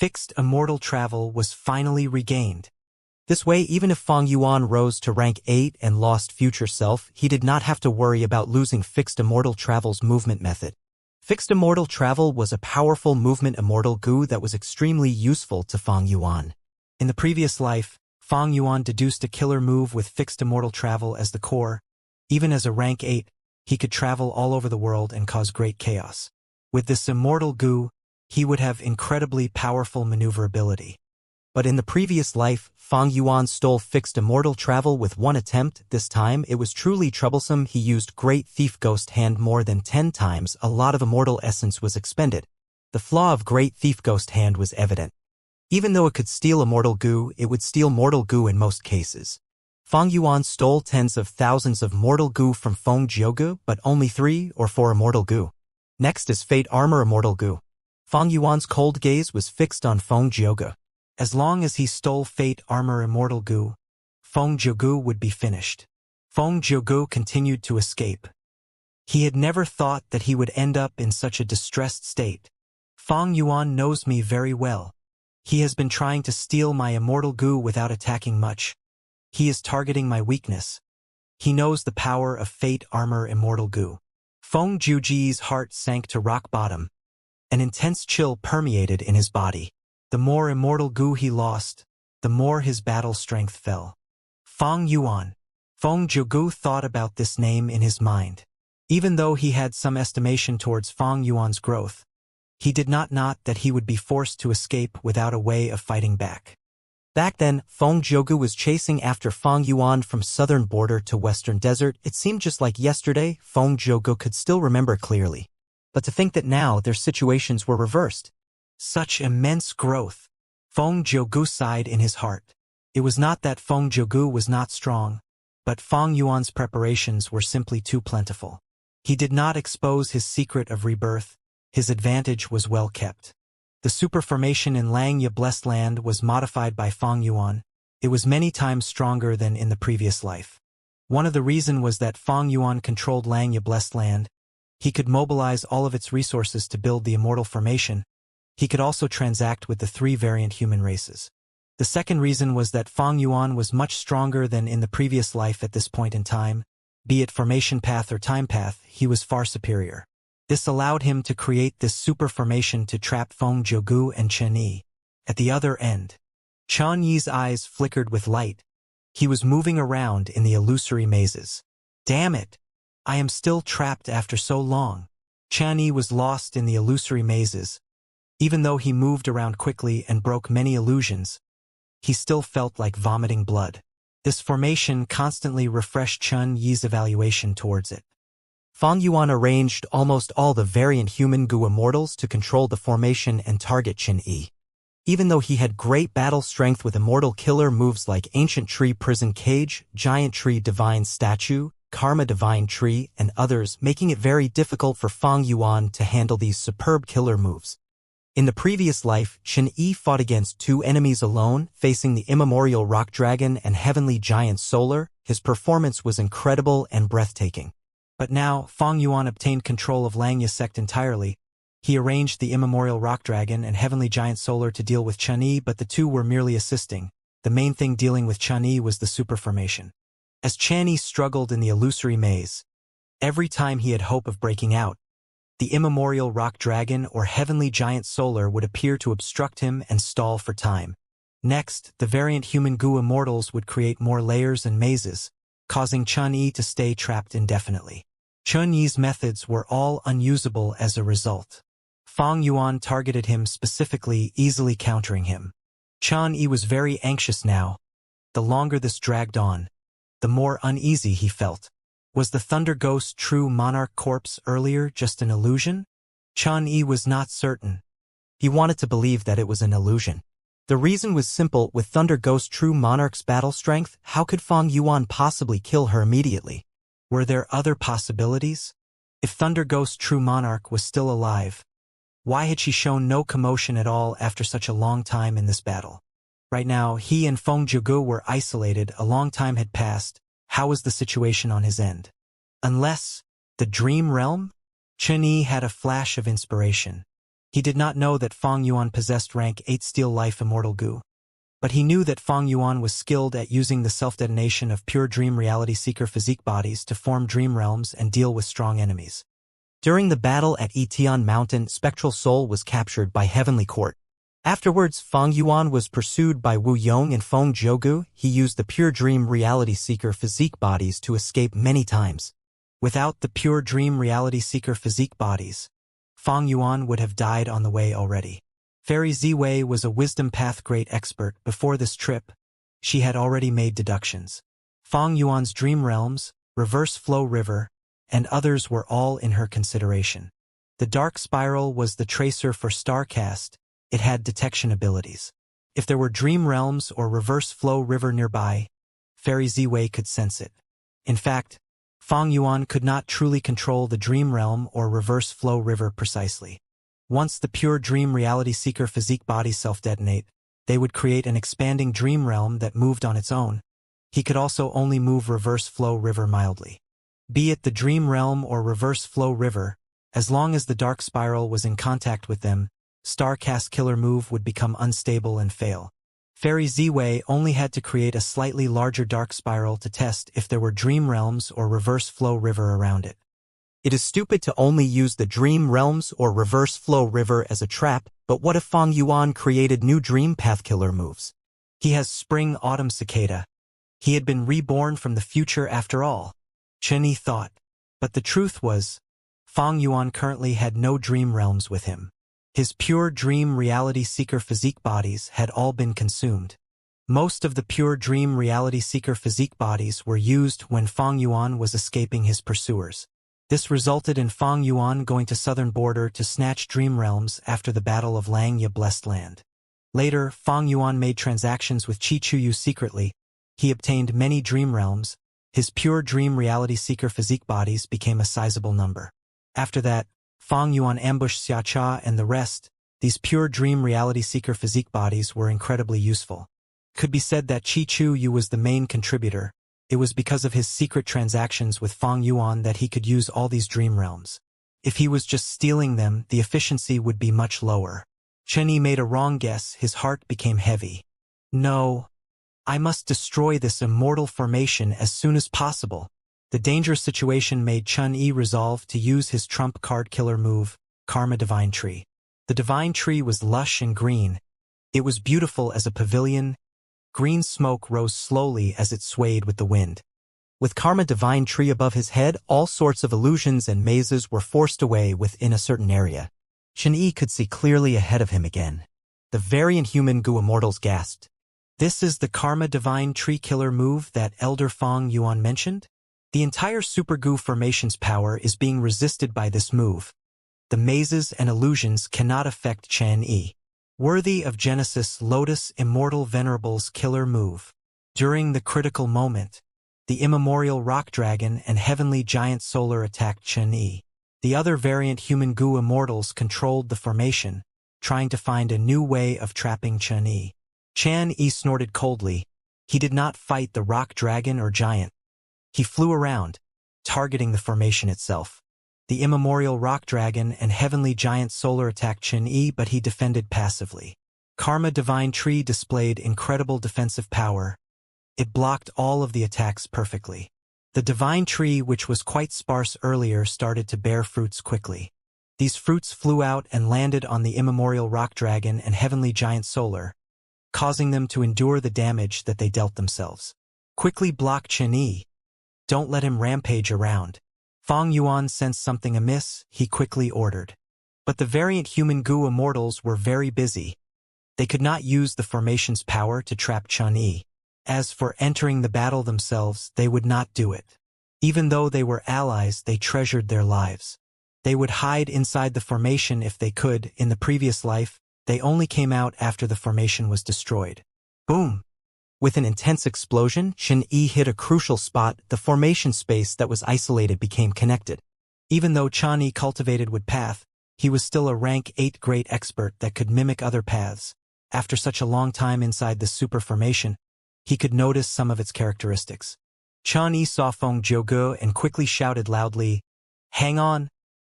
Fixed immortal travel was finally regained. This way, even if Fang Yuan rose to rank 8 and lost future self, he did not have to worry about losing fixed immortal travel's movement method. Fixed immortal travel was a powerful movement immortal goo that was extremely useful to Fang Yuan. In the previous life, Fang Yuan deduced a killer move with fixed immortal travel as the core. Even as a rank 8, he could travel all over the world and cause great chaos. With this immortal goo, he would have incredibly powerful maneuverability. But in the previous life, Fang Yuan stole fixed immortal travel with one attempt. This time, it was truly troublesome. He used Great Thief Ghost Hand more than 10 times. A lot of immortal essence was expended. The flaw of Great Thief Ghost Hand was evident. Even though it could steal immortal goo, it would steal mortal goo in most cases. Fang Yuan stole tens of thousands of mortal goo from Feng Jiugu, but only 3 or 4 immortal goo. Next is Fate Armor Immortal Goo. Fang Yuan's cold gaze was fixed on Feng Jiugu. As long as he stole Fate Armor Immortal Goo, Feng Jiugu would be finished. Feng Jiugu continued to escape. He had never thought that he would end up in such a distressed state. Fang Yuan knows me very well. He has been trying to steal my immortal goo without attacking much. He is targeting my weakness. He knows the power of Fate Armor Immortal Goo. Feng Jiuji's heart sank to rock bottom. An intense chill permeated in his body. The more immortal goo he lost, the more his battle strength fell. Fang Yuan. Feng Jiugu thought about this name in his mind. Even though he had some estimation towards Fang Yuan's growth, he did not that he would be forced to escape without a way of fighting back. Back then, Feng Jiugu was chasing after Fang Yuan from southern border to western desert. It seemed just like yesterday. Feng Jiugu could still remember clearly. But to think that now their situations were reversed. Such immense growth. Feng Jiugu sighed in his heart. It was not that Feng Jiugu was not strong, but Fang Yuan's preparations were simply too plentiful. He did not expose his secret of rebirth. His advantage was well kept. The super formation in Langya Blessed Land was modified by Fang Yuan. It was many times stronger than in the previous life. One of the reasons was that Fang Yuan controlled Langya Blessed Land. He could mobilize all of its resources to build the immortal formation. He could also transact with the 3 variant human races. The second reason was that Fang Yuan was much stronger than in the previous life at this point in time. Be it formation path or time path, he was far superior. This allowed him to create this super formation to trap Feng Jiugu and Chen Yi. At the other end, Chen Yi's eyes flickered with light. He was moving around in the illusory mazes. Damn it! I am still trapped after so long. Chen Yi was lost in the illusory mazes. Even though he moved around quickly and broke many illusions, he still felt like vomiting blood. This formation constantly refreshed Chen Yi's evaluation towards it. Fang Yuan arranged almost all the variant human goo immortals to control the formation and target Chen Yi. Even though he had great battle strength with immortal killer moves like Ancient Tree Prison Cage, Giant Tree Divine Statue, Karma Divine Tree, and others, making it very difficult for Fang Yuan to handle these superb killer moves. In the previous life, Chen Yi fought against 2 enemies alone, facing the Immemorial Rock Dragon and Heavenly Giant Solar. His performance was incredible and breathtaking. But now, Fang Yuan obtained control of Langya sect entirely. He arranged the Immemorial Rock Dragon and Heavenly Giant Solar to deal with Chen Yi, but the 2 were merely assisting. The main thing dealing with Chen Yi was the super formation. As Chen Yi struggled in the illusory maze, every time he had hope of breaking out, the Immemorial Rock Dragon or Heavenly Giant Solar would appear to obstruct him and stall for time. Next, the variant human goo immortals would create more layers and mazes, causing Chen Yi to stay trapped indefinitely. Chen Yi's methods were all unusable as a result. Fang Yuan targeted him specifically, easily countering him. Chen Yi was very anxious now. The longer this dragged on, the more uneasy he felt. Was the Thunder Ghost true monarch corpse earlier just an illusion? Chen Yi was not certain. He wanted to believe that it was an illusion. The reason was simple: with Thunder Ghost true monarch's battle strength, how could Fang Yuan possibly kill her immediately? Were there other possibilities? If Thunder Ghost true monarch was still alive, why had she shown no commotion at all after such a long time in this battle? Right now, he and Feng Jiugu were isolated. A long time had passed. How was the situation on his end? Unless the dream realm? Chen Yi had a flash of inspiration. He did not know that Fang Yuan possessed rank 8 Steel Life Immortal Goo. But he knew that Fang Yuan was skilled at using the self-detonation of pure dream reality seeker physique bodies to form dream realms and deal with strong enemies. During the battle at Etian Mountain, Spectral Soul was captured by Heavenly Court. Afterwards, Fang Yuan was pursued by Wu Yong and Feng Zhougu. He used the pure dream reality seeker physique bodies to escape many times. Without the pure dream reality seeker physique bodies, Fang Yuan would have died on the way already. Fairy Ziwei was a wisdom path great expert. Before this trip, she had already made deductions. Fang Yuan's dream realms, reverse flow river, and others were all in her consideration. The dark spiral was the tracer for Starcast. It had detection abilities. If there were dream realms or reverse flow river nearby, Fairy Ziwei could sense it. In fact, Fang Yuan could not truly control the dream realm or reverse flow river precisely. Once the pure dream reality seeker physique bodies self-detonate, they would create an expanding dream realm that moved on its own. He could also only move reverse flow river mildly. Be it the dream realm or reverse flow river, as long as the dark spiral was in contact with them, Starcast killer move would become unstable and fail. Fairy Ziwei only had to create a slightly larger dark spiral to test if there were dream realms or reverse flow river around it. It is stupid to only use the dream realms or reverse flow river as a trap, but what if Fang Yuan created new dream path killer moves? He has spring autumn cicada. He had been reborn from the future after all, Chen Yi thought. But the truth was, Fang Yuan currently had no dream realms with him. His pure dream reality seeker physique bodies had all been consumed. Most of the pure dream reality seeker physique bodies were used when Fang Yuan was escaping his pursuers. This resulted in Fang Yuan going to southern border to snatch dream realms after the Battle of Langya Blessed Land. Later, Fang Yuan made transactions with Qi Chuyu secretly. He obtained many dream realms. His pure dream reality seeker physique bodies became a sizable number. After that, Fang Yuan ambushed Xiacha and the rest. These pure dream reality seeker physique bodies were incredibly useful. Could be said that Qi Chuyu was the main contributor. It was because of his secret transactions with Fang Yuan that he could use all these dream realms. If he was just stealing them, the efficiency would be much lower. Chen Yi made a wrong guess. His heart became heavy. No. I must destroy this immortal formation as soon as possible. The dangerous situation made Chen Yi resolve to use his trump card killer move, Karma Divine Tree. The Divine Tree was lush and green. It was beautiful as a pavilion. Green smoke rose slowly as it swayed with the wind. With Karma Divine Tree above his head, all sorts of illusions and mazes were forced away within a certain area. Chen Yi could see clearly ahead of him again. The variant human Gu Immortals gasped. This is the Karma Divine Tree killer move that Elder Fang Yuan mentioned? The entire Super Gu formation's power is being resisted by this move. The mazes and illusions cannot affect Chen Yi. Worthy of Genesis Lotus Immortal Venerable's killer move. During the critical moment, the immemorial Rock Dragon and Heavenly Giant Solar attacked Chen Yi. The other variant human Gu Immortals controlled the formation, trying to find a new way of trapping Chen Yi. Chen Yi snorted coldly. He did not fight the Rock Dragon or Giant. He flew around, targeting the formation itself. The immemorial Rock Dragon and Heavenly Giant Solar attacked Chen Yi, but he defended passively. Karma Divine Tree displayed incredible defensive power. It blocked all of the attacks perfectly. The Divine Tree, which was quite sparse earlier, started to bear fruits quickly. These fruits flew out and landed on the immemorial Rock Dragon and Heavenly Giant Solar, causing them to endure the damage that they dealt themselves. Quickly block Chen Yi. Don't let him rampage around. Fang Yuan sensed something amiss. He quickly ordered. But the variant human Gu Immortals were very busy. They could not use the formation's power to trap Chen Yi. As for entering the battle themselves, they would not do it. Even though they were allies, they treasured their lives. They would hide inside the formation if they could. In the previous life, they only came out after the formation was destroyed. Boom! With an intense explosion, Chen Yi hit a crucial spot. The formation space that was isolated became connected. Even though Chen Yi cultivated wood path, he was still a rank 8 great expert that could mimic other paths. After such a long time inside the super formation, he could notice some of its characteristics. Chen Yi saw Feng Zhougu and quickly shouted loudly, "Hang on!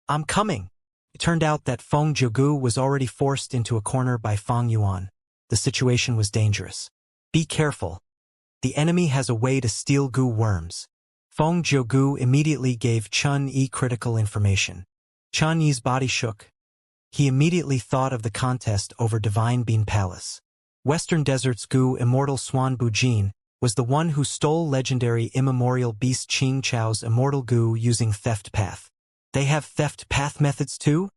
I'm coming!" It turned out that Feng Jiugu was already forced into a corner by Fang Yuan. The situation was dangerous. Be careful. The enemy has a way to steal goo worms. Feng Jiugu immediately gave Chun Yi critical information. Chun Yi's body shook. He immediately thought of the contest over Divine Bean Palace. Western Desert's Gu Immortal Swan Bujin was the one who stole legendary immemorial beast Qing Chao's immortal Gu using theft path. They have theft path methods too?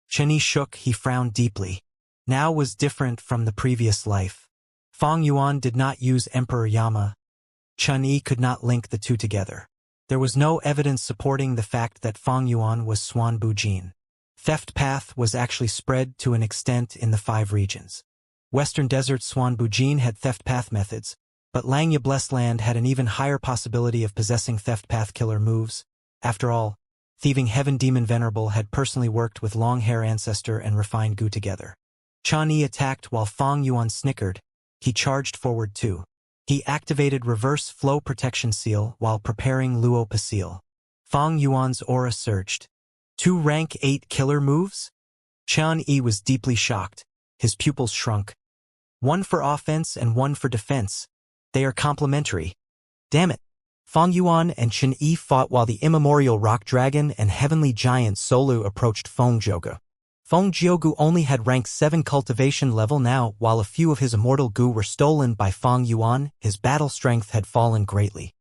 Chen Yi shook, he frowned deeply. Now was different from the previous life. Fang Yuan did not use Emperor Yama. Chen Yi could not link the two together. There was no evidence supporting the fact that Fang Yuan was Swan Bujin. Theft path was actually spread to an extent in the 5 regions. Western Desert Swan Bujin had theft path methods, but Langya Blessed Land had an even higher possibility of possessing theft path killer moves. After all, Thieving Heaven Demon Venerable had personally worked with Long Hair Ancestor and Refined Gu together. Chen Yi attacked while Fang Yuan snickered. He charged forward too. He activated Reverse Flow Protection Seal while preparing Luo Seal. Fang Yuan's aura surged. 2 rank 8 killer moves? Chen Yi was deeply shocked. His pupils shrunk. 1 for offense and 1 for defense. They are complementary. Damn it. Fang Yuan and Chen Yi fought while the immemorial Rock Dragon and Heavenly Giant Solu approached Feng Jiugu. Feng Jiugu only had rank 7 cultivation level now, while a few of his immortal Gu were stolen by Fang Yuan. His battle strength had fallen greatly.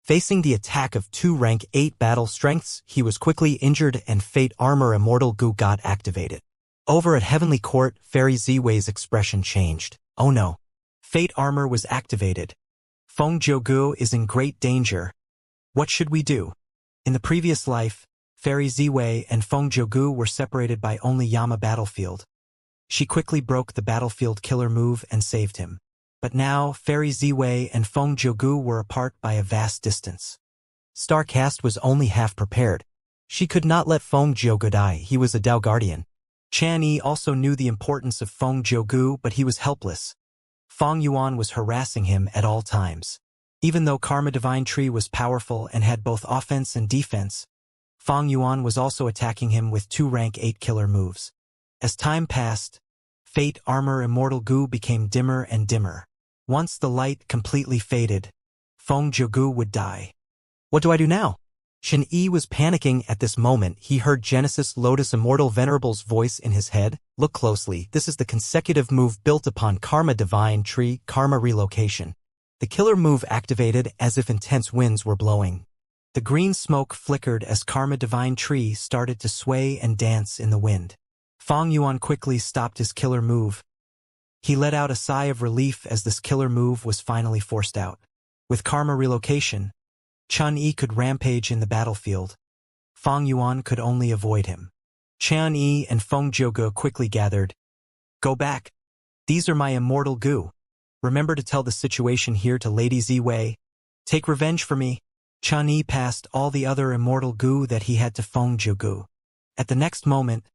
Facing the attack of 2 rank 8 battle strengths, he was quickly injured and Fate Armor Immortal Gu got activated. Over at Heavenly Court, Fairy Ziwei's expression changed. Oh no. Fate Armor was activated. Feng Jiugu is in great danger. What should we do? In the previous life, Fairy Ziwei and Feng Jiugu were separated by only Yama Battlefield. She quickly broke the battlefield killer move and saved him. But now, Fairy Ziwei and Feng Jiugu were apart by a vast distance. Starcast was only half prepared. She could not let Feng Jiugu die, he was a Dao Guardian. Chen Yi also knew the importance of Feng Jiugu, but he was helpless. Fang Yuan was harassing him at all times. Even though Karma Divine Tree was powerful and had both offense and defense, Fang Yuan was also attacking him with 2 rank 8 killer moves. As time passed, Fate Armor Immortal Gu became dimmer and dimmer. Once the light completely faded, Feng Jiugu would die. What do I do now? Chen Yi was panicking at this moment. He heard Genesis Lotus Immortal Venerable's voice in his head. Look closely, this is the consecutive move built upon Karma Divine Tree, Karma Relocation. The killer move activated as if intense winds were blowing. The green smoke flickered as Karma Divine Tree started to sway and dance in the wind. Fang Yuan quickly stopped his killer move. He let out a sigh of relief as this killer move was finally forced out. With Karma Relocation, Chen Yi could rampage in the battlefield. Fang Yuan could only avoid him. Chen Yi and Feng Jiugu quickly gathered. Go back. These are my immortal Gu. Remember to tell the situation here to Lady Ziwei. Take revenge for me. Chen Yi passed all the other immortal Gu that he had to Feng Jiugu. At the next moment,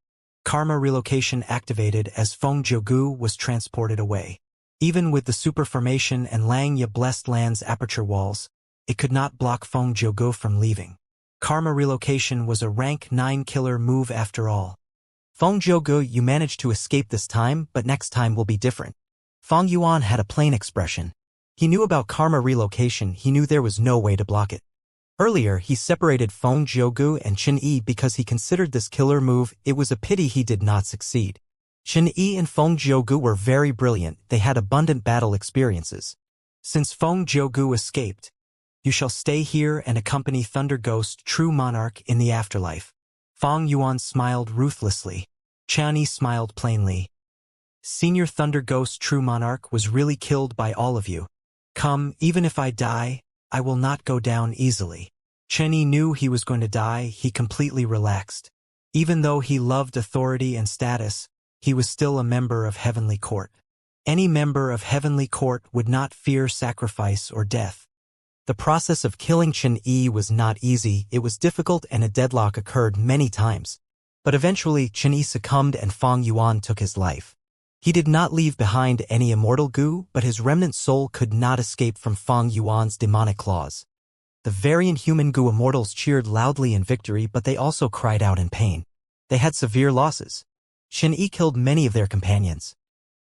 Karma Relocation activated as Feng Jiugu was transported away. Even with the super formation and Langya Blessed Land's aperture walls, it could not block Feng Jiugu from leaving. Karma Relocation was a rank 9 killer move after all. Feng Jiugu, you managed to escape this time, but next time will be different. Fang Yuan had a plain expression. He knew about Karma Relocation, he knew there was no way to block it. Earlier, he separated Feng Jiugu and Chen Yi because he considered this killer move. It was a pity he did not succeed. Chen Yi and Feng Jiugu were very brilliant, they had abundant battle experiences. Since Feng Jiugu escaped, you shall stay here and accompany Thunder Ghost, True Monarch, in the afterlife. Fang Yuan smiled ruthlessly. Chen Yi smiled plainly. Senior Thunder Ghost, True Monarch, was really killed by all of you. Come, even if I die, I will not go down easily. Chen Yi knew he was going to die, he completely relaxed. Even though he loved authority and status, he was still a member of Heavenly Court. Any member of Heavenly Court would not fear sacrifice or death. The process of killing Chen Yi was not easy, it was difficult and a deadlock occurred many times. But eventually Chen Yi succumbed and Fang Yuan took his life. He did not leave behind any immortal Gu, but his remnant soul could not escape from Fang Yuan's demonic claws. The variant human Gu immortals cheered loudly in victory, but they also cried out in pain. They had severe losses. Qin Yi killed many of their companions.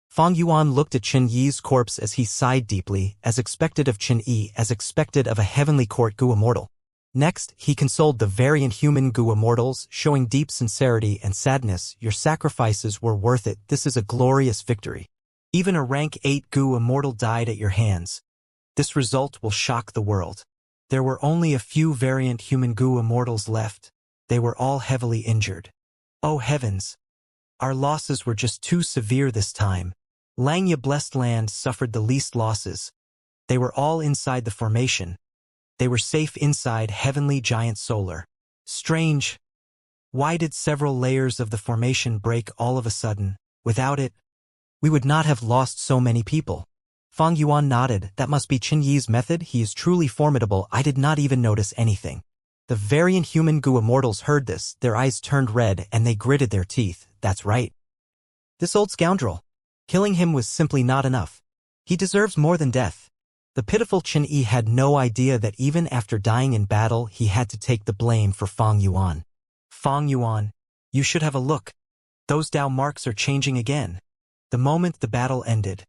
Fang Yuan looked at Qin Yi's corpse as he sighed deeply, as expected of Qin Yi, as expected of a heavenly court Gu Immortal. Next, he consoled the variant human Gu Immortals, showing deep sincerity and sadness. Your sacrifices were worth it. This is a glorious victory. Even a rank 8 Gu Immortal died at your hands. This result will shock the world. There were only a few variant human Gu Immortals left. They were all heavily injured. Oh heavens! Our losses were just too severe this time. Langya Blessed Land suffered the least losses. They were all inside the formation. They were safe inside Heavenly Giant Solar. Strange. Why did several layers of the formation break all of a sudden? Without it, we would not have lost so many people. Fang Yuan nodded. That must be Qin Yi's method. He is truly formidable. I did not even notice anything. The variant human Gu Immortals heard this. Their eyes turned red and they gritted their teeth. That's right. This old scoundrel. Killing him was simply not enough. He deserves more than death. The pitiful Qin Yi had no idea that even after dying in battle, he had to take the blame for Fang Yuan. Fang Yuan, you should have a look. Those Dao marks are changing again. The moment the battle ended,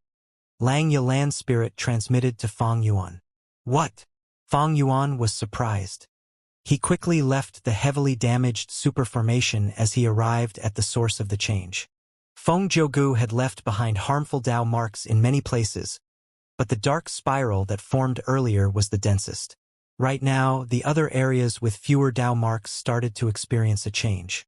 Langya Land Spirit transmitted to Fang Yuan. What? Fang Yuan was surprised. He quickly left the heavily damaged superformation as he arrived at the source of the change. Feng Jiugu had left behind harmful Dao marks in many places, but the dark spiral that formed earlier was the densest. Right now, the other areas with fewer Dao marks started to experience a change.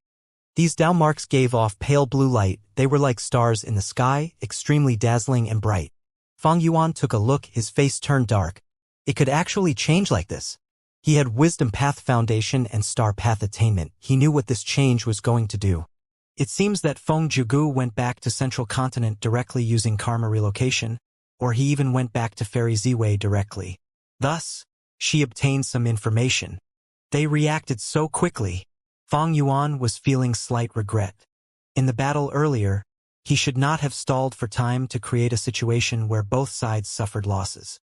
These Dao marks gave off pale blue light. They were like stars in the sky, extremely dazzling and bright. Fang Yuan took a look, his face turned dark. It could actually change like this. He had Wisdom Path Foundation and Star Path Attainment. He knew what this change was going to do. It seems that Feng Jiugu went back to Central Continent directly using Karma Relocation, or he even went back to Fairy Ziwei directly. Thus, she obtained some information. They reacted so quickly. Fang Yuan was feeling slight regret. In the battle earlier, he should not have stalled for time to create a situation where both sides suffered losses.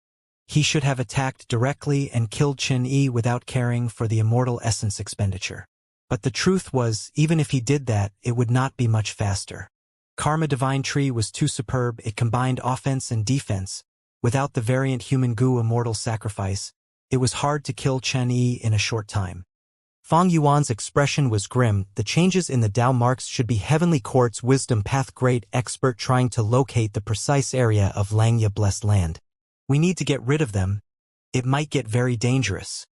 He should have attacked directly and killed Qin Yi without caring for the immortal essence expenditure. But the truth was, even if he did that, it would not be much faster. Karma Divine Tree was too superb. It combined offense and defense. Without the variant human Gu Immortal sacrifice, it was hard to kill Qin Yi in a short time. Fang Yuan's expression was grim. The changes in the Dao marks should be Heavenly Court's Wisdom Path Great Expert trying to locate the precise area of Langya Blessed Land. We need to get rid of them. It might get very dangerous.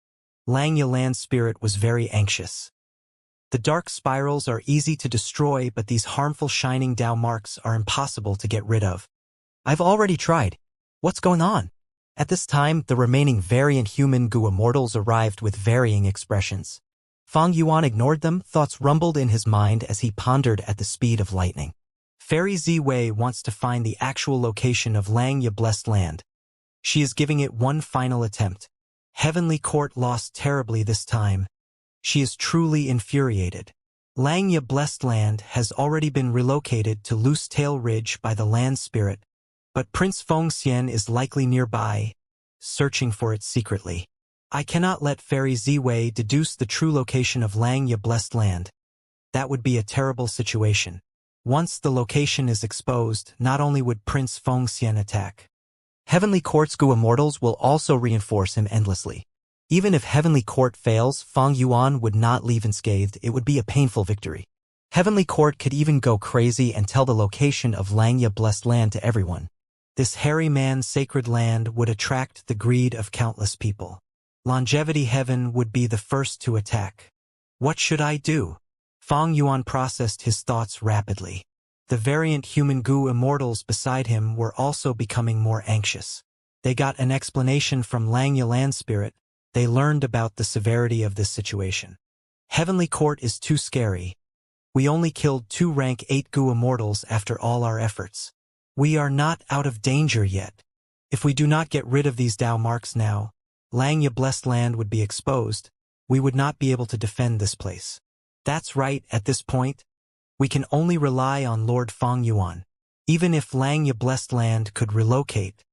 Langya Land Spirit was very anxious. The dark spirals are easy to destroy, but these harmful shining Dao marks are impossible to get rid of. I've already tried. What's going on? At this time, the remaining variant human Gu Immortals arrived with varying expressions. Fang Yuan ignored them. Thoughts rumbled in his mind as he pondered at the speed of lightning. Fairy Ziwei wants to find the actual location of Langya Blessed Land. She is giving it one final attempt. Heavenly Court lost terribly this time. She is truly infuriated. Langya Blessed Land has already been relocated to Loose Tail Ridge by the Land Spirit, but Prince Fengxian is likely nearby, searching for it secretly. I cannot let Fairy Ziwei deduce the true location of Langya Blessed Land. That would be a terrible situation. Once the location is exposed, not only would Prince Fengxian attack, Heavenly Court's Gu Immortals will also reinforce him endlessly. Even if Heavenly Court fails, Fang Yuan would not leave unscathed. It would be a painful victory. Heavenly Court could even go crazy and tell the location of Langya Blessed Land to everyone. This hairy man's sacred land would attract the greed of countless people. Longevity Heaven would be the first to attack. What should I do? Fang Yuan processed his thoughts rapidly. The variant human Gu Immortals beside him were also becoming more anxious. They got an explanation from Langya Land Spirit. They learned about the severity of this situation. Heavenly Court is too scary. We only killed 2 rank 8 Gu Immortals after all our efforts. We are not out of danger yet. If we do not get rid of these Dao marks now, Langya Blessed Land would be exposed. We would not be able to defend this place. That's right, at this point, we can only rely on Lord Fang Yuan. Even if Langya Blessed Land could relocate,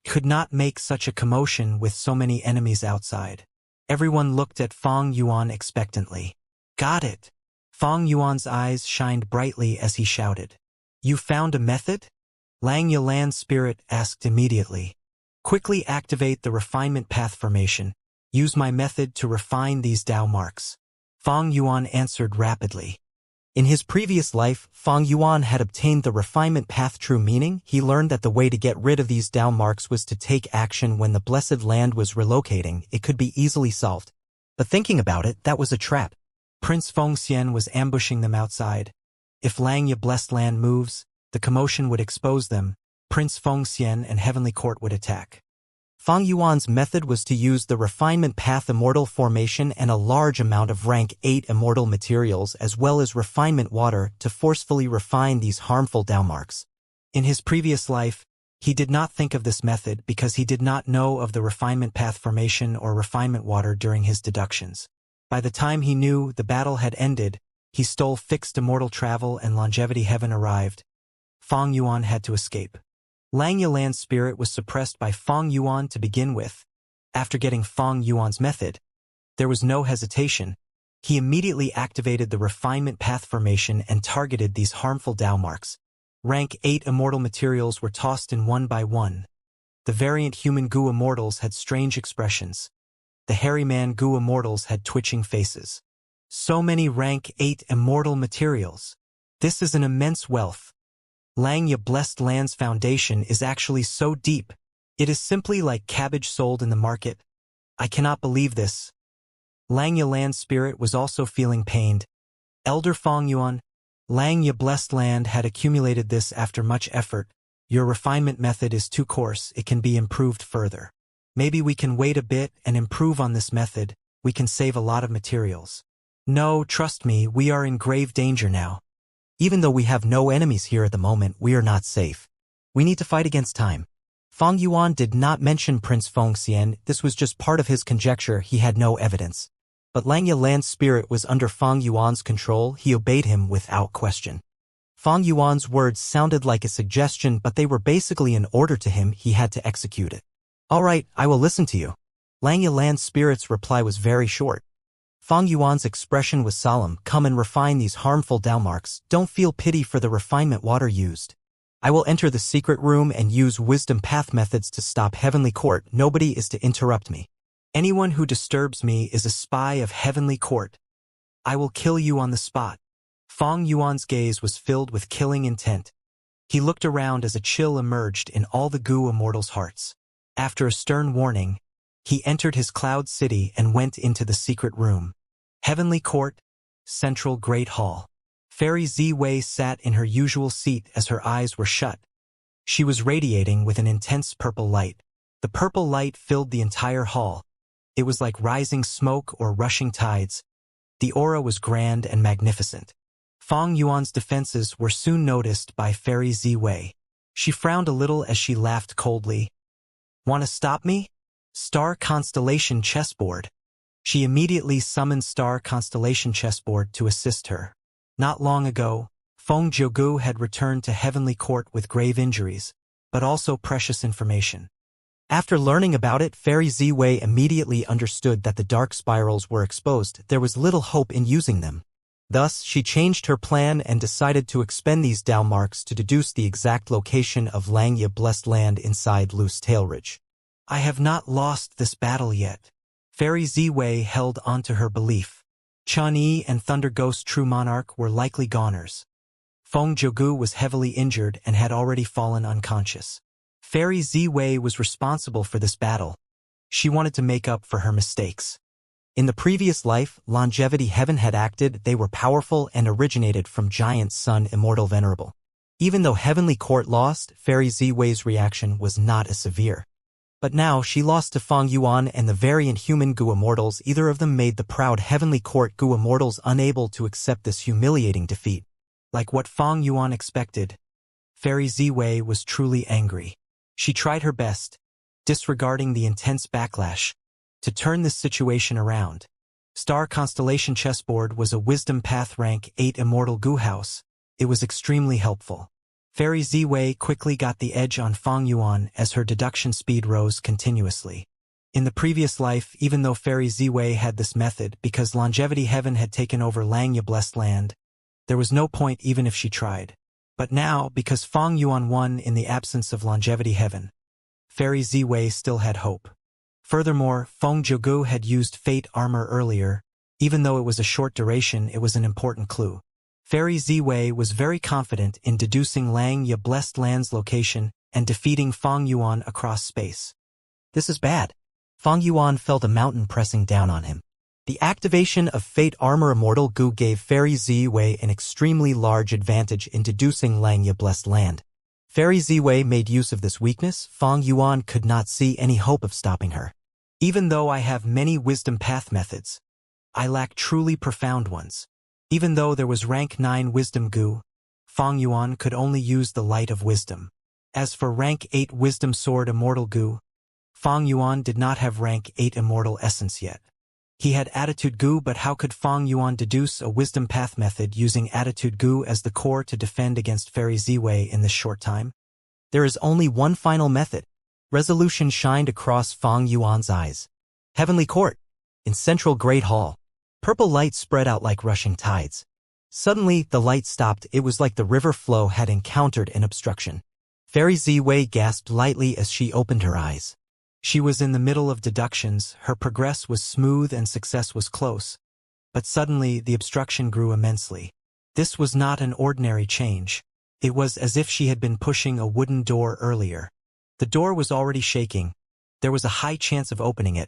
could not make such a commotion with so many enemies outside. Everyone looked at Fang Yuan expectantly. Got it. Fong Yuan's eyes shined brightly as he shouted. You found a method? Lang Yalan's spirit asked immediately. Quickly activate the refinement path formation. Use my method to refine these Dao marks. Fong Yuan answered rapidly. In his previous life, Fong Yuan had obtained the refinement path true meaning. He learned that the way to get rid of these Dao marks was to take action when the blessed land was relocating. It could be easily solved. But thinking about it, that was a trap. Prince Fengxian was ambushing them outside. If Langya blessed land moves, the commotion would expose them. Prince Fengxian and Heavenly Court would attack. Fong Yuan's method was to use the refinement path immortal formation and a large amount of rank 8 immortal materials as well as refinement water to forcefully refine these harmful Dao marks. In his previous life, he did not think of this method because he did not know of the refinement path formation or refinement water during his deductions. By the time he knew the battle had ended, he stole fixed immortal travel and longevity heaven arrived. Fong Yuan had to escape. Lang Yalan's spirit was suppressed by Fong Yuan to begin with. After getting Fong Yuan's method, there was no hesitation. He immediately activated the refinement path formation and targeted these harmful Dao marks. Rank 8 immortal materials were tossed in one by one. The variant human goo immortals had strange expressions. The hairy man goo immortals had twitching faces. So many rank 8 immortal materials. This is an immense wealth. Langya Blessed Land's foundation is actually so deep. It is simply like cabbage sold in the market. I cannot believe this. Langya Land's spirit was also feeling pained. Elder Fong Yuan, Langya Blessed Land had accumulated this after much effort. Your refinement method is too coarse, it can be improved further. Maybe we can wait a bit and improve on this method. We can save a lot of materials. No, trust me, we are in grave danger now. Even though we have no enemies here at the moment, we are not safe. We need to fight against time. Fong Yuan did not mention Prince Fengxian. This was just part of his conjecture. He had no evidence. But Langya Land's spirit was under Fong Yuan's control. He obeyed him without question. Fong Yuan's words sounded like a suggestion, but they were basically an order to him. He had to execute it. All right, I will listen to you. Langya Land's spirit's reply was very short. Fong Yuan's expression was solemn. Come and refine these harmful Dao marks. Don't feel pity for the refinement water used. I will enter the secret room and use wisdom path methods to stop Heavenly Court. Nobody is to interrupt me. Anyone who disturbs me is a spy of Heavenly Court. I will kill you on the spot. Fong Yuan's gaze was filled with killing intent. He looked around as a chill emerged in all the goo immortals' hearts. After a stern warning, he entered his cloud city and went into the secret room. Heavenly Court, Central Great Hall. Fairy Ziwei sat in her usual seat as her eyes were shut. She was radiating with an intense purple light. The purple light filled the entire hall. It was like rising smoke or rushing tides. The aura was grand and magnificent. Fong Yuan's defenses were soon noticed by Fairy Ziwei. She frowned a little as she laughed coldly. Want to stop me? Star Constellation Chessboard. She immediately summoned Star Constellation Chessboard to assist her. Not long ago, Feng Jiugu had returned to Heavenly Court with grave injuries, but also precious information. After learning about it, Fairy Ziwei immediately understood that the dark spirals were exposed. There was little hope in using them. Thus, she changed her plan and decided to expend these Dao marks to deduce the exact location of Langya Blessed Land inside Loose Tail Ridge. I have not lost this battle yet. Fairy Ziwei held onto her belief. Chun Yi and Thunder Ghost True Monarch were likely goners. Feng Jiugu was heavily injured and had already fallen unconscious. Fairy Ziwei was responsible for this battle. She wanted to make up for her mistakes. In the previous life, Longevity Heaven had acted. They were powerful and originated from Giant Sun Immortal Venerable. Even though Heavenly Court lost, Fairy Ziwei's reaction was not as severe. But now she lost to Fong Yuan and the variant human Goo Immortals. Either of them made the proud Heavenly Court Goo Immortals unable to accept this humiliating defeat. Like what Fong Yuan expected, Fairy Ziwei was truly angry. She tried her best, disregarding the intense backlash, to turn this situation around. Star Constellation Chessboard was a Wisdom Path rank 8 Immortal Goo House. It was extremely helpful. Fairy Ziwei quickly got the edge on Fong Yuan as her deduction speed rose continuously. In the previous life, even though Fairy Ziwei had this method because longevity heaven had taken over Langya blessed land, there was no point even if she tried. But now, because Feng Yuan won in the absence of longevity heaven, Fairy Ziwei still had hope. Furthermore, Feng Zhugu had used fate armor earlier. Even though it was a short duration, it was an important clue. Fairy Ziwei was very confident in deducing Langya blessed land's location and defeating Feng Yuan across space. This is bad. Feng Yuan felt a mountain pressing down on him. The activation of Fate Armor Immortal Gu gave Fairy Ziwei an extremely large advantage in deducing Langya blessed land. Fairy Ziwei made use of this weakness. Feng Yuan could not see any hope of stopping her. Even though I have many wisdom path methods, I lack truly profound ones. Even though there was rank 9 wisdom Gu, Feng Yuan could only use the light of wisdom. As for rank 8 wisdom sword Immortal Gu, Feng Yuan did not have rank 8 immortal essence yet. He had attitude Gu, but how could Feng Yuan deduce a wisdom path method using attitude Gu as the core to defend against Fairy Ziwei in this short time? There is only one final method. Resolution shined across Feng Yuan's eyes. Heavenly Court. In Central Great Hall. Purple light spread out like rushing tides. Suddenly, the light stopped. It was like the river flow had encountered an obstruction. Fairy Ziwei gasped lightly as she opened her eyes. She was in the middle of deductions, her progress was smooth and success was close. But suddenly, the obstruction grew immensely. This was not an ordinary change. It was as if she had been pushing a wooden door earlier. The door was already shaking. There was a high chance of opening it.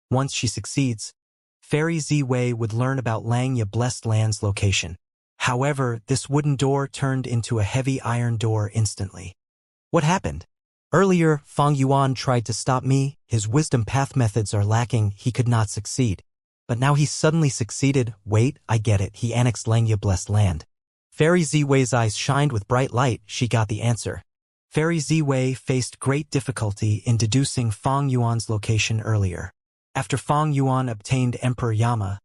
Once she succeeds, Fairy Ziwei would learn about Langya blessed land's location. However, this wooden door turned into a heavy iron door instantly. What happened? Earlier, Feng Yuan tried to stop me. His wisdom path methods are lacking. He could not succeed. But now he suddenly succeeded. Wait, I get it. He annexed Langya blessed land. Fairy Ziwei's eyes shined with bright light. She got the answer. Fairy Ziwei faced great difficulty in deducing Feng Yuan's location earlier. After Feng Yuan obtained Emperor Yama,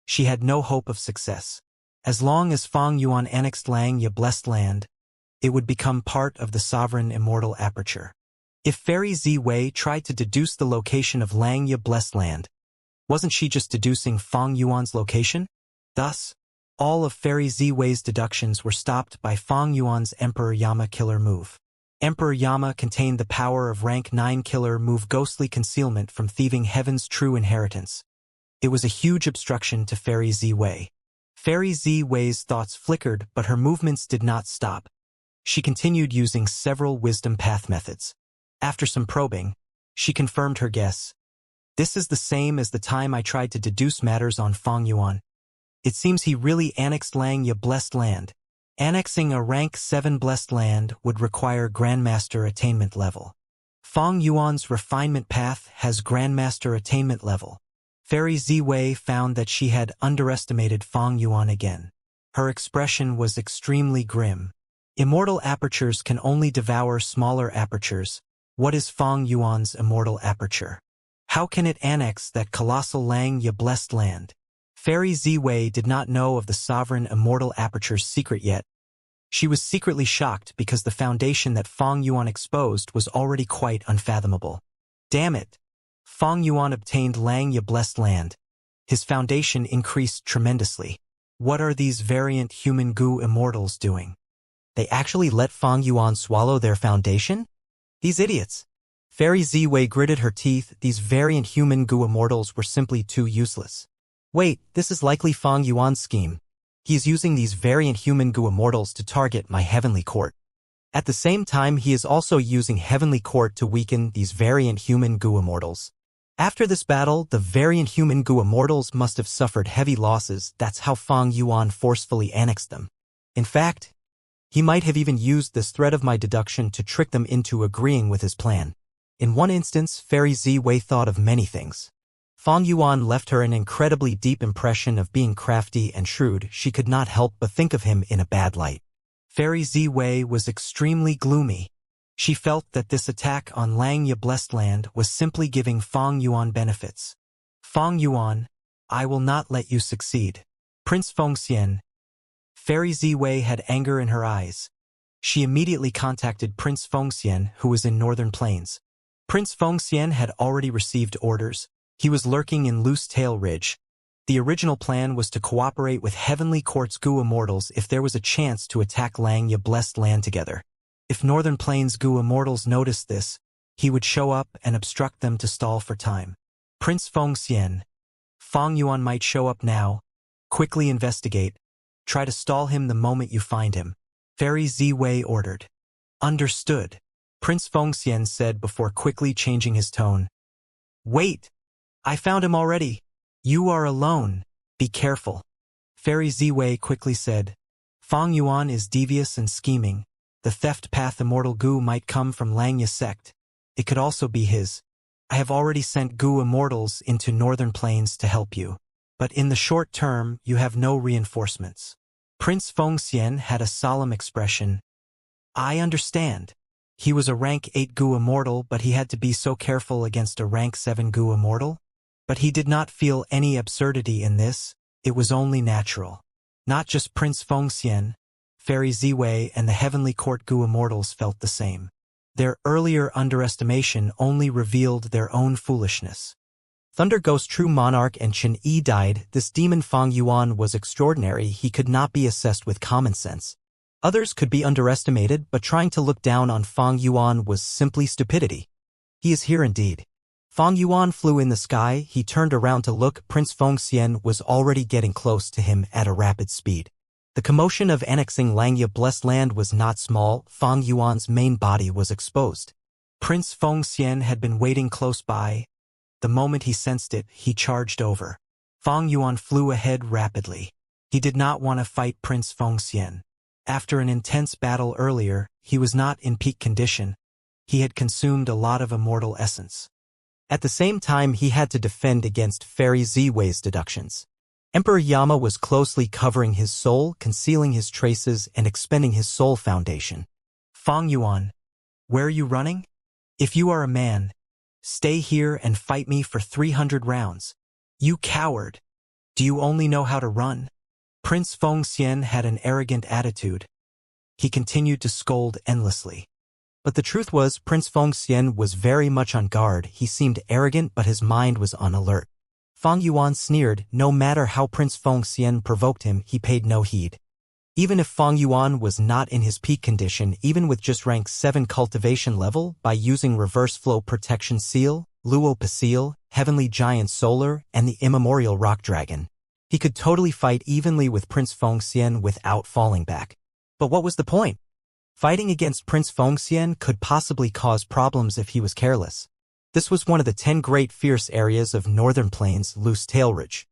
she had no hope of success. As long as Feng Yuan annexed Langya blessed land, it would become part of the sovereign immortal aperture. If Fairy Ziwei tried to deduce the location of Langya blessed land, wasn't she just deducing Feng Yuan's location? Thus, all of Fairy Ziwei's deductions were stopped by Feng Yuan's Emperor Yama killer move. Emperor Yama contained the power of rank 9 killer move ghostly concealment from thieving heaven's true inheritance. It was a huge obstruction to Fairy Ziwei. Fairy Ziwei's thoughts flickered, but her movements did not stop. She continued using several wisdom path methods. After some probing, she confirmed her guess. This is the same as the time I tried to deduce matters on Feng Yuan. It seems he really annexed Langya blessed land. Annexing a rank 7 blessed land would require Grandmaster attainment level. Feng Yuan's refinement path has Grandmaster attainment level. Fairy Ziwei found that she had underestimated Feng Yuan again. Her expression was extremely grim. Immortal apertures can only devour smaller apertures. What is Feng Yuan's immortal aperture? How can it annex that colossal Langya blessed land? Fairy Ziwei did not know of the sovereign immortal aperture's secret yet. She was secretly shocked because the foundation that Feng Yuan exposed was already quite unfathomable. Damn it! Feng Yuan obtained Langya blessed land. His foundation increased tremendously. What are these variant human Gu immortals doing? They actually let Feng Yuan swallow their foundation? These idiots! Fairy Ziwei gritted her teeth. These variant human Gu immortals were simply too useless. Wait, this is likely Feng Yuan's scheme. He is using these variant human Gu immortals to target my heavenly court. At the same time, he is also using heavenly court to weaken these variant human Gu immortals. After this battle, the variant human Gu immortals must have suffered heavy losses. That's how Feng Yuan forcefully annexed them. In fact, he might have even used this thread of my deduction to trick them into agreeing with his plan. In one instance, Fairy Ziwei thought of many things. Feng Yuan left her an incredibly deep impression of being crafty and shrewd. She could not help but think of him in a bad light. Fairy Ziwei was extremely gloomy. She felt that this attack on Langya blessed land was simply giving Feng Yuan benefits. Feng Yuan, I will not let you succeed. Prince Fengxian. Fairy Ziwei had anger in her eyes. She immediately contacted Prince Fengxian, who was in Northern Plains. Prince Fengxian had already received orders. He was lurking in Loose Tail Ridge. The original plan was to cooperate with Heavenly Court's Gu Immortals if there was a chance to attack Langya Blessed Land together. If Northern Plains Gu Immortals noticed this, he would show up and obstruct them to stall for time. Prince Fengxian, Fang Yuan might show up now. Quickly investigate. Try to stall him the moment you find him. Fairy Ziwei ordered. Understood, Prince Fengxian said before quickly changing his tone. Wait! I found him already. You are alone. Be careful. Fairy Ziwei quickly said. Fang Yuan is devious and scheming. The theft path Immortal Gu might come from Langya sect. It could also be his. I have already sent Gu Immortals into Northern Plains to help you. But in the short term, you have no reinforcements. Prince Fengxian had a solemn expression. I understand. He was a rank 8 Gu Immortal, but he had to be so careful against a rank 7 Gu Immortal? But he did not feel any absurdity in this. It was only natural. Not just Prince Fengxian, Fairy Ziwei and the Heavenly Court Gu Immortals felt the same. Their earlier underestimation only revealed their own foolishness. Thunder Ghost True Monarch and Chen Yi died. This demon Fang Yuan was extraordinary. He could not be assessed with common sense. Others could be underestimated, but trying to look down on Fang Yuan was simply stupidity. He is here indeed. Fang Yuan flew in the sky. He turned around to look. Prince Fengxian was already getting close to him at a rapid speed. The commotion of annexing Langya Blessed Land was not small. Fang Yuan's main body was exposed. Prince Fengxian had been waiting close by. The moment he sensed it, he charged over. Fang Yuan flew ahead rapidly. He did not want to fight Prince Fengxian. After an intense battle earlier, he was not in peak condition. He had consumed a lot of immortal essence. At the same time, he had to defend against Fairy Ziwei's deductions. Emperor Yama was closely covering his soul, concealing his traces, and expending his soul foundation. Fang Yuan, where are you running? If you are a man, stay here and fight me for 300 rounds. You coward! Do you only know how to run? Prince Fengxian had an arrogant attitude. He continued to scold endlessly. But the truth was, Prince Fengxian was very much on guard. He seemed arrogant, but his mind was on alert. Fang Yuan sneered. No matter how Prince Fengxian provoked him, he paid no heed. Even if Fang Yuan was not in his peak condition, even with just rank 7 cultivation level, by using Reverse Flow Protection Seal, Luo Pasil, Heavenly Giant Solar, and the Immemorial Rock Dragon, he could totally fight evenly with Prince Fengxian without falling back. But what was the point? Fighting against Prince Fengxian could possibly cause problems if he was careless. This was one of the 10 great fierce areas of Northern Plains, Loose Tail Ridge.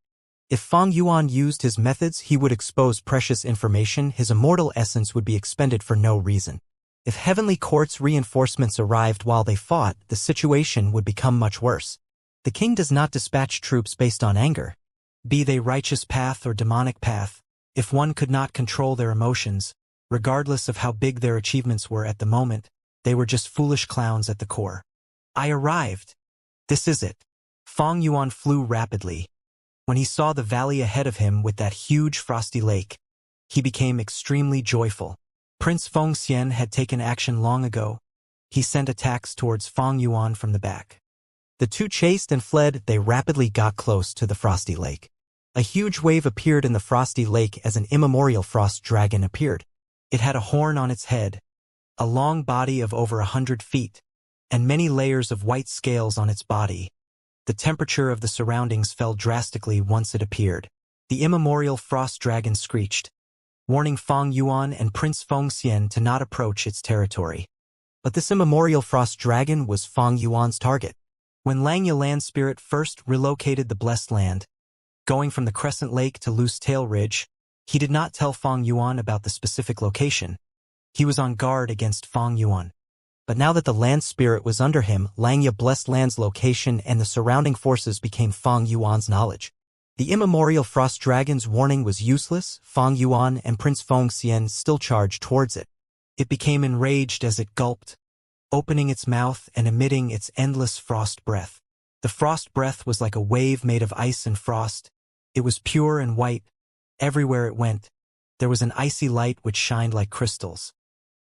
If Fang Yuan used his methods, he would expose precious information. His immortal essence would be expended for no reason. If Heavenly Court's reinforcements arrived while they fought, the situation would become much worse. The king does not dispatch troops based on anger. Be they righteous path or demonic path, if one could not control their emotions, regardless of how big their achievements were at the moment, they were just foolish clowns at the core. I arrived. This is it. Fang Yuan flew rapidly. When he saw the valley ahead of him with that huge frosty lake, he became extremely joyful. Prince Fengxian had taken action long ago. He sent attacks towards Fang Yuan from the back. The two chased and fled. They rapidly got close to the frosty lake. A huge wave appeared in the frosty lake as an immemorial frost dragon appeared. It had a horn on its head, a long body of over 100 feet, and many layers of white scales on its body. The temperature of the surroundings fell drastically once it appeared. The immemorial frost dragon screeched, warning Fang Yuan and Prince Fengxian to not approach its territory. But this immemorial frost dragon was Fang Yuan's target. When Langya Land Spirit first relocated the Blessed Land, going from the Crescent Lake to Loose Tail Ridge, he did not tell Fang Yuan about the specific location. He was on guard against Fang Yuan. But now that the land spirit was under him, Langya Blessed Land's location and the surrounding forces became Fang Yuan's knowledge. The immemorial frost dragon's warning was useless. Fang Yuan and Prince Fengxian still charged towards it. It became enraged as it gulped, opening its mouth and emitting its endless frost breath. The frost breath was like a wave made of ice and frost. It was pure and white. Everywhere it went, there was an icy light which shined like crystals.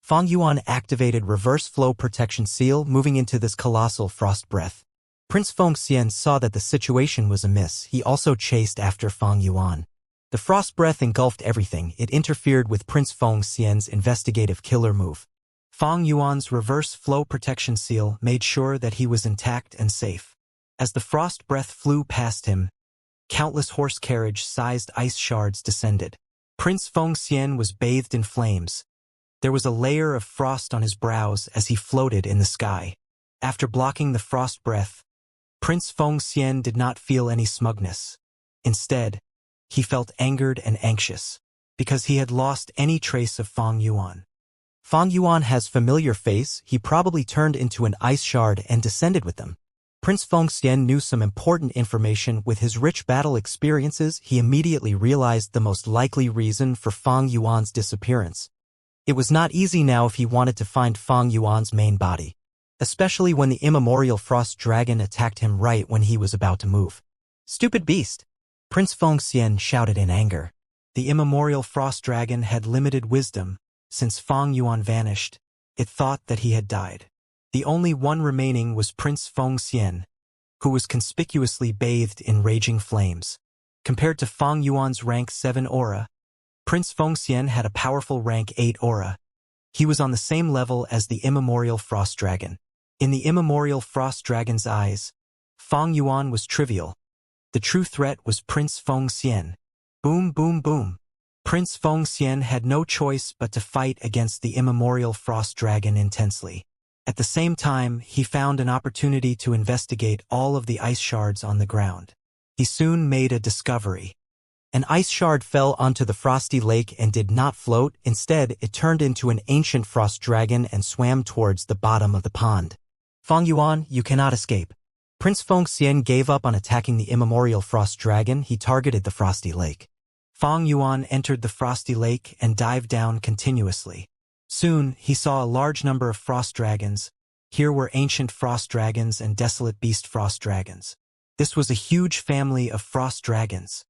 Fang Yuan activated reverse flow protection seal, moving into this colossal frost breath. Prince Feng Xian saw that the situation was amiss. He also chased after Fang Yuan. The frost breath engulfed everything. It interfered with Prince Feng Xian's investigative killer move. Fang Yuan's reverse flow protection seal made sure that he was intact and safe. As the frost breath flew past him, countless horse carriage-sized ice shards descended. Prince Feng Xian was bathed in flames. There was a layer of frost on his brows as he floated in the sky. After blocking the frost breath, Prince Feng Xian did not feel any smugness. Instead, he felt angered and anxious, because he had lost any trace of Fang Yuan. Fang Yuan has familiar face. He probably turned into an ice shard and descended with them. Prince Feng Xian knew some important information. With his rich battle experiences, he immediately realized the most likely reason for Fang Yuan's disappearance. It was not easy now if he wanted to find Fang Yuan's main body, especially when the immemorial frost dragon attacked him right when he was about to move. "Stupid beast!" Prince Feng Xian shouted in anger. The immemorial frost dragon had limited wisdom. Since Fang Yuan vanished, it thought that he had died. The only one remaining was Prince Feng Xian, who was conspicuously bathed in raging flames. Compared to Fang Yuan's rank 7 aura, Prince Feng Xian had a powerful rank 8 aura. He was on the same level as the immemorial frost dragon. In the immemorial frost dragon's eyes, Fang Yuan was trivial. The true threat was Prince Feng Xian. Boom, boom, boom. Prince Feng Xian had no choice but to fight against the immemorial frost dragon intensely. At the same time, he found an opportunity to investigate all of the ice shards on the ground. He soon made a discovery. An ice shard fell onto the frosty lake and did not float. Instead, it turned into an ancient frost dragon and swam towards the bottom of the pond. "Fang Yuan, you cannot escape." Prince Feng Xian gave up on attacking the immemorial frost dragon. He targeted the frosty lake. Fang Yuan entered the frosty lake and dived down continuously. Soon, he saw a large number of frost dragons. Here were ancient frost dragons and desolate beast frost dragons. This was a huge family of frost dragons.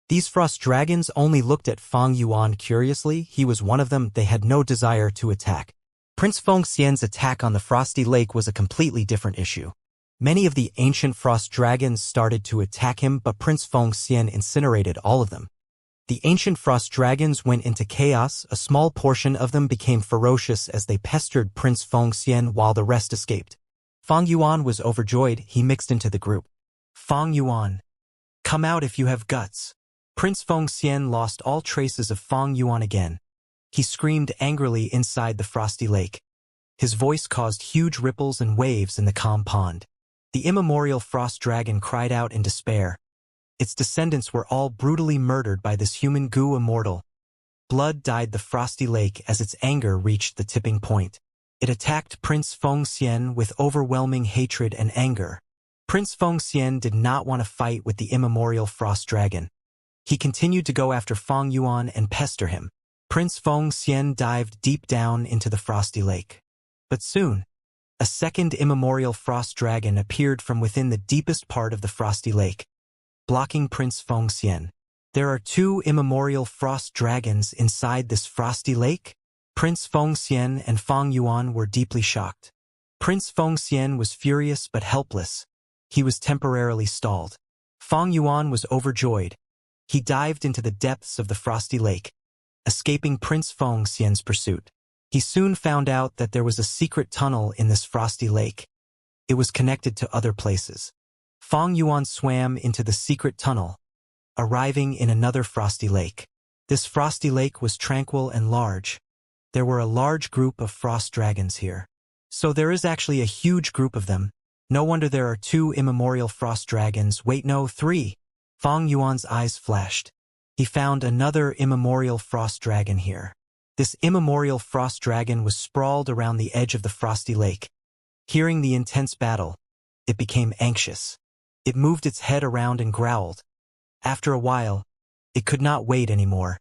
These frost dragons only looked at Fang Yuan curiously. He was one of them. They had no desire to attack. Prince Feng Xian's attack on the frosty lake was a completely different issue. Many of the ancient frost dragons started to attack him, but Prince Feng Xian incinerated all of them. The ancient frost dragons went into chaos. A small portion of them became ferocious as they pestered Prince Feng Xian while the rest escaped. Fang Yuan was overjoyed. He mixed into the group. "Fang Yuan, come out if you have guts." Prince Feng Xian lost all traces of Fang Yuan again. He screamed angrily inside the frosty lake. His voice caused huge ripples and waves in the calm pond. The immemorial frost dragon cried out in despair. Its descendants were all brutally murdered by this human goo immortal. Blood dyed the frosty lake as its anger reached the tipping point. It attacked Prince Feng Xian with overwhelming hatred and anger. Prince Feng Xian did not want to fight with the immemorial frost dragon. He continued to go after Fang Yuan and pester him. Prince Feng Xian dived deep down into the frosty lake. But soon, a second immemorial frost dragon appeared from within the deepest part of the frosty lake, blocking Prince Feng Xian. "There are 2 immemorial frost dragons inside this frosty lake?" Prince Feng Xian and Fang Yuan were deeply shocked. Prince Feng Xian was furious but helpless. He was temporarily stalled. Fang Yuan was overjoyed. He dived into the depths of the frosty lake, escaping Prince Feng Xian's pursuit. He soon found out that there was a secret tunnel in this frosty lake. It was connected to other places. Fang Yuan swam into the secret tunnel, arriving in another frosty lake. This frosty lake was tranquil and large. There were a large group of frost dragons here. So there is actually a huge group of them. No wonder there are 2 immemorial frost dragons. Wait, no, 3. Fang Yuan's eyes flashed. He found another immemorial frost dragon here. This immemorial frost dragon was sprawled around the edge of the frosty lake. Hearing the intense battle, it became anxious. It moved its head around and growled. After a while, it could not wait anymore,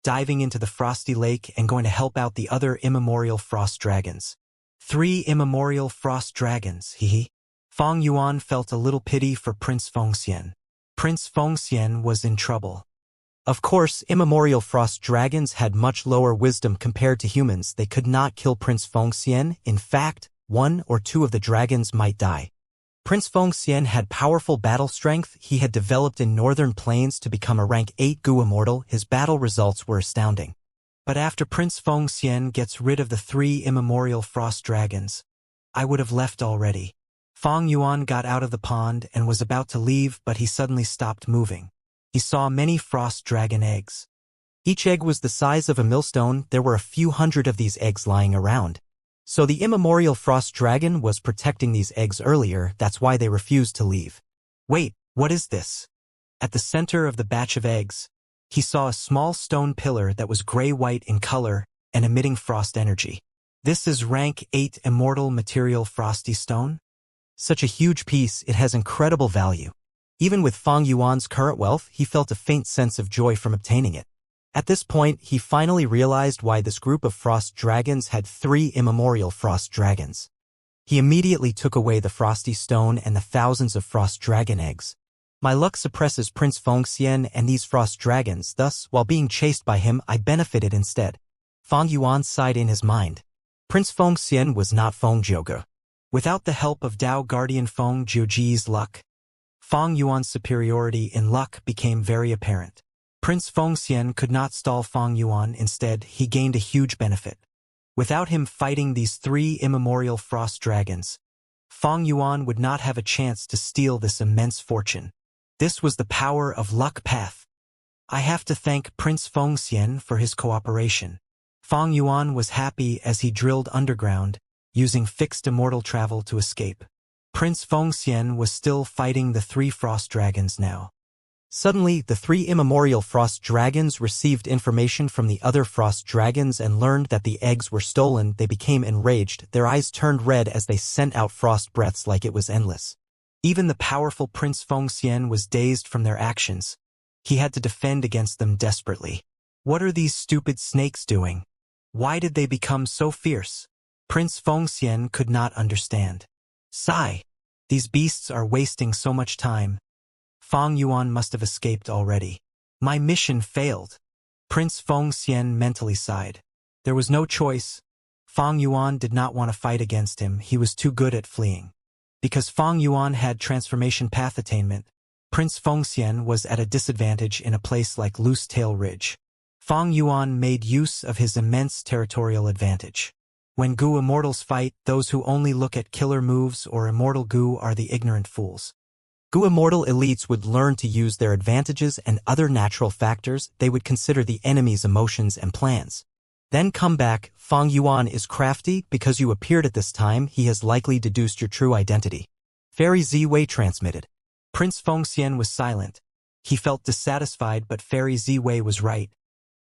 diving into the frosty lake and going to help out the other immemorial frost dragons. 3 immemorial frost dragons, hee. Fang Yuan felt a little pity for Prince Feng Xian. Prince Feng Xian was in trouble. Of course, immemorial frost dragons had much lower wisdom compared to humans. They could not kill Prince Fengxian. In fact, one or two of the dragons might die. Prince Fengxian had powerful battle strength. He had developed in northern plains to become a rank 8 Gu Immortal. His battle results were astounding. But after Prince Fengxian gets rid of the 3 immemorial frost dragons, I would have left already. Feng Yuan got out of the pond and was about to leave, but he suddenly stopped moving. He saw many frost dragon eggs. Each egg was the size of a millstone. There were a few hundred of these eggs lying around. So the immemorial frost dragon was protecting these eggs earlier. That's why they refused to leave. Wait, what is this? At the center of the batch of eggs, he saw a small stone pillar that was gray-white in color and emitting frost energy. This is rank 8 immortal material frosty stone? Such a huge piece, it has incredible value. Even with Feng Yuan's current wealth, he felt a faint sense of joy from obtaining it. At this point, he finally realized why this group of frost dragons had 3 immemorial frost dragons. He immediately took away the frosty stone and the thousands of frost dragon eggs. My luck suppresses Prince Fengxian and these frost dragons, thus, while being chased by him, I benefited instead. Feng Yuan sighed in his mind. Prince Fengxian was not Feng Zhouge. Without the help of Dao Guardian Feng Zhouji's luck, Feng Yuan's superiority in luck became very apparent. Prince Fengxian could not stall Feng Yuan. Instead, he gained a huge benefit. Without him fighting these 3 immemorial frost dragons, Feng Yuan would not have a chance to steal this immense fortune. This was the power of luck path. I have to thank Prince Fengxian for his cooperation. Feng Yuan was happy as he drilled underground, using fixed immortal travel to escape. Prince Fengxian was still fighting the 3 frost dragons now. Suddenly, the 3 immemorial frost dragons received information from the other frost dragons and learned that the eggs were stolen. They became enraged. Their eyes turned red as they sent out frost breaths like it was endless. Even the powerful Prince Fengxian was dazed from their actions. He had to defend against them desperately. What are these stupid snakes doing? Why did they become so fierce? Prince Fengxian could not understand. Sigh. These beasts are wasting so much time. Feng Yuan must have escaped already. My mission failed. Prince Fengxian mentally sighed. There was no choice. Feng Yuan did not want to fight against him. He was too good at fleeing. Because Feng Yuan had transformation path attainment, Prince Fengxian was at a disadvantage in a place like Loose Tail Ridge. Feng Yuan made use of his immense territorial advantage. When Gu Immortals fight, those who only look at killer moves or immortal Gu are the ignorant fools. Gu Immortal elites would learn to use their advantages and other natural factors. They would consider the enemy's emotions and plans. Then come back. Feng Yuan is crafty. Because you appeared at this time, he has likely deduced your true identity. Fairy Ziwei transmitted. Prince Fengxian was silent. He felt dissatisfied, but Fairy Ziwei was right.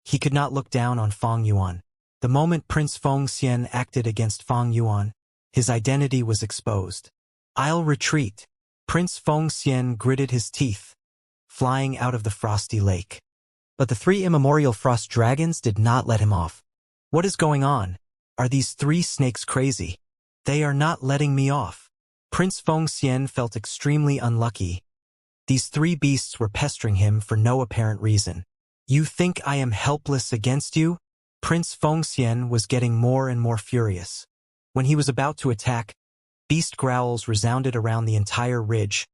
He could not look down on Feng Yuan. The moment Prince Fengxian acted against Feng Yuan, his identity was exposed. I'll retreat. Prince Fengxian gritted his teeth, flying out of the frosty lake. But the 3 immemorial frost dragons did not let him off. What is going on? Are these 3 snakes crazy? They are not letting me off. Prince Fengxian felt extremely unlucky. These 3 beasts were pestering him for no apparent reason. You think I am helpless against you? Prince Fengxian was getting more and more furious. When he was about to attack, beast growls resounded around the entire ridge.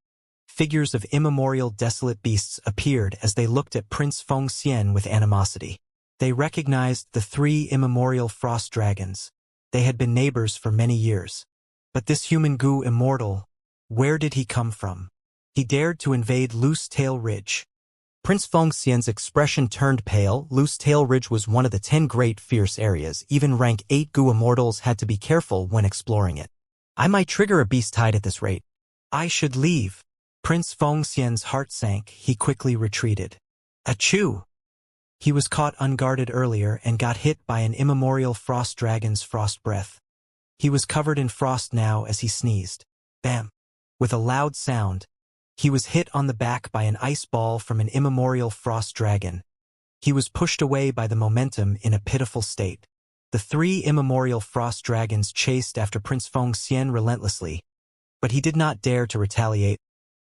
Figures of immemorial desolate beasts appeared as they looked at Prince Fengxian with animosity. They recognized the 3 immemorial frost dragons. They had been neighbors for many years. But this human Gu Immortal, where did he come from? He dared to invade Loose Tail Ridge. Prince Fengxian's expression turned pale. Loose Tail Ridge was one of the 10 great fierce areas. Even rank 8 Gu Immortals had to be careful when exploring it. I might trigger a beast tide at this rate. I should leave. Prince Fengxian's heart sank. He quickly retreated. Achoo! He was caught unguarded earlier and got hit by an immemorial frost dragon's frost breath. He was covered in frost now as he sneezed. Bam! With a loud sound, he was hit on the back by an ice ball from an immemorial frost dragon. He was pushed away by the momentum in a pitiful state. The 3 immemorial frost dragons chased after Prince Fengxian relentlessly, but he did not dare to retaliate.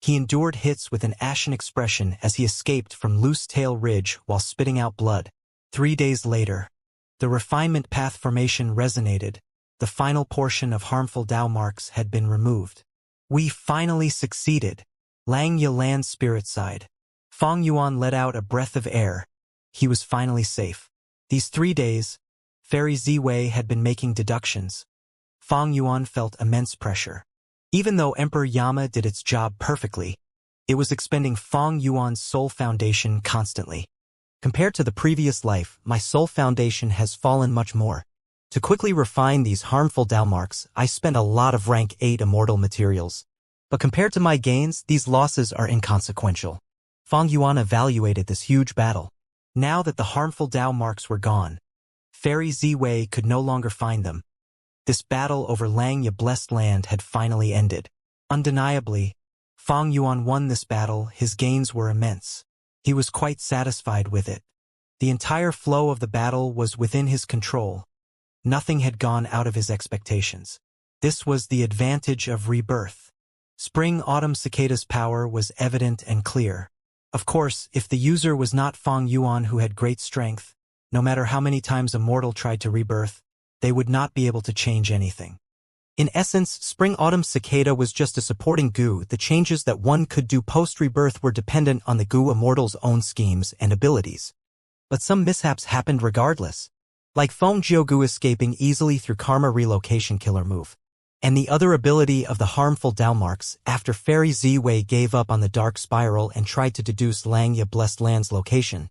He endured hits with an ashen expression as he escaped from Loose Tail Ridge while spitting out blood. 3 days later, the refinement path formation resonated. The final portion of harmful Dao marks had been removed. We finally succeeded. Lang Ye Land spirit sighed. Fang Yuan let out a breath of air. He was finally safe. These 3 days, Fairy Ziwei had been making deductions. Fang Yuan felt immense pressure. Even though Emperor Yama did its job perfectly, it was expending Fang Yuan's soul foundation constantly. Compared to the previous life, my soul foundation has fallen much more. To quickly refine these harmful Dao marks, I spent a lot of rank 8 immortal materials. But compared to my gains, these losses are inconsequential. Fang Yuan evaluated this huge battle. Now that the harmful Dao marks were gone, Fairy Ziwei could no longer find them. This battle over Lang Ye Blessed Land had finally ended. Undeniably, Fang Yuan won this battle. His gains were immense. He was quite satisfied with it. The entire flow of the battle was within his control. Nothing had gone out of his expectations. This was the advantage of rebirth. Spring-Autumn Cicada's power was evident and clear. Of course, if the user was not Fang Yuan, who had great strength, no matter how many times a mortal tried to rebirth, they would not be able to change anything. In essence, Spring-Autumn Cicada was just a supporting goo. The changes that one could do post-rebirth were dependent on the goo immortal's own schemes and abilities. But some mishaps happened regardless, like Feng Jiogoo escaping easily through Karma Relocation Killer move, and the other ability of the harmful Dao marks after Fairy Ziwei gave up on the Dark Spiral and tried to deduce Lang Ye Blessed Land's location.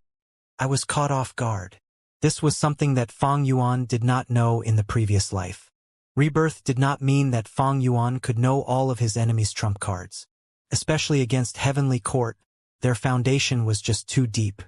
I was caught off guard. This was something that Fang Yuan did not know in the previous life. Rebirth did not mean that Fang Yuan could know all of his enemies' trump cards. Especially against Heavenly Court, their foundation was just too deep.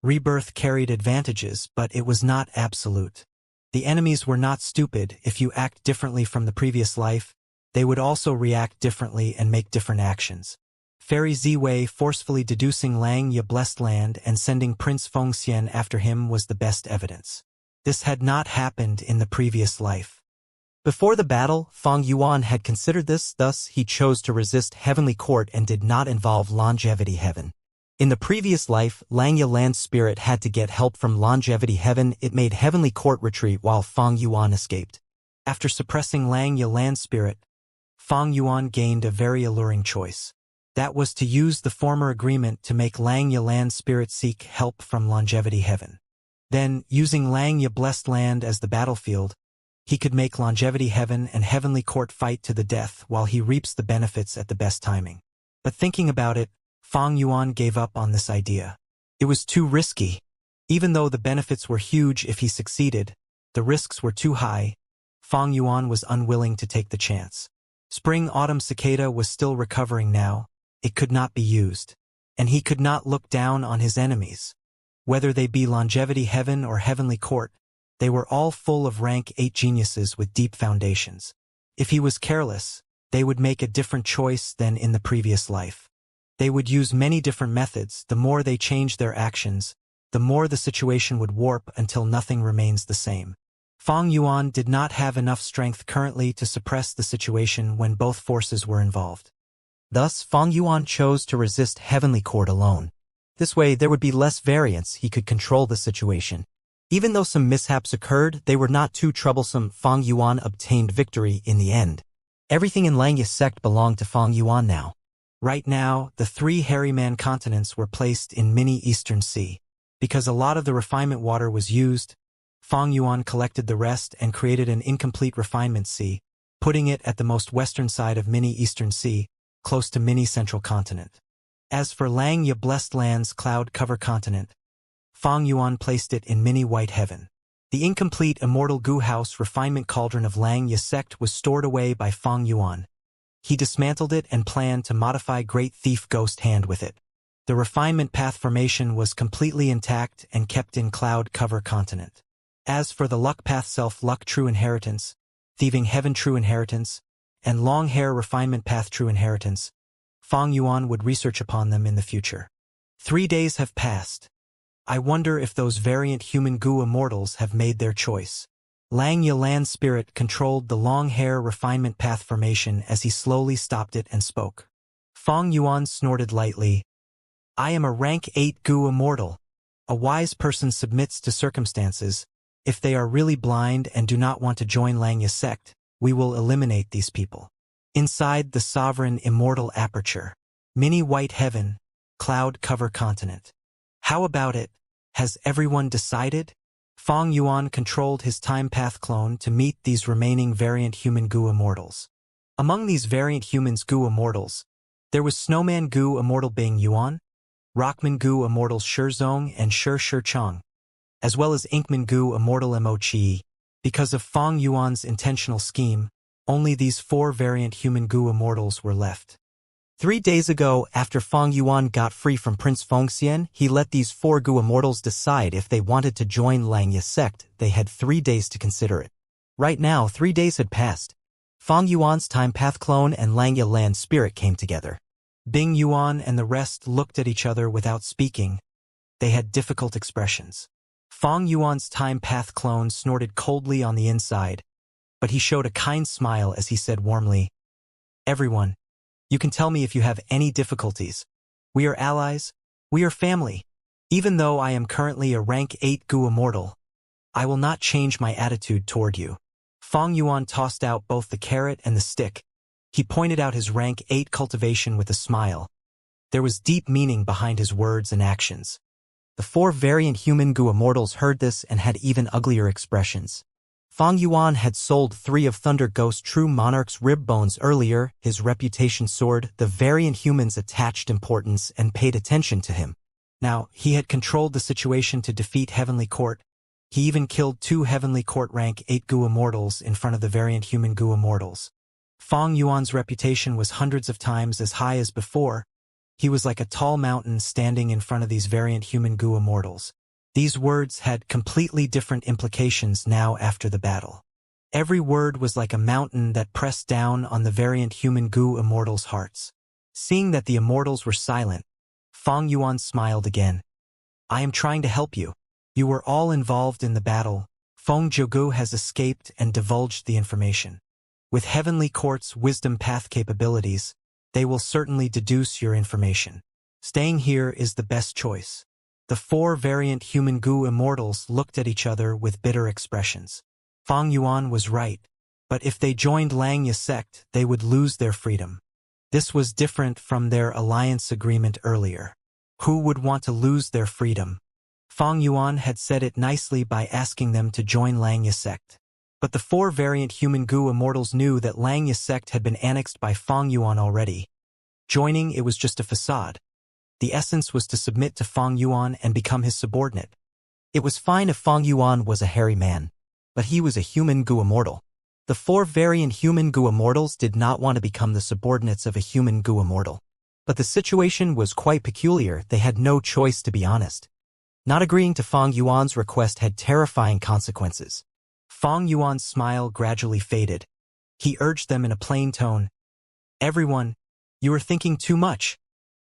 Rebirth carried advantages, but it was not absolute. The enemies were not stupid. If you act differently from the previous life, they would also react differently and make different actions. Fairy Ziwei forcefully deducing Lang Ye Blessed Land and sending Prince Fengxian after him was the best evidence. This had not happened in the previous life. Before the battle, Fang Yuan had considered this, thus he chose to resist Heavenly Court and did not involve Longevity Heaven. In the previous life, Lang Ye Land Spirit had to get help from Longevity Heaven. It made Heavenly Court retreat while Fang Yuan escaped. After suppressing Lang Ye Land Spirit, Fang Yuan gained a very alluring choice. That was to use the former agreement to make Lang Ye Land Spirit seek help from Longevity Heaven. Then, using Lang Ye Blessed Land as the battlefield, he could make Longevity Heaven and Heavenly Court fight to the death while he reaps the benefits at the best timing. But thinking about it, Fang Yuan gave up on this idea. It was too risky. Even though the benefits were huge if he succeeded, the risks were too high. Fang Yuan was unwilling to take the chance. Spring-Autumn Cicada was still recovering now. It could not be used. And he could not look down on his enemies. Whether they be Longevity Heaven or Heavenly Court, they were all full of rank 8 geniuses with deep foundations. If he was careless, they would make a different choice than in the previous life. They would use many different methods. The more they changed their actions, the more the situation would warp until nothing remains the same. Fang Yuan did not have enough strength currently to suppress the situation when both forces were involved. Thus, Fang Yuan chose to resist Heavenly Court alone. This way, there would be less variance. He could control the situation. Even though some mishaps occurred, they were not too troublesome. Fang Yuan obtained victory in the end. Everything in Lang Ye sect belonged to Fang Yuan now. Right now, the 3 Hairy Man continents were placed in mini-Eastern Sea. Because a lot of the refinement water was used, Fang Yuan collected the rest and created an incomplete refinement sea, putting it at the most western side of mini-Eastern Sea, close to mini-Central Continent. As for Lang Ye Blessed Land's Cloud Cover Continent, Fang Yuan placed it in mini-White Heaven. The incomplete Immortal Goo House refinement cauldron of Lang Ye sect was stored away by Fang Yuan. He dismantled it and planned to modify Great Thief Ghost Hand with it. The refinement path formation was completely intact and kept in Cloud Cover Continent. As for the Luck Path Self-Luck True Inheritance, Thieving Heaven True Inheritance, and Long Hair Refinement Path True Inheritance, Fang Yuan would research upon them in the future. 3 days have passed. I wonder if those variant human goo immortals have made their choice. Lang Ye Land Spirit controlled the Long Hair Refinement Path formation as he slowly stopped it and spoke. Fong Yuan snorted lightly. I am a rank 8 Gu Immortal. A wise person submits to circumstances. If they are really blind and do not want to join Langya sect, we will eliminate these people. Inside the sovereign immortal aperture. Mini white heaven, cloud cover continent. How about it? Has everyone decided? Fong Yuan controlled his time path clone to meet these remaining variant human Gu Immortals. Among these variant humans Gu Immortals, there was Snowman Gu Immortal Bing Yuan, Rockman Gu Immortals Shizong and Chang, as well as Inkman Gu Immortal Mo Chi. Because of Fong Yuan's intentional scheme, only these 4 variant human Gu Immortals were left. 3 days ago, after Fong Yuan got free from Prince Fengxian, he let these 4 Gu Immortals decide if they wanted to join Langya sect. They had 3 days to consider it. Right now, 3 days had passed. Fong Yuan's time path clone and Langya land spirit came together. Bing Yuan and the rest looked at each other without speaking. They had difficult expressions. Fong Yuan's time path clone snorted coldly on the inside, but he showed a kind smile as he said warmly, Everyone, you can tell me if you have any difficulties. We are allies. We are family. Even though I am currently a rank 8 Gu Immortal, I will not change my attitude toward you. Fong Yuan tossed out both the carrot and the stick. He pointed out his rank 8 cultivation with a smile. There was deep meaning behind his words and actions. The 4 variant human Gu Immortals heard this and had even uglier expressions. Fong Yuan had sold 3 of Thunder Ghost True Monarch's rib bones earlier. His reputation soared. The variant humans attached importance and paid attention to him. Now, he had controlled the situation to defeat Heavenly Court. He even killed 2 Heavenly Court rank 8 Gu Immortals in front of the variant human Gu Immortals. Fong Yuan's reputation was hundreds of times as high as before. He was like a tall mountain standing in front of these variant human Gu Immortals. These words had completely different implications now after the battle. Every word was like a mountain that pressed down on the variant human Gu Immortals' hearts. Seeing that the Immortals were silent, Fong Yuan smiled again. I am trying to help you. You were all involved in the battle. Feng Zhougu has escaped and divulged the information. With Heavenly Court's wisdom path capabilities, they will certainly deduce your information. Staying here is the best choice. The 4 variant human Gu Immortals looked at each other with bitter expressions. Fong Yuan was right, but if they joined Langya sect, they would lose their freedom. This was different from their alliance agreement earlier. Who would want to lose their freedom? Fong Yuan had said it nicely by asking them to join Langya sect. But the 4 variant human Gu Immortals knew that Langya sect had been annexed by Fong Yuan already. Joining it was just a facade. The essence was to submit to Fong Yuan and become his subordinate. It was fine if Fong Yuan was a hairy man, but he was a human Gu Immortal. The 4 variant human Gu Immortals did not want to become the subordinates of a human Gu Immortal. But the situation was quite peculiar. They had no choice, to be honest. Not agreeing to Fong Yuan's request had terrifying consequences. Fong Yuan's smile gradually faded. He urged them in a plain tone. Everyone, you are thinking too much.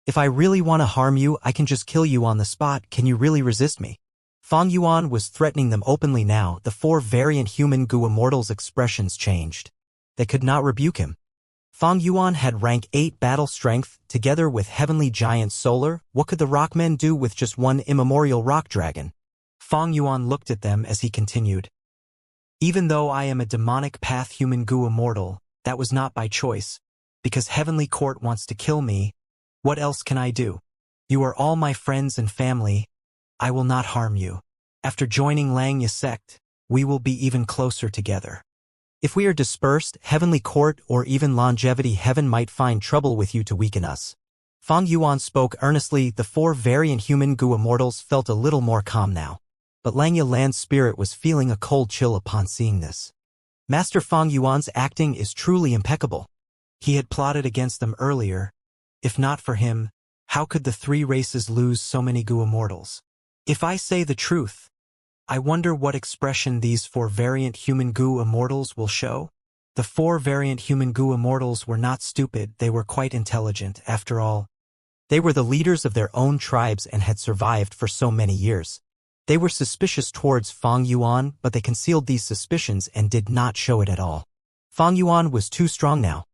If I really want to harm you, I can just kill you on the spot. Can you really resist me? Fong Yuan was threatening them openly now. The 4 variant human Gu Immortals' expressions changed. They could not rebuke him. Fong Yuan had rank 8 battle strength, together with Heavenly Giant Solar. What could the Rockmen do with just one immemorial rock dragon? Fong Yuan looked at them as he continued. Even though I am a demonic path human Gu Immortal, that was not by choice. Because Heavenly Court wants to kill me, what else can I do? You are all my friends and family. I will not harm you. After joining Langya sect, we will be even closer together. If we are dispersed, Heavenly Court or even Longevity Heaven might find trouble with you to weaken us. Fong Yuan spoke earnestly. The 4 variant human Gu Immortals felt a little more calm now. But Langya Land Spirit was feeling a cold chill upon seeing this. Master Fong Yuan's acting is truly impeccable. He had plotted against them earlier. If not for him, how could the 3 races lose so many Gu Immortals? If I say the truth, I wonder what expression these 4 variant human Gu Immortals will show. The 4 variant human Gu Immortals were not stupid. They were quite intelligent, after all. They were the leaders of their own tribes and had survived for so many years. They were suspicious towards Fong Yuan, but they concealed these suspicions and did not show it at all. Fong Yuan was too strong now.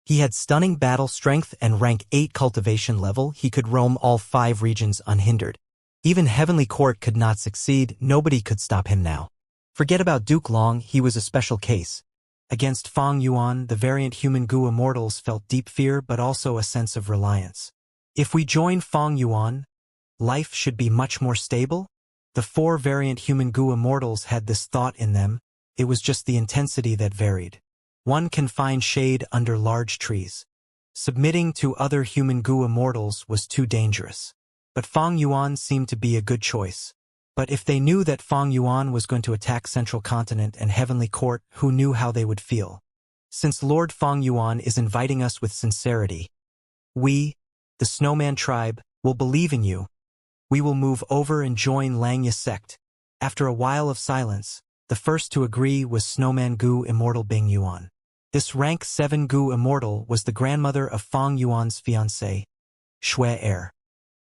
He had stunning battle strength and rank 8 cultivation level. He could roam all 5 regions unhindered. Even Heavenly Court could not succeed. Nobody could stop him now. Forget about Duke Long, he was a special case. Against Fang Yuan, the variant human Gu immortals felt deep fear but also a sense of reliance. If we join Fang Yuan, life should be much more stable? The 4 variant human Gu immortals had this thought in them. It was just the intensity that varied. One can find shade under large trees. Submitting to other human Gu immortals was too dangerous. But Fang Yuan seemed to be a good choice. But if they knew that Fang Yuan was going to attack Central Continent and Heavenly Court, who knew how they would feel? Since Lord Fang Yuan is inviting us with sincerity, we, the Snowman tribe, will believe in you. We will move over and join Langya sect. After a while of silence, the first to agree was Snowman Gu Immortal Bing Yuan. This rank 7 Gu Immortal was the grandmother of Fang Yuan's fiancé, Shui Er.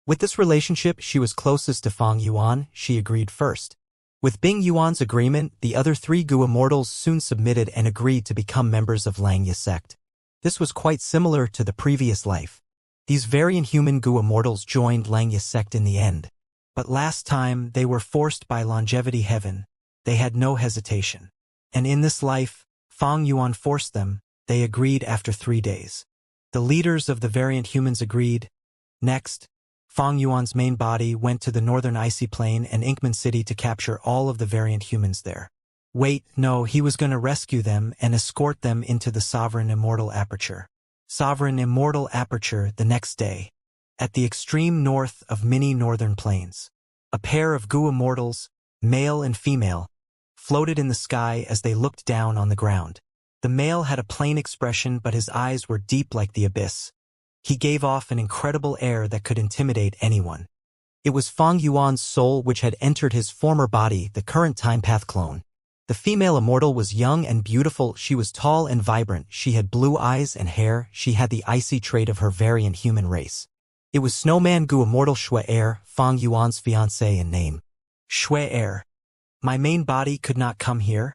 With this relationship, she was closest to Fang Yuan. She agreed first. With Bing Yuan's agreement, the other 3 Gu Immortals soon submitted and agreed to become members of Langya sect. This was quite similar to the previous life. These variant human Gu Immortals joined Langya sect in the end. But last time, they were forced by longevity heaven. They had no hesitation. And in this life, Fang Yuan forced them. They agreed after 3 days. The leaders of the variant humans agreed. Next, Fang Yuan's main body went to the northern icy plain and Inkman City to capture all of the variant humans there. Wait, no, he was going to rescue them and escort them into the Sovereign Immortal Aperture. Sovereign Immortal Aperture the next day. At the extreme north of many northern plains. A pair of Gu Immortals, male and female, floated in the sky as they looked down on the ground. The male had a plain expression but his eyes were deep like the abyss. He gave off an incredible air that could intimidate anyone. It was Fang Yuan's soul which had entered his former body, the current time path clone. The female immortal was young and beautiful. She was tall and vibrant. She had blue eyes and hair. She had the icy trait of her variant human race. It was Snowman Gu Immortal Shui Er, Fang Yuan's fiancé in name. Shui Er. My main body could not come here.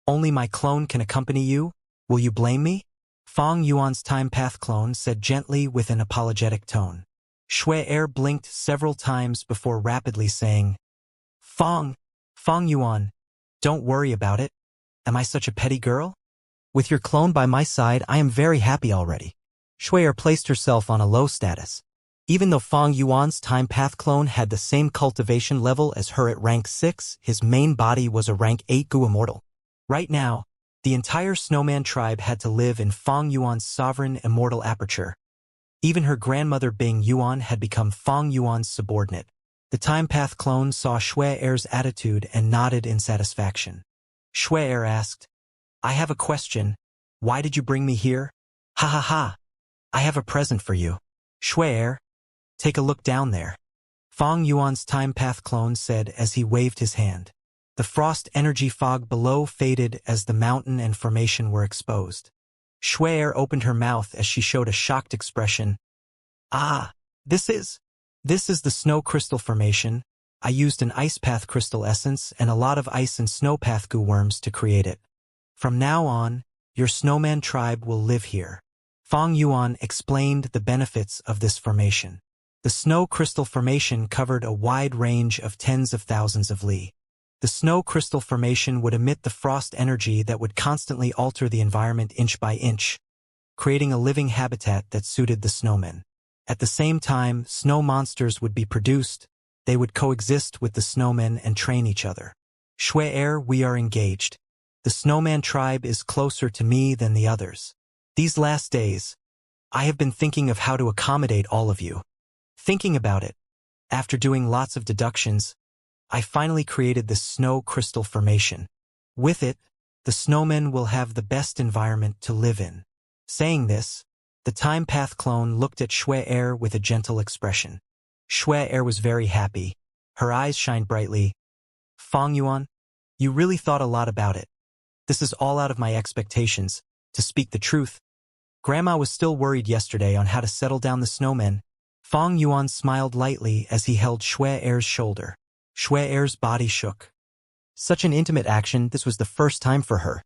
Only my clone can accompany you. Will you blame me? Fang Yuan's time path clone said gently with an apologetic tone. Shui Er blinked several times before rapidly saying, Fang Yuan, don't worry about it. Am I such a petty girl? With your clone by my side, I am very happy already. Shui Er placed herself on a low status. Even though Fang Yuan's time path clone had the same cultivation level as her at rank 6, his main body was a rank 8 Gu Immortal. Right now, the entire Snowman tribe had to live in Fang Yuan's Sovereign Immortal Aperture. Even her grandmother Bing Yuan had become Fang Yuan's subordinate. The time path clone saw Shui Er's attitude and nodded in satisfaction. Shui Er asked, I have a question. Why did you bring me here? Ha ha ha. I have a present for you. Shui Er, take a look down there. Fang Yuan's time path clone said as he waved his hand. The frost energy fog below faded as the mountain and formation were exposed. Shui Er opened her mouth as she showed a shocked expression. Ah, this is the snow crystal formation. I used an ice path crystal essence and a lot of ice and snow path goo worms to create it. From now on, your snowman tribe will live here. Fang Yuan explained the benefits of this formation. The snow crystal formation covered a wide range of tens of thousands of li. The snow crystal formation would emit the frost energy that would constantly alter the environment inch by inch, creating a living habitat that suited the snowmen. At the same time, snow monsters would be produced. They would coexist with the snowmen and train each other. Shui Er, we are engaged. The snowman tribe is closer to me than the others. These last days, I have been thinking of how to accommodate all of you. Thinking about it, after doing lots of deductions, I finally created this snow crystal formation. With it, the snowmen will have the best environment to live in. Saying this, the time path clone looked at Shui Er with a gentle expression. Shui Er was very happy. Her eyes shined brightly. Fang Yuan, you really thought a lot about it. This is all out of my expectations, to speak the truth. Grandma was still worried yesterday on how to settle down the snowmen. Fang Yuan smiled lightly as he held Shui Er's shoulder. Shui Er's body shook. Such an intimate action, this was the first time for her.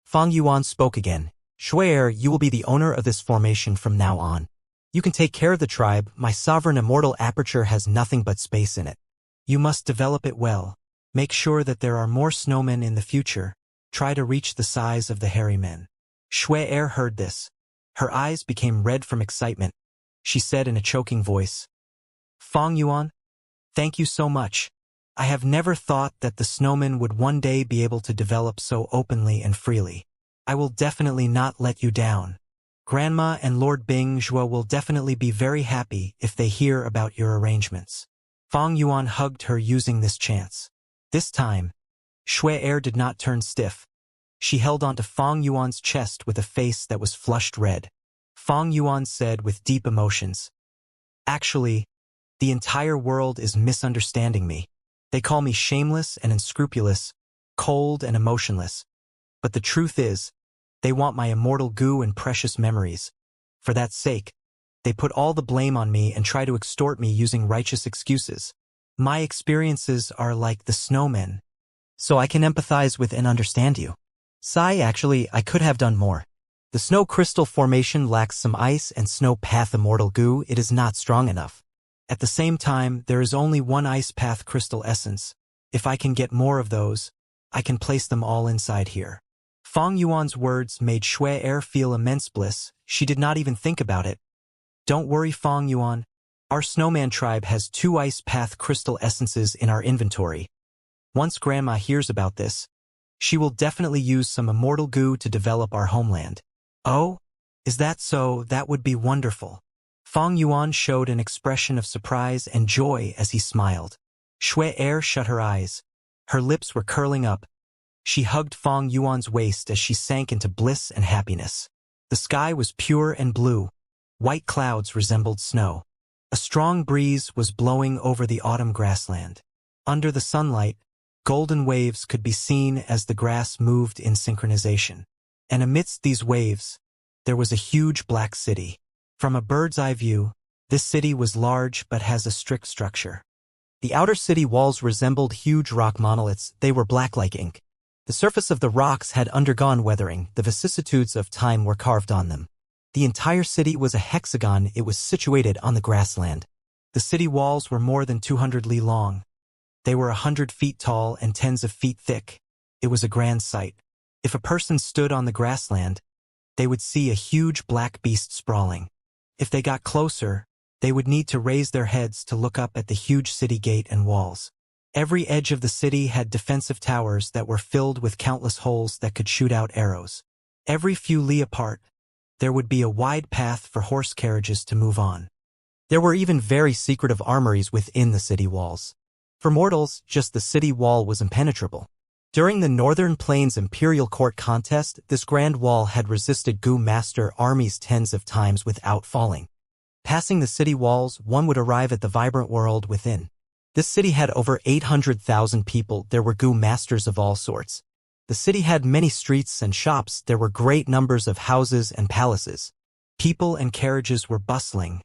Fang Yuan spoke again. Swear you will be the owner of this formation from now on. You can take care of the tribe. My sovereign immortal aperture has nothing but space in it. You must develop it well. Make sure that there are more snowmen in the future. Try to reach the size of the hairy men. Shui heard this. Her eyes became red from excitement. She said in a choking voice, Fong Yuan, thank you so much. I have never thought that the snowmen would one day be able to develop so openly and freely. I will definitely not let you down. Grandma and Lord Bing Zhuo will definitely be very happy if they hear about your arrangements. Fong Yuan hugged her using this chance. This time, Shui did not turn stiff. She held onto Fong Yuan's chest with a face that was flushed red. Fong Yuan said with deep emotions, Actually, the entire world is misunderstanding me. They call me shameless and unscrupulous, cold and emotionless. But the truth is, they want my immortal goo and precious memories. For that sake, they put all the blame on me and try to extort me using righteous excuses. My experiences are like the snowmen, so I can empathize with and understand you. Actually, I could have done more. The snow crystal formation lacks some ice and snow path immortal goo. It is not strong enough. At the same time, there is only one ice path crystal essence. If I can get more of those, I can place them all inside here. Fong Yuan's words made Shui feel immense bliss. She did not even think about it. Don't worry, Fong Yuan. Our snowman tribe has 2 ice path crystal essences in our inventory. Once Grandma hears about this, she will definitely use some immortal goo to develop our homeland. Oh, is that so? That would be wonderful. Fong Yuan showed an expression of surprise and joy as he smiled. Shui shut her eyes. Her lips were curling up. She hugged Fong Yuan's waist as she sank into bliss and happiness. The sky was pure and blue. White clouds resembled snow. A strong breeze was blowing over the autumn grassland. Under the sunlight, golden waves could be seen as the grass moved in synchronization. And amidst these waves, there was a huge black city. From a bird's eye view, this city was large but has a strict structure. The outer city walls resembled huge rock monoliths. They were black like ink. The surface of the rocks had undergone weathering. The vicissitudes of time were carved on them. The entire city was a hexagon. It was situated on the grassland. The city walls were more than 200 li long. They were 100 feet tall and tens of feet thick. It was a grand sight. If a person stood on the grassland, they would see a huge black beast sprawling. If they got closer, they would need to raise their heads to look up at the huge city gate and walls. Every edge of the city had defensive towers that were filled with countless holes that could shoot out arrows. Every few li apart, there would be a wide path for horse carriages to move on. There were even very secretive armories within the city walls. For mortals, just the city wall was impenetrable. During the Northern Plains Imperial Court contest, this grand wall had resisted Goo Master armies tens of times without falling. Passing the city walls, one would arrive at the vibrant world within. This city had over 800,000 people. There were Goo Masters of all sorts. The city had many streets and shops. There were great numbers of houses and palaces. People and carriages were bustling.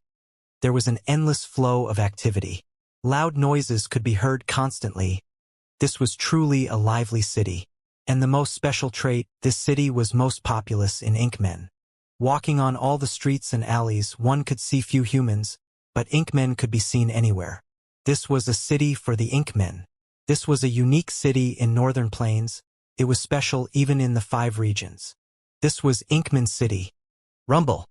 There was an endless flow of activity. Loud noises could be heard constantly. This was truly a lively city. And the most special trait, this city was most populous in Inkmen. Walking on all the streets and alleys, one could see few humans, but Inkmen could be seen anywhere. This was a city for the Inkmen. This was a unique city in Northern Plains. It was special even in the 5 regions. This was Inkman City. Rumble.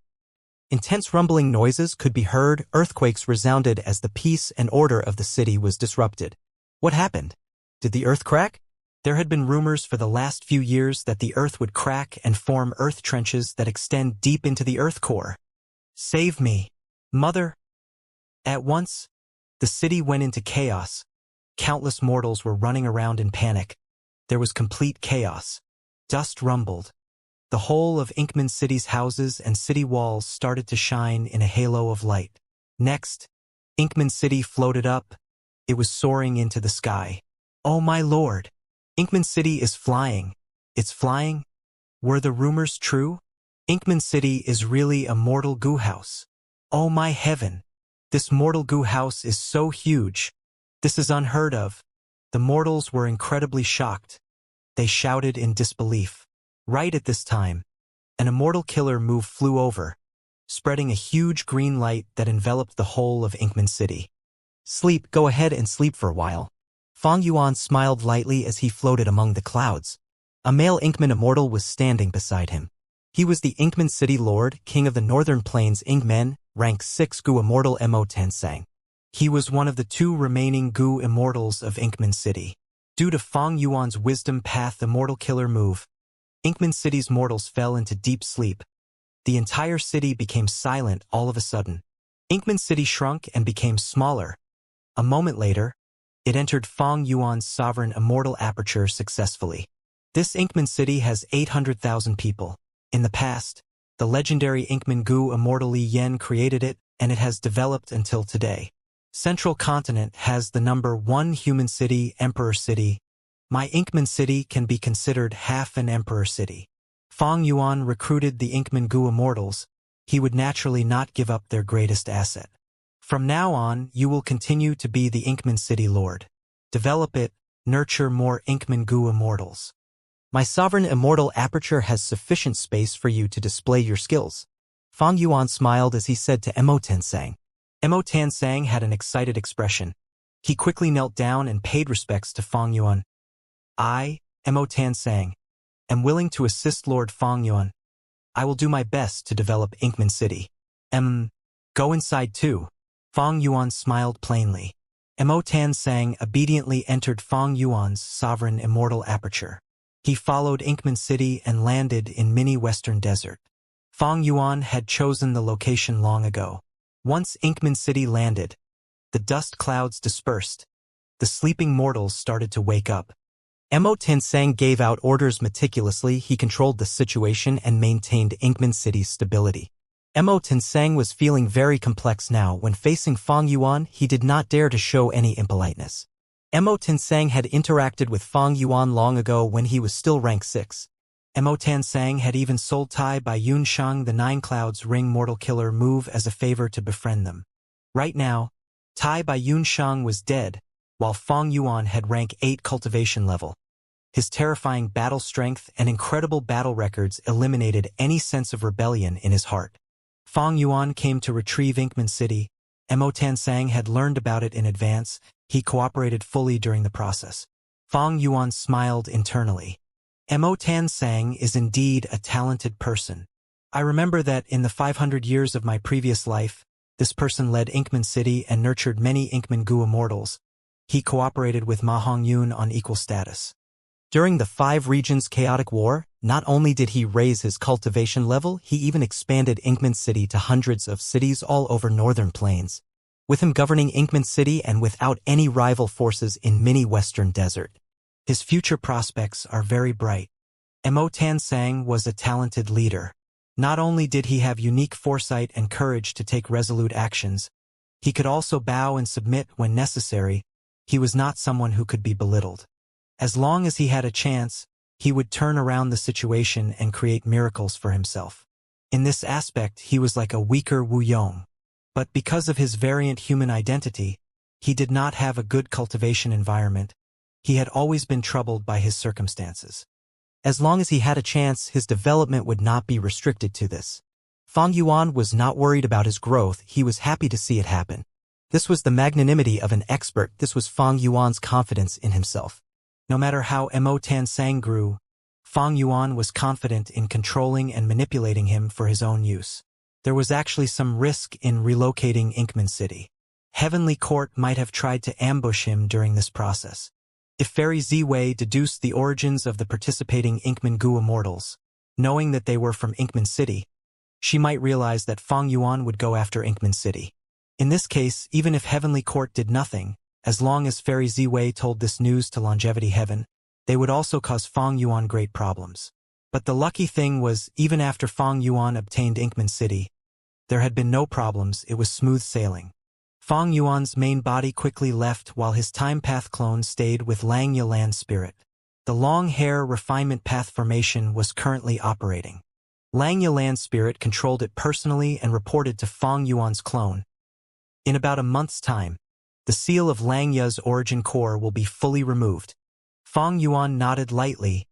Intense rumbling noises could be heard. Earthquakes resounded as the peace and order of the city was disrupted. What happened? Did the earth crack? There had been rumors for the last few years that the earth would crack and form earth trenches that extend deep into the earth core. Save me, Mother! At once, the city went into chaos. Countless mortals were running around in panic. There was complete chaos. Dust rumbled. The whole of Inkman City's houses and city walls started to shine in a halo of light. Next, Inkman City floated up. It was soaring into the sky. Oh my lord! Inkman City is flying. It's flying? Were the rumors true? Inkman City is really a mortal goo house. Oh my heaven! This mortal goo house is so huge. This is unheard of. The mortals were incredibly shocked. They shouted in disbelief. Right at this time, An immortal killer move flew over, spreading a huge green light that enveloped the whole of Inkman City. Sleep, go ahead and sleep for a while. Fang Yuan smiled lightly as he floated among the clouds. A male Inkman immortal was standing beside him. He was the Inkman City Lord, King of the Northern Plains Inkmen, rank 6 Gu Immortal Mo Tensang. He was one of the 2 remaining Gu Immortals of Inkman City. Due to Fang Yuan's Wisdom Path Immortal Killer move, Inkman City's mortals fell into deep sleep. The entire city became silent all of a sudden. Inkman City shrunk and became smaller. A moment later, it entered Fang Yuan's sovereign immortal aperture successfully. This Inkman City has 800,000 people. In the past, the legendary Inkman Gu Immortal Li Yen created it, and it has developed until today. Central Continent has the number 1 human city, Emperor City. My Inkman City can be considered half an Emperor City. Fang Yuan recruited the Inkman Gu Immortals. He would naturally not give up their greatest asset. From now on, you will continue to be the Inkman City Lord. Develop it, nurture more Inkman Gu Immortals. My sovereign immortal aperture has sufficient space for you to display your skills. Fang Yuan smiled as he said to Mo Tensang. Mo Tensang had an excited expression. He quickly knelt down and paid respects to Fang Yuan. I, Mo Tensang, am willing to assist Lord Fang Yuan. I will do my best to develop Inkman City. Go inside too. Fang Yuan smiled plainly. Mo Tensang obediently entered Fang Yuan's sovereign immortal aperture. He followed Inkman City and landed in mini-Western Desert. Fang Yuan had chosen the location long ago. Once Inkman City landed, the dust clouds dispersed. The sleeping mortals started to wake up. Mo Tensang gave out orders meticulously. He controlled the situation and maintained Inkman City's stability. Mo Tensang was feeling very complex now. When facing Fang Yuan, he did not dare to show any impoliteness. Mo Tensang had interacted with Fang Yuan long ago when he was still rank 6. Mo Tensang had even sold Tai Bai Yunshang the 9 Clouds Ring Mortal Killer move as a favor to befriend them. Right now, Tai Bai Yunshang was dead, while Fang Yuan had rank 8 cultivation level. His terrifying battle strength and incredible battle records eliminated any sense of rebellion in his heart. Fang Yuan came to retrieve Inkman City. Mo Tensang had learned about it in advance. He cooperated fully during the process. Fang Yuan smiled internally. Mo Tensang is indeed a talented person. I remember that in the 500 years of my previous life, this person led Inkman City and nurtured many Inkman Gu Immortals. He cooperated with Ma Hongyun on equal status. During the 5 regions chaotic war, not only did he raise his cultivation level, he even expanded Inkman City to hundreds of cities all over Northern Plains. With him governing Inkman City and without any rival forces in mini-Western Desert, his future prospects are very bright. Mo Tensang was a talented leader. Not only did he have unique foresight and courage to take resolute actions, he could also bow and submit when necessary. He was not someone who could be belittled. As long as he had a chance, he would turn around the situation and create miracles for himself. In this aspect, he was like a weaker Wu Yong. But because of his variant human identity, he did not have a good cultivation environment. He had always been troubled by his circumstances. As long as he had a chance, his development would not be restricted to this. Fang Yuan was not worried about his growth. He was happy to see it happen. This was the magnanimity of an expert. This was Fang Yuan's confidence in himself. No matter how Mo Tensang grew, Fang Yuan was confident in controlling and manipulating him for his own use. There was actually some risk in relocating Inkman City. Heavenly Court might have tried to ambush him during this process. If Fairy Ziwei deduced the origins of the participating Inkman Gu Immortals, knowing that they were from Inkman City, she might realize that Fang Yuan would go after Inkman City. In this case, even if Heavenly Court did nothing, as long as Fairy Ziwei told this news to Longevity Heaven, they would also cause Fang Yuan great problems. But the lucky thing was, even after Fang Yuan obtained Inkman City, there had been no problems. It was smooth sailing. Fang Yuan's main body quickly left while his time path clone stayed with Lang Yalan Spirit. The long hair refinement path formation was currently operating. Lang Yalan Spirit controlled it personally and reported to Fang Yuan's clone. In about a month's time, the seal of Lang Ya's origin core will be fully removed. Fang Yuan nodded lightly,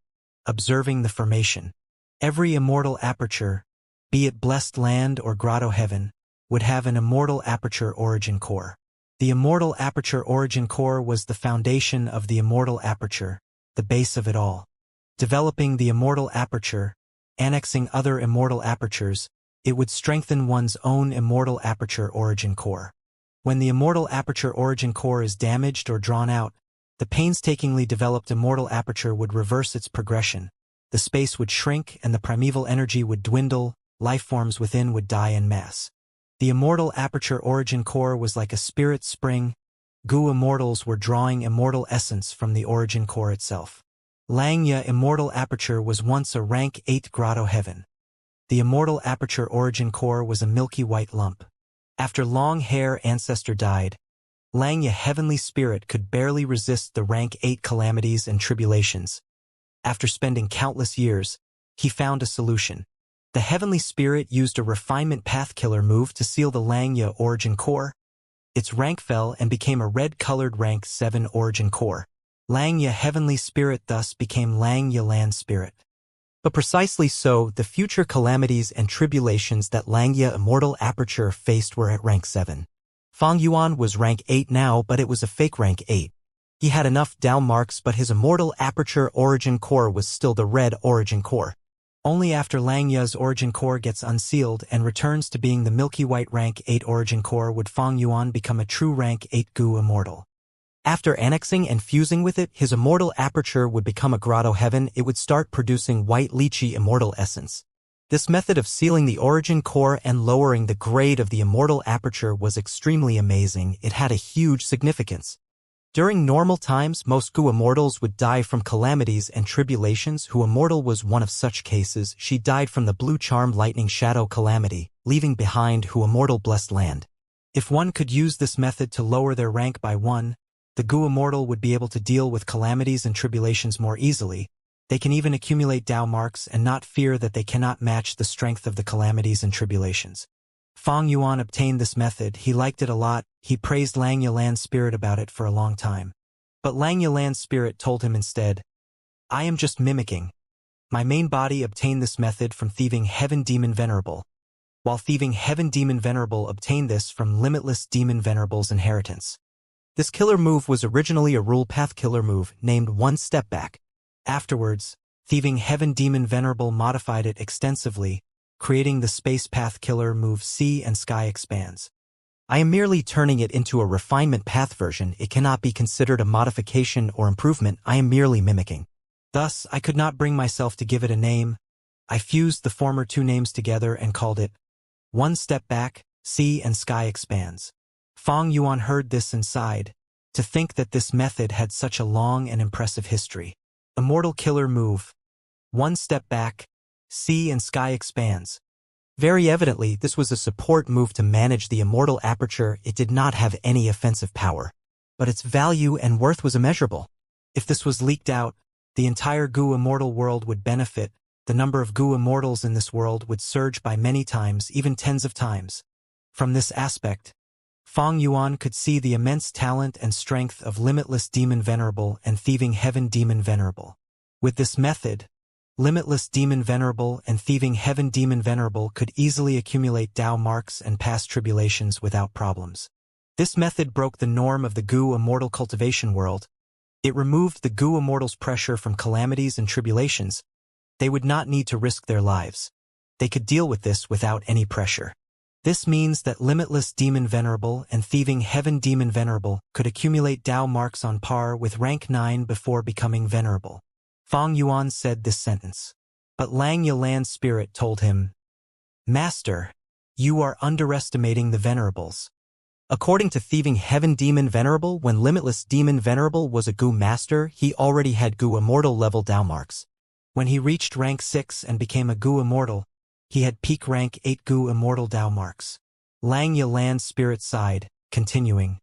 observing the formation. Every immortal aperture, be it blessed land or grotto heaven, would have an immortal aperture origin core. The immortal aperture origin core was the foundation of the immortal aperture, the base of it all. Developing the immortal aperture, annexing other immortal apertures, it would strengthen one's own immortal aperture origin core. When the immortal aperture origin core is damaged or drawn out, the painstakingly developed immortal aperture would reverse its progression. The space would shrink and the primeval energy would dwindle, lifeforms within would die en masse. The immortal aperture origin core was like a spirit spring. Gu immortals were drawing immortal essence from the origin core itself. Langya immortal aperture was once a rank 8 grotto heaven. The immortal aperture origin core was a milky white lump. After long hair ancestor died, Langya heavenly spirit could barely resist the rank 8 calamities and tribulations. After spending countless years, he found a solution. The heavenly spirit used a refinement path killer move to seal the Langya origin core. Its rank fell and became a red-colored rank 7 origin core. Langya heavenly spirit thus became Langya land spirit. But precisely so, the future calamities and tribulations that Langya immortal aperture faced were at rank 7. Fang Yuan was rank 8 now, but it was a fake rank 8. He had enough down marks, but his immortal aperture origin core was still the red origin core. Only after Langya's origin core gets unsealed and returns to being the milky white rank 8 origin core would Fang Yuan become a true rank 8 Gu immortal. After annexing and fusing with it, his immortal aperture would become a grotto heaven. It would start producing white lychee immortal essence. This method of sealing the origin core and lowering the grade of the immortal aperture was extremely amazing. It had a huge significance. During normal times, most Gu immortals would die from calamities and tribulations. Hu immortal was one of such cases. She died from the blue charm lightning shadow calamity, leaving behind Hu immortal blessed land. If one could use this method to lower their rank by 1, the Gu immortal would be able to deal with calamities and tribulations more easily. They can even accumulate Dao marks and not fear that they cannot match the strength of the calamities and tribulations. Fang Yuan obtained this method. He liked it a lot. He praised Langya land spirit about it for a long time. But Langya land spirit told him instead, "I am just mimicking. My main body obtained this method from thieving heaven demon venerable, while thieving heaven demon venerable obtained this from limitless demon venerable's inheritance." This killer move was originally a rule path killer move named One Step Back. Afterwards, thieving heaven demon venerable modified it extensively, creating the space path killer move Sea and Sky Expands. I am merely turning it into a refinement path version. It cannot be considered a modification or improvement. I am merely mimicking. Thus, I could not bring myself to give it a name. I fused the former 2 names together and called it One Step Back, Sea and Sky Expands. Fang Yuan heard this and sighed. To think that this method had such a long and impressive history. Immortal killer move. One Step Back, Sea and Sky Expands. Very evidently, this was a support move to manage the immortal aperture. It did not have any offensive power, but its value and worth was immeasurable. If this was leaked out, the entire Gu immortal world would benefit. The number of Gu immortals in this world would surge by many times, even tens of times. From this aspect, Fang Yuan could see the immense talent and strength of Limitless Demon Venerable and Thieving Heaven Demon Venerable. With this method, Limitless Demon Venerable and Thieving Heaven Demon Venerable could easily accumulate Dao marks and pass tribulations without problems. This method broke the norm of the Gu Immortal cultivation world. It removed the Gu Immortals' pressure from calamities and tribulations. They would not need to risk their lives. They could deal with this without any pressure. This means that Limitless Demon Venerable and Thieving Heaven Demon Venerable could accumulate Dao marks on par with rank 9 before becoming venerable. Fang Yuan said this sentence. But Langya land spirit told him, "Master, you are underestimating the venerables." According to Thieving Heaven Demon Venerable, when Limitless Demon Venerable was a Gu master, he already had Gu immortal level Dao marks. When he reached rank 6 and became a Gu immortal, he had peak rank 8 Gu immortal Dao marks. Langya land spirit sighed, continuing,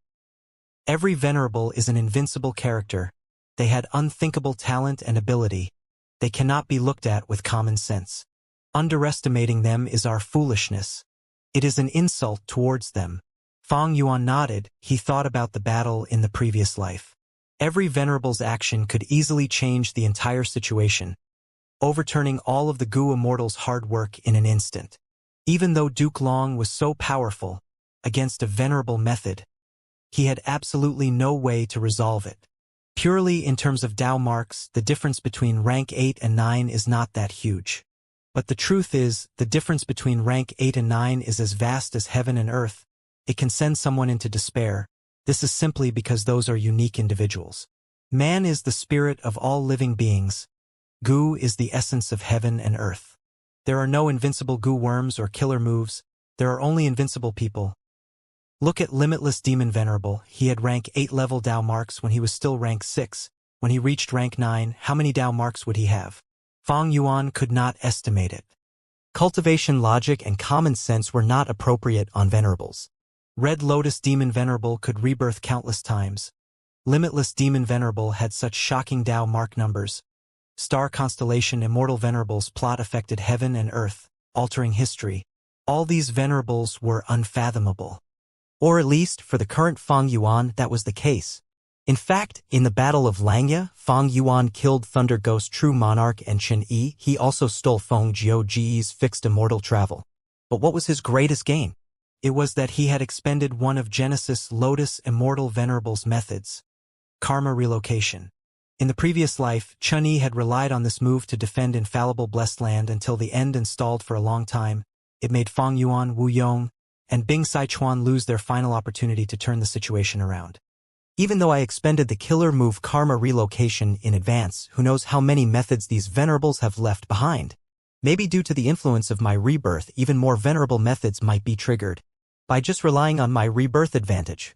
"Every venerable is an invincible character. They had unthinkable talent and ability. They cannot be looked at with common sense. Underestimating them is our foolishness. It is an insult towards them." Fang Yuan nodded. He thought about the battle in the previous life. Every venerable's action could easily change the entire situation. overturning all of the Gu Immortal's hard work in an instant. Even though Duke Long was so powerful, against a venerable method, he had absolutely no way to resolve it. Purely in terms of Dao marks, the difference between rank 8 and 9 is not that huge. But the truth is, the difference between rank 8 and 9 is as vast as heaven and earth. It can send someone into despair. This is simply because those are unique individuals. Man is the spirit of all living beings. Gu is the essence of heaven and earth. There are no invincible Gu worms or killer moves. There are only invincible people. Look at Limitless Demon Venerable. He had rank 8 level Dao marks when he was still rank 6. When he reached rank 9, how many Dao marks would he have? Fang Yuan could not estimate it. Cultivation logic and common sense were not appropriate on venerables. Red Lotus Demon Venerable could rebirth countless times. Limitless Demon Venerable had such shocking Dao mark numbers. Star Constellation Immortal Venerable's plot affected heaven and earth, altering history. All these venerables were unfathomable. Or at least, for the current Fang Yuan, that was the case. In fact, in the Battle of Langya, Fang Yuan killed Thunder Ghost True Monarch and Chen Yi. He also stole Feng Jiu Ji's fixed immortal travel. But what was his greatest gain? It was that he had expended one of Genesis Lotus Immortal Venerable's methods, karma relocation. In the previous life, Chen Yi had relied on this move to defend infallible blessed land until the end and stalled for a long time. It made Fang Yuan, Wu Yong, and Bing Sichuan lose their final opportunity to turn the situation around. Even though I expended the killer move karma relocation in advance, who knows how many methods these venerables have left behind? Maybe due to the influence of my rebirth, even more venerable methods might be triggered. By just relying on my rebirth advantage,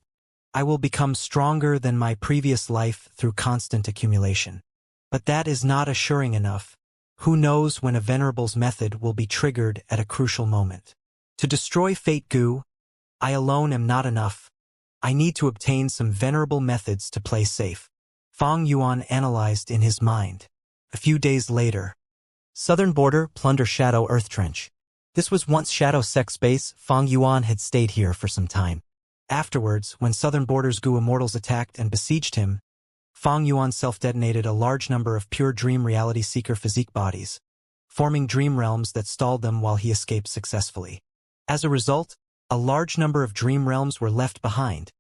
I will become stronger than my previous life through constant accumulation. But that is not assuring enough. Who knows when a venerable's method will be triggered at a crucial moment? To destroy Fate Gu, I alone am not enough. I need to obtain some venerable methods to play safe. Fang Yuan analyzed in his mind. A few days later. Southern Border, Plunder Shadow Earth Trench. This was once Shadow Sex Base. Fang Yuan had stayed here for some time. Afterwards, when Southern Border's Gu Immortals attacked and besieged him, Fang Yuan self-detonated a large number of pure dream reality seeker physique bodies, forming dream realms that stalled them while he escaped successfully. As a result, a large number of dream realms were left behind.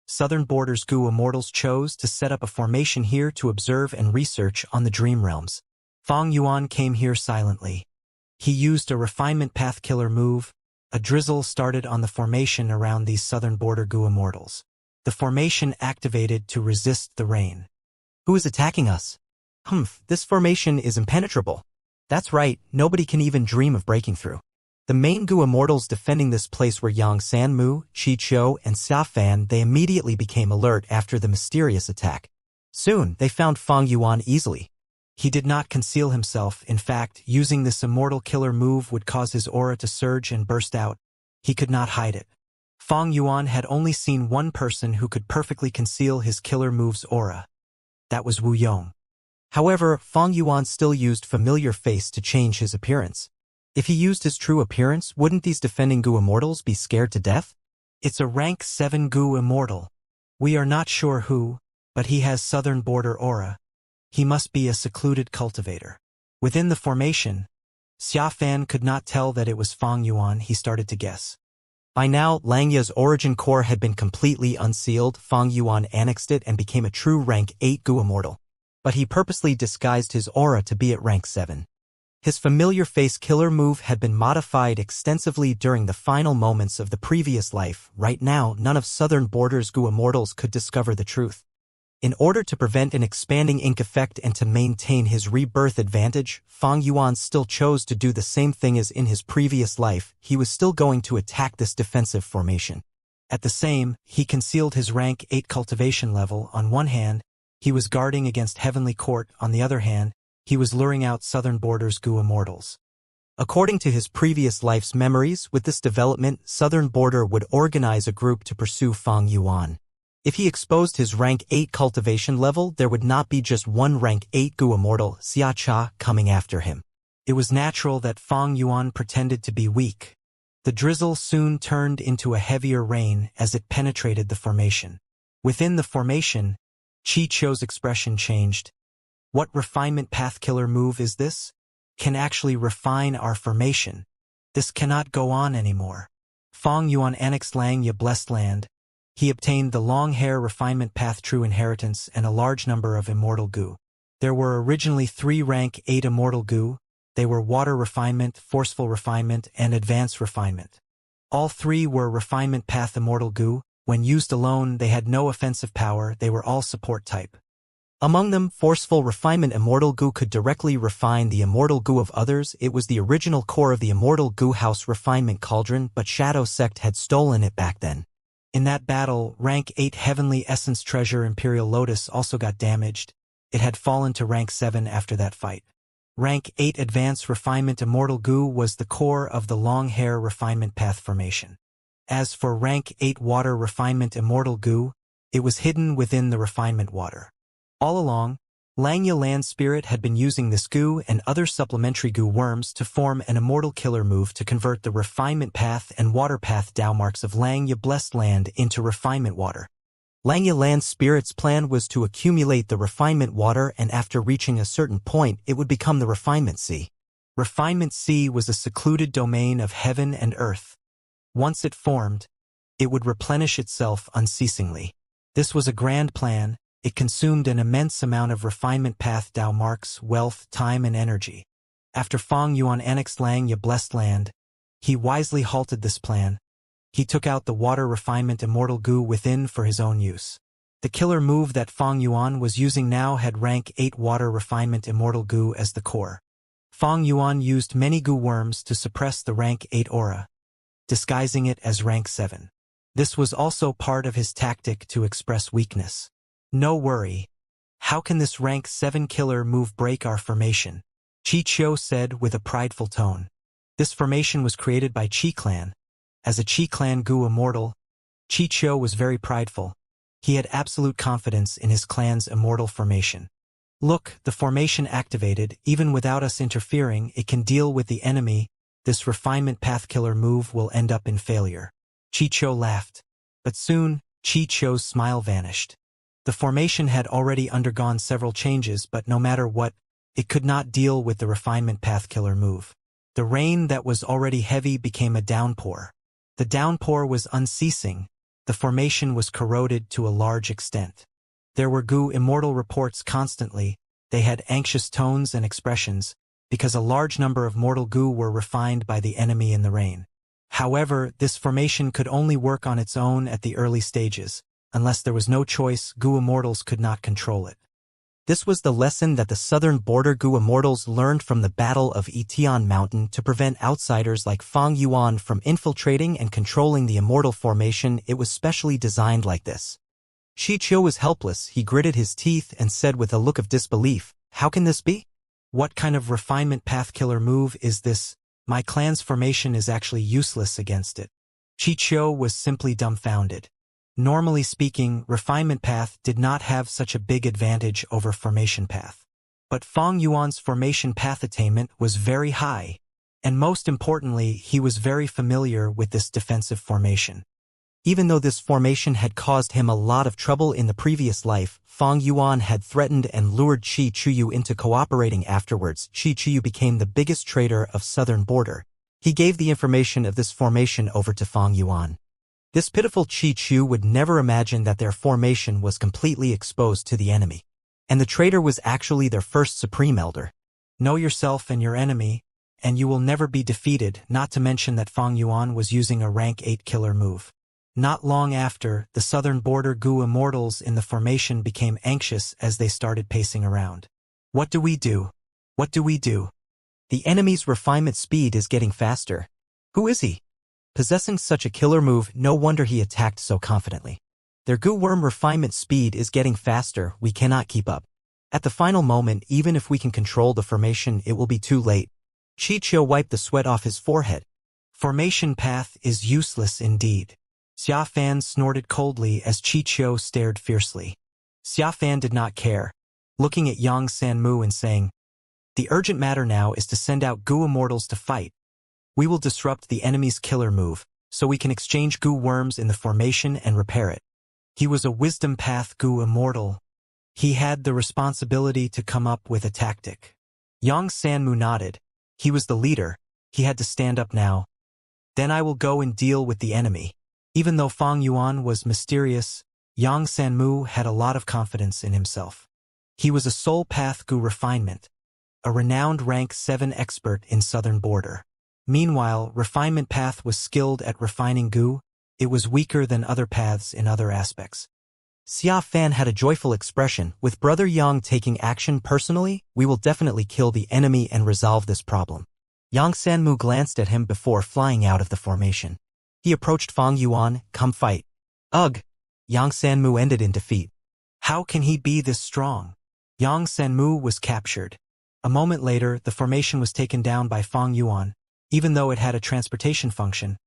Southern Border's Gu Immortals chose to set up a formation here to observe and research on the dream realms. Fang Yuan came here silently. He used a refinement path killer move. A drizzle started on the formation around these Southern Border Gu Immortals. The formation activated to resist the rain. Who is attacking us? This formation is impenetrable. That's right, nobody can even dream of breaking through. The main Gu Immortals defending this place were Yang Sanmu, Chi Chou, and Xia Fan. They immediately became alert after the mysterious attack. Soon, they found Fang Yuan easily. He did not conceal himself. In fact, using this immortal killer move would cause his aura to surge and burst out. He could not hide it. Fang Yuan had only seen one person who could perfectly conceal his killer move's aura. That was Wu Yong. However, Fang Yuan still used familiar face to change his appearance. If he used his true appearance, wouldn't these defending Gu Immortals be scared to death? It's a rank 7 Gu Immortal. We are not sure who, but he has Southern Border aura. He must be a secluded cultivator. Within the formation, Xia Fan could not tell that it was Fang Yuan. He started to guess. By now, Langya's origin core had been completely unsealed. Fang Yuan annexed it and became a true rank 8 Gu Immortal. But he purposely disguised his aura to be at rank 7. His familiar face killer move had been modified extensively during the final moments of the previous life. Right now, none of Southern Border's Gu Immortals could discover the truth. In order to prevent an expanding ink effect and to maintain his rebirth advantage, Fang Yuan still chose to do the same thing as in his previous life. He was still going to attack this defensive formation. At the same, he concealed his rank 8 cultivation level. On one hand, he was guarding against Heavenly Court. On the other hand, he was luring out Southern Border's Gu Immortals. According to his previous life's memories, with this development, Southern Border would organize a group to pursue Fang Yuan. If he exposed his rank 8 cultivation level, there would not be just one rank 8 Gu Immortal, Xia Cha, coming after him. It was natural that Fang Yuan pretended to be weak. The drizzle soon turned into a heavier rain as it penetrated the formation. Within the formation, Chi Chou's expression changed. What refinement path killer move is this? can actually refine our formation. This cannot go on anymore. Fong Yuan annexed Lang Ye Blessed Land. He obtained the long hair refinement path true inheritance and a large number of immortal goo. There were originally 3 rank 8 immortal goo. They were water refinement, forceful refinement, and advanced refinement. All 3 were refinement path immortal goo. When used alone, they had no offensive power, they were all support type. Among them, forceful refinement immortal goo could directly refine the immortal goo of others. It was the original core of the immortal goo house refinement cauldron, but Shadow Sect had stolen it back then. In that battle, rank 8 Heavenly Essence Treasure Imperial Lotus also got damaged. It had fallen to rank 7 after that fight. Rank 8 Advanced Refinement Immortal Goo was the core of the Long Hair Refinement Path formation. As for rank 8 Water Refinement Immortal Goo, it was hidden within the refinement water. All along, Langya Land Spirit had been using this goo and other supplementary goo worms to form an immortal killer move to convert the refinement path and water path Dao marks of Langya Blessed Land into refinement water. Langya Land Spirit's plan was to accumulate the refinement water, and after reaching a certain point it would become the refinement sea. Refinement sea was a secluded domain of heaven and earth. Once it formed, it would replenish itself unceasingly. This was a grand plan. It consumed an immense amount of refinement path Dao marks, wealth, time, and energy. After Fong Yuan annexed Langya Blessed Land, he wisely halted this plan. He took out the water refinement immortal goo within for his own use. The killer move that Fong Yuan was using now had rank 8 water refinement immortal goo as the core. Fong Yuan used many goo worms to suppress the rank 8 aura, disguising it as rank 7. This was also part of his tactic to express weakness. No worry. How can this rank 7 killer move break our formation? Chi Chio said with a prideful tone. This formation was created by Chi Clan. As a Chi Clan Goo Immortal, Chi Chio was very prideful. He had absolute confidence in his clan's immortal formation. Look, the formation activated, even without us interfering, it can deal with the enemy. This refinement path killer move will end up in failure. Chi Chio laughed. But soon, Chi Chio's smile vanished. The formation had already undergone several changes, but no matter what, it could not deal with the refinement path killer move. The rain that was already heavy became a downpour. The downpour was unceasing. The formation was corroded to a large extent. There were Goo Immortal reports constantly. They had anxious tones and expressions, because a large number of mortal Goo were refined by the enemy in the rain. However, this formation could only work on its own at the early stages. Unless there was no choice, Goo Immortals could not control it. This was the lesson that the southern border Goo Immortals learned from the Battle of Itian Mountain to prevent outsiders like Fong Yuan from infiltrating and controlling the immortal formation. It was specially designed like this. Shi Chiu was helpless. He gritted his teeth and said with a look of disbelief, "How can this be? What kind of refinement path killer move is this? My clan's formation is actually useless against it." Chi Chiu was simply dumbfounded. Normally speaking, refinement path did not have such a big advantage over formation path. But Fong Yuan's formation path attainment was very high, and most importantly, he was very familiar with this defensive formation. Even though this formation had caused him a lot of trouble in the previous life, Fong Yuan had threatened and lured Chi Chuyu into cooperating afterwards. Chi Chuyu became the biggest trader of southern border. He gave the information of this formation over to Fong Yuan. This pitiful Chi Chu would never imagine that their formation was completely exposed to the enemy. And the traitor was actually their first supreme elder. Know yourself and your enemy, and you will never be defeated, not to mention that Fong Yuan was using a rank 8 killer move. Not long after, the southern border Goo Immortals in the formation became anxious as they started pacing around. What do we do? What do we do? The enemy's refinement speed is getting faster. Who is he? Possessing such a killer move, no wonder he attacked so confidently. Their Goo Worm refinement speed is getting faster, we cannot keep up. At the final moment, even if we can control the formation, it will be too late. Chi Chiu wiped the sweat off his forehead. Formation path is useless indeed. Xia Fan snorted coldly as Chi Chiu stared fiercely. Xia Fan did not care, looking at Yang Sanmu and saying, "The urgent matter now is to send out Goo Immortals to fight. We will disrupt the enemy's killer move, so we can exchange Goo Worms in the formation and repair it." He was a wisdom path Goo Immortal. He had the responsibility to come up with a tactic. Yang Sanmu nodded. He was the leader. He had to stand up now. Then I will go and deal with the enemy. Even though Fang Yuan was mysterious, Yang Sanmu had a lot of confidence in himself. He was a soul path Gu refinement, a renowned rank 7 expert in southern border. Meanwhile, refinement path was skilled at refining Gu. It was weaker than other paths in other aspects. Xia Fan had a joyful expression. With Brother Yang taking action personally, we will definitely kill the enemy and resolve this problem. Yang Sanmu glanced at him before flying out of the formation. He approached Fang Yuan. Come fight. Ugh! Yang Sanmu ended in defeat. How can he be this strong? Yang Sanmu was captured. A moment later, the formation was taken down by Fang Yuan. Even though it had a transportation function,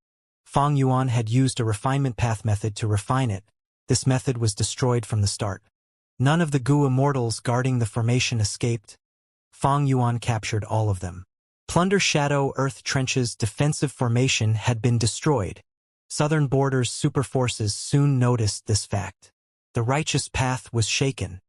Fang Yuan had used a refinement path method to refine it. This method was destroyed from the start. None of the Gu immortals guarding the formation escaped. Fang Yuan captured all of them. Plunder Shadow Earth Trench's defensive formation had been destroyed. Southern Border's super forces soon noticed this fact. The righteous path was shaken.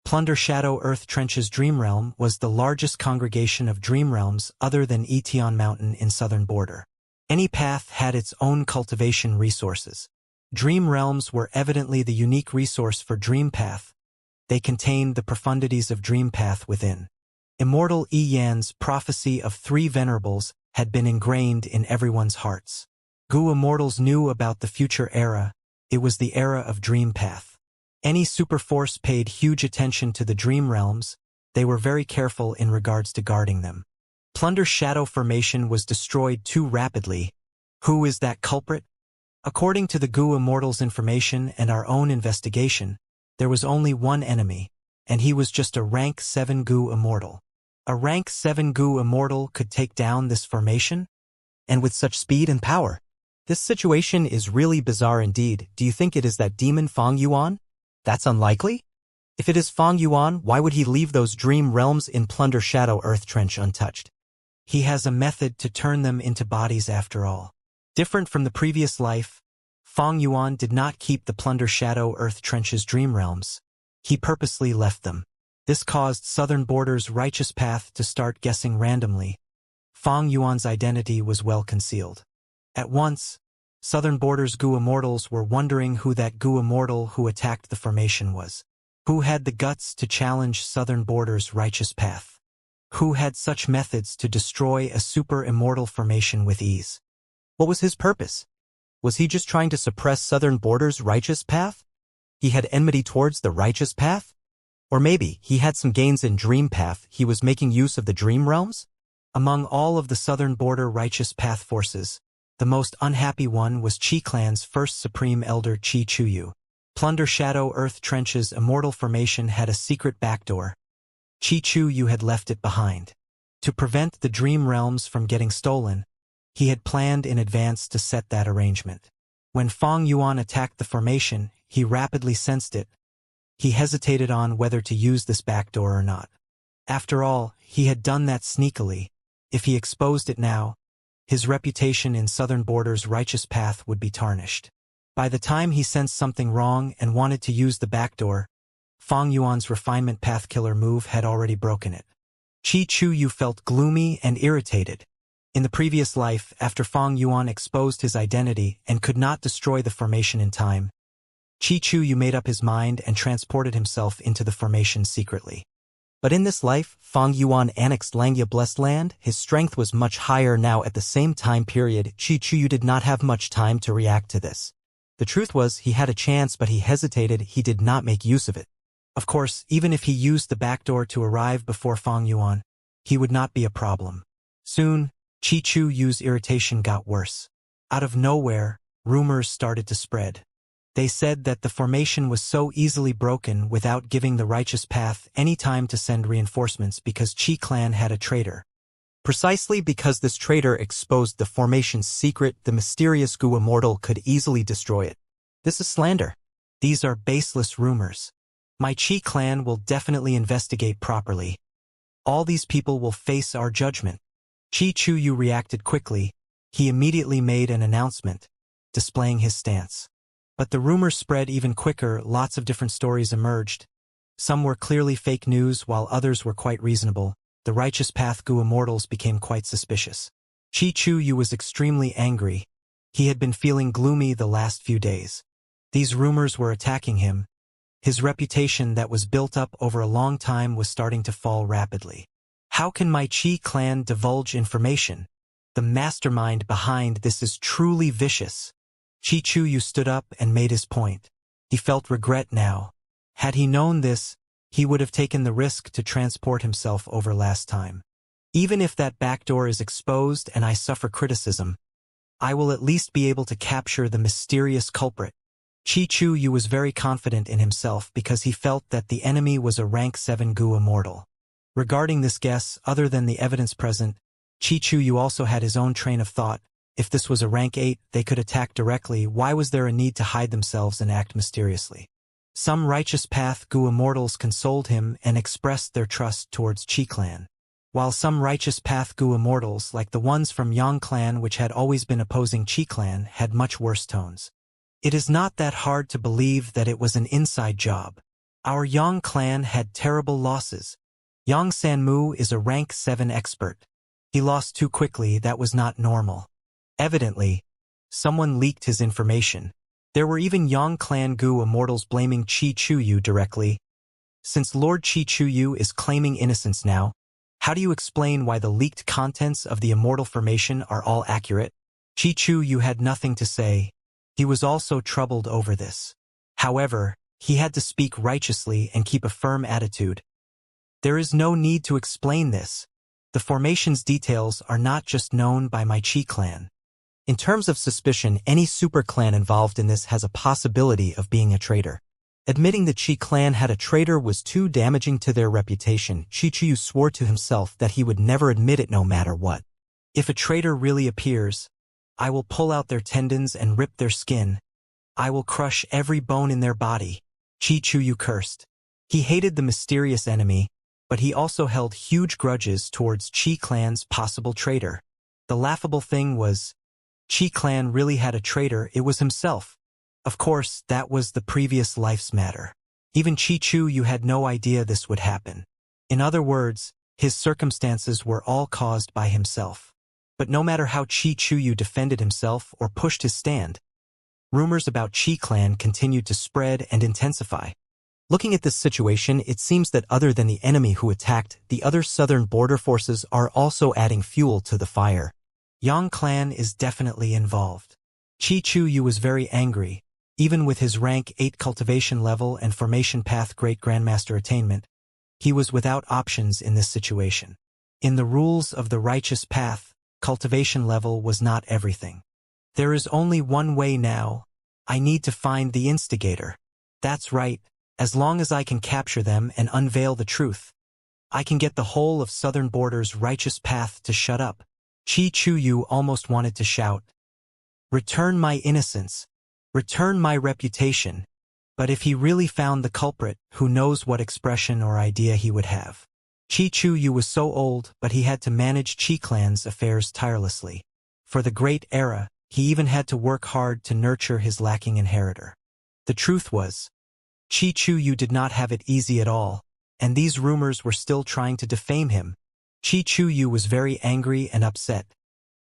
Plunder Shadow Earth Trench's Dream Realm was the largest congregation of dream realms other than Etion Mountain in Southern Border. Any path had its own cultivation resources. Dream realms were evidently the unique resource for Dream Path. They contained the profundities of Dream Path within. Immortal Yan's prophecy of 3 venerables had been ingrained in everyone's hearts. Gu immortals knew about the future era. It was the era of Dream Path. Any superforce paid huge attention to the dream realms. They were very careful in regards to guarding them. Plunder Shadow Formation was destroyed too rapidly. Who is that culprit? According to the Gu immortals' information and our own investigation, there was only one enemy, and he was just a rank 7 Gu immortal. A rank 7 Gu immortal could take down this formation? And with such speed and power? This situation is really bizarre indeed. Do you think it is that demon Fang Yuan? That's unlikely. If it is Fang Yuan, why would he leave those dream realms in Plunder Shadow Earth Trench untouched? He has a method to turn them into bodies after all. Different from the previous life, Fang Yuan did not keep the Plunder Shadow Earth Trench's dream realms. He purposely left them. This caused Southern Border's righteous path to start guessing randomly. Fang Yuan's identity was well concealed. At once, Southern Border's Gu immortals were wondering who that Gu immortal who attacked the formation was. Who had the guts to challenge Southern Border's righteous path? Who had such methods to destroy a super immortal formation with ease? What was his purpose? Was he just trying to suppress Southern Border's righteous path? He had enmity towards the righteous path? Or maybe he had some gains in Dream Path. He was making use of the dream realms? Among all of the Southern Border righteous path forces, the most unhappy one was Qi Clan's first Supreme Elder Qi Chuyu. Plunder Shadow Earth Trench's immortal formation had a secret backdoor. Qi Chuyu had left it behind. To prevent the dream realms from getting stolen, he had planned in advance to set that arrangement. When Fang Yuan attacked the formation, he rapidly sensed it. He hesitated on whether to use this backdoor or not. After all, he had done that sneakily. If he exposed it now, his reputation in Southern Border's righteous path would be tarnished. By the time he sensed something wrong and wanted to use the backdoor, Fang Yuan's refinement path killer move had already broken it. Qi Chuyu felt gloomy and irritated. In the previous life, after Fang Yuan exposed his identity and could not destroy the formation in time, Qi Chuyu made up his mind and transported himself into the formation secretly. But in this life, Fang Yuan annexed Langya Blessed Land. His strength was much higher now. At the same time period, Qi Chuyu did not have much time to react to this. The truth was, he had a chance but he hesitated. He did not make use of it. Of course, even if he used the backdoor to arrive before Fang Yuan, he would not be a problem. Soon, Qi Chuyu's irritation got worse. Out of nowhere, rumors started to spread. They said that the formation was so easily broken without giving the righteous path any time to send reinforcements because Qi Clan had a traitor. Precisely because this traitor exposed the formation's secret, the mysterious Gu Immortal could easily destroy it. This is slander. These are baseless rumors. My Qi Clan will definitely investigate properly. All these people will face our judgment. Qi Chuyu reacted quickly. He immediately made an announcement, displaying his stance. But the rumors spread even quicker. Lots of different stories emerged. Some were clearly fake news while others were quite reasonable. the righteous path Gu Immortals became quite suspicious. Chi Chu Yu was extremely angry. He had been feeling gloomy the last few days. These rumors were attacking him. His reputation that was built up over a long time was starting to fall rapidly. How can my Chi clan divulge information? The mastermind behind this is truly vicious. Chi Chu Yu stood up and made his point. He felt regret now. Had he known this, he would have taken the risk to transport himself over last time. Even if that backdoor is exposed and I suffer criticism, I will at least be able to capture the mysterious culprit. Chi Chu Yu was very confident in himself because he felt that the enemy was a rank 7 Gu Immortal. Regarding this guess, other than the evidence present, Chi Chu Yu also had his own train of thought. If this was a rank 8, they could attack directly. Why was there a need to hide themselves and act mysteriously? Some righteous path Gu Immortals consoled him and expressed their trust towards Chi clan, while some righteous path Gu Immortals, like the ones from Yang clan which had always been opposing Chi clan, had much worse tones. It is not that hard to believe that it was an inside job. Our Yang clan had terrible losses. Yang Sanmu is a rank 7 expert. He lost too quickly. That was not normal. Evidently, someone leaked his information. There were even Yang clan Gu Immortals blaming Chi Chu Yu directly. Since Lord Chi Chu Yu is claiming innocence now, how do you explain why the leaked contents of the Immortal formation are all accurate? Chi Chu Yu had nothing to say. He was also troubled over this. However, he had to speak righteously and keep a firm attitude. There is no need to explain this. The formation's details are not just known by my Chi clan. In terms of suspicion, any super clan involved in this has a possibility of being a traitor. Admitting the Chi clan had a traitor was too damaging to their reputation. Chi Chu Yu swore to himself that he would never admit it no matter what. If a traitor really appears, I will pull out their tendons and rip their skin. I will crush every bone in their body. Chi Chu Yu cursed. He hated the mysterious enemy, but he also held huge grudges towards Chi clan's possible traitor. The laughable thing was, Chi clan really had a traitor. It was himself. Of course, that was the previous life's matter. Even Chi Chu Yu had no idea this would happen. In other words, his circumstances were all caused by himself. But no matter how Chi Chu Yu defended himself or pushed his stand, rumors about Chi clan continued to spread and intensify. Looking at this situation, it seems that other than the enemy who attacked, the other southern border forces are also adding fuel to the fire. Yang clan is definitely involved. Chi Chu Yu was very angry. Even with his rank 8 cultivation level and formation path Great Grandmaster attainment, he was without options in this situation. In the rules of the righteous path, cultivation level was not everything. There is only one way now. I need to find the instigator. That's right. As long as I can capture them and unveil the truth, I can get the whole of southern border's righteous path to shut up. Chi Chu Yu almost wanted to shout, "Return my innocence. Return my reputation." But if he really found the culprit, who knows what expression or idea he would have. Chi Chu Yu was so old, but he had to manage Chi clan's affairs tirelessly. For the great era, he even had to work hard to nurture his lacking inheritor. The truth was, Chi Chu Yu did not have it easy at all, and these rumors were still trying to defame him. Chi Chu Yu was very angry and upset.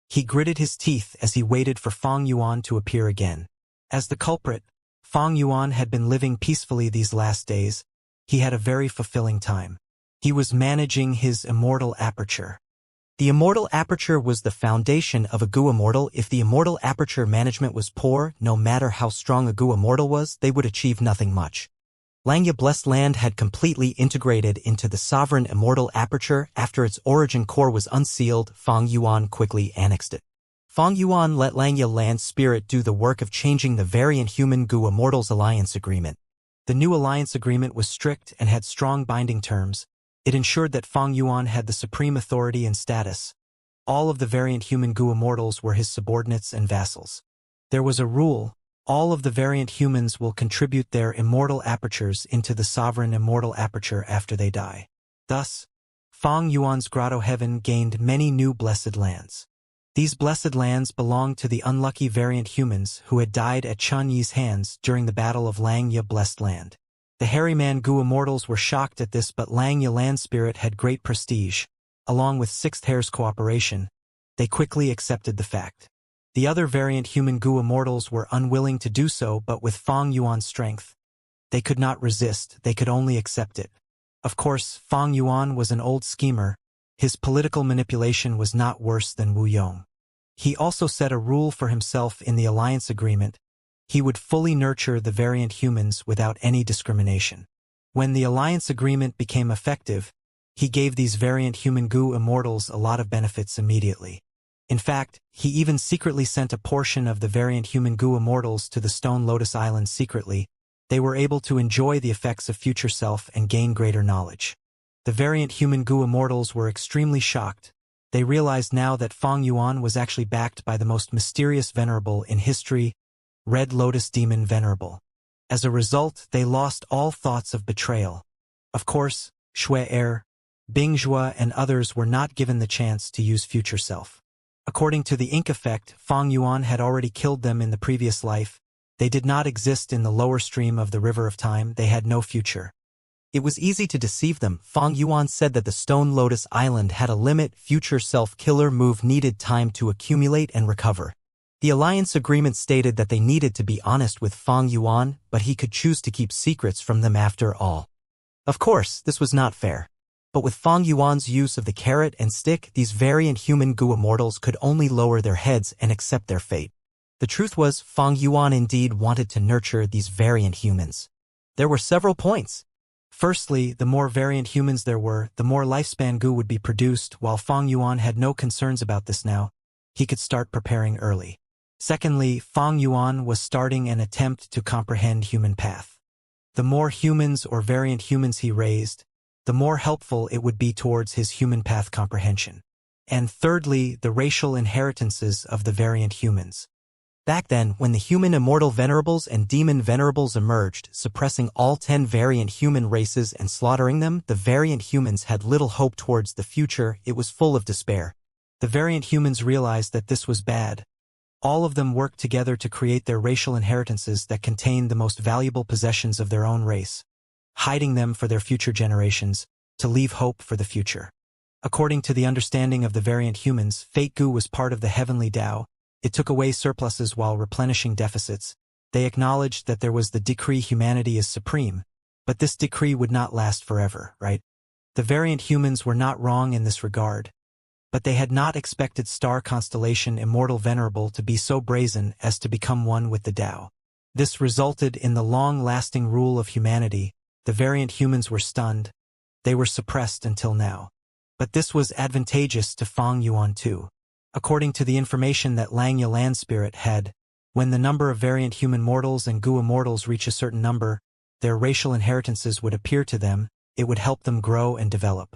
He gritted his teeth as he waited for Fang Yuan to appear again. As the culprit, Fang Yuan had been living peacefully these last days. He had a very fulfilling time. He was managing his immortal aperture. The immortal aperture was the foundation of a Gu Immortal. If the immortal aperture management was poor, no matter how strong a Gu Immortal was, they would achieve nothing much. Langya Blessed Land had completely integrated into the sovereign immortal aperture. After its origin core was unsealed, Fang Yuan quickly annexed it. Fang Yuan let Langya Land Spirit do the work of changing the variant human Gu Immortals alliance agreement. The new alliance agreement was strict and had strong binding terms. It ensured that Fang Yuan had the supreme authority and status. All of the variant human Gu Immortals were his subordinates and vassals. There was a rule: all of the variant humans will contribute their immortal apertures into the sovereign immortal aperture after they die. Thus, Fang Yuan's grotto heaven gained many new blessed lands. These blessed lands belonged to the unlucky variant humans who had died at Chun Yi's hands during the Battle of Langya Blessed Land. The Hairy Man Gu Immortals were shocked at this, but Langya Land Spirit had great prestige. along with Sixth Hair's cooperation, they quickly accepted the fact. The other variant human Gu immortals were unwilling to do so, but with Fang Yuan's strength, they could not resist, they could only accept it. Of course, Fang Yuan was an old schemer. His political manipulation was not worse than Wu Yong. He also set a rule for himself in the alliance agreement. He would fully nurture the variant humans without any discrimination. When the alliance agreement became effective, he gave these variant human Gu immortals a lot of benefits immediately. In fact, he even secretly sent a portion of the variant human Gu immortals to the Stone Lotus Island secretly. They were able to enjoy the effects of future self and gain greater knowledge. The variant human Gu immortals were extremely shocked. They realized now that Fang Yuan was actually backed by the most mysterious venerable in history, Red Lotus Demon Venerable. As a result, they lost all thoughts of betrayal. Of course, Shui Er, Bingzhua and others were not given the chance to use future self. According to the ink effect, Fang Yuan had already killed them in the previous life. They did not exist in the lower stream of the river of time, they had no future. It was easy to deceive them. Fang Yuan said that the Stone Lotus Island had a limit. Future self-killer move needed time to accumulate and recover. The alliance agreement stated that they needed to be honest with Fang Yuan, but he could choose to keep secrets from them after all. Of course, this was not fair. But with Fang Yuan's use of the carrot and stick, these variant human Gu immortals could only lower their heads and accept their fate. The truth was, Fang Yuan indeed wanted to nurture these variant humans. There were several points. Firstly, the more variant humans there were, the more lifespan Gu would be produced. While Fang Yuan had no concerns about this now, he could start preparing early. Secondly, Fang Yuan was starting an attempt to comprehend human path. The more humans or variant humans he raised, the more helpful it would be towards his human path comprehension. And thirdly, the racial inheritances of the variant humans. Back then, when the human immortal venerables and demon venerables emerged, suppressing all 10 variant human races and slaughtering them, the variant humans had little hope towards the future. It was full of despair. The variant humans realized that this was bad. All of them worked together to create their racial inheritances that contained the most valuable possessions of their own race, hiding them for their future generations, to leave hope for the future. According to the understanding of the variant humans, Fate Gu was part of the heavenly Tao. It took away surpluses while replenishing deficits. They acknowledged that there was the decree humanity is supreme, but this decree would not last forever, right? The variant humans were not wrong in this regard, but they had not expected star constellation Immortal Venerable to be so brazen as to become one with the Tao. This resulted in the long-lasting rule of humanity. The variant humans were stunned. They were suppressed until now. But this was advantageous to Fang Yuan too. According to the information that Langya Land Spirit had, when the number of variant human mortals and Gu immortals reach a certain number, their racial inheritances would appear to them. It would help them grow and develop.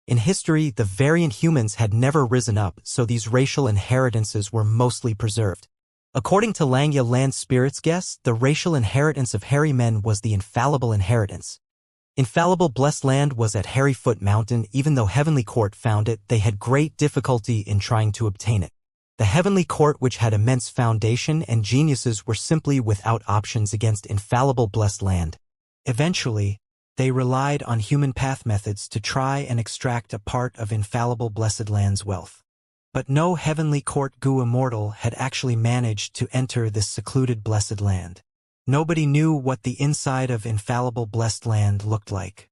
In history, the variant humans had never risen up, so these racial inheritances were mostly preserved. According to Langya Land Spirit's guess, the racial inheritance of hairy men was the infallible inheritance. Infallible blessed land was at Hairyfoot Mountain. Even though Heavenly Court found it, they had great difficulty in trying to obtain it. The Heavenly Court, which had immense foundation and geniuses, were simply without options against infallible blessed land. Eventually, they relied on human path methods to try and extract a part of infallible blessed land's wealth. But no Heavenly Court Gu immortal had actually managed to enter this secluded blessed land. Nobody knew what the inside of infallible blessed land looked like.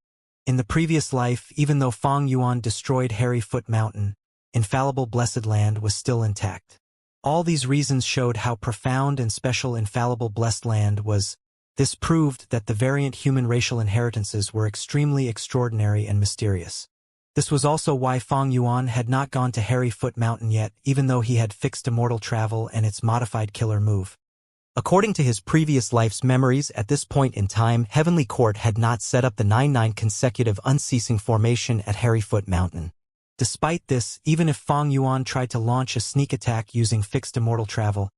In the previous life, even though Fang Yuan destroyed Hairyfoot Mountain, infallible blessed land was still intact. All these reasons showed how profound and special infallible blessed land was. This proved that the variant human racial inheritances were extremely extraordinary and mysterious. This was also why Fang Yuan had not gone to Hairyfoot Mountain yet, even though he had fixed immortal travel and its modified killer move. According to his previous life's memories, at this point in time, Heavenly Court had not set up the 9-9 consecutive unceasing formation at Hairyfoot Mountain. Despite this, even if Fang Yuan tried to launch a sneak attack using fixed immortal travel,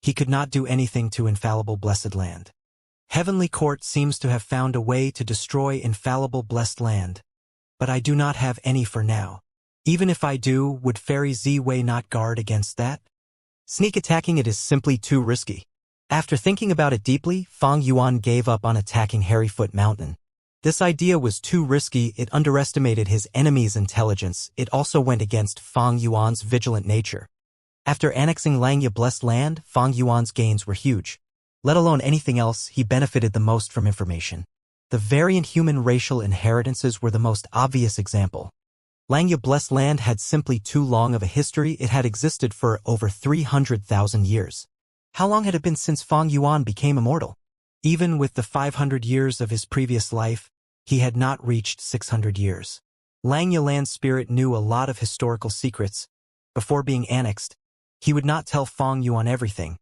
he could not do anything to infallible blessed land. Heavenly Court seems to have found a way to destroy infallible blessed land, but I do not have any for now. Even if I do, would Fairy Z-Wei not guard against that? Sneak attacking it is simply too risky. After thinking about it deeply, Fang Yuan gave up on attacking Hairyfoot Mountain. This idea was too risky, it underestimated his enemy's intelligence, it also went against Fang Yuan's vigilant nature. After annexing Langya Blessed Land, Fang Yuan's gains were huge. Let alone anything else, he benefited the most from information. The variant human racial inheritances were the most obvious example. Langya Blessed Land had simply too long of a history, it had existed for over 300,000 years. How long had it been since Fang Yuan became immortal? Even with the 500 years of his previous life, he had not reached 600 years. Langya Land's spirit knew a lot of historical secrets. Before being annexed, he would not tell Fang Yuan everything.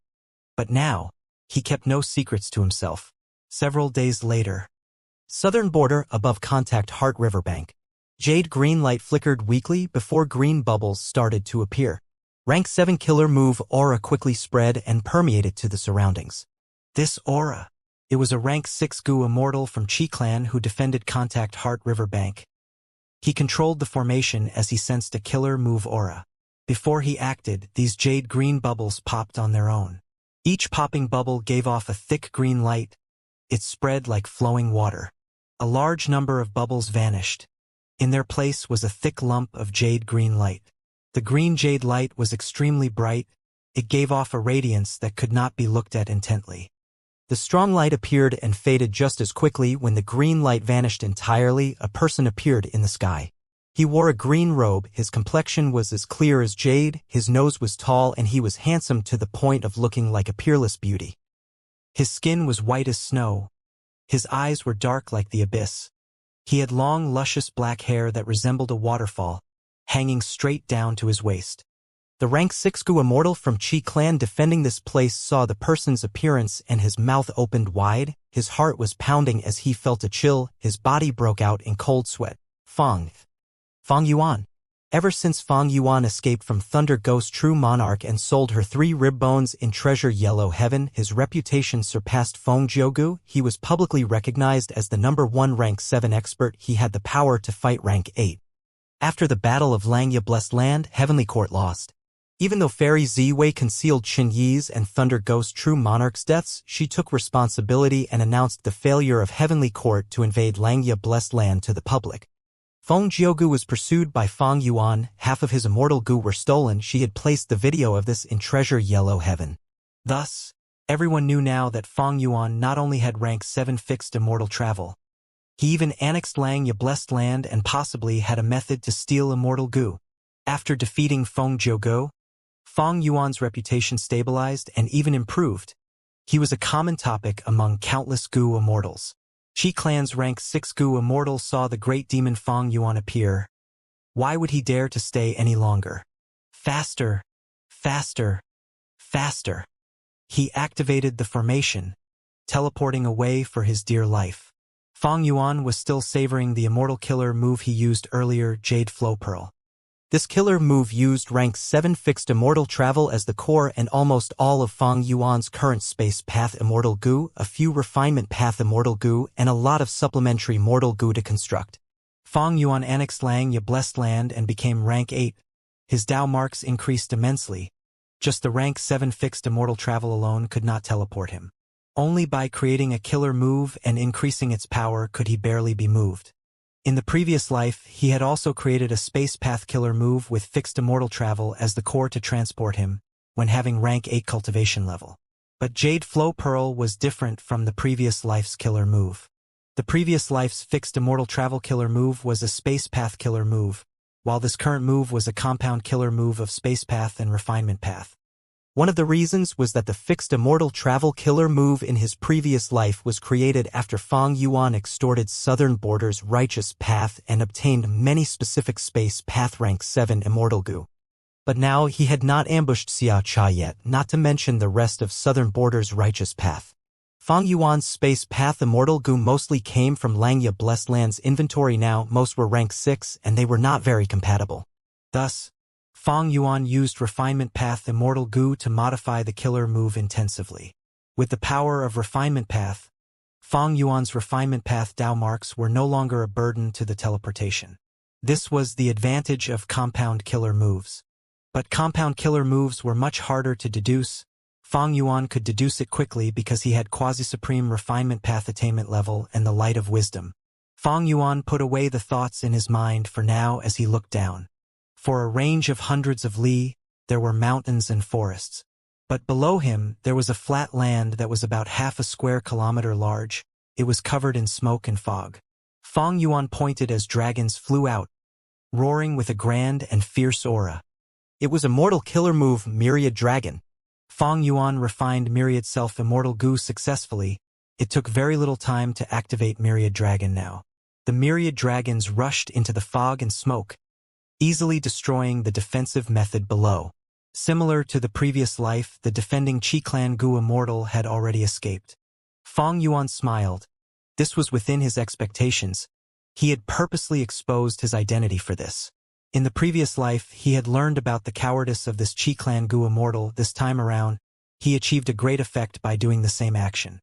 But now, he kept no secrets to himself. Several days later, southern border above Contact Heart Riverbank. Jade green light flickered weakly before green bubbles started to appear. Rank 7 killer move aura quickly spread and permeated to the surroundings. This aura. It was a rank 6 Gu immortal from Chi clan who defended Contact Heart Riverbank. He controlled the formation as he sensed a killer move aura. Before he acted, these jade green bubbles popped on their own. Each popping bubble gave off a thick green light. It spread like flowing water. A large number of bubbles vanished. In their place was a thick lump of jade green light. The green jade light was extremely bright. It gave off a radiance that could not be looked at intently. The strong light appeared and faded just as quickly. When the green light vanished entirely, a person appeared in the sky. He wore a green robe, his complexion was as clear as jade, his nose was tall, and he was handsome to the point of looking like a peerless beauty. His skin was white as snow. His eyes were dark like the abyss. He had long, luscious black hair that resembled a waterfall, hanging straight down to his waist. The rank 6 Gu immortal from Chi clan defending this place saw the person's appearance and his mouth opened wide. His heart was pounding as he felt a chill, his body broke out in cold sweat. Fang Yuan. Ever since Fang Yuan escaped from Thunder Ghost True Monarch and sold her 3 rib bones in Treasure Yellow Heaven, his reputation surpassed Feng Jiugu. He was publicly recognized as the #1 rank 7 expert. He had the power to fight rank 8. After the Battle of Langya Blessed Land, Heavenly Court lost. Even though Fairy Ziwei concealed Qin Yi's and Thunder Ghost True Monarch's deaths, she took responsibility and announced the failure of Heavenly Court to invade Langya Blessed Land to the public. Feng Jiugu was pursued by Fang Yuan, half of his immortal Gu were stolen. She had placed the video of this in Treasure Yellow Heaven. Thus, everyone knew now that Fang Yuan not only had rank 7 fixed immortal travel, he even annexed Langya Blessed Land and possibly had a method to steal immortal Gu. After defeating Feng Jiugu, Fang Yuan's reputation stabilized and even improved. He was a common topic among countless Gu immortals. Chi clan's rank 6 Gu immortal saw the great demon Fang Yuan appear. Why would he dare to stay any longer? Faster, faster, faster. He activated the formation, teleporting away for his dear life. Fang Yuan was still savoring the immortal killer move he used earlier, Jade Flow Pearl. This killer move used rank 7 fixed immortal travel as the core and almost all of Fang Yuan's current space path immortal Gu, a few refinement path immortal Gu, and a lot of supplementary mortal Gu to construct. Fang Yuan annexed Langya Blessed Land and became rank 8. His Dao marks increased immensely. Just the rank 7 fixed immortal travel alone could not teleport him. Only by creating a killer move and increasing its power could he barely be moved. In the previous life, he had also created a space path killer move with fixed immortal travel as the core to transport him, when having rank 8 cultivation level. But Jade Flow Pearl was different from the previous life's killer move. The previous life's fixed immortal travel killer move was a space path killer move, while this current move was a compound killer move of space path and refinement path. One of the reasons was that the fixed immortal travel killer move in his previous life was created after Fang Yuan extorted Southern Border's righteous path and obtained many specific space path rank 7 immortal Gu. But now he had not ambushed Xia Cha yet, not to mention the rest of Southern Border's righteous path. Fang Yuan's space path immortal Gu mostly came from Langya Blessed Land's inventory now, most were rank 6 and they were not very compatible. Thus, Fang Yuan used Refinement Path Immortal Gu to modify the killer move intensively. With the power of Refinement Path, Fang Yuan's Refinement Path Dao marks were no longer a burden to the teleportation. This was the advantage of compound killer moves. But compound killer moves were much harder to deduce. Fang Yuan could deduce it quickly because he had Quasi-Supreme Refinement Path Attainment level and the Light of Wisdom. Fang Yuan put away the thoughts in his mind for now as he looked down. For a range of hundreds of li, there were mountains and forests. But below him, there was a flat land that was about half a square kilometer large. It was covered in smoke and fog. Fang Yuan pointed as dragons flew out, roaring with a grand and fierce aura. It was Immortal killer move Myriad Dragon. Fang Yuan refined Myriad Self-Immortal Goo successfully. It took very little time to activate Myriad Dragon now. The Myriad Dragons rushed into the fog and smoke, easily destroying the defensive method below. Similar to the previous life, the defending Qi Clan Goo Immortal had already escaped. Fang Yuan smiled. This was within his expectations. He had purposely exposed his identity for this. In the previous life, he had learned about the cowardice of this Qi Clan Goo Immortal. This time around, he achieved a great effect by doing the same action.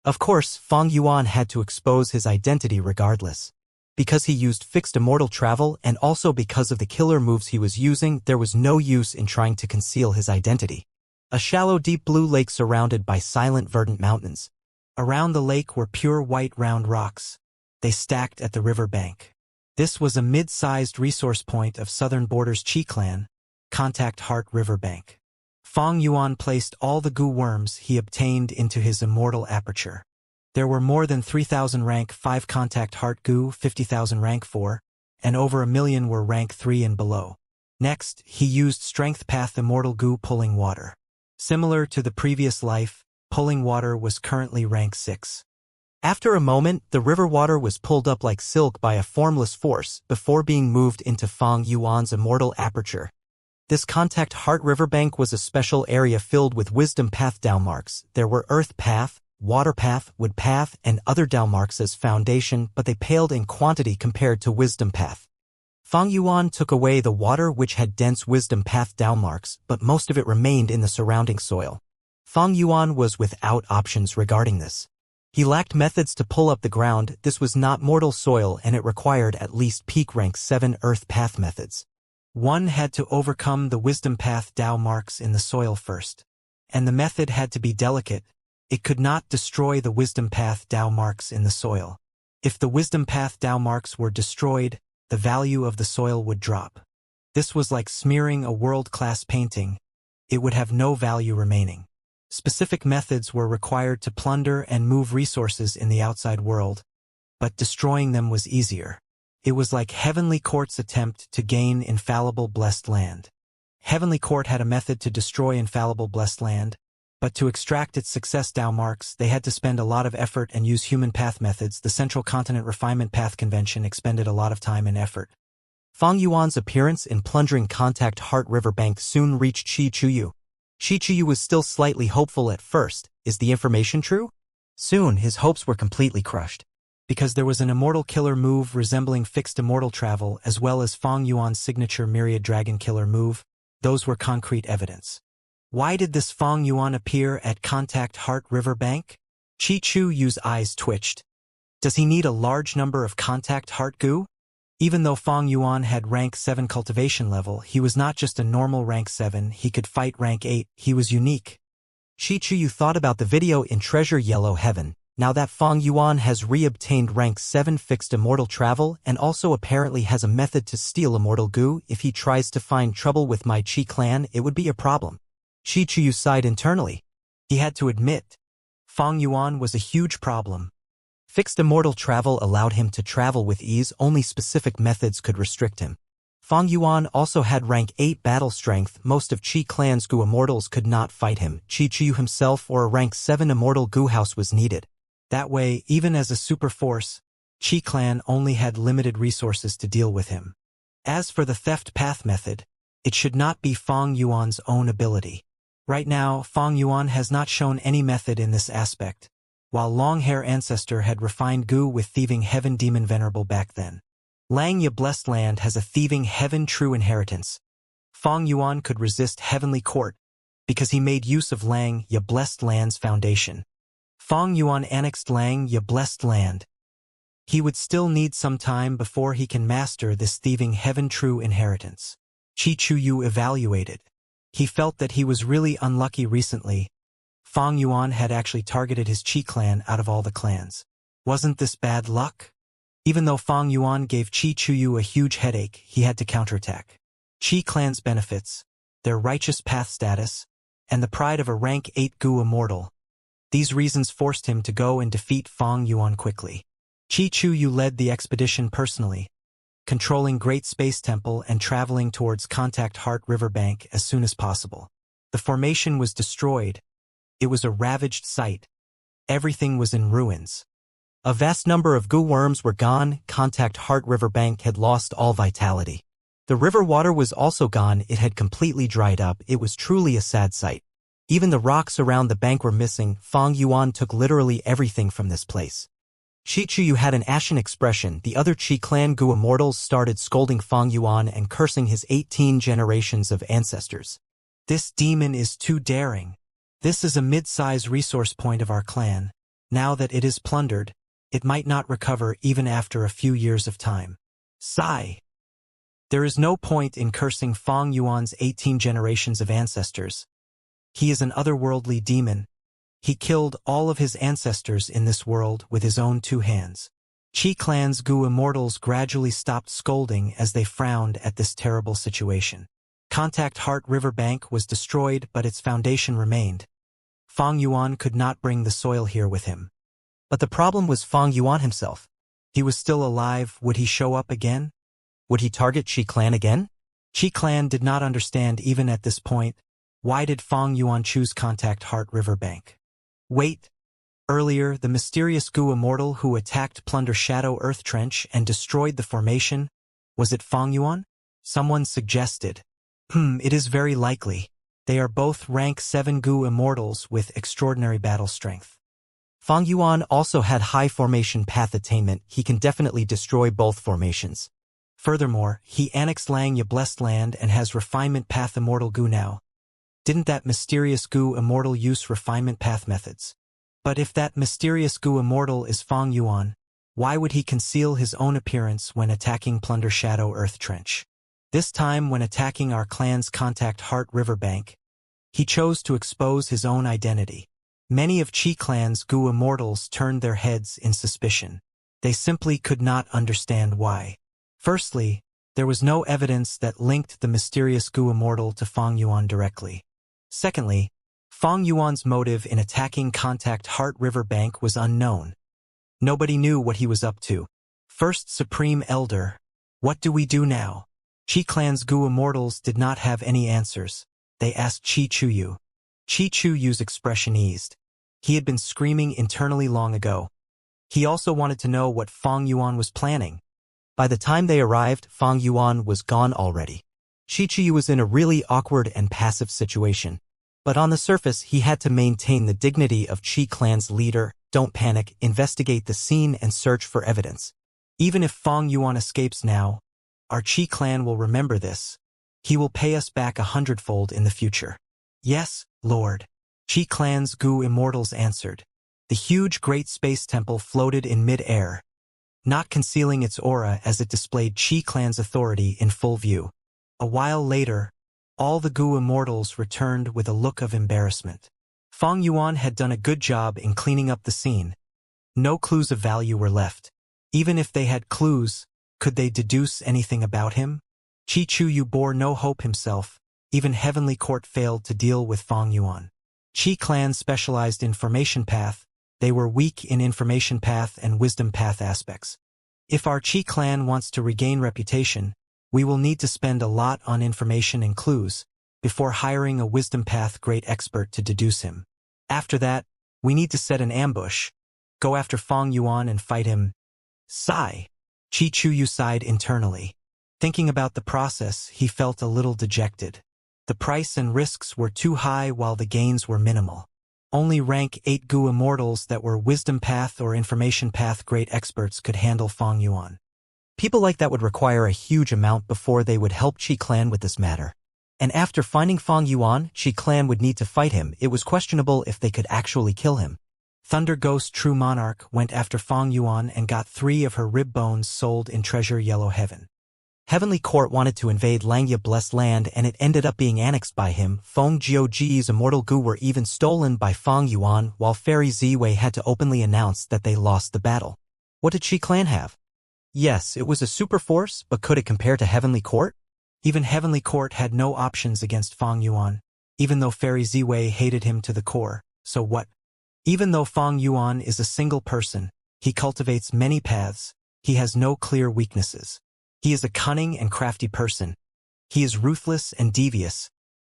Of course, Fang Yuan had to expose his identity regardless. Because he used fixed immortal travel and also because of the killer moves he was using, there was no use in trying to conceal his identity. A shallow deep blue lake surrounded by silent verdant mountains. Around the lake were pure white round rocks. They stacked at the river bank. This was a mid-sized resource point of Southern Borders Qi Clan, Contact Heart River Bank. Fang Yuan placed all the goo worms he obtained into his immortal aperture. There were more than 3,000 rank 5 Contact Heart goo, 50,000 rank 4, and over 1,000,000 were rank 3 and below. Next, he used Strength Path Immortal Goo Pulling Water. Similar to the previous life, Pulling Water was currently rank 6. After a moment, the river water was pulled up like silk by a formless force before being moved into Fang Yuan's immortal aperture. This Contact Heart Riverbank was a special area filled with Wisdom Path Dao marks. There were Earth Path, Water Path, Wood Path, and other Dao marks as foundation, but they paled in quantity compared to Wisdom Path. Fang Yuan took away the water which had dense Wisdom Path Dao marks, but most of it remained in the surrounding soil. Fang Yuan was without options regarding this. He lacked methods to pull up the ground. This was not mortal soil and it required at least peak rank 7 Earth Path methods. One had to overcome the Wisdom Path Dao marks in the soil first. And the method had to be delicate. It could not destroy the Wisdom Path Dao marks in the soil. If the Wisdom Path Dao marks were destroyed, the value of the soil would drop. This was like smearing a world-class painting. It would have no value remaining. Specific methods were required to plunder and move resources in the outside world, but destroying them was easier. It was like Heavenly Court's attempt to gain infallible blessed land. Heavenly Court had a method to destroy infallible blessed land, but to extract its success Dao marks, they had to spend a lot of effort and use human path methods. The Central Continent Refinement Path Convention expended a lot of time and effort. Fang Yuan's appearance in plundering Contact Heart Riverbank soon reached Shi Chuyu. Shi Chuyu was still slightly hopeful at first. Is the information true? Soon, his hopes were completely crushed. Because there was an immortal killer move resembling fixed immortal travel as well as Fang Yuan's signature Myriad Dragon killer move, those were concrete evidence. Why did this Fang Yuan appear at Contact Heart River Bank? Chi Chuyu's eyes twitched. Does he need a large number of Contact Heart goo? Even though Fang Yuan had rank 7 cultivation level, he was not just a normal rank 7, he could fight rank 8, he was unique. Chi Chuyu thought about the video in Treasure Yellow Heaven. Now that Fang Yuan has re-obtained rank 7 fixed immortal travel and also apparently has a method to steal immortal goo, if he tries to find trouble with my Qi clan, it would be a problem. Chi Chuyu sighed internally. He had to admit, Fang Yuan was a huge problem. Fixed immortal travel allowed him to travel with ease, only specific methods could restrict him. Fang Yuan also had rank 8 battle strength. Most of Qi clan's goo immortals could not fight him. Chi Chuyu himself or a rank 7 immortal goo house was needed. That way, even as a super force, Qi clan only had limited resources to deal with him. As for the theft path method, it should not be Fang Yuan's own ability. Right now, Fang Yuan has not shown any method in this aspect, while Longhair Ancestor had refined goo with Thieving Heaven Demon Venerable back then. Lang Ya Blessed Land has a Thieving Heaven True Inheritance. Fang Yuan could resist Heavenly Court because he made use of Lang Ya Blessed Land's foundation. Fang Yuan annexed Lang Ya Blessed Land. He would still need some time before he can master this Thieving Heaven True Inheritance. Chi Chuyu evaluated. He felt that he was really unlucky recently. Fang Yuan had actually targeted his Qi clan out of all the clans. Wasn't this bad luck? Even though Fang Yuan gave Qi Chuyu a huge headache, he had to counterattack. Qi clan's benefits, their righteous path status, and the pride of a rank 8 Gu Immortal. These reasons forced him to go and defeat Fang Yuan quickly. Qi Chuyu led the expedition personally, controlling Great Space Temple and traveling towards Contact Heart Riverbank as soon as possible. The formation was destroyed. It was a ravaged site. Everything was in ruins. A vast number of goo worms were gone. Contact Heart Riverbank had lost all vitality. The river water was also gone. It had completely dried up. It was truly a sad sight. Even the rocks around the bank were missing. Fang Yuan took literally everything from this place. Qi Chuyu had an ashen expression. The other Qi clan Gu Immortals started scolding Fang Yuan and cursing his 18 generations of ancestors. This demon is too daring. This is a mid-size resource point of our clan. Now that it is plundered, it might not recover even after a few years of time. Sigh. There is no point in cursing Fang Yuan's 18 generations of ancestors. He is an otherworldly demon. He killed all of his ancestors in this world with his own 2 hands. Qi clan's Gu Immortals gradually stopped scolding as they frowned at this terrible situation. Contact Heart Riverbank was destroyed, but its foundation remained. Fang Yuan could not bring the soil here with him. But the problem was Fang Yuan himself. He was still alive. Would he show up again? Would he target Qi clan again? Qi clan did not understand even at this point. Why did Fang Yuan choose Contact Heart Riverbank? Wait. Earlier, the mysterious Gu Immortal who attacked Plunder Shadow Earth Trench and destroyed the formation, was it Fang Yuan? Someone suggested. It is very likely. They are both rank 7 Gu Immortals with extraordinary battle strength. Fang Yuan also had high formation path attainment. He can definitely destroy both formations. Furthermore, he annexed Langya Blessed Land and has refinement path Immortal Gu now. Didn't that mysterious Gu Immortal use refinement path methods? But if that mysterious Gu Immortal is Fang Yuan, why would he conceal his own appearance when attacking Plunder Shadow Earth Trench? This time when attacking our clan's Contact Heart Riverbank, he chose to expose his own identity. Many of Qi clan's Gu Immortals turned their heads in suspicion. They simply could not understand why. Firstly, there was no evidence that linked the mysterious Gu Immortal to Fang Yuan directly. Secondly, Fang Yuan's motive in attacking Contact Heart Riverbank was unknown. Nobody knew what he was up to. First Supreme Elder, what do we do now? Qi clan's Gu Immortals did not have any answers. They asked Qi Chuyu. Qi Chuyu's expression eased. He had been screaming internally long ago. He also wanted to know what Fang Yuan was planning. By the time they arrived, Fang Yuan was gone already. Qi Chuyu was in a really awkward and passive situation. But on the surface, he had to maintain the dignity of Qi clan's leader. Don't panic, investigate the scene and search for evidence. Even if Fang Yuan escapes now, our Qi clan will remember this. He will pay us back 100-fold in the future. Yes, Lord. Qi clan's Gu Immortals answered. The huge Great Space Temple floated in mid-air, not concealing its aura as it displayed Qi clan's authority in full view. A while later, all the Gu Immortals returned with a look of embarrassment. Fang Yuan had done a good job in cleaning up the scene. No clues of value were left. Even if they had clues, could they deduce anything about him? Qi Chuyu bore no hope himself. Even Heavenly Court failed to deal with Fang Yuan. Qi clan specialized in formation path. They were weak in information path and wisdom path aspects. If our Qi clan wants to regain reputation, we will need to spend a lot on information and clues before hiring a wisdom path great expert to deduce him. After that, we need to set an ambush, go after Fang Yuan and fight him. Sigh. Qi Chuyu sighed internally. Thinking about the process, he felt a little dejected. The price and risks were too high while the gains were minimal. Only rank 8 Gu Immortals that were Wisdom Path or Information Path great experts could handle Fang Yuan. People like that would require a huge amount before they would help Qi clan with this matter. And after finding Fang Yuan, Qi clan would need to fight him. It was questionable if they could actually kill him. Thunder Ghost True Monarch went after Fang Yuan and got 3 of her rib bones sold in Treasure Yellow Heaven. Heavenly Court wanted to invade Langya Blessed Land and it ended up being annexed by him. Feng Jiuji's Immortal Gu were even stolen by Fang Yuan, while Fairy Ziwei had to openly announce that they lost the battle. What did Qi clan have? Yes, it was a super force, but could it compare to Heavenly Court? Even Heavenly Court had no options against Fang Yuan, even though Fairy Ziwei hated him to the core. So what? Even though Fang Yuan is a single person, he cultivates many paths, he has no clear weaknesses. He is a cunning and crafty person. He is ruthless and devious.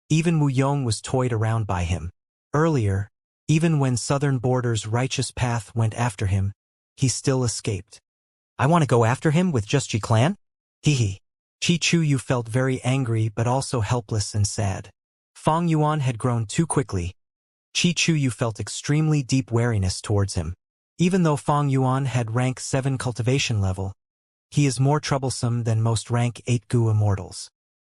Even Wu Yong was toyed around by him. Earlier, even when Southern Border's righteous path went after him, he still escaped. I want to go after him with just Chi Clan? Hee. Chi Chuyu felt very angry but also helpless and sad. Fang Yuan had grown too quickly. Chi Chuyu felt extremely deep wariness towards him. Even though Fang Yuan had rank 7 cultivation level, he is more troublesome than most rank 8 Gu Immortals.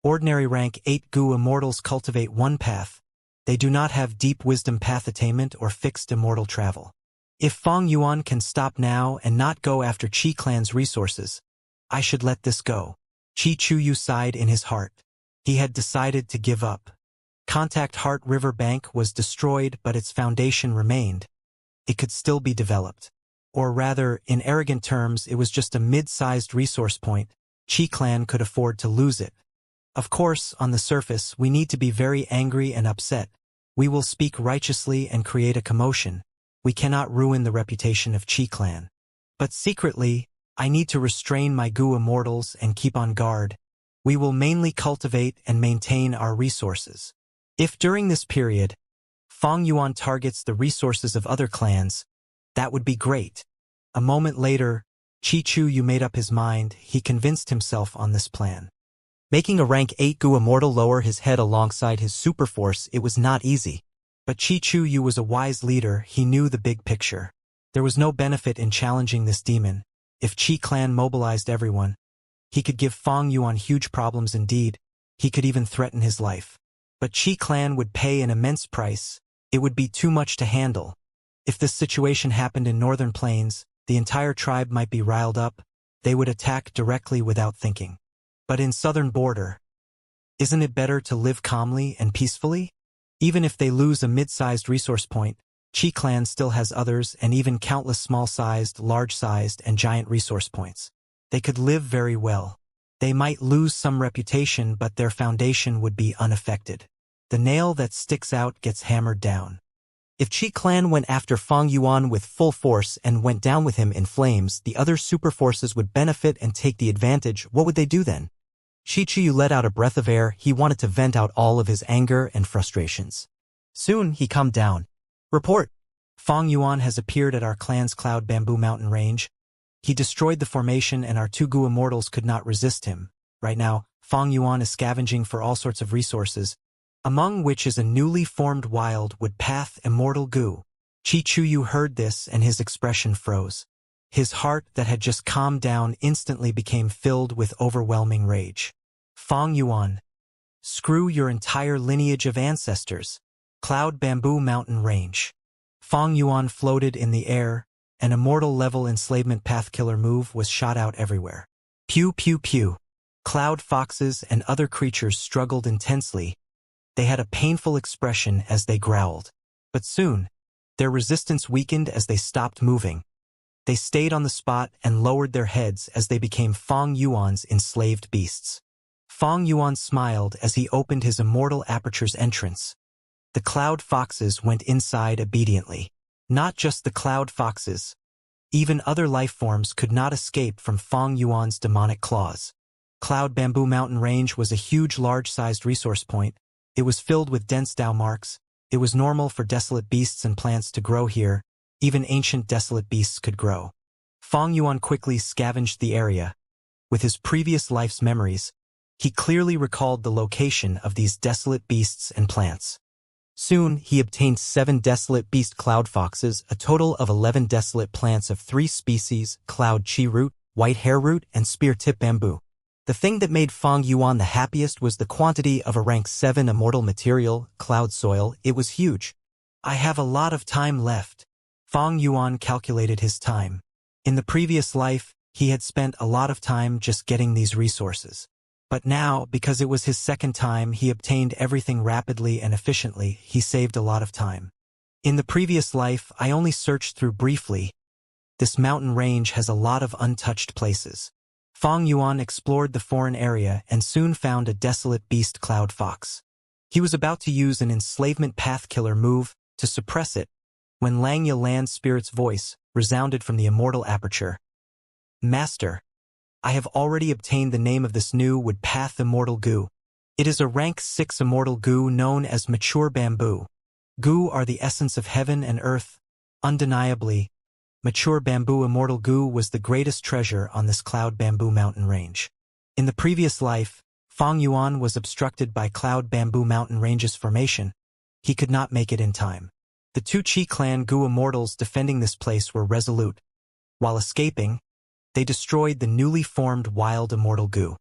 Ordinary rank 8 Gu Immortals cultivate one path. They do not have deep wisdom path attainment or fixed immortal travel. If Fang Yuan can stop now and not go after Chi Clan's resources, I should let this go. Chi Chuyu sighed in his heart. He had decided to give up. Contact Heart River Bank was destroyed, but its foundation remained. It could still be developed. Or rather, in arrogant terms, it was just a mid-sized resource point. Chi Clan could afford to lose it. Of course, on the surface, we need to be very angry and upset. We will speak righteously and create a commotion. We cannot ruin the reputation of Chi Clan. But secretly, I need to restrain my Gu Immortals and keep on guard. We will mainly cultivate and maintain our resources. If during this period, Fang Yuan targets the resources of other clans, that would be great. A moment later, Chi Chuyu made up his mind. He convinced himself on this plan. Making a rank 8 Gu Immortal lower his head alongside his super force, it was not easy. But Chi Chuyu was a wise leader. He knew the big picture. There was no benefit in challenging this demon. If Chi Clan mobilized everyone, he could give Fang Yuan huge problems indeed. He could even threaten his life. But Chi Clan would pay an immense price. It would be too much to handle. If this situation happened in Northern Plains, the entire tribe might be riled up. They would attack directly without thinking. But in Southern Border, isn't it better to live calmly and peacefully? Even if they lose a mid-sized resource point, Chi Clan still has others and even countless small-sized, large-sized, and giant resource points. They could live very well. They might lose some reputation, but their foundation would be unaffected. The nail that sticks out gets hammered down. If Chi Clan went after Fang Yuan with full force and went down with him in flames, the other super forces would benefit and take the advantage. What would they do then? Chi Chuyu let out a breath of air. He wanted to vent out all of his anger and frustrations. Soon, he calmed down. Report. Fang Yuan has appeared at our clan's Cloud Bamboo Mountain range. He destroyed the formation and our 2 Gu Immortals could not resist him. Right now, Fang Yuan is scavenging for all sorts of resources, among which is a newly formed wildwood path Immortal Gu. Chi Chuyu heard this and his expression froze. His heart that had just calmed down instantly became filled with overwhelming rage. Fang Yuan. Screw your entire lineage of ancestors. Cloud Bamboo Mountain Range. Fang Yuan floated in the air. An immortal-level enslavement path killer move was shot out everywhere. Pew pew pew. Cloud foxes and other creatures struggled intensely. They had a painful expression as they growled. But soon, their resistance weakened as they stopped moving. They stayed on the spot and lowered their heads as they became Fang Yuan's enslaved beasts. Fang Yuan smiled as he opened his immortal aperture's entrance. The cloud foxes went inside obediently. Not just the cloud foxes. Even other life forms could not escape from Fang Yuan's demonic claws. Cloud Bamboo Mountain Range was a huge large-sized resource point. It was filled with dense Dao marks. It was normal for desolate beasts and plants to grow here. Even ancient desolate beasts could grow. Fang Yuan quickly scavenged the area. With his previous life's memories, he clearly recalled the location of these desolate beasts and plants. Soon, he obtained 7 desolate beast cloud foxes, a total of 11 desolate plants of 3 species, cloud chi root, white hair root, and spear tip bamboo. The thing that made Fang Yuan the happiest was the quantity of a rank 7 immortal material, cloud soil. It was huge. I have a lot of time left. Fang Yuan calculated his time. In the previous life, he had spent a lot of time just getting these resources. But now, because it was his second time, he obtained everything rapidly and efficiently. He saved a lot of time. In the previous life, I only searched through briefly. This mountain range has a lot of untouched places. Fang Yuan explored the foreign area and soon found a desolate beast Cloud Fox. He was about to use an enslavement path killer move to suppress it when Langya Land Spirit's voice resounded from the immortal aperture. Master, I have already obtained the name of this new wood path immortal goo. It is a rank 6 immortal goo known as mature bamboo. Goo are the essence of heaven and earth. Undeniably, mature bamboo immortal goo was the greatest treasure on this cloud bamboo mountain range. In the previous life, Fang Yuan was obstructed by cloud bamboo mountain range's formation. He could not make it in time. The two Qi clan goo immortals defending this place were resolute. While escaping, they destroyed the newly formed wild immortal goo.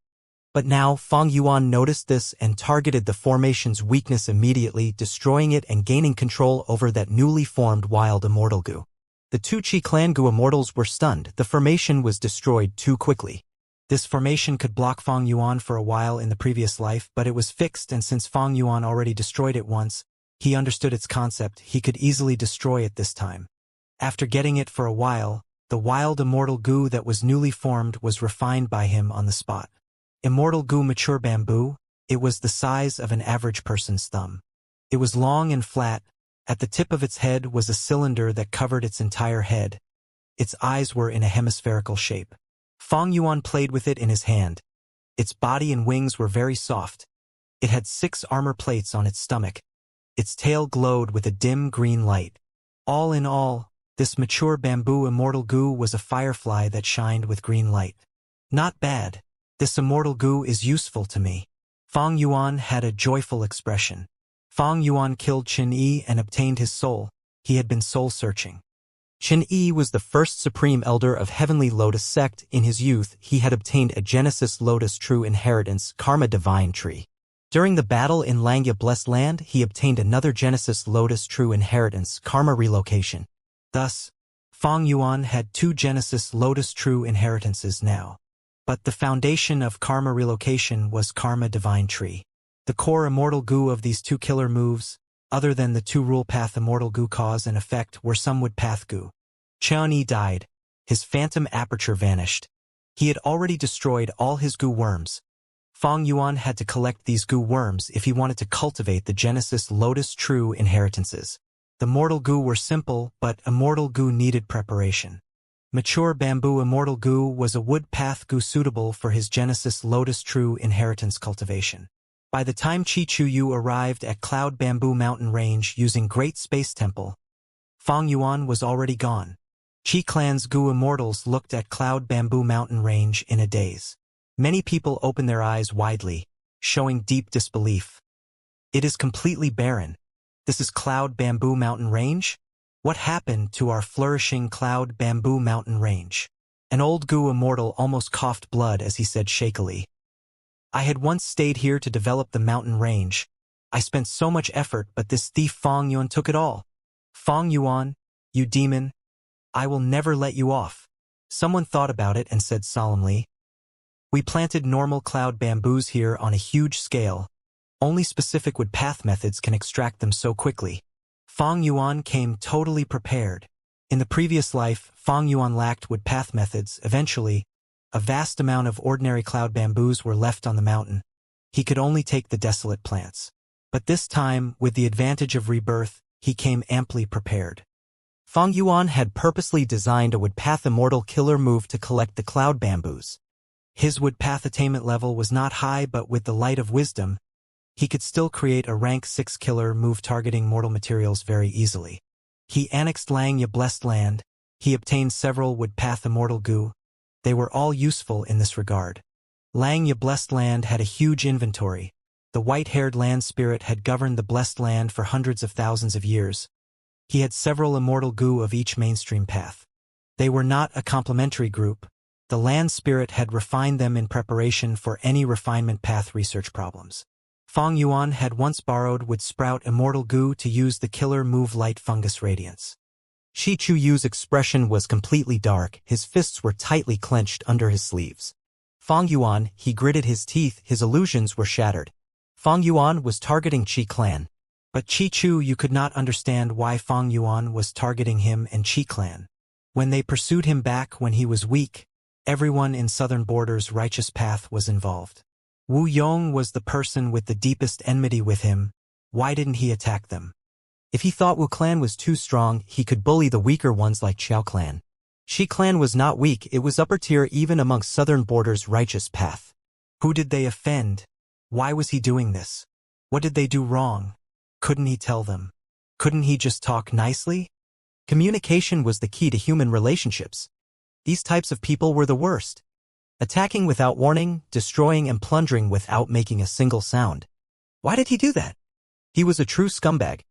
But now, Fang Yuan noticed this and targeted the formation's weakness immediately, destroying it and gaining control over that newly formed wild immortal goo. The two Qi clan goo immortals were stunned. The formation was destroyed too quickly. This formation could block Fang Yuan for a while in the previous life, but it was fixed, and since Fang Yuan already destroyed it once, he understood its concept. He could easily destroy it this time. After getting it for a while, the wild immortal goo that was newly formed was refined by him on the spot. Immortal goo mature bamboo, it was the size of an average person's thumb. It was long and flat. At the tip of its head was a cylinder that covered its entire head. Its eyes were in a hemispherical shape. Fang Yuan played with it in his hand. Its body and wings were very soft. It had 6 armor plates on its stomach. Its tail glowed with a dim green light. All in all, this mature bamboo immortal goo was a firefly that shined with green light. Not bad. This immortal goo is useful to me. Fang Yuan had a joyful expression. Fang Yuan killed Qin Yi and obtained his soul. He had been soul-searching. Qin Yi was the first supreme elder of Heavenly Lotus sect. In his youth, he had obtained a Genesis Lotus True Inheritance Karma Divine Tree. During the battle in Langya Blessed Land, he obtained another Genesis Lotus True Inheritance Karma Relocation. Thus, Fang Yuan had 2 Genesis Lotus True Inheritances now. But the foundation of Karma Relocation was Karma Divine Tree. The core immortal goo of these 2 killer moves, other than the 2 rule path immortal goo cause and effect, were some wood path goo. Qian Yi died. His phantom aperture vanished. He had already destroyed all his goo worms. Fang Yuan had to collect these goo worms if he wanted to cultivate the Genesis Lotus True Inheritances. The mortal goo were simple, but immortal goo needed preparation. Mature bamboo immortal goo was a wood path goo suitable for his Genesis Lotus True Inheritance cultivation. By the time Qi Chu Yu arrived at Cloud Bamboo Mountain Range using Great Space Temple, Fang Yuan was already gone. Qi Clan's goo immortals looked at Cloud Bamboo Mountain Range in a daze. Many people opened their eyes widely, showing deep disbelief. It is completely barren. This is Cloud Bamboo Mountain Range? What happened to our flourishing Cloud Bamboo Mountain Range? An old goo immortal almost coughed blood as he said shakily. I had once stayed here to develop the mountain range. I spent so much effort, but this thief Fang Yuan took it all. Fang Yuan, you demon, I will never let you off. Someone thought about it and said solemnly, we planted normal cloud bamboos here on a huge scale. Only specific wood path methods can extract them so quickly. Fang Yuan came totally prepared. In the previous life, Fang Yuan lacked wood path methods. Eventually, a vast amount of ordinary cloud bamboos were left on the mountain. He could only take the desolate plants. But this time, with the advantage of rebirth, he came amply prepared. Fang Yuan had purposely designed a wood path immortal killer move to collect the cloud bamboos. His wood path attainment level was not high, but with the light of wisdom, he could still create a rank 6 killer move targeting mortal materials very easily. He annexed Langya Blessed Land. He obtained several wood path immortal goo. They were all useful in this regard. Langya Blessed Land had a huge inventory. The white-haired land spirit had governed the Blessed Land for hundreds of thousands of years. He had several immortal goo of each mainstream path. They were not a complementary group. The land spirit had refined them in preparation for any refinement path research problems. Fang Yuan had once borrowed wood sprout immortal goo to use the killer move light fungus radiance. Qi Chu Yu's expression was completely dark. His fists were tightly clenched under his sleeves. Fang Yuan, he gritted his teeth. His illusions were shattered. Fang Yuan was targeting Qi Clan. But Qi Chu Yu could not understand why Fang Yuan was targeting him and Qi Clan. When they pursued him back when he was weak, everyone in Southern Border's righteous path was involved. Wu Yong was the person with the deepest enmity with him. Why didn't he attack them? If he thought Wu Clan was too strong, he could bully the weaker ones like Xiao Clan. Shi Clan was not weak, it was upper tier even amongst Southern Border's righteous path. Who did they offend? Why was he doing this? What did they do wrong? Couldn't he tell them? Couldn't he just talk nicely? Communication was the key to human relationships. These types of people were the worst. Attacking without warning, destroying and plundering without making a single sound. Why did he do that? He was a true scumbag.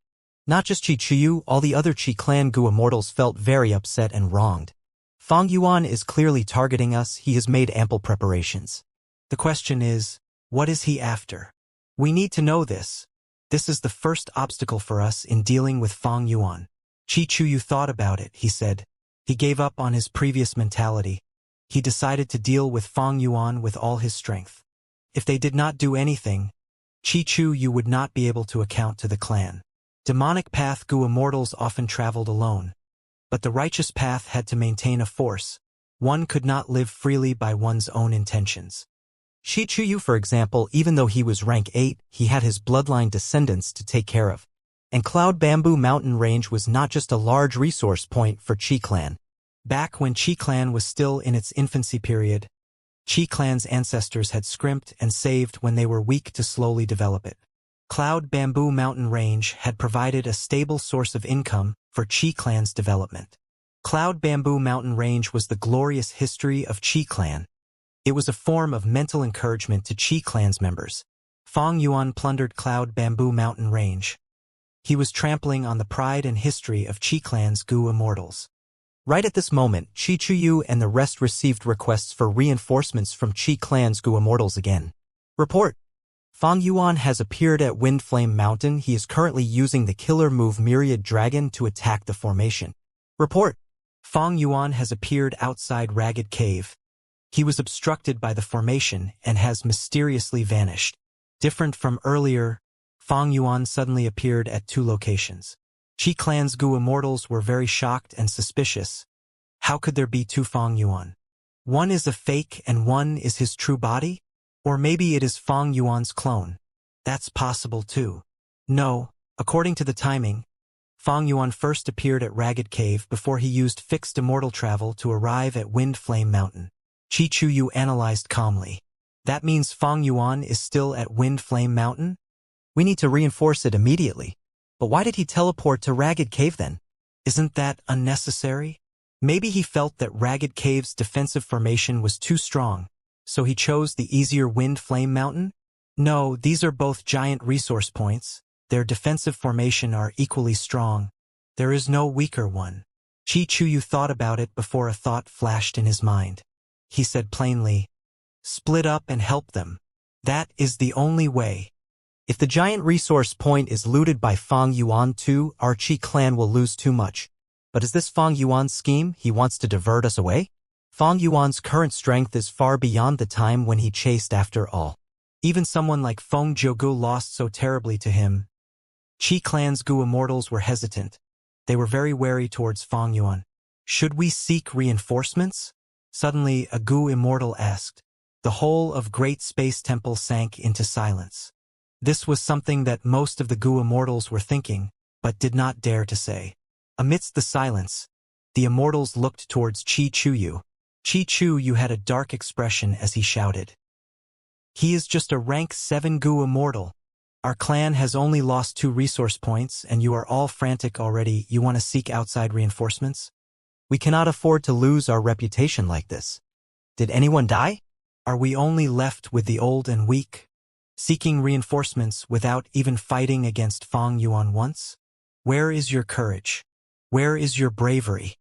Not just Qi Chuyu, all the other Qi Clan Gu Immortals felt very upset and wronged. Fang Yuan is clearly targeting us, he has made ample preparations. The question is, what is he after? We need to know this. This is the first obstacle for us in dealing with Fang Yuan. Qi Chuyu thought about it, he said. He gave up on his previous mentality. He decided to deal with Fang Yuan with all his strength. If they did not do anything, Qi Chuyu would not be able to account to the clan. Demonic path Gu Immortals often traveled alone. But the righteous path had to maintain a force. One could not live freely by one's own intentions. Shi Chuyu, for example, even though he was rank 8, he had his bloodline descendants to take care of. And Cloud Bamboo Mountain Range was not just a large resource point for Qi Clan. Back when Qi Clan was still in its infancy period, Qi Clan's ancestors had scrimped and saved when they were weak to slowly develop it. Cloud Bamboo Mountain Range had provided a stable source of income for Qi Clan's development. Cloud Bamboo Mountain Range was the glorious history of Qi Clan. It was a form of mental encouragement to Qi Clan's members. Fang Yuan plundered Cloud Bamboo Mountain Range. He was trampling on the pride and history of Qi Clan's Gu Immortals. Right at this moment, Qi Chuyu and the rest received requests for reinforcements from Qi Clan's Gu Immortals again. Report. Fang Yuan has appeared at Wind Flame Mountain. He is currently using the killer move Myriad Dragon to attack the formation. Report. Fang Yuan has appeared outside Ragged Cave. He was obstructed by the formation and has mysteriously vanished. Different from earlier, Fang Yuan suddenly appeared at 2 locations. Qi Clan's Gu Immortals were very shocked and suspicious. How could there be 2 Fang Yuan? One is a fake and one is his true body? Or maybe it is Fang Yuan's clone. That's possible too. No, according to the timing, Fang Yuan first appeared at Ragged Cave before he used fixed immortal travel to arrive at Wind Flame Mountain. Qi Chuyu analyzed calmly. That means Fang Yuan is still at Wind Flame Mountain? We need to reinforce it immediately. But why did he teleport to Ragged Cave then? Isn't that unnecessary? Maybe he felt that Ragged Cave's defensive formation was too strong, so he chose the easier Wind Flame Mountain? No, these are both giant resource points. Their defensive formation are equally strong. There is no weaker one. Qi Chuyu thought about it before a thought flashed in his mind. He said plainly, split up and help them. That is the only way. If the giant resource point is looted by Fang Yuan too, our Qi clan will lose too much. But is this Fang Yuan's scheme? He wants to divert us away? Fang Yuan's current strength is far beyond the time when he chased after all. Even someone like Feng Jiugu lost so terribly to him. Qi Clan's Gu Immortals were hesitant. They were very wary towards Fang Yuan. Should we seek reinforcements? Suddenly, a Gu Immortal asked. The whole of Great Space Temple sank into silence. This was something that most of the Gu Immortals were thinking, but did not dare to say. Amidst the silence, the Immortals looked towards Qi Chuyu. Qi Chuyu had a dark expression as he shouted. He is just a rank 7 Gu Immortal. Our clan has only lost 2 resource points and you are all frantic already. You want to seek outside reinforcements? We cannot afford to lose our reputation like this. Did anyone die? Are we only left with the old and weak? Seeking reinforcements without even fighting against Fang Yuan once? Where is your courage? Where is your bravery?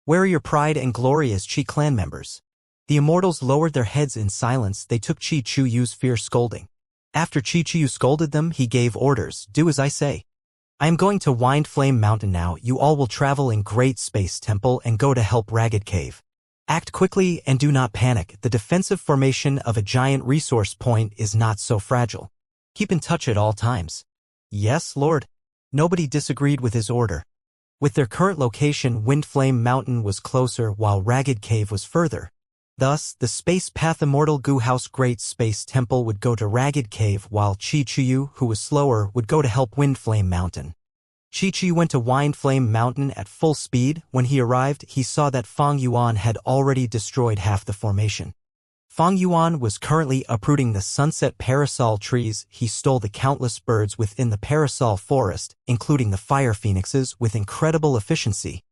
Where are your pride and glory as Qi clan members? The Immortals lowered their heads in silence. They took Qi Chuyu's fierce scolding. After Qi Chuyu scolded them, he gave orders, do as I say. I am going to Wind Flame Mountain now. You all will travel in Great Space Temple and go to help Ragged Cave. Act quickly and do not panic. The defensive formation of a giant resource point is not so fragile. Keep in touch at all times. Yes, Lord. Nobody disagreed with his order. With their current location, Windflame Mountain was closer while Ragged Cave was further. Thus, the Space Path Immortal Goo House Great Space Temple would go to Ragged Cave while Chi-Chuyu, who was slower, would go to help Windflame Mountain. Chi-Chuyu went to Windflame Mountain at full speed. When he arrived, he saw that Fang Yuan had already destroyed half the formation. Fang Yuan was currently uprooting the sunset parasol trees. He stole the countless birds within the parasol forest, including the fire phoenixes, with incredible efficiency.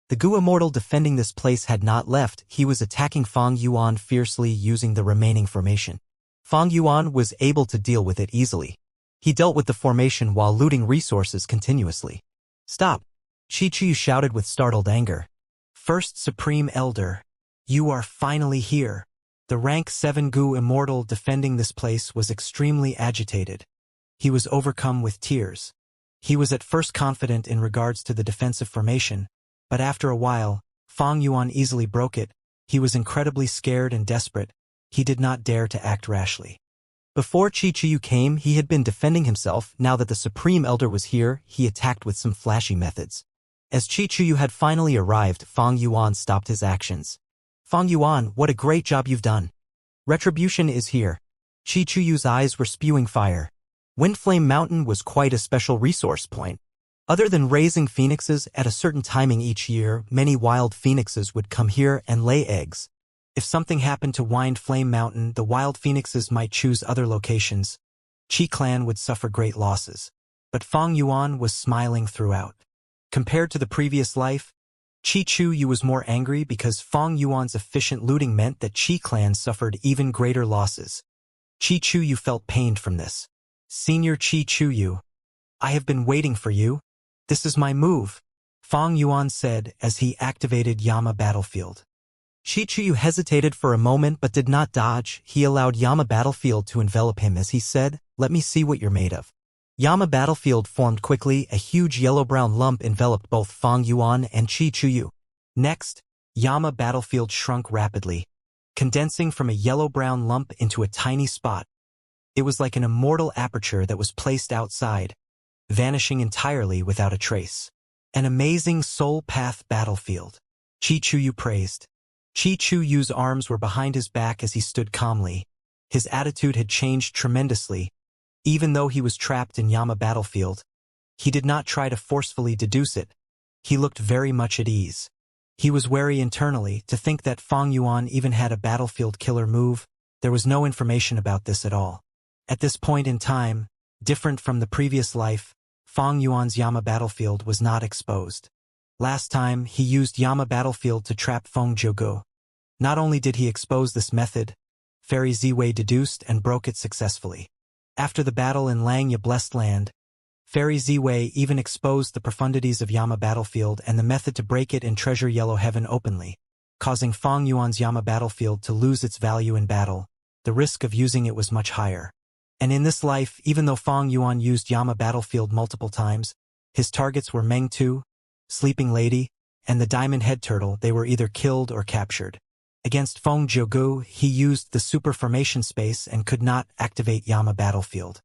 The Gu Immortal defending this place had not left. He was attacking Fang Yuan fiercely using the remaining formation. Fang Yuan was able to deal with it easily. He dealt with the formation while looting resources continuously. "Stop!" Chi-Chuyu shouted with startled anger. "First Supreme Elder, you are finally here." The rank 7 Gu Immortal defending this place was extremely agitated. He was overcome with tears. He was at first confident in regards to the defensive formation, but after a while, Fang Yuan easily broke it. He was incredibly scared and desperate. He did not dare to act rashly. Before Chi-Chuyu came, he had been defending himself. Now that the Supreme Elder was here, he attacked with some flashy methods. As Chi-Chuyu had finally arrived, Fang Yuan stopped his actions. "Fang Yuan, what a great job you've done. Retribution is here." Chi-Chuyu's eyes were spewing fire. Windflame Mountain was quite a special resource point. Other than raising phoenixes at a certain timing each year, many wild phoenixes would come here and lay eggs. If something happened to Windflame Mountain, the wild phoenixes might choose other locations. Chi Clan would suffer great losses. But Fang Yuan was smiling throughout. Compared to the previous life, Chi-Chuyu was more angry because Fang Yuan's efficient looting meant that Chi Clan suffered even greater losses. Chi-Chuyu felt pained from this. "Senior Chi-Chuyu, I have been waiting for you. This is my move," Fang Yuan said as he activated Yama Battlefield. Chi-Chuyu hesitated for a moment but did not dodge. He allowed Yama Battlefield to envelop him as he said, "Let me see what you're made of." Yama Battlefield formed quickly. A huge yellow-brown lump enveloped both Fang Yuan and Chi-Chuyu. Next, Yama Battlefield shrunk rapidly, condensing from a yellow-brown lump into a tiny spot. It was like an immortal aperture that was placed outside, vanishing entirely without a trace. "An amazing soul path battlefield," Chi-Chuyu praised. Chi-Chuyu's arms were behind his back as he stood calmly. His attitude had changed tremendously. Even though he was trapped in Yama Battlefield, he did not try to forcefully deduce it. He looked very much at ease. He was wary internally to think that Fang Yuan even had a battlefield killer move. There was no information about this at all. At this point in time, different from the previous life, Fang Yuan's Yama Battlefield was not exposed. Last time, he used Yama Battlefield to trap Feng Jiugu. Not only did he expose this method, Fairy Ziwei deduced and broke it successfully. After the battle in Langya Blessed Land, Fairy Ziwei even exposed the profundities of Yama Battlefield and the method to break it in Treasure Yellow Heaven openly, causing Fang Yuan's Yama Battlefield to lose its value in battle. The risk of using it was much higher. And in this life, even though Fang Yuan used Yama Battlefield multiple times, his targets were Meng Tu, Sleeping Lady, and the Diamond Head Turtle. They were either killed or captured. Against Feng Jiugu, he used the super formation space and could not activate Yama Battlefield.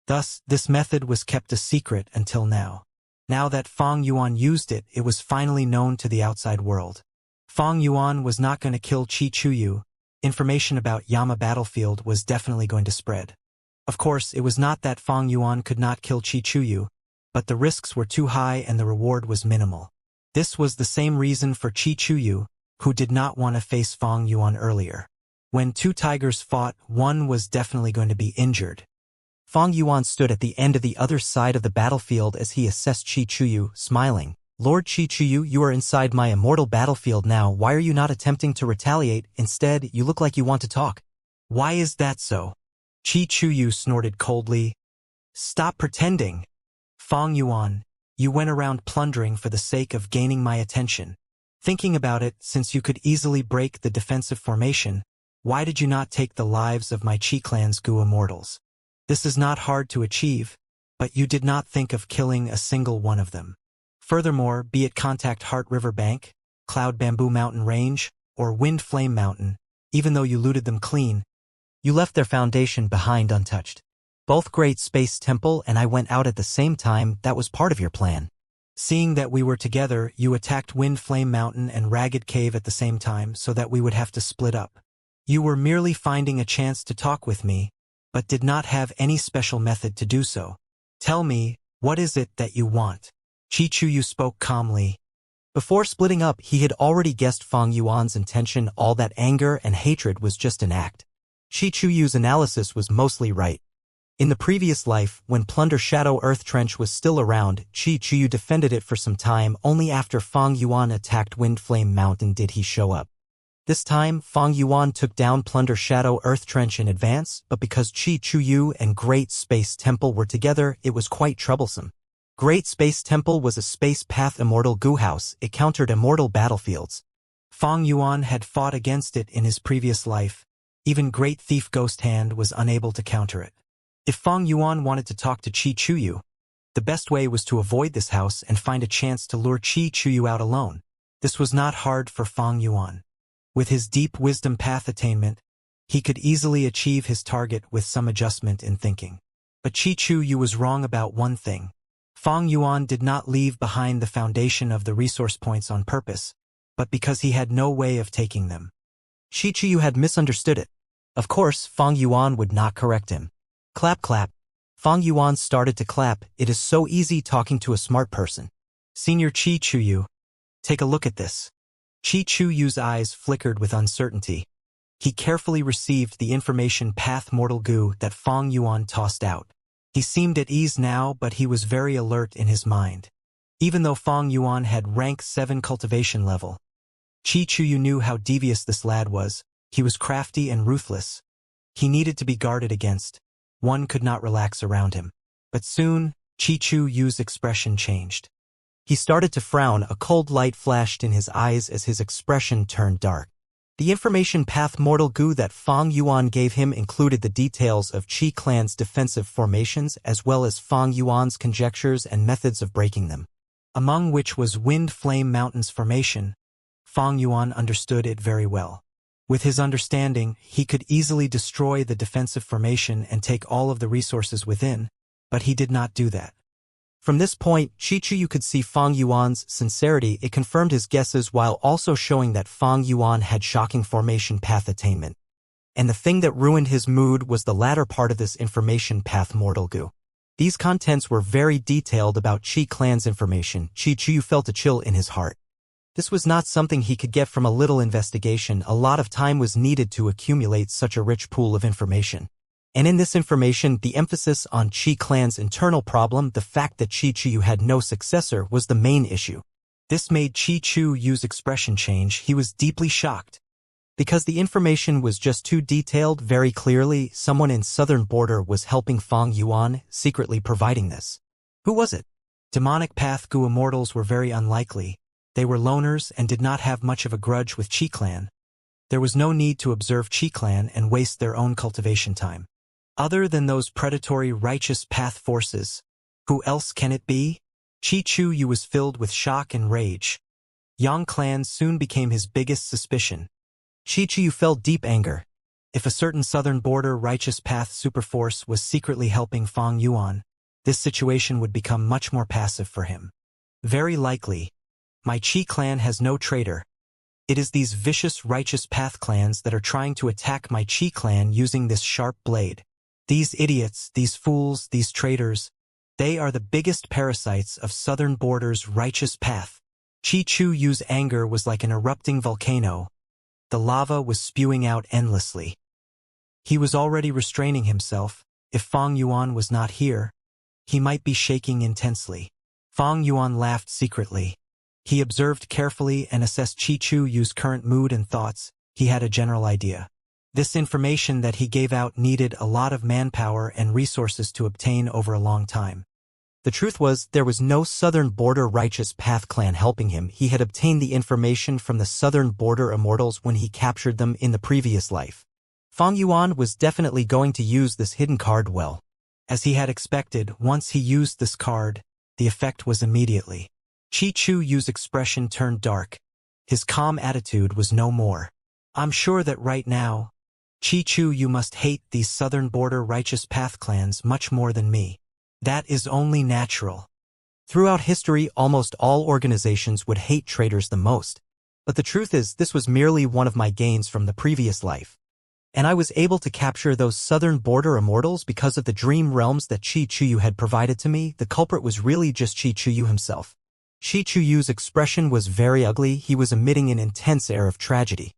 Thus, this method was kept a secret until now. Now that Fang Yuan used it, it was finally known to the outside world. Fang Yuan was not going to kill Chi-Chuyu. Information about Yama Battlefield was definitely going to spread. Of course, it was not that Fang Yuan could not kill Chi-Chuyu, but the risks were too high and the reward was minimal. This was the same reason for Chi-Chuyu, who did not want to face Fang Yuan earlier. When two tigers fought, one was definitely going to be injured. Fang Yuan stood at the end of the other side of the battlefield as he assessed Chi-Chuyu, smiling. "Lord Chi-Chuyu, you are inside my immortal battlefield now. Why are you not attempting to retaliate? Instead, you look like you want to talk." "Why is that so?" Chi-Chuyu snorted coldly. "Stop pretending. Fang Yuan, you went around plundering for the sake of gaining my attention. Thinking about it, since you could easily break the defensive formation, why did you not take the lives of my Chi Clan's Gu Immortals? This is not hard to achieve, but you did not think of killing a single one of them. Furthermore, be it Contact Heart River Bank, Cloud Bamboo Mountain Range, or Wind Flame Mountain, even though you looted them clean, you left their foundation behind untouched. Both Great Space Temple and I went out at the same time. That was part of your plan. Seeing that we were together, you attacked Wind Flame Mountain and Ragged Cave at the same time so that we would have to split up. You were merely finding a chance to talk with me, but did not have any special method to do so. Tell me, what is it that you want? Chi-Chu spoke calmly. Before splitting up, he had already guessed Fang Yuan's intention. All that anger and hatred was just an act. Chi-Chu's analysis was mostly right. In the previous life, when Plunder Shadow Earth Trench was still around, Chi-Chu defended it for some time. Only after Fang Yuan attacked Wind Flame Mountain did he show up. This time, Fang Yuan took down Plunder Shadow Earth Trench in advance, but because Chi-Chu and Great Space Temple were together, it was quite troublesome. Great Space Temple was a space path immortal goo house. It countered immortal battlefields. Fang Yuan had fought against it in his previous life. Even Great Thief Ghost Hand was unable to counter it. If Fang Yuan wanted to talk to Chi-Chu, the best way was to avoid this house and find a chance to lure Chi-Chu out alone. This was not hard for Fang Yuan. With his deep wisdom path attainment, he could easily achieve his target with some adjustment in thinking. But Chi-Chu was wrong about one thing. Fang Yuan did not leave behind the foundation of the resource points on purpose, but because he had no way of taking them. Chi-Chu had misunderstood it. Of course, Fang Yuan would not correct him. Clap clap. Fang Yuan started to clap. It is so easy talking to a smart person. Senior Chi-Chu, take a look at this. Chi-Chu's eyes flickered with uncertainty. He carefully received the information path mortal goo that Fang Yuan tossed out. He seemed at ease now, but he was very alert in his mind. Even though Fang Yuan had rank 7 cultivation level, Chi-Chu knew how devious this lad was. He was crafty and ruthless. He needed to be guarded against. One could not relax around him. But soon, Chi-Chu's expression changed. He started to frown. A cold light flashed in his eyes as his expression turned dark. The information path mortal goo that Fang Yuan gave him included the details of Qi Clan's defensive formations as well as Fang Yuan's conjectures and methods of breaking them, among which was Wind Flame Mountain's formation. Fang Yuan understood it very well. With his understanding, he could easily destroy the defensive formation and take all of the resources within, but he did not do that. From this point, Chi-Chu could see Fang Yuan's sincerity. It confirmed his guesses while also showing that Fang Yuan had shocking formation path attainment. And the thing that ruined his mood was the latter part of this information path mortal goo. These contents were very detailed about Qi Clan's information. Chi-Chu felt a chill in his heart. This was not something he could get from a little investigation. A lot of time was needed to accumulate such a rich pool of information. And in this information, the emphasis on Qi Clan's internal problem, the fact that Chi-Chu had no successor, was the main issue. This made Chi-Chu's expression change. He was deeply shocked. Because the information was just too detailed. Very clearly, someone in Southern Border was helping Fang Yuan, secretly providing this. Who was it? Demonic Path Goo Immortals were very unlikely. They were loners and did not have much of a grudge with Qi Clan. There was no need to observe Qi Clan and waste their own cultivation time. Other than those predatory righteous path forces, who else can it be? Chi-Chu was filled with shock and rage. Yang Clan soon became his biggest suspicion. Chi-Chu felt deep anger. If a certain Southern Border righteous path superforce was secretly helping Fang Yuan, this situation would become much more passive for him. Very likely. My Qi Clan has no traitor. It is these vicious righteous path clans that are trying to attack my Qi Clan using this sharp blade. These idiots, these fools, these traitors, they are the biggest parasites of Southern Border's righteous path. Chi-Chu's anger was like an erupting volcano. The lava was spewing out endlessly. He was already restraining himself. If Fang Yuan was not here, he might be shaking intensely. Fang Yuan laughed secretly. He observed carefully and assessed Chi-Chu's current mood and thoughts. He had a general idea. This information that he gave out needed a lot of manpower and resources to obtain over a long time. The truth was, there was no Southern Border Righteous Path clan helping him. He had obtained the information from the Southern Border Immortals when he captured them in the previous life. Fang Yuan was definitely going to use this hidden card well. As he had expected, once he used this card, the effect was immediately. Chi-Chu's expression turned dark. His calm attitude was no more. I'm sure that right now, Chi-Chu, you must hate these Southern Border Righteous Path clans much more than me. That is only natural. Throughout history, almost all organizations would hate traitors the most. But the truth is, this was merely one of my gains from the previous life. And I was able to capture those southern border immortals because of the dream realms that Chi Chuyu had provided to me. The culprit was really just Chi Chuyu himself. Chi Chuyu's expression was very ugly. He was emitting an intense air of tragedy.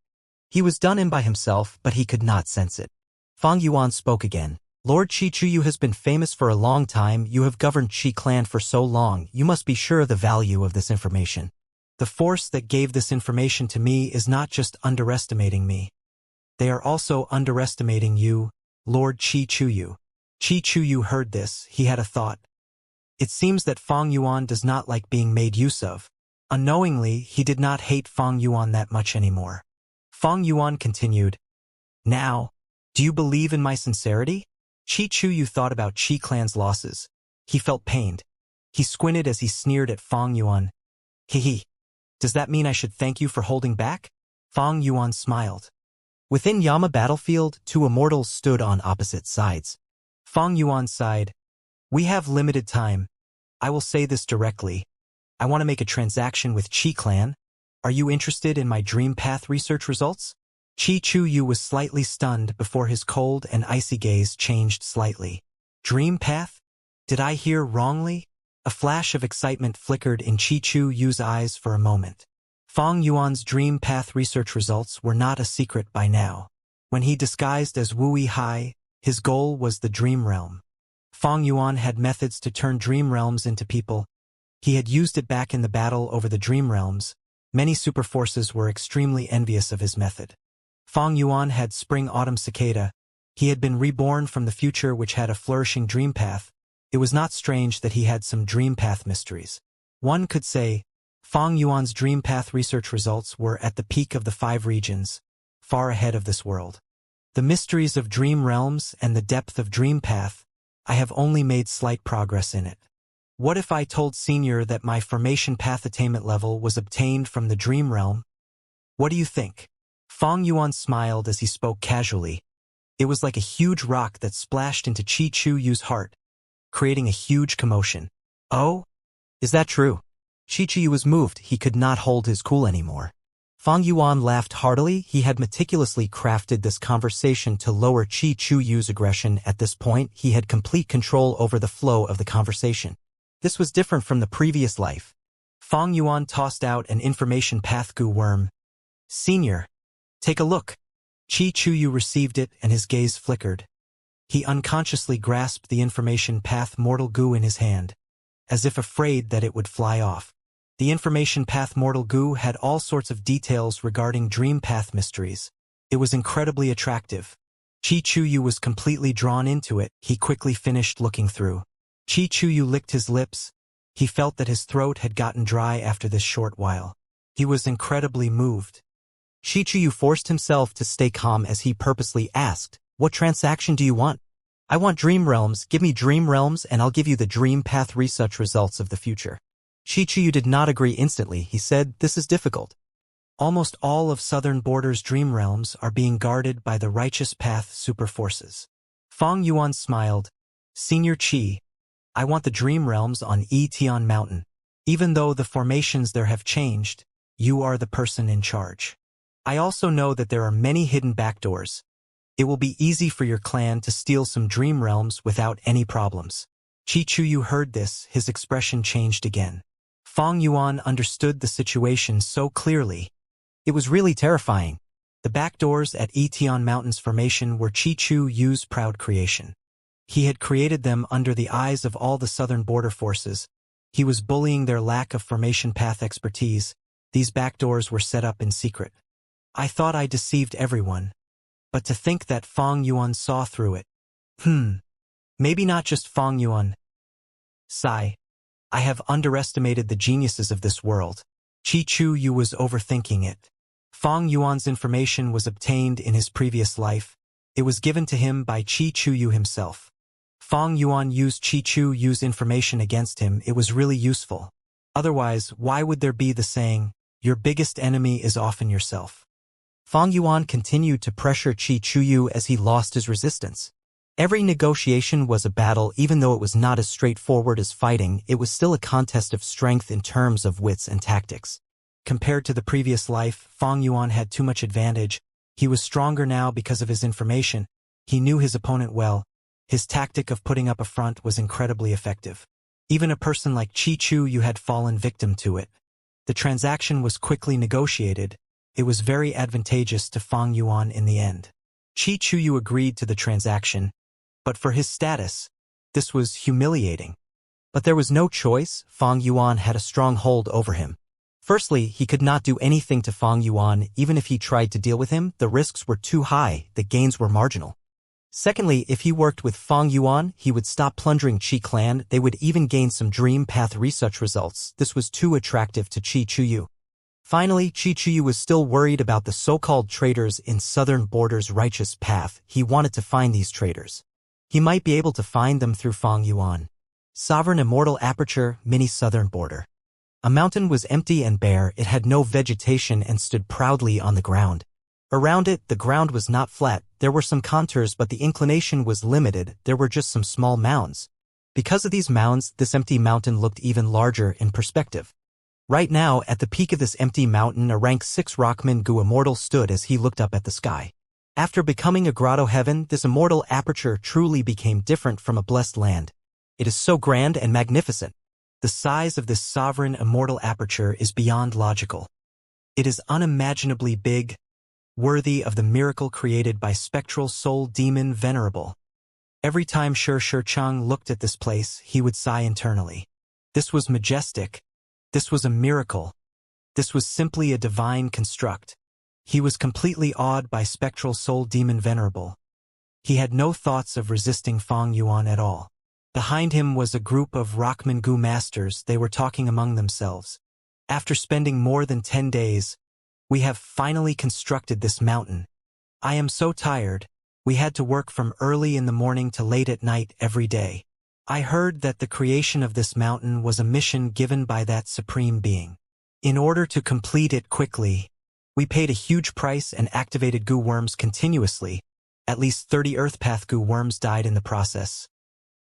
He was done in by himself, but he could not sense it. Fang Yuan spoke again. Lord Chi Chuyu has been famous for a long time. You have governed Chi clan for so long. You must be sure of the value of this information. The force that gave this information to me is not just underestimating me. They are also underestimating you, Lord Chi Chuyu. Chi Chuyu heard this. He had a thought. It seems that Fang Yuan does not like being made use of. Unknowingly, he did not hate Fang Yuan that much anymore. Fang Yuan continued, Now, do you believe in my sincerity? Chi Chuyu thought about Chi clan's losses. He felt pained. He squinted as he sneered at Fang Yuan. Hehe. Does that mean I should thank you for holding back? Fang Yuan smiled. Within Yama battlefield, two immortals stood on opposite sides. Fang Yuan sighed. We have limited time. I will say this directly. I want to make a transaction with Chi clan. Are you interested in my dream path research results? Chi Chuyu was slightly stunned before his cold and icy gaze changed slightly. Dream path? Did I hear wrongly? A flash of excitement flickered in Chi Chuyu's eyes for a moment. Fang Yuan's dream path research results were not a secret by now. When he disguised as Wu Hai, his goal was the dream realm. Fang Yuan had methods to turn dream realms into people. He had used it back in the battle over the dream realms. Many superforces were extremely envious of his method. Fang Yuan had spring-autumn cicada. He had been reborn from the future which had a flourishing dream path. It was not strange that he had some dream path mysteries. One could say, Fang Yuan's dream path research results were at the peak of the 5 regions, far ahead of this world. The mysteries of dream realms and the depth of dream path, I have only made slight progress in it. What if I told Senior that my formation path attainment level was obtained from the dream realm? What do you think? Fang Yuan smiled as he spoke casually. It was like a huge rock that splashed into Chi Chuyu's heart, creating a huge commotion. Oh? Is that true? Chi Chuyu was moved. He could not hold his cool anymore. Fang Yuan laughed heartily. He had meticulously crafted this conversation to lower Chi Chuyu's aggression. At this point, he had complete control over the flow of the conversation. This was different from the previous life. Fang Yuan tossed out an information path goo worm. Senior, take a look. Chi Chuyu received it and his gaze flickered. He unconsciously grasped the information path mortal goo in his hand, as if afraid that it would fly off. The information path mortal goo had all sorts of details regarding dream path mysteries. It was incredibly attractive. Chi Chuyu was completely drawn into it. He quickly finished looking through. Chi Chuyu licked his lips. He felt that his throat had gotten dry after this short while. He was incredibly moved. Chi Chuyu forced himself to stay calm as he purposely asked, What transaction do you want? I want dream realms. Give me dream realms and I'll give you the dream path research results of the future. Chi Chuyu did not agree instantly. He said, This is difficult. Almost all of Southern Border's dream realms are being guarded by the righteous path superforces. Fang Yuan smiled. Senior Chi, I want the dream realms on Tian Mountain. Even though the formations there have changed, you are the person in charge. I also know that there are many hidden backdoors. It will be easy for your clan to steal some dream realms without any problems. Chi Chuyu heard this. His expression changed again. Fang Yuan understood the situation so clearly. It was really terrifying. The backdoors at Tian Mountain's formation were Chi Chuyu's proud creation. He had created them under the eyes of all the Southern Border forces. He was bullying their lack of formation path expertise. These backdoors were set up in secret. I thought I deceived everyone. But to think that Fang Yuan saw through it. Maybe not just Fang Yuan. Sigh. I have underestimated the geniuses of this world. Chi Chuyu was overthinking it. Fang Yuan's information was obtained in his previous life. It was given to him by Chi Chuyu himself. Fang Yuan used Chi Chuyu's information against him. It was really useful. Otherwise, why would there be the saying, your biggest enemy is often yourself? Fang Yuan continued to pressure Chi Chuyu as he lost his resistance. Every negotiation was a battle. Even though it was not as straightforward as fighting, it was still a contest of strength in terms of wits and tactics. Compared to the previous life, Fang Yuan had too much advantage. He was stronger now because of his information. He knew his opponent well. His tactic of putting up a front was incredibly effective. Even a person like Chi Chu Yu had fallen victim to it. The transaction was quickly negotiated. It was very advantageous to Fang Yuan in the end. Chi Chu Yu agreed to the transaction, but for his status, this was humiliating. But there was no choice. Fang Yuan had a strong hold over him. Firstly, he could not do anything to Fang Yuan. Even if he tried to deal with him, the risks were too high, the gains were marginal. Secondly, if he worked with Fang Yuan, he would stop plundering Qi clan. They would even gain some dream path research results. This was too attractive to Chi Chu Yu. Finally, Chi Chu Yu was still worried about the so-called traitors in Southern Border's righteous path. He wanted to find these traitors. He might be able to find them through Fang Yuan. Sovereign Immortal Aperture, Mini Southern Border. A mountain was empty and bare. It had no vegetation and stood proudly on the ground. Around it, the ground was not flat. There were some contours, but the inclination was limited. There were just some small mounds. Because of these mounds, this empty mountain looked even larger in perspective. Right now, at the peak of this empty mountain, a rank 6 Rockman Gu Immortal stood as he looked up at the sky. After becoming a grotto heaven, this immortal aperture truly became different from a blessed land. It is so grand and magnificent. The size of this sovereign immortal aperture is beyond logical. It is unimaginably big, worthy of the miracle created by spectral soul demon Venerable. Every time Shi Chang looked at this place, he would sigh internally. This was majestic. This was a miracle. This was simply a divine construct. He was completely awed by spectral soul demon Venerable. He had no thoughts of resisting Fang Yuan at all. Behind him was a group of Rockman Gu masters. They were talking among themselves. After spending more than 10 days, we have finally constructed this mountain. I am so tired. We had to work from early in the morning to late at night every day. I heard that the creation of this mountain was a mission given by that supreme being. In order to complete it quickly, we paid a huge price and activated Gu worms continuously. At least 30 Earthpath Gu worms died in the process.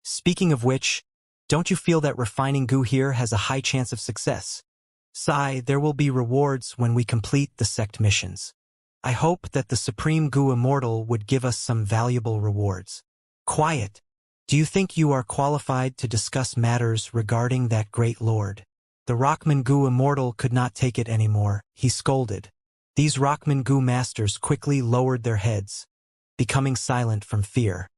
Speaking of which, don't you feel that refining Gu here has a high chance of success? Sai, there will be rewards when we complete the sect missions. I hope that the Supreme Gu Immortal would give us some valuable rewards. Quiet. Do you think you are qualified to discuss matters regarding that great lord? The Rockman Gu Immortal could not take it anymore. He scolded. These Rockman Gu masters quickly lowered their heads, becoming silent from fear.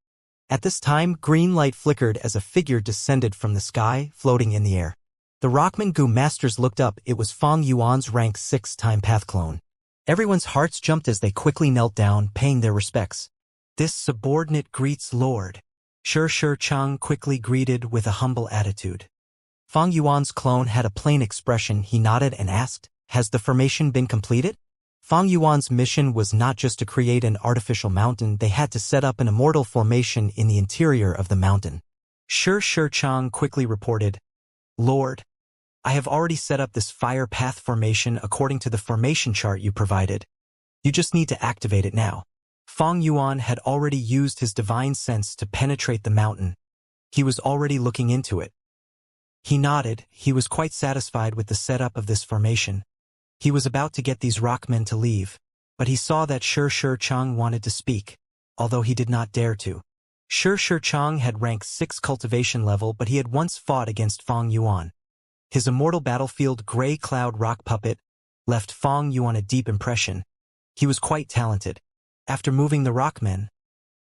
At this time, green light flickered as a figure descended from the sky, floating in the air. The Rockman Gu masters looked up. It was Fang Yuan's rank 6 time path clone. Everyone's hearts jumped as they quickly knelt down, paying their respects. This subordinate greets Lord. Shi Chang quickly greeted with a humble attitude. Fang Yuan's clone had a plain expression. He nodded and asked, "Has the formation been completed?" Fang Yuan's mission was not just to create an artificial mountain. They had to set up an immortal formation in the interior of the mountain. Shi Chang quickly reported, "Lord, I have already set up this fire path formation according to the formation chart you provided. You just need to activate it now." Fang Yuan had already used his divine sense to penetrate the mountain. He was already looking into it. He nodded. He was quite satisfied with the setup of this formation. He was about to get these rockmen to leave, but he saw that Shi Chang wanted to speak, although he did not dare to. Shi Chang had rank 6 cultivation level, but he had once fought against Fang Yuan. His immortal battlefield gray cloud rock puppet left Fang Yuan a deep impression. He was quite talented. After moving the rockmen,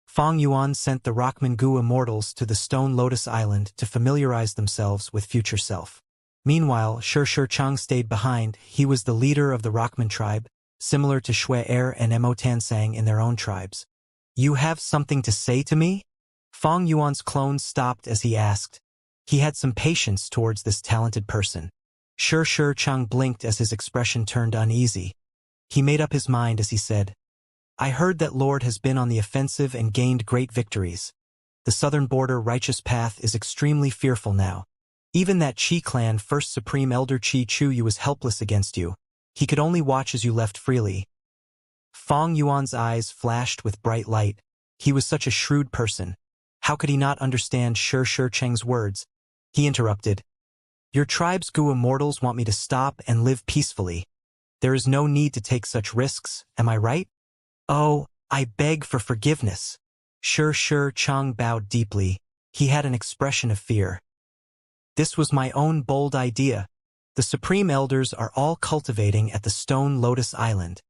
Fang Yuan sent the Rockman Gu immortals to the Stone Lotus Island to familiarize themselves with future self. Meanwhile, Shi Chang stayed behind. He was the leader of the Rockman tribe, similar to Shui Er and Mo Tansang in their own tribes. "You have something to say to me?" Fang Yuan's clone stopped as he asked. He had some patience towards this talented person. Shi Chang blinked as his expression turned uneasy. He made up his mind as he said, "I heard that Lord has been on the offensive and gained great victories. The southern border righteous path is extremely fearful now. Even that Qi clan first supreme elder Chi Chu Yu was helpless against you. He could only watch as you left freely." Fang Yuan's eyes flashed with bright light. He was such a shrewd person. How could he not understand Shi Cheng's words? He interrupted. Your tribe's Gu immortals want me to stop and live peacefully. There is no need to take such risks, am I right? Oh, I beg for forgiveness. Shi Cheng bowed deeply. He had an expression of fear. This was my own bold idea. The Supreme Elders are all cultivating at the Stone Lotus Island.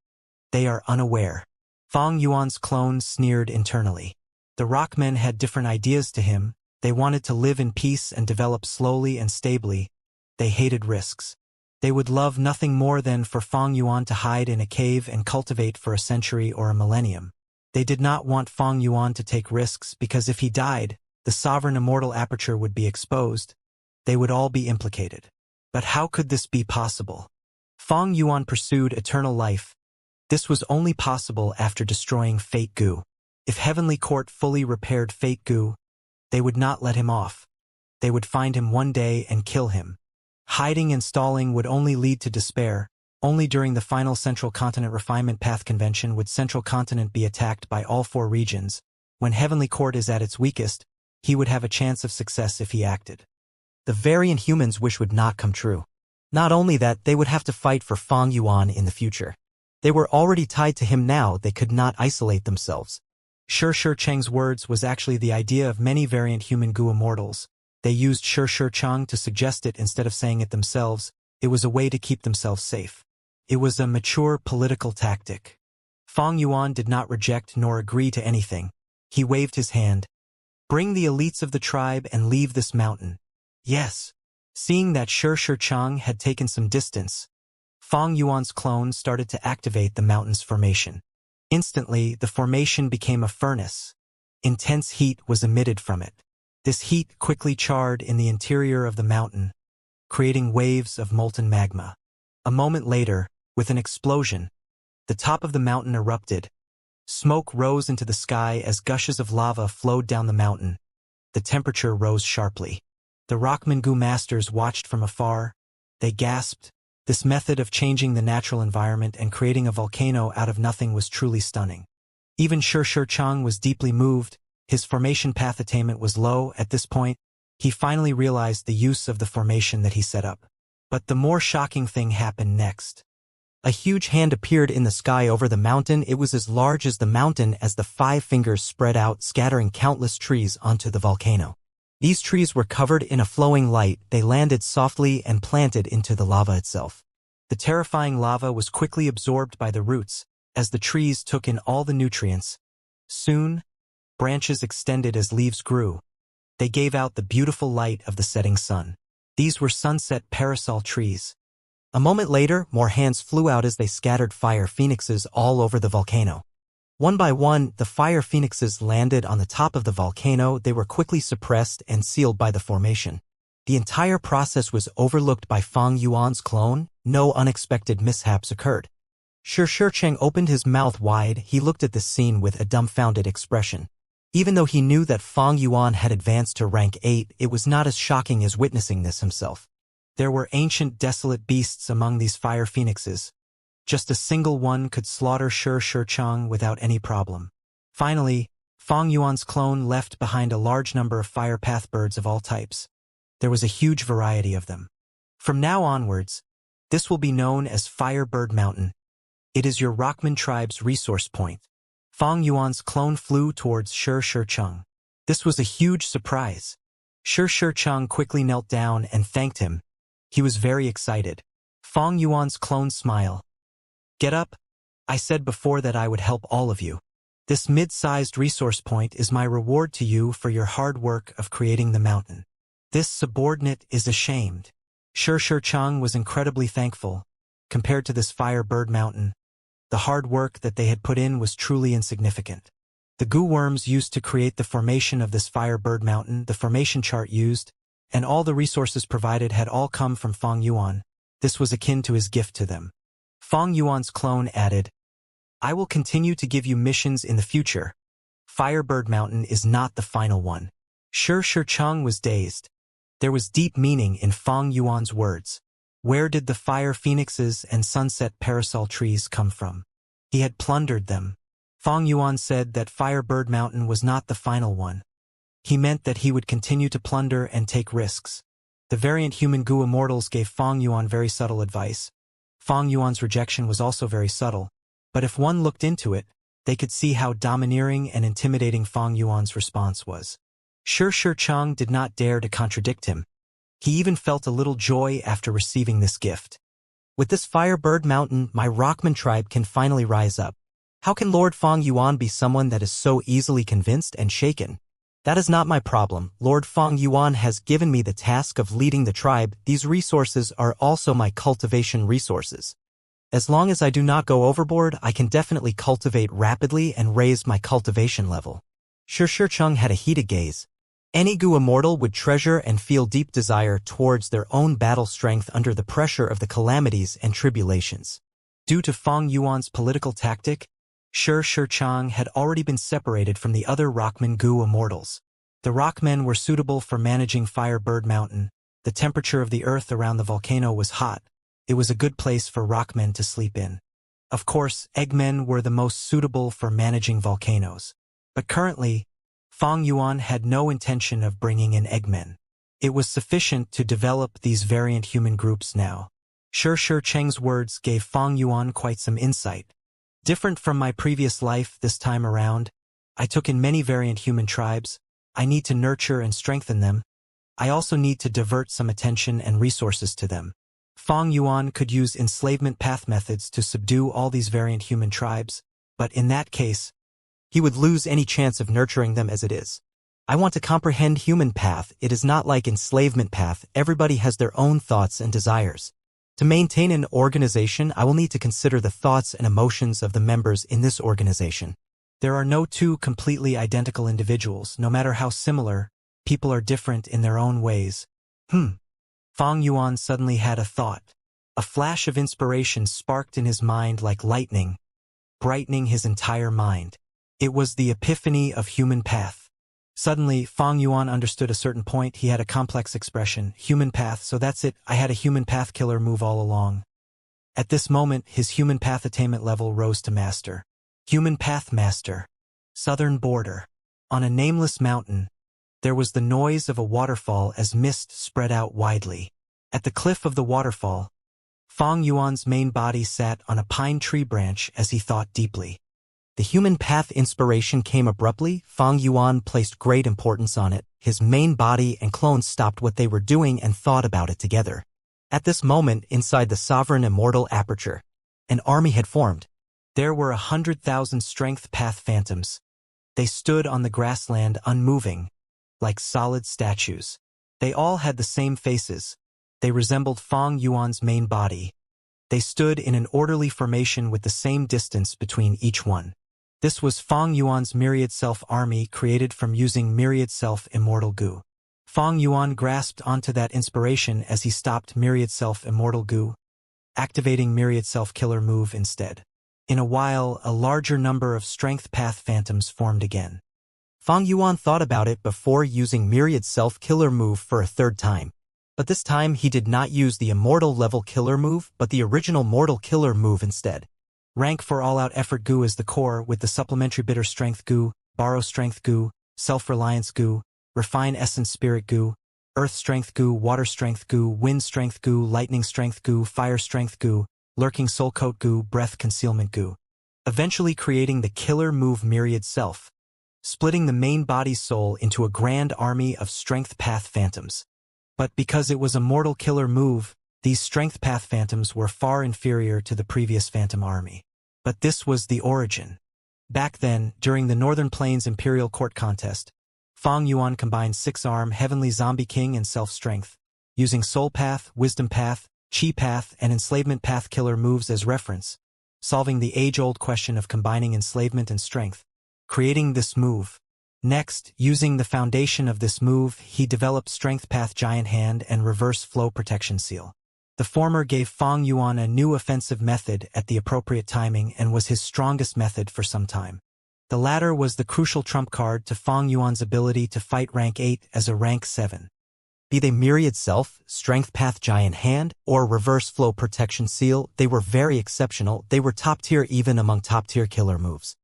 They are unaware. Fang Yuan's clone sneered internally. The rockmen had different ideas to him. They wanted to live in peace and develop slowly and stably. They hated risks. They would love nothing more than for Fang Yuan to hide in a cave and cultivate for a century or a millennium. They did not want Fang Yuan to take risks because if he died, the sovereign immortal aperture would be exposed. They would all be implicated. But how could this be possible? Fang Yuan pursued eternal life. This was only possible after destroying Fate Gu. If Heavenly Court fully repaired Fate Gu, they would not let him off. They would find him one day and kill him. Hiding and stalling would only lead to despair. Only during the final Central Continent Refinement Path Convention would Central Continent be attacked by all 4 regions. When Heavenly Court is at its weakest, he would have a chance of success if he acted. The variant humans' wish would not come true. Not only that, they would have to fight for Fang Yuan in the future. They were already tied to him now, they could not isolate themselves. Shi Cheng's words was actually the idea of many variant human Gu immortals. They used Shi Cheng to suggest it instead of saying it themselves. It was a way to keep themselves safe. It was a mature political tactic. Fang Yuan did not reject nor agree to anything. He waved his hand. Bring the elites of the tribe and leave this mountain. Yes. Seeing that Shi Cheng had taken some distance, Fang Yuan's clone started to activate the mountain's formation. Instantly, the formation became a furnace. Intense heat was emitted from it. This heat quickly charred in the interior of the mountain, creating waves of molten magma. A moment later, with an explosion, the top of the mountain erupted. Smoke rose into the sky as gushes of lava flowed down the mountain. The temperature rose sharply. The Rockman Gu masters watched from afar. They gasped. This method of changing the natural environment and creating a volcano out of nothing was truly stunning. Even Shi Cheng was deeply moved. His formation path attainment was low at this point. He finally realized the use of the formation that he set up. But the more shocking thing happened next. A huge hand appeared in the sky over the mountain. It was as large as the mountain as the 5 fingers spread out, scattering countless trees onto the volcano. These trees were covered in a flowing light. They landed softly and planted into the lava itself. The terrifying lava was quickly absorbed by the roots, as the trees took in all the nutrients. Soon, branches extended as leaves grew. They gave out the beautiful light of the setting sun. These were sunset parasol trees. A moment later, more hands flew out as they scattered fire phoenixes all over the volcano. One by one, the fire phoenixes landed on the top of the volcano. They were quickly suppressed and sealed by the formation. The entire process was overlooked by Fang Yuan's clone. No unexpected mishaps occurred. Shi Cheng opened his mouth wide. He looked at this scene with a dumbfounded expression. Even though he knew that Fang Yuan had advanced to rank 8, it was not as shocking as witnessing this himself. There were ancient desolate beasts among these fire phoenixes. Just a single one could slaughter Shi Cheng without any problem. Finally, Fang Yuan's clone left behind a large number of fire path birds of all types. There was a huge variety of them. From now onwards, this will be known as Firebird Mountain. It is your Rockman tribe's resource point. Fang Yuan's clone flew towards Shi Cheng. This was a huge surprise. Shi Cheng quickly knelt down and thanked him. He was very excited. Fang Yuan's clone smiled. Get up. I said before that I would help all of you. This mid-sized resource point is my reward to you for your hard work of creating the mountain. This subordinate is ashamed. Shi Cheng was incredibly thankful. Compared to this Firebird Mountain, the hard work that they had put in was truly insignificant. The goo worms used to create the formation of this Firebird Mountain, the formation chart used, and all the resources provided had all come from Fang Yuan. This was akin to his gift to them. Fang Yuan's clone added, I will continue to give you missions in the future. Firebird Mountain is not the final one. Shi Cheng was dazed. There was deep meaning in Fang Yuan's words. Where did the fire phoenixes and sunset parasol trees come from? He had plundered them. Fang Yuan said that Firebird Mountain was not the final one. He meant that he would continue to plunder and take risks. The variant human goo immortals gave Fang Yuan very subtle advice. Fang Yuan's rejection was also very subtle, but if one looked into it, they could see how domineering and intimidating Fang Yuan's response was. Shi Chang did not dare to contradict him. He even felt a little joy after receiving this gift. With this Firebird Mountain, my Rockman tribe can finally rise up. How can Lord Fang Yuan be someone that is so easily convinced and shaken? That is not my problem. Lord Fang Yuan has given me the task of leading the tribe. These resources are also my cultivation resources. As long as I do not go overboard, I can definitely cultivate rapidly and raise my cultivation level. Shi Chang had a heated gaze. Any Gu immortal would treasure and feel deep desire towards their own battle strength under the pressure of the calamities and tribulations. Due to Fang Yuan's political tactic, Shi Chang had already been separated from the other Rockman Gu immortals. The Rockmen were suitable for managing Firebird Mountain. The temperature of the earth around the volcano was hot. It was a good place for Rockmen to sleep in. Of course, Eggmen were the most suitable for managing volcanoes. But currently, Fang Yuan had no intention of bringing in Eggmen. It was sufficient to develop these variant human groups now. Shi Chang's words gave Fang Yuan quite some insight. Different from my previous life this time around, I took in many variant human tribes. I need to nurture and strengthen them. I also need to divert some attention and resources to them. Fang Yuan could use enslavement path methods to subdue all these variant human tribes, but in that case, he would lose any chance of nurturing them as it is. I want to comprehend human path. It is not like enslavement path. Everybody has their own thoughts and desires. To maintain an organization, I will need to consider the thoughts and emotions of the members in this organization. There are no two completely identical individuals. No matter how similar, people are different in their own ways. Fang Yuan suddenly had a thought. A flash of inspiration sparked in his mind like lightning, brightening his entire mind. It was the epiphany of human path. Suddenly, Fang Yuan understood a certain point. He had a complex expression. Human path, so that's it. I had a human path killer move all along. At this moment, his human path attainment level rose to master. Human path master. Southern border. On a nameless mountain, there was the noise of a waterfall as mist spread out widely. At the cliff of the waterfall, Fang Yuan's main body sat on a pine tree branch as he thought deeply. The human path inspiration came abruptly. Fang Yuan placed great importance on it. His main body and clones stopped what they were doing and thought about it together. At this moment, inside the sovereign immortal aperture, an army had formed. There were 100,000 strength path phantoms. They stood on the grassland unmoving, like solid statues. They all had the same faces. They resembled Fang Yuan's main body. They stood in an orderly formation with the same distance between each one. This was Fang Yuan's Myriad Self army created from using Myriad Self Immortal Goo. Fang Yuan grasped onto that inspiration as he stopped Myriad Self Immortal Goo, activating Myriad Self Killer move instead. In a while, a larger number of Strength Path Phantoms formed again. Fang Yuan thought about it before using Myriad Self Killer move for a third time. But this time he did not use the Immortal level Killer move, but the original Mortal Killer move instead. Rank for All-Out Effort Goo is the core, with the supplementary Bitter Strength Goo, Borrow Strength Goo, Self-Reliance Goo, Refine Essence Spirit Goo, Earth Strength Goo, Water Strength Goo, Wind Strength Goo, Lightning Strength Goo, Fire Strength Goo, Lurking Soul Coat Goo, Breath Concealment Goo. Eventually creating the Killer Move Myriad Self, splitting the main body's soul into a grand army of Strength Path Phantoms. But because it was a mortal killer move, these Strength Path Phantoms were far inferior to the previous Phantom army. But this was the origin. Back then, during the Northern Plains Imperial Court contest, Fang Yuan combined 6-arm Heavenly Zombie King and Self-Strength, using Soul Path, Wisdom Path, Chi Path, and Enslavement Path killer moves as reference, solving the age-old question of combining enslavement and strength, creating this move. Next, using the foundation of this move, he developed Strength Path Giant Hand and Reverse Flow Protection Seal. The former gave Fang Yuan a new offensive method at the appropriate timing and was his strongest method for some time. The latter was the crucial trump card to Fang Yuan's ability to fight rank 8 as a rank 7. Be they Myriad Self, Strength Path Giant Hand, or Reverse Flow Protection Seal, they were very exceptional. They were top tier even among top tier killer moves.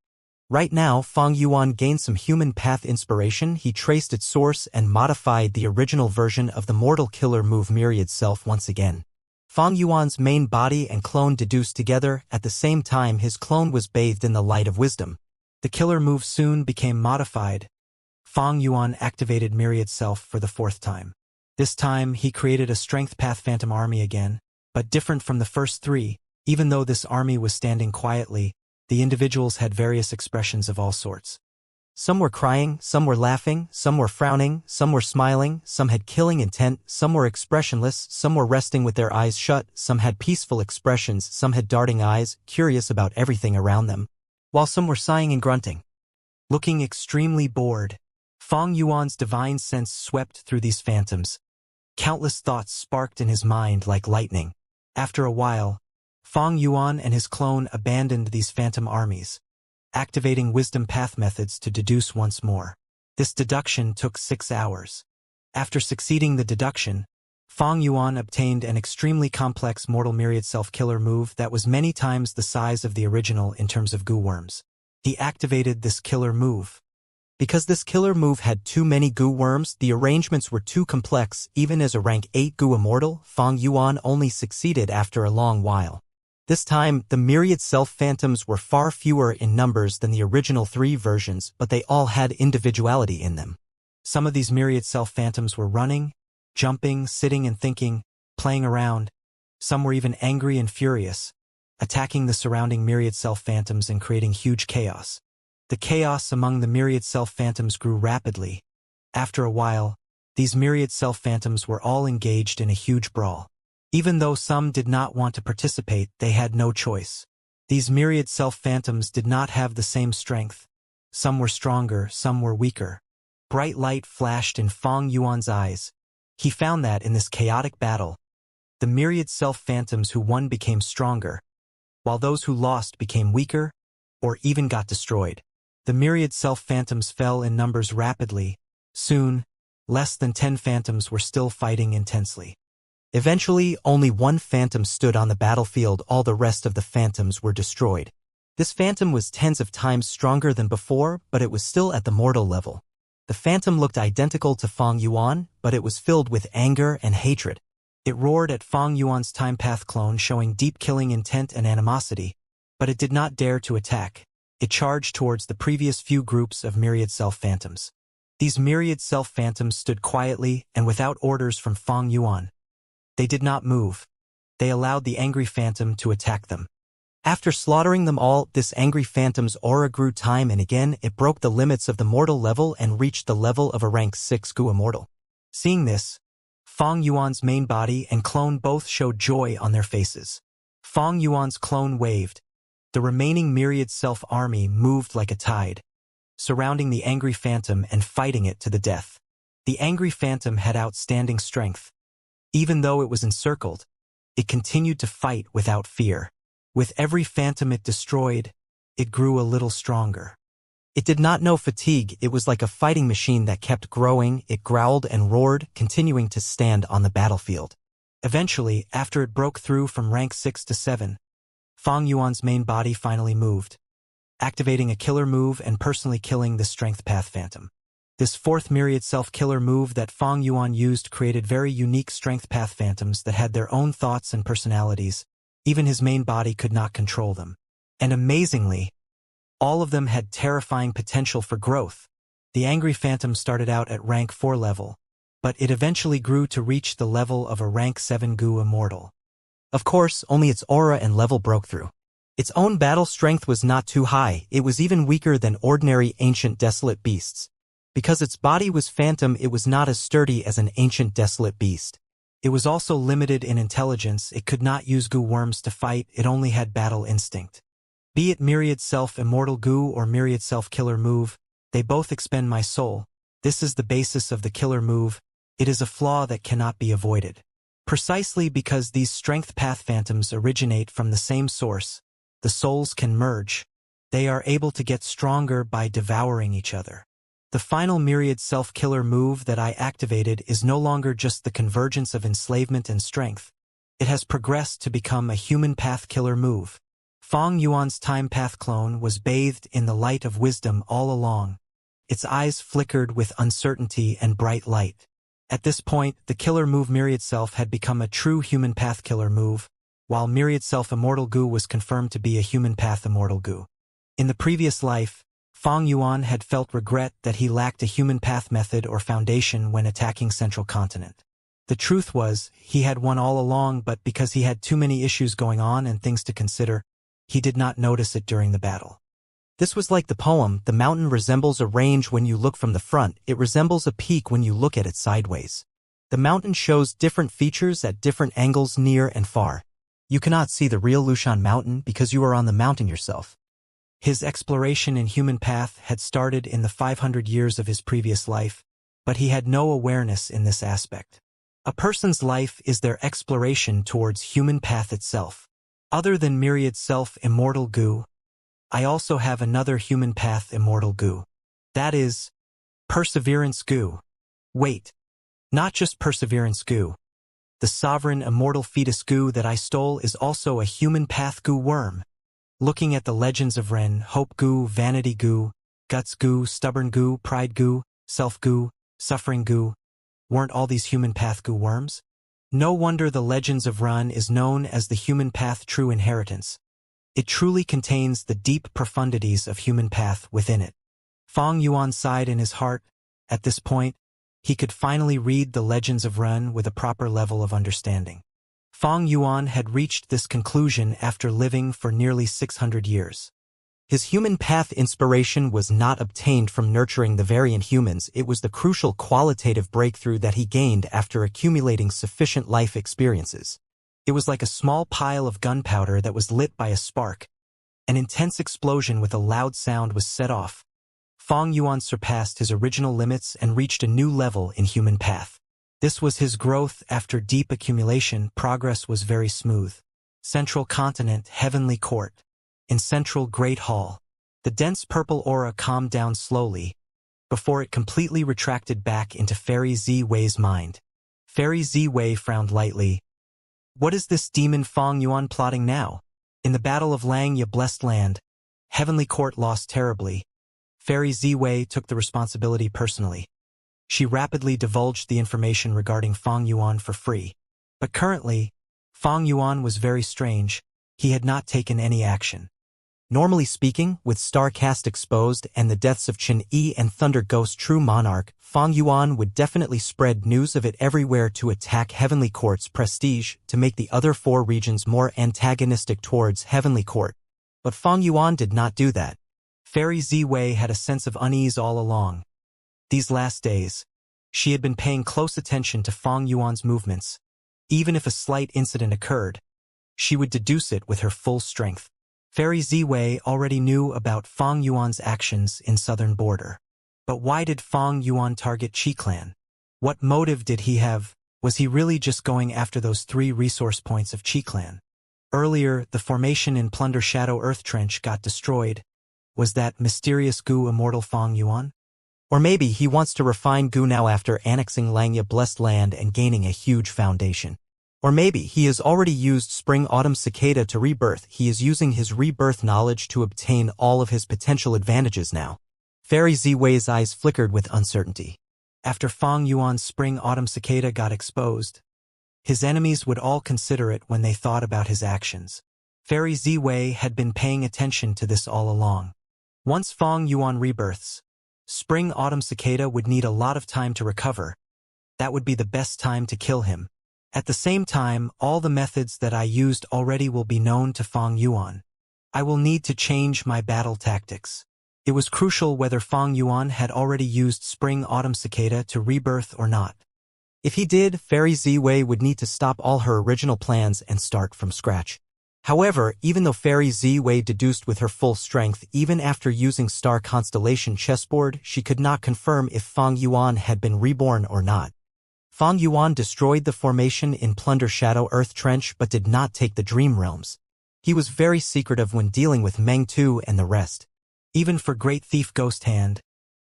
Right now, Fang Yuan gained some human path inspiration. He traced its source and modified the original version of the mortal killer move Myriad Self once again. Fang Yuan's main body and clone deduced together. At the same time, his clone was bathed in the light of wisdom. The killer move soon became modified. Fang Yuan activated Myriad Self for the 4th time. This time, he created a Strength Path Phantom army again, but different from the first 3. Even though this army was standing quietly, the individuals had various expressions of all sorts. Some were crying, some were laughing, some were frowning, some were smiling, some had killing intent, some were expressionless, some were resting with their eyes shut, some had peaceful expressions, some had darting eyes, curious about everything around them, while some were sighing and grunting, looking extremely bored. Fang Yuan's divine sense swept through these phantoms. Countless thoughts sparked in his mind like lightning. After a while, Fang Yuan and his clone abandoned these phantom armies, activating wisdom path methods to deduce once more. This deduction took 6 hours. After succeeding the deduction, Fang Yuan obtained an extremely complex mortal myriad self-killer move that was many times the size of the original in terms of goo worms. He activated this killer move. Because this killer move had too many goo worms, the arrangements were too complex. Even as a rank 8 goo immortal, Fang Yuan only succeeded after a long while. This time, the myriad self-phantoms were far fewer in numbers than the original 3 versions, but they all had individuality in them. Some of these myriad self-phantoms were running, jumping, sitting and thinking, playing around. Some were even angry and furious, attacking the surrounding myriad self-phantoms and creating huge chaos. The chaos among the myriad self-phantoms grew rapidly. After a while, these myriad self-phantoms were all engaged in a huge brawl. Even though some did not want to participate, they had no choice. These myriad self-phantoms did not have the same strength. Some were stronger, some were weaker. Bright light flashed in Fang Yuan's eyes. He found that in this chaotic battle, the myriad self-phantoms who won became stronger, while those who lost became weaker, or even got destroyed. The myriad self-phantoms fell in numbers rapidly. Soon, less than 10 phantoms were still fighting intensely. Eventually, only one phantom stood on the battlefield. All the rest of the phantoms were destroyed. This phantom was tens of times stronger than before, but it was still at the mortal level. The phantom looked identical to Fang Yuan, but it was filled with anger and hatred. It roared at Fang Yuan's time path clone, showing deep killing intent and animosity, but it did not dare to attack. It charged towards the previous few groups of myriad self-phantoms. These myriad self-phantoms stood quietly and without orders from Fang Yuan. They did not move. They allowed the angry phantom to attack them. After slaughtering them all, this angry phantom's aura grew time and again. It broke the limits of the mortal level and reached the level of a rank 6 goo immortal. Seeing this, Fang Yuan's main body and clone both showed joy on their faces. Fang Yuan's clone waved. The remaining myriad self-army moved like a tide, surrounding the angry phantom and fighting it to the death. The angry phantom had outstanding strength. Even though it was encircled, it continued to fight without fear. With every phantom it destroyed, it grew a little stronger. It did not know fatigue. It was like a fighting machine that kept growing. It growled and roared, continuing to stand on the battlefield. Eventually, after it broke through from rank 6 to 7, Fang Yuan's main body finally moved, activating a killer move and personally killing the Strength Path Phantom. This 4th myriad self-killer move that Fang Yuan used created very unique Strength Path Phantoms that had their own thoughts and personalities. Even his main body could not control them. And amazingly, all of them had terrifying potential for growth. The angry phantom started out at rank 4 level, but it eventually grew to reach the level of a rank 7 goo immortal. Of course, only its aura and level broke through. Its own battle strength was not too high. It was even weaker than ordinary ancient desolate beasts. Because its body was phantom, it was not as sturdy as an ancient desolate beast. It was also limited in intelligence. It could not use goo worms to fight. It only had battle instinct. Be it myriad self-immortal goo or myriad self-killer move, they both expend my soul. This is the basis of the killer move. It is a flaw that cannot be avoided. Precisely because these strength path phantoms originate from the same source, the souls can merge. They are able to get stronger by devouring each other. The final myriad self-killer move that I activated is no longer just the convergence of enslavement and strength. It has progressed to become a human path killer move. Fong Yuan's time path clone was bathed in the light of wisdom all along. Its eyes flickered with uncertainty and bright light. At this point, the killer move Myriad Self had become a true human path killer move, while Myriad Self Immortal Gu was confirmed to be a human path Immortal Gu. In the previous life, Fong Yuan had felt regret that he lacked a human path method or foundation when attacking Central Continent. The truth was, he had one all along, but because he had too many issues going on and things to consider, he did not notice it during the battle. This was like the poem, "The mountain resembles a range when you look from the front, it resembles a peak when you look at it sideways." The mountain shows different features at different angles near and far. You cannot see the real Lushan mountain because you are on the mountain yourself. His exploration in human path had started in the 500 years of his previous life, but he had no awareness in this aspect. A person's life is their exploration towards human path itself. Other than Myriad Self Immortal Gu, I also have another human path Immortal Gu. That is, Perseverance Gu. Wait, not just Perseverance Gu. The sovereign immortal fetus Gu that I stole is also a human path Gu worm. Looking at the legends of Ren, Hope Gu, Vanity Gu, Guts Gu, Stubborn Gu, Pride Gu, Self Gu, Suffering Gu, weren't all these human path Gu worms? No wonder the legends of Ren is known as the human path true inheritance. It truly contains the deep profundities of human path within it. Fong Yuan sighed in his heart. At this point, he could finally read the legends of Ren with a proper level of understanding. Fong Yuan had reached this conclusion after living for nearly 600 years. His human path inspiration was not obtained from nurturing the variant humans, it was the crucial qualitative breakthrough that he gained after accumulating sufficient life experiences. It was like a small pile of gunpowder that was lit by a spark. An intense explosion with a loud sound was set off. Fong Yuan surpassed his original limits and reached a new level in human path. This was his growth after deep accumulation. Progress was very smooth. Central Continent, Heavenly Court. In Central Great Hall, the dense purple aura calmed down slowly, before it completely retracted back into Fairy Zi-Wei's mind. Fairy Zi-Wei frowned lightly. What is this demon Fong Yuan plotting now? In the Battle of Langya Blessed Land, Heavenly Court lost terribly. Fairy Zi-Wei took the responsibility personally. She rapidly divulged the information regarding Fong Yuan for free. But currently, Fong Yuan was very strange. He had not taken any action. Normally speaking, with Star Caste exposed and the deaths of Chen Yi and Thunder Ghost True Monarch, Fong Yuan would definitely spread news of it everywhere to attack Heavenly Court's prestige, to make the other 4 regions more antagonistic towards Heavenly Court. But Fong Yuan did not do that. Fairy Zi-Wei had a sense of unease all along. These last days, she had been paying close attention to Fong Yuan's movements. Even if a slight incident occurred, she would deduce it with her full strength. Fairy Zi-Wei already knew about Fong Yuan's actions in southern border. But why did Fong Yuan target Qi Clan? What motive did he have? Was he really just going after those 3 resource points of Qi Clan? Earlier, the formation in Plunder Shadow Earth Trench got destroyed. Was that mysterious Gu immortal Fong Yuan? Or maybe he wants to refine Gu now after annexing Langya Blessed Land and gaining a huge foundation. Or maybe he has already used Spring-Autumn Cicada to rebirth. He is using his rebirth knowledge to obtain all of his potential advantages now. Fairy Zi-Wei's eyes flickered with uncertainty. After Fong Yuan's Spring-Autumn Cicada got exposed, his enemies would all consider it when they thought about his actions. Fairy Zi-Wei had been paying attention to this all along. Once Fong Yuan rebirths, Spring-Autumn Cicada would need a lot of time to recover. That would be the best time to kill him. At the same time, all the methods that I used already will be known to Fong Yuan. I will need to change my battle tactics. It was crucial whether Fong Yuan had already used Spring-Autumn Cicada to rebirth or not. If he did, Fairy Zi-Wei would need to stop all her original plans and start from scratch. However, even though Fairy Zi-Wei deduced with her full strength, even after using Star Constellation chessboard, she could not confirm if Fong Yuan had been reborn or not. Fong Yuan destroyed the formation in Plunder Shadow Earth Trench but did not take the Dream Realms. He was very secretive when dealing with Meng Tu and the rest. Even for Great Thief Ghost Hand,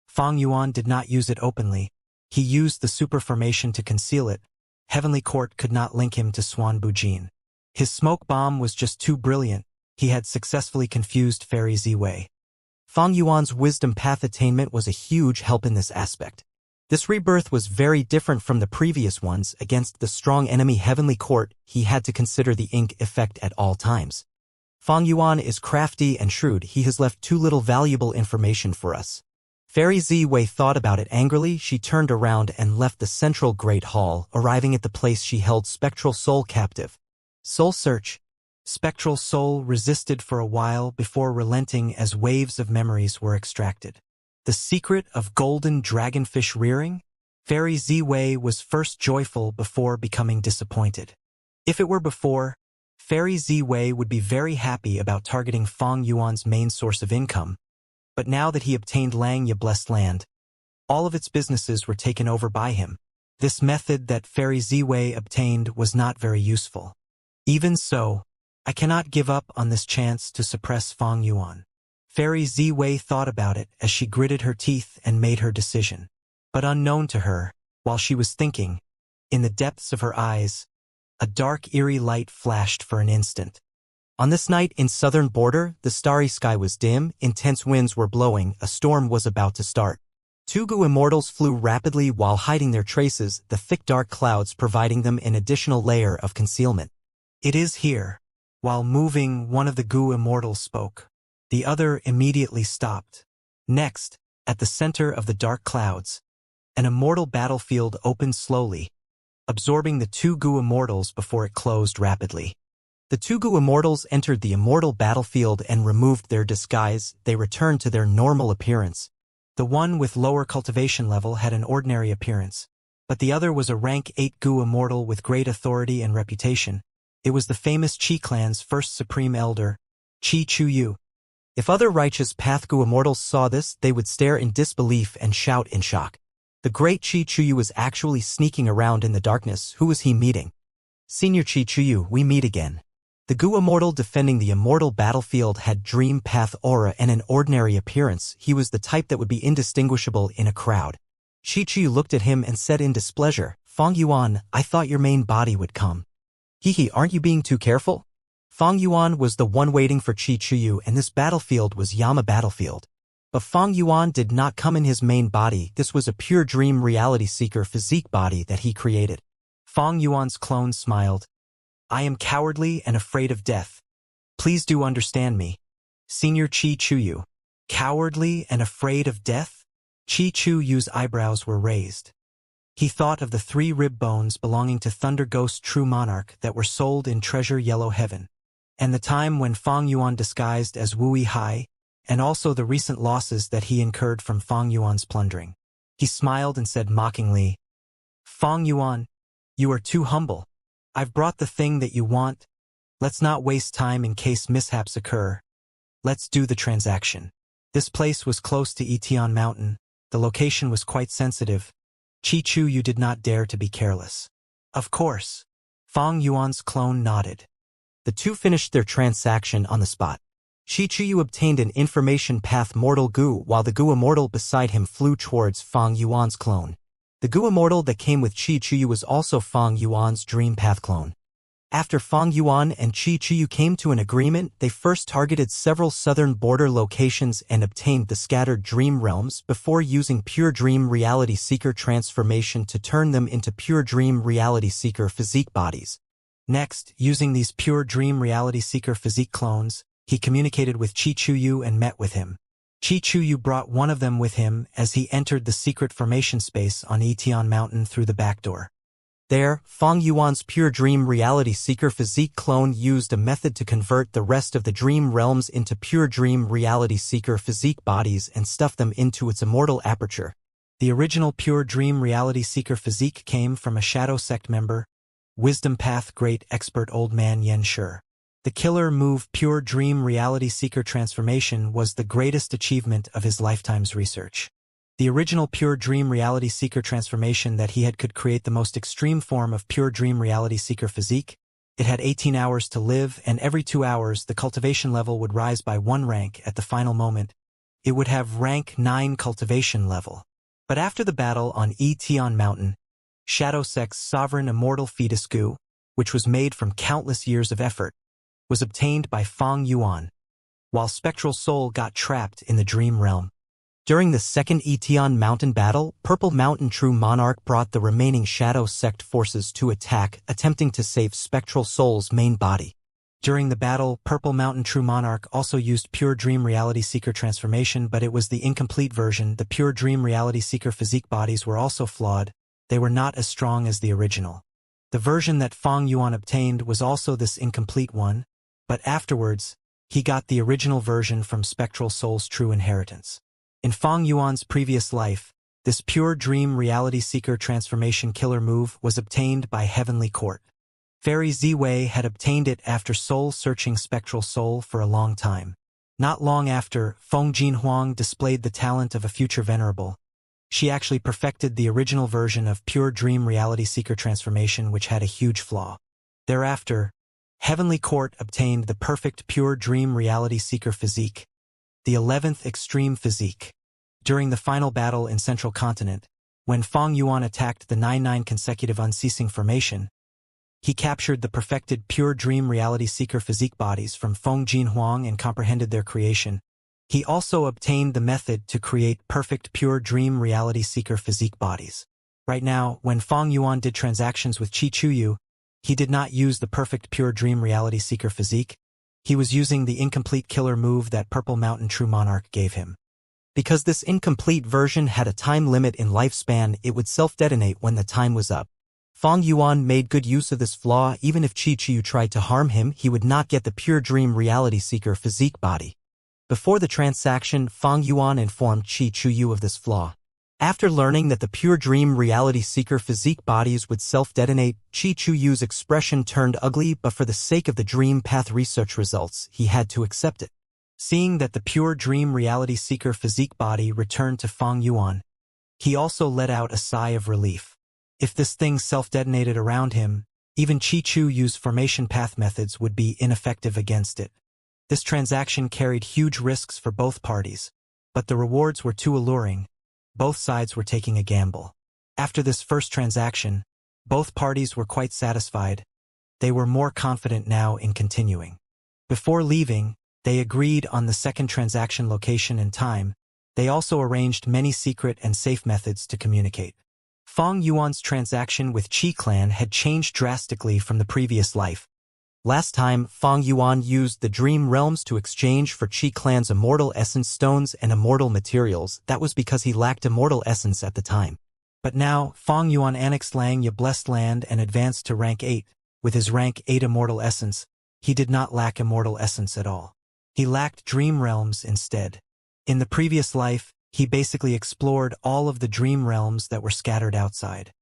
Fong Yuan did not use it openly. He used the super formation to conceal it. Heavenly Court could not link him to Swan Bujin. His smoke bomb was just too brilliant. he had successfully confused Fairy Ziwei. Fang Yuan's wisdom path attainment was a huge help in this aspect. This rebirth was very different from the previous ones. Against the strong enemy Heavenly Court, he had to consider the ink effect at all times. Fang Yuan is crafty and shrewd. He has left too little valuable information for us. Fairy Ziwei thought about it angrily. She turned around and left the central Great Hall, arriving at the place she held Spectral Soul captive. Soul Search. Spectral Soul resisted for a while before relenting as waves of memories were extracted. The secret of golden dragonfish rearing? Fairy Ziwei was first joyful before becoming disappointed. If it were before, Fairy Ziwei would be very happy about targeting Fang Yuan's main source of income, but now that he obtained Langya Blessed Land, all of its businesses were taken over by him. This method that Fairy Ziwei obtained was not very useful. Even so, I cannot give up on this chance to suppress Fang Yuan. Fairy Ziwei thought about it as she gritted her teeth and made her decision. But unknown to her, while she was thinking, in the depths of her eyes, a dark eerie light flashed for an instant. On this night in southern border, the starry sky was dim, intense winds were blowing, a storm was about to start. Two Gu Immortals flew rapidly while hiding their traces, the thick dark clouds providing them an additional layer of concealment. It is here. While moving, one of the Gu Immortals spoke. The other immediately stopped. Next, at the center of the dark clouds, an immortal battlefield opened slowly, absorbing the two Gu Immortals before it closed rapidly. The two Gu Immortals entered the immortal battlefield and removed their disguise. They returned to their normal appearance. The one with lower cultivation level had an ordinary appearance, but the other was a rank 8 Gu Immortal with great authority and reputation. It was the famous Qi clan's first supreme elder, Qi Chuyu. If other righteous path Gu Immortals saw this, they would stare in disbelief and shout in shock. The great Qi Chuyu was actually sneaking around in the darkness. Who was he meeting? Senior Qi Chuyu, we meet again. The Gu Immortal defending the immortal battlefield had dream path aura and an ordinary appearance. He was the type that would be indistinguishable in a crowd. Qi Chuyu looked at him and said in displeasure, Fang Yuan, I thought your main body would come. Hehe, aren't you being too careful? Fang Yuan was the one waiting for Qi Chuyu, and this battlefield was Yama battlefield. But Fang Yuan did not come in his main body. This was a pure dream reality seeker physique body that he created. Fang Yuan's clone smiled. I am cowardly and afraid of death. Please do understand me. Senior Qi Chuyu. Cowardly and afraid of death? Qi Chuyu's eyebrows were raised. He thought of the 3 rib bones belonging to Thunder Ghost True Monarch that were sold in Treasure Yellow Heaven, and the time when Fang Yuan disguised as Wu Hai, and also the recent losses that he incurred from Fang Yuan's plundering. He smiled and said mockingly, Fang Yuan, you are too humble. I've brought the thing that you want. Let's not waste time in case mishaps occur. Let's do the transaction. This place was close to Etian Mountain. The location was quite sensitive. Qi Chuyu did not dare to be careless. Of course. Fang Yuan's clone nodded. The two finished their transaction on the spot. Qi Chuyu obtained an information path mortal Gu, while the Gu Immortal beside him flew towards Fang Yuan's clone. The Gu Immortal that came with Qi Chuyu was also Fang Yuan's dream path clone. After Fang Yuan and Qi Chuyu came to an agreement, they first targeted several southern border locations and obtained the scattered dream realms before using pure dream reality seeker transformation to turn them into pure dream reality seeker physique bodies. Next, using these pure dream reality seeker physique clones, he communicated with Qi Chuyu and met with him. Qi Chuyu brought one of them with him as he entered the secret formation space on Etian Mountain through the back door. There, Fang Yuan's pure dream reality seeker physique clone used a method to convert the rest of the dream realms into pure dream reality seeker physique bodies and stuff them into its immortal aperture. The original pure dream reality seeker physique came from a Shadow Sect member, Wisdom Path Great Expert Old Man Yen Shi. The killer move pure dream reality seeker transformation was the greatest achievement of his lifetime's research. The original pure dream reality seeker transformation that he had could create the most extreme form of pure dream reality seeker physique. It had 18 hours to live, and every 2 hours the cultivation level would rise by 1 rank at the final moment. It would have rank 9 cultivation level. But after the battle on Etian Mountain, Shadow Sect's sovereign immortal fetus Gu, which was made from countless years of effort, was obtained by Fang Yuan, while Spectral Soul got trapped in the Dream Realm. During the second Etion Mountain battle, Purple Mountain True Monarch brought the remaining Shadow Sect forces to attack, attempting to save Spectral Soul's main body. During the battle, Purple Mountain True Monarch also used Pure Dream Reality Seeker transformation, but it was the incomplete version. The Pure Dream Reality Seeker physique bodies were also flawed. They were not as strong as the original. The version that Fang Yuan obtained was also this incomplete one, but afterwards, he got the original version from Spectral Soul's true inheritance. In Fang Yuan's previous life, this Pure Dream Reality Seeker transformation killer move was obtained by Heavenly Court. Fairy Ziwei had obtained it after soul-searching Spectral Soul for a long time. Not long after, Feng Jinhuang displayed the talent of a future venerable. She actually perfected the original version of Pure Dream Reality Seeker transformation, which had a huge flaw. Thereafter, Heavenly Court obtained the perfect Pure Dream Reality Seeker physique, the 11th Extreme Physique. During the final battle in Central Continent, when Fang Yuan attacked the 9-9 consecutive unceasing formation, he captured the perfected Pure Dream Reality Seeker physique bodies from Feng Jinhuang and comprehended their creation. He also obtained the method to create perfect Pure Dream Reality Seeker physique bodies. Right now, when Fang Yuan did transactions with Qi Chuyu, he did not use the perfect Pure Dream Reality Seeker physique. He was using the incomplete killer move that Purple Mountain True Monarch gave him. Because this incomplete version had a time limit in lifespan, it would self-detonate when the time was up. Fang Yuan made good use of this flaw. Even if Qi Chuyu tried to harm him, he would not get the Pure Dream Reality Seeker physique body. Before the transaction, Fang Yuan informed Qi Chuyu of this flaw. After learning that the Pure Dream Reality Seeker physique bodies would self-detonate, Qi Chuyu's expression turned ugly, but for the sake of the Dream Path research results, he had to accept it. Seeing that the Pure Dream Reality Seeker physique body returned to Fang Yuan, he also let out a sigh of relief. If this thing self-detonated around him, even Qi Chuyu's formation path methods would be ineffective against it. This transaction carried huge risks for both parties, but the rewards were too alluring. Both sides were taking a gamble. After this first transaction, both parties were quite satisfied. They were more confident now in continuing. Before leaving, they agreed on the second transaction location and time. They also arranged many secret and safe methods to communicate. Fang Yuan's transaction with Qi Clan had changed drastically from the previous life. Last time, Fang Yuan used the Dream Realms to exchange for Qi Clan's Immortal Essence Stones and Immortal Materials. That was because he lacked Immortal Essence at the time. But now, Fang Yuan annexed Langya Blessed Land and advanced to rank 8. With his rank 8 Immortal Essence, he did not lack Immortal Essence at all. He lacked Dream Realms instead. In the previous life, he basically explored all of the Dream Realms that were scattered outside.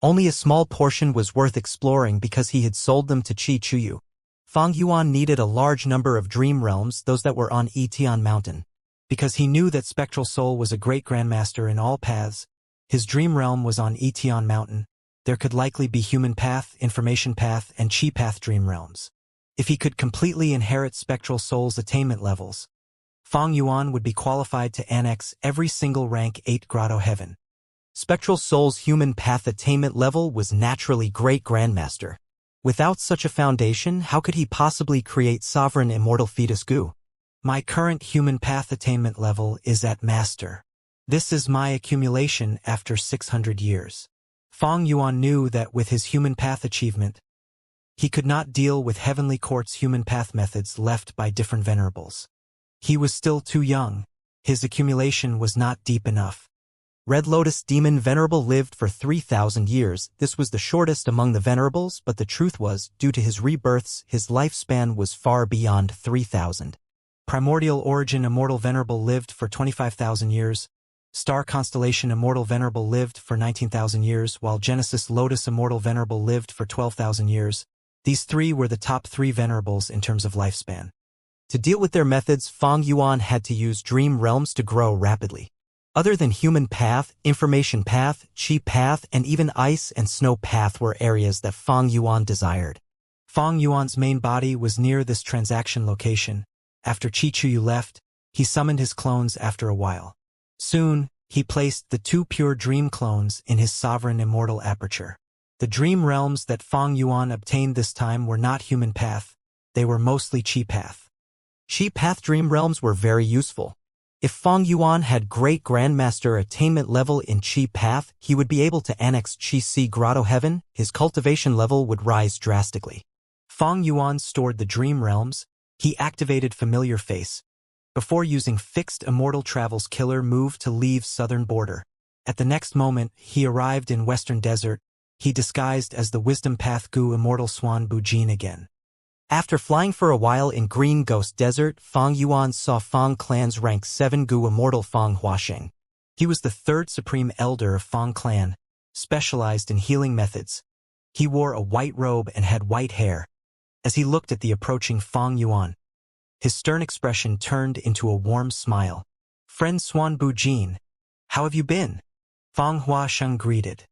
Only a small portion was worth exploring because he had sold them to Qi Chuyu. Fang Yuan needed a large number of Dream Realms, those that were on Etion Mountain. Because he knew that Spectral Soul was a great grandmaster in all paths, his Dream Realm was on Etion Mountain. There could likely be Human Path, Information Path, and Qi Path Dream Realms. If he could completely inherit Spectral Soul's attainment levels, Fang Yuan would be qualified to annex every single rank 8 Grotto Heaven. Spectral Soul's Human Path attainment level was naturally Great Grandmaster. Without such a foundation, how could he possibly create Sovereign Immortal Fetus Goo? My current Human Path attainment level is at Master. This is my accumulation after 600 years. Fang Yuan knew that with his Human Path achievement, he could not deal with Heavenly Court's Human Path methods left by different venerables. He was still too young. His accumulation was not deep enough. Red Lotus Demon Venerable lived for 3,000 years. This was the shortest among the venerables, but the truth was, due to his rebirths, his lifespan was far beyond 3,000. Primordial Origin Immortal Venerable lived for 25,000 years. Star Constellation Immortal Venerable lived for 19,000 years, while Genesis Lotus Immortal Venerable lived for 12,000 years. These three were the top 3 venerables in terms of lifespan. To deal with their methods, Fang Yuan had to use Dream Realms to grow rapidly. Other than Human Path, Information Path, Qi Path, and even Ice and Snow Path were areas that Fang Yuan desired. Fang Yuan's main body was near this transaction location. After Qi Chuyu left, he summoned his clones after a while. Soon, he placed the 2 pure dream clones in his sovereign immortal aperture. The dream realms that Fang Yuan obtained this time were not Human Path. they were mostly Chi Path. Chi Path Dream Realms were very useful. If Fang Yuan had great Grandmaster attainment level in Chi Path, he would be able to annex Chi Si Grotto Heaven, his cultivation level would rise drastically. Fang Yuan stored the Dream Realms, he activated Familiar Face. Before using fixed Immortal Travel's killer move to leave southern border. At the next moment, he arrived in Western Desert, he disguised as the Wisdom Path Gu Immortal Swan Bujin again. After flying for a while in Green Ghost Desert, Fang Yuan saw Fang Clan's rank 7 Gu Immortal Fang Huasheng. He was the third Supreme Elder of Fang Clan, specialized in healing methods. He wore a white robe and had white hair. As he looked at the approaching Fang Yuan, his stern expression turned into a warm smile. "Friend Swan Bujin, how have you been?" Fang Huasheng greeted.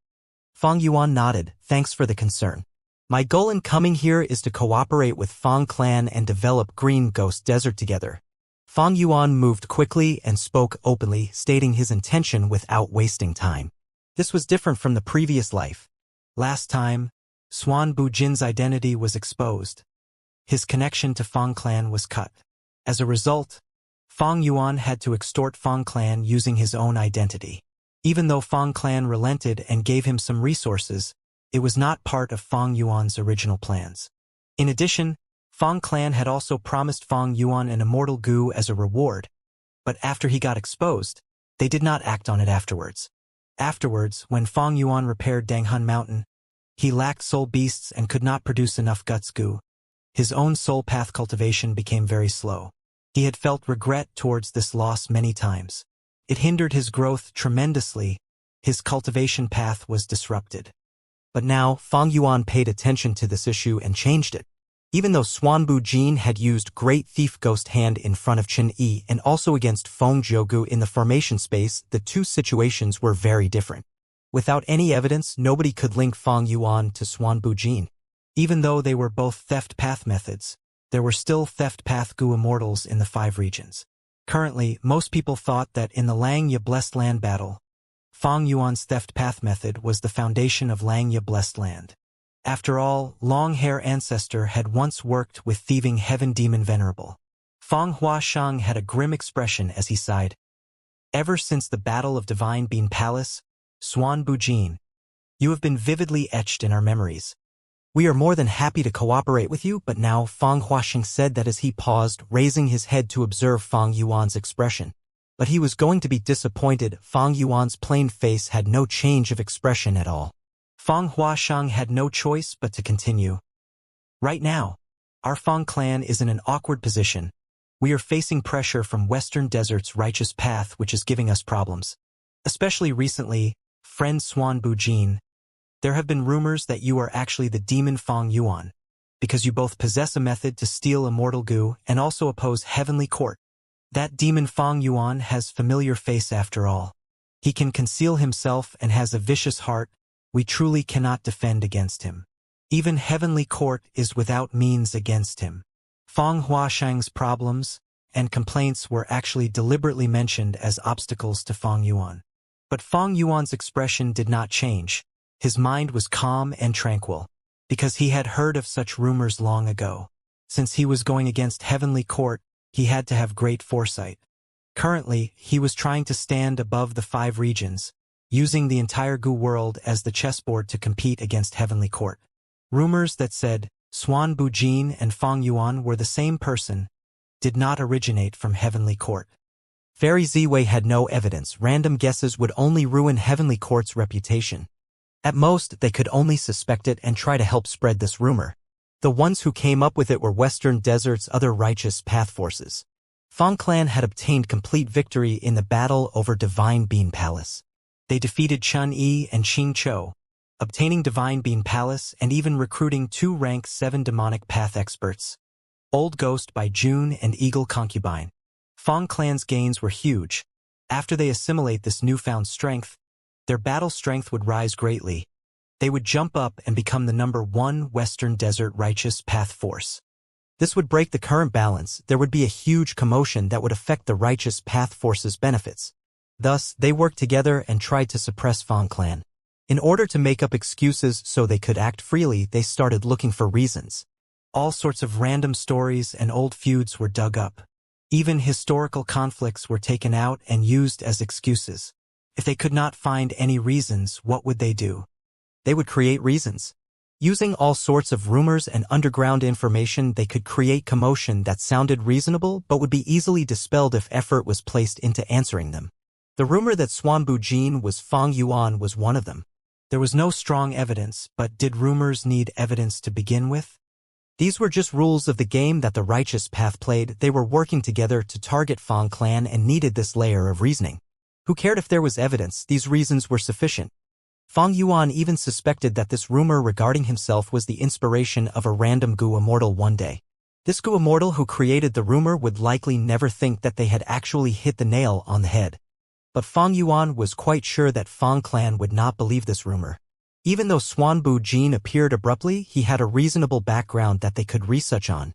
Fang Yuan nodded, "Thanks for the concern. My goal in coming here is to cooperate with Fang Clan and develop Green Ghost Desert together." Fang Yuan moved quickly and spoke openly, stating his intention without wasting time. This was different from the previous life. Last time, Swan Bujin's identity was exposed. His connection to Fang Clan was cut. As a result, Fang Yuan had to extort Fang Clan using his own identity. Even though Fang Clan relented and gave him some resources, it was not part of Fang Yuan's original plans. In addition, Fang Clan had also promised Fang Yuan an immortal Gu as a reward, but after he got exposed, they did not act on it afterwards. Afterwards, when Fang Yuan repaired Danghun Mountain, he lacked soul beasts and could not produce enough guts Gu. His own soul path cultivation became very slow. He had felt regret towards this loss many times. It hindered his growth tremendously. His cultivation path was disrupted. But now, Fang Yuan paid attention to this issue and changed it. Even though Swan Bujin had used Great Thief Ghost Hand in front of Chen Yi and also against Feng Zhougu in the formation space, the two situations were very different. Without any evidence, nobody could link Fang Yuan to Swan Bujin. Even though they were both theft path methods, there were still theft path Gu Immortals in the 5 regions. Currently, most people thought that in the Langya Blessed Land battle, Fang Yuan's theft path method was the foundation of Langya Blessed Land. After all, Long Hair Ancestor had once worked with thieving Heaven Demon Venerable. Fang Huasheng had a grim expression as he sighed. "Ever since the Battle of Divine Bean Palace, Swan Bujin, you have been vividly etched in our memories. We are more than happy to cooperate with you," but now Fang Huasheng said that as he paused, raising his head to observe Fang Yuan's expression. But he was going to be disappointed. Fang Yuan's plain face had no change of expression at all. Fang Huasheng had no choice but to continue. "Right now, our Fang clan is in an awkward position. We are facing pressure from Western Desert's righteous path, which is giving us problems. Especially recently, friend Swan Bujin, there have been rumors that you are actually the demon Fang Yuan, because you both possess a method to steal immortal Gu and also oppose Heavenly Court. That demon Fang Yuan has familiar face after all. He can conceal himself and has a vicious heart. We truly cannot defend against him. Even Heavenly Court is without means against him." Fang Huasheng's problems and complaints were actually deliberately mentioned as obstacles to Fang Yuan. But Fang Yuan's expression did not change. His mind was calm and tranquil, because he had heard of such rumors long ago. Since he was going against Heavenly Court, he had to have great foresight. Currently, he was trying to stand above the 5 regions, using the entire Gu world as the chessboard to compete against Heavenly Court. Rumors that said Swan Bujin and Fang Yuan were the same person did not originate from Heavenly Court. Fairy Ziwei had no evidence. Random guesses would only ruin Heavenly Court's reputation. At most, they could only suspect it and try to help spread this rumor. The ones who came up with it were Western Desert's other righteous path forces. Fang Clan had obtained complete victory in the battle over Divine Bean Palace. They defeated Chun Yi and Qing Chou, obtaining Divine Bean Palace and even recruiting 2 rank 7 demonic path experts, Old Ghost by June and Eagle Concubine. Fang Clan's gains were huge. After they assimilate this newfound strength, their battle strength would rise greatly. They would jump up and become the #1 Western Desert Righteous Path Force. This would break the current balance. There would be a huge commotion that would affect the Righteous Path Force's benefits. Thus, they worked together and tried to suppress Fang Clan. In order to make up excuses so they could act freely, they started looking for reasons. All sorts of random stories and old feuds were dug up. Even historical conflicts were taken out and used as excuses. If they could not find any reasons, what would they do? They would create reasons. Using all sorts of rumors and underground information, they could create commotion that sounded reasonable but would be easily dispelled if effort was placed into answering them. The rumor that Xuanbu Jin was Fang Yuan was one of them. There was no strong evidence, but did rumors need evidence to begin with? These were just rules of the game that the righteous path played. They were working together to target Fang clan and needed this layer of reasoning. Who cared if there was evidence? These reasons were sufficient. Fang Yuan even suspected that this rumor regarding himself was the inspiration of a random Gu Immortal one day. This Gu Immortal who created the rumor would likely never think that they had actually hit the nail on the head. But Fang Yuan was quite sure that Fang clan would not believe this rumor. Even though Xuanbu Jin appeared abruptly, he had a reasonable background that they could research on.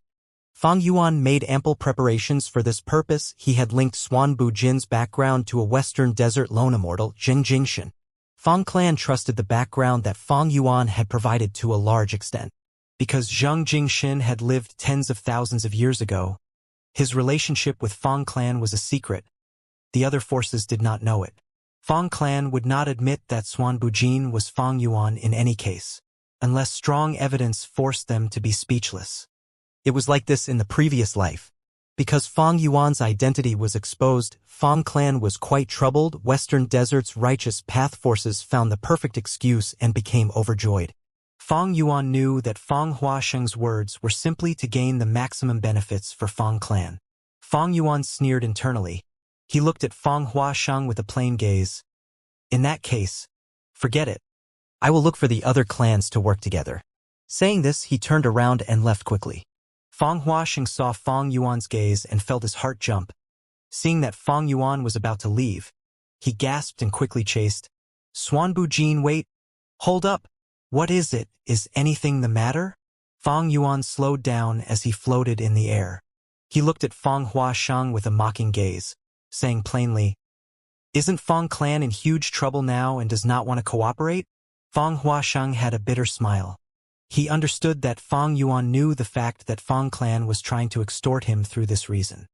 Fang Yuan made ample preparations for this purpose. He had linked Xuanbu Jin's background to a Western Desert lone immortal, Jing Jingshan. Fang clan trusted the background that Fang Yuan had provided to a large extent. Because Zheng Jingshan had lived tens of thousands of years ago, his relationship with Fang clan was a secret. The other forces did not know it. Fang clan would not admit that Xuanbu Jin was Fang Yuan in any case, unless strong evidence forced them to be speechless. It was like this in the previous life. Because Fang Yuan's identity was exposed, Fang clan was quite troubled. Western Desert's righteous path forces found the perfect excuse and became overjoyed. Fang Yuan knew that Fang Huasheng's words were simply to gain the maximum benefits for Fang clan. Fang Yuan sneered internally. He looked at Fang Huasheng with a plain gaze. In that case, forget it. I will look for the other clans to work together. Saying this, he turned around and left quickly. Fang Huasheng saw Fang Yuan's gaze and felt his heart jump. Seeing that Fang Yuan was about to leave, he gasped and quickly chased. Xuanbu Jin, wait. Hold up. What is it? Is anything the matter? Fang Yuan slowed down as he floated in the air. He looked at Fang Huasheng with a mocking gaze, saying plainly, "Isn't Fang clan in huge trouble now and does not want to cooperate?" Fang Huasheng had a bitter smile. He understood that Fang Yuan knew the fact that Fang clan was trying to extort him through this reason.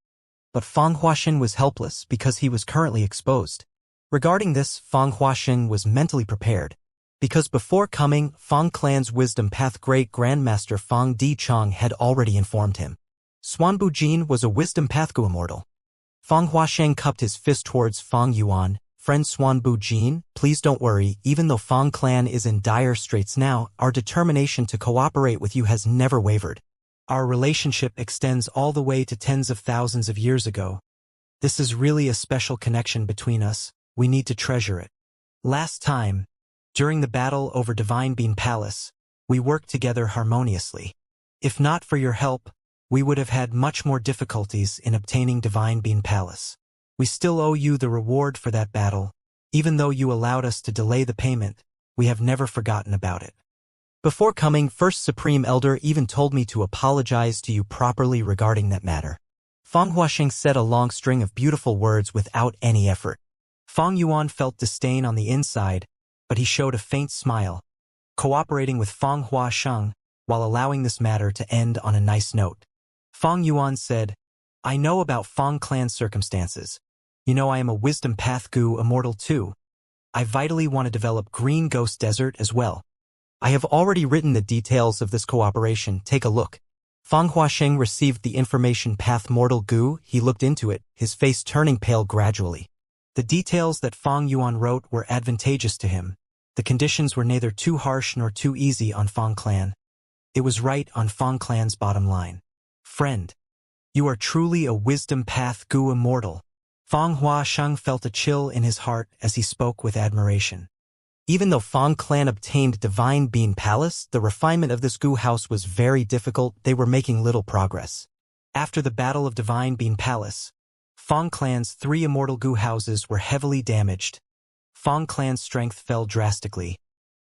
But Fang Huasheng was helpless because he was currently exposed. Regarding this, Fang Huasheng was mentally prepared. Because before coming, Fang clan's wisdom path great grandmaster Fang Di Chong had already informed him. Xuanbu Jin was a wisdom path Gu Immortal. Fang Huasheng cupped his fist towards Fang Yuan. Friend Xuanbu Jin, please don't worry. Even though Fang clan is in dire straits now, our determination to cooperate with you has never wavered. Our relationship extends all the way to tens of thousands of years ago. This is really a special connection between us. We need to treasure it. Last time, during the battle over Divine Bean Palace, we worked together harmoniously. If not for your help, we would have had much more difficulties in obtaining Divine Bean Palace. We still owe you the reward for that battle. Even though you allowed us to delay the payment, we have never forgotten about it. Before coming, First Supreme Elder even told me to apologize to you properly regarding that matter. Fang Huasheng said a long string of beautiful words without any effort. Fang Yuan felt disdain on the inside, but he showed a faint smile, cooperating with Fang Huasheng while allowing this matter to end on a nice note. Fang Yuan said, I know about Fang clan's circumstances. You know I am a wisdom path Gu Immortal too. I vitally want to develop Green Ghost Desert as well. I have already written the details of this cooperation. Take a look. Fang Huasheng received the information path Mortal Gu. He looked into it, his face turning pale gradually. The details that Fang Yuan wrote were advantageous to him. The conditions were neither too harsh nor too easy on Fang clan. It was right on Fang clan's bottom line. Friend, you are truly a wisdom path Gu Immortal. Fang Huasheng felt a chill in his heart as he spoke with admiration. Even though Fang clan obtained Divine Bean Palace, the refinement of this Gu house was very difficult. They were making little progress. After the Battle of Divine Bean Palace, Fang clan's 3 immortal Gu houses were heavily damaged. Fang clan's strength fell drastically.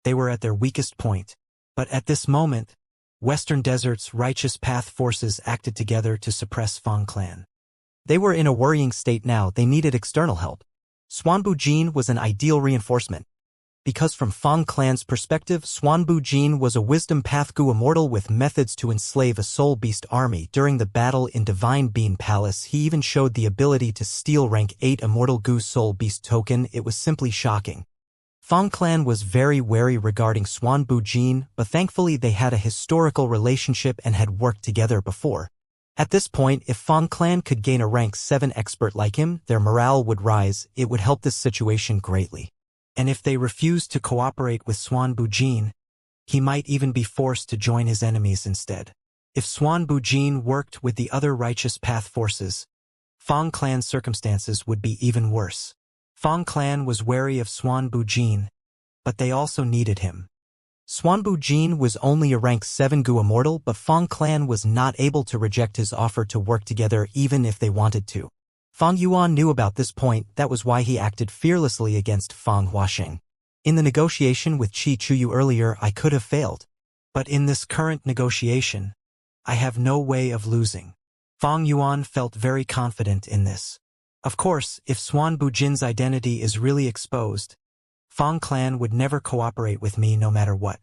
They were at their weakest point. But at this moment, Western Desert's righteous path forces acted together to suppress Fang clan. They were in a worrying state now. They needed external help. Xuanbu Jin was an ideal reinforcement. because from Fang clan's perspective, Xuanbu Jin was a wisdom path Gu immortal with methods to enslave a soul beast army. During the battle in Divine Bean Palace, he even showed the ability to steal rank 8 immortal Gu soul beast token. It was simply shocking. Fang clan was very wary regarding Xuanbu Jin, but thankfully they had a historical relationship and had worked together before. At this point, if Fang clan could gain a rank 7 expert like him, their morale would rise. It would help this situation greatly. And if they refused to cooperate with Xuanbu Jin, he might even be forced to join his enemies instead. If Xuanbu Jin worked with the other righteous path forces, Fang clan's circumstances would be even worse. Fang clan was wary of Xuanbu Jin, but they also needed him. Xuanbu Jin was only a rank 7 Gu immortal, but Fang clan was not able to reject his offer to work together even if they wanted to. Fang Yuan knew about this point. That was why he acted fearlessly against Fang Huaxing. In the negotiation with Qi Chuyu earlier, I could have failed. But in this current negotiation, I have no way of losing. Fang Yuan felt very confident in this. Of course, if Xuanbu Jin's identity is really exposed, Fang clan would never cooperate with me no matter what.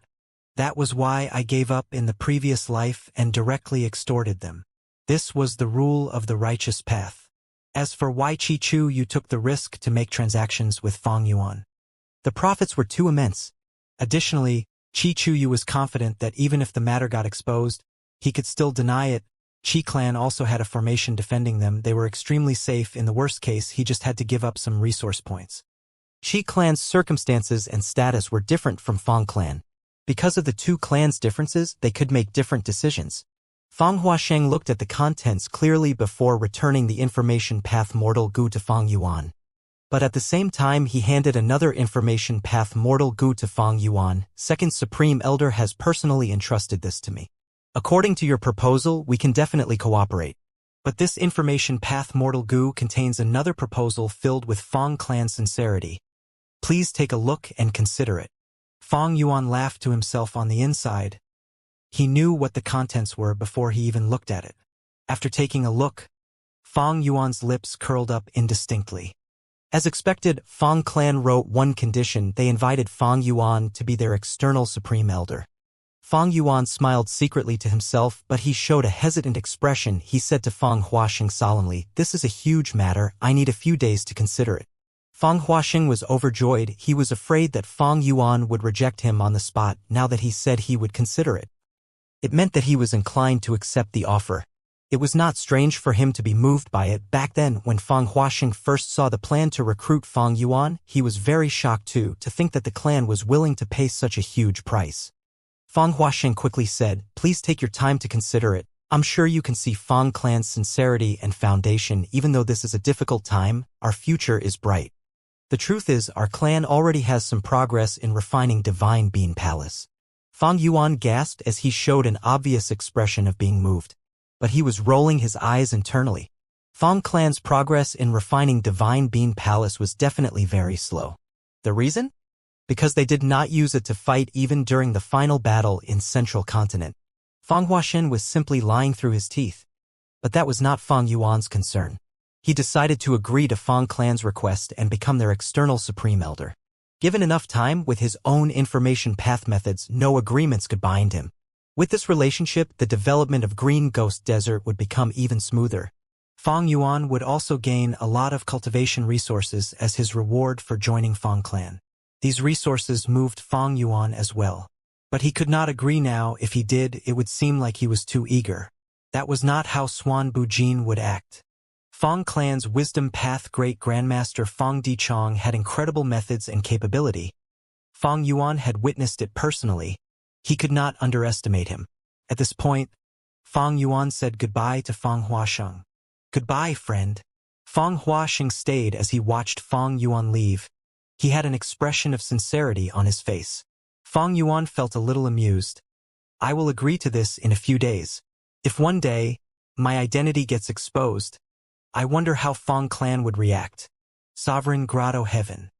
That was why I gave up in the previous life and directly extorted them. This was the rule of the righteous path. As for why Qi Chuyu took the risk to make transactions with Fang Yuan, the profits were too immense. Additionally, Qi Chuyu was confident that even if the matter got exposed, he could still deny it. Qi clan also had a formation defending them. They were extremely safe. In the worst case, he just had to give up some resource points. Qi clan's circumstances and status were different from Fang clan. Because of the two clans' differences, they could make different decisions. Fang Huaxing looked at the contents clearly before returning the information path Mortal Gu to Fang Yuan. But at the same time, he handed another information path Mortal Gu to Fang Yuan. Second Supreme Elder has personally entrusted this to me. According to your proposal, we can definitely cooperate. But this information path Mortal Gu contains another proposal filled with Fang clan sincerity. Please take a look and consider it. Fang Yuan laughed to himself on the inside. He knew what the contents were before he even looked at it. After taking a look, Fang Yuan's lips curled up indistinctly. As expected, Fang clan wrote one condition. They invited Fang Yuan to be their external Supreme Elder. Fang Yuan smiled secretly to himself, but he showed a hesitant expression. He said to Fang Huaxing solemnly, "This is a huge matter. I need a few days to consider it." Fang Huaxing was overjoyed. He was afraid that Fang Yuan would reject him on the spot. Now that he said he would consider it, it meant that he was inclined to accept the offer. It was not strange for him to be moved by it. Back then, when Fang Huaxing first saw the plan to recruit Fang Yuan, he was very shocked too, to think that the clan was willing to pay such a huge price. Fang Huaxing quickly said, "Please take your time to consider it. I'm sure you can see Fang clan's sincerity and foundation. Even though this is a difficult time, our future is bright. The truth is, our clan already has some progress in refining Divine Bean Palace." Fang Yuan gasped as he showed an obvious expression of being moved. But he was rolling his eyes internally. Fang clan's progress in refining Divine Bean Palace was definitely very slow. The reason? Because they did not use it to fight even during the final battle in Central Continent. Fang Huaxin was simply lying through his teeth. But that was not Fang Yuan's concern. He decided to agree to Fang clan's request and become their external Supreme Elder. Given enough time, with his own information path methods, no agreements could bind him. With this relationship, the development of Green Ghost Desert would become even smoother. Fang Yuan would also gain a lot of cultivation resources as his reward for joining Fang clan. These resources moved Fang Yuan as well. But he could not agree now. If he did, it would seem like he was too eager. That was not how Xuanbu Jin would act. Fang clan's wisdom path Great Grandmaster Fang Dichong had incredible methods and capability. Fang Yuan had witnessed it personally. He could not underestimate him. At this point, Fang Yuan said goodbye to Fang Huaxing. "Goodbye, friend." Fang Huaxing stayed as he watched Fang Yuan leave. He had an expression of sincerity on his face. Fang Yuan felt a little amused. "I will agree to this in a few days. If one day, my identity gets exposed, I wonder how Fang clan would react." Sovereign Grotto Heaven.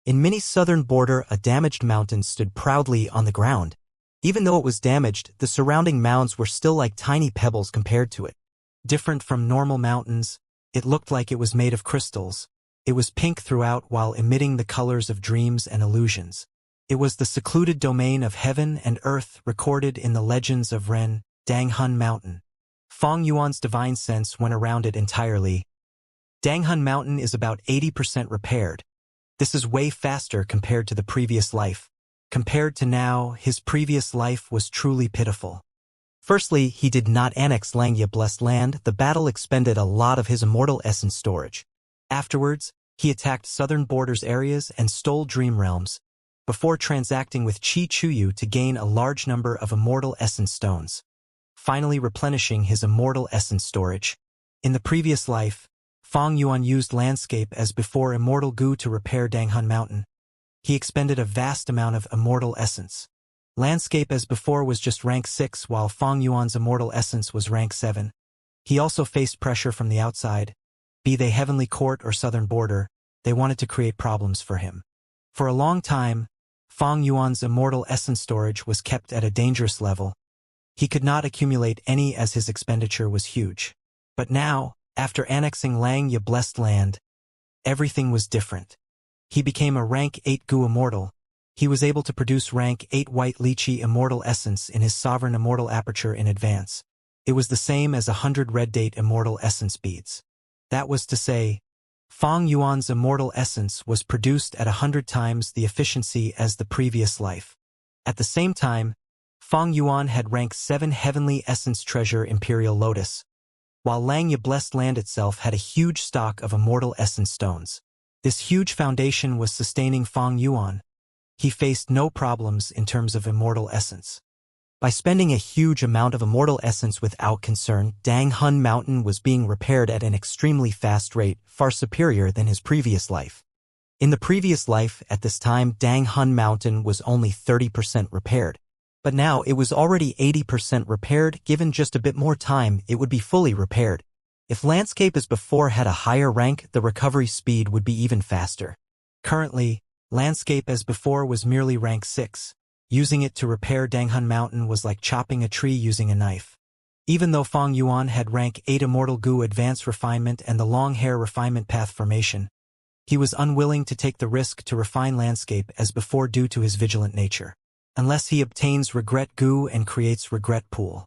In Mini's southern border, a damaged mountain stood proudly on the ground. Even though it was damaged, the surrounding mounds were still like tiny pebbles compared to it. Different from normal mountains, it looked like it was made of crystals. It was pink throughout while emitting the colors of dreams and illusions. It was the secluded domain of heaven and earth recorded in the legends of Ren, Danghun Mountain. Fong Yuan's divine sense went around it entirely. Danghun Mountain is about 80% repaired. This is way faster compared to the previous life. Compared to now, his previous life was truly pitiful. Firstly, he did not annex Langya Blessed Land. The battle expended a lot of his immortal essence storage. Afterwards, he attacked southern borders areas and stole dream realms, before transacting with Chi Chuyu to gain a large number of immortal essence stones, finally replenishing his immortal essence storage. In the previous life, Fong Yuan used landscape as before immortal goo to repair Danghun Mountain. He expended a vast amount of immortal essence. Landscape as before was just rank 6 while Fong Yuan's immortal essence was rank 7. He also faced pressure from the outside. Be they Heavenly Court or Southern Border, they wanted to create problems for him. For a long time, Fong Yuan's immortal essence storage was kept at a dangerous level. He could not accumulate any as his expenditure was huge. But now, after annexing Langya Blessed Land, everything was different. He became a rank 8 Gu Immortal. He was able to produce rank 8 White Lychee Immortal Essence in his Sovereign Immortal Aperture in advance. It was the same as 100 Red Date Immortal Essence beads. That was to say, Fong Yuan's Immortal Essence was produced at 100 times the efficiency as the previous life. At the same time, Fong Yuan had rank 7 Heavenly Essence Treasure Imperial Lotus, while Langya Blessed Land itself had a huge stock of Immortal Essence Stones. This huge foundation was sustaining Fong Yuan. He faced no problems in terms of immortal essence. By spending a huge amount of immortal essence without concern, Danghun Mountain was being repaired at an extremely fast rate, far superior than his previous life. In the previous life, at this time, Danghun Mountain was only 30% repaired. But now it was already 80% repaired. Given just a bit more time, it would be fully repaired. If landscape as before had a higher rank, the recovery speed would be even faster. Currently, landscape as before was merely rank 6. Using it to repair Danghun Mountain was like chopping a tree using a knife. Even though Fong Yuan had rank 8 Immortal Goo Advanced Refinement and the Long Hair Refinement Path Formation, he was unwilling to take the risk to refine landscape as before due to his vigilant nature. Unless he obtains Regret Goo and creates Regret Pool.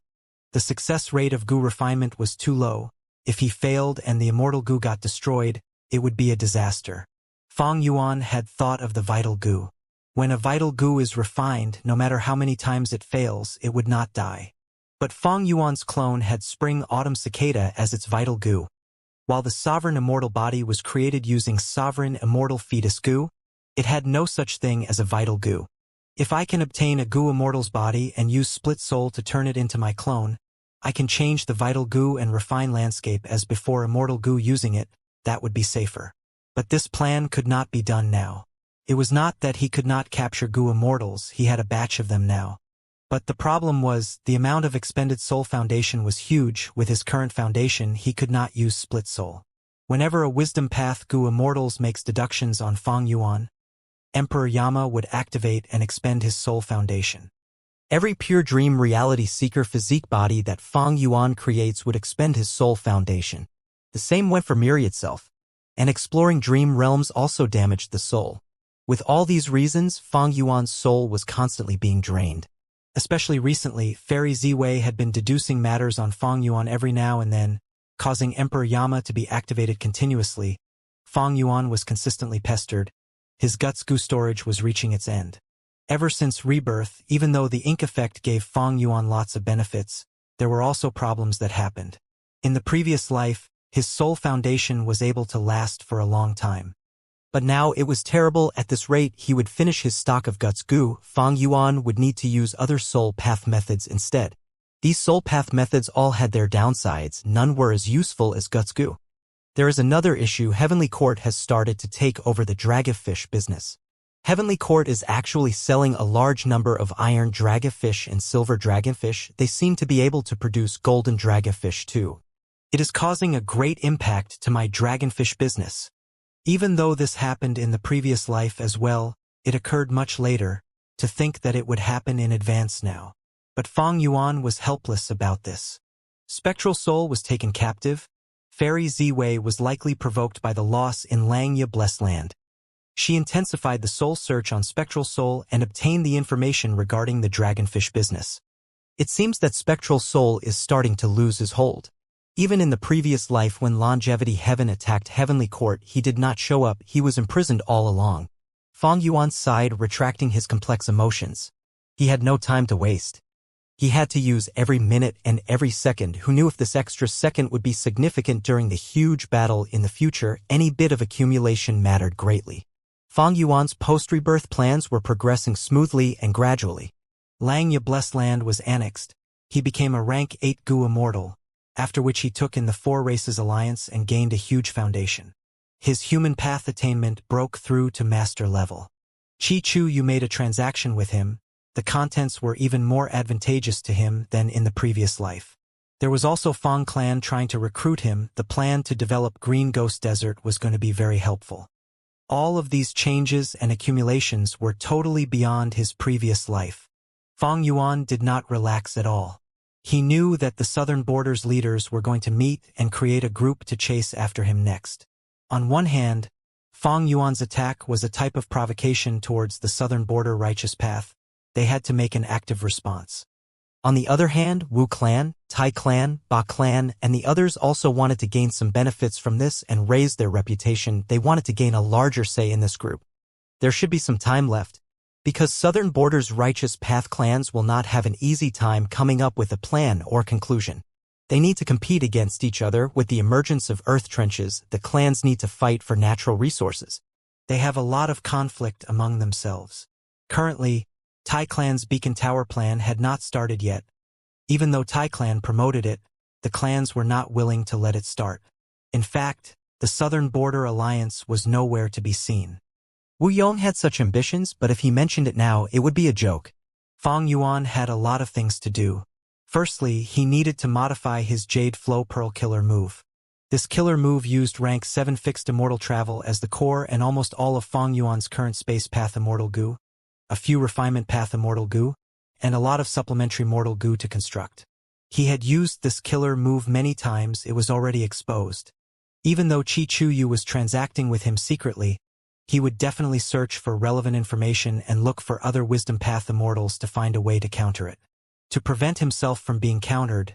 The success rate of Goo refinement was too low. If he failed and the Immortal Goo got destroyed, it would be a disaster. Fong Yuan had thought of the Vital Goo. When a Vital Goo is refined, no matter how many times it fails, it would not die. But Fong Yuan's clone had Spring Autumn Cicada as its Vital Goo. While the Sovereign Immortal Body was created using Sovereign Immortal Fetus Goo, it had no such thing as a Vital Goo. If I can obtain a Goo Immortal's body and use Split Soul to turn it into my clone, I can change the Vital Goo and refine landscape as before Immortal Goo using it. That would be safer. But this plan could not be done now. It was not that he could not capture Goo Immortals, he had a batch of them now. But the problem was, the amount of expended Soul Foundation was huge. With his current foundation, he could not use Split Soul. Whenever a Wisdom Path Goo Immortals makes deductions on Fong Yuan, Emperor Yama would activate and expend his Soul Foundation. Every pure dream reality seeker physique body that Fong Yuan creates would expend his Soul Foundation. The same went for Miri itself. And exploring dream realms also damaged the soul. With all these reasons, Fong Yuan's soul was constantly being drained. Especially recently, Fairy Ziwei had been deducing matters on Fong Yuan every now and then, causing Emperor Yama to be activated continuously. Fong Yuan was consistently pestered. His Guts Goo storage was reaching its end. Ever since rebirth, even though the ink effect gave Fong Yuan lots of benefits, there were also problems that happened. In the previous life, his Soul Foundation was able to last for a long time. But now it was terrible. At this rate, he would finish his stock of Guts Goo. Fong Yuan would need to use other Soul Path methods instead. These Soul Path methods all had their downsides. None were as useful as Guts Goo. There is another issue. Heavenly Court has started to take over the Dragonfish business. Heavenly Court is actually selling a large number of iron dragonfish and silver dragonfish. They seem to be able to produce golden dragonfish too. It is causing a great impact to my dragonfish business. Even though this happened in the previous life as well, it occurred much later. To think that it would happen in advance now. But Fong Yuan was helpless about this. Spectral Soul was taken captive. Fairy Ziwei was likely provoked by the loss in Langya Blessed Land. She intensified the soul search on Spectral Soul and obtained the information regarding the dragonfish business. It seems that Spectral Soul is starting to lose his hold. Even in the previous life when Longevity Heaven attacked Heavenly Court, he did not show up, he was imprisoned all along. Fang Yuan sighed, retracting his complex emotions. He had no time to waste. He had to use every minute and every second. Who knew if this extra second would be significant during the huge battle in the future? Any bit of accumulation mattered greatly. Fang Yuan's post-rebirth plans were progressing smoothly and gradually. Langya Blessed Land was annexed. He became a rank 8 Gu Immortal, after which he took in the Four Races Alliance and gained a huge foundation. His human path attainment broke through to master level. Chi Chu Yu made a transaction with him. The contents were even more advantageous to him than in the previous life. There was also Fang Clan trying to recruit him. The plan to develop Green Ghost Desert was going to be very helpful. All of these changes and accumulations were totally beyond his previous life. Fang Yuan did not relax at all. He knew that the southern borders leaders were going to meet and create a group to chase after him next. On one hand, Fang Yuan's attack was a type of provocation towards the southern border righteous path. They had to make an active response. On the other hand, Wu Clan, Tai Clan, Ba Clan, and the others also wanted to gain some benefits from this and raise their reputation. They wanted to gain a larger say in this group. There should be some time left, because Southern Border's righteous path clans will not have an easy time coming up with a plan or conclusion. They need to compete against each other. With the emergence of earth trenches, the clans need to fight for natural resources. They have a lot of conflict among themselves. Currently, Tai Clan's Beacon Tower plan had not started yet. Even though Tai Clan promoted it, the clans were not willing to let it start. In fact, the Southern Border Alliance was nowhere to be seen. Wu Yong had such ambitions, but if he mentioned it now, it would be a joke. Fang Yuan had a lot of things to do. Firstly, he needed to modify his Jade Flow Pearl Killer move. This killer move used rank 7 fixed immortal travel as the core and almost all of Fang Yuan's current space path immortal goo, a few refinement path immortal goo, and a lot of supplementary mortal goo to construct. He had used this killer move many times. It was already exposed. Even though Chi Chu Yu was transacting with him secretly, he would definitely search for relevant information and look for other wisdom path immortals to find a way to counter it. To prevent himself from being countered,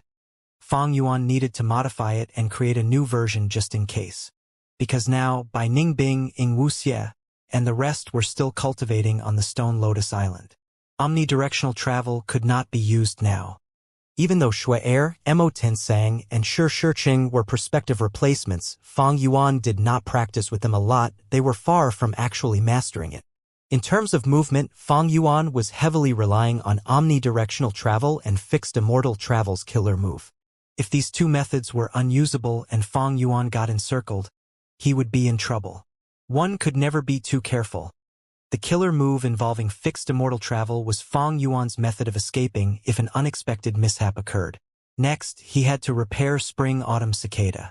Fang Yuan needed to modify it and create a new version just in case. Because now, by Ningbing, Ing Wuxie, and the rest were still cultivating on the Stone Lotus Island. Omnidirectional travel could not be used now. Even though Shui Er, Mo Tinsang, and Shi Shiqing were prospective replacements, Fang Yuan did not practice with them a lot. They were far from actually mastering it. In terms of movement, Fang Yuan was heavily relying on omnidirectional travel and fixed immortal travel's killer move. If these two methods were unusable and Fang Yuan got encircled, he would be in trouble. One could never be too careful. The killer move involving fixed immortal travel was Fang Yuan's method of escaping if an unexpected mishap occurred. Next, he had to repair Spring-Autumn Cicada.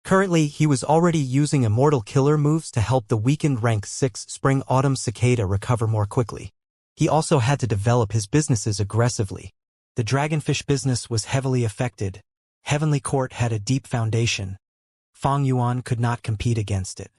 Currently, he was already using immortal killer moves to help the weakened rank 6 Spring-Autumn Cicada recover more quickly. He also had to develop his businesses aggressively. The dragonfish business was heavily affected. Heavenly Court had a deep foundation. Fang Yuan could not compete against it.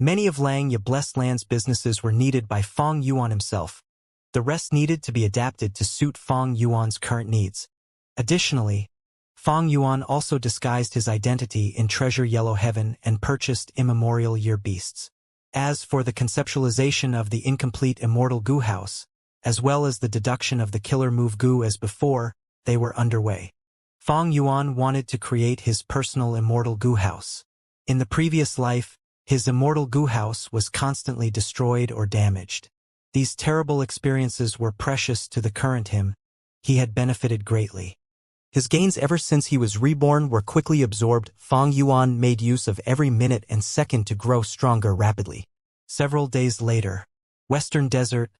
Many of Langya Blessed Land's businesses were needed by Fang Yuan himself. The rest needed to be adapted to suit Fang Yuan's current needs. Additionally, Fang Yuan also disguised his identity in Treasure Yellow Heaven and purchased immemorial year beasts. As for the conceptualization of the incomplete immortal goo house, as well as the deduction of the killer move goo as before, they were underway. Fang Yuan wanted to create his personal immortal goo house. In the previous life, his immortal goo house was constantly destroyed or damaged. These terrible experiences were precious to the current him. He had benefited greatly. His gains ever since he was reborn were quickly absorbed. Fang Yuan made use of every minute and second to grow stronger rapidly. Several days later, Western Desert,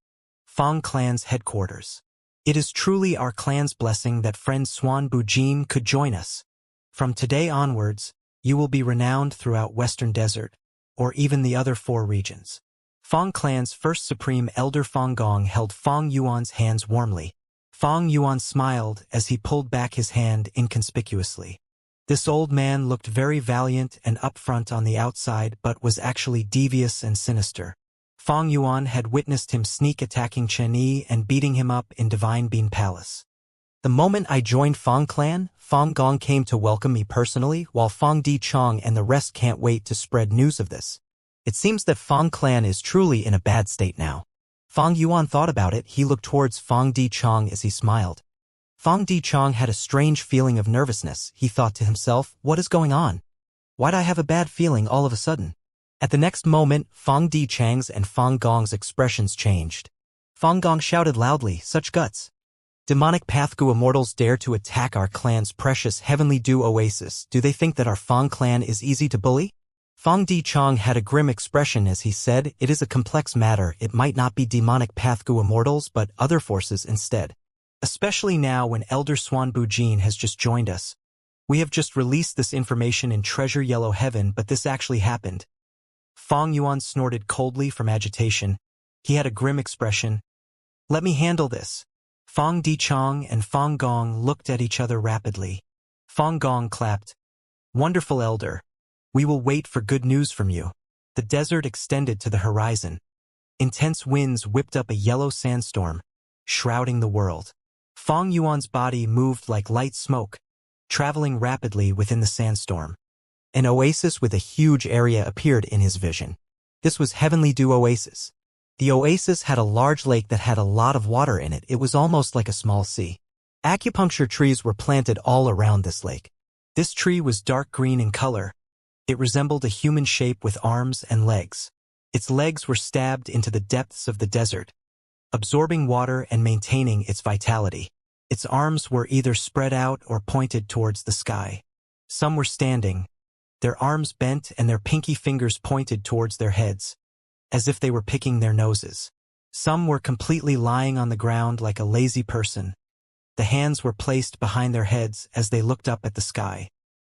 Fang Clan's headquarters. It is truly our clan's blessing that friend Swan Bujin could join us. From today onwards, you will be renowned throughout Western Desert, or even the other 4 regions. Fang Clan's first supreme elder Fang Gong held Fang Yuan's hands warmly. Fang Yuan smiled as he pulled back his hand inconspicuously. This old man looked very valiant and upfront on the outside but was actually devious and sinister. Fong Yuan had witnessed him sneak attacking Chen Yi and beating him up in Divine Bean Palace. The moment I joined Fong Clan, Fong Gong came to welcome me personally, while Fong Di Chong and the rest can't wait to spread news of this. It seems that Fong Clan is truly in a bad state now. Fong Yuan thought about it. He looked towards Fong Di Chong as he smiled. Fong Di Chong had a strange feeling of nervousness. He thought to himself, what is going on? Why'd I have a bad feeling all of a sudden? At the next moment, Fong Di Chang's and Fong Gong's expressions changed. Fong Gong shouted loudly, such guts. Demonic Pathgu Immortals dare to attack our clan's precious Heavenly Dew Oasis. Do they think that our Fong clan is easy to bully? Fong Di Chong had a grim expression as he said, it is a complex matter. It might not be Demonic Pathgu Immortals but other forces instead. Especially now when Elder Swan Bujin has just joined us. We have just released this information in Treasure Yellow Heaven, but this actually happened. Fong Yuan snorted coldly from agitation. He had a grim expression. Let me handle this. Fong Di Chong and Fong Gong looked at each other rapidly. Fong Gong clapped. Wonderful Elder. We will wait for good news from you. The desert extended to the horizon. Intense winds whipped up a yellow sandstorm, shrouding the world. Fong Yuan's body moved like light smoke, traveling rapidly within the sandstorm. An oasis with a huge area appeared in his vision. This was Heavenly Dew Oasis. The oasis had a large lake that had a lot of water in it. It was almost like a small sea. Acupuncture trees were planted all around this lake. This tree was dark green in color. It resembled a human shape with arms and legs. Its legs were stabbed into the depths of the desert, absorbing water and maintaining its vitality. Its arms were either spread out or pointed towards the sky. Some were standing, their arms bent and their pinky fingers pointed towards their heads, as if they were picking their noses. Some were completely lying on the ground like a lazy person. The hands were placed behind their heads as they looked up at the sky.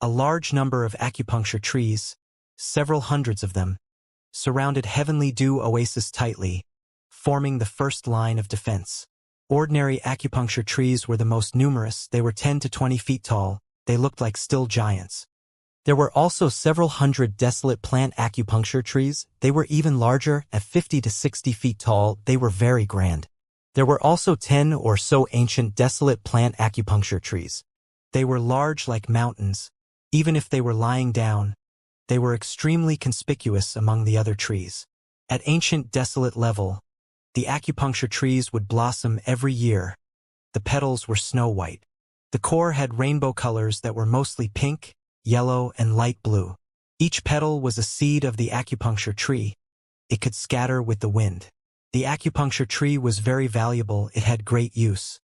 A large number of acupuncture trees, several hundreds of them, surrounded Heavenly Dew Oasis tightly, forming the first line of defense. Ordinary acupuncture trees were the most numerous. They were 10 to 20 feet tall. They looked like still giants. There were also several hundred desolate plant acupuncture trees. They were even larger, at 50 to 60 feet tall. They were very grand. There were also 10 or so ancient desolate plant acupuncture trees. They were large like mountains. Even if they were lying down, they were extremely conspicuous among the other trees. At ancient desolate level, the acupuncture trees would blossom every year. The petals were snow-white. The core had rainbow colors that were mostly pink, yellow, and light blue. Each petal was a seed of the acupuncture tree. It could scatter with the wind. The acupuncture tree was very valuable. It had great use.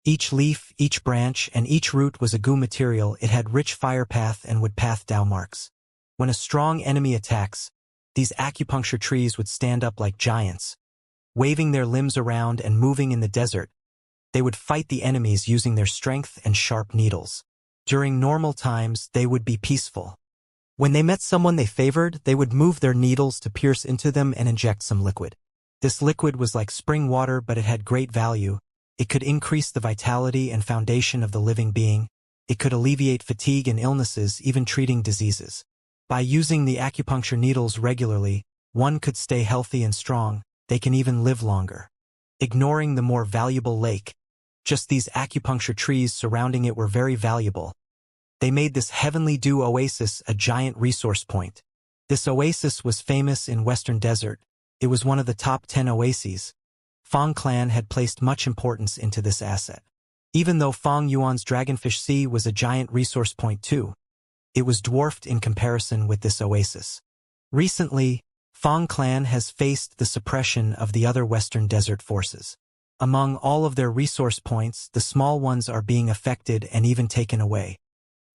Each leaf, each branch, and each root was a goo material. It had rich fire path and wood path Dao marks. When a strong enemy attacks, these acupuncture trees would stand up like giants, waving their limbs around and moving in the desert. They would fight the enemies using their strength and sharp needles. During normal times, they would be peaceful. When they met someone they favored, they would move their needles to pierce into them and inject some liquid. This liquid was like spring water, but it had great value. It could increase the vitality and foundation of the living being. It could alleviate fatigue and illnesses, even treating diseases. By using the acupuncture needles regularly, one could stay healthy and strong. They can even live longer. Ignoring the more valuable lake, just these acupuncture trees surrounding it were very valuable. They made this Heavenly Dew Oasis a giant resource point. This oasis was famous in Western Desert. It was one of the top 10 oases. Fong Clan had placed much importance into this asset. Even though Fong Yuan's Dragonfish Sea was a giant resource point too, it was dwarfed in comparison with this oasis. Recently, Fong Clan has faced the suppression of the other Western Desert forces. Among all of their resource points, the small ones are being affected and even taken away.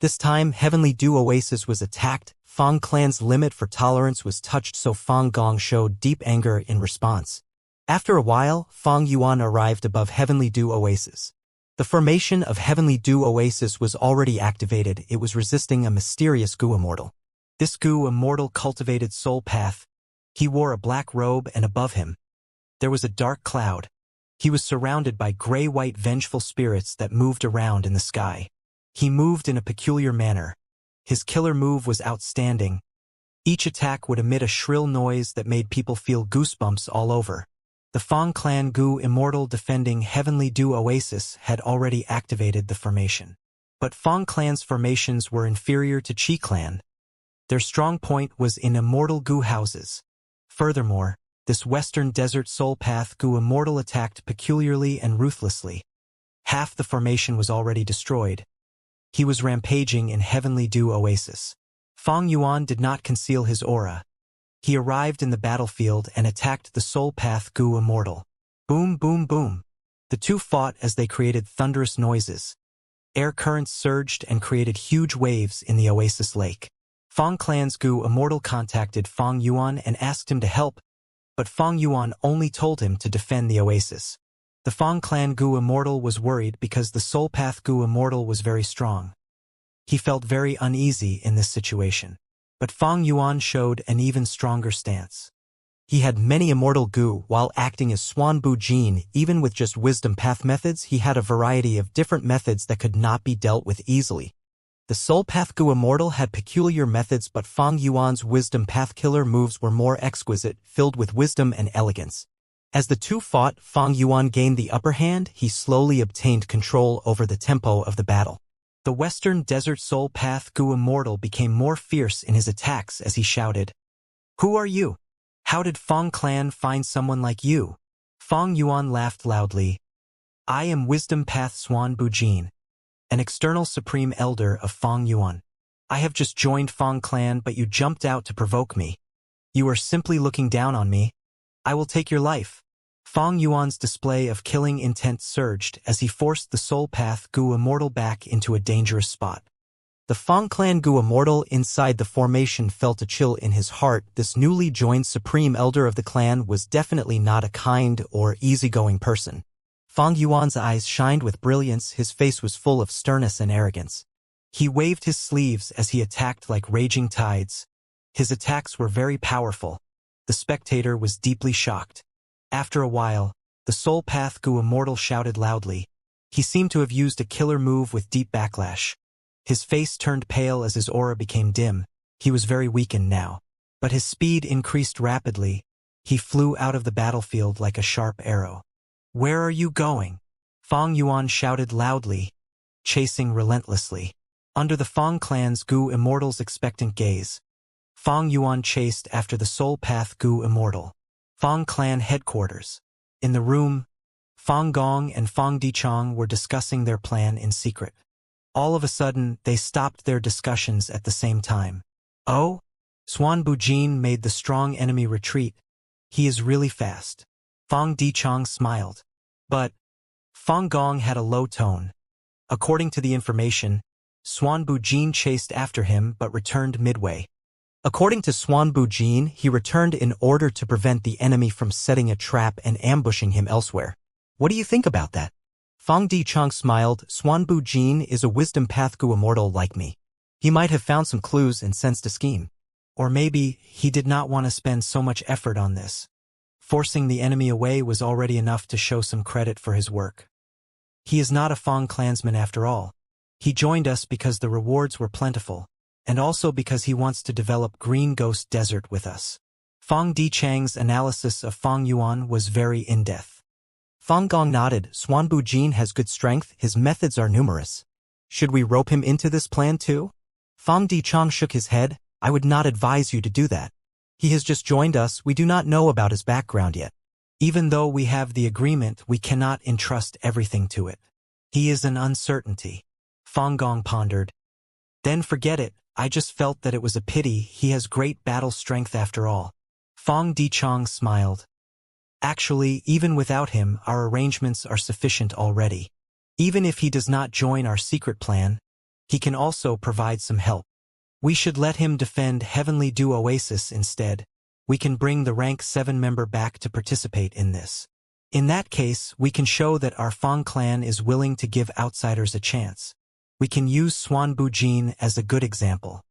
This time, Heavenly Dew Oasis was attacked. Fong Clan's limit for tolerance was touched, so Fong Gong showed deep anger in response. After a while, Fong Yuan arrived above Heavenly Dew Oasis. The formation of Heavenly Dew Oasis was already activated. It was resisting a mysterious goo immortal. This goo immortal cultivated soul path. He wore a black robe, and above him, there was a dark cloud. He was surrounded by gray-white vengeful spirits that moved around in the sky. He moved in a peculiar manner. His killer move was outstanding. Each attack would emit a shrill noise that made people feel goosebumps all over. The Fang Clan Gu Immortal defending Heavenly Dew Oasis had already activated the formation. But Fang Clan's formations were inferior to Qi Clan. Their strong point was in Immortal Gu houses. Furthermore, this Western Desert Soul Path Gu Immortal attacked peculiarly and ruthlessly. Half the formation was already destroyed. He was rampaging in Heavenly Dew Oasis. Fang Yuan did not conceal his aura. He arrived in the battlefield and attacked the Soul Path Gu Immortal. Boom, boom, boom. The two fought as they created thunderous noises. Air currents surged and created huge waves in the oasis lake. Fang Clan's Gu Immortal contacted Fang Yuan and asked him to help, but Fang Yuan only told him to defend the oasis. The Fang Clan Gu Immortal was worried because the Soul Path Gu Immortal was very strong. He felt very uneasy in this situation. But Fang Yuan showed an even stronger stance. He had many Immortal Gu while acting as Xuanbu Jin. Even with just wisdom path methods, he had a variety of different methods that could not be dealt with easily. The Soul Path Gu Immortal had peculiar methods, but Fang Yuan's wisdom path killer moves were more exquisite, filled with wisdom and elegance. As the two fought, Fang Yuan gained the upper hand. He slowly obtained control over the tempo of the battle. The Western Desert Soul Path Gu Immortal became more fierce in his attacks as he shouted, "Who are you? How did Fang Clan find someone like you?" Fang Yuan laughed loudly. "I am Wisdom Path Xuanbu Jin, an external supreme elder of Fang Yuan. I have just joined Fang Clan, but you jumped out to provoke me. You are simply looking down on me. I will take your life." Fang Yuan's display of killing intent surged as he forced the Soul Path Gu Immortal back into a dangerous spot. The Fang Clan Gu Immortal inside the formation felt a chill in his heart. This newly joined Supreme Elder of the clan was definitely not a kind or easygoing person. Fang Yuan's eyes shined with brilliance. His face was full of sternness and arrogance. He waved his sleeves as he attacked like raging tides. His attacks were very powerful. The spectator was deeply shocked. After a while, the Soul Path Gu Immortal shouted loudly. He seemed to have used a killer move with deep backlash. His face turned pale as his aura became dim. He was very weakened now. But his speed increased rapidly. He flew out of the battlefield like a sharp arrow. "Where are you going?" Fang Yuan shouted loudly, chasing relentlessly. Under the Fang Clan's Gu Immortal's expectant gaze, Fang Yuan chased after the Soul Path Gu Immortal. Fang Clan headquarters. In the room, Fang Gong and Fang Dichang were discussing their plan in secret. All of a sudden, they stopped their discussions at the same time. "Oh?" Xuanbu Jin made the strong enemy retreat. "He is really fast." Fang Dichang smiled. But Fang Gong had a low tone. According to the information, Xuanbu Jin chased after him but returned midway. According to Xuanbu Jin, he returned in order to prevent the enemy from setting a trap and ambushing him elsewhere. What do you think about that? Fang Dichang smiled. Xuanbu Jin is a Wisdom Path Gu Immortal like me. He might have found some clues and sensed a scheme. Or maybe he did not want to spend so much effort on this. Forcing the enemy away was already enough to show some credit for his work. He is not a Fang clansman after all. He joined us because the rewards were plentiful, and also because he wants to develop Green Ghost Desert with us. Fang Dichang's analysis of Fang Yuan was very in-depth. Fang Gong nodded. Xuanbu Jin has good strength. His methods are numerous. Should we rope him into this plan too? Fang Dichang shook his head. I would not advise you to do that. He has just joined us. We do not know about his background yet. Even though we have the agreement, we cannot entrust everything to it. He is an uncertainty. Fang Gong pondered. Then forget it. I just felt that it was a pity. He has great battle strength after all. Fang Dichang smiled. Actually, even without him, our arrangements are sufficient already. Even if he does not join our secret plan, he can also provide some help. We should let him defend Heavenly Dew Oasis instead. We can bring the rank 7 member back to participate in this. In that case, we can show that our Fang clan is willing to give outsiders a chance. We can use Xuanbu Jin as a good example.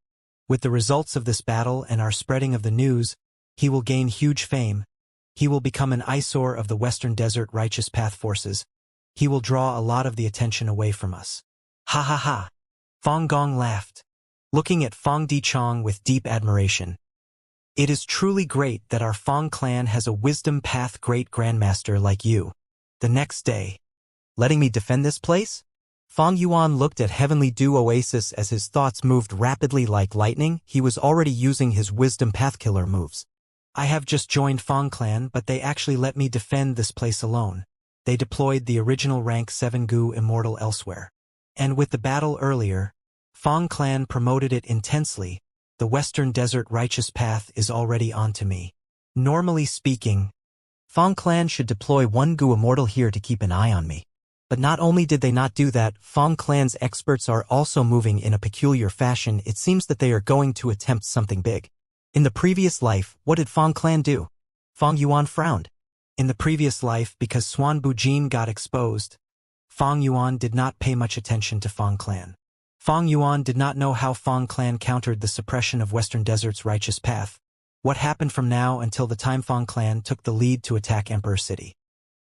With the results of this battle and our spreading of the news, he will gain huge fame. He will become an eyesore of the Western Desert Righteous Path forces. He will draw a lot of the attention away from us. Ha ha ha. Fang Gong laughed, looking at Fang Dichang with deep admiration. It is truly great that our Fang clan has a wisdom path great grandmaster like you. The next day, letting me defend this place? Fang Yuan looked at Heavenly Dew Oasis as his thoughts moved rapidly like lightning. He was already using his wisdom path killer moves. I have just joined Fang clan, but they actually let me defend this place alone. They deployed the original rank 7 Gu Immortal elsewhere. And with the battle earlier, Fang clan promoted it intensely. The Western Desert Righteous Path is already onto me. Normally speaking, Fang clan should deploy 1 Gu Immortal here to keep an eye on me. But not only did they not do that, Fang clan's experts are also moving in a peculiar fashion. It seems that they are going to attempt something big. In the previous life, what did Fang clan do? Fang Yuan frowned. In the previous life, because Xuan Bujin got exposed, Fang Yuan did not pay much attention to Fang clan. Fang Yuan did not know how Fang clan countered the suppression of Western Desert's righteous path. What happened from now until the time Fang clan took the lead to attack Emperor City?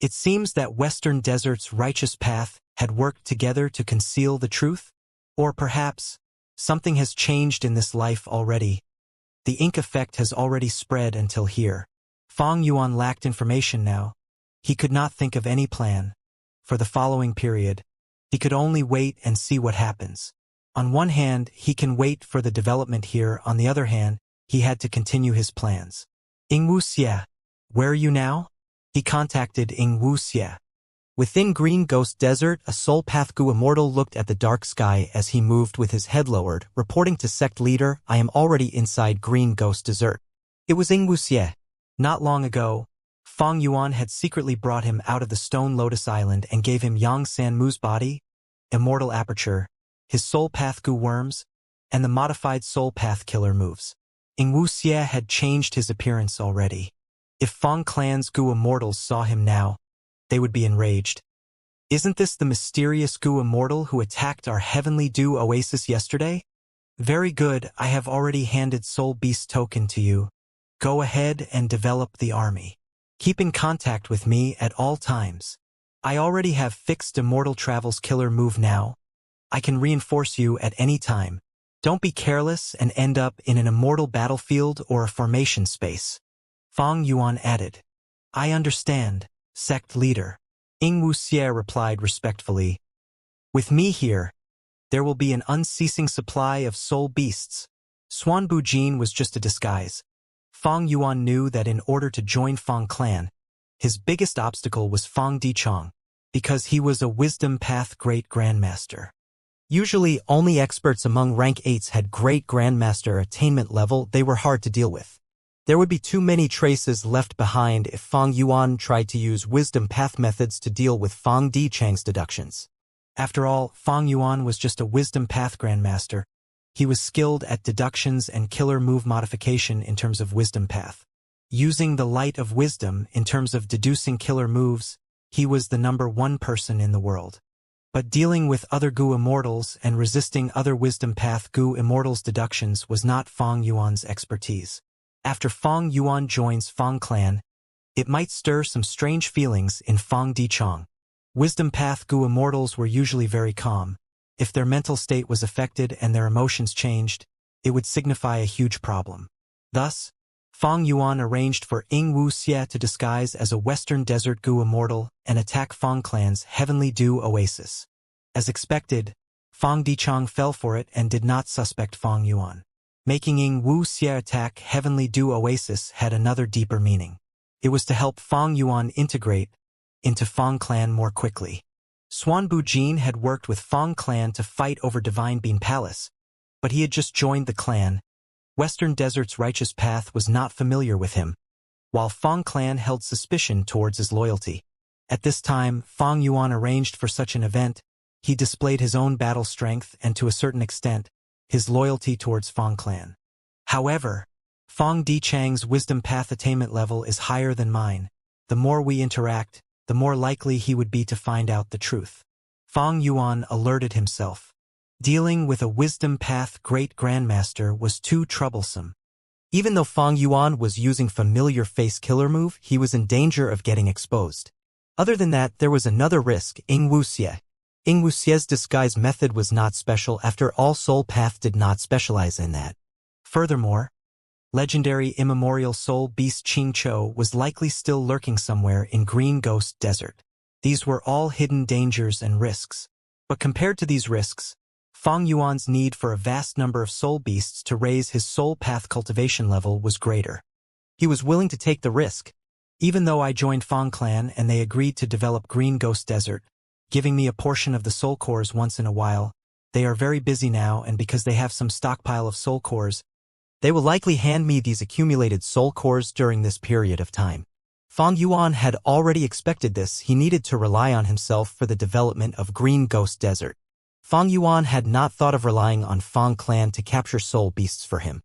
It seems that Western Desert's righteous path had worked together to conceal the truth? Or perhaps, something has changed in this life already. The ink effect has already spread until here. Fang Yuan lacked information now. He could not think of any plan. For the following period, he could only wait and see what happens. On one hand, he can wait for the development here. On the other hand, he had to continue his plans. Ing Wuxie, where are you now? He contacted Ing Wuxie. Within Green Ghost Desert, a Soul Path Gu Immortal looked at the dark sky as he moved with his head lowered, reporting to Sect Leader, I am already inside Green Ghost Desert. It was Ing Wuxie. Not long ago, Fang Yuan had secretly brought him out of the Stone Lotus Island and gave him Yang San Mu's body, Immortal Aperture, his Soul Path Gu Worms, and the modified Soul Path Killer moves. Ing Wuxie had changed his appearance already. If Fang clan's Gu Immortals saw him now, they would be enraged. Isn't this the mysterious Gu Immortal who attacked our Heavenly Dew Oasis yesterday? Very good, I have already handed Soul Beast token to you. Go ahead and develop the army. Keep in contact with me at all times. I already have fixed Immortal Travel's killer move now. I can reinforce you at any time. Don't be careless and end up in an immortal battlefield or a formation space. Fang Yuan added. I understand, Sect Leader. Ing Wuxie replied respectfully. With me here, there will be an unceasing supply of soul beasts. Xuan Bujin was just a disguise. Fang Yuan knew that in order to join Fang clan, his biggest obstacle was Fang Dichong, because he was a Wisdom Path Great Grandmaster. Usually, only experts among rank 8s had Great Grandmaster attainment level. They were hard to deal with. There would be too many traces left behind if Fang Yuan tried to use Wisdom Path methods to deal with Fang Dichang's deductions. After all, Fang Yuan was just a Wisdom Path Grandmaster. He was skilled at deductions and killer move modification in terms of Wisdom Path. Using the light of wisdom in terms of deducing killer moves, he was the #1 person in the world. But dealing with other Gu Immortals and resisting other Wisdom Path Gu Immortals' deductions was not Fang Yuan's expertise. After Fang Yuan joins Fang clan, it might stir some strange feelings in Fang Dichong. Wisdom Path Gu Immortals were usually very calm. If their mental state was affected and their emotions changed, it would signify a huge problem. Thus, Fang Yuan arranged for Ing Wuxie to disguise as a Western Desert Gu Immortal and attack Fang clan's Heavenly Dew Oasis. As expected, Fang Dichong fell for it and did not suspect Fang Yuan. Making Ing Wuxie attack Heavenly Dew Oasis had another deeper meaning. It was to help Fang Yuan integrate into Fang clan more quickly. Xuan Bujin had worked with Fang clan to fight over Divine Bean Palace, but he had just joined the clan. Western Desert's righteous path was not familiar with him, while Fang clan held suspicion towards his loyalty. At this time, Fang Yuan arranged for such an event. He displayed his own battle strength and, to a certain extent, his loyalty towards Fang clan. However, Fang Dichang's Wisdom Path attainment level is higher than mine. The more we interact, the more likely he would be to find out the truth. Fang Yuan alerted himself. Dealing with a Wisdom Path Great Grandmaster was too troublesome. Even though Fang Yuan was using familiar face killer move, he was in danger of getting exposed. Other than that, there was another risk, Ing Wuxie. Ing Wuxie's disguise method was not special. After all, Soul Path did not specialize in that. Furthermore, Legendary immemorial soul beast Qingqiu was likely still lurking somewhere in Green Ghost Desert. These were all hidden dangers and risks. But compared to these risks, Fang Yuan's need for a vast number of soul beasts to raise his soul path cultivation level was greater. He was willing to take the risk. Even though I joined Fang Clan and they agreed to develop Green Ghost Desert, giving me a portion of the soul cores once in a while, they are very busy now, and because they have some stockpile of soul cores, they will likely hand me these accumulated soul cores during this period of time. Fang Yuan had already expected this. He needed to rely on himself for the development of Green Ghost Desert. Fang Yuan had not thought of relying on Fang Clan to capture soul beasts for him.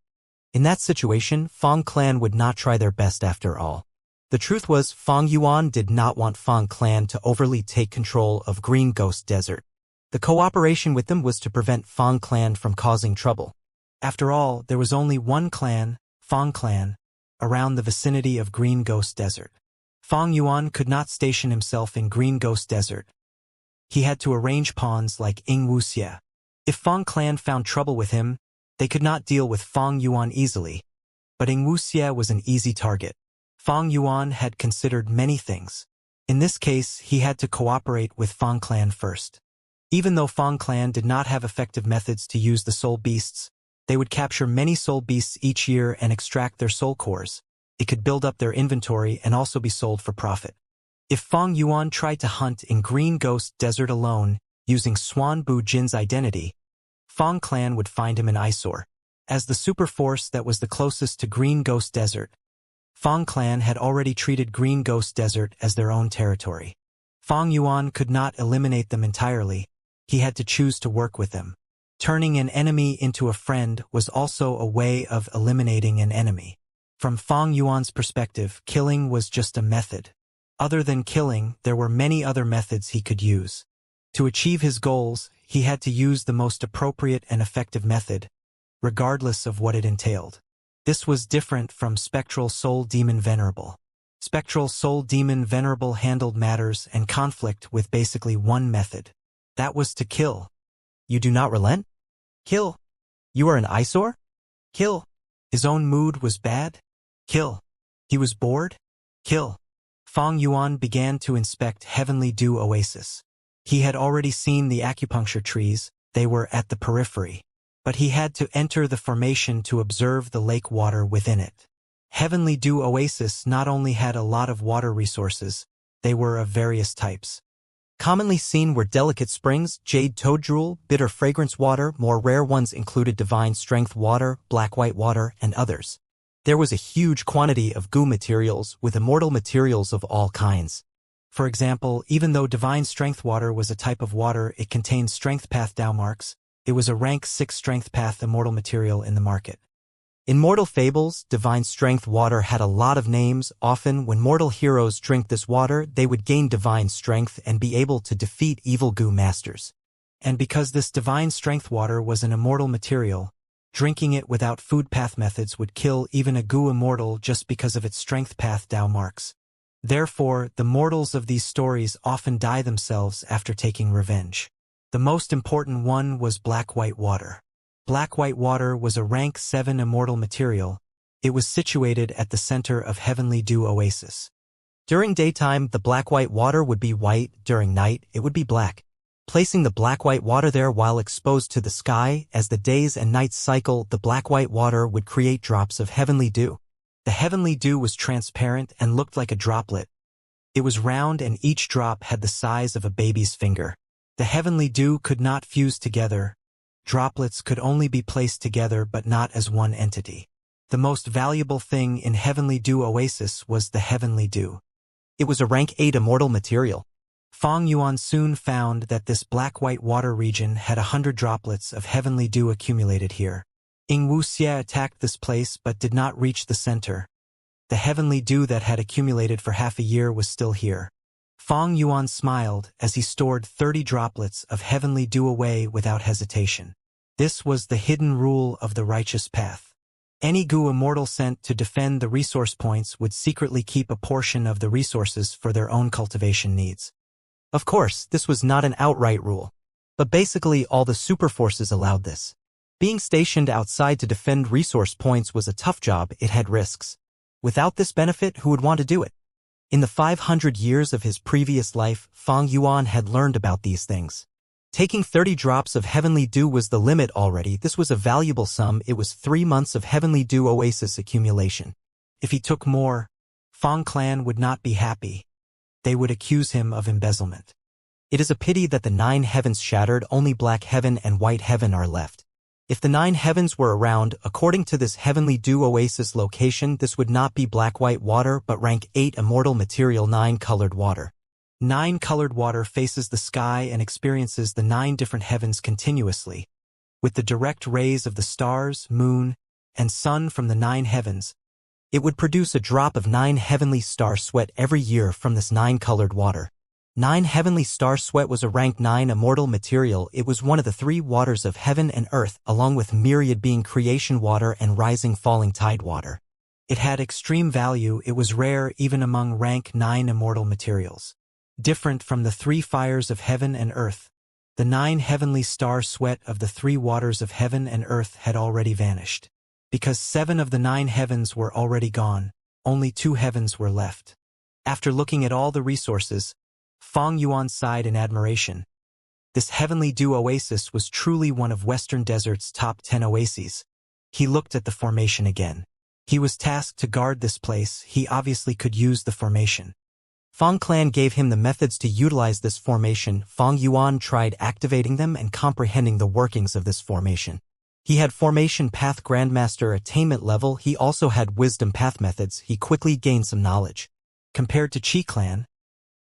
In that situation, Fang Clan would not try their best after all. The truth was, Fang Yuan did not want Fang Clan to overly take control of Green Ghost Desert. The cooperation with them was to prevent Fang Clan from causing trouble. After all, there was only one clan, Fang Clan, around the vicinity of Green Ghost Desert. Fang Yuan could not station himself in Green Ghost Desert. He had to arrange pawns like Ing Wuxia. If Fang Clan found trouble with him, they could not deal with Fang Yuan easily. But Ing Wuxia was an easy target. Fang Yuan had considered many things. In this case, he had to cooperate with Fang Clan first. Even though Fang Clan did not have effective methods to use the soul beasts, they would capture many soul beasts each year and extract their soul cores. It could build up their inventory and also be sold for profit. If Fang Yuan tried to hunt in Green Ghost Desert alone, using Swan Bu Jin's identity, Fang Clan would find him an eyesore. As the super force that was the closest to Green Ghost Desert, Fang Clan had already treated Green Ghost Desert as their own territory. Fang Yuan could not eliminate them entirely. He had to choose to work with them. Turning an enemy into a friend was also a way of eliminating an enemy. From Fang Yuan's perspective, killing was just a method. Other than killing, there were many other methods he could use. To achieve his goals, he had to use the most appropriate and effective method, regardless of what it entailed. This was different from Spectral Soul Demon Venerable. Spectral Soul Demon Venerable handled matters and conflict with basically one method. That was to kill. You do not relent? Kill. You are an eyesore? Kill. His own mood was bad? Kill. He was bored? Kill. Fang Yuan began to inspect Heavenly Dew Oasis. He had already seen the acupuncture trees. They were at the periphery. But he had to enter the formation to observe the lake water within it. Heavenly Dew Oasis not only had a lot of water resources, they were of various types. Commonly seen were delicate springs, jade toad drool, bitter fragrance water. More rare ones included divine strength water, black-white water, and others. There was a huge quantity of goo materials with immortal materials of all kinds. For example, even though divine strength water was a type of water, it contained strength path Dao marks. It was a rank 6 strength path immortal material in the market. In Mortal Fables, divine strength water had a lot of names. Often, when mortal heroes drink this water, they would gain divine strength and be able to defeat evil goo masters. And because this divine strength water was an immortal material, drinking it without food path methods would kill even a goo immortal just because of its strength path Dao marks. Therefore, the mortals of these stories often die themselves after taking revenge. The most important one was black-white water. Black-white water was a rank 7 immortal material. It was situated at the center of Heavenly Dew Oasis. During daytime, the black-white water would be white. During night, it would be black. Placing the black-white water there while exposed to the sky, as the days and nights cycle, the black-white water would create drops of heavenly dew. The heavenly dew was transparent and looked like a droplet. It was round and each drop had the size of a baby's finger. The heavenly dew could not fuse together. Droplets could only be placed together but not as one entity. The most valuable thing in Heavenly Dew Oasis was the heavenly dew. It was a rank 8 immortal material. Fang Yuan soon found that this black-white water region had 100 droplets of heavenly dew accumulated here. Ing Wuxia attacked this place but did not reach the center. The heavenly dew that had accumulated for half a year was still here. Fang Yuan smiled as he stored 30 droplets of heavenly dew away without hesitation. This was the hidden rule of the righteous path. Any goo immortal sent to defend the resource points would secretly keep a portion of the resources for their own cultivation needs. Of course, this was not an outright rule, but basically all the super forces allowed this. Being stationed outside to defend resource points was a tough job. It had risks. Without this benefit, who would want to do it? In the 500 years of his previous life, Fang Yuan had learned about these things. Taking 30 drops of heavenly dew was the limit already. This was a valuable sum. It was 3 months of heavenly dew oasis accumulation. If he took more, Fang clan would not be happy. They would accuse him of embezzlement. It is a pity that the 9 heavens shattered. Only black heaven and white heaven are left. If the 9 heavens were around, according to this heavenly dew oasis location, this would not be black-white water but rank 8 immortal material 9 colored water. 9 colored water faces the sky and experiences the 9 different heavens continuously. With the direct rays of the stars, moon, and sun from the 9 heavens, it would produce a drop of 9 heavenly star sweat every year from this 9 colored water. 9 heavenly star sweat was a rank 9 immortal material. It was one of the 3 waters of heaven and earth, along with myriad being creation water and rising falling tide water. It had extreme value. It was rare even among rank 9 immortal materials. Different from the 3 fires of heaven and earth, the 9 heavenly star sweat of the 3 waters of heaven and earth had already vanished. Because 7 of the 9 heavens were already gone, only 2 heavens were left. After looking at all the resources, Fang Yuan sighed in admiration. This heavenly dew oasis was truly one of Western Desert's top 10 oases. He looked at the formation again. He was tasked to guard this place. He obviously could use the formation. Fang clan gave him the methods to utilize this formation. Fang Yuan tried activating them and comprehending the workings of this formation. He had formation path grandmaster attainment level. He also had wisdom path methods. He quickly gained some knowledge. Compared to Qi clan,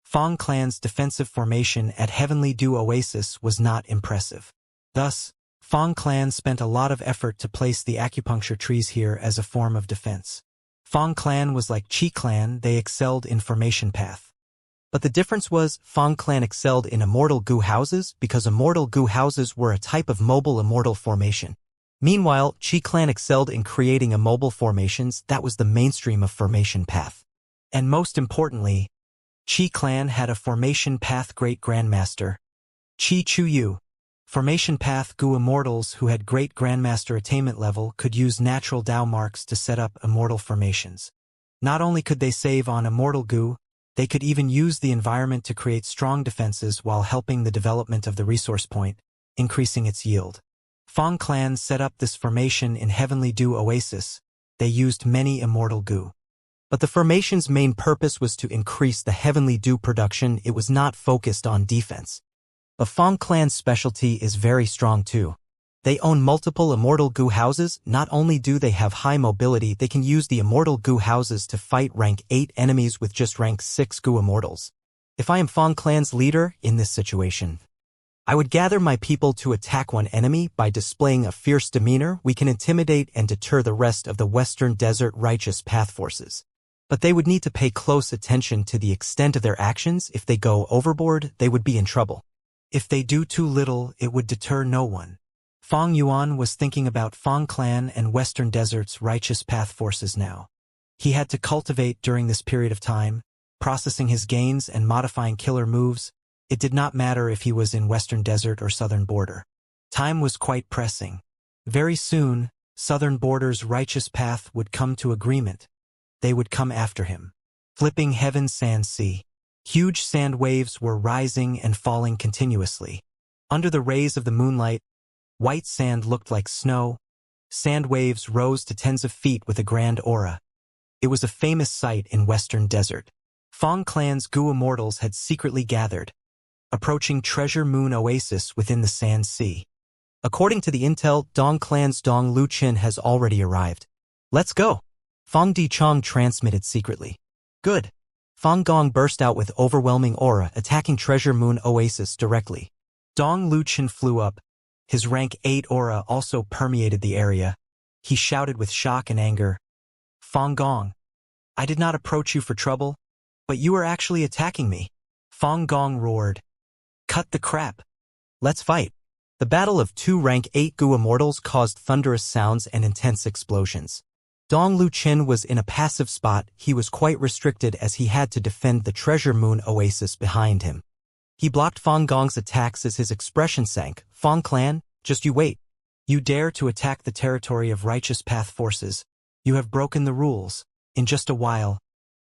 Fang clan's defensive formation at Heavenly Dew Oasis was not impressive. Thus, Fang clan spent a lot of effort to place the acupuncture trees here as a form of defense. Fang clan was like Qi clan, they excelled in formation path. But the difference was, Fang clan excelled in immortal goo houses because immortal goo houses were a type of mobile immortal formation. Meanwhile, Qi clan excelled in creating immobile formations. That was the mainstream of formation path. And most importantly, Qi clan had a formation path great grandmaster, Qi Chuyu. Formation path Gu immortals who had great grandmaster attainment level could use natural Dao marks to set up immortal formations. Not only could they save on immortal Gu, they could even use the environment to create strong defenses while helping the development of the resource point, increasing its yield. Fang clan set up this formation in Heavenly Dew Oasis. They used many immortal Gu. But the formation's main purpose was to increase the Heavenly Dew production. It was not focused on defense. But Fang clan's specialty is very strong too. They own multiple immortal goo houses. Not only do they have high mobility, they can use the immortal goo houses to fight rank 8 enemies with just rank 6 goo immortals. If I am Fang clan's leader in this situation, I would gather my people to attack one enemy. By displaying a fierce demeanor, we can intimidate and deter the rest of the Western Desert righteous path forces. But they would need to pay close attention to the extent of their actions. If they go overboard, they would be in trouble. If they do too little, it would deter no one. Fang Yuan was thinking about Fang clan and Western Desert's righteous path forces now. He had to cultivate during this period of time, processing his gains and modifying killer moves. It did not matter if he was in Western Desert or Southern Border. Time was quite pressing. Very soon, Southern Border's righteous path would come to agreement. They would come after him. Flipping heaven's sand sea. Huge sand waves were rising and falling continuously. Under the rays of the moonlight, white sand looked like snow. Sand waves rose to tens of feet with a grand aura. It was a famous sight in Western Desert. Fang clan's Gu immortals had secretly gathered, approaching Treasure Moon Oasis within the Sand Sea. According to the intel, Dong clan's Dong Lu Qin has already arrived. Let's go! Fang Dichong transmitted secretly. Good. Fang Gong burst out with overwhelming aura, attacking Treasure Moon Oasis directly. Dong Lu Qin flew up. His rank 8 aura also permeated the area. He shouted with shock and anger. Fang Gong, I did not approach you for trouble, but you are actually attacking me. Fang Gong roared. Cut the crap. Let's fight. The battle of 2 rank 8 Gu immortals caused thunderous sounds and intense explosions. Dong Lu Qin was in a passive spot. He was quite restricted as he had to defend the Treasure Moon Oasis behind him. He blocked Fang Gong's attacks as his expression sank. Fang clan, just you wait. You dare to attack the territory of righteous path forces. You have broken the rules. In just a while,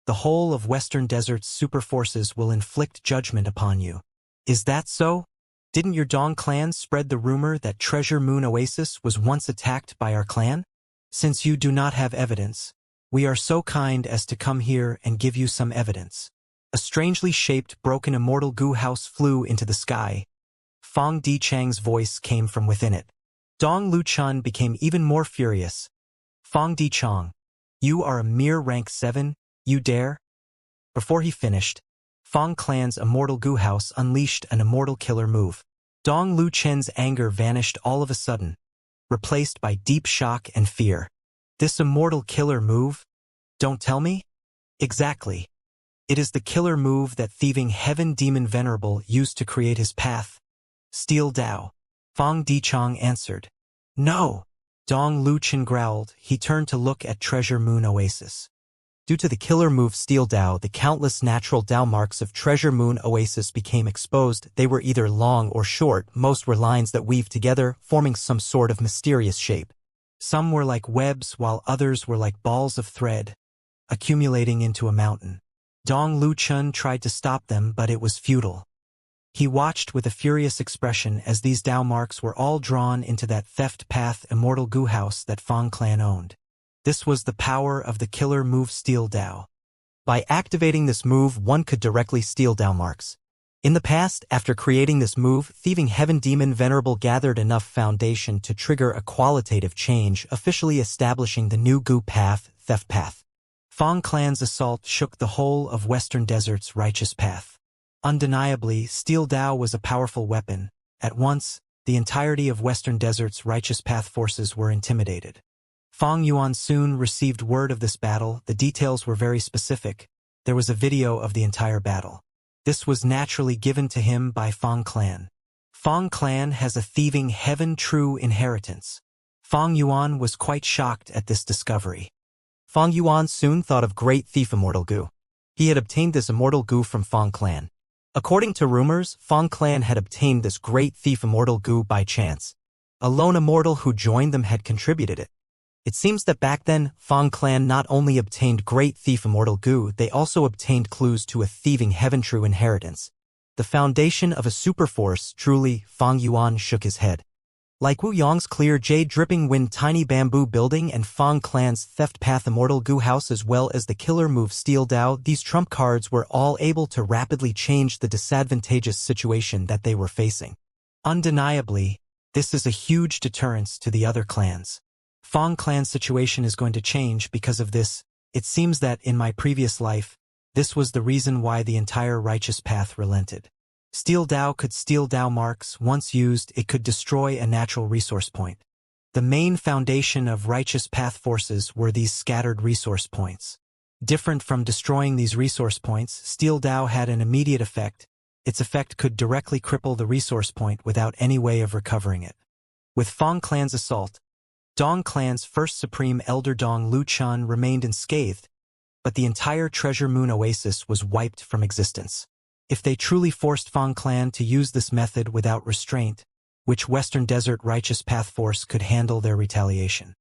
the whole of Western Desert's super forces will inflict judgment upon you. Is that so? Didn't your Dong clan spread the rumor that Treasure Moon Oasis was once attacked by our clan? Since you do not have evidence, we are so kind as to come here and give you some evidence. A strangely shaped, broken immortal goo house flew into the sky. Fong Dichang's voice came from within it. Dong Luchun became even more furious. Fong Dichang, you are a mere rank 7, you dare? Before he finished, Fong clan's immortal goo house unleashed an immortal killer move. Dong Luchen's anger vanished all of a sudden, replaced by deep shock and fear. This immortal killer move? Don't tell me? Exactly. It is the killer move that thieving heaven demon venerable used to create his path. Steel Dao. Fong Dichang answered. No. Dong Luchen growled. He turned to look at Treasure Moon Oasis. Due to the killer move Steel Dao, the countless natural Dao marks of Treasure Moon Oasis became exposed. They were either long or short. Most were lines that weaved together, forming some sort of mysterious shape. Some were like webs, while others were like balls of thread, accumulating into a mountain. Dong Luchun tried to stop them, but it was futile. He watched with a furious expression as these Dao marks were all drawn into that theft path immortal goo house that Fong clan owned. This was the power of the killer move Steel Dao. By activating this move, one could directly steal Dao marks. In the past, after creating this move, Thieving Heaven Demon Venerable gathered enough foundation to trigger a qualitative change, officially establishing the new goo path, theft path. Fong clan's assault shook the whole of Western Desert's righteous path. Undeniably, Steel Dao was a powerful weapon. At once, the entirety of Western Desert's righteous path forces were intimidated. Fong Yuan soon received word of this battle. The details were very specific. There was a video of the entire battle. This was naturally given to him by Fong clan. Fong clan has a thieving heaven true inheritance. Fong Yuan was quite shocked at this discovery. Fong Yuan soon thought of Great Thief Immortal Goo. He had obtained this immortal goo from Fong clan. According to rumors, Fong clan had obtained this Great Thief Immortal Goo by chance. A lone immortal who joined them had contributed it. It seems that back then, Fong clan not only obtained Great Thief Immortal Goo, they also obtained clues to a thieving heaven true inheritance. The foundation of a superforce. Truly, Fong Yuan shook his head. Like Wu Yong's clear jade-dripping wind tiny bamboo building and Fong clan's theft path immortal goo house as well as the killer move Steel Dao, these trump cards were all able to rapidly change the disadvantageous situation that they were facing. Undeniably, this is a huge deterrence to the other clans. Fong clan's situation is going to change because of this. It seems that in my previous life, this was the reason why the entire righteous path relented. Steel Dao could steal Dao marks. Once used, it could destroy a natural resource point. The main foundation of righteous path forces were these scattered resource points. Different from destroying these resource points, Steel Dao had an immediate effect. Its effect could directly cripple the resource point without any way of recovering it. With Fong clan's assault, Dong clan's first supreme elder Dong Luchun remained unscathed, but the entire Treasure Moon Oasis was wiped from existence. If they truly forced Fong clan to use this method without restraint, which Western Desert Righteous Path Force could handle their retaliation?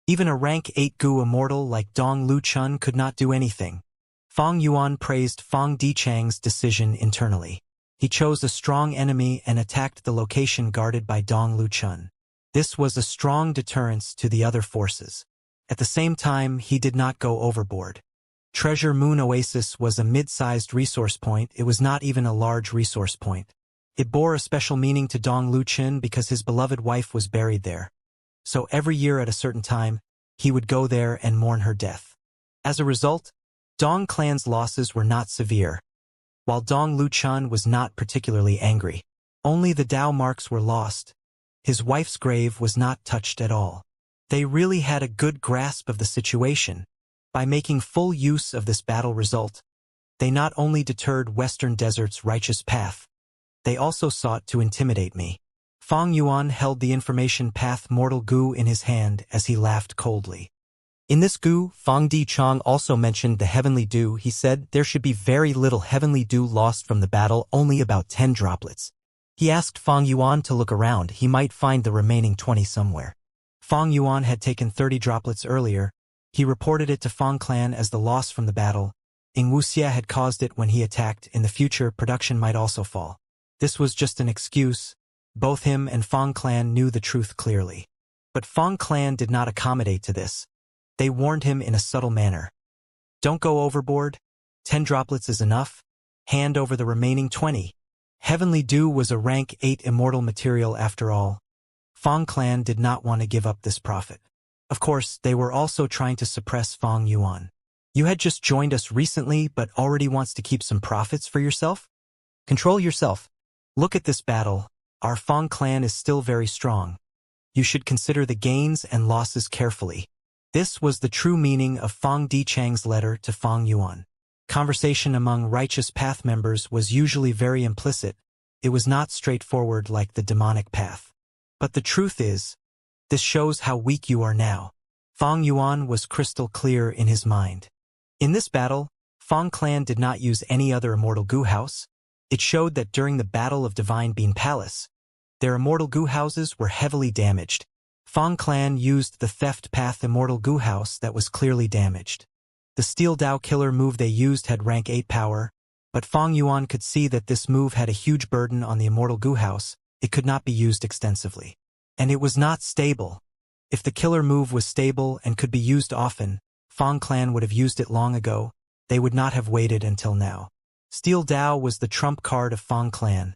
Even a rank 8 Gu immortal like Dong Luchun could not do anything. Fong Yuan praised Fong Dichang's decision internally. He chose a strong enemy and attacked the location guarded by Dong Luchun. This was a strong deterrence to the other forces. At the same time, he did not go overboard. Treasure Moon Oasis was a mid-sized resource point. It was not even a large resource point. It bore a special meaning to Dong Luchun because his beloved wife was buried there. So every year at a certain time, he would go there and mourn her death. As a result, Dong clan's losses were not severe, while Dong Luchun was not particularly angry. Only the Dao marks were lost. His wife's grave was not touched at all. They really had a good grasp of the situation. By making full use of this battle result, they not only deterred Western Desert's righteous path, they also sought to intimidate me. Fong Yuan held the information path mortal goo in his hand as he laughed coldly. In this goo, Fong Dichang also mentioned the heavenly dew. He said there should be very little heavenly dew lost from the battle, only about 10 droplets. He asked Fang Yuan to look around, he might find the remaining 20 somewhere. Fang Yuan had taken 30 droplets earlier. He reported it to Fang Clan as the loss from the battle. Ing Wuxia had caused it when he attacked. In the future, production might also fall. This was just an excuse. Both him and Fang Clan knew the truth clearly. But Fang Clan did not accommodate to this. They warned him in a subtle manner. Don't go overboard. 10 droplets is enough. Hand over the remaining 20. Heavenly Dew was a rank 8 immortal material after all. Fang Clan did not want to give up this profit. Of course, they were also trying to suppress Fang Yuan. You had just joined us recently but already wants to keep some profits for yourself? Control yourself. Look at this battle. Our Fang Clan is still very strong. You should consider the gains and losses carefully. This was the true meaning of Fang Dichang's letter to Fang Yuan. Conversation among righteous path members was usually very implicit. It was not straightforward like the demonic path. But the truth is, this shows how weak you are now. Fang Yuan was crystal clear in his mind. In this battle, Fang Clan did not use any other immortal goo house. It showed that during the Battle of Divine Bean Palace, their immortal goo houses were heavily damaged. Fang Clan used the Theft Path immortal goo house that was clearly damaged. The Steel Dao killer move they used had rank 8 power, but Fang Yuan could see that this move had a huge burden on the immortal goo house. It could not be used extensively. And it was not stable. If the killer move was stable and could be used often, Fang Clan would have used it long ago. They would not have waited until now. Steel Dao was the trump card of Fang Clan.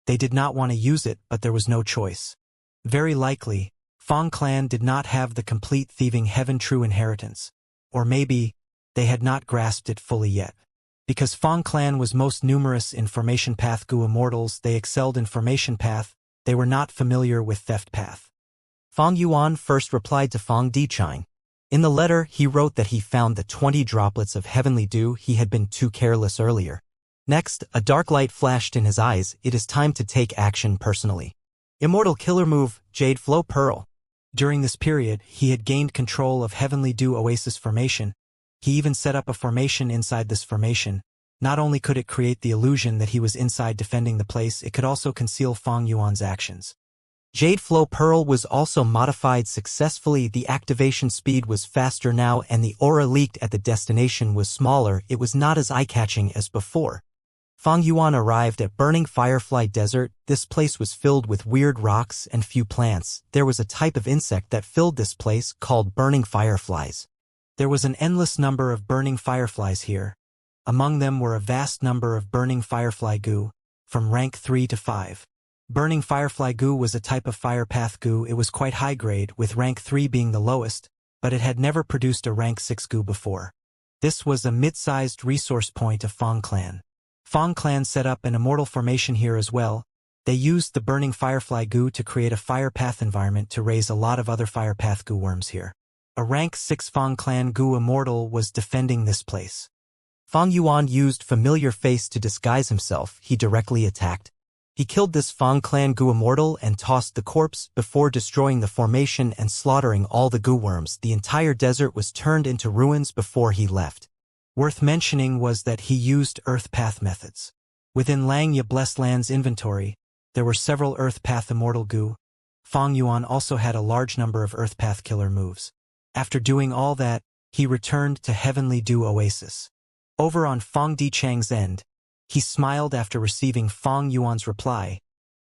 They did not want to use it, but there was no choice. Very likely, Fang Clan did not have the complete Thieving Heaven true inheritance. Or maybe, they had not grasped it fully yet. Because Fang Clan was most numerous in Formation Path Gu Immortals, they excelled in Formation Path, they were not familiar with Theft Path. Fang Yuan first replied to Fang Dichang. In the letter, he wrote that he found the 20 droplets of heavenly dew. He had been too careless earlier. Next, a dark light flashed in his eyes. It is time to take action personally. Immortal killer move, Jade Flow Pearl. During this period, he had gained control of Heavenly Dew Oasis formation. He even set up a formation inside this formation. Not only could it create the illusion that he was inside defending the place, it could also conceal Fang Yuan's actions. Jade Flow Pearl was also modified successfully. The activation speed was faster now and the aura leaked at the destination was smaller. It was not as eye-catching as before. Fang Yuan arrived at Burning Firefly Desert. This place was filled with weird rocks and few plants. There was a type of insect that filled this place called burning fireflies. There was an endless number of burning fireflies here. Among them were a vast number of burning firefly goo, from rank 3 to 5. Burning Firefly Goo was a type of Fire Path Goo. It was quite high grade, with rank 3 being the lowest, but it had never produced a rank 6 Goo before. This was a mid-sized resource point of Fang Clan. Fang Clan set up an immortal formation here as well. They used the Burning Firefly Goo to create a Fire Path environment to raise a lot of other Fire Path Goo worms here. A rank 6 Fang Clan Goo Immortal was defending this place. Fang Yuan used Familiar Face to disguise himself. He directly attacked. He killed this Fang Clan Goo Immortal and tossed the corpse before destroying the formation and slaughtering all the goo worms. The entire desert was turned into ruins before he left. Worth mentioning was that he used Earth Path methods. Within Langya Blessed Land's inventory, there were several Earth Path Immortal Goo. Fang Yuan also had a large number of Earth Path killer moves. After doing all that, he returned to Heavenly Dew Oasis. Over on Fang Dichang's end, he smiled after receiving Fang Yuan's reply,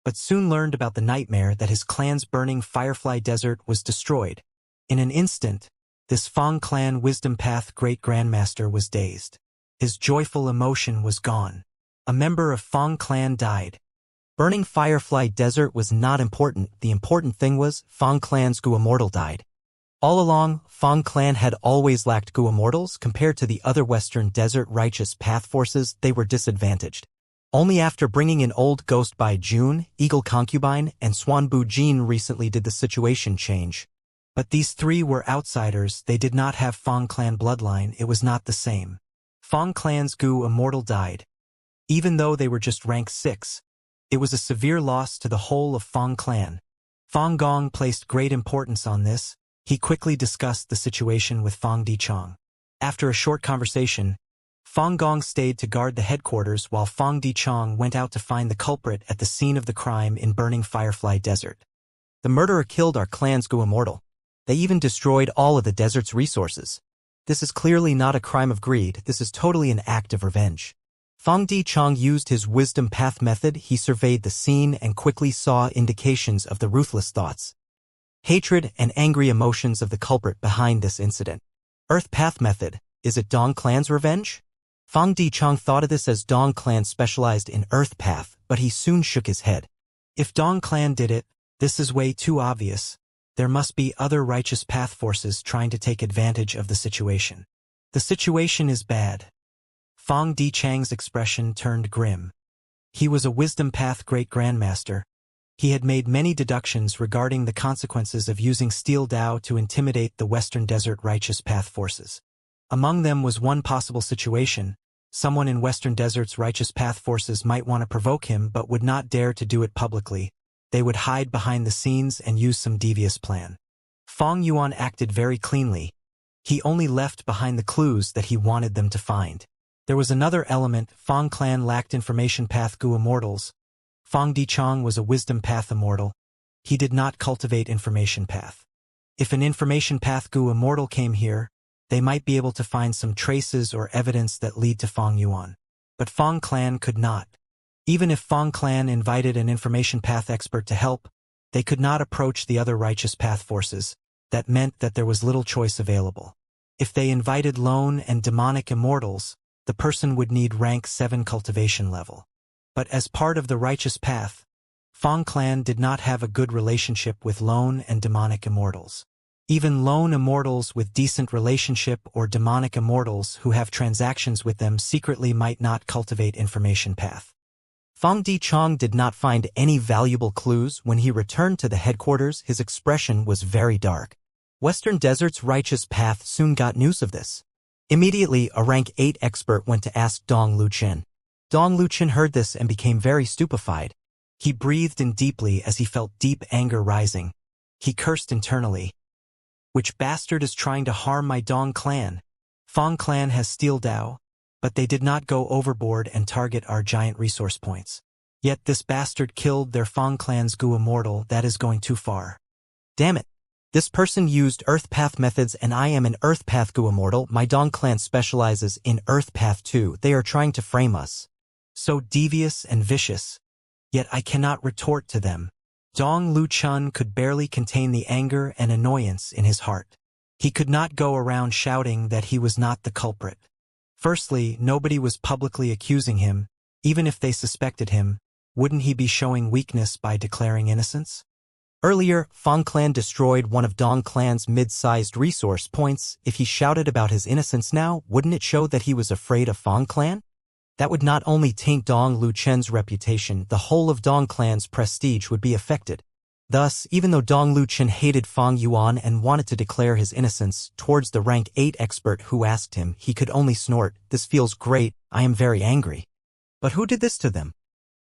but soon learned about the nightmare that his clan's burning Firefly Desert was destroyed. In an instant, this Fang Clan Wisdom Path Great Grandmaster was dazed. His joyful emotion was gone. A member of Fang Clan died. Burning Firefly Desert was not important. The important thing was Fang Clan's Goo Immortal died. All along, Fang Clan had always lacked Goo Immortals. Compared to the other Western Desert Righteous Path forces, they were disadvantaged. Only after bringing in Old Ghost by June, Eagle Concubine, and Swanbu Jin recently did the situation change. But these three were outsiders. They did not have Fang Clan bloodline. It was not the same. Fang Clan's Goo Immortal died. Even though they were just rank 6, it was a severe loss to the whole of Fang Clan. Fang Gong placed great importance on this. He quickly discussed the situation with Fang Dichang. After a short conversation, Fang Gong stayed to guard the headquarters while Fang Dichang went out to find the culprit at the scene of the crime in burning Firefly Desert. The murderer killed our clan's Immortal. They even destroyed all of the desert's resources. This is clearly not a crime of greed, this is totally an act of revenge. Fang Dichang used his wisdom path method. He surveyed the scene and quickly saw indications of the ruthless thoughts, hatred, and angry emotions of the culprit behind this incident. Earth path method. Is it Dong Clan's revenge? Fang Dichang thought of this as Dong Clan specialized in Earth path, but he soon shook his head. If Dong Clan did it, this is way too obvious. There must be other righteous path forces trying to take advantage of the situation. The situation is bad. Fang Dichang's expression turned grim. He was a wisdom path great grandmaster. He had made many deductions regarding the consequences of using Steel Dao to intimidate the Western Desert righteous path forces. Among them was one possible situation. Someone in Western Desert's righteous path forces might want to provoke him but would not dare to do it publicly. They would hide behind the scenes and use some devious plan. Fang Yuan acted very cleanly. He only left behind the clues that he wanted them to find. There was another element. Fang Clan lacked information path Immortals. Fang Dichang was a wisdom path immortal. He did not cultivate information path. If an information path Immortal came here, they might be able to find some traces or evidence that lead to Fang Yuan. But Fang Clan could not. Even if Fang Clan invited an information path expert to help, they could not approach the other righteous path forces. That meant that there was little choice available. If they invited lone and demonic immortals, the person would need rank 7 cultivation level. But as part of the righteous path, Fang Clan did not have a good relationship with lone and demonic immortals. Even lone immortals with decent relationship or demonic immortals who have transactions with them secretly might not cultivate information path. Fang Dichang did not find any valuable clues. When he returned to the headquarters, his expression was very dark. Western Desert's righteous path soon got news of this. Immediately, a rank 8 expert went to ask Dong Luchen. Dong Luchen heard this and became very stupefied. He breathed in deeply as he felt deep anger rising. He cursed internally. Which bastard is trying to harm my Dong Clan? Fang Clan has Steel Dao, but they did not go overboard and target our giant resource points. Yet this bastard killed their Fang Clan's Immortal. That is going too far. Damn it. This person used Earth Path methods and I am an Earth Path Immortal. My Dong Clan specializes in Earth Path too. They are trying to frame us. So devious and vicious. Yet I cannot retort to them. Dong Luchen could barely contain the anger and annoyance in his heart. He could not go around shouting that he was not the culprit. Firstly, nobody was publicly accusing him. Even if they suspected him, wouldn't he be showing weakness by declaring innocence? Earlier, Fang Clan destroyed one of Dong Clan's mid-sized resource points. If he shouted about his innocence now, wouldn't it show that he was afraid of Fang Clan? That would not only taint Dong Luchen's reputation, the whole of Dong Clan's prestige would be affected. Thus, even though Dong Luchen hated Fang Yuan and wanted to declare his innocence towards the rank 8 expert who asked him, he could only snort, "This feels great, I am very angry." But who did this to them?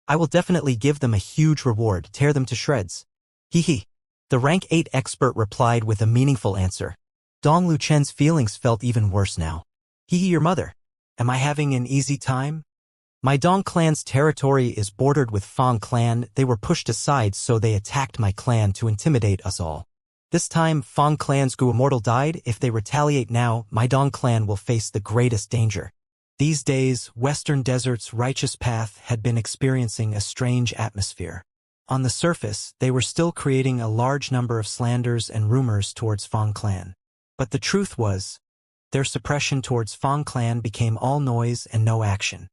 I will definitely give them a huge reward, tear them to shreds. Hee. The rank 8 expert replied with a meaningful answer. Dong Luchen's feelings felt even worse now. Hee, your mother. Am I having an easy time? My Dong Clan's territory is bordered with Fang Clan. They were pushed aside so they attacked my clan to intimidate us all. This time, Fang Clan's Immortal died. If they retaliate now, my Dong Clan will face the greatest danger. These days, Western Desert's righteous path had been experiencing a strange atmosphere. On the surface, they were still creating a large number of slanders and rumors towards Fang Clan. But the truth was, their suppression towards Fang Clan became all noise and no action.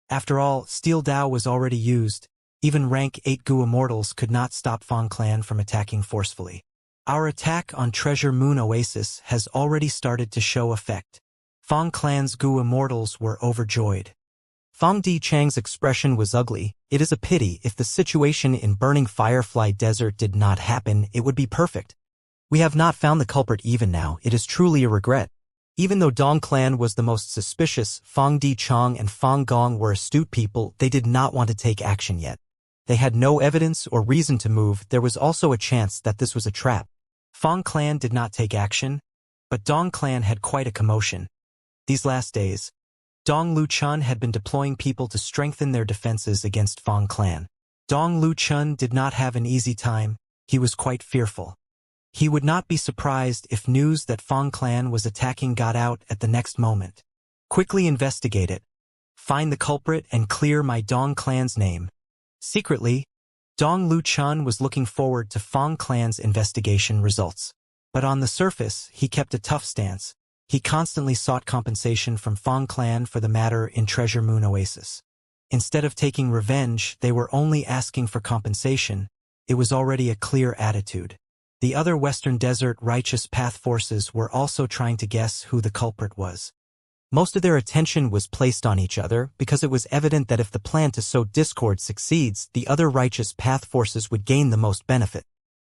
After all, Steel Dao was already used. Even rank 8 Immortals could not stop Fang Clan from attacking forcefully. Our attack on Treasure Moon Oasis has already started to show effect. Fang Clan's Immortals were overjoyed. Fang Dichang's expression was ugly. It is a pity. If the situation in burning Firefly Desert did not happen, it would be perfect. We have not found the culprit even now. It is truly a regret. Even though Dong Clan was the most suspicious, Fang Dichang and Fang Gong were astute people. They did not want to take action yet. They had no evidence or reason to move. There was also a chance that this was a trap. Fang Clan did not take action, but Dong Clan had quite a commotion. These last days, Dong Lu-chun had been deploying people to strengthen their defenses against Fang clan. Dong Lu-chun did not have an easy time, he was quite fearful. He would not be surprised if news that Fang clan was attacking got out at the next moment. Quickly investigate it. Find the culprit and clear my Dong clan's name. Secretly, Dong Lu-chun was looking forward to Fang clan's investigation results. But on the surface, he kept a tough stance. He constantly sought compensation from Fang clan for the matter in Treasure Moon Oasis. Instead of taking revenge, they were only asking for compensation. It was already a clear attitude. The other Western Desert Righteous Path forces were also trying to guess who the culprit was. Most of their attention was placed on each other because it was evident that if the plan to sow discord succeeds, the other Righteous Path forces would gain the most benefit.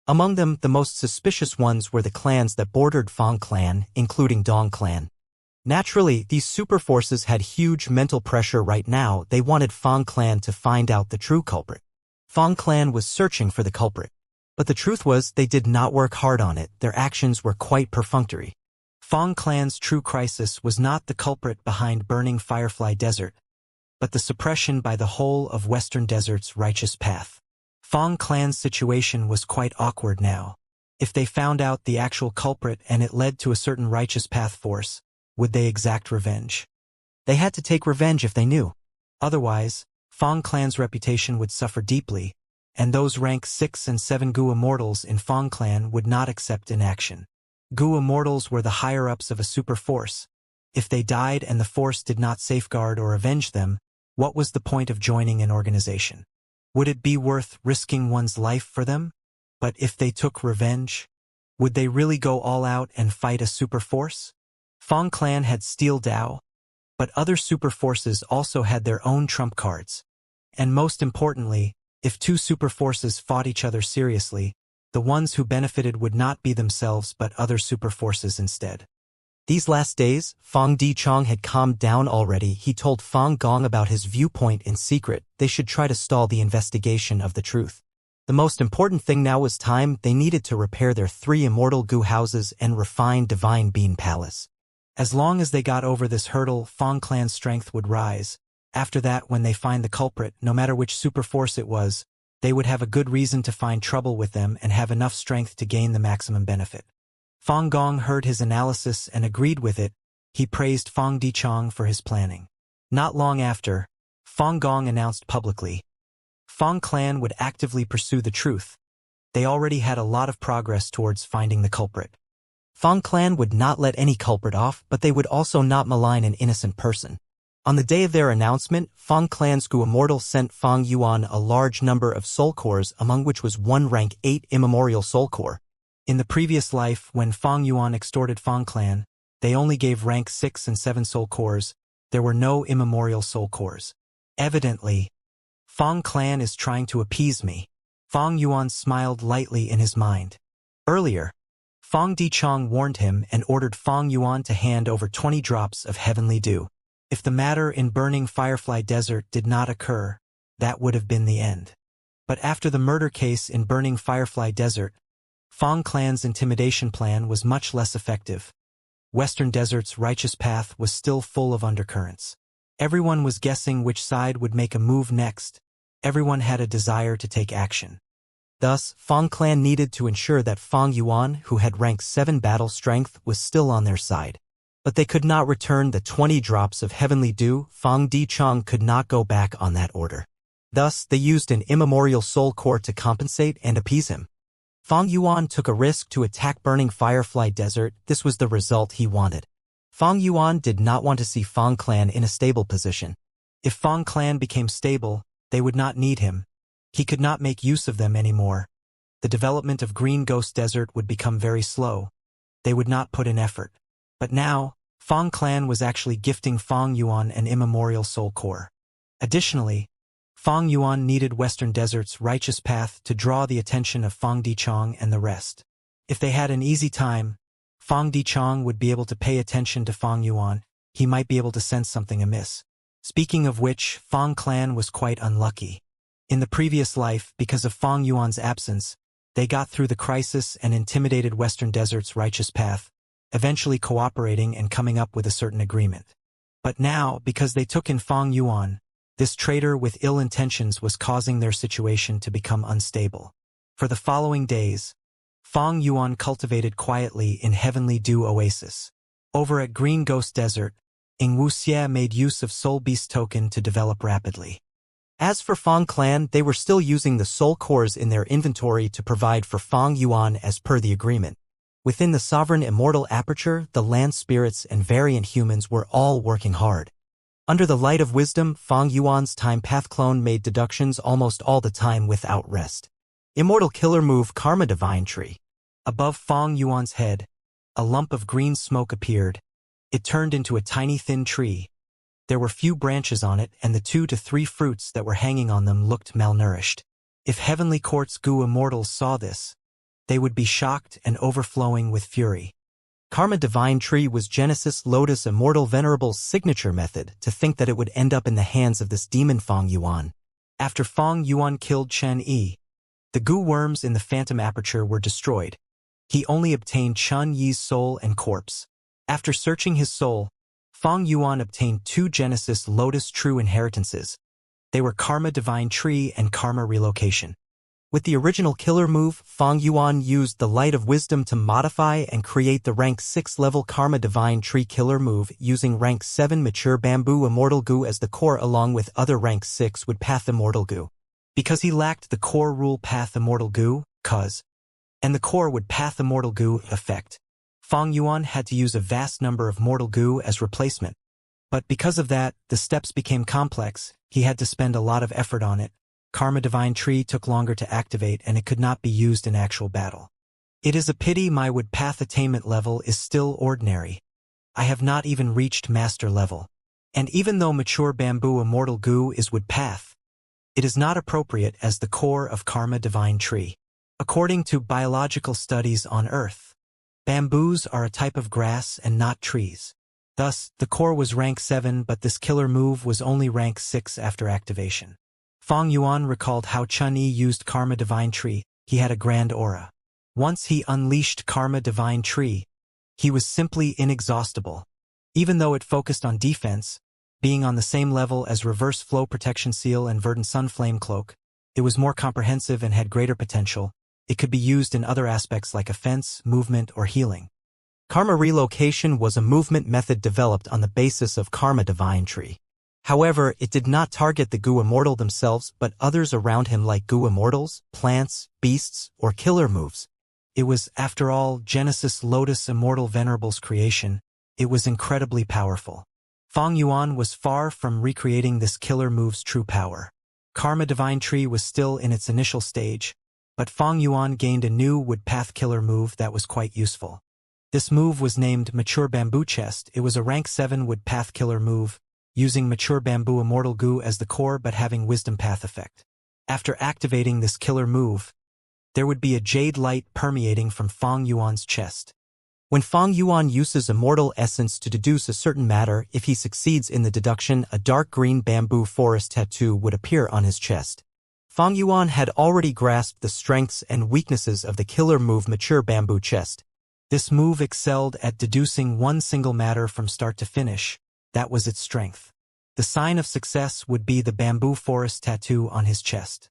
Among them, the most suspicious ones were the clans that bordered Fang clan, including Dong clan. Naturally, these super forces had huge mental pressure right now. They wanted Fang clan to find out the true culprit. Fang clan was searching for the culprit. But the truth was, they did not work hard on it. Their actions were quite perfunctory. Fang clan's true crisis was not the culprit behind burning Firefly Desert, but the suppression by the whole of Western Desert's Righteous Path. Fang clan's situation was quite awkward now. If they found out the actual culprit and it led to a certain Righteous Path force, would they exact revenge? They had to take revenge if they knew. Otherwise, Fang clan's reputation would suffer deeply, and those rank 6 and 7 Gu Immortals in Fang clan would not accept inaction. Gu Immortals were the higher-ups of a super force. If they died and the force did not safeguard or avenge them, what was the point of joining an organization? Would it be worth risking one's life for them? But if they took revenge, would they really go all out and fight a super force? Fang clan had Steel Dao, but other super forces also had their own trump cards. And most importantly, if two super forces fought each other seriously, the ones who benefited would not be themselves but other super forces instead. These last days, Fang Dichong had calmed down already. He told Fang Gong about his viewpoint in secret. They should try to stall the investigation of the truth. The most important thing now was time. They needed to repair their 3 immortal Gu houses and refine Divine Bean Palace. As long as they got over this hurdle, Fang clan's strength would rise. After that, when they find the culprit, no matter which super force it was, they would have a good reason to find trouble with them and have enough strength to gain the maximum benefit. Fang Gong heard his analysis and agreed with it. He praised Fang Dichong for his planning. Not long after, Fang Gong announced publicly, Fang clan would actively pursue the truth. They already had a lot of progress towards finding the culprit. Fang clan would not let any culprit off, but they would also not malign an innocent person. On the day of their announcement, Fang clan's Gu Immortal sent Fang Yuan a large number of soul cores, among which was one rank 8 immemorial soul core. In the previous life, when Fang Yuan extorted Fang clan, they only gave rank 6 and 7 soul cores. There were no immemorial soul cores. Evidently, Fang clan is trying to appease me. Fang Yuan smiled lightly in his mind. Earlier, Fang Dichong warned him and ordered Fang Yuan to hand over 20 drops of heavenly dew. If the matter in burning Firefly Desert did not occur, that would have been the end. But after the murder case in burning Firefly Desert, Fang clan's intimidation plan was much less effective. Western Desert's Righteous Path was still full of undercurrents. Everyone was guessing which side would make a move next. Everyone had a desire to take action. Thus, Fang clan needed to ensure that Fang Yuan, who had rank 7 battle strength, was still on their side. But they could not return the 20 drops of heavenly dew. Fang Dichong could not go back on that order. Thus, they used an immemorial soul core to compensate and appease him. Fang Yuan took a risk to attack burning Firefly Desert. This was the result he wanted. Fang Yuan did not want to see Fang clan in a stable position. If Fang clan became stable, they would not need him. He could not make use of them anymore. The development of Green Ghost Desert would become very slow. They would not put in effort. But now, Fang clan was actually gifting Fang Yuan an immemorial soul core. Additionally, Fang Yuan needed Western Desert's Righteous Path to draw the attention of Fang Dichong and the rest. If they had an easy time, Fang Dichong would be able to pay attention to Fang Yuan. He might be able to sense something amiss. Speaking of which, Fang clan was quite unlucky. In the previous life, because of Fang Yuan's absence, they got through the crisis and intimidated Western Desert's Righteous Path, eventually cooperating and coming up with a certain agreement. But now, because they took in Fang Yuan, this traitor with ill intentions was causing their situation to become unstable. For the following days, Fang Yuan cultivated quietly in Heavenly Dew Oasis. Over at Green Ghost Desert, Ing Wuxie made use of Soul Beast token to develop rapidly. As for Fang Clan, they were still using the soul cores in their inventory to provide for Fang Yuan as per the agreement. Within the sovereign immortal aperture, the land spirits and variant humans were all working hard. Under the light of wisdom, Fang Yuan's time path clone made deductions almost all the time without rest. Immortal killer move Karma Divine Tree. Above Fang Yuan's head, a lump of green smoke appeared. It turned into a tiny thin tree. There were few branches on it, and the 2 to 3 fruits that were hanging on them looked malnourished. If Heavenly Court's Gu Immortals saw this, they would be shocked and overflowing with fury. Karma Divine Tree was Genesis Lotus Immortal Venerable's signature method to think that it would end up in the hands of this demon Fang Yuan. After Fang Yuan killed Chen Yi, the Gu worms in the phantom aperture were destroyed. He only obtained Chen Yi's soul and corpse. After searching his soul, Fang Yuan obtained 2 Genesis Lotus True Inheritances. They were Karma Divine Tree and Karma Relocation. With the original killer move, Fang Yuan used the Light of Wisdom to modify and create the rank 6 level Karma Divine Tree killer move using rank 7 Mature Bamboo Immortal Gu as the core along with other rank 6 Wood Path Immortal Gu. Because he lacked the core Rule Path Immortal Gu, and the core Wood Path Immortal Gu effect, Fang Yuan had to use a vast number of Mortal Gu as replacement. But because of that, the steps became complex, he had to spend a lot of effort on it. Karma Divine Tree took longer to activate and it could not be used in actual battle. It is a pity my Wood Path attainment level is still ordinary. I have not even reached master level. And even though Mature Bamboo Immortal Gu is Wood Path, it is not appropriate as the core of Karma Divine Tree. According to biological studies on Earth, bamboos are a type of grass and not trees. Thus, the core was rank 7 but this killer move was only rank 6 after activation. Fang Yuan recalled how Chen Yi used Karma Divine Tree. He had a grand aura. Once he unleashed Karma Divine Tree, he was simply inexhaustible. Even though it focused on defense, being on the same level as Reverse Flow Protection Seal and Verdant Sun Flame Cloak, it was more comprehensive and had greater potential. It could be used in other aspects like offense, movement, or healing. Karma Relocation was a movement method developed on the basis of Karma Divine Tree. However, it did not target the Gu Immortal themselves but others around him like Gu Immortals, plants, beasts, or killer moves. It was, after all, Genesis Lotus Immortal Venerable's creation. It was incredibly powerful. Fang Yuan was far from recreating this killer move's true power. Karma Divine Tree was still in its initial stage, but Fang Yuan gained a new Wood Path killer move that was quite useful. This move was named Mature Bamboo Chest. It was a rank 7 Wood Path killer move, using Mature Bamboo Immortal Gu as the core but having Wisdom Path effect. After activating this killer move, there would be a jade light permeating from Fang Yuan's chest. When Fang Yuan uses Immortal Essence to deduce a certain matter, if he succeeds in the deduction, a dark green bamboo forest tattoo would appear on his chest. Fang Yuan had already grasped the strengths and weaknesses of the killer move Mature Bamboo Chest. This move excelled at deducing one single matter from start to finish. That was its strength. The sign of success would be the bamboo forest tattoo on his chest.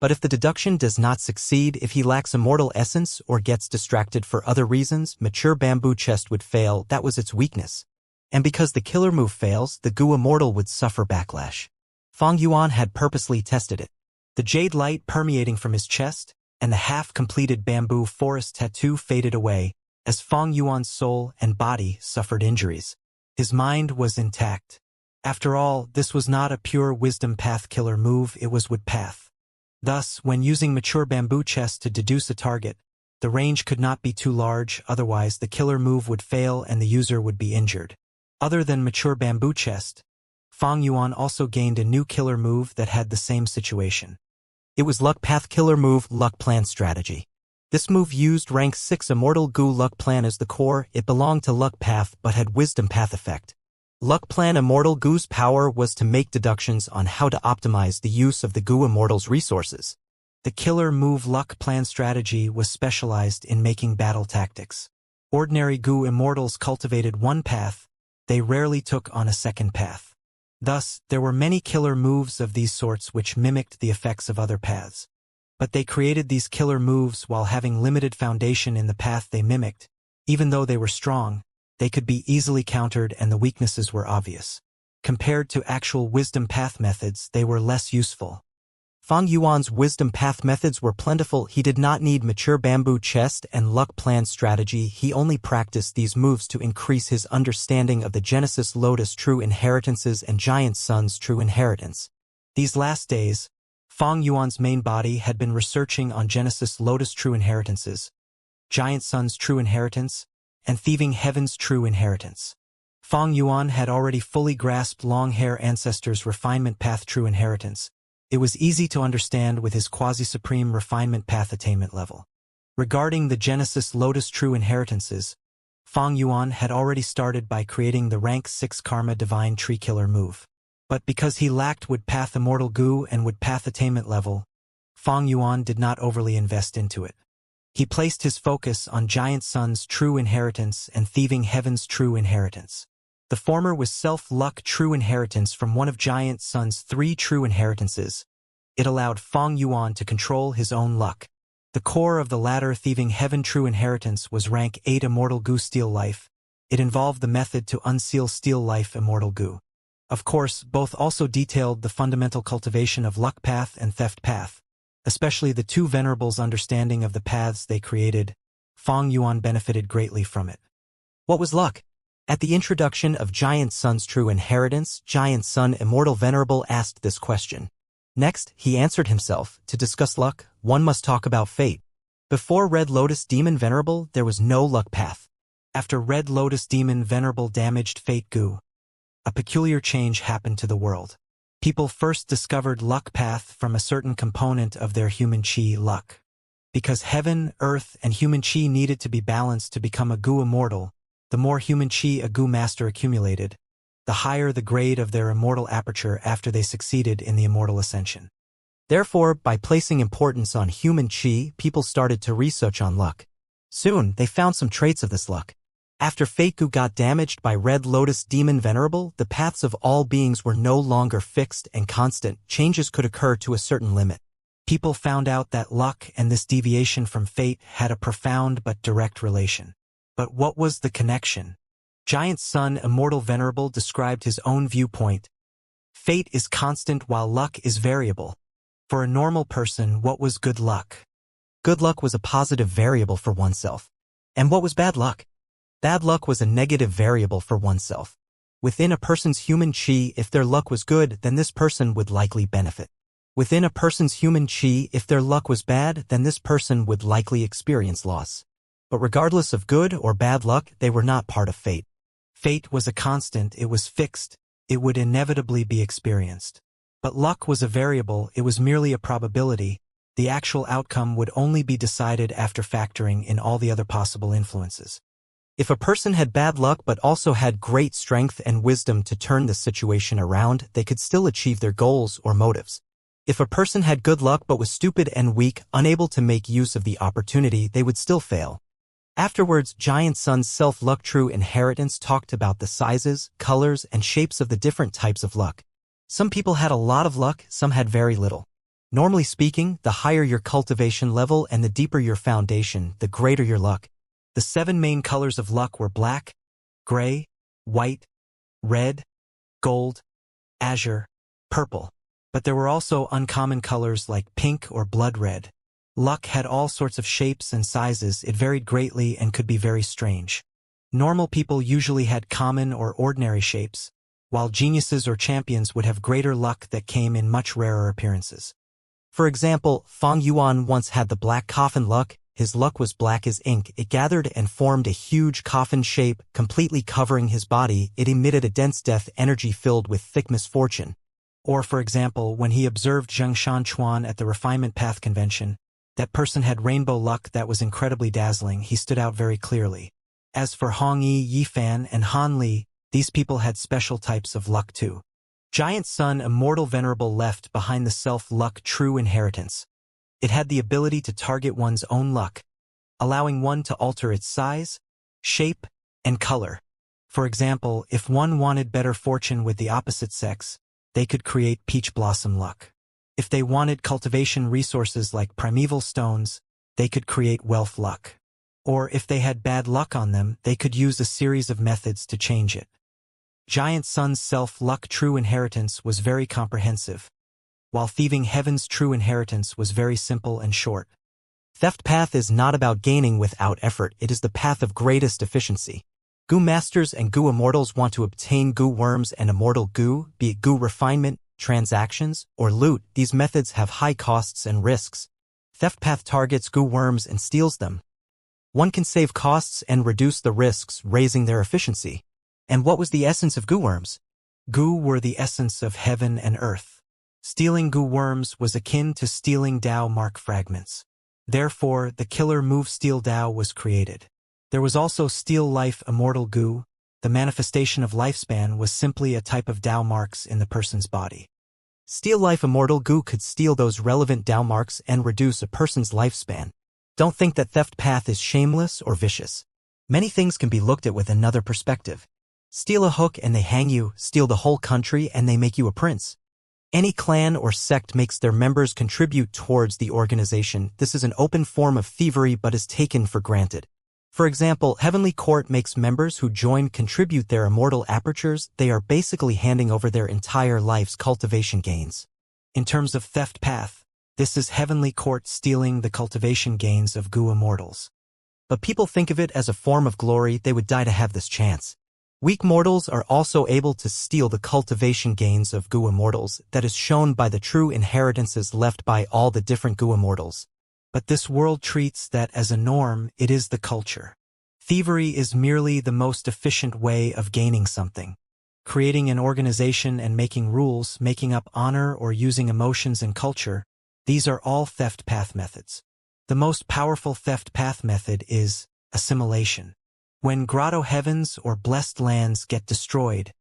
But if the deduction does not succeed, if he lacks Immortal Essence or gets distracted for other reasons, Mature Bamboo Chest would fail. That was its weakness. And because the killer move fails, the Gu Immortal would suffer backlash. Fang Yuan had purposely tested it. The jade light permeating from his chest, and the half-completed bamboo forest tattoo faded away, as Fang Yuan's soul and body suffered injuries. His mind was intact. After all, this was not a pure Wisdom Path killer move, it was Wood Path. Thus, when using Mature Bamboo Chest to deduce a target, the range could not be too large, otherwise the killer move would fail and the user would be injured. Other than Mature Bamboo Chest, Fang Yuan also gained a new killer move that had the same situation. It was Luck Path killer move Luck Plan Strategy. This move used rank 6 Immortal Gu Luck Plan as the core. It belonged to Luck Path but had Wisdom Path effect. Luck Plan Immortal Gu's power was to make deductions on how to optimize the use of the Gu Immortal's resources. The killer move Luck Plan Strategy was specialized in making battle tactics. Ordinary Gu Immortals cultivated one path, they rarely took on a second path. Thus, there were many killer moves of these sorts which mimicked the effects of other paths. But they created these killer moves while having limited foundation in the path they mimicked. Even though they were strong, they could be easily countered and the weaknesses were obvious. Compared to actual wisdom path methods, they were less useful. Fang Yuan's wisdom path methods were plentiful. He did not need mature bamboo chest and luck plan strategy. He only practiced these moves to increase his understanding of the Genesis Lotus true inheritances and Giant Sun's true inheritance. These last days, Fang Yuan's main body had been researching on Genesis Lotus true inheritances, Giant Sun's true inheritance, and Thieving Heaven's true inheritance. Fang Yuan had already fully grasped Long Hair Ancestors' refinement path true inheritance. It was easy to understand with his quasi-supreme refinement path attainment level. Regarding the Genesis Lotus true inheritances, Fang Yuan had already started by creating the rank 6 Karma Divine Tree Killer move. But because he lacked Wood Path Immortal Goo and Wood Path attainment level, Fang Yuan did not overly invest into it. He placed his focus on Giant Sun's true inheritance and Thieving Heaven's true inheritance. The former was Self-Luck true inheritance from one of Giant Sun's 3 true inheritances. It allowed Fang Yuan to control his own luck. The core of the latter Thieving Heaven true inheritance was rank 8 Immortal Goo Steal Life. It involved the method to unseal Steal Life Immortal Goo. Of course, both also detailed the fundamental cultivation of Luck Path and Theft Path. Especially the two venerables' understanding of the paths they created, Fang Yuan benefited greatly from it. What was luck? At the introduction of Giant Sun's true inheritance, Giant Sun Immortal Venerable asked this question. Next, he answered himself, to discuss luck, one must talk about fate. Before Red Lotus Demon Venerable, there was no luck path. After Red Lotus Demon Venerable damaged Fate Goo, a peculiar change happened to the world. People first discovered luck path from a certain component of their human chi luck. Because heaven, earth, and human chi needed to be balanced to become a Goo immortal, the more human chi a Goo master accumulated, the higher the grade of their immortal aperture after they succeeded in the immortal ascension. Therefore, by placing importance on human chi, people started to research on luck. Soon, they found some traits of this luck. After Fate Goo got damaged by Red Lotus Demon Venerable, the paths of all beings were no longer fixed and constant. Changes could occur to a certain limit. People found out that luck and this deviation from fate had a profound but direct relation. But what was the connection? Giant Sun Immortal Venerable described his own viewpoint. Fate is constant while luck is variable. For a normal person, what was good luck? Good luck was a positive variable for oneself. And what was bad luck? Bad luck was a negative variable for oneself. Within a person's human chi, if their luck was good, then this person would likely benefit. Within a person's human chi, if their luck was bad, then this person would likely experience loss. But regardless of good or bad luck, they were not part of fate. Fate was a constant, it was fixed, it would inevitably be experienced. But luck was a variable, it was merely a probability. The actual outcome would only be decided after factoring in all the other possible influences. If a person had bad luck but also had great strength and wisdom to turn the situation around, they could still achieve their goals or motives. If a person had good luck but was stupid and weak, unable to make use of the opportunity, they would still fail. Afterwards, Giant Sun's Self-Luck True Inheritance talked about the sizes, colors, and shapes of the different types of luck. Some people had a lot of luck, some had very little. Normally speaking, the higher your cultivation level and the deeper your foundation, the greater your luck. The 7 main colors of luck were black, gray, white, red, gold, azure, purple. But there were also uncommon colors like pink or blood red. Luck had all sorts of shapes and sizes, it varied greatly and could be very strange. Normal people usually had common or ordinary shapes, while geniuses or champions would have greater luck that came in much rarer appearances. For example, Fang Yuan once had the black coffin luck. His luck was black as ink. It gathered and formed a huge coffin shape, completely covering his body. It emitted a dense death energy filled with thick misfortune. Or, for example, when he observed Zheng Shanchuan at the Refinement Path Convention, that person had rainbow luck that was incredibly dazzling. He stood out very clearly. As for Hong Yi, Yifan, and Han Li, these people had special types of luck too. Giant Sun Immortal Venerable left behind the Self-Luck True Inheritance. It had the ability to target one's own luck, allowing one to alter its size, shape, and color. For example, if one wanted better fortune with the opposite sex, they could create peach blossom luck. If they wanted cultivation resources like primeval stones, they could create wealth luck. Or if they had bad luck on them, they could use a series of methods to change it. Giant Sun's self-luck true inheritance was very comprehensive, while Thieving Heaven's true inheritance was very simple and short. Theft path is not about gaining without effort, it is the path of greatest efficiency. Goo Masters and Goo Immortals want to obtain Goo Worms and Immortal Goo, be it Goo refinement, transactions, or loot. These methods have high costs and risks. Theft path targets Goo Worms and steals them. One can save costs and reduce the risks, raising their efficiency. And what was the essence of Goo Worms? Goo were the essence of heaven and earth. Stealing Goo Worms was akin to stealing Dao mark fragments. Therefore, the killer move Steal Dao was created. There was also Steal Life Immortal Goo. The manifestation of lifespan was simply a type of Dao marks in the person's body. Steal Life Immortal Goo could steal those relevant Dao marks and reduce a person's lifespan. Don't think that theft path is shameless or vicious. Many things can be looked at with another perspective. Steal a hook and they hang you, steal the whole country and they make you a prince. Any clan or sect makes their members contribute towards the organization. This is an open form of thievery but is taken for granted. For example, Heavenly Court makes members who join contribute their immortal apertures. They are basically handing over their entire life's cultivation gains. In terms of theft path, this is Heavenly Court stealing the cultivation gains of Goo Immortals. But people think of it as a form of glory. They would die to have this chance. Weak mortals are also able to steal the cultivation gains of Goo Immortals. That is shown by the true inheritances left by all the different Goo Immortals. But this world treats that as a norm. It is the culture. Thievery is merely the most efficient way of gaining something. Creating an organization and making rules, making up honor or using emotions and culture, these are all theft path methods. The most powerful theft path method is assimilation. When grotto heavens or blessed lands get destroyed,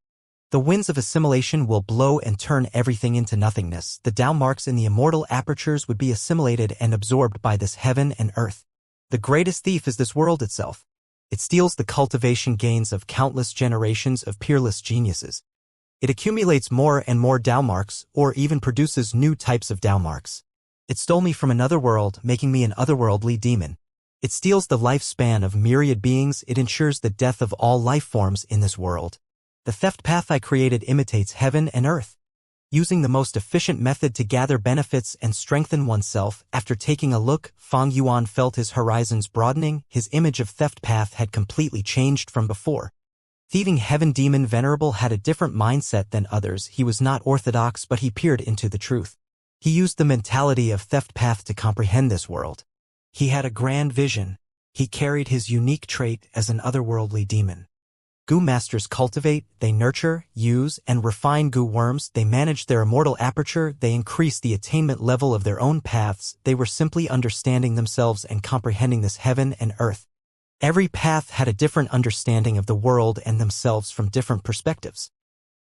the winds of assimilation will blow and turn everything into nothingness. The Dao marks in the immortal apertures would be assimilated and absorbed by this heaven and earth. The greatest thief is this world itself. It steals the cultivation gains of countless generations of peerless geniuses. It accumulates more and more Dao marks, or even produces new types of Dao marks. It stole me from another world, making me an otherworldly demon. It steals the lifespan of myriad beings. It ensures the death of all life forms in this world. The theft path I created imitates heaven and earth. Using the most efficient method to gather benefits and strengthen oneself. After taking a look, Fang Yuan felt his horizons broadening. His image of theft path had completely changed from before. Thieving Heaven Demon Venerable had a different mindset than others. He was not orthodox, but he peered into the truth. He used the mentality of theft path to comprehend this world. He had a grand vision. He carried his unique trait as an otherworldly demon. Goo Masters cultivate, they nurture, use, and refine Goo Worms. They manage their immortal aperture. They increase the attainment level of their own paths. They were simply understanding themselves and comprehending this heaven and earth. Every path had a different understanding of the world and themselves from different perspectives.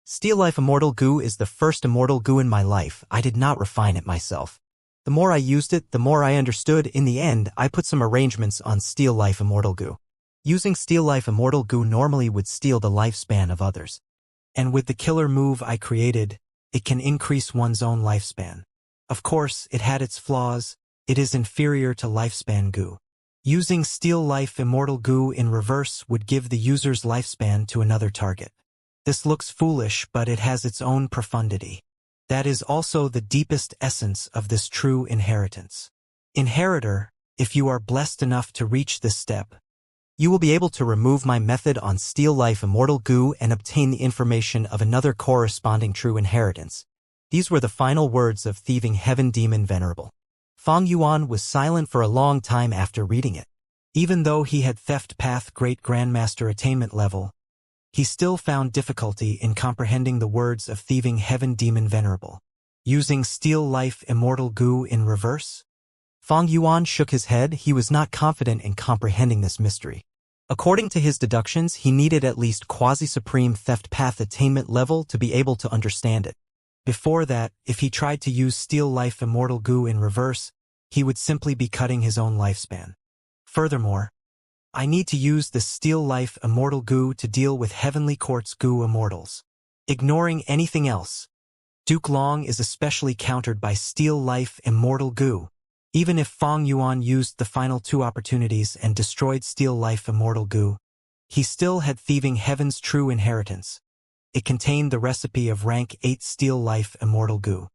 Steal Life Immortal Goo is the first immortal Goo in my life. I did not refine it myself. The more I used it, the more I understood. In the end, I put some arrangements on Steal Life Immortal Goo. Using Steal Life Immortal Goo normally would steal the lifespan of others. And with the killer move I created, it can increase one's own lifespan. Of course, it had its flaws. It is inferior to lifespan Goo. Using Steal Life Immortal Goo in reverse would give the user's lifespan to another target. This looks foolish, but it has its own profundity. That is also the deepest essence of this true inheritance. Inheritor, if you are blessed enough to reach this step, you will be able to remove my method on Steal Life Immortal Goo and obtain the information of another corresponding true inheritance. These were the final words of Thieving Heaven Demon Venerable. Fang Yuan was silent for a long time after reading it. Even though he had theft path Great Grandmaster attainment level, he still found difficulty in comprehending the words of Thieving Heaven Demon Venerable. Using Steal Life Immortal Goo in reverse? Fang Yuan shook his head. He was not confident in comprehending this mystery. According to his deductions, he needed at least quasi-supreme theft path attainment level to be able to understand it. Before that, if he tried to use Steal Life Immortal Goo in reverse, he would simply be cutting his own lifespan. Furthermore, I need to use the Steel Life Immortal goo to deal with Heavenly Court's goo immortals. Ignoring anything else. Duke Long is especially countered by Steel Life Immortal goo. Even if Fong Yuan used the final 2 opportunities and destroyed Steel Life Immortal goo, he still had Thieving Heaven's true inheritance. It contained the recipe of rank 8 Steel Life Immortal goo.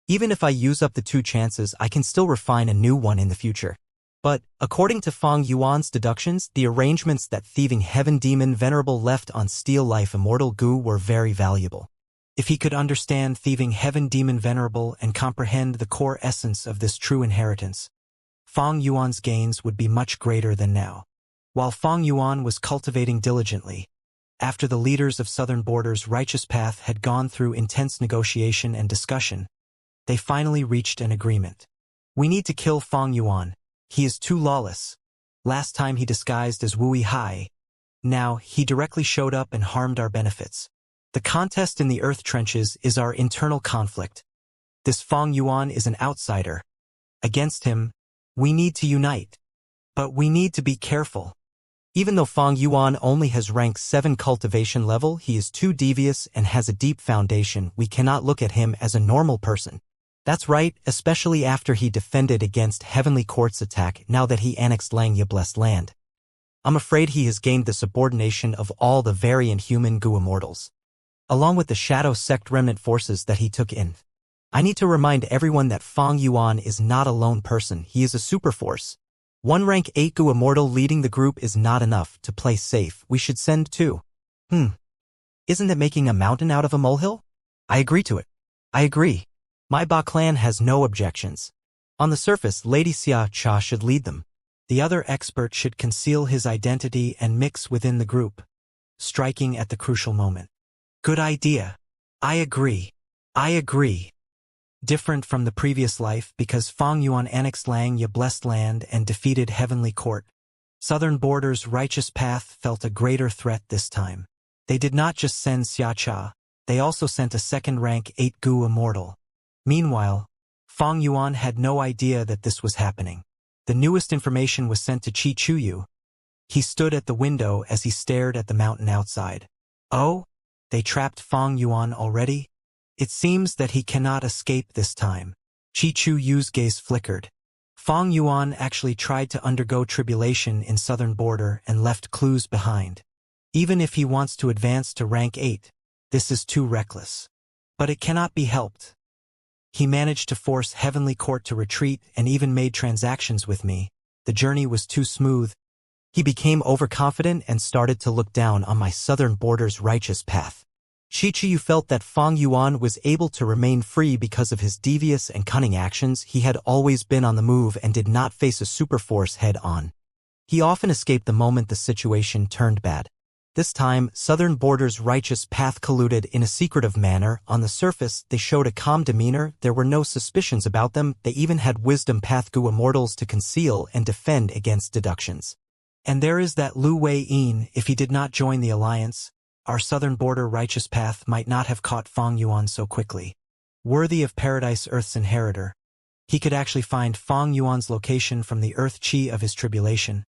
Even if I use up the 2 chances, I can still refine a new one in the future. But, according to Fong Yuan's deductions, the arrangements that Thieving Heaven Demon Venerable left on Steel Life Immortal goo were very valuable. If he could understand Thieving Heaven Demon Venerable and comprehend the core essence of this true inheritance, Fong Yuan's gains would be much greater than now. While Fong Yuan was cultivating diligently, after the leaders of Southern Border's righteous path had gone through intense negotiation and discussion, they finally reached an agreement. We need to kill Fong Yuan. He is too lawless. Last time he disguised as Wu Hai. Now, he directly showed up and harmed our benefits. The contest in the earth trenches is our internal conflict. This Fong Yuan is an outsider. Against him, we need to unite. But we need to be careful. Even though Fong Yuan only has rank 7 cultivation level, he is too devious and has a deep foundation. We cannot look at him as a normal person. That's right, especially after he defended against Heavenly Court's attack now that he annexed Langya Blessed Land. I'm afraid he has gained the subordination of all the variant human goo immortals, along with the Shadow Sect remnant forces that he took in. I need to remind everyone that Fong Yuan is not a lone person, he is a superforce. One rank 8 goo immortal leading the group is not enough. To play safe, we should send 2. Isn't it making a mountain out of a molehill? I agree to it. I agree. My Ba clan has no objections. On the surface, Lady Xia Cha should lead them. The other expert should conceal his identity and mix within the group, striking at the crucial moment. Good idea. I agree. I agree. Different from the previous life because Fong Yuan annexed Langya Blessed Land and defeated Heavenly Court. Southern Border's righteous path felt a greater threat this time. They did not just send Xia Cha, they also sent a second rank 8 goo immortal. Meanwhile, Fong Yuan had no idea that this was happening. The newest information was sent to Chi Chuyu. He stood at the window as he stared at the mountain outside. Oh? They trapped Fong Yuan already? It seems that he cannot escape this time. Chi Chuyu's gaze flickered. Fong Yuan actually tried to undergo tribulation in Southern Border and left clues behind. Even if he wants to advance to rank 8, this is too reckless. But it cannot be helped. He managed to force Heavenly Court to retreat and even made transactions with me. The journey was too smooth. He became overconfident and started to look down on my Southern Border's righteous path. Chi Chuyu felt that Fong Yuan was able to remain free because of his devious and cunning actions. He had always been on the move and did not face a superforce head-on. He often escaped the moment the situation turned bad. This time, Southern Border's righteous path colluded in a secretive manner. On the surface, they showed a calm demeanor, there were no suspicions about them, they even had wisdom path goo immortals to conceal and defend against deductions. And there is that Lu Wei-yin. If he did not join the alliance, our Southern Border righteous path might not have caught Fong Yuan so quickly. Worthy of Paradise Earth's inheritor, he could actually find Fong Yuan's location from the Earth Chi of his tribulation.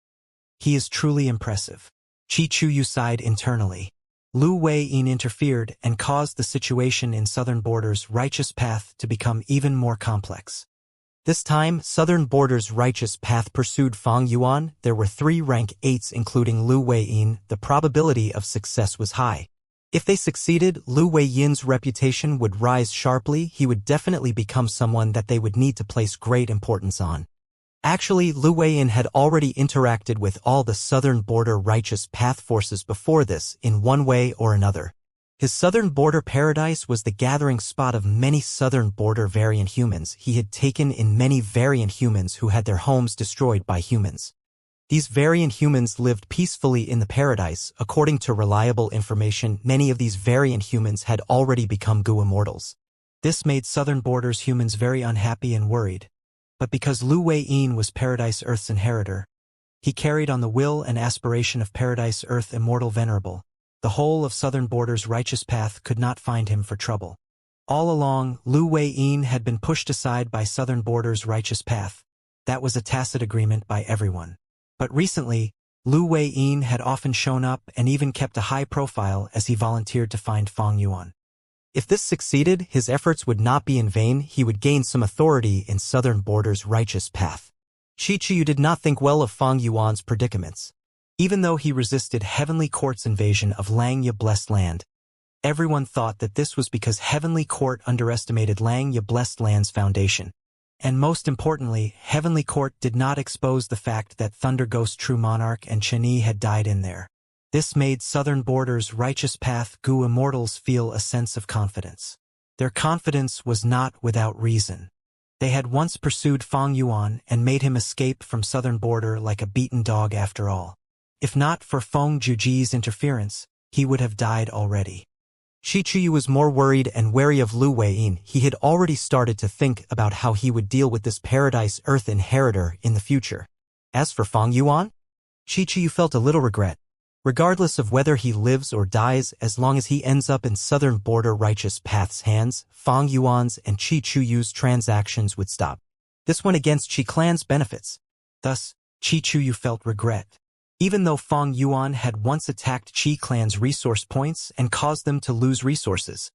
He is truly impressive. Chi Chuyu sighed internally. Lu Wei-yin interfered and caused the situation in Southern Border's righteous path to become even more complex. This time, Southern Border's righteous path pursued Fong Yuan. There were 3 rank 8s including Lu Wei-yin. The probability of success was high. If they succeeded, Lu Wei-yin's reputation would rise sharply. He would definitely become someone that they would need to place great importance on. Actually, Lu Wei-yin had already interacted with all the Southern Border righteous path forces before this, in one way or another. His Southern Border paradise was the gathering spot of many Southern Border variant humans. He had taken in many variant humans who had their homes destroyed by humans. These variant humans lived peacefully in the paradise. According to reliable information, many of these variant humans had already become goo immortals. This made Southern Border's humans very unhappy and worried. But because Lu Wei-yin was Paradise Earth's inheritor, he carried on the will and aspiration of Paradise Earth Immortal Venerable. The whole of Southern Border's righteous path could not find him for trouble. All along, Lu Wei-yin had been pushed aside by Southern Border's righteous path. That was a tacit agreement by everyone. But recently, Lu Wei-yin had often shown up and even kept a high profile as he volunteered to find Fang Yuan. If this succeeded, his efforts would not be in vain. He would gain some authority in Southern Border's righteous path. Qi Chuyu did not think well of Fang Yuan's predicaments. Even though he resisted Heavenly Court's invasion of Langya Blessed Land, everyone thought that this was because Heavenly Court underestimated Langya Blessed Land's foundation. And most importantly, Heavenly Court did not expose the fact that Thunder Ghost True Monarch and Cheni had died in there. This made Southern Border's righteous path Gu Immortals feel a sense of confidence. Their confidence was not without reason. They had once pursued Fang Yuan and made him escape from Southern Border like a beaten dog after all. If not for Feng Juji's interference, he would have died already. Qi Chuyu was more worried and wary of Lu Wei-yin. He had already started to think about how he would deal with this Paradise Earth inheritor in the future. As for Fang Yuan, Qi Chuyu felt a little regret. Regardless of whether he lives or dies, as long as he ends up in Southern Border Righteous Path's hands, Fang Yuan's and Qi Chuyu's transactions would stop. This went against Qi Clan's benefits. Thus, Qi Chuyu felt regret. Even though Fang Yuan had once attacked Qi Clan's resource points and caused them to lose resources,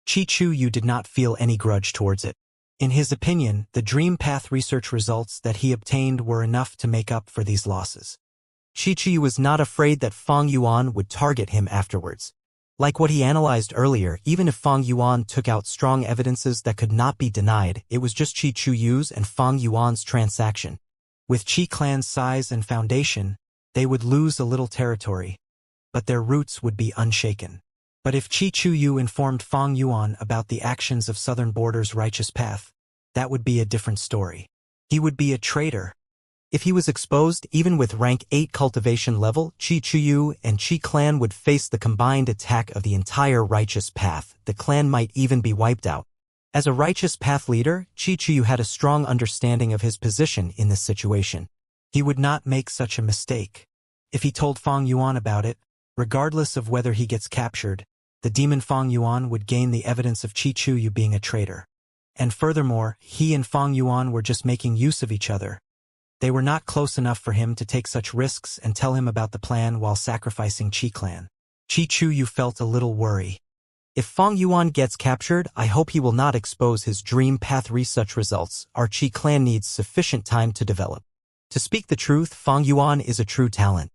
Qi Chuyu did not feel any grudge towards it. In his opinion, the Dream Path research results that he obtained were enough to make up for these losses. Qi Chuyu was not afraid that Fang Yuan would target him afterwards. Like what he analyzed earlier, even if Fang Yuan took out strong evidences that could not be denied, it was just Qi Chuyu's and Fang Yuan's transaction. With Qi Clan's size and foundation, they would lose a little territory, but their roots would be unshaken. But if Qi Chuyu informed Fang Yuan about the actions of Southern Border's righteous path, that would be a different story. He would be a traitor. If he was exposed, even with rank 8 cultivation level, Qi Chuyu and Qi Clan would face the combined attack of the entire righteous path. The clan might even be wiped out. As a righteous path leader, Qi Chuyu had a strong understanding of his position in this situation. He would not make such a mistake. If he told Fang Yuan about it, regardless of whether he gets captured, the demon Fang Yuan would gain the evidence of Qi Chuyu being a traitor. And furthermore, he and Fang Yuan were just making use of each other. They were not close enough for him to take such risks and tell him about the plan while sacrificing Qi Clan. Qi Chuyu felt a little worry. If Fang Yuan gets captured, I hope he will not expose his Dream Path research results. Our Qi Clan needs sufficient time to develop. To speak the truth, Fang Yuan is a true talent.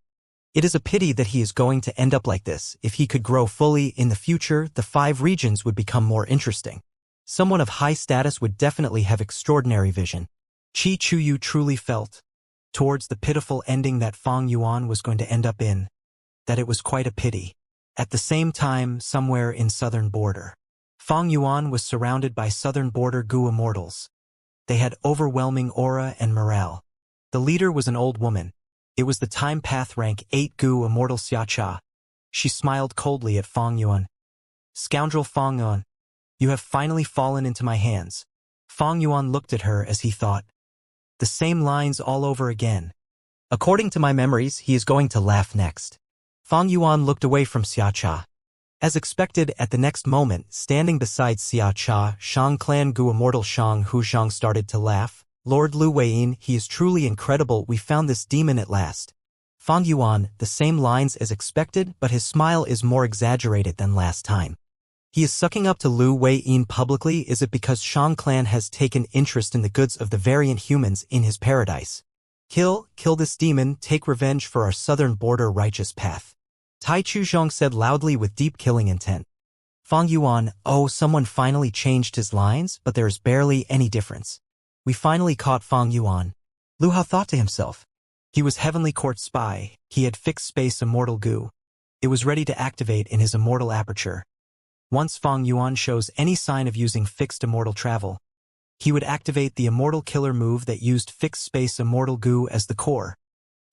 It is a pity that he is going to end up like this. If he could grow fully in the future, the 5 regions would become more interesting. Someone of high status would definitely have extraordinary vision. Qi Chuyu truly felt, towards the pitiful ending that Fang Yuan was going to end up in, that it was quite a pity. At the same time, somewhere in Southern Border, Fang Yuan was surrounded by Southern Border Gu Immortals. They had overwhelming aura and morale. The leader was an old woman. It was the Time Path rank 8 Gu Immortal Xia. She smiled coldly at Fang Yuan. Scoundrel Fang Yuan, you have finally fallen into my hands. Fang Yuan looked at her as he thought. The same lines all over again. According to my memories, he is going to laugh next. Fang Yuan looked away from Xia. As expected, at the next moment, standing beside Xia, Shang Clan Gu Immortal Shang Huzhang started to laugh. Lord Lu Wei-yin, he is truly incredible. We found this demon at last. Fang Yuan, the same lines as expected, but his smile is more exaggerated than last time. He is sucking up to Lu Wei-yin publicly. Is it because Shang Clan has taken interest in the goods of the variant humans in his paradise? Kill this demon, take revenge for our Southern Border righteous path. Tai Chuzhong said loudly with deep killing intent. Fang Yuan, oh, someone finally changed his lines, but there is barely any difference. We finally caught Fang Yuan. Lu Hao thought to himself. He was Heavenly Court spy. He had fixed space Immortal Gu. It was ready to activate in his Immortal aperture. Once Fang Yuan shows any sign of using fixed Immortal travel, he would activate the Immortal Killer move that used fixed space Immortal Gu as the core.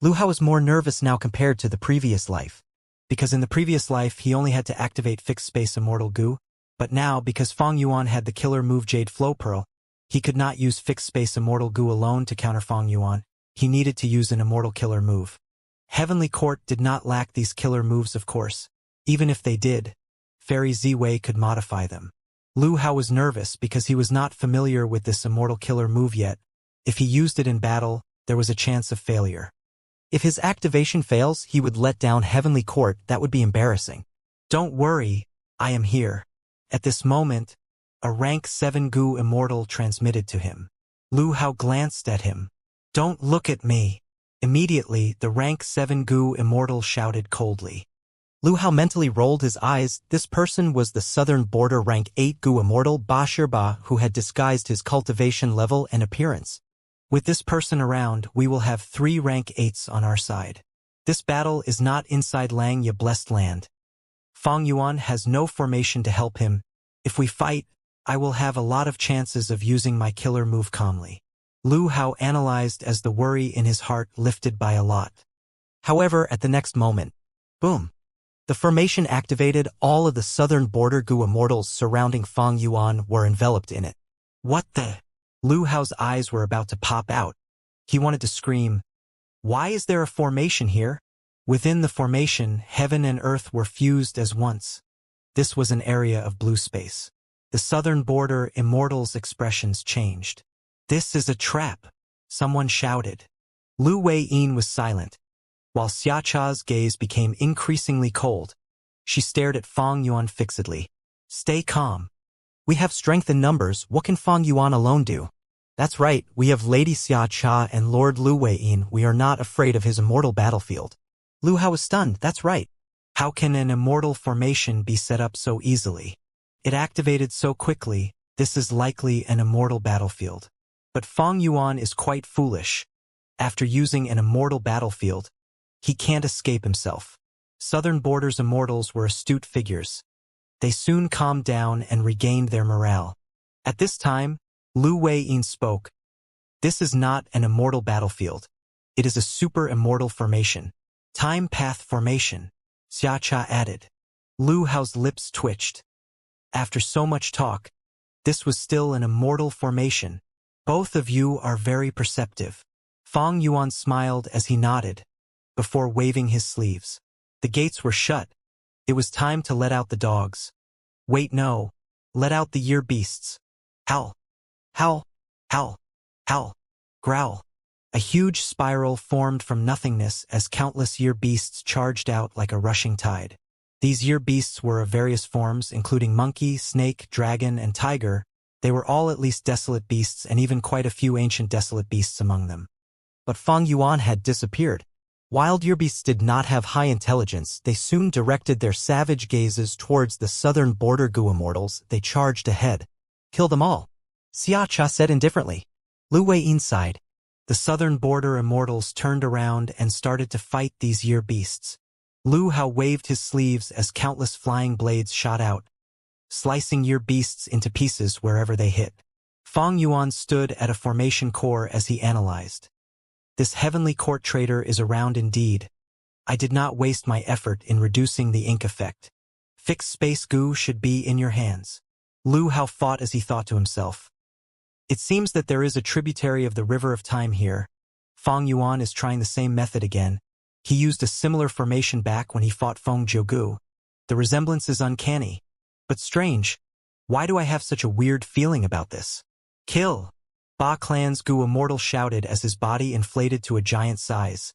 Lu Hao was more nervous now compared to the previous life. Because in the previous life he only had to activate fixed space Immortal Gu, but now because Fang Yuan had the killer move Jade Flow Pearl, he could not use fixed space Immortal Gu alone to counter Fang Yuan. He needed to use an Immortal Killer move. Heavenly Court did not lack these killer moves, of course. Even if they did, Fairy Z-Wei could modify them. Lu Hao was nervous because he was not familiar with this Immortal Killer move yet. If he used it in battle, there was a chance of failure. If his activation fails, he would let down Heavenly Court. That would be embarrassing. Don't worry, I am here. At this moment, a rank 7 Gu Immortal transmitted to him. Lu Hao glanced at him. Don't look at me. Immediately, the rank 7 Gu Immortal shouted coldly. Lu Hao mentally rolled his eyes. This person was the southern border rank 8 Gu Immortal Bashir Ba, who had disguised his cultivation level and appearance. With this person around, we will have 3 rank 8s on our side. This battle is not inside Lang Ye blessed land. Fang Yuan has no formation to help him. If we fight, I will have a lot of chances of using my killer move calmly. Lu Hao analyzed as the worry in his heart lifted by a lot. However, at the next moment, boom! The formation activated. All of the southern border Gu Immortals surrounding Fang Yuan were enveloped in it. What the? Lu Hao's eyes were about to pop out. He wanted to scream, "Why is there a formation here?" Within the formation, heaven and earth were fused as once. This was an area of blue space. The southern border Immortals' expressions changed. "This is a trap," someone shouted. Lu Wei-yin was silent, while Xiacha's gaze became increasingly cold. She stared at Fang Yuan fixedly. "Stay calm. We have strength in numbers. What can Fang Yuan alone do?" "That's right, we have Lady Xiacha and Lord Lu Wei-yin. We are not afraid of his immortal battlefield." Lu Hao was stunned. "That's right. How can an immortal formation be set up so easily? It activated so quickly. This is likely an immortal battlefield." But Fang Yuan is quite foolish. After using an immortal battlefield, he can't escape himself. Southern Border's immortals were astute figures. They soon calmed down and regained their morale. At this time, Lu Wei-yin spoke. "This is not an immortal battlefield. It is a super-immortal formation. Time path formation," Xiacha added. Lu Hao's lips twitched. After so much talk, this was still an immortal formation. "Both of you are very perceptive." Fang Yuan smiled as he nodded, before waving his sleeves. The gates were shut. It was time to let out the dogs. Wait, no. Let out the year beasts. Howl. Howl. Howl. Howl. Growl. A huge spiral formed from nothingness as countless year beasts charged out like a rushing tide. These year beasts were of various forms, including monkey, snake, dragon, and tiger. They were all at least desolate beasts, and even quite a few ancient desolate beasts among them. But Fang Yuan had disappeared. Wild year beasts did not have high intelligence. They soon directed their savage gazes towards the southern border Gu Immortals. They charged ahead. "Kill them all," Xiacha said indifferently. Lu Wei-yin sighed. The southern border Immortals turned around and started to fight these year beasts. Lu Hao waved his sleeves as countless flying blades shot out, slicing year beasts into pieces wherever they hit. Fang Yuan stood at a formation core as he analyzed. "This heavenly court traitor is around indeed. I did not waste my effort in reducing the ink effect. Fixed space Gu should be in your hands." Lu Hao fought as he thought to himself. It seems that there is a tributary of the river of time here. Fang Yuan is trying the same method again. He used a similar formation back when he fought Feng Jiugu. The resemblance is uncanny. But strange. Why do I have such a weird feeling about this? "Kill!" Ba Clan's Gu Immortal shouted as his body inflated to a giant size.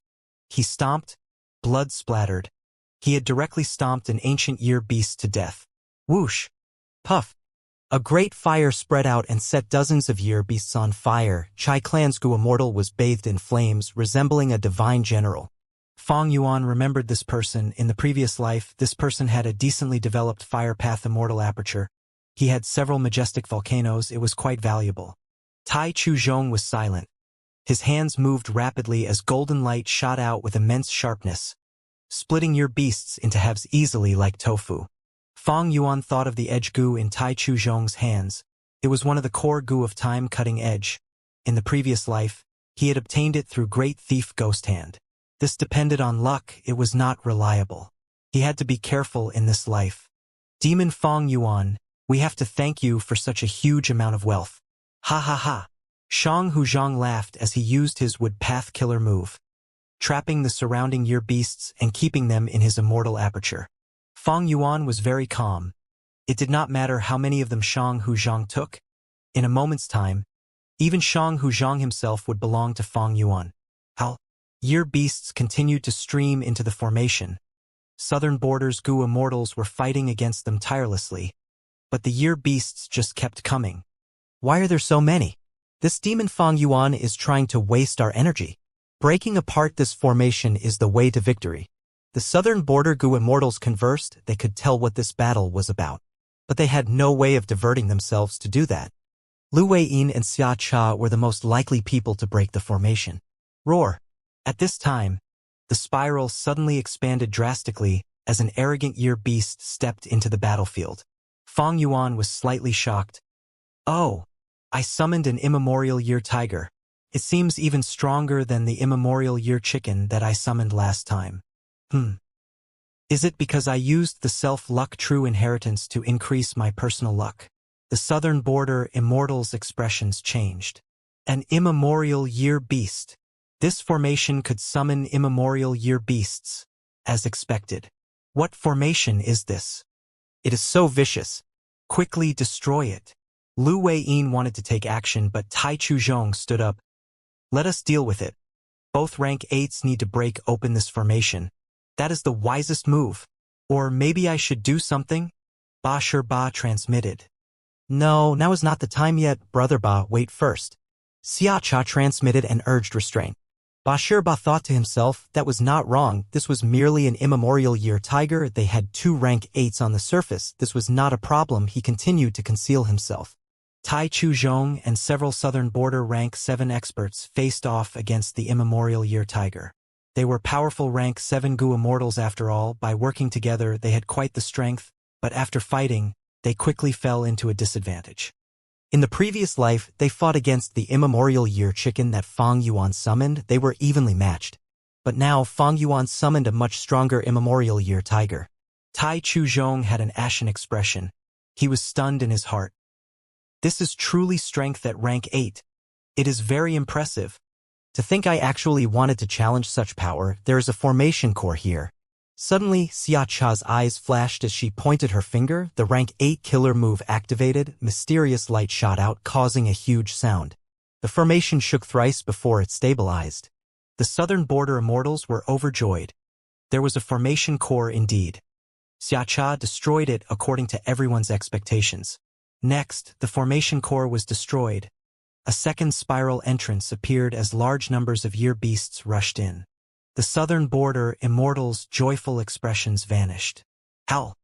He stomped, blood splattered. He had directly stomped an ancient year beast to death. Whoosh! Puff! A great fire spread out and set dozens of year beasts on fire. Chai Clan's Gu Immortal was bathed in flames, resembling a divine general. Fang Yuan remembered this person. In the previous life, this person had a decently developed fire path immortal aperture. He had several majestic volcanoes. It was quite valuable. Tai Chu Zhong was silent. His hands moved rapidly as golden light shot out with immense sharpness, splitting year beasts into halves easily like tofu. Fang Yuan thought of the edge Gu in Tai Chu Zhong's hands. It was one of the core Gu of time cutting edge. In the previous life, he had obtained it through Great Thief Ghost Hand. This depended on luck. It was not reliable. He had to be careful in this life. Demon Fang Yuan, we have to thank you for such a huge amount of wealth. Ha ha ha. Shang Huzhang laughed as he used his wood path killer move, trapping the surrounding year beasts and keeping them in his immortal aperture. Fang Yuan was very calm. It did not matter how many of them Shang Huzhang took. In a moment's time, even Shang Huzhang himself would belong to Fang Yuan. How? Year beasts continued to stream into the formation. Southern Border's Gu Immortals were fighting against them tirelessly, but the year beasts just kept coming. Why are there so many? This demon Fang Yuan is trying to waste our energy. Breaking apart this formation is the way to victory. The Southern Border Gu Immortals conversed. They could tell what this battle was about, but they had no way of diverting themselves to do that. Lu Weiyin and Xia Cha were the most likely people to break the formation. Roar! At this time, the spiral suddenly expanded drastically as an arrogant year beast stepped into the battlefield. Fang Yuan was slightly shocked. Oh, I summoned an immemorial year tiger. It seems even stronger than the immemorial year chicken that I summoned last time. Is it because I used the self-luck true inheritance to increase my personal luck? The Southern Border Immortals' expressions changed. An immemorial year beast. This formation could summon immemorial year beasts, as expected. What formation is this? It is so vicious. Quickly destroy it. Lu Weiyin wanted to take action, but Tai Chuzhong stood up. Let us deal with it. Both rank 8s need to break open this formation. That is the wisest move. Or maybe I should do something? Ba Ba transmitted. No, now is not the time yet, Brother Ba, wait first. Xia Cha transmitted and urged restraint. Ba thought to himself, that was not wrong, this was merely an immemorial year tiger, they had 2 rank 8s on the surface, this was not a problem, he continued to conceal himself. Tai Chuzhong and several Southern Border rank 7 experts faced off against the immemorial year tiger. They were powerful rank 7 Gu Immortals after all, by working together they had quite the strength, but after fighting, they quickly fell into a disadvantage. In the previous life, they fought against the immemorial year chicken that Fang Yuan summoned, they were evenly matched. But now Fang Yuan summoned a much stronger immemorial year tiger. Tai Chuzhong had an ashen expression. He was stunned in his heart. This is truly strength at rank 8. It is very impressive. To think I actually wanted to challenge such power, there is a formation core here. Suddenly, Xia Cha's eyes flashed as she pointed her finger, the rank 8 killer move activated, mysterious light shot out, causing a huge sound. The formation shook thrice before it stabilized. The Southern Border Immortals were overjoyed. There was a formation core indeed. Xia Cha destroyed it according to everyone's expectations. Next, the formation core was destroyed. A second spiral entrance appeared as large numbers of year beasts rushed in. The Southern Border Immortals' joyful expressions vanished. Howl!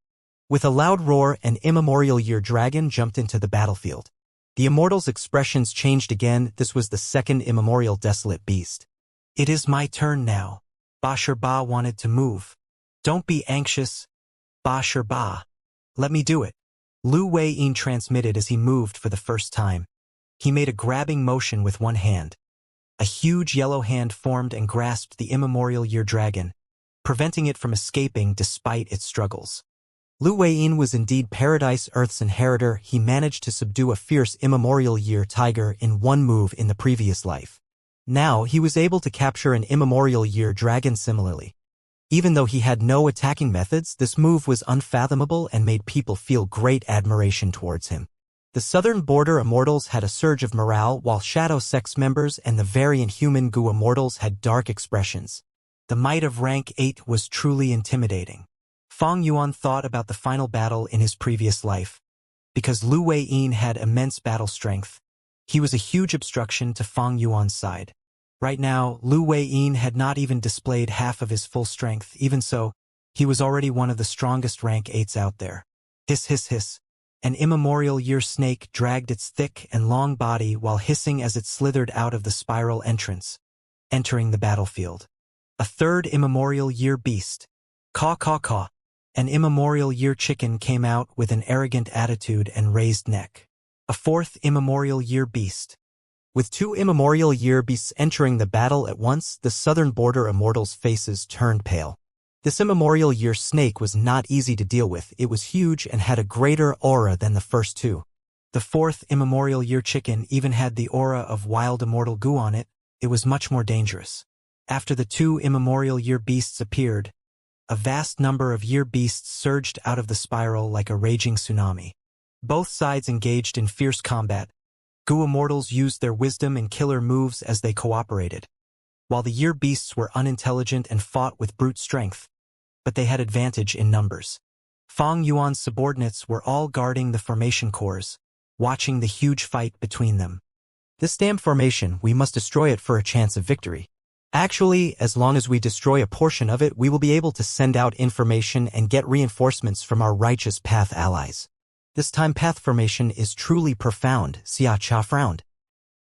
With a loud roar, an immemorial year dragon jumped into the battlefield. The Immortals' expressions changed again, this was the second immemorial desolate beast. It is my turn now. Ba Ba wanted to move. Don't be anxious. Ba Ba. Let me do it. Lu Weiyin transmitted as he moved for the first time. He made a grabbing motion with one hand. A huge yellow hand formed and grasped the immemorial year dragon, preventing it from escaping despite its struggles. Lu Weiyin was indeed Paradise Earth's inheritor, he managed to subdue a fierce immemorial year tiger in one move in the previous life. Now he was able to capture an immemorial year dragon similarly. Even though he had no attacking methods, this move was unfathomable and made people feel great admiration towards him. The Southern Border Immortals had a surge of morale, while Shadow Sex members and the variant human Gu Immortals had dark expressions. The might of rank 8 was truly intimidating. Fang Yuan thought about the final battle in his previous life. Because Lu Weiyin had immense battle strength, he was a huge obstruction to Fang Yuan's side. Right now, Lu Weiyin had not even displayed half of his full strength, even so, he was already one of the strongest rank 8s out there. Hiss hiss hiss. An immemorial year snake dragged its thick and long body while hissing as it slithered out of the spiral entrance, entering the battlefield. A third immemorial year beast. Caw caw caw. An immemorial year chicken came out with an arrogant attitude and raised neck. A fourth immemorial year beast. With 2 immemorial year beasts entering the battle at once, the Southern Border Immortals' faces turned pale. This immemorial year snake was not easy to deal with, it was huge and had a greater aura than the first 2. The fourth immemorial year chicken even had the aura of wild immortal Gu on it, it was much more dangerous. After the 2 immemorial year beasts appeared, a vast number of year beasts surged out of the spiral like a raging tsunami. Both sides engaged in fierce combat. Gu Immortals used their wisdom and killer moves as they cooperated. while the year beasts were unintelligent and fought with brute strength. But they had advantage in numbers. Fang Yuan's subordinates were all guarding the formation cores, watching the huge fight between them. This damn formation, we must destroy it for a chance of victory. Actually, as long as we destroy a portion of it, we will be able to send out information and get reinforcements from our righteous path allies. This time path formation is truly profound, Xia Cha frowned.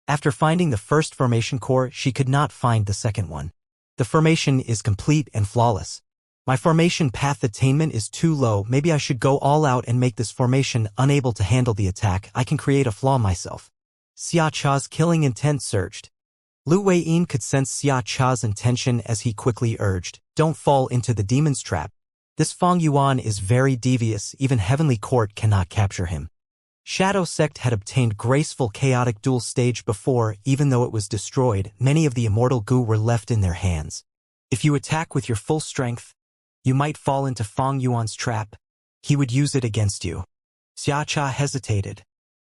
After finding the first formation core, she could not find the second one. The formation is complete and flawless. My formation path attainment is too low. Maybe I should go all out and make this formation unable to handle the attack. I can create a flaw myself. Xia Cha's killing intent surged. Lu Weiyin could sense Xia Cha's intention as he quickly urged, "Don't fall into the demon's trap. This Fang Yuan is very devious, even Heavenly Court cannot capture him." Shadow Sect had obtained graceful chaotic dual stage before. Even though it was destroyed, many of the immortal goo were left in their hands. If you attack with your full strength, you might fall into Fang Yuan's trap. He would use it against you. Xia Cha hesitated,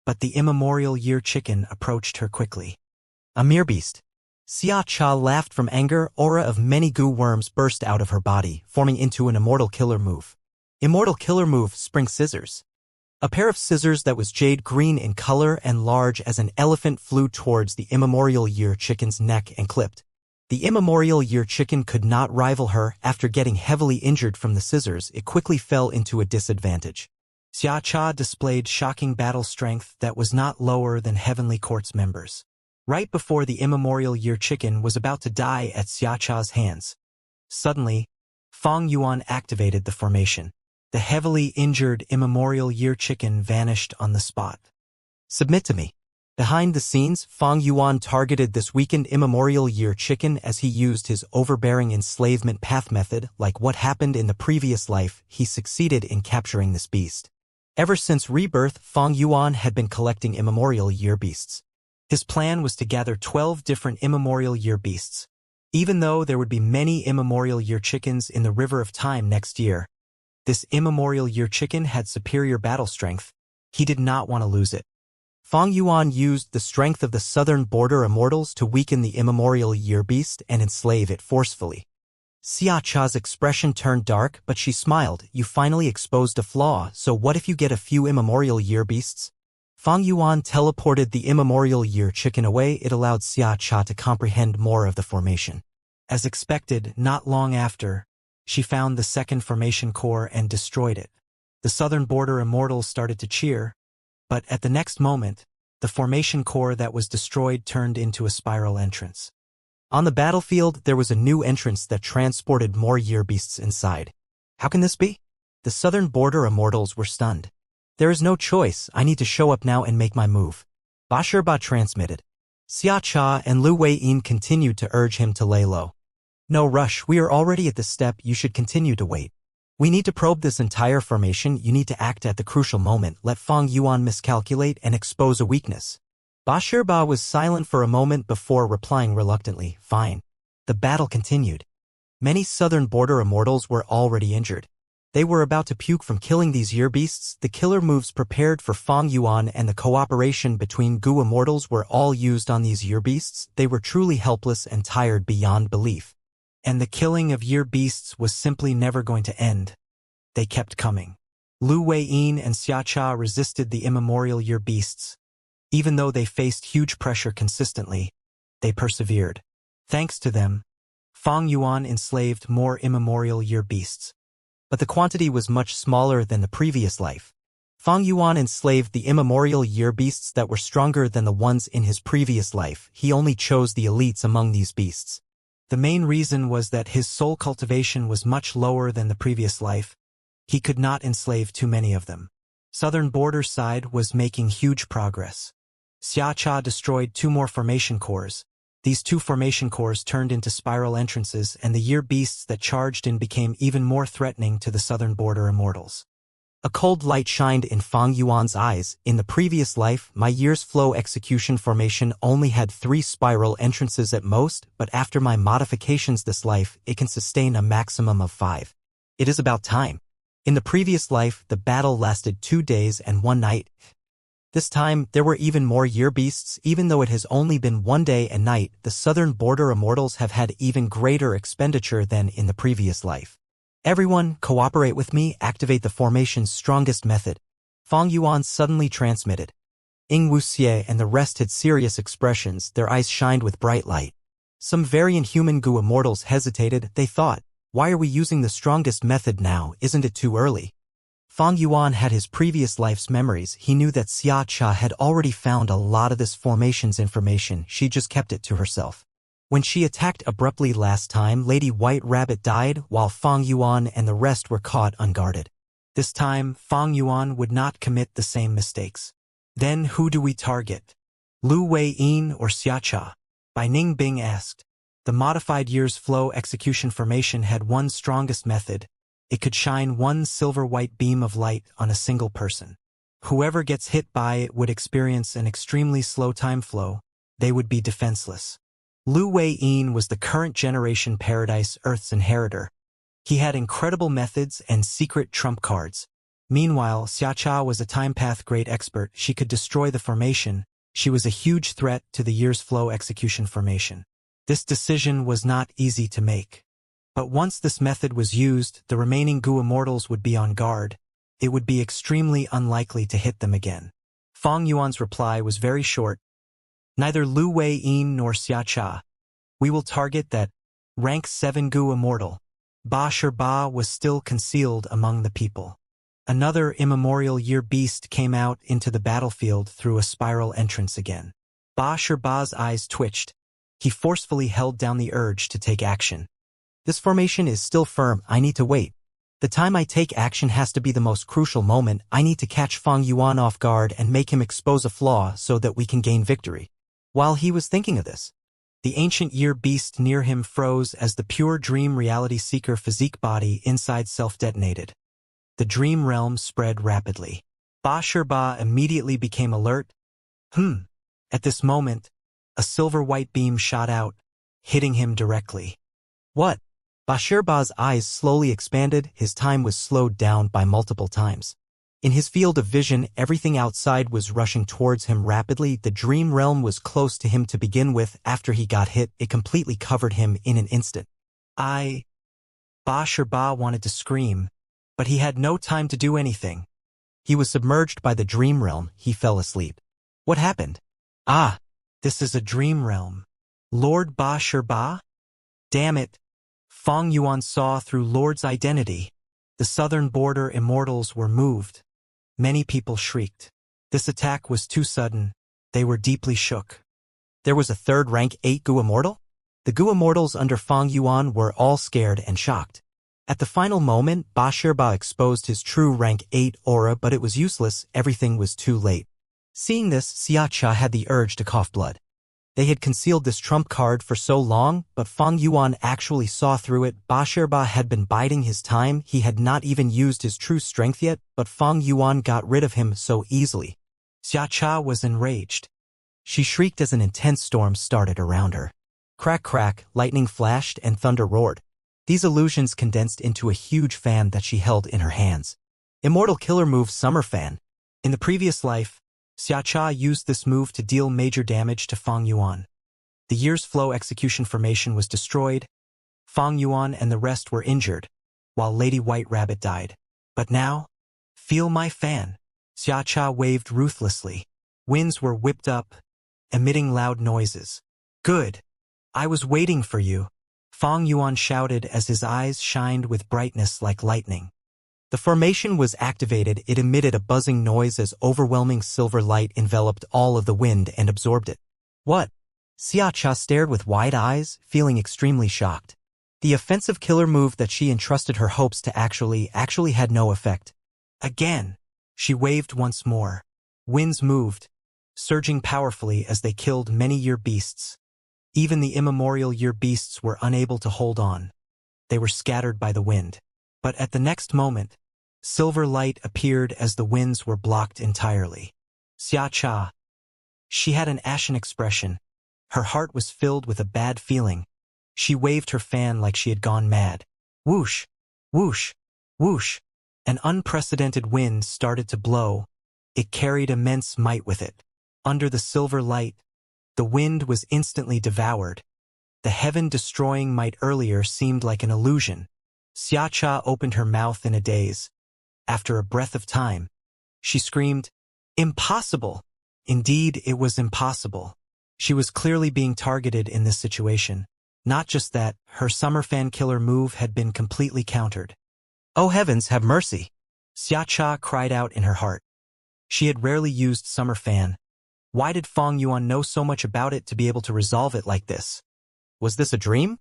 but the immemorial year chicken approached her quickly. A mere beast. Xia Cha laughed from anger. Aura of many goo worms burst out of her body, forming into an immortal killer move. Immortal killer move, Spring Scissors. A pair of scissors that was jade green in color and large as an elephant flew towards the immemorial year chicken's neck and clipped. The immemorial year chicken could not rival her. After getting heavily injured from the scissors, it quickly fell into a disadvantage. Xia Cha displayed shocking battle strength that was not lower than Heavenly Court's members. Right before the immemorial year chicken was about to die at Xia Cha's hands, suddenly, Fang Yuan activated the formation. The heavily injured immemorial year chicken vanished on the spot. "Submit to me." Behind the scenes, Fang Yuan targeted this weakened immemorial year chicken as he used his overbearing enslavement path method. Like what happened in the previous life, he succeeded in capturing this beast. Ever since rebirth, Fang Yuan had been collecting immemorial year beasts. His plan was to gather 12 different immemorial year beasts. Even though there would be many immemorial year chickens in the River of Time next year, this immemorial year chicken had superior battle strength. He did not want to lose it. Fang Yuan used the strength of the southern border immortals to weaken the immemorial year beast and enslave it forcefully. Xia Cha's expression turned dark, but she smiled. "You finally exposed a flaw, so what if you get a few immemorial year beasts?" Fang Yuan teleported the immemorial year chicken away. It allowed Xia Cha to comprehend more of the formation. As expected, not long after, she found the second formation core and destroyed it. The southern border immortals started to cheer, but at the next moment, the formation core that was destroyed turned into a spiral entrance. On the battlefield, there was a new entrance that transported more year beasts inside. How can this be? The southern border immortals were stunned. "There is no choice. I need to show up now and make my move." Ba transmitted. Xia Cha and Lu Weiyin continued to urge him to lay low. "No rush. We are already at this step. You should continue to wait. We need to probe this entire formation. You need to act at the crucial moment. Let Fang Yuan miscalculate and expose a weakness." Ba was silent for a moment before replying reluctantly, "Fine." The battle continued. Many southern border immortals were already injured. They were about to puke from killing these year beasts. The killer moves prepared for Fang Yuan and the cooperation between goo immortals were all used on these year beasts. They were truly helpless and tired beyond belief. And the killing of year beasts was simply never going to end. They kept coming. Lu Weiyin and Xia Cha resisted the immemorial year beasts. Even though they faced huge pressure consistently, they persevered. Thanks to them, Fang Yuan enslaved more immemorial year beasts. But the quantity was much smaller than the previous life. Fang Yuan enslaved the immemorial year beasts that were stronger than the ones in his previous life. He only chose the elites among these beasts. The main reason was that his soul cultivation was much lower than the previous life. He could not enslave too many of them. Southern border side was making huge progress. Xia Cha destroyed 2 more formation cores. These 2 formation cores turned into spiral entrances, and the year beasts that charged in became even more threatening to the southern border immortals. A cold light shined in Fang Yuan's eyes. "In the previous life, my year's flow execution formation only had 3 spiral entrances at most, but after my modifications this life, it can sustain a maximum of 5. It is about time. In the previous life, the battle lasted 2 days and 1 night. This time, there were even more year beasts. Even though it has only been one day and night, the southern border immortals have had even greater expenditure than in the previous life. Everyone, cooperate with me, activate the formation's strongest method. Fang Yuan suddenly transmitted. Ing Wuxie and the rest had serious expressions, their eyes shined with bright light. Some very inhuman Gu immortals hesitated, they thought, why are we using the strongest method now, isn't it too early? Fang Yuan had his previous life's memories, he knew that Xia Cha had already found a lot of this formation's information, she just kept it to herself. When she attacked abruptly last time, Lady White Rabbit died, while Fang Yuan and the rest were caught unguarded. This time, Fang Yuan would not commit the same mistakes. Then who do we target? Lu Wei-yin or Xia Cha? Bai Ningbing asked. The modified year's flow execution formation had one strongest method. It could shine one silver-white beam of light on a single person. Whoever gets hit by it would experience an extremely slow time flow. They would be defenseless. Lu Wei-yin was the current generation Paradise Earth's inheritor. He had incredible methods and secret trump cards. Meanwhile, Xia Cha was a time path great expert. She could destroy the formation. She was a huge threat to the year's flow execution formation. This decision was not easy to make. But once this method was used, the remaining Gu immortals would be on guard. It would be extremely unlikely to hit them again. Fang Yuan's reply was very short. Neither Lu Wei-yin nor Xia Cha. We will target that rank 7 Gu immortal. Ba Shirba was still concealed among the people. Another immemorial year beast came out into the battlefield through a spiral entrance again. Ba Shirba's eyes twitched. He forcefully held down the urge to take action. This formation is still firm, I need to wait. The time I take action has to be the most crucial moment. I need to catch Fang Yuan off guard and make him expose a flaw so that we can gain victory. While he was thinking of this, the ancient year beast near him froze as the pure dream reality seeker physique body inside self detonated. The dream realm spread rapidly. Ba Shirba immediately became alert. At this moment, a silver-white beam shot out, hitting him directly. What? Ba Shirba's eyes slowly expanded, his time was slowed down by multiple times. In his field of vision, everything outside was rushing towards him rapidly. The dream realm was close to him to begin with. After he got hit, it completely covered him in an instant. Ba Shirba wanted to scream, but he had no time to do anything. He was submerged by the dream realm, he fell asleep. What happened? This is a dream realm. Lord Ba Shirba? Damn it. Fang Yuan saw through Lord's identity. The southern border immortals were moved. Many people shrieked. This attack was too sudden. They were deeply shook. There was a third rank 8 Gu immortal? The Gu immortals under Fang Yuan were all scared and shocked. At the final moment, Ba Shirba exposed his true rank 8 aura, but it was useless, everything was too late. Seeing this, Xia Cha had the urge to cough blood. They had concealed this trump card for so long, but Fang Yuan actually saw through it. Ba Shirba had been biding his time, he had not even used his true strength yet, but Fang Yuan got rid of him so easily. Xia Cha was enraged. She shrieked as an intense storm started around her. Crack crack, lightning flashed and thunder roared. These illusions condensed into a huge fan that she held in her hands. Immortal killer move Summer Fan. In the previous life, Xia Cha used this move to deal major damage to Fang Yuan. The year's flow execution formation was destroyed. Fang Yuan and the rest were injured, while Lady White Rabbit died. But now, feel my fan. Xia Cha waved ruthlessly. Winds were whipped up, emitting loud noises. Good. I was waiting for you. Fang Yuan shouted as his eyes shined with brightness like lightning. The formation was activated. It emitted a buzzing noise as overwhelming silver light enveloped all of the wind and absorbed it. What? Xia Cha stared with wide eyes, feeling extremely shocked. The offensive killer move that she entrusted her hopes to actually had no effect. Again, she waved once more. Winds moved, surging powerfully as they killed many year beasts. Even the immemorial year beasts were unable to hold on. They were scattered by the wind. But at the next moment, silver light appeared as the winds were blocked entirely. Xia Cha. She had an ashen expression. Her heart was filled with a bad feeling. She waved her fan like she had gone mad. Whoosh, whoosh, whoosh. An unprecedented wind started to blow. It carried immense might with it. Under the silver light, the wind was instantly devoured. The heaven-destroying might earlier seemed like an illusion. Xia opened her mouth in a daze. After a breath of time, she screamed, "Impossible!" Indeed, it was impossible. She was clearly being targeted in this situation. Not just that, her summer fan killer move had been completely countered. "Oh heavens, have mercy!" Xia cried out in her heart. She had rarely used summer fan. Why did Fong Yuan know so much about it to be able to resolve it like this? Was this a dream?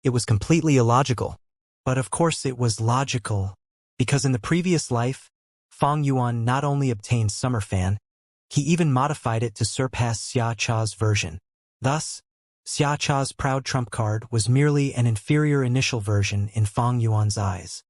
It was completely illogical. But of course it was logical, because in the previous life, Fong Yuan not only obtained summer fan, he even modified it to surpass Xia version. Thus, Xiacha's proud trump card was merely an inferior initial version in Fong Yuan's eyes.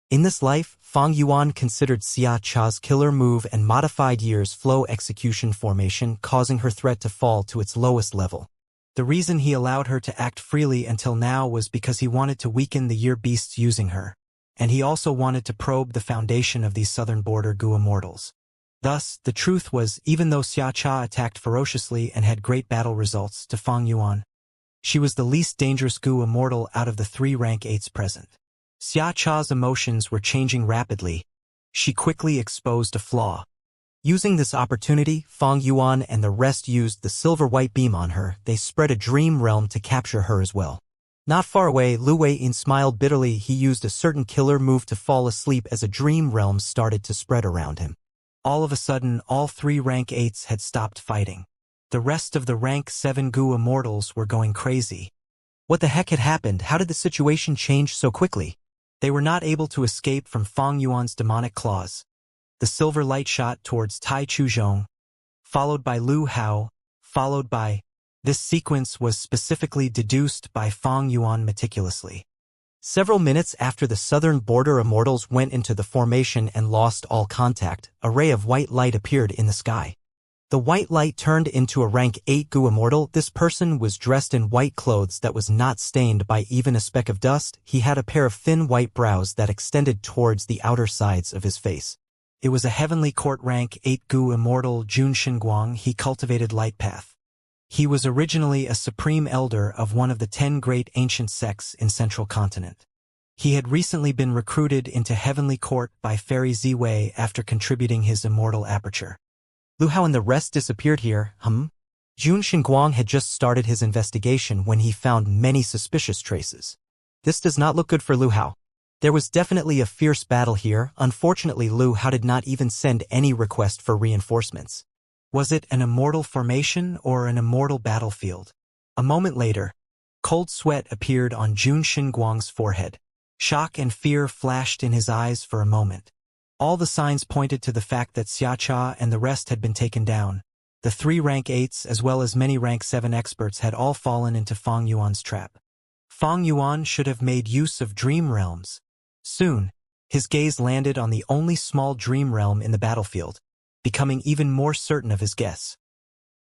In this life, Fong Yuan considered Xiacha's killer move and modified year's flow execution formation, causing her threat to fall to its lowest level. The reason he allowed her to act freely until now was because he wanted to weaken the year beasts using her, and he also wanted to probe the foundation of these southern border Gu immortals. Thus, the truth was, even though Xia attacked ferociously and had great battle results to Fong Yuan, she was the least dangerous Gu immortal out of the 3 rank 8s present. Xiacha's emotions were changing rapidly. She quickly exposed a flaw. Using this opportunity, Fong Yuan and the rest used the silver-white beam on her. They spread a dream realm to capture her as well. Not far away, Lu Wei-in smiled bitterly. He used a certain killer move to fall asleep as a dream realm started to spread around him. All of a sudden, all 3 rank 8s had stopped fighting. The rest of the rank 7 Gu immortals were going crazy. What the heck had happened? How did the situation change so quickly? They were not able to escape from Fong Yuan's demonic claws. The silver light shot towards Tai Chuzhong, followed by Lu Hao, followed by... This sequence was specifically deduced by Fong Yuan meticulously. Several minutes after the southern border immortals went into the formation and lost all contact, a ray of white light appeared in the sky. The white light turned into a rank 8 Gu immortal. This person was dressed in white clothes that was not stained by even a speck of dust. He had a pair of thin white brows that extended towards the outer sides of his face. It was a heavenly court rank 8 Gu immortal Jun Shinguang. He cultivated light path. He was originally a supreme elder of one of the 10 great ancient sects in Central Continent. He had recently been recruited into Heavenly Court by Fairy Ziwei after contributing his immortal aperture. Lu Hao and the rest disappeared here, Jun Shinguang had just started his investigation when he found many suspicious traces. This does not look good for Lu Hao. There was definitely a fierce battle here. Unfortunately, Lu Hao did not even send any request for reinforcements. Was it an immortal formation or an immortal battlefield? A moment later, cold sweat appeared on Jun Shinguang's forehead. Shock and fear flashed in his eyes for a moment. All the signs pointed to the fact that Xia and the rest had been taken down. The 3 rank 8s as well as many rank 7 experts had all fallen into Fong Yuan's trap. Fong Yuan should have made use of dream realms. Soon, his gaze landed on the only small dream realm in the battlefield, becoming even more certain of his guess.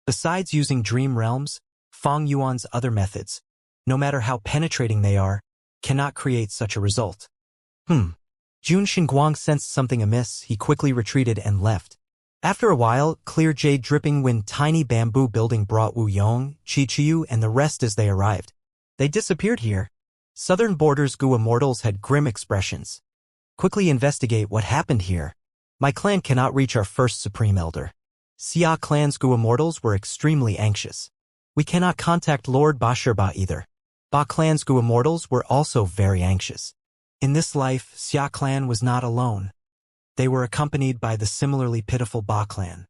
Besides using dream realms, Fong Yuan's other methods, no matter how penetrating they are, cannot create such a result. Jun Shinguang sensed something amiss. He quickly retreated and left. After a while, clear jade dripping wind tiny bamboo building brought Wu Yong, Chi Chiu and the rest as they arrived. They disappeared here. Southern Borders Gu immortals had grim expressions. Quickly investigate what happened here. My clan cannot reach our first Supreme Elder. Xia clan's Gu immortals were extremely anxious. We cannot contact Lord Ba either. Ba clan's Gu immortals were also very anxious. In this life, Xia clan was not alone. They were accompanied by the similarly pitiful Ba clan.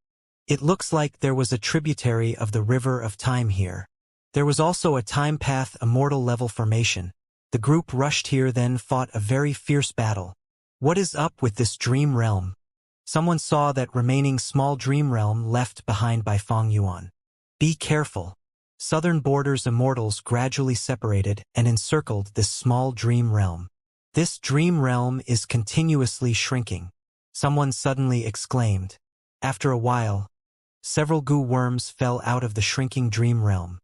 It looks like there was a tributary of the River of Time here. There was also a time path immortal level formation. The group rushed here then fought a very fierce battle. What is up with this dream realm? Someone saw that remaining small dream realm left behind by Fong Yuan. Be careful. Southern Borders immortals gradually separated and encircled this small dream realm. This dream realm is continuously shrinking. Someone suddenly exclaimed. After a while, several Gu worms fell out of the shrinking dream realm.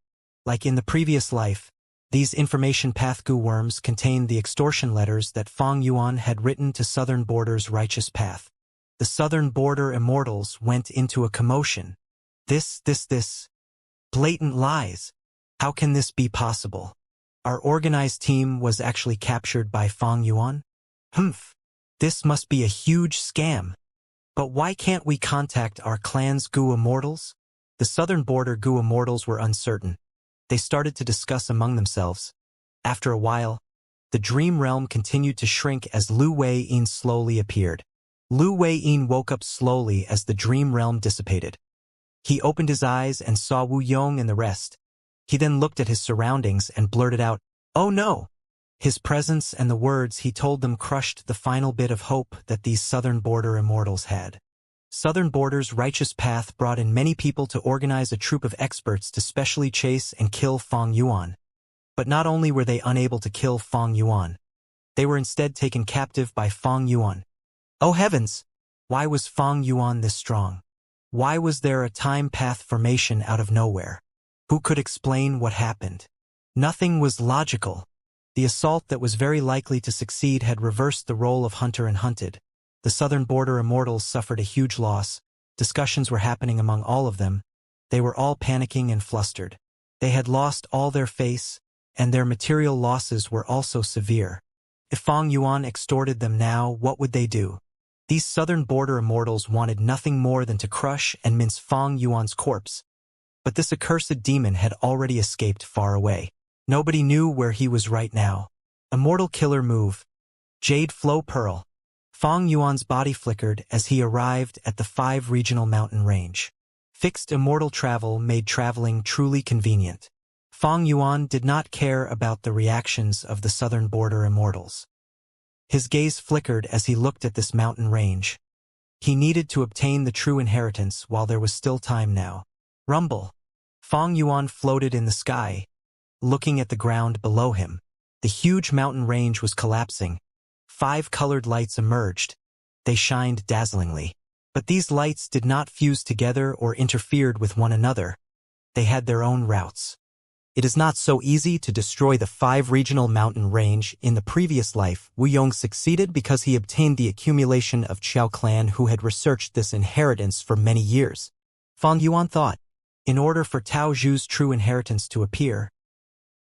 Like in the previous life, these information path Gu worms contained the extortion letters that Fong Yuan had written to Southern Borders' righteous path. The southern border immortals went into a commotion. This. Blatant lies. How can this be possible? Our organized team was actually captured by Fang Yuan? Humph. This must be a huge scam. But why can't we contact our clan's Gu Immortals? The southern border Gu Immortals were uncertain. They started to discuss among themselves. After a while, the dream realm continued to shrink as Lu Wei-yin slowly appeared. Lu Wei-yin woke up slowly as the dream realm dissipated. He opened his eyes and saw Wu Yong and the rest. He then looked at his surroundings and blurted out, "Oh no!" His presence and the words he told them crushed the final bit of hope that these southern border immortals had. Southern Border's righteous path brought in many people to organize a troop of experts to specially chase and kill Fang Yuan. But not only were they unable to kill Fang Yuan, they were instead taken captive by Fang Yuan. Oh heavens! Why was Fang Yuan this strong? Why was there a time path formation out of nowhere? Who could explain what happened? Nothing was logical. The assault that was very likely to succeed had reversed the role of hunter and hunted. The southern border immortals suffered a huge loss. Discussions were happening among all of them. They were all panicking and flustered. They had lost all their face, and their material losses were also severe. If Fang Yuan extorted them now, what would they do? These southern border immortals wanted nothing more than to crush and mince Fang Yuan's corpse. But this accursed demon had already escaped far away. Nobody knew where he was right now. Immortal killer move. Jade Flow Pearl. Fang Yuan's body flickered as he arrived at the 5 regional mountain range. Fixed immortal travel made traveling truly convenient. Fang Yuan did not care about the reactions of the southern border immortals. His gaze flickered as he looked at this mountain range. He needed to obtain the true inheritance while there was still time now. Rumble. Fang Yuan floated in the sky, looking at the ground below him. The huge mountain range was collapsing. 5 colored lights emerged. They shined dazzlingly. But these lights did not fuse together or interfered with one another. They had their own routes. It is not so easy to destroy the 5 regional mountain range. In the previous life, Wu Yong succeeded because he obtained the accumulation of Qiao clan who had researched this inheritance for many years. Fang Yuan thought, in order for Tao Zhu's true inheritance to appear,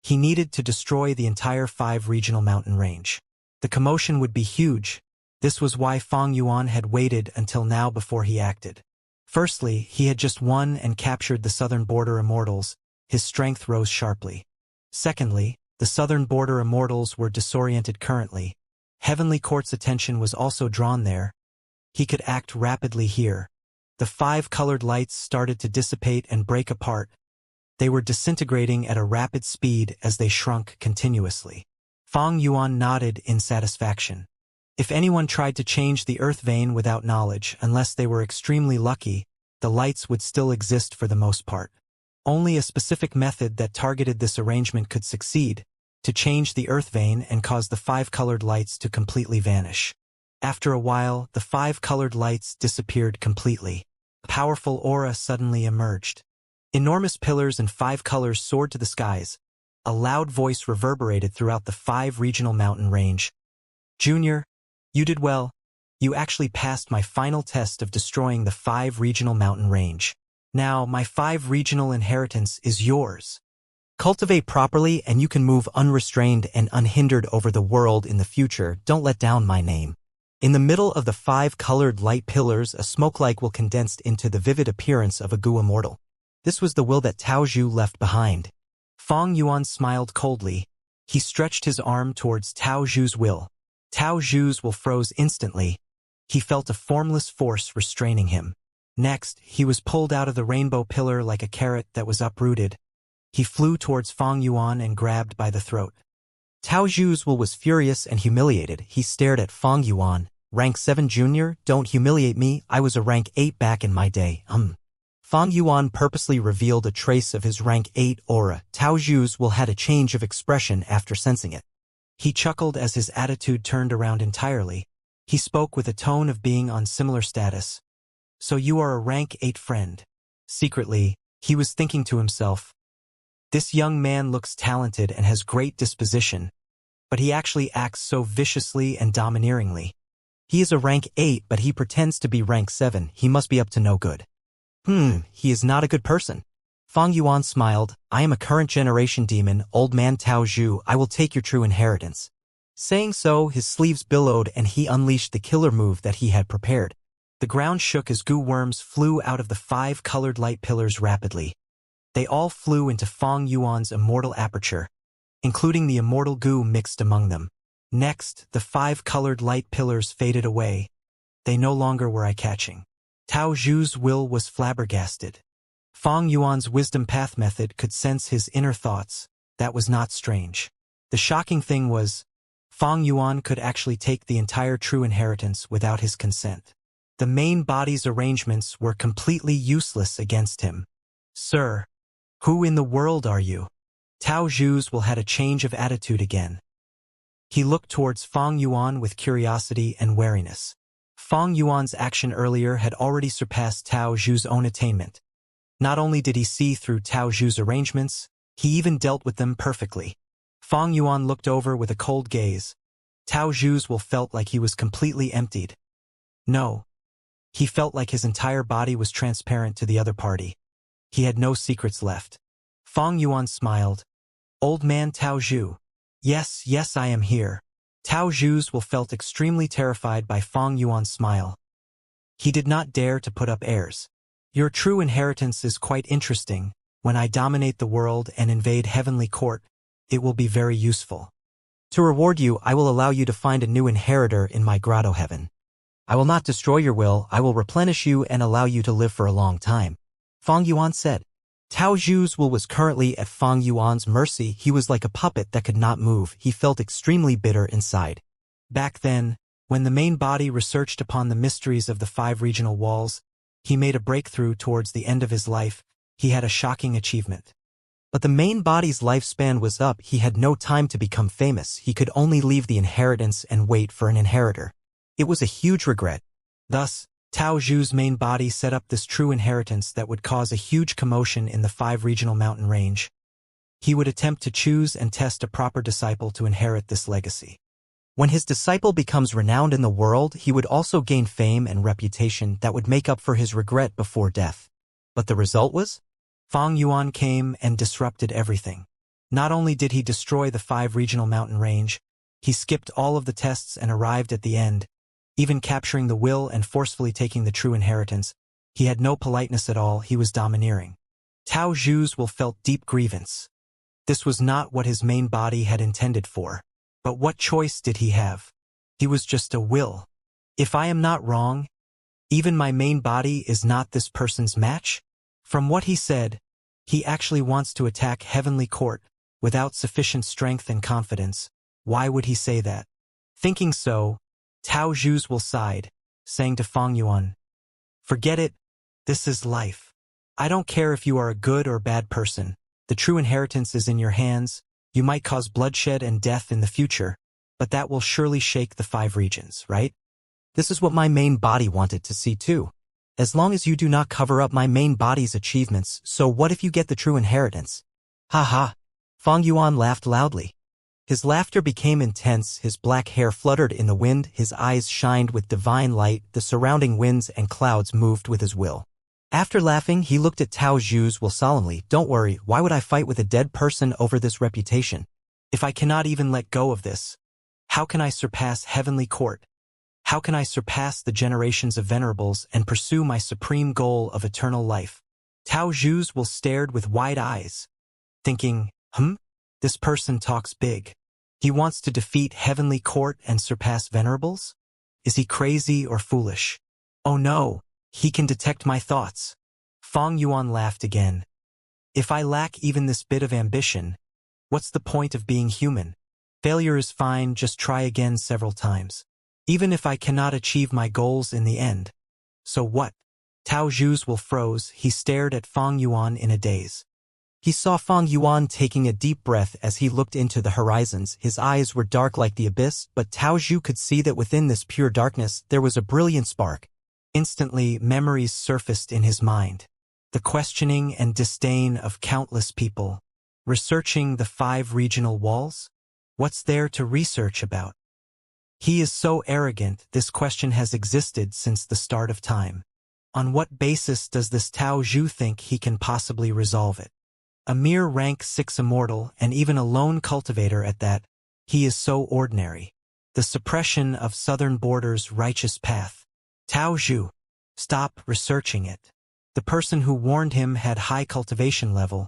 he needed to destroy the entire 5 regional mountain range. The commotion would be huge. This was why Fang Yuan had waited until now before he acted. Firstly, he had just won and captured the southern border immortals. His strength rose sharply. Secondly, the southern border immortals were disoriented currently. Heavenly Court's attention was also drawn there. He could act rapidly here. The 5 colored lights started to dissipate and break apart. They were disintegrating at a rapid speed as they shrunk continuously. Fang Yuan nodded in satisfaction. If anyone tried to change the earth vein without knowledge, unless they were extremely lucky, the lights would still exist for the most part. Only a specific method that targeted this arrangement could succeed, to change the earth vein and cause the 5 colored lights to completely vanish. After a while, the 5 colored lights disappeared completely. A powerful aura suddenly emerged. Enormous pillars and 5 colors soared to the skies. A loud voice reverberated throughout the 5 regional mountain range. Junior, you did well. You actually passed my final test of destroying the 5 regional mountain range. Now, my 5 regional inheritance is yours. Cultivate properly and you can move unrestrained and unhindered over the world in the future. Don't let down my name. In the middle of the 5 colored light pillars, a smoke light will condense into the vivid appearance of a Gu Immortal. This was the will that Tao Zhu left behind. Fang Yuan smiled coldly. He stretched his arm towards Tao Zhu's will. Tao Zhu's will froze instantly. He felt a formless force restraining him. Next, he was pulled out of the rainbow pillar like a carrot that was uprooted. He flew towards Fang Yuan and grabbed by the throat. Tao Zhu's will was furious and humiliated. He stared at Fang Yuan. Rank 7 junior, don't humiliate me, I was a rank 8 back in my day. Fang Yuan purposely revealed a trace of his rank 8 aura. Tao Zhu's will had a change of expression after sensing it. He chuckled as his attitude turned around entirely. He spoke with a tone of being on similar status. So you are a rank 8 friend. Secretly, he was thinking to himself, this young man looks talented and has great disposition, but he actually acts so viciously and domineeringly. He is a rank 8, but he pretends to be rank 7. He must be up to no good. He is not a good person. Fang Yuan smiled. I am a current generation demon, old man Tao Zhu. I will take your true inheritance. Saying so, his sleeves billowed and he unleashed the killer move that he had prepared. The ground shook as goo worms flew out of the 5 colored light pillars rapidly. They all flew into Fang Yuan's immortal aperture, including the immortal goo mixed among them. Next, the 5 colored light pillars faded away. They no longer were eye-catching. Tao Zhu's will was flabbergasted. Fang Yuan's wisdom path method could sense his inner thoughts. That was not strange. The shocking thing was, Fang Yuan could actually take the entire true inheritance without his consent. The main body's arrangements were completely useless against him. Sir, who in the world are you? Tao Zhu's will had a change of attitude again. He looked towards Fang Yuan with curiosity and wariness. Fang Yuan's action earlier had already surpassed Tao Zhu's own attainment. Not only did he see through Tao Zhu's arrangements, he even dealt with them perfectly. Fang Yuan looked over with a cold gaze. Tao Zhu's will felt like he was completely emptied. No. He felt like his entire body was transparent to the other party. He had no secrets left. Fang Yuan smiled. Old man Tao Zhu. Yes, I am here. Tao Zhu's will felt extremely terrified by Fang Yuan's smile. He did not dare to put up airs. Your true inheritance is quite interesting. When I dominate the world and invade Heavenly Court, it will be very useful. To reward you, I will allow you to find a new inheritor in my grotto heaven. I will not destroy your will, I will replenish you and allow you to live for a long time. Fang Yuan said. Tao Zhu's will was currently at Fang Yuan's mercy. He was like a puppet that could not move. He felt extremely bitter inside. Back then, when the main body researched upon the mysteries of the 5 regional walls, he made a breakthrough towards the end of his life. He had a shocking achievement. But the main body's lifespan was up. He had no time to become famous. He could only leave the inheritance and wait for an inheritor. It was a huge regret. Thus, Tao Zhu's main body set up this true inheritance that would cause a huge commotion in the 5 regional mountain range. He would attempt to choose and test a proper disciple to inherit this legacy. When his disciple becomes renowned in the world, he would also gain fame and reputation that would make up for his regret before death. But the result was? Fang Yuan came and disrupted everything. Not only did he destroy the 5 regional mountain range, he skipped all of the tests and arrived at the end, even capturing the will and forcefully taking the true inheritance. He had no politeness at all. He was domineering. Tao Zhu's will felt deep grievance. This was not what his main body had intended for. But what choice did he have? He was just a will. If I am not wrong, even my main body is not this person's match? From what he said, he actually wants to attack Heavenly Court without sufficient strength and confidence. Why would he say that? Thinking so, Tao Zhu's will sighed, saying to Fang Yuan, forget it, this is life. I don't care if you are a good or bad person. The true inheritance is in your hands. You might cause bloodshed and death in the future, but that will surely shake the 5 regions, right? This is what my main body wanted to see too. As long as you do not cover up my main body's achievements, so what if you get the true inheritance? Ha ha. Fang Yuan laughed loudly. His laughter became intense, his black hair fluttered in the wind, his eyes shined with divine light, the surrounding winds and clouds moved with his will. After laughing, he looked at Tao Zhu's will solemnly. Don't worry, why would I fight with a dead person over this reputation? If I cannot even let go of this, how can I surpass Heavenly Court? How can I surpass the generations of venerables and pursue my supreme goal of eternal life? Tao Zhu's will stared with wide eyes, thinking, this person talks big. He wants to defeat Heavenly Court and surpass venerables? Is he crazy or foolish? Oh no, he can detect my thoughts. Fang Yuan laughed again. If I lack even this bit of ambition, what's the point of being human? Failure is fine, just try again several times. Even if I cannot achieve my goals in the end. So what? Tao Zhu's will froze. He stared at Fang Yuan in a daze. He saw Fang Yuan taking a deep breath as he looked into the horizons. His eyes were dark like the abyss, but Tao Zhu could see that within this pure darkness there was a brilliant spark. Instantly, memories surfaced in his mind. The questioning and disdain of countless people. Researching the 5 regional walls? What's there to research about? He is so arrogant, this question has existed since the start of time. On what basis does this Tao Zhu think he can possibly resolve it? A mere rank 6 immortal, and even a lone cultivator at that, he is so ordinary. The suppression of southern border's righteous path. Tao Zhu. Stop researching it. The person who warned him had high cultivation level.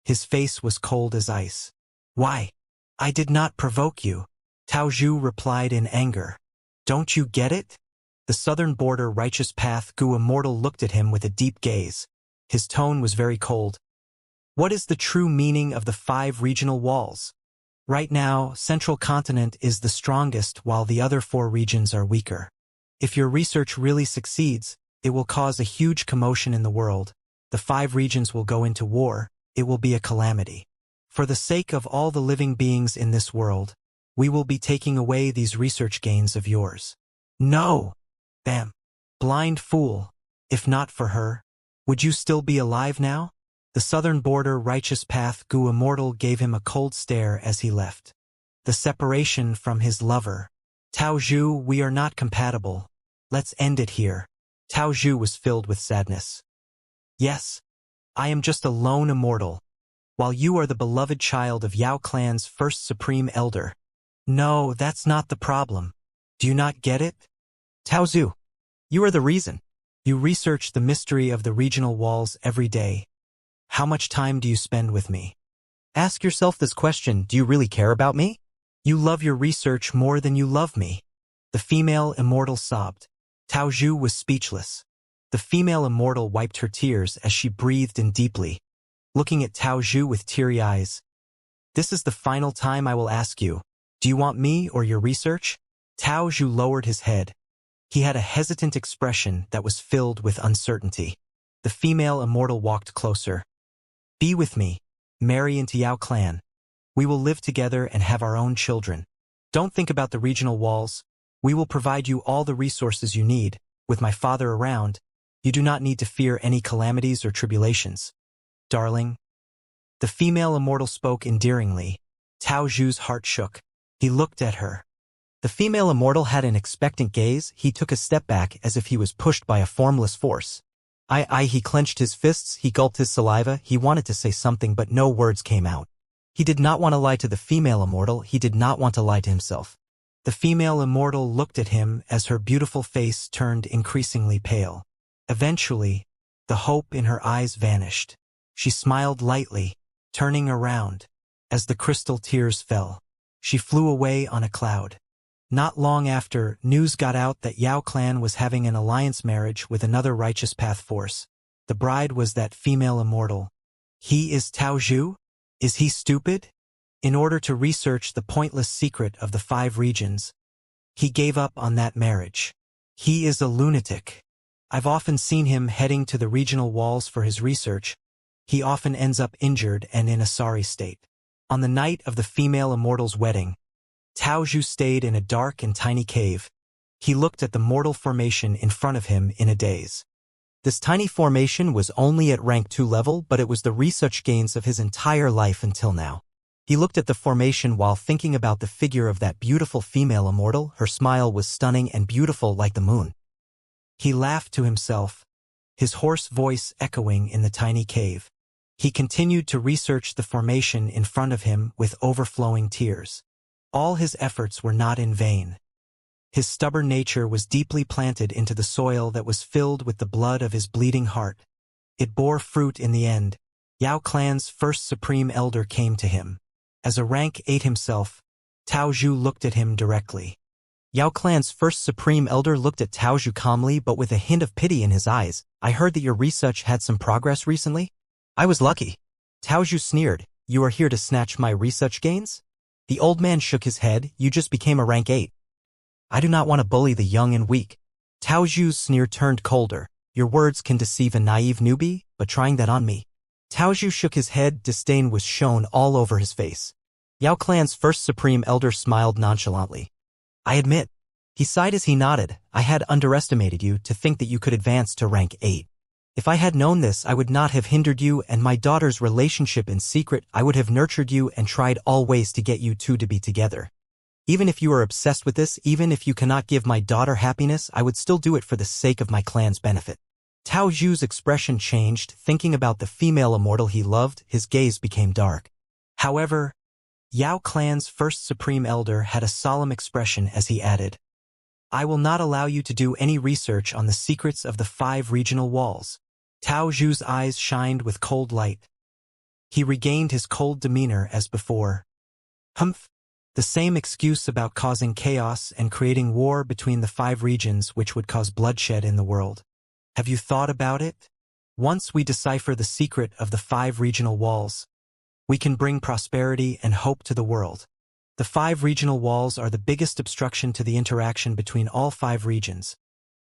His face was cold as ice. Why? I did not provoke you. Tao Zhu replied in anger. Don't you get it? The southern border righteous path Gu Immortal looked at him with a deep gaze. His tone was very cold. What is the true meaning of the 5 regional walls? Right now, Central Continent is the strongest while the other 4 regions are weaker. If your research really succeeds, it will cause a huge commotion in the world. The 5 regions will go into war. It will be a calamity. For the sake of all the living beings in this world, we will be taking away these research gains of yours. No! Bam. Blind fool. If not for her, would you still be alive now? The southern border righteous path Gu Immortal gave him a cold stare as he left. The separation from his lover. Tao Zhu, we are not compatible. Let's end it here. Tao Zhu was filled with sadness. Yes, I am just a lone immortal, while you are the beloved child of Yao clan's first supreme elder. No, that's not the problem. Do you not get it? Tao Zhu, you are the reason. You research the mystery of the regional walls every day. How much time do you spend with me? Ask yourself this question, do you really care about me? You love your research more than you love me. The female immortal sobbed. Tao Zhu was speechless. The female immortal wiped her tears as she breathed in deeply, looking at Tao Zhu with teary eyes. This is the final time I will ask you. Do you want me or your research? Tao Zhu lowered his head. He had a hesitant expression that was filled with uncertainty. The female immortal walked closer. Be with me. Marry into Yao clan. We will live together and have our own children. Don't think about the regional walls. We will provide you all the resources you need. With my father around, you do not need to fear any calamities or tribulations. Darling. The female immortal spoke endearingly. Tao Zhu's heart shook. He looked at her. The female immortal had an expectant gaze. He took a step back as if he was pushed by a formless force. He clenched his fists, he gulped his saliva, he wanted to say something but no words came out. He did not want to lie to the female immortal, he did not want to lie to himself. The female immortal looked at him as her beautiful face turned increasingly pale. Eventually, the hope in her eyes vanished. She smiled lightly, turning around. As the crystal tears fell, she flew away on a cloud. Not long after, news got out that Yao clan was having an alliance marriage with another righteous path force. The bride was that female immortal. He is Tao Zhu? Is he stupid? In order to research the pointless secret of the 5 regions, he gave up on that marriage. He is a lunatic. I've often seen him heading to the regional walls for his research. He often ends up injured and in a sorry state. On the night of the female immortal's wedding, Tao Zhu stayed in a dark and tiny cave. He looked at the mortal formation in front of him in a daze. This tiny formation was only at rank 2 level, but it was the research gains of his entire life until now. He looked at the formation while thinking about the figure of that beautiful female immortal. Her smile was stunning and beautiful like the moon. He laughed to himself, his hoarse voice echoing in the tiny cave. He continued to research the formation in front of him with overflowing tears. All his efforts were not in vain. His stubborn nature was deeply planted into the soil that was filled with the blood of his bleeding heart. It bore fruit in the end. Yao clan's first supreme elder came to him. As a rank 8 himself, Tao Zhu looked at him directly. Yao clan's first supreme elder looked at Tao Zhu calmly but with a hint of pity in his eyes. I heard that your research had some progress recently? I was lucky. Tao Zhu sneered. You are here to snatch my research gains? The old man shook his head. You just became a rank 8. I do not want to bully the young and weak. Tao Zhu's sneer turned colder. Your words can deceive a naive newbie, but trying that on me. Tao Zhu shook his head. Disdain was shown all over his face. Yao clan's first supreme elder smiled nonchalantly. I admit. He sighed as he nodded. I had underestimated you to think that you could advance to rank 8. If I had known this, I would not have hindered you and my daughter's relationship in secret. I would have nurtured you and tried all ways to get you two to be together. Even if you are obsessed with this, even if you cannot give my daughter happiness, I would still do it for the sake of my clan's benefit. Tao Zhu's expression changed. Thinking about the female immortal he loved, his gaze became dark. However, Yao clan's first supreme elder had a solemn expression as he added, I will not allow you to do any research on the secrets of the 5 regional walls. Tao Zhu's eyes shined with cold light. He regained his cold demeanor as before. Humph. The same excuse about causing chaos and creating war between the 5 regions which would cause bloodshed in the world. Have you thought about it? Once we decipher the secret of the 5 regional walls, we can bring prosperity and hope to the world. The 5 regional walls are the biggest obstruction to the interaction between all 5 regions.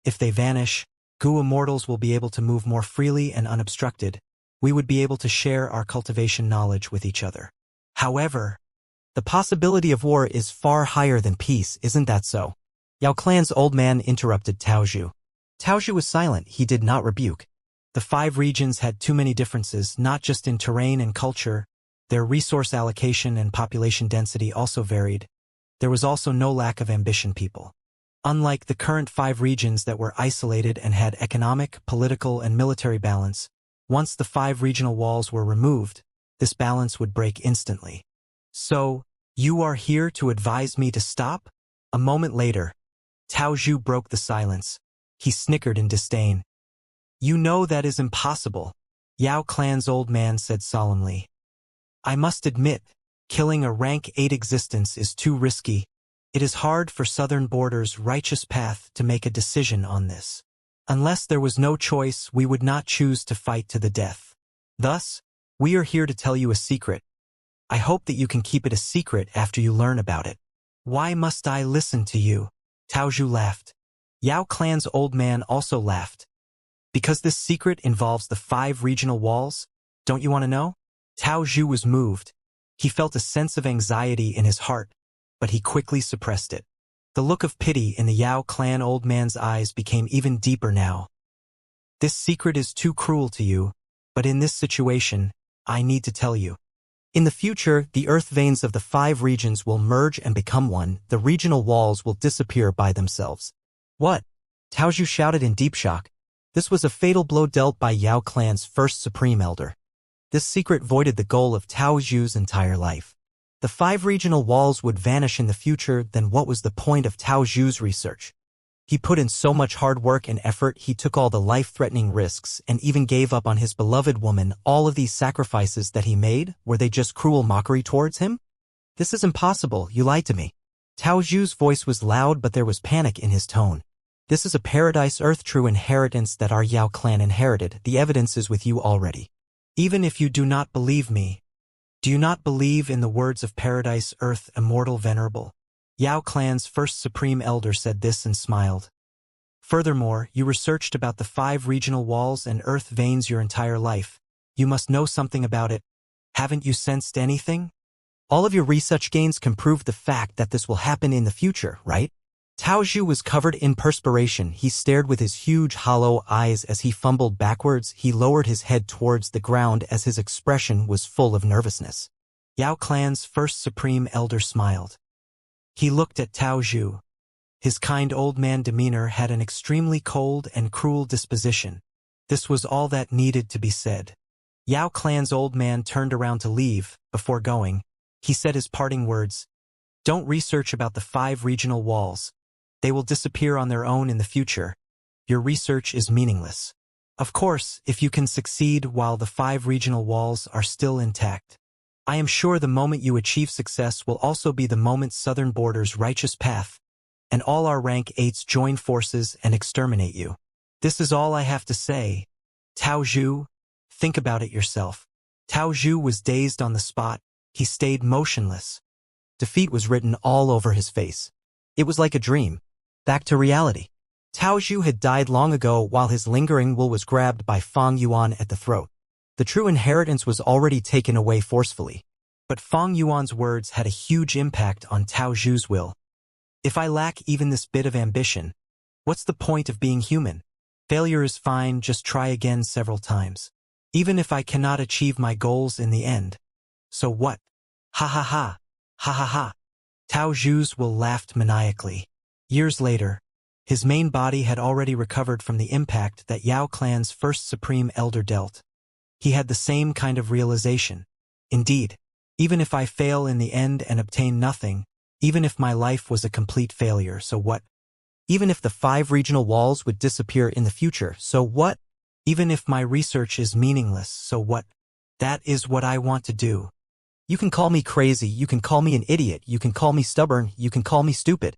If they vanish, Gu immortals will be able to move more freely and unobstructed. We would be able to share our cultivation knowledge with each other. However, the possibility of war is far higher than peace, isn't that so? Yao clan's old man interrupted Tao Zhu. Tao Zhu was silent, he did not rebuke. The 5 regions had too many differences, not just in terrain and culture. Their resource allocation and population density also varied. There was also no lack of ambition people. Unlike the current 5 regions that were isolated and had economic, political, and military balance, once the 5 regional walls were removed, this balance would break instantly. So, you are here to advise me to stop? A moment later, Tao Zhu broke the silence. He snickered in disdain. You know that is impossible, Yao clan's old man said solemnly. I must admit, killing a rank 8 existence is too risky. It is hard for Southern Border's righteous path to make a decision on this. Unless there was no choice, we would not choose to fight to the death. Thus, we are here to tell you a secret. I hope that you can keep it a secret after you learn about it. Why must I listen to you? Tao Zhu laughed. Yao clan's old man also laughed. Because this secret involves the 5 regional walls? Don't you want to know? Tao Zhu was moved. He felt a sense of anxiety in his heart, but he quickly suppressed it. The look of pity in the Yao clan old man's eyes became even deeper now. This secret is too cruel to you, but in this situation, I need to tell you. In the future, the earth veins of the 5 regions will merge and become one. The regional walls will disappear by themselves. What? Tao Zhu shouted in deep shock. This was a fatal blow dealt by Yao clan's first supreme elder. This secret voided the goal of Tao Zhu's entire life. The 5 regional walls would vanish in the future, then what was the point of Tao Zhu's research? He put in so much hard work and effort, he took all the life-threatening risks and even gave up on his beloved woman. All of these sacrifices that he made, were they just cruel mockery towards him? This is impossible, you lied to me. Tao Zhu's voice was loud, but there was panic in his tone. This is a paradise earth true inheritance that our Yao clan inherited. The evidence is with you already. Even if you do not believe me, do you not believe in the words of Paradise Earth Immortal Venerable? Yao clan's first supreme elder said this and smiled. Furthermore, you researched about the 5 regional walls and earth veins your entire life. You must know something about it. Haven't you sensed anything? All of your research gains can prove the fact that this will happen in the future, right? Tao Zhu was covered in perspiration. He stared with his huge hollow eyes as he fumbled backwards. He lowered his head towards the ground as his expression was full of nervousness. Yao clan's first supreme elder smiled. He looked at Tao Zhu. His kind old man demeanor had an extremely cold and cruel disposition. This was all that needed to be said. Yao clan's old man turned around to leave. Before going, he said his parting words. Don't research about the 5 regional walls. They will disappear on their own in the future. Your research is meaningless. Of course, if you can succeed while the 5 regional walls are still intact. I am sure the moment you achieve success will also be the moment Southern Border's righteous path, and all our rank 8s join forces and exterminate you. This is all I have to say. Tao Zhu, think about it yourself. Tao Zhu was dazed on the spot. He stayed motionless. Defeat was written all over his face. It was like a dream. Back to reality. Tao Zhu had died long ago while his lingering will was grabbed by Fang Yuan at the throat. The true inheritance was already taken away forcefully. But Fang Yuan's words had a huge impact on Tao Zhu's will. If I lack even this bit of ambition, what's the point of being human? Failure is fine, just try again several times. Even if I cannot achieve my goals in the end. So what? Ha ha ha. Ha ha ha. Tao Zhu's will laughed maniacally. Years later, his main body had already recovered from the impact that Yao clan's first supreme elder dealt. He had the same kind of realization. Indeed, even if I fail in the end and obtain nothing, even if my life was a complete failure, so what? Even if the 5 regional walls would disappear in the future, so what? Even if my research is meaningless, so what? That is what I want to do. You can call me crazy, you can call me an idiot, you can call me stubborn, you can call me stupid.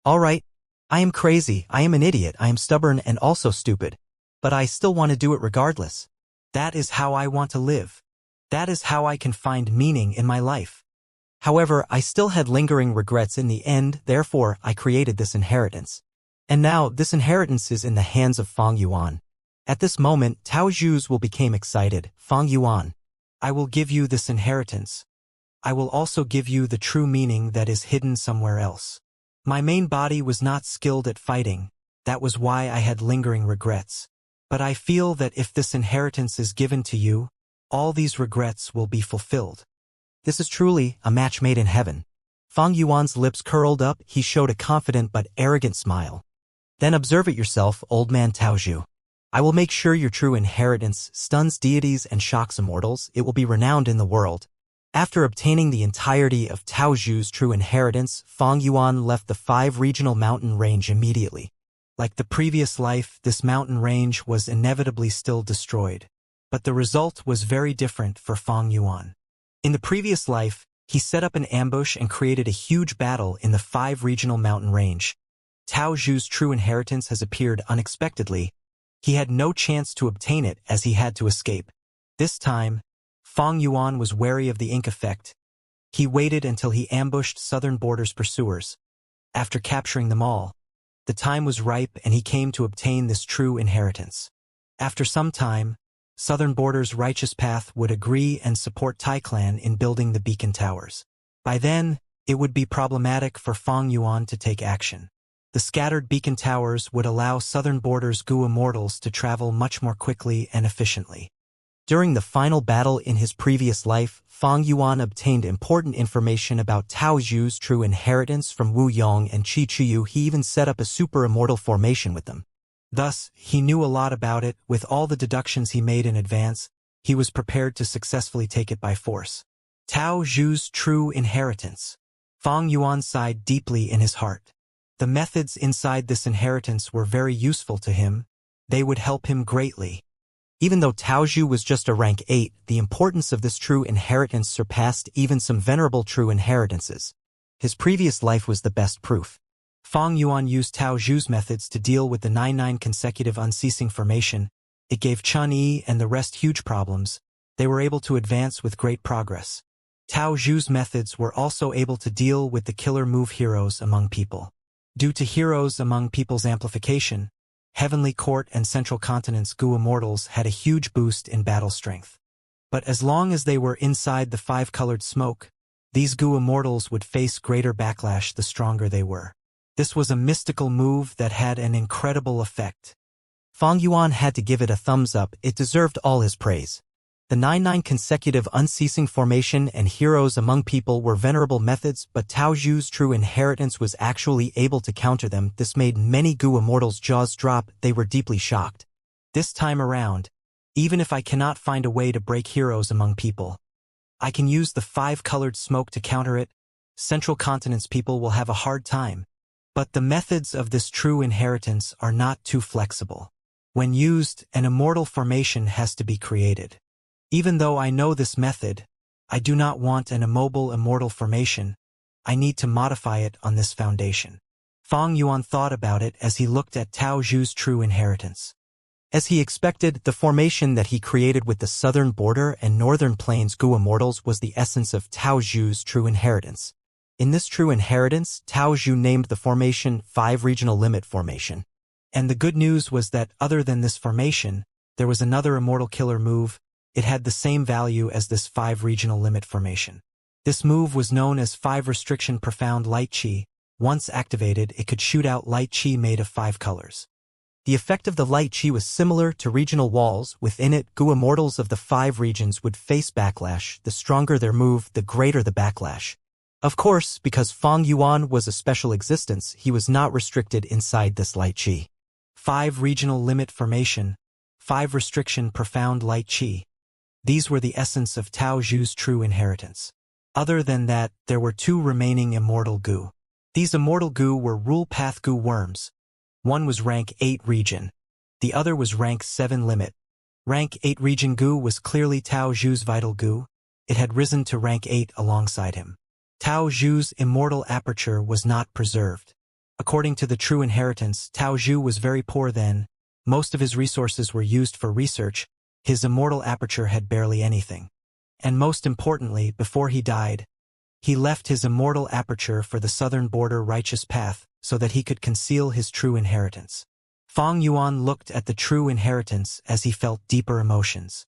All right, I am crazy, I am an idiot, I am stubborn and also stupid. But I still want to do it regardless. That is how I want to live. That is how I can find meaning in my life. However, I still had lingering regrets in the end, therefore I created this inheritance. And now, this inheritance is in the hands of Fang Yuan. At this moment, Tao Zhu's will became excited. Fang Yuan, I will give you this inheritance. I will also give you the true meaning that is hidden somewhere else. My main body was not skilled at fighting. That was why I had lingering regrets. But I feel that if this inheritance is given to you, all these regrets will be fulfilled. This is truly a match made in heaven. Fang Yuan's lips curled up, he showed a confident but arrogant smile. Then observe it yourself, old man Tao Zhu. I will make sure your true inheritance stuns deities and shocks immortals. It will be renowned in the world. After obtaining the entirety of Tao Zhu's true inheritance, Fang Yuan left the 5 regional mountain range immediately. Like the previous life, this mountain range was inevitably still destroyed. But the result was very different for Fang Yuan. In the previous life, he set up an ambush and created a huge battle in the 5 regional mountain range. Tao Zhu's true inheritance has appeared unexpectedly. He had no chance to obtain it as he had to escape. This time, Fang Yuan was wary of the ink effect. He waited until he ambushed Southern Border's pursuers. After capturing them all, the time was ripe and he came to obtain this true inheritance. After some time, Southern Border's righteous path would agree and support Tai Clan in building the beacon towers. By then, it would be problematic for Fang Yuan to take action. The scattered beacon towers would allow Southern Border's Gu immortals to travel much more quickly and efficiently. During the final battle in his previous life, Fang Yuan obtained important information about Tao Zhu's true inheritance from Wu Yong and Qi Chuyu. He even set up a super immortal formation with them. Thus, he knew a lot about it. With all the deductions he made in advance, he was prepared to successfully take it by force. Tao Zhu's true inheritance. Fang Yuan sighed deeply in his heart. The methods inside this inheritance were very useful to him. They would help him greatly. Even though Tao Zhu was just a rank 8, the importance of this true inheritance surpassed even some venerable true inheritances. His previous life was the best proof. Fang Yuan used Tao Zhu's methods to deal with the 99 consecutive unceasing formation. It gave Chun Yi and the rest huge problems. They were able to advance with great progress. Tao Zhu's methods were also able to deal with the killer move heroes among people. Due to heroes among people's amplification, Heavenly Court and Central Continent's Gu immortals had a huge boost in battle strength. But as long as they were inside the 5-colored smoke, these Gu immortals would face greater backlash the stronger they were. This was a mystical move that had an incredible effect. Fang Yuan had to give it a thumbs up. It deserved all his praise. The 99 consecutive unceasing formation and heroes among people were venerable methods, but Tao Zhu's true inheritance was actually able to counter them. This made many Gu immortals' jaws drop. They were deeply shocked. This time around, even if I cannot find a way to break heroes among people, I can use the 5-colored smoke to counter it. Central Continent's people will have a hard time. But the methods of this true inheritance are not too flexible. When used, an immortal formation has to be created. Even though I know this method, I do not want an immobile immortal formation. I need to modify it on this foundation. Fang Yuan thought about it as he looked at Tao Zhu's true inheritance. As he expected, the formation that he created with the Southern Border and Northern Plains Gu immortals was the essence of Tao Zhu's true inheritance. In this true inheritance, Tao Zhu named the formation 5 Regional Limit Formation. And the good news was that other than this formation, there was another immortal killer move. It had the same value as this 5 Regional Limit Formation. This move was known as 5 Restriction Profound Light Qi. Once activated, it could shoot out light qi made of 5 colors. The effect of the light qi was similar to regional walls. Within it, Gu immortals of the 5 regions would face backlash. The stronger their move, the greater the backlash. Of course, because Fang Yuan was a special existence, he was not restricted inside this light qi. 5 regional limit formation, 5 restriction profound light qi. These were the essence of Tao Zhu's true inheritance. Other than that, there were 2 remaining immortal gu. These immortal gu were rule path gu worms. One was rank 8 region. The other was rank 7 limit. Rank 8 region gu was clearly Tao Zhu's vital gu. It had risen to rank 8 alongside him. Tao Zhu's immortal aperture was not preserved. According to the true inheritance, Tao Zhu was very poor then. Most of his resources were used for research. His immortal aperture had barely anything. And most importantly, before he died, he left his immortal aperture for the southern border righteous path so that he could conceal his true inheritance. Fang Yuan looked at the true inheritance as he felt deeper emotions.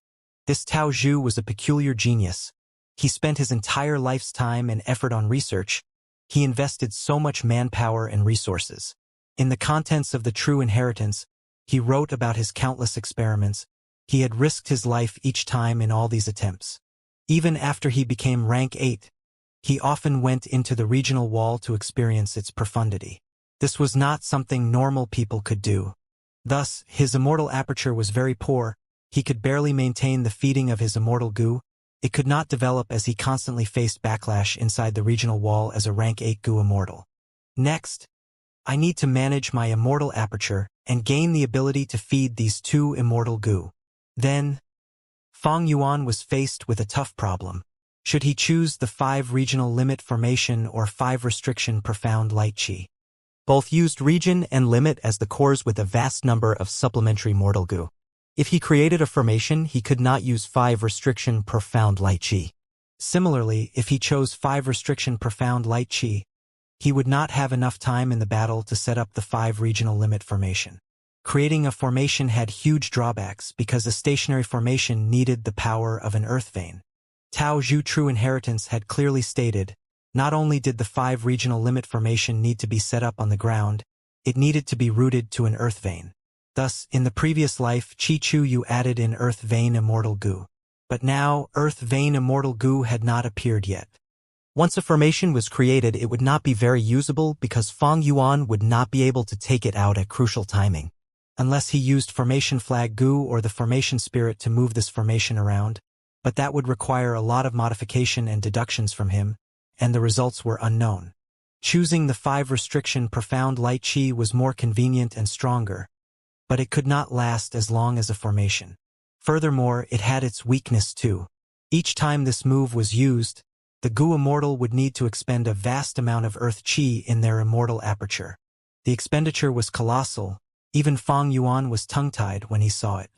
This Tao Zhu was a peculiar genius. He spent his entire life's time and effort on research. He invested so much manpower and resources. In the contents of the true inheritance, he wrote about his countless experiments. He had risked his life each time in all these attempts. Even after he became rank 8, he often went into the regional wall to experience its profundity. This was not something normal people could do. Thus, his immortal aperture was very poor. He could barely maintain the feeding of his immortal gu. It could not develop as he constantly faced backlash inside the regional wall as a rank 8 gu immortal. Next, I need to manage my immortal aperture and gain the ability to feed these 2 immortal gu. Then, Fang Yuan was faced with a tough problem. Should he choose the 5 regional limit formation or 5 restriction profound light qi? Both used region and limit as the cores with a vast number of supplementary mortal gu. If he created a formation, he could not use 5 restriction profound light qi. Similarly, if he chose 5 restriction profound light qi, he would not have enough time in the battle to set up the 5 regional limit formation. Creating a formation had huge drawbacks because a stationary formation needed the power of an earth vein. Tao Zhu True Inheritance had clearly stated, not only did the 5 regional limit formation need to be set up on the ground, it needed to be rooted to an earth vein. Thus, in the previous life, Chi Chu Yu added in earth vein immortal gu. But now, earth vein immortal gu had not appeared yet. Once a formation was created, it would not be very usable because Fang Yuan would not be able to take it out at crucial timing. Unless he used formation flag gu or the formation spirit to move this formation around, but that would require a lot of modification and deductions from him, and the results were unknown. Choosing the 5 restriction profound light qi was more convenient and stronger, but it could not last as long as a formation. Furthermore, it had its weakness too. Each time this move was used, the gu immortal would need to expend a vast amount of earth qi in their immortal aperture. The expenditure was colossal. Even Fang Yuan was tongue-tied when he saw it.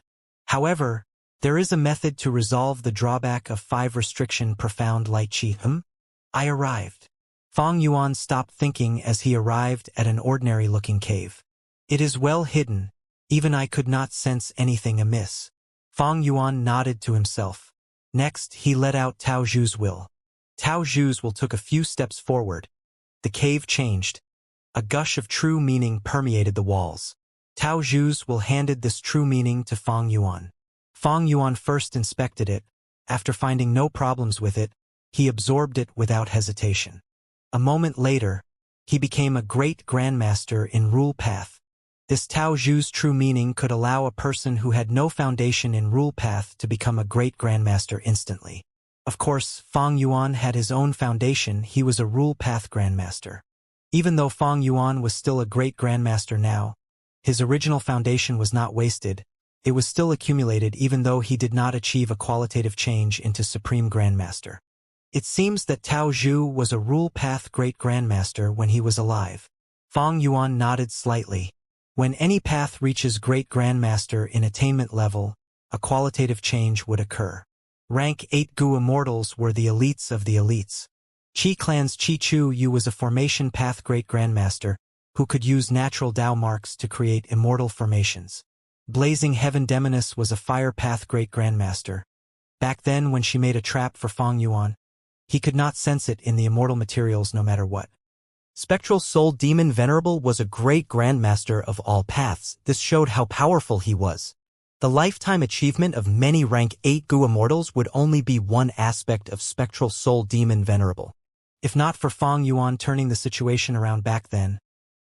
However, there is a method to resolve the drawback of 5 restriction profound light qi. I arrived. Fang Yuan stopped thinking as he arrived at an ordinary-looking cave. It is well hidden. Even I could not sense anything amiss. Fang Yuan nodded to himself. Next, he let out Tao Zhu's will. Tao Zhu's will took a few steps forward. The cave changed. A gush of true meaning permeated the walls. Tao Zhu's will handed this true meaning to Fang Yuan. Fang Yuan first inspected it. After finding no problems with it, he absorbed it without hesitation. A moment later, he became a great grandmaster in rule path. This Tao Zhu's true meaning could allow a person who had no foundation in rule path to become a great grandmaster instantly. Of course, Fang Yuan had his own foundation. He was a rule path grandmaster. Even though Fang Yuan was still a great grandmaster now, his original foundation was not wasted. It was still accumulated even though he did not achieve a qualitative change into Supreme Grandmaster. It seems that Tao Zhu was a rule path great grandmaster when he was alive. Fang Yuan nodded slightly. When any path reaches great grandmaster in attainment level, a qualitative change would occur. Rank 8 Gu Immortals were the elites of the elites. Qi Clan's Chi Chu Yu was a formation path great grandmaster who could use natural Dao marks to create immortal formations. Blazing Heaven Demoness was a fire path great grandmaster. Back then when she made a trap for Fang Yuan, he could not sense it in the immortal materials no matter what. Spectral Soul Demon Venerable was a great grandmaster of all paths. This showed how powerful he was. The lifetime achievement of many rank 8 Gu Immortals would only be one aspect of Spectral Soul Demon Venerable. If not for Fang Yuan turning the situation around back then,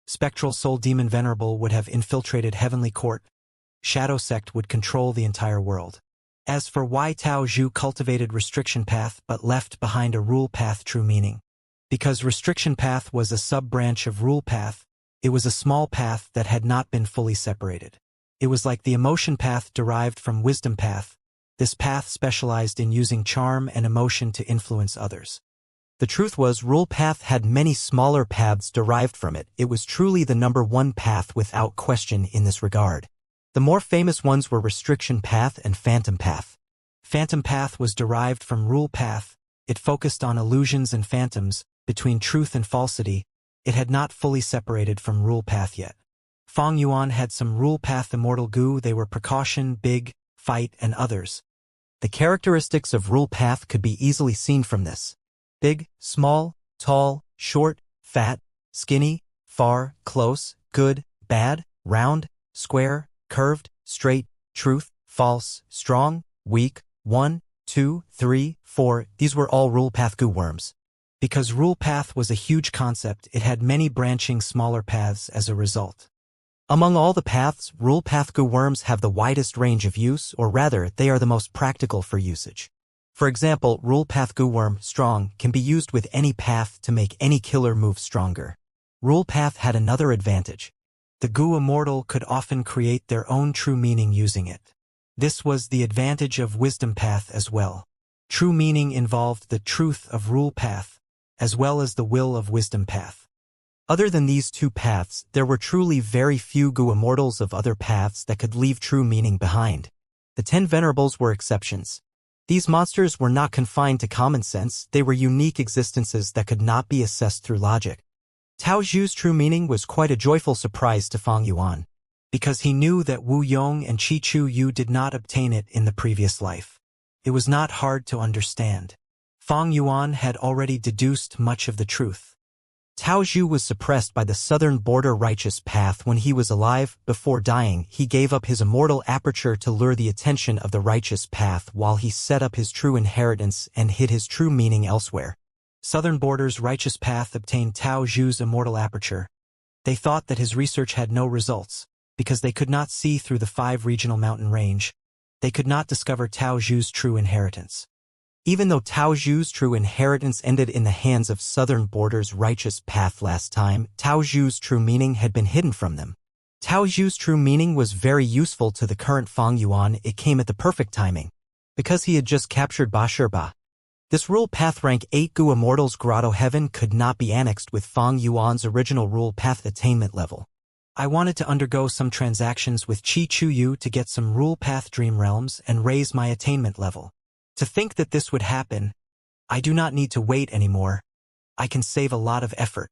Spectral Soul Demon Venerable would have infiltrated Heavenly Court. Shadow Sect would control the entire world. As for why Tao Zhu cultivated Restriction Path but left behind a Rule Path true meaning. Because Restriction Path was a sub-branch of Rule Path, it was a small path that had not been fully separated. It was like the Emotion Path derived from Wisdom Path. This path specialized in using charm and emotion to influence others. The truth was, Rule Path had many smaller paths derived from it. It was truly the number one path without question in this regard. The more famous ones were Restriction Path and Phantom Path. Phantom Path was derived from Rule Path. It focused on illusions and phantoms, between truth and falsity. It had not fully separated from Rule Path yet. Fang Yuan had some Rule Path Immortal goo. They were Precaution, Big, Fight, and others. The characteristics of Rule Path could be easily seen from this. Big, small, tall, short, fat, skinny, far, close, good, bad, round, square, curved, straight, truth, false, strong, weak, 1, 2, 3, 4. These were all Rule Path goo worms. Because Rule Path was a huge concept, it had many branching smaller paths as a result. Among all the paths, Rule Path goo worms have the widest range of use, or rather, they are the most practical for usage. For example, Rule Path goo worm, Strong, can be used with any path to make any killer move stronger. Rule Path had another advantage. The goo Immortal could often create their own true meaning using it. This was the advantage of Wisdom Path as well. True meaning involved the truth of Rule Path, as well as the will of Wisdom Path. Other than these two paths, there were truly very few goo Immortals of other paths that could leave true meaning behind. The 10 Venerables were exceptions. These monsters were not confined to common sense, they were unique existences that could not be assessed through logic. Tao Zhu's true meaning was quite a joyful surprise to Fang Yuan, because he knew that Wu Yong and Qi Chu Yu did not obtain it in the previous life. It was not hard to understand. Fang Yuan had already deduced much of the truth. Tao Zhu was suppressed by the southern border righteous path when he was alive. Before dying, he gave up his immortal aperture to lure the attention of the righteous path while he set up his true inheritance and hid his true meaning elsewhere. Southern border's righteous path obtained Tao Zhu's immortal aperture. They thought that his research had no results, because they could not see through the 5 regional mountain range. They could not discover Tao Zhu's true inheritance. Even though Tao Zhu's true inheritance ended in the hands of Southern Border's righteous path last time, Tao Zhu's true meaning had been hidden from them. Tao Zhu's true meaning was very useful to the current Fang Yuan. It came at the perfect timing, because he had just captured Ba Shirba. This Rule Path rank 8 goo Immortal's Grotto Heaven could not be annexed with Fang Yuan's original Rule Path attainment level. I wanted to undergo some transactions with Qi Chu Yu to get some Rule Path Dream Realms and raise my attainment level. To think that this would happen, I do not need to wait anymore. I can save a lot of effort.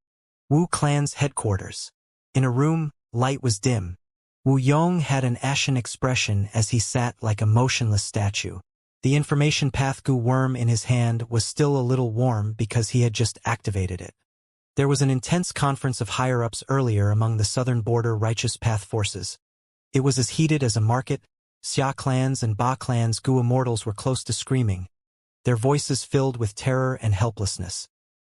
Wu Clan's headquarters. In a room, light was dim. Wu Yong had an ashen expression as he sat like a motionless statue. The information path goo worm in his hand was still a little warm because he had just activated it. There was an intense conference of higher-ups earlier among the southern border righteous path forces. It was as heated as a market. Xia clans and Ba clans goo Immortals were close to screaming, their voices filled with terror and helplessness.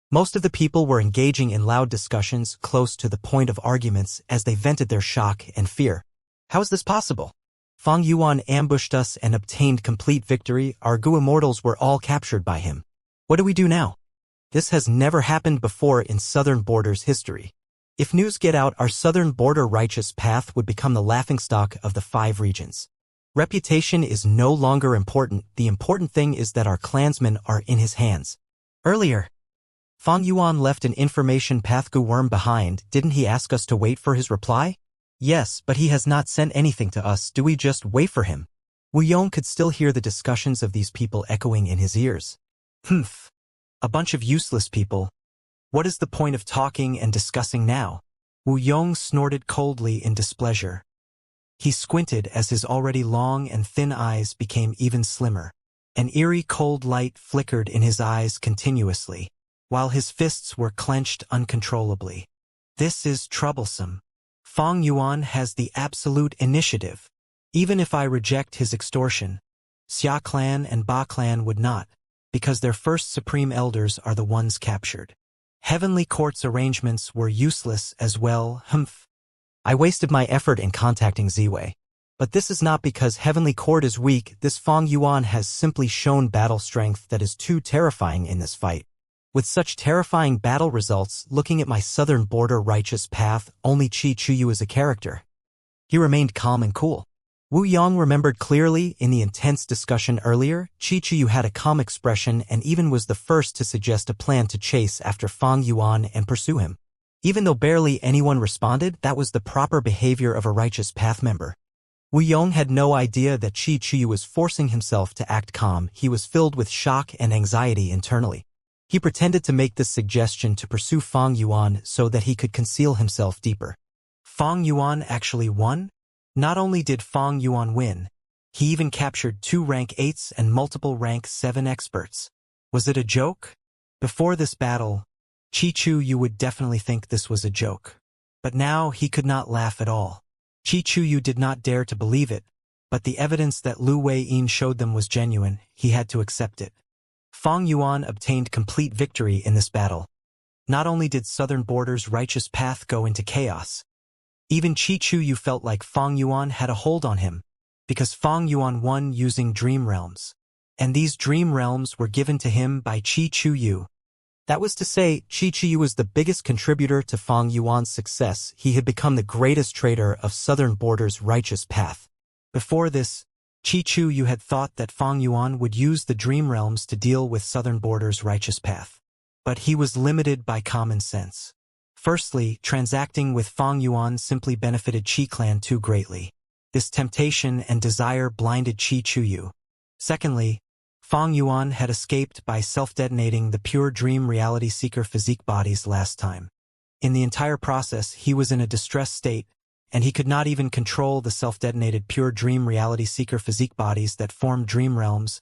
Most of the people were engaging in loud discussions close to the point of arguments as they vented their shock and fear. How is this possible? Fang Yuan ambushed us and obtained complete victory. Our goo Immortals were all captured by him. What do we do now? This has never happened before in Southern Border's history. If news get out, our Southern Border righteous path would become the laughingstock of the 5 regions. Reputation is no longer important. The important thing is that our clansmen are in his hands. Earlier, Fang Yuan left an information path goo worm behind. Didn't he ask us to wait for his reply? Yes, but he has not sent anything to us. Do we just wait for him? Wu Yong could still hear the discussions of these people echoing in his ears. Humph. A bunch of useless people. What is the point of talking and discussing now? Wu Yong snorted coldly in displeasure. He squinted as his already long and thin eyes became even slimmer. An eerie cold light flickered in his eyes continuously, while his fists were clenched uncontrollably. This is troublesome. Fang Yuan has the absolute initiative. Even if I reject his extortion, Xia clan and Ba clan would not, because their first supreme elders are the ones captured. Heavenly Court's arrangements were useless as well. Humph. I wasted my effort in contacting Ziwei. But this is not because Heavenly Court is weak. This Fang Yuan has simply shown battle strength that is too terrifying in this fight. With such terrifying battle results, looking at my southern border righteous path, only Qi Chuyu is a character. He remained calm and cool. Wu Yong remembered clearly in the intense discussion earlier, Qi Chuyu had a calm expression and even was the first to suggest a plan to chase after Fang Yuan and pursue him. Even though barely anyone responded, that was the proper behavior of a righteous path member. Wu Yong had no idea that Qi Chuyu was forcing himself to act calm. He was filled with shock and anxiety internally. He pretended to make this suggestion to pursue Fang Yuan so that he could conceal himself deeper. Fang Yuan actually won? Not only did Fang Yuan win, he even captured 2 rank 8s and multiple rank 7 experts. Was it a joke? Before this battle, Qi Chuyu would definitely think this was a joke. But now he could not laugh at all. Qi Chuyu did not dare to believe it, but the evidence that Lu Wei-yin showed them was genuine. He had to accept it. Fang Yuan obtained complete victory in this battle. Not only did Southern Border's righteous path go into chaos, even Qi Chuyu felt like Fang Yuan had a hold on him, because Fang Yuan won using dream realms. And these dream realms were given to him by Qi Chuyu. That was to say, Qi Chuyu was the biggest contributor to Fang Yuan's success. He had become the greatest trader of Southern Border's righteous path. Before this, Qi Chuyu had thought that Fang Yuan would use the dream realms to deal with Southern Border's righteous path. But he was limited by common sense. Firstly, transacting with Fang Yuan simply benefited Qi Clan too greatly. This temptation and desire blinded Qi Chuyu. Secondly, Fang Yuan had escaped by self-detonating the pure dream reality seeker physique bodies last time. In the entire process, he was in a distressed state, and he could not even control the self-detonated pure dream reality seeker physique bodies that formed dream realms.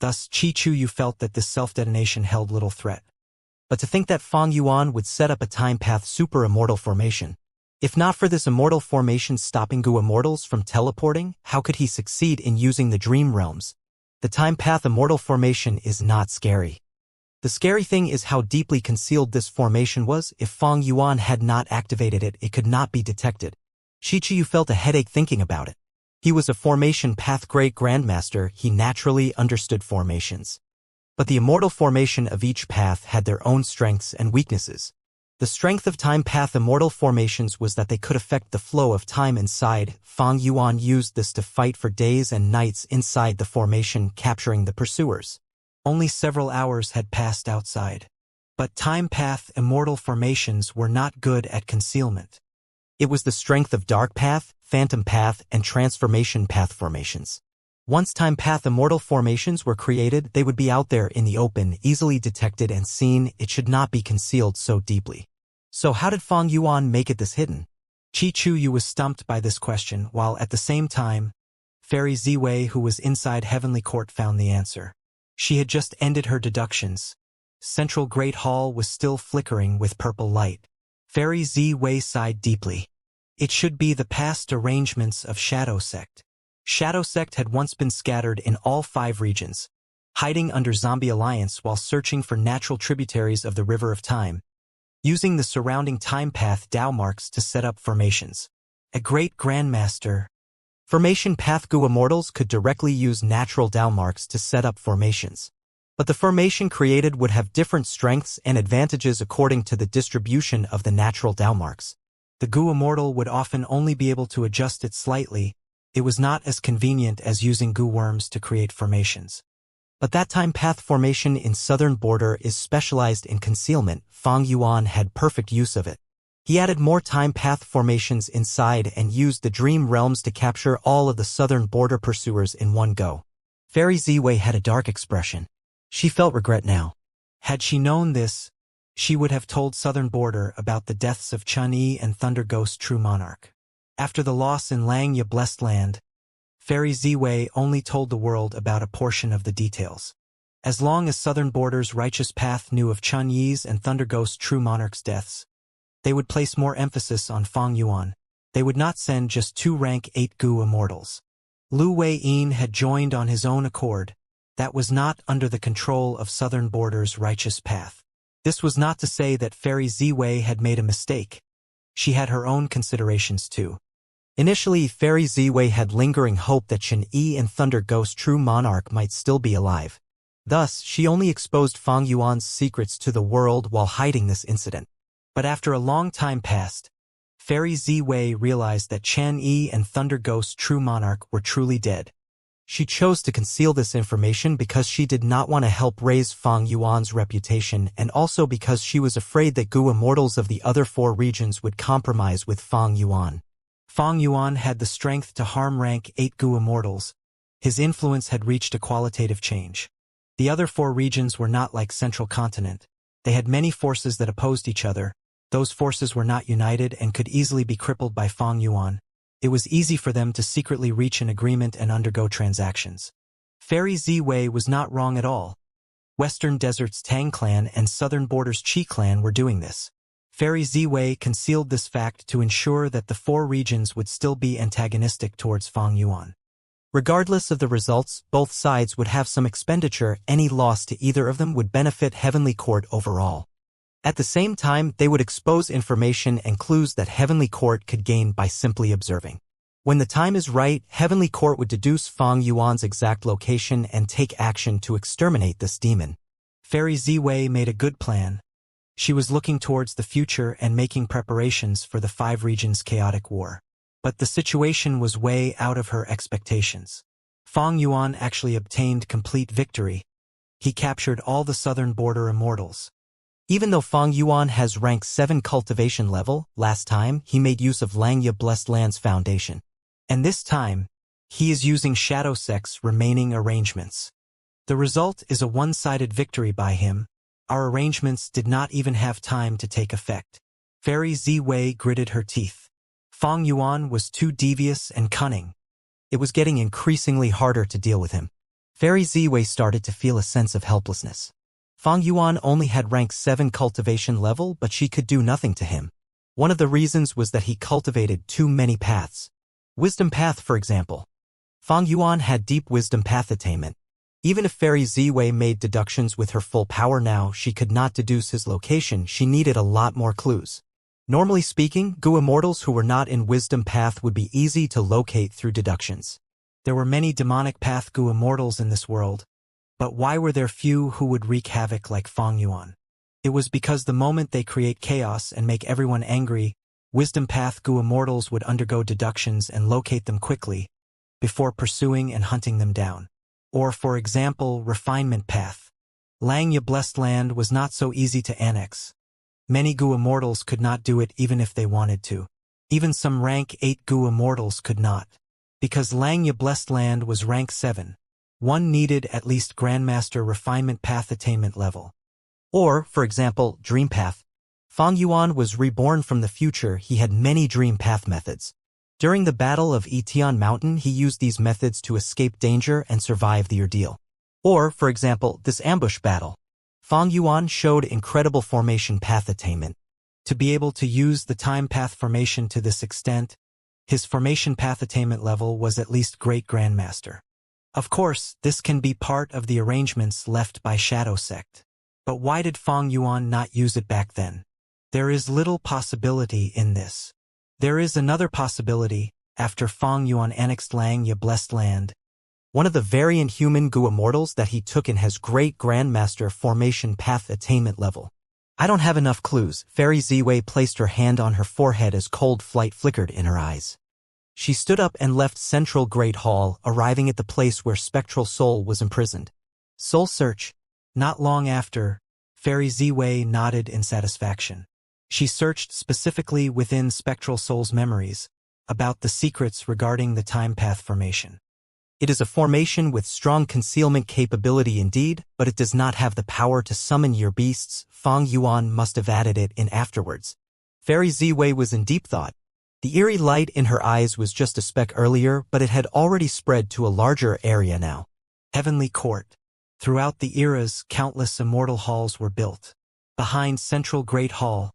Thus, Qi Chuyu felt that this self-detonation held little threat. But to think that Fang Yuan would set up a time path super immortal formation. If not for this immortal formation stopping Gu immortals from teleporting, how could he succeed in using the dream realms? The time path immortal formation is not scary. The scary thing is how deeply concealed this formation was. If Fang Yuan had not activated it, it could not be detected. Qi Chuyu felt a headache thinking about it. He was a formation path great grandmaster. He naturally understood formations. But the immortal formation of each path had their own strengths and weaknesses. The strength of time path immortal formations was that they could affect the flow of time inside. Fang Yuan used this to fight for days and nights inside the formation, capturing the pursuers. Only several hours had passed outside. But time path immortal formations were not good at concealment. It was the strength of dark path, phantom path, and transformation path formations. Once time path immortal formations were created, they would be out there in the open, easily detected and seen. It should not be concealed so deeply. So how did Fang Yuan make it this hidden? Qi Chuyu was stumped by this question, while at the same time, Fairy Ziwei, who was inside Heavenly Court, found the answer. She had just ended her deductions. Central Great Hall was still flickering with purple light. Fairy Ziwei sighed deeply. It should be the past arrangements of Shadow Sect. Shadow Sect had once been scattered in all 5 regions, hiding under Zombie Alliance while searching for natural tributaries of the River of Time, using the surrounding time path Dao marks to set up formations. A great grandmaster. Formation path Gu immortals could directly use natural Dao marks to set up formations. But the formation created would have different strengths and advantages according to the distribution of the natural Dao marks. The Gu immortal would often only be able to adjust it slightly. It was not as convenient as using Gu worms to create formations. But that time path formation in Southern Border is specialized in concealment. Fang Yuan had perfect use of it. He added more time path formations inside and used the dream realms to capture all of the Southern Border pursuers in one go. Fairy Ziwei had a dark expression. She felt regret now. Had she known this, she would have told Southern Border about the deaths of Chun-Yi and Thunder Ghost True Monarch. After the loss in Langya Blessed Land, Fairy Ziwei only told the world about a portion of the details. As long as Southern Border's righteous path knew of Chun-Yi's and Thunder Ghost True Monarch's deaths, they would place more emphasis on Fang Yuan. They would not send just 2 rank 8 Gu immortals. Lu Wei-yin had joined on his own accord. That was not under the control of Southern Border's righteous path. This was not to say that Fairy Ziwei had made a mistake. She had her own considerations too. Initially, Fairy Ziwei had lingering hope that Chen Yi and Thunder Ghost True Monarch might still be alive. Thus, she only exposed Fang Yuan's secrets to the world while hiding this incident. But after a long time passed, Fairy Ziwei realized that Chen Yi and Thunder Ghost True Monarch were truly dead. She chose to conceal this information because she did not want to help raise Fang Yuan's reputation and also because she was afraid that Gu Immortals of the other 4 regions would compromise with Fang Yuan. Fang Yuan had the strength to harm rank 8 Gu Immortals. His influence had reached a qualitative change. The other 4 regions were not like Central Continent. They had many forces that opposed each other. Those forces were not united and could easily be crippled by Fang Yuan. It was easy for them to secretly reach an agreement and undergo transactions. Fairy Ziwei was not wrong at all. Western Desert's Tang clan and Southern Border's Qi clan were doing this. Fairy Ziwei concealed this fact to ensure that the 4 regions would still be antagonistic towards Fang Yuan. Regardless of the results, both sides would have some expenditure. Any loss to either of them would benefit Heavenly Court overall. At the same time, they would expose information and clues that Heavenly Court could gain by simply observing. When the time is right, Heavenly Court would deduce Fang Yuan's exact location and take action to exterminate this demon. Fairy Ziwei made a good plan. She was looking towards the future and making preparations for the 5 regions' chaotic war. But the situation was way out of her expectations. Fang Yuan actually obtained complete victory. He captured all the Southern Border Immortals. Even though Fang Yuan has rank 7 cultivation level, last time he made use of Langya Blessed Lands Foundation. And this time, he is using Shadow Sect's remaining arrangements. The result is a one-sided victory by him. Our arrangements did not even have time to take effect. Fairy Ziwei gritted her teeth. Fang Yuan was too devious and cunning. It was getting increasingly harder to deal with him. Fairy Ziwei started to feel a sense of helplessness. Fang Yuan only had rank 7 cultivation level, but she could do nothing to him. One of the reasons was that he cultivated too many paths. Wisdom Path, for example. Fang Yuan had deep Wisdom Path attainment. Even if Fairy Ziwei made deductions with her full power now, she could not deduce his location. She needed a lot more clues. Normally speaking, Gu Immortals who were not in Wisdom Path would be easy to locate through deductions. There were many demonic path Gu Immortals in this world. But why were there few who would wreak havoc like Fang Yuan? It was because the moment they create chaos and make everyone angry, Wisdom Path Gu Immortals would undergo deductions and locate them quickly, before pursuing and hunting them down. Or, for example, Refinement Path. Langya Blessed Land was not so easy to annex. Many Gu Immortals could not do it even if they wanted to. Even some rank 8 Gu Immortals could not. Because Langya Blessed Land was rank 7. One needed at least Grandmaster Refinement Path attainment level. Or, for example, Dream Path. Fang Yuan was reborn from the future. He had many Dream Path methods. During the Battle of Etian Mountain, he used these methods to escape danger and survive the ordeal. Or, for example, this ambush battle. Fang Yuan showed incredible formation path attainment. To be able to use the time path formation to this extent, his formation path attainment level was at least Great Grandmaster. Of course, this can be part of the arrangements left by Shadow Sect. But why did Fang Yuan not use it back then? There is little possibility in this. There is another possibility. After Fang Yuan annexed Langya Blessed Land, one of the variant human Gu Immortals that he took in has Great Grandmaster formation path attainment level. I don't have enough clues. Fairy Ziwei placed her hand on her forehead as cold flight flickered in her eyes. She stood up and left Central Great Hall, arriving at the place where Spectral Soul was imprisoned. Soul Search. Not long after, Fairy Ziwei nodded in satisfaction. She searched specifically within Spectral Soul's memories about the secrets regarding the time path formation. It is a formation with strong concealment capability indeed, but it does not have the power to summon your beasts. Fang Yuan must have added it in afterwards. Fairy Ziwei was in deep thought. The eerie light in her eyes was just a speck earlier, but it had already spread to a larger area now. Heavenly Court. Throughout the eras, countless immortal halls were built. Behind Central Great Hall,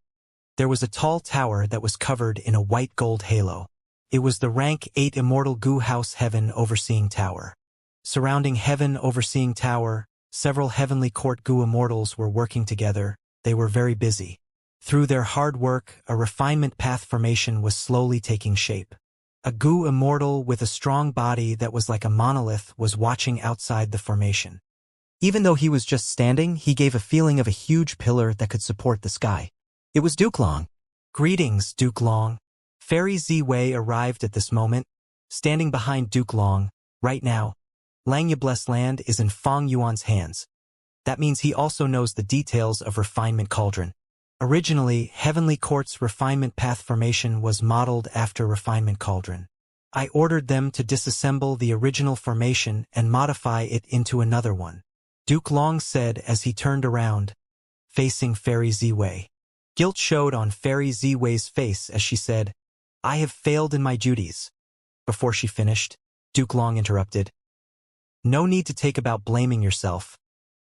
there was a tall tower that was covered in a white gold halo. It was the rank 8 Immortal Gu House Heaven Overseeing Tower. Surrounding Heaven Overseeing Tower, several Heavenly Court Gu Immortals were working together. They were very busy. Through their hard work, a refinement path formation was slowly taking shape. A goo immortal with a strong body that was like a monolith was watching outside the formation. Even though he was just standing, he gave a feeling of a huge pillar that could support the sky. It was Duke Long. "Greetings, Duke Long." Fairy Z-Wei arrived at this moment, standing behind Duke Long. Right now, Langya Blessed Land is in Fong Yuan's hands. That means he also knows the details of Refinement Cauldron. Originally, Heavenly Court's Refinement Path formation was modeled after Refinement Cauldron. I ordered them to disassemble the original formation and modify it into another one, Duke Long said as he turned around, facing Fairy Z-Wei. Guilt showed on Fairy Z-Wei's face as she said, "I have failed in my duties." Before she finished, Duke Long interrupted. "No need to take about blaming yourself.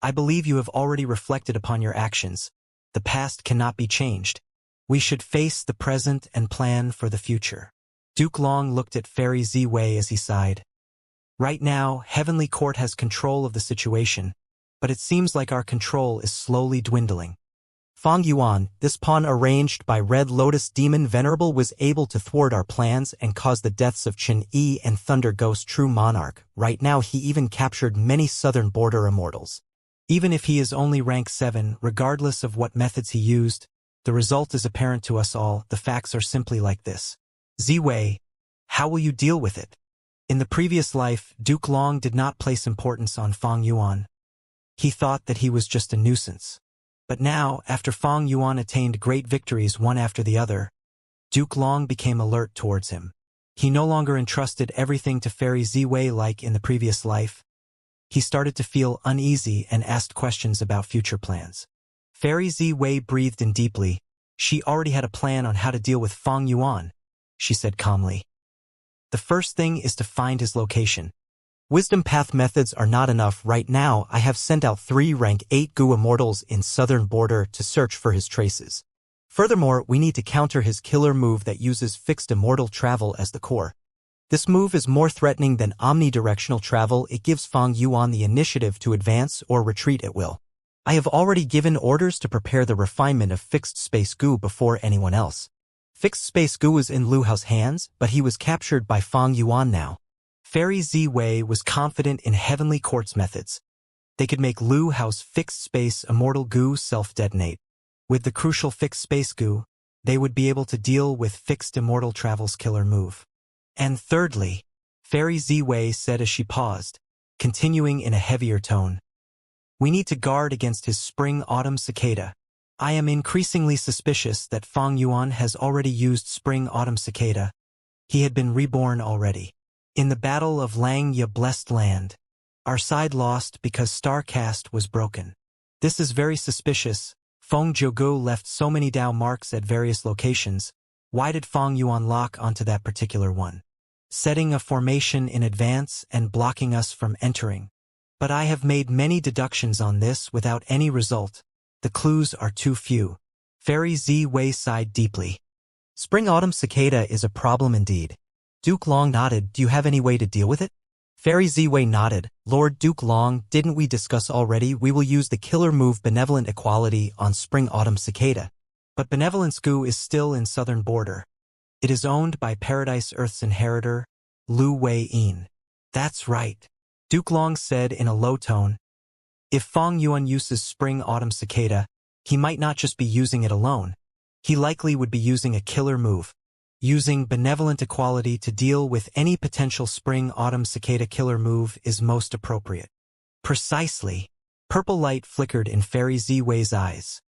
I believe you have already reflected upon your actions. The past cannot be changed. We should face the present and plan for the future." Duke Long looked at Fairy Z-Wei as he sighed. "Right now, Heavenly Court has control of the situation, but it seems like our control is slowly dwindling. Fong Yuan, this pawn arranged by Red Lotus Demon Venerable, was able to thwart our plans and cause the deaths of Chen Yi and Thunder Ghost True Monarch. Right now he even captured many southern border immortals. Even if he is only rank 7, regardless of what methods he used, the result is apparent to us all. The facts are simply like this. Z-Wei, how will you deal with it?" In the previous life, Duke Long did not place importance on Fong Yuan. He thought that he was just a nuisance. But now, after Fong Yuan attained great victories one after the other, Duke Long became alert towards him. He no longer entrusted everything to Fairy Z-Wei like in the previous life. He started to feel uneasy and asked questions about future plans. Fairy Z-Wei breathed in deeply. She already had a plan on how to deal with Fong Yuan, she said calmly. "The first thing is to find his location. Wisdom path methods are not enough. Right now I have sent out 3 rank 8 Goo Immortals in southern border to search for his traces. Furthermore, we need to counter his killer move that uses fixed immortal travel as the core. This move is more threatening than omnidirectional travel. It gives Fong Yuan the initiative to advance or retreat at will. I have already given orders to prepare the refinement of fixed space Goo before anyone else. Fixed space Goo is in Lu Hao's hands, but he was captured by Fong Yuan now." Fairy Z-Wei was confident in Heavenly Court's methods. They could make Lu Hao's fixed space immortal Goo self-detonate. With the crucial fixed space Goo, they would be able to deal with fixed immortal travel's killer move. "And thirdly," Fairy Z-Wei said as she paused, continuing in a heavier tone, "we need to guard against his spring-autumn cicada. I am increasingly suspicious that Fong Yuan has already used spring-autumn cicada. He had been reborn already. In the Battle of Langya Blessed Land, our side lost because Starcast was broken. This is very suspicious. Fong Jogu left so many Dao marks at various locations. Why did Fong Yuan lock onto that particular one? Setting a formation in advance and blocking us from entering. But I have made many deductions on this without any result. The clues are too few." Fairy Z-Wei sighed deeply. "Spring-autumn cicada is a problem indeed." Duke Long nodded. "Do you have any way to deal with it?" Fairy Z-Wei nodded. "Lord Duke Long, didn't we discuss already? We will use the killer move Benevolent Equality on Spring-Autumn Cicada. But Benevolence Goo is still in southern border. It is owned by Paradise Earth's inheritor, Lu Wei-in." "That's right," Duke Long said in a low tone. "If Fong Yuan uses Spring-Autumn Cicada, he might not just be using it alone. He likely would be using a killer move. Using Benevolent Equality to deal with any potential Spring-Autumn Cicada killer move is most appropriate." "Precisely." Purple light flickered in Fairy Z-Wei's eyes.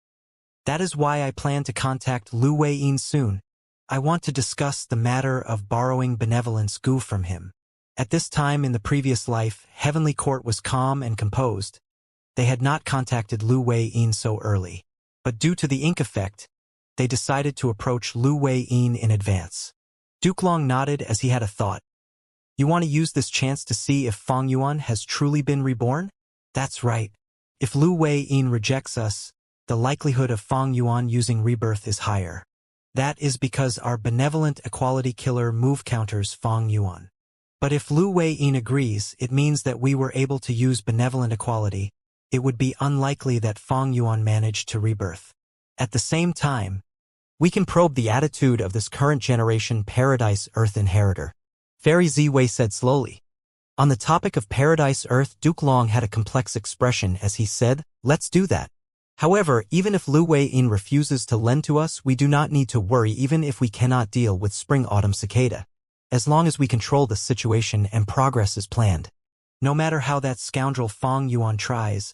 "That is why I plan to contact Lu Wei-in soon. I want to discuss the matter of borrowing Benevolence Goo from him." At this time in the previous life, Heavenly Court was calm and composed. They had not contacted Lu Wei-in so early. But due to the ink effect, they decided to approach Lu Wei-in in advance. Duke Long nodded as he had a thought. "You want to use this chance to see if Fong Yuan has truly been reborn?" "That's right. If Lu Wei-in rejects us, the likelihood of Fong Yuan using rebirth is higher. That is because our Benevolent Equality killer move counters Fong Yuan. But if Lu Wei-in agrees, it means that we were able to use Benevolent Equality, it would be unlikely that Fang Yuan managed to rebirth. At the same time, we can probe the attitude of this current generation Paradise Earth inheritor. Fairy Ziwei said slowly. On the topic of Paradise Earth, Duke Long had a complex expression as he said, "Let's do that." However, even if Lu Wei-in refuses to lend to us, we do not need to worry even if we cannot deal with Spring-Autumn Cicada. As long as we control the situation and progress is planned. No matter how that scoundrel Fang Yuan tries,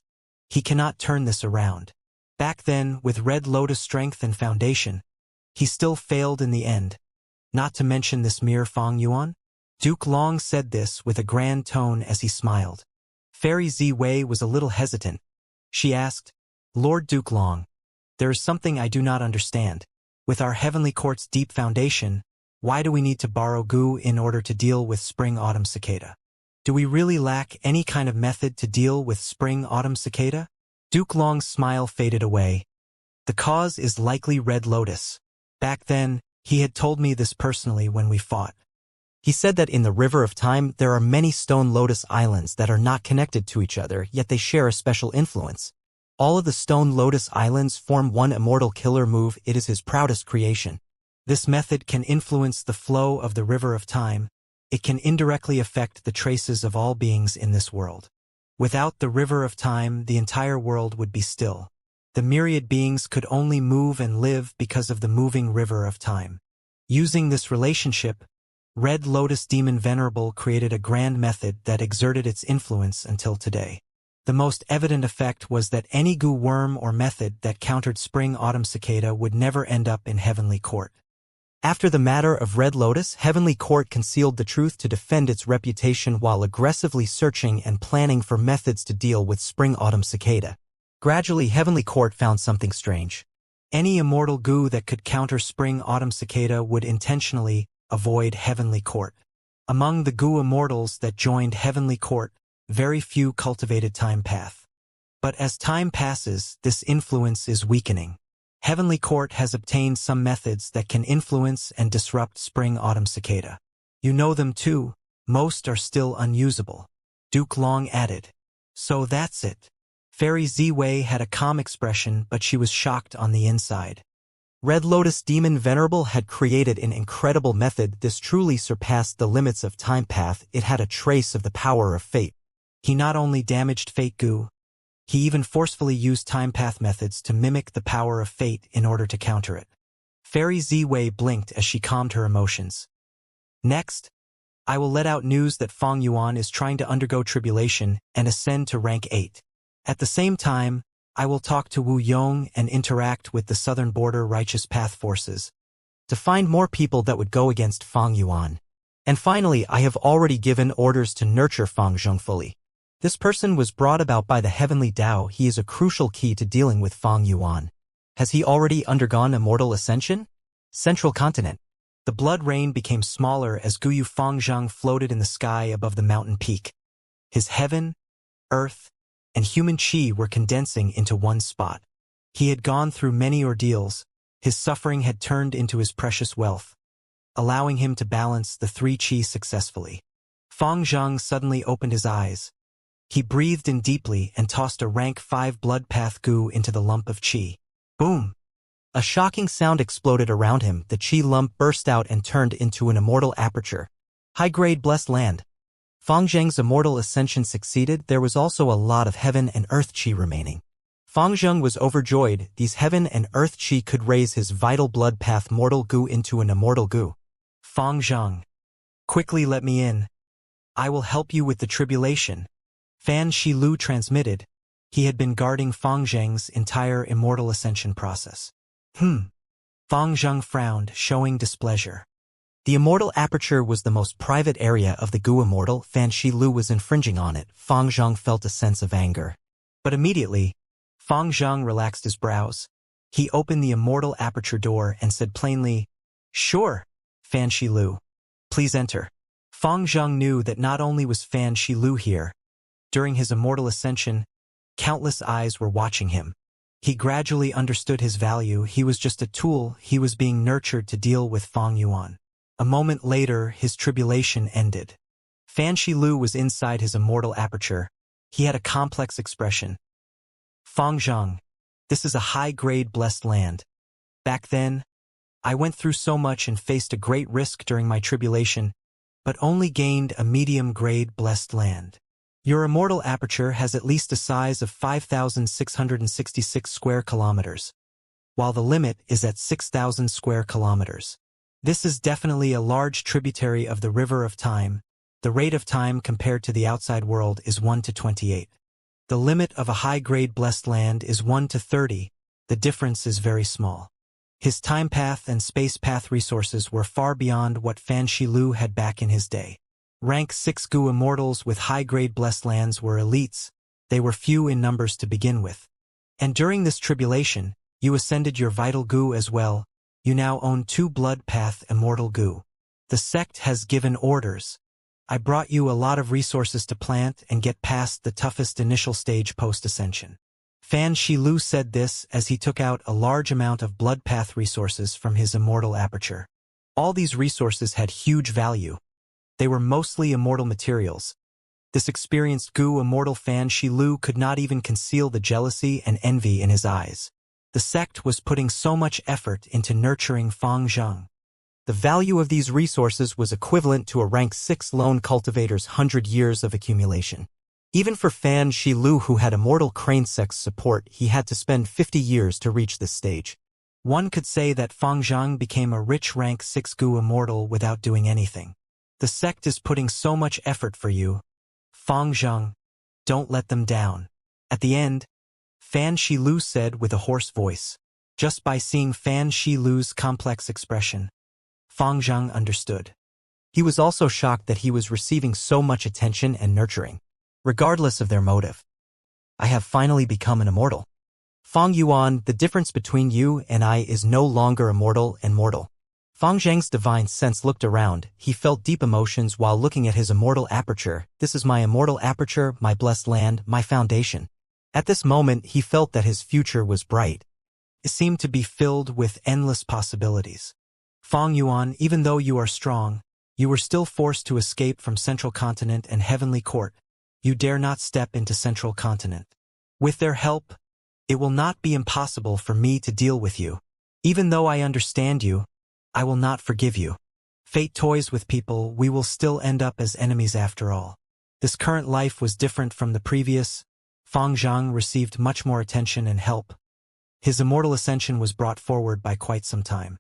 he cannot turn this around. Back then, with Red Lotus strength and foundation, he still failed in the end. Not to mention this mere Fang Yuan? Duke Long said this with a grand tone as he smiled. Fairy Ziwei was a little hesitant. She asked, "Lord Duke Long, there is something I do not understand. With our Heavenly Court's deep foundation, why do we need to borrow goo in order to deal with Spring-Autumn Cicada? Do we really lack any kind of method to deal with Spring-Autumn Cicada?" Duke Long's smile faded away. The cause is likely Red Lotus. Back then, he had told me this personally when we fought. He said that in the River of Time there are many Stone Lotus Islands that are not connected to each other, yet they share a special influence. All of the Stone Lotus Islands form one immortal killer move. It is his proudest creation. This method can influence the flow of the River of Time. It can indirectly affect the traces of all beings in this world. Without the River of Time, the entire world would be still. The myriad beings could only move and live because of the moving River of Time. Using this relationship, Red Lotus Demon Venerable created a grand method that exerted its influence until today. The most evident effect was that any goo worm or method that countered Spring-Autumn Cicada would never end up in Heavenly Court. After the matter of Red Lotus, Heavenly Court concealed the truth to defend its reputation while aggressively searching and planning for methods to deal with Spring-Autumn Cicada. Gradually, Heavenly Court found something strange. Any immortal goo that could counter Spring-Autumn Cicada would intentionally avoid Heavenly Court. Among the goo immortals that joined Heavenly Court, very few cultivated Time Path. But as time passes, this influence is weakening. Heavenly Court has obtained some methods that can influence and disrupt Spring-Autumn Cicada. You know them too, most are still unusable. Duke Long added. So that's it. Fairy Ziwei had a calm expression, but she was shocked on the inside. Red Lotus Demon Venerable had created an incredible method. This truly surpassed the limits of Time Path. It had a trace of the power of fate. He not only damaged fate goo, he even forcefully used Time Path methods to mimic the power of fate in order to counter it. Fairy Ziwei blinked as she calmed her emotions. Next, I will let out news that Fang Yuan is trying to undergo tribulation and ascend to rank 8. At the same time, I will talk to Wu Yong and interact with the Southern Border Righteous Path forces to find more people that would go against Fang Yuan. And finally, I have already given orders to nurture Fang Zheng fully. This person was brought about by the Heavenly Tao. He is a crucial key to dealing with Fang Yuan. Has he already undergone immortal ascension? Central Continent. The blood rain became smaller as Guyu Fangzheng floated in the sky above the mountain peak. His heaven, earth, and human chi were condensing into one spot. He had gone through many ordeals. His suffering had turned into his precious wealth, allowing him to balance the three chi successfully. Fangzheng suddenly opened his eyes. He breathed in deeply and tossed a rank 5 blood path goo into the lump of chi. Boom! A shocking sound exploded around him. The chi lump burst out and turned into an immortal aperture. High-grade blessed land. Fangzheng's immortal ascension succeeded. There was also a lot of heaven and earth chi remaining. Fangzheng was overjoyed. These heaven and earth chi could raise his vital blood path mortal goo into an immortal goo. Fangzheng, quickly let me in. I will help you with the tribulation. Fan Shilu transmitted. He had been guarding Fangzheng's entire immortal ascension process. Fangzheng frowned, showing displeasure. The immortal aperture was the most private area of the Gu Immortal. Fan Shilu was infringing on it. Fangzheng felt a sense of anger. But immediately, Fangzheng relaxed his brows. He opened the immortal aperture door and said plainly, "Sure, Fan Shilu. Please enter." Fangzheng knew that not only was Fan Shilu here. During his immortal ascension, countless eyes were watching him. He gradually understood his value. He was just a tool. He was being nurtured to deal with Fang Yuan. A moment later, his tribulation ended. Fan Shilu was inside his immortal aperture. He had a complex expression. Fangzheng. This is a high-grade blessed land. Back then, I went through so much and faced a great risk during my tribulation, but only gained a medium-grade blessed land. Your immortal aperture has at least a size of 5,666 square kilometers, while the limit is at 6,000 square kilometers. This is definitely a large tributary of the river of time. The rate of time compared to the outside world is 1 to 28. The limit of a high-grade blessed land is 1 to 30. The difference is very small. His time path and space path resources were far beyond what Fan Shilu had back in his day. Rank 6 Gu immortals with high-grade blessed lands were elites. They were few in numbers to begin with. And during this tribulation, you ascended your vital Gu as well. You now own 2 blood path immortal Gu. The sect has given orders. I brought you a lot of resources to plant and get past the toughest initial stage post-ascension. Fan Shilu said this as he took out a large amount of blood path resources from his immortal aperture. All these resources had huge value. They were mostly immortal materials. This experienced Gu immortal Fan Shilu could not even conceal the jealousy and envy in his eyes. The sect was putting so much effort into nurturing Fangzheng. The value of these resources was equivalent to a rank 6 lone cultivator's 100 years of accumulation. Even for Fan Shilu, who had immortal crane sex support, he had to spend 50 years to reach this stage. One could say that Fangzheng became a rich rank 6 Gu immortal without doing anything. The sect is putting so much effort for you. Fangzheng, don't let them down. At the end, Fan Shilu said with a hoarse voice. Just by seeing Fan Shilu's complex expression, Fangzheng understood. He was also shocked that he was receiving so much attention and nurturing, regardless of their motive. I have finally become an immortal. Fang Yuan, the difference between you and I is no longer immortal and mortal. Fangzheng's divine sense looked around. He felt deep emotions while looking at his immortal aperture. This is my immortal aperture, my blessed land, my foundation. At this moment, he felt that his future was bright. It seemed to be filled with endless possibilities. Fang Yuan, even though you are strong, you were still forced to escape from Central Continent and Heavenly Court. You dare not step into Central Continent. With their help, it will not be impossible for me to deal with you. Even though I understand you, I will not forgive you. Fate toys with people, we will still end up as enemies after all. This current life was different from the previous. Fangzheng received much more attention and help. His immortal ascension was brought forward by quite some time.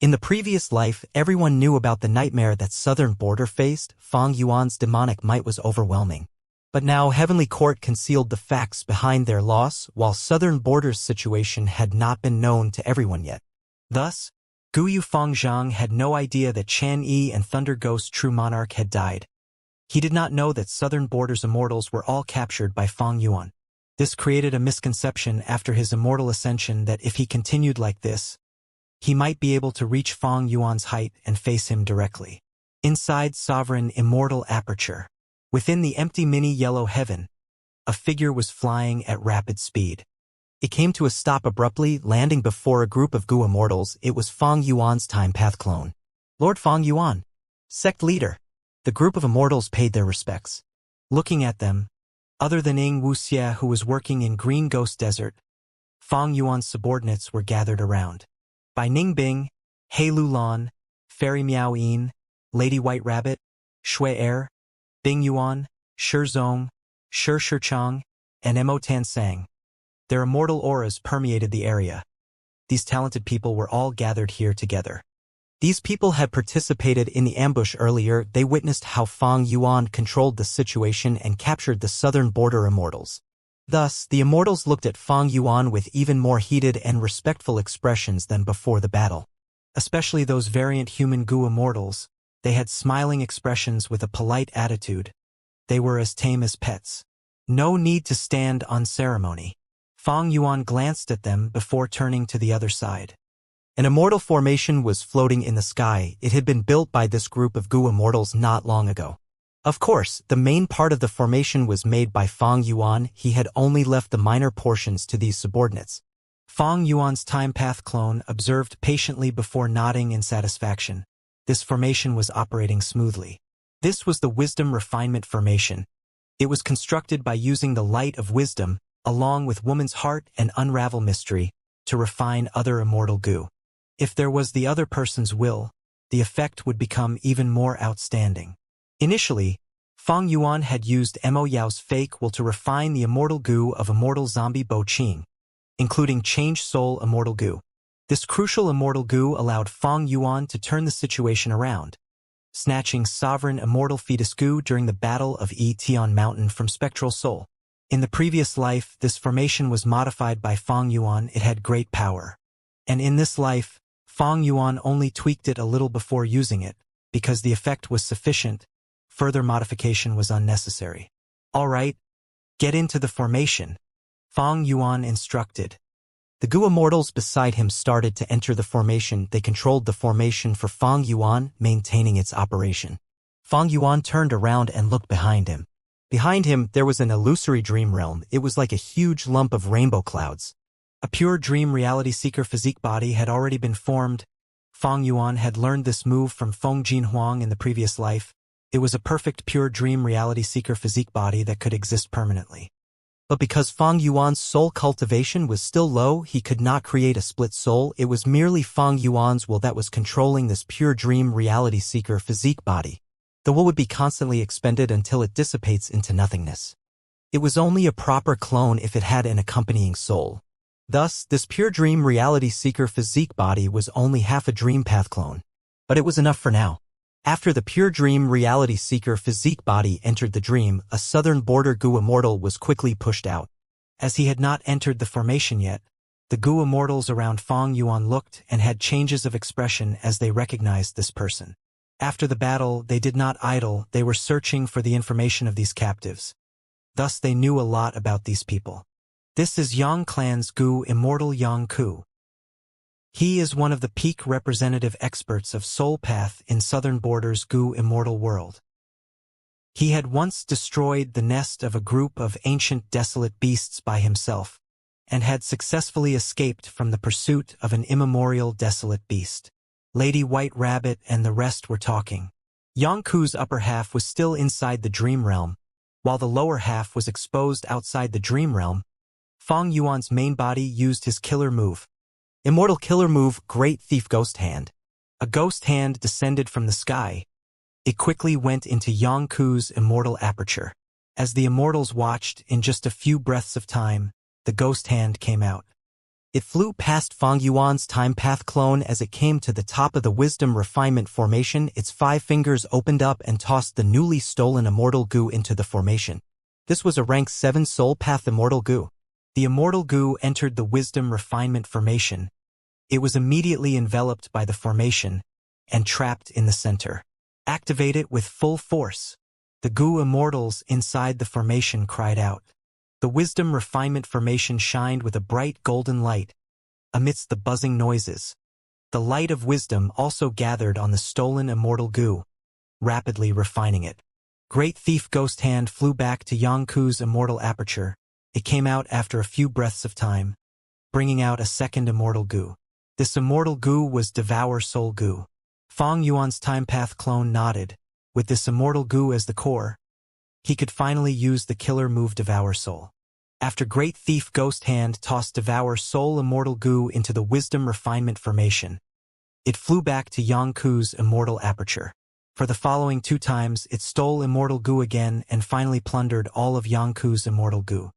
In the previous life, everyone knew about the nightmare that Southern Border faced. Fang Yuan's demonic might was overwhelming. But now Heavenly Court concealed the facts behind their loss, while Southern Border's situation had not been known to everyone yet. Thus, Guyu Fangzheng had no idea that Chan Yi and Thunder Ghost True Monarch had died. He did not know that Southern Border's immortals were all captured by Fang Yuan. This created a misconception after his immortal ascension that if he continued like this, he might be able to reach Fang Yuan's height and face him directly. Inside Sovereign Immortal Aperture, within the empty mini yellow heaven, a figure was flying at rapid speed. It came to a stop abruptly, landing before a group of Gu immortals. It was Fang Yuan's time path clone. Lord Fang Yuan, sect leader. The group of immortals paid their respects. Looking at them, other than Ing Wuxia, who was working in Green Ghost Desert, Fang Yuan's subordinates were gathered around. By Ning Bing, He Lulan, Fairy Miao Yin, Lady White Rabbit, Shui Er, Bing Yuan, Shi Zong, Shi Shichang, and Mo Tan Sang. Their immortal auras permeated the area. These talented people were all gathered here together. These people had participated in the ambush earlier. They witnessed how Fang Yuan controlled the situation and captured the Southern Border immortals. Thus, the immortals looked at Fang Yuan with even more heated and respectful expressions than before the battle. Especially those variant human Gu immortals, they had smiling expressions with a polite attitude. They were as tame as pets. No need to stand on ceremony. Fang Yuan glanced at them before turning to the other side. An immortal formation was floating in the sky. It had been built by this group of Gu immortals not long ago. Of course, the main part of the formation was made by Fang Yuan. He had only left the minor portions to these subordinates. Fang Yuan's time path clone observed patiently before nodding in satisfaction. This formation was operating smoothly. This was the Wisdom Refinement Formation. It was constructed by using the light of wisdom. along with woman's heart and unravel mystery, to refine other immortal goo. If there was the other person's will, the effect would become even more outstanding. Initially, Fang Yuan had used Mo Yao's fake will to refine the immortal goo of immortal zombie Bo Qing, including change soul immortal goo. This crucial immortal goo allowed Fang Yuan to turn the situation around, snatching sovereign immortal fetus goo during the Battle of Tian Mountain from Spectral Soul. In the previous life, this formation was modified by Fang Yuan. It had great power. And in this life, Fang Yuan only tweaked it a little before using it, because the effect was sufficient. Further modification was unnecessary. All right, get into the formation, Fang Yuan instructed. The Goo Immortals beside him started to enter the formation. They controlled the formation for Fang Yuan, maintaining its operation. Fang Yuan turned around and looked behind him. Behind him, there was an illusory dream realm. It was like a huge lump of rainbow clouds. A pure dream reality seeker physique body had already been formed. Fang Yuan had learned this move from Feng Jinhuang in the previous life. It was a perfect pure dream reality seeker physique body that could exist permanently. But because Fang Yuan's soul cultivation was still low, he could not create a split soul. It was merely Fang Yuan's will that was controlling this pure dream reality seeker physique body. The will would be constantly expended until it dissipates into nothingness. It was only a proper clone if it had an accompanying soul. Thus, this pure dream reality seeker physique body was only half a dream path clone. But it was enough for now. After the pure dream reality seeker physique body entered the dream, a southern border Goo Immortal was quickly pushed out. As he had not entered the formation yet, the Goo Immortals around Fang Yuan looked and had changes of expression as they recognized this person. After the battle, they did not idle. They were searching for the information of these captives. Thus they knew a lot about these people. This is Yang Clan's Goo Immortal Yang Ku. He is one of the peak representative experts of Soul Path in Southern Border's Goo Immortal world. He had once destroyed the nest of a group of ancient desolate beasts by himself, and had successfully escaped from the pursuit of an immemorial desolate beast. Lady White Rabbit and the rest were talking. Yang Ku's upper half was still inside the dream realm, while the lower half was exposed outside the dream realm. Fang Yuan's main body used his killer move. Immortal killer move, Great Thief Ghost Hand. A ghost hand descended from the sky. It quickly went into Yang Ku's immortal aperture. As the immortals watched, in just a few breaths of time, the ghost hand came out. It flew past Fang Yuan's time path clone. As it came to the top of the wisdom refinement formation, its 5 fingers opened up and tossed the newly stolen immortal goo into the formation. This was a rank 7 soul path immortal goo. The immortal goo entered the wisdom refinement formation. It was immediately enveloped by the formation and trapped in the center. Activate it with full force. The Goo Immortals inside the formation cried out. The wisdom refinement formation shined with a bright golden light amidst the buzzing noises. The light of wisdom also gathered on the stolen immortal goo, rapidly refining it. Great Thief Ghost Hand flew back to Yang Ku's immortal aperture. It came out after a few breaths of time, bringing out a second immortal goo. This immortal goo was Devour Soul Goo. Fang Yuan's time path clone nodded. With this immortal goo as the core, he could finally use the killer move Devour Soul. After Great Thief Ghost Hand tossed Devour Soul immortal goo into the wisdom refinement formation, it flew back to Yang Ku's immortal aperture. For the following 2 times, it stole immortal goo again and finally plundered all of Yang Ku's immortal goo.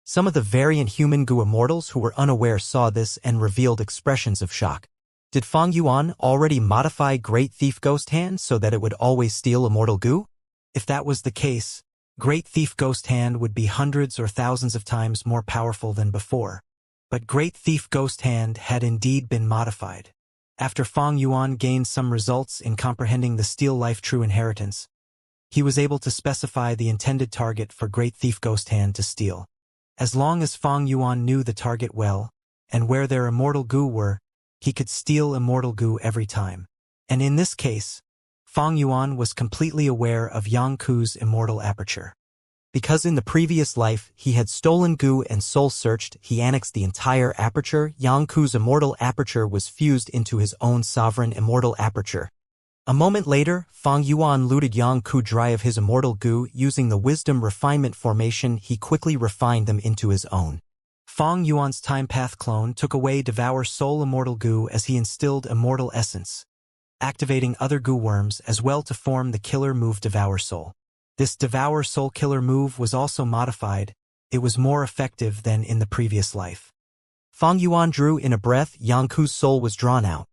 Some of the variant human Goo Immortals who were unaware saw this and revealed expressions of shock. Did Fang Yuan already modify Great Thief Ghost Hand so that it would always steal immortal goo? If that was the case, Great Thief Ghost Hand would be hundreds or thousands of times more powerful than before. But Great Thief Ghost Hand had indeed been modified. After Fang Yuan gained some results in comprehending the Steel Life True Inheritance, he was able to specify the intended target for Great Thief Ghost Hand to steal. As long as Fang Yuan knew the target well, and where their immortal goo were, he could steal immortal goo every time. And in this case, Fang Yuan was completely aware of Yang Ku's immortal aperture. Because in the previous life he had stolen goo and soul-searched, he annexed the entire aperture. Yang Ku's immortal aperture was fused into his own sovereign immortal aperture. A moment later, Fang Yuan looted Yang Ku dry of his immortal goo. Using the wisdom refinement formation, he quickly refined them into his own. Fang Yuan's time path clone took away Devour Soul immortal goo as he instilled immortal essence, activating other goo worms as well to form the killer move Devour Soul. This Devour Soul killer move was also modified. It was more effective than in the previous life. Fang Yuan drew in a breath. Yang Ku's soul was drawn out.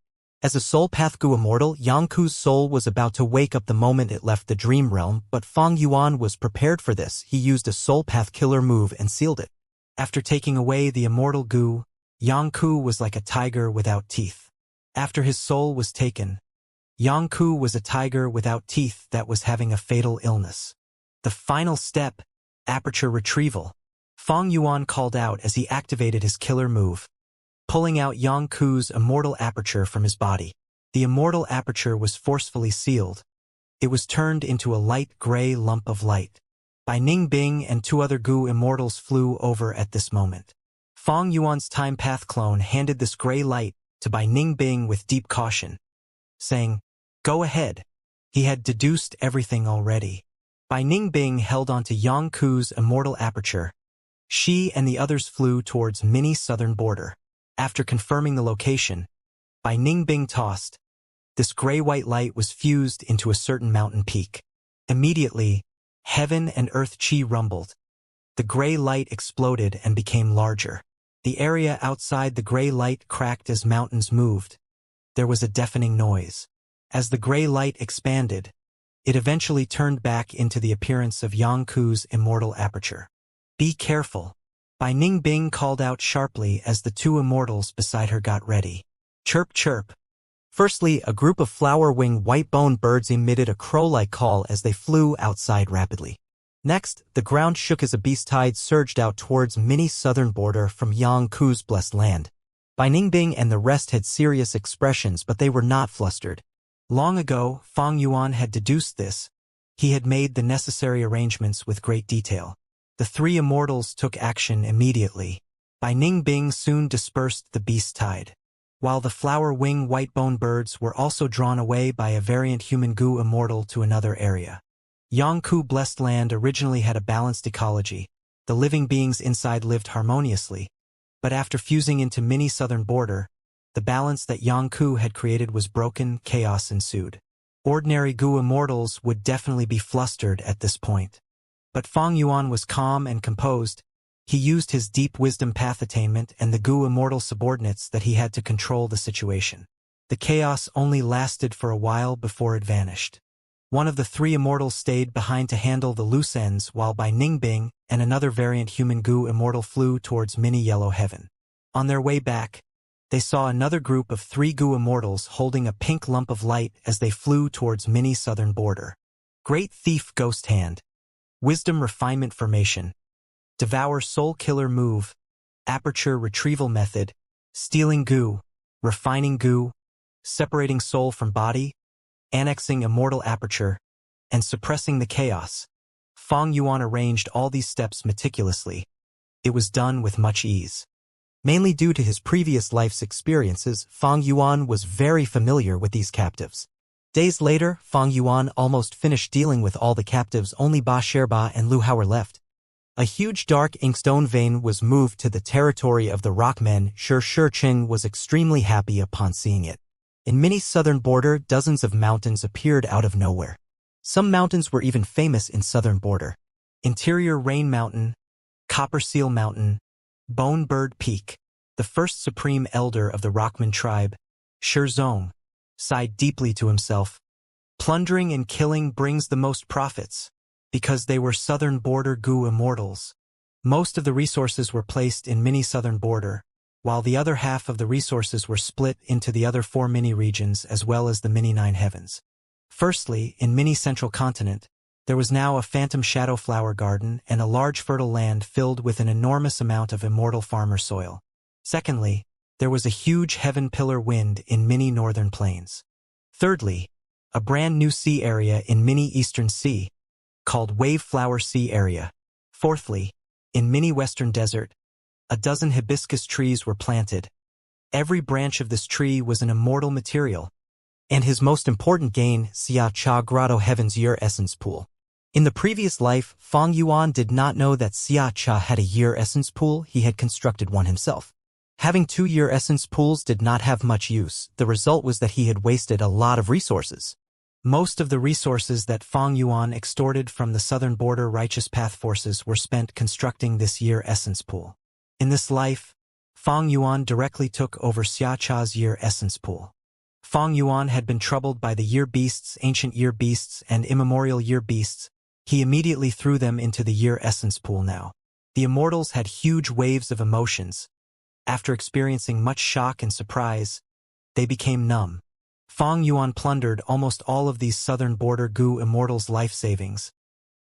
As a soul path goo immortal, Yang Ku's soul was about to wake up the moment it left the dream realm, but Fang Yuan was prepared for this. He used a soul path killer move and sealed it. After taking away the immortal goo, Yang Ku was like a tiger without teeth. After his soul was taken, Yang Ku was a tiger without teeth that was having a fatal illness. The final step, aperture retrieval. Fang Yuan called out as he activated his killer move, pulling out Yang Ku's immortal aperture from his body. The immortal aperture was forcefully sealed. It was turned into a light gray lump of light. Bai Ningbing and two other goo immortals flew over at this moment. Fang Yuan's time path clone handed this gray light to Bai Ningbing with deep caution, saying, "Go ahead." He had deduced everything already. Bai Ningbing held onto Yang Ku's immortal aperture. She and the others flew towards mini southern border. After confirming the location, Bai Ningbing tossed. This gray-white light was fused into a certain mountain peak. Immediately, heaven and earth chi rumbled. The gray light exploded and became larger. The area outside the gray light cracked as mountains moved. There was a deafening noise. As the gray light expanded, it eventually turned back into the appearance of Yang Ku's immortal aperture. "Be careful," Bai Ningbing called out sharply as the two immortals beside her got ready. Chirp chirp. Firstly, a group of flower-winged white-boned birds emitted a crow-like call as they flew outside rapidly. Next, the ground shook as a beast tide surged out towards mini southern border from Yang Ku's blessed land. Bai Ningbing and the rest had serious expressions, but they were not flustered. Long ago, Fang Yuan had deduced this. He had made the necessary arrangements with great detail. The three immortals took action immediately. Bai Ningbing soon dispersed the beast tide, while the flower-wing white-boned birds were also drawn away by a variant human goo immortal to another area. Yang Ku blessed land originally had a balanced ecology. The living beings inside lived harmoniously, but after fusing into mini southern border, the balance that Yang Ku had created was broken. Chaos ensued. Ordinary goo immortals would definitely be flustered at this point. But Fang Yuan was calm and composed. He used his deep wisdom path attainment and the goo immortal subordinates that he had to control the situation. The chaos only lasted for a while before it vanished. One of the three immortals stayed behind to handle the loose ends, while Bai Ningbing and another variant human goo immortal flew towards mini yellow heaven. On their way back, they saw another group of three goo immortals holding a pink lump of light as they flew towards mini southern border. Great Thief Ghost Hand. Wisdom Refinement Formation. Devour Soul Killer Move. Aperture Retrieval Method. Stealing Goo. Refining Goo. Separating Soul from Body. Annexing Immortal Aperture. And Suppressing the Chaos. Fang Yuan arranged all these steps meticulously. It was done with much ease. Mainly due to his previous life's experiences, Fang Yuan was very familiar with these captives. Days later, Fang Yuan almost finished dealing with all the captives. Only Ba Sherba and Lu Hao were left. A huge dark inkstone vein was moved to the territory of the Rockmen. Shurcheng was extremely happy upon seeing it. In mini southern border, dozens of mountains appeared out of nowhere. Some mountains were even famous in southern border. Interior Rain Mountain, Copper Seal Mountain, Bone Bird Peak. The first supreme elder of the Rockman tribe, Shizong, sighed deeply to himself. Plundering and killing brings the most profits, because they were southern border goo immortals. Most of the resources were placed in mini southern border, while the other half of the resources were split into the other 4 mini regions as well as the mini 9 heavens. Firstly, in mini central continent, there was now a phantom shadow flower garden and a large fertile land filled with an enormous amount of immortal farmer soil. Secondly, there was a huge heaven pillar wind in mini northern plains. Thirdly, a brand new sea area in mini eastern sea, called Wave Flower Sea Area. Fourthly, in mini western desert, a dozen hibiscus trees were planted. Every branch of this tree was an immortal material. and his most important gain, Xia Cha Grotto Heaven's Year Essence Pool. In the previous life, Fang Yuan did not know that Xia Cha had a year essence pool. He had constructed one himself. Having 2 year essence pools did not have much use. The result was that he had wasted a lot of resources. Most of the resources that Fang Yuan extorted from the southern border righteous path forces were spent constructing this year essence pool. In this life, Fang Yuan directly took over Xia Cha's year essence pool. Fang Yuan had been troubled by the year beasts, ancient year beasts, and immemorial year beasts. He immediately threw them into the year essence pool now. The immortals had huge waves of emotions. After experiencing much shock and surprise, they became numb. Fang Yuan plundered almost all of these southern border Gu immortals' life savings.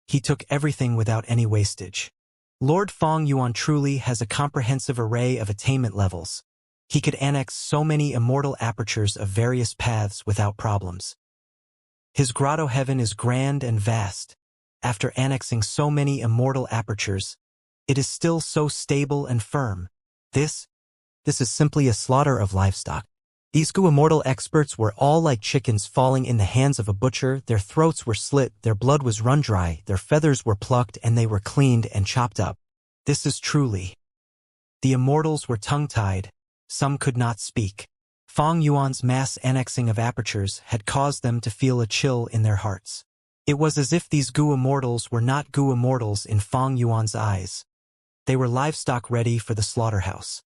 He took everything without any wastage. Lord Fang Yuan truly has a comprehensive array of attainment levels. He could annex so many immortal apertures of various paths without problems. His grotto heaven is grand and vast. After annexing so many immortal apertures, it is still so stable and firm. This is simply a slaughter of livestock. These Gu immortal experts were all like chickens falling in the hands of a butcher. Their throats were slit, their blood was run dry, their feathers were plucked, and they were cleaned and chopped up. This is truly. The immortals were tongue-tied. Some could not speak. Fang Yuan's mass annexing of apertures had caused them to feel a chill in their hearts. It was as if these Gu immortals were not Gu immortals in Fang Yuan's eyes. They were livestock ready for the slaughterhouse.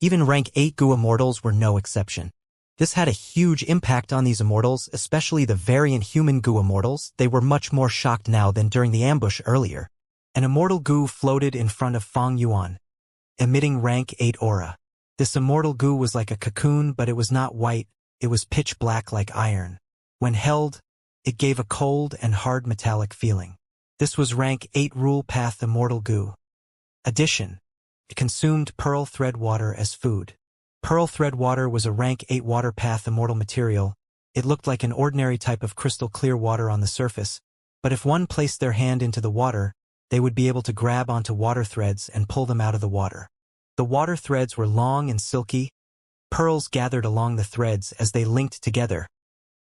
Even rank 8 Gu immortals were no exception. This had a huge impact on these immortals, especially the variant human Gu immortals. They were much more shocked now than during the ambush earlier. An immortal Gu floated in front of Fang Yuan, emitting rank 8 aura. This immortal Gu was like a cocoon, but it was not white, it was pitch black like iron. When held, it gave a cold and hard metallic feeling. This was rank 8 Rule Path Immortal Gu. Addition. It consumed pearl thread water as food. Pearl thread water was a rank 8 water path immortal material. It looked like an ordinary type of crystal clear water on the surface, but if one placed their hand into the water, they would be able to grab onto water threads and pull them out of the water. The water threads were long and silky. Pearls gathered along the threads as they linked together,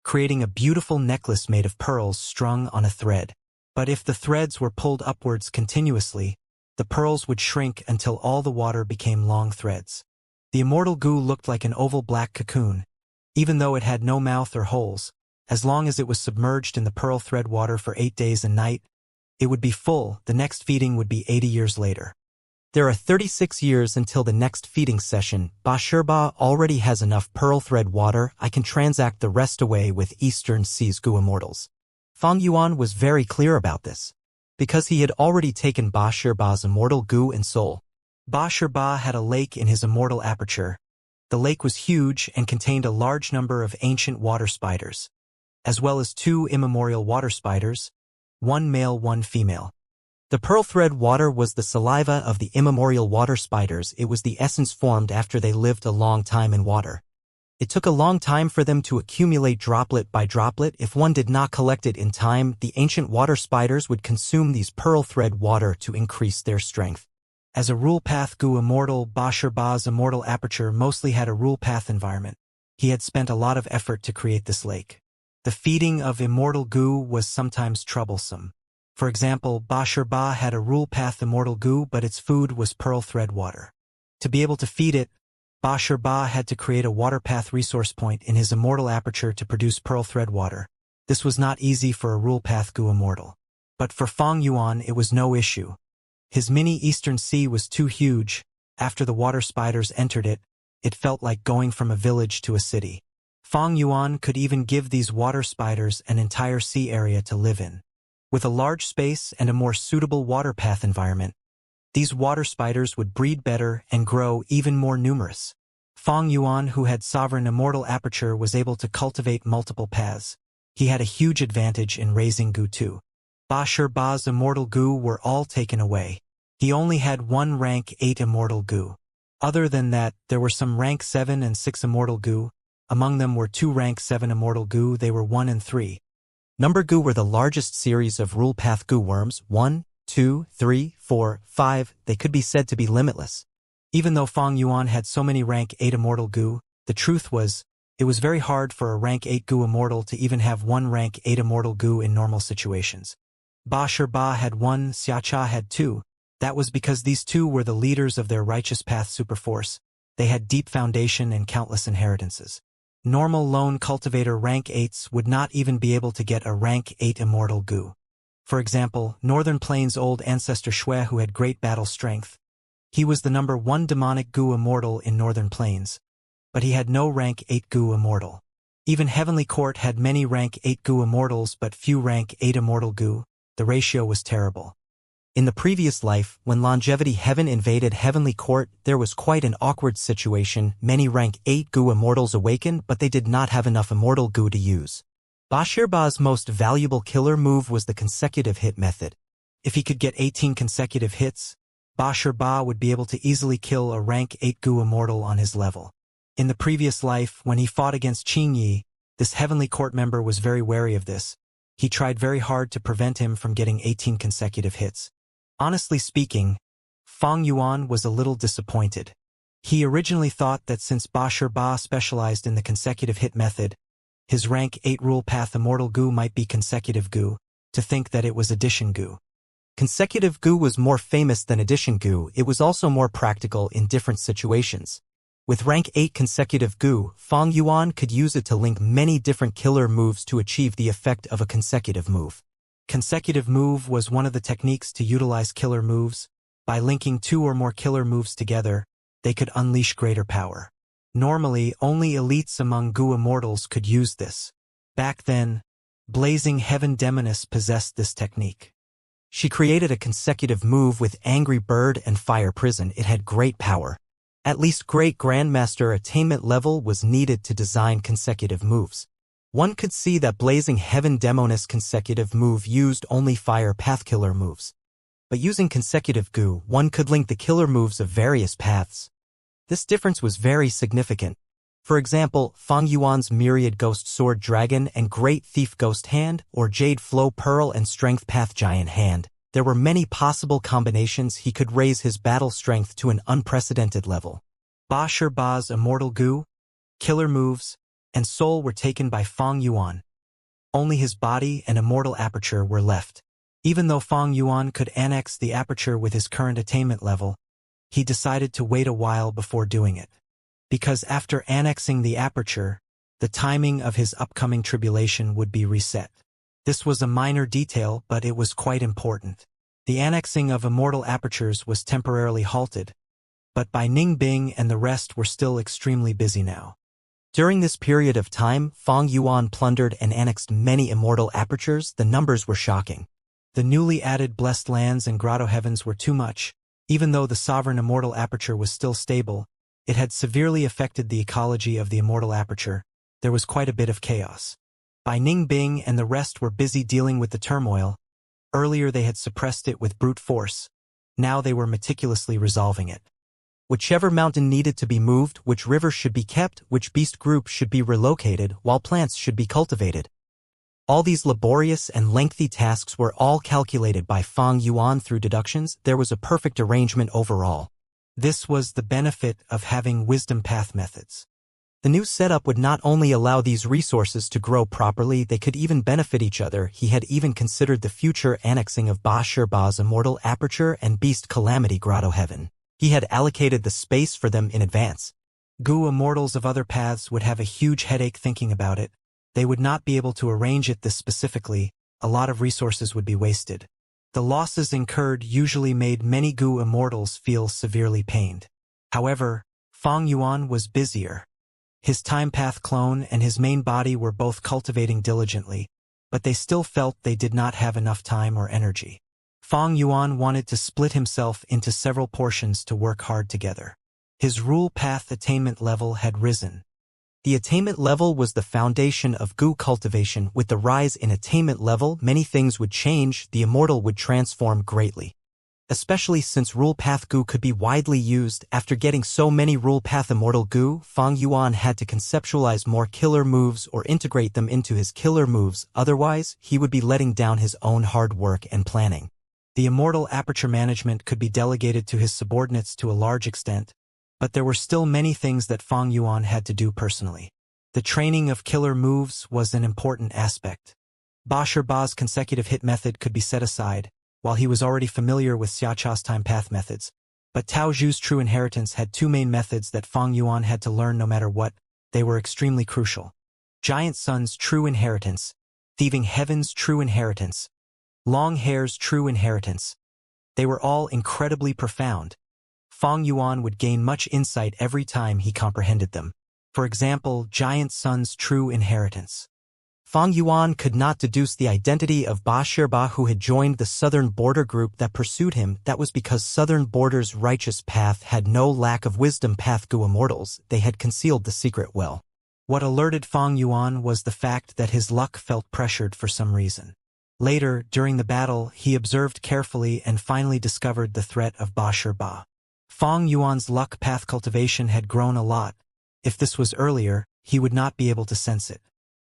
creating a beautiful necklace made of pearls strung on a thread. But if the threads were pulled upwards continuously, the pearls would shrink until all the water became long threads. The immortal Gu looked like an oval black cocoon, even though it had no mouth or holes. As long as it was submerged in the pearl thread water for 8 days and night, it would be full. The next feeding would be 80 years later. There are 36 years until the next feeding session. Ba already has enough pearl thread water. I can transact the rest away with Eastern Seas Gu immortals. Fang Yuan was very clear about this, because he had already taken Ba's immortal Gu and soul. Ba had a lake in his immortal aperture. The lake was huge and contained a large number of ancient water spiders, as well as 2 immemorial water spiders, 1 male, 1 female. The pearl thread water was the saliva of the immemorial water spiders. It was the essence formed after they lived a long time in water. It took a long time for them to accumulate droplet by droplet. If one did not collect it in time, the ancient water spiders would consume these pearl thread water to increase their strength. As a rule path Gu immortal, Ba's immortal aperture mostly had a rule path environment. He had spent a lot of effort to create this lake. The feeding of immortal Gu was sometimes troublesome. For example, Ba had a rule path immortal Gu, but its food was pearl thread water. To be able to feed it, Ba had to create a water path resource point in his immortal aperture to produce pearl thread water. This was not easy for a rule path Gu immortal. But for Fang Yuan it was no issue. His mini Eastern Sea was too huge. After the water spiders entered it, it felt like going from a village to a city. Fang Yuan could even give these water spiders an entire sea area to live in. With a large space and a more suitable water path environment, these water spiders would breed better and grow even more numerous. Fang Yuan, who had sovereign immortal aperture, was able to cultivate multiple paths. He had a huge advantage in raising Gu too. Ba's immortal Gu were all taken away. He only had 1 rank 8 immortal Gu. Other than that, there were some rank 7 and 6 immortal Gu. Among them were 2 rank 7 immortal Gu. They were 1 and 3. Number Gu were the largest series of rule path Gu worms. 1, 2, 3, 4, 5. They could be said to be limitless. Even though Fang Yuan had so many rank 8 immortal Gu, the truth was, It was very hard for a rank 8 Gu Immortal to even have one rank 8 Immortal Gu in normal situations. Ba Ba had 1, Xia had 2. That was because these two were the leaders of their righteous path superforce. They had deep foundation and countless inheritances. Normal lone cultivator rank 8s would not even be able to get a rank 8 Immortal Gu. For example, Northern Plains' old ancestor Shui, who had great battle strength. He was the number 1 demonic Gu Immortal in Northern Plains, but he had no rank 8 Gu Immortal. Even Heavenly Court had many rank 8 Gu Immortals but few rank 8 Immortal Gu. The ratio was terrible. In the previous life, when Longevity Heaven invaded Heavenly Court, there was quite an awkward situation. Many rank 8 Gu Immortals awakened, but they did not have enough Immortal Gu to use. Bashirba's most valuable killer move was the consecutive hit method. If he could get 18 consecutive hits, Bashirba would be able to easily kill a rank 8 Gu Immortal on his level. In the previous life, when he fought against Qingyi, this Heavenly Court member was very wary of this. He tried very hard to prevent him from getting 18 consecutive hits. Honestly speaking, Fang Yuan was a little disappointed. He originally thought that since Bashirba specialized in the consecutive hit method, his rank 8 rule path Immortal Gu might be consecutive Gu, to think that it was addition Gu. Consecutive Gu was more famous than addition Gu. It was also more practical in different situations. With rank 8 consecutive Gu, Fang Yuan could use it to link many different killer moves to achieve the effect of a consecutive move. Consecutive move was one of the techniques to utilize killer moves. By linking 2 or more killer moves together, they could unleash greater power. Normally, only elites among Gu Immortals could use this. Back then, Blazing Heaven Demoness possessed this technique. She created a consecutive move with Angry Bird and Fire Prison. It had great power. At least Great Grandmaster attainment level was needed to design consecutive moves. One could see that Blazing Heaven Demoness consecutive move used only fire path killer moves. But using consecutive Gu, one could link the killer moves of various paths. This difference was very significant. For example, Fang Yuan's Myriad Ghost Sword Dragon and Great Thief Ghost Hand, or Jade Flow Pearl and Strength Path Giant Hand. There were many possible combinations. He could raise his battle strength to an unprecedented level. Bashirba's Immortal Gu, killer moves, and soul were taken by Fang Yuan. Only his body and immortal aperture were left. Even though Fang Yuan could annex the aperture with his current attainment level, he decided to wait a while before doing it. Because after annexing the aperture, the timing of his upcoming tribulation would be reset. This was a minor detail, but it was quite important. The annexing of immortal apertures was temporarily halted, but Bai Ningbing and the rest were still extremely busy now. During this period of time, Fang Yuan plundered and annexed many immortal apertures. The numbers were shocking. The newly added blessed lands and grotto heavens were too much. Even though the sovereign immortal aperture was still stable, it had severely affected the ecology of the immortal aperture. There was quite a bit of chaos. Bai Ningbing and the rest were busy dealing with the turmoil. Earlier they had suppressed it with brute force. Now they were meticulously resolving it. Whichever mountain needed to be moved, which river should be kept, which beast group should be relocated, while plants should be cultivated. All these laborious and lengthy tasks were all calculated by Fang Yuan through deductions. There was a perfect arrangement overall. This was the benefit of having wisdom path methods. The new setup would not only allow these resources to grow properly, they could even benefit each other. He had even considered the future annexing of Bashirba's Immortal Aperture and Beast Calamity Grotto Heaven. He had allocated the space for them in advance. Gu Immortals of other paths would have a huge headache thinking about it. They would not be able to arrange it this specifically. A lot of resources would be wasted. The losses incurred usually made many Gu Immortals feel severely pained. However, Fang Yuan was busier. His time path clone and his main body were both cultivating diligently, but they still felt they did not have enough time or energy. Fang Yuan wanted to split himself into several portions to work hard together. His rule path attainment level had risen. The attainment level was the foundation of Gu cultivation. With the rise in attainment level, many things would change. The immortal would transform greatly. Especially since rule path Gu could be widely used. After getting so many rule path immortal Gu, Fang Yuan had to conceptualize more killer moves or integrate them into his killer moves. Otherwise, he would be letting down his own hard work and planning. The immortal aperture management could be delegated to his subordinates to a large extent, but there were still many things that Fang Yuan had to do personally. The training of killer moves was an important aspect. Ba's consecutive hit method could be set aside, while he was already familiar with Xiacha's time path methods. But Tao Zhu's true inheritance had two main methods that Fang Yuan had to learn no matter what. They were extremely crucial. Giant Sun's true inheritance, Thieving Heaven's true inheritance, Long Hair's true inheritance. They were all incredibly profound. Fang Yuan would gain much insight every time he comprehended them. For example, Giant Sun's true inheritance. Fang Yuan could not deduce the identity of Ba who had joined the Southern Border group that pursued him. That was because Southern Border's righteous path had no lack of wisdom path Gu Immortals. They had concealed the secret well. What alerted Fang Yuan was the fact that his luck felt pressured for some reason. Later, during the battle, he observed carefully and finally discovered the threat of Ba. Fang Yuan's luck path cultivation had grown a lot. If this was earlier, he would not be able to sense it.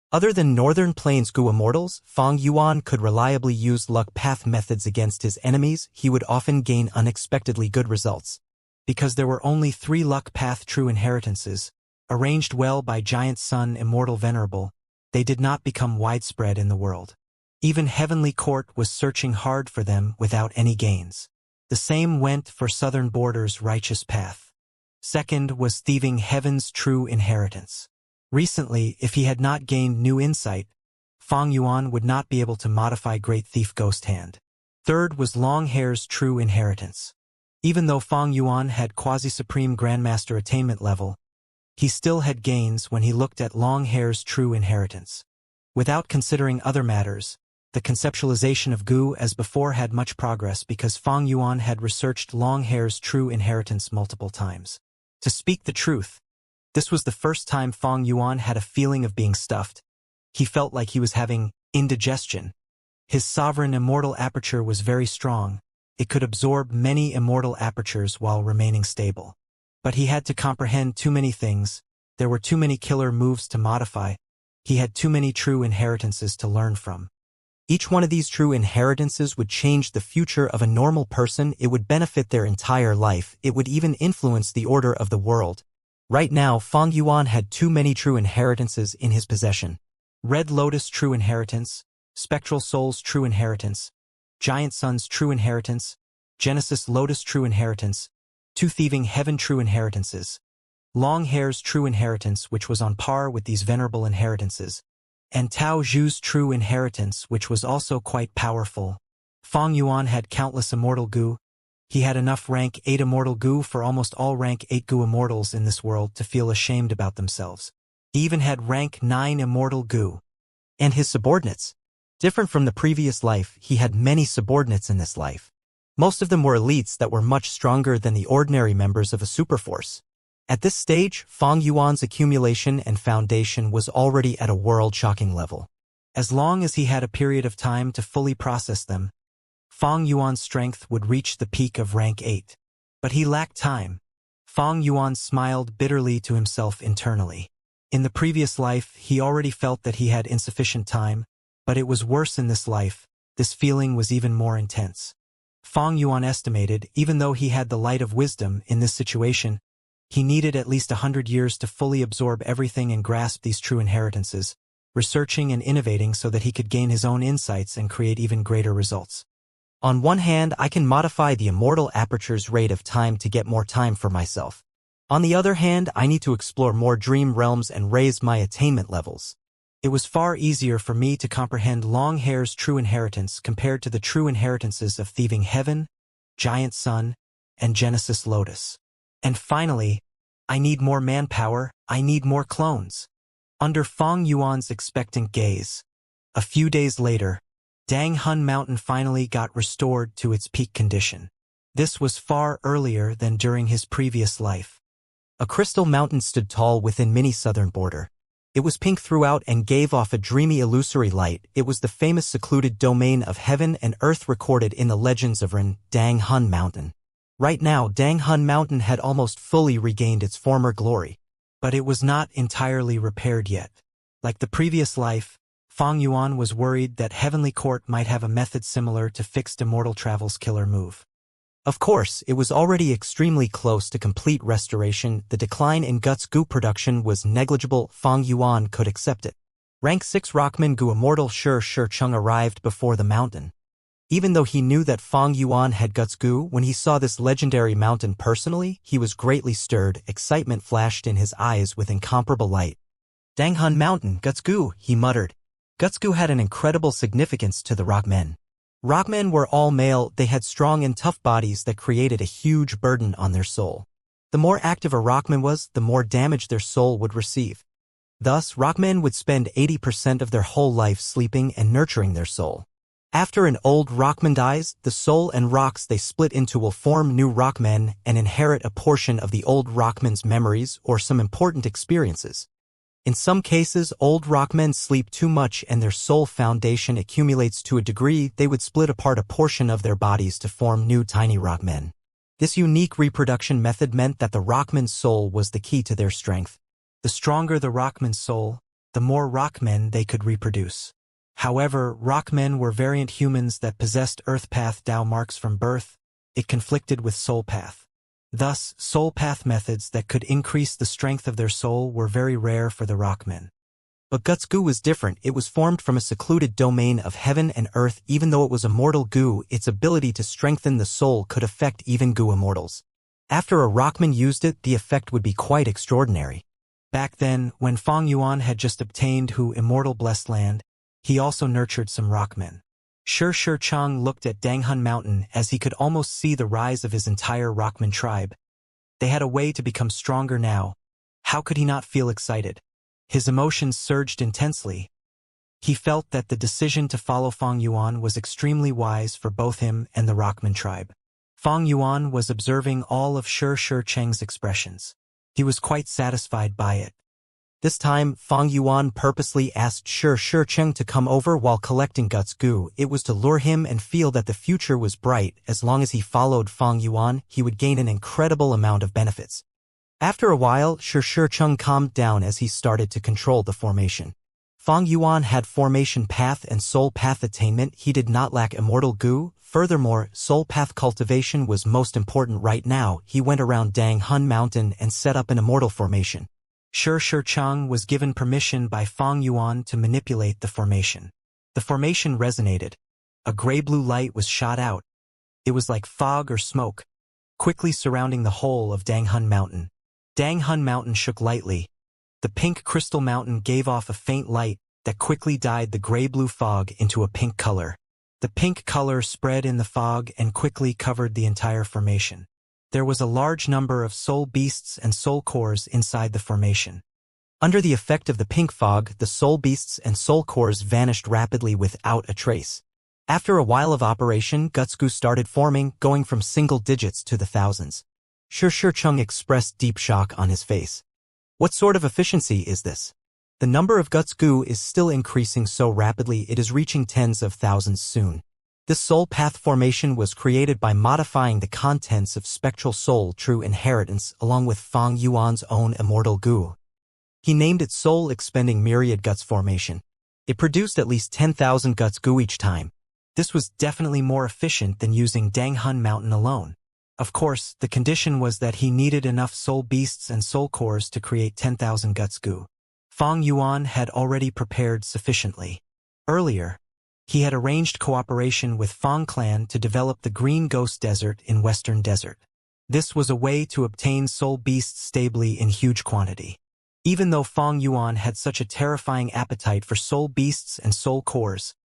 Other than Northern Plains Gu Immortals, Fang Yuan could reliably use luck path methods against his enemies. He would often gain unexpectedly good results. Because there were only 3 luck path true inheritances, arranged well by Giant Sun Immortal Venerable, they did not become widespread in the world. Even Heavenly Court was searching hard for them without any gains. The same went for Southern Border's righteous path. Second was Thieving Heaven's true inheritance. Recently, if he had not gained new insight, Fang Yuan would not be able to modify Great Thief Ghost Hand. Third was Long Hair's true inheritance. Even though Fang Yuan had quasi-supreme Grandmaster attainment level, he still had gains when he looked at Long Hair's true inheritance. Without considering other matters, the conceptualization of Gu as before had much progress because Fang Yuan had researched Long Hair's true inheritance multiple times. To speak the truth, this was the first time Fang Yuan had a feeling of being stuffed. He felt like he was having indigestion. His sovereign immortal aperture was very strong. It could absorb many immortal apertures while remaining stable. But he had to comprehend too many things. There were too many killer moves to modify. He had too many true inheritances to learn from. Each one of these true inheritances would change the future of a normal person. It would benefit their entire life. It would even influence the order of the world. Right now, Fang Yuan had too many true inheritances in his possession. Red Lotus true inheritance, Spectral Soul's true inheritance, Giant Sun's true inheritance, Genesis Lotus true inheritance, 2 Thieving Heaven true inheritances, Long Hair's true inheritance which was on par with these venerable inheritances, and Tao Zhu's true inheritance which was also quite powerful. Fang Yuan had countless immortal Gu. He had enough rank 8 immortal Gu for almost all rank 8 Gu immortals in this world to feel ashamed about themselves. He even had rank 9 immortal Gu. And his subordinates. Different from the previous life, he had many subordinates in this life. Most of them were elites that were much stronger than the ordinary members of a superforce. At this stage, Fang Yuan's accumulation and foundation was already at a world-shocking level. As long as he had a period of time to fully process them, Fang Yuan's strength would reach the peak of rank 8. But he lacked time. Fang Yuan smiled bitterly to himself internally. In the previous life, he already felt that he had insufficient time, but it was worse in this life. This feeling was even more intense. Fang Yuan estimated, even though he had the light of wisdom in this situation, he needed at least 100 years to fully absorb everything and grasp these true inheritances, researching and innovating so that he could gain his own insights and create even greater results. On one hand, I can modify the immortal aperture's rate of time to get more time for myself. On the other hand, I need to explore more dream realms and raise my attainment levels. It was far easier for me to comprehend Long Hair's true inheritance compared to the true inheritances of Thieving Heaven, Giant Sun, and Genesis Lotus. And finally, I need more manpower, I need more clones. Under Fang Yuan's expectant gaze, a few days later, Dang Hun Mountain finally got restored to its peak condition. This was far earlier than during his previous life. A crystal mountain stood tall within mini Southern Border. It was pink throughout and gave off a dreamy illusory light. It was the famous secluded domain of heaven and earth recorded in the legends of Dang Hun Mountain. Right now, Dang Hun Mountain had almost fully regained its former glory. But it was not entirely repaired yet. Like the previous life, Fang Yuan was worried that Heavenly Court might have a method similar to fixed Immortal Travel's killer move. Of course, it was already extremely close to complete restoration. The decline in Guts Goo production was negligible. Fang Yuan could accept it. Rank 6 Rockman Gu Immortal Shi Chung arrived before the mountain. Even though he knew that Fang Yuan had Guts Goo, when he saw this legendary mountain personally, he was greatly stirred. Excitement flashed in his eyes with incomparable light. Danghun Mountain, Guts Goo, he muttered. Guts Goo had an incredible significance to the Rockmen. Rockmen were all male. They had strong and tough bodies that created a huge burden on their soul. The more active a Rockman was, the more damage their soul would receive. Thus, Rockmen would spend 80% of their whole life sleeping and nurturing their soul. After an old Rockman dies, the soul and rocks they split into will form new Rockmen and inherit a portion of the old Rockman's memories or some important experiences. In some cases, old Rockmen sleep too much and their soul foundation accumulates to a degree they would split apart a portion of their bodies to form new tiny Rockmen. This unique reproduction method meant that the Rockman's soul was the key to their strength. The stronger the Rockman's soul, the more Rockmen they could reproduce. However, Rockmen were variant humans that possessed Earth Path Dao marks from birth. It conflicted with Soul Path. Thus, Soul Path methods that could increase the strength of their soul were very rare for the Rockmen. But Guts Goo was different. It was formed from a secluded domain of heaven and earth. Even though it was immortal goo, its ability to strengthen the soul could affect even goo immortals. After a Rockman used it, the effect would be quite extraordinary. Back then, when Fang Yuan had just obtained Hu Immortal Blessed Land, he also nurtured some Rockmen. Shi Chang looked at Danghun Mountain as he could almost see the rise of his entire Rockman tribe. They had a way to become stronger now. How could he not feel excited? His emotions surged intensely. He felt that the decision to follow Fang Yuan was extremely wise for both him and the Rockman tribe. Fang Yuan was observing all of Shi Chang's expressions. He was quite satisfied by it. This time, Fang Yuan purposely asked Shi Chang to come over while collecting Guts Goo. It was to lure him and feel that the future was bright. As long as he followed Fang Yuan, he would gain an incredible amount of benefits. After a while, Shi Chang calmed down as he started to control the formation. Fang Yuan had formation path and soul path attainment. He did not lack immortal goo. Furthermore, soul path cultivation was most important right now. He went around Danghun Mountain and set up an immortal formation. Shi Chang was given permission by Fang Yuan to manipulate the formation. The formation resonated. A gray-blue light was shot out. It was like fog or smoke, quickly surrounding the whole of Danghun Mountain. Danghun Mountain shook lightly. The pink crystal mountain gave off a faint light that quickly dyed the gray-blue fog into a pink color. The pink color spread in the fog and quickly covered the entire formation. There was a large number of soul beasts and soul cores inside the formation. Under the effect of the pink fog, the soul beasts and soul cores vanished rapidly without a trace. After a while of operation, Guts Goo started forming, going from single digits to the thousands. Shi Chang expressed deep shock on his face. What sort of efficiency is this? The number of Guts Goo is still increasing so rapidly it is reaching tens of thousands soon. This soul path formation was created by modifying the contents of spectral soul true inheritance along with Fang Yuan's own immortal goo. He named it Soul Expending Myriad Guts Formation. It produced at least 10,000 Guts Goo each time. This was definitely more efficient than using Danghun Mountain alone. Of course, the condition was that he needed enough soul beasts and soul cores to create 10,000 Guts Goo. Fang Yuan had already prepared sufficiently. Earlier, he had arranged cooperation with Fang Clan to develop the Green Ghost Desert in Western Desert. This was a way to obtain soul beasts stably in huge quantity. Even though Fang Yuan had such a terrifying appetite for soul beasts and soul cores,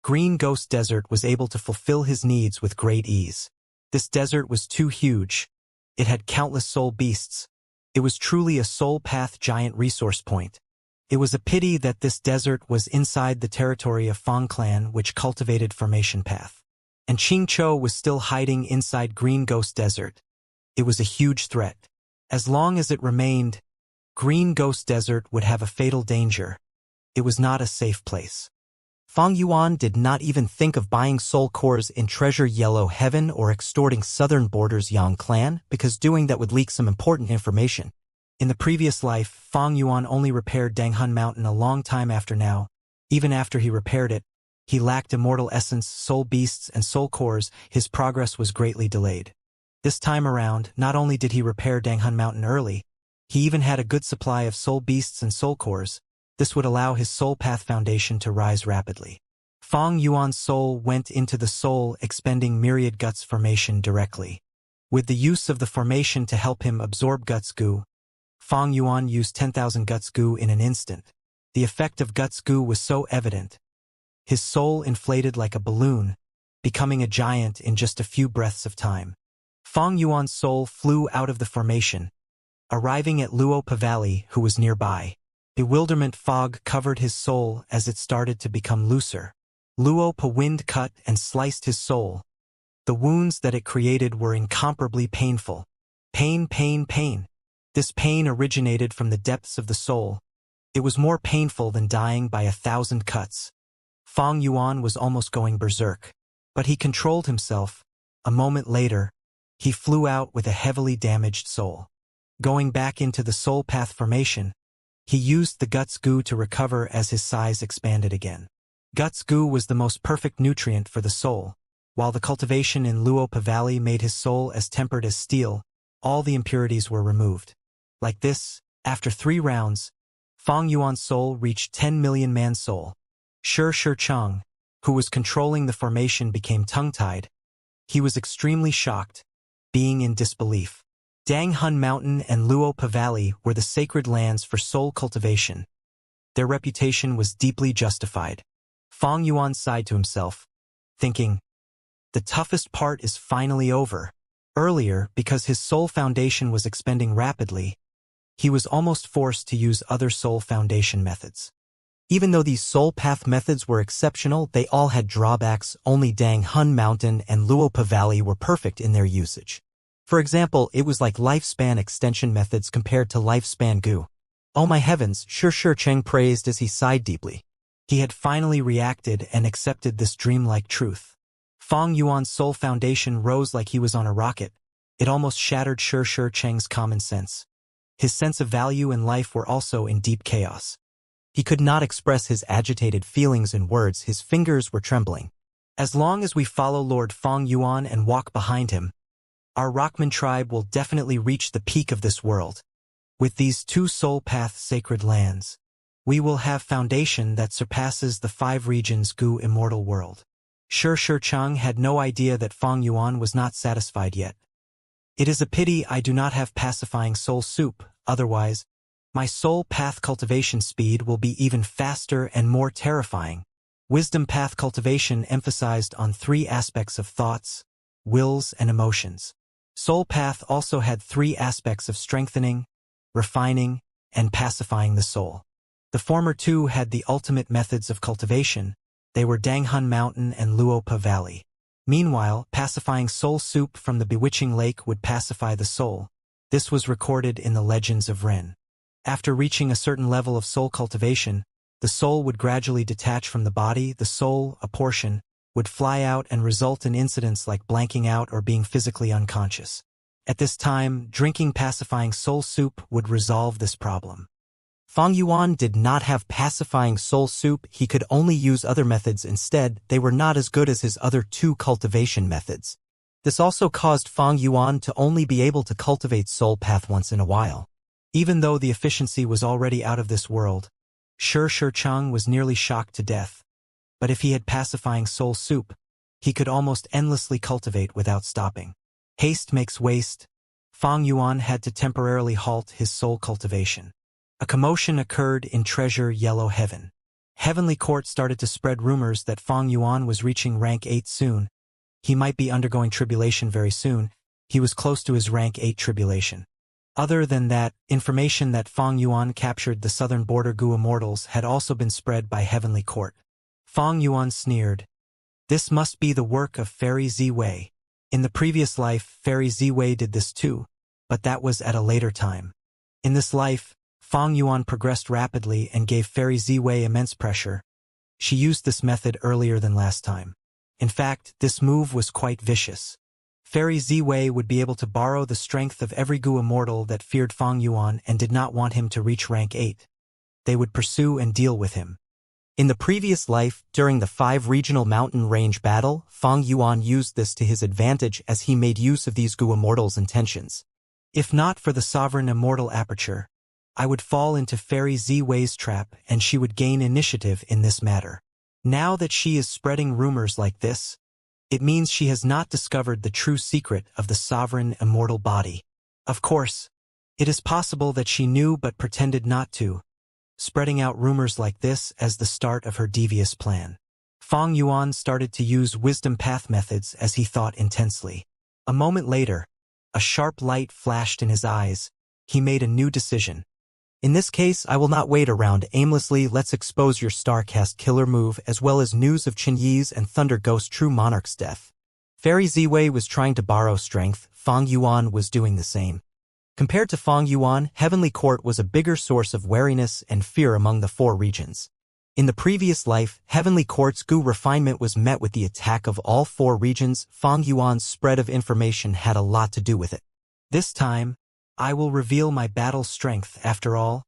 Green Ghost Desert was able to fulfill his needs with great ease. This desert was too huge. It had countless soul beasts. It was truly a soul path giant resource point. It was a pity that this desert was inside the territory of Fang Clan, which cultivated Formation Path. And Ching Cho was still hiding inside Green Ghost Desert. It was a huge threat. As long as it remained, Green Ghost Desert would have a fatal danger. It was not a safe place. Fang Yuan did not even think of buying soul cores in Treasure Yellow Heaven or extorting Southern Borders Yang Clan, because doing that would leak some important information. In the previous life, Fang Yuan only repaired Danghun Mountain a long time after now. Even after he repaired it, he lacked immortal essence, soul beasts, and soul cores. His progress was greatly delayed. This time around, not only did he repair Danghun Mountain early, he even had a good supply of soul beasts and soul cores. This would allow his soul path foundation to rise rapidly. Fang Yuan's soul went into the soul expending myriad guts formation directly. With the use of the formation to help him absorb guts goo, Fang Yuan used 10,000 guts goo in an instant. The effect of guts goo was so evident. His soul inflated like a balloon, becoming a giant in just a few breaths of time. Fang Yuan's soul flew out of the formation, arriving at Luo Pa Valley, who was nearby. Bewilderment fog covered his soul as it started to become looser. Luo Pa wind cut and sliced his soul. The wounds that it created were incomparably painful. Pain, pain, pain. This pain originated from the depths of the soul. It was more painful than dying by 1,000 cuts. Fang Yuan was almost going berserk. But he controlled himself. A moment later, he flew out with a heavily damaged soul. Going back into the soul path formation, he used the guts goo to recover as his size expanded again. Guts goo was the most perfect nutrient for the soul. While the cultivation in Luo Pa Valley made his soul as tempered as steel, all the impurities were removed. Like this, after 3 rounds, Fang Yuan's soul reached 10 million man soul. Shi Chang, who was controlling the formation, became tongue-tied. He was extremely shocked, being in disbelief. Danghun Mountain and Luo Pa Valley were the sacred lands for soul cultivation. Their reputation was deeply justified. Fang Yuan sighed to himself, thinking, the toughest part is finally over. Earlier, because his soul foundation was expending rapidly, he was almost forced to use other soul foundation methods. Even though these soul path methods were exceptional, they all had drawbacks. Only Danghun Mountain and Luo Pa Valley were perfect in their usage. For example, it was like lifespan extension methods compared to lifespan goo. Oh my heavens, Shi Cheng praised as he sighed deeply. He had finally reacted and accepted this dreamlike truth. Fang Yuan's soul foundation rose like he was on a rocket. It almost shattered Shi Cheng's common sense. His sense of value and life were also in deep chaos. He could not express his agitated feelings in words. His fingers were trembling. As long as we follow Lord Fang Yuan and walk behind him, our Rockman tribe will definitely reach the peak of this world. With these 2 soul path sacred lands, we will have foundation that surpasses the 5 regions goo immortal world. Shi Chang had no idea that Fang Yuan was not satisfied yet. It is a pity I do not have pacifying soul soup, otherwise, my soul path cultivation speed will be even faster and more terrifying. Wisdom path cultivation emphasized on 3 aspects of thoughts, wills, and emotions. Soul path also had 3 aspects of strengthening, refining, and pacifying the soul. The former 2 had the ultimate methods of cultivation. They were Danghun Mountain and Luo Pa Valley. Meanwhile, pacifying soul soup from the bewitching lake would pacify the soul. This was recorded in the legends of Ren. After reaching a certain level of soul cultivation, the soul would gradually detach from the body. The soul, a portion, would fly out and result in incidents like blanking out or being physically unconscious. At this time, drinking pacifying soul soup would resolve this problem. Fang Yuan did not have pacifying soul soup. He could only use other methods instead. They were not as good as his other 2 cultivation methods. This also caused Fang Yuan to only be able to cultivate soul path once in a while. Even though the efficiency was already out of this world, Shi Chang was nearly shocked to death. But if he had pacifying soul soup, he could almost endlessly cultivate without stopping. Haste makes waste. Fang Yuan had to temporarily halt his soul cultivation. A commotion occurred in Treasure Yellow Heaven. Heavenly Court started to spread rumors that Fang Yuan was reaching rank 8 soon. He might be undergoing tribulation very soon. He was close to his rank 8 tribulation. Other than that, information that Fang Yuan captured the southern border goo immortals had also been spread by Heavenly Court. Fang Yuan sneered. This must be the work of Fairy Ziwei. In the previous life, Fairy Ziwei did this too, but that was at a later time. In this life, Fang Yuan progressed rapidly and gave Fairy Ziwei immense pressure. She used this method earlier than last time. In fact, this move was quite vicious. Fairy Ziwei would be able to borrow the strength of every goo immortal that feared Fang Yuan and did not want him to reach rank 8. They would pursue and deal with him. In the previous life, during the 5 regional mountain range battle, Fang Yuan used this to his advantage as he made use of these Gu Immortal's intentions. If not for the sovereign immortal aperture, I would fall into Fairy Z-Wei's trap and she would gain initiative in this matter. Now that she is spreading rumors like this, it means she has not discovered the true secret of the sovereign immortal body. Of course, it is possible that she knew but pretended not to, spreading out rumors like this as the start of her devious plan. Fang Yuan started to use wisdom path methods as he thought intensely. A moment later, a sharp light flashed in his eyes. He made a new decision. In this case, I will not wait around aimlessly. Let's expose your StarCast killer move as well as news of Qin Yi's and Thunder Ghost True Monarch's death. Fairy Z-Wei was trying to borrow strength. Fang Yuan was doing the same. Compared to Fang Yuan, Heavenly Court was a bigger source of wariness and fear among the 4 regions. In the previous life, Heavenly Court's Gu refinement was met with the attack of all 4 regions. Fang Yuan's spread of information had a lot to do with it. This time, I will reveal my battle strength. After all,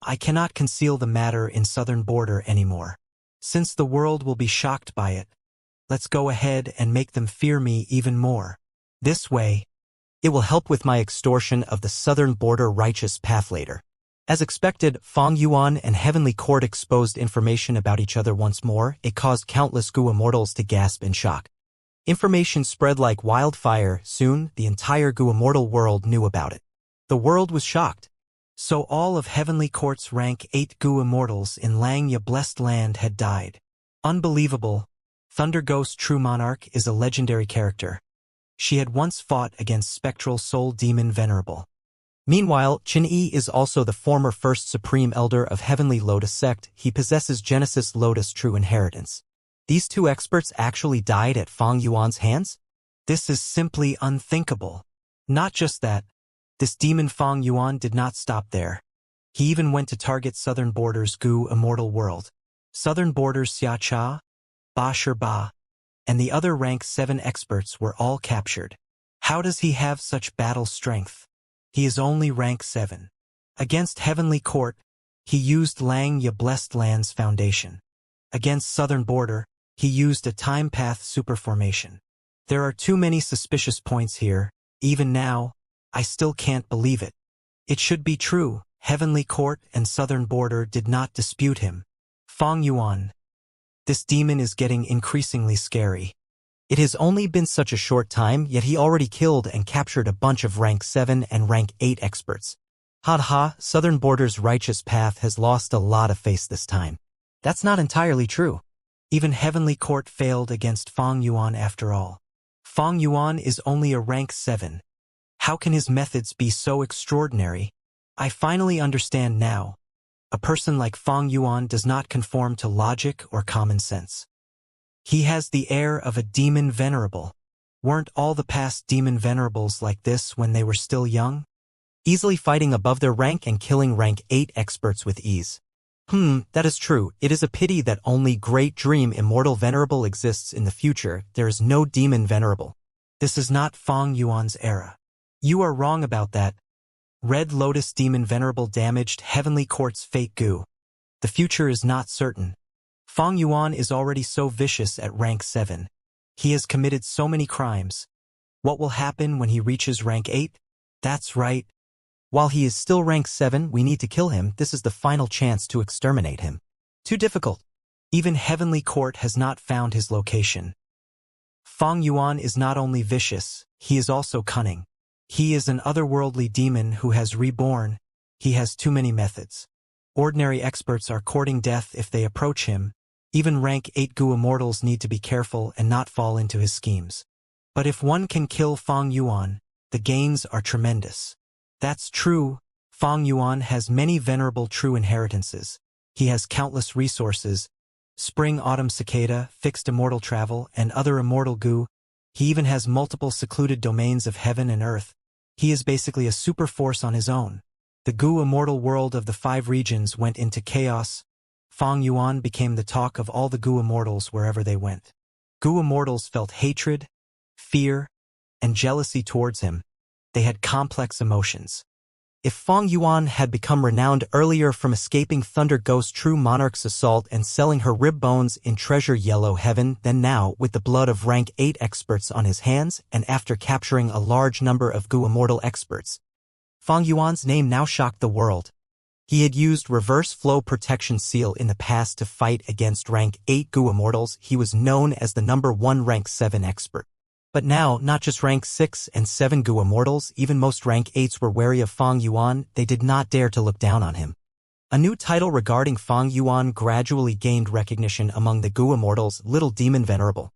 I cannot conceal the matter in Southern Border anymore. Since the world will be shocked by it, let's go ahead and make them fear me even more. This way, it will help with my extortion of the Southern Border righteous path later. As expected, Fang Yuan and Heavenly Court exposed information about each other once more. It caused countless Gu Immortals to gasp in shock. Information spread like wildfire. Soon, the entire Gu Immortal world knew about it. The world was shocked. So all of Heavenly Court's rank 8 Gu Immortals in Langya Blessed Land had died. Unbelievable. Thunder Ghost True Monarch is a legendary character. She had once fought against Spectral Soul Demon Venerable. Meanwhile, Qin Yi is also the former First Supreme Elder of Heavenly Lotus Sect. He possesses Genesis Lotus True Inheritance. These 2 experts actually died at Fang Yuan's hands? This is simply unthinkable. Not just that. This demon Fang Yuan did not stop there. He even went to target Southern Border's Gu Immortal world. Southern Border's Xia Cha, Ba Shi Ba, and the other rank 7 experts were all captured. How does he have such battle strength? He is only rank 7. Against Heavenly Court, he used Langya Blessed Land's foundation. Against Southern Border, he used a time path superformation. There are too many suspicious points here. Even now, I still can't believe it. It should be true. Heavenly Court and Southern Border did not dispute him. Fang Yuan. This demon is getting increasingly scary. It has only been such a short time, yet he already killed and captured a bunch of rank 7 and rank 8 experts. Ha, Southern Border's righteous path has lost a lot of face this time. That's not entirely true. Even Heavenly Court failed against Fang Yuan after all. Fang Yuan is only a rank 7. How can his methods be so extraordinary? I finally understand now. A person like Fang Yuan does not conform to logic or common sense. He has the air of a demon venerable. Weren't all the past demon venerables like this when they were still young? Easily fighting above their rank and killing rank 8 experts with ease. That is true. It is a pity that only Great Dream Immortal Venerable exists in the future. There is no demon venerable. This is not Fang Yuan's era. You are wrong about that. Red Lotus Demon Venerable damaged Heavenly Court's fake Gu. The future is not certain. Fang Yuan is already so vicious at rank 7. He has committed so many crimes. What will happen when he reaches rank 8? That's right. While he is still rank 7, we need to kill him. This is the final chance to exterminate him. Too difficult. Even Heavenly Court has not found his location. Fang Yuan is not only vicious, he is also cunning. He is an otherworldly demon who has reborn. He has too many methods. Ordinary experts are courting death if they approach him. Even rank 8 Gu Immortals need to be careful and not fall into his schemes. But if one can kill Fang Yuan, the gains are tremendous. That's true. Fang Yuan has many venerable true inheritances. He has countless resources. Spring, autumn, cicada, fixed immortal travel, and other immortal Gu. He even has multiple secluded domains of heaven and earth. He is basically a super force on his own. The Gu immortal world of the 5 regions went into chaos. Fang Yuan became the talk of all the Gu immortals wherever they went. Gu immortals felt hatred, fear, and jealousy towards him. They had complex emotions. If Fong Yuan had become renowned earlier from escaping Thunder Ghost True Monarch's assault and selling her rib bones in Treasure Yellow Heaven, then now, with the blood of rank 8 experts on his hands, and after capturing a large number of Gu Immortal experts, Fong Yuan's name now shocked the world. He had used reverse flow protection seal in the past to fight against rank 8 Gu Immortals. He was known as the #1 rank 7 expert. But now, not just rank 6 and 7 Gu Immortals, even most rank 8s were wary of Fong Yuan. They did not dare to look down on him. A new title regarding Fong Yuan gradually gained recognition among the Gu Immortals, Little Demon Venerable.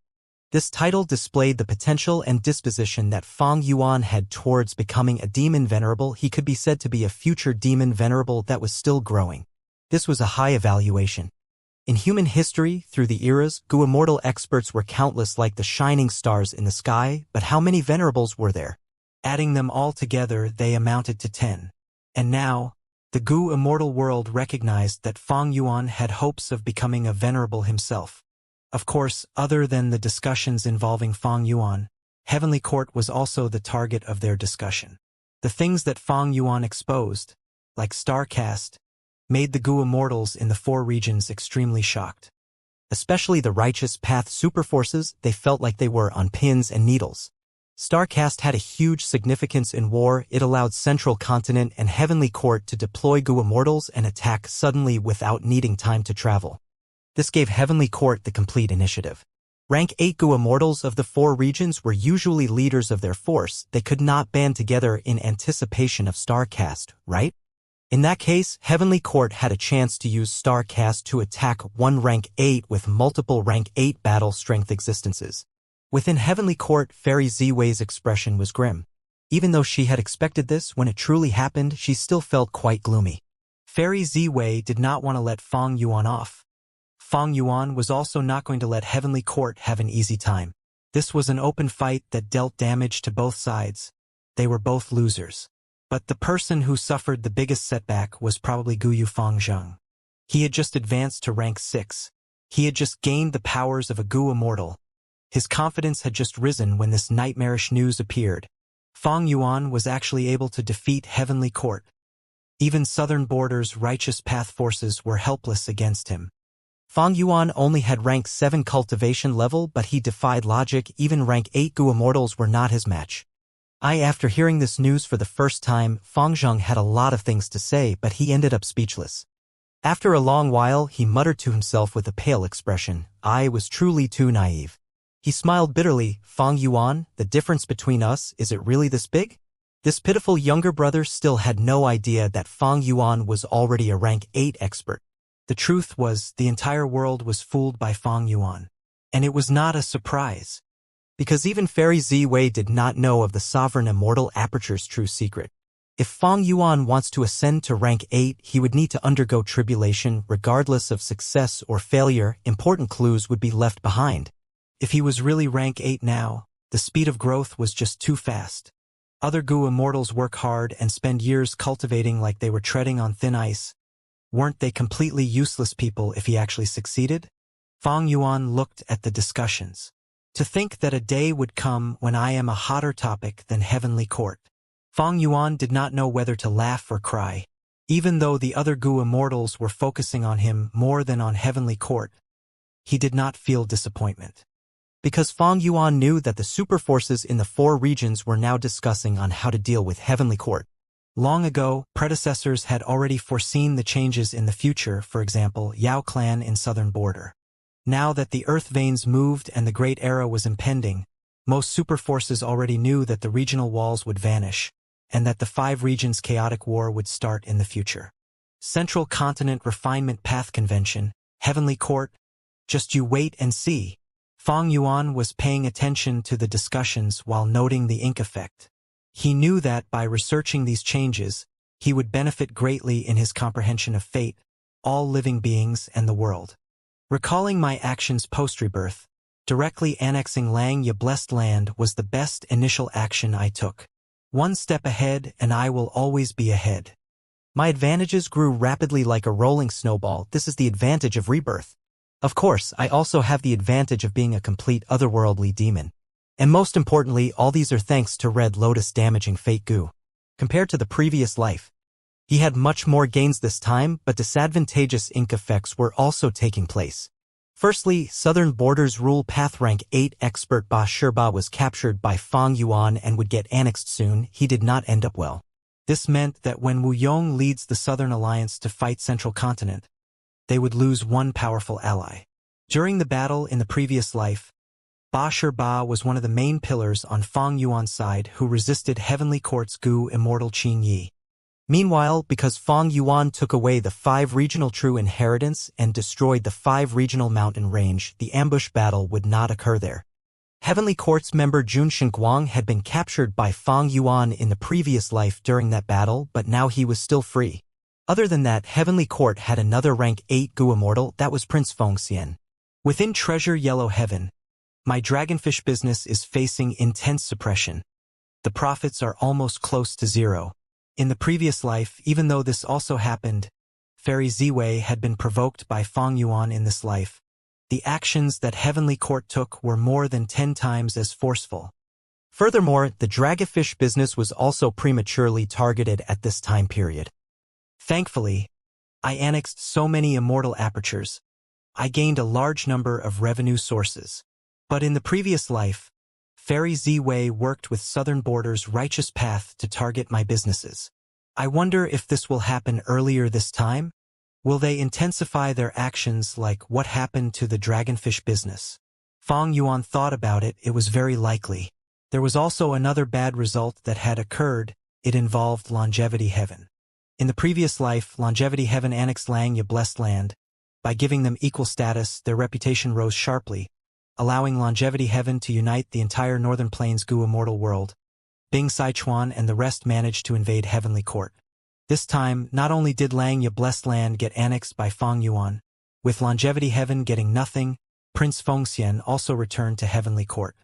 This title displayed the potential and disposition that Fong Yuan had towards becoming a demon venerable. He could be said to be a future demon venerable that was still growing. This was a high evaluation. In human history, through the eras, Gu Immortal experts were countless like the shining stars in the sky, but how many venerables were there? Adding them all together, they amounted to 10. And now, the Gu Immortal world recognized that Fong Yuan had hopes of becoming a venerable himself. Of course, other than the discussions involving Fong Yuan, Heavenly Court was also the target of their discussion. The things that Fong Yuan exposed, like Starcast, made the Gu Immortals in the 4 regions extremely shocked. Especially the Righteous Path superforces, they felt like they were on pins and needles. Starcast had a huge significance in war. It allowed Central Continent and Heavenly Court to deploy Gu Immortals and attack suddenly without needing time to travel. This gave Heavenly Court the complete initiative. Rank 8 Gu Immortals of the 4 regions were usually leaders of their force. They could not band together in anticipation of Starcast, right? In that case, Heavenly Court had a chance to use Starcast to attack one rank 8 with multiple rank 8 battle strength existences. Within Heavenly Court, Fairy Ziwei's expression was grim. Even though she had expected this, when it truly happened, she still felt quite gloomy. Fairy Ziwei did not want to let Fong Yuan off. Fong Yuan was also not going to let Heavenly Court have an easy time. This was an open fight that dealt damage to both sides. They were both losers. But the person who suffered the biggest setback was probably Guyu Fangzheng. He had just advanced to rank 6. He had just gained the powers of a Gu Immortal. His confidence had just risen when this nightmarish news appeared. Fong Yuan was actually able to defeat Heavenly Court. Even Southern Border's Righteous Path forces were helpless against him. Fong Yuan only had rank 7 cultivation level, but he defied logic. Even rank 8 Gu Immortals were not his match. After hearing this news for the first time, Fangzheng had a lot of things to say, but he ended up speechless. After a long while, he muttered to himself with a pale expression, "I was truly too naive." He smiled bitterly. "Fong Yuan, the difference between us, is it really this big?" This pitiful younger brother still had no idea that Fong Yuan was already a rank 8 expert. The truth was, the entire world was fooled by Fong Yuan. And it was not a surprise. Because even Fairy Ziwei did not know of the Sovereign Immortal Aperture's true secret. If Fong Yuan wants to ascend to rank 8, he would need to undergo tribulation. Regardless of success or failure, important clues would be left behind. If he was really rank 8 now, the speed of growth was just too fast. Other Gu Immortals work hard and spend years cultivating like they were treading on thin ice. Weren't they completely useless people if he actually succeeded? Fong Yuan looked at the discussions. To think that a day would come when I am a hotter topic than Heavenly Court. Fong Yuan did not know whether to laugh or cry. Even though the other Gu Immortals were focusing on him more than on Heavenly Court, he did not feel disappointment. Because Fong Yuan knew that the superforces in the 4 regions were now discussing on how to deal with Heavenly Court. Long ago, predecessors had already foreseen the changes in the future, for example, Yao Clan in Southern Border. Now that the Earth veins moved and the Great Era was impending, most superforces already knew that the regional walls would vanish, and that the 5 regions' chaotic war would start in the future. Central Continent Refinement Path Convention, Heavenly Court, just you wait and see. Fong Yuan was paying attention to the discussions while noting the ink effect. He knew that by researching these changes, he would benefit greatly in his comprehension of fate, all living beings, and the world. Recalling my actions post-rebirth, directly annexing Langya Blessed Land was the best initial action I took. One step ahead, and I will always be ahead. My advantages grew rapidly like a rolling snowball. This is the advantage of rebirth. Of course, I also have the advantage of being a complete otherworldly demon. And most importantly, all these are thanks to Red Lotus damaging Fate Gu. Compared to the previous life, He had much more gains this time, but disadvantageous ink effects were also taking place. Firstly, Southern Borders Rule Path Rank 8 expert Ba Shiba was captured by Fang Yuan and would get annexed soon. He did not end up well. This meant that when Wu Yong leads the Southern Alliance to fight Central Continent, they would lose one powerful ally. During the battle in the previous life, Ba Shiba was one of the main pillars on Fang Yuan's side who resisted Heavenly Court's Gu Immortal Qin Yi. Meanwhile, because Fang Yuan took away the 5 regional true inheritance and destroyed the 5 regional mountain range, the ambush battle would not occur there. Heavenly Court's member Jun Shenguang had been captured by Fang Yuan in the previous life during that battle, but now he was still free. Other than that, Heavenly Court had another rank 8 Gu Immortal, that was Prince Fengxian. Within Treasure Yellow Heaven, my dragonfish business is facing intense suppression. The profits are almost close to zero. In the previous life, even though this also happened, Fairy Ziwei had been provoked by Fang Yuan in this life. The actions that Heavenly Court took were more than 10 times as forceful. Furthermore, the dragonfish business was also prematurely targeted at this time period. Thankfully, I annexed so many immortal apertures. I gained a large number of revenue sources. But in the previous life, Fairy Ziwei worked with Southern Borders' Righteous Path to target my businesses. I wonder if this will happen earlier this time? Will they intensify their actions like what happened to the dragonfish business? Fang Yuan thought about it. It was very likely. There was also another bad result that had occurred. It involved Longevity Heaven. In the previous life, Longevity Heaven annexed Langya Blessed Land. By giving them equal status, their reputation rose sharply, allowing Longevity Heaven to unite the entire Northern Plains Gu Immortal world. Bing Sichuan and the rest managed to invade Heavenly Court. This time, not only did Langya Blessed Land get annexed by Fang Yuan, with Longevity Heaven getting nothing, Prince Fengxian also returned to Heavenly Court.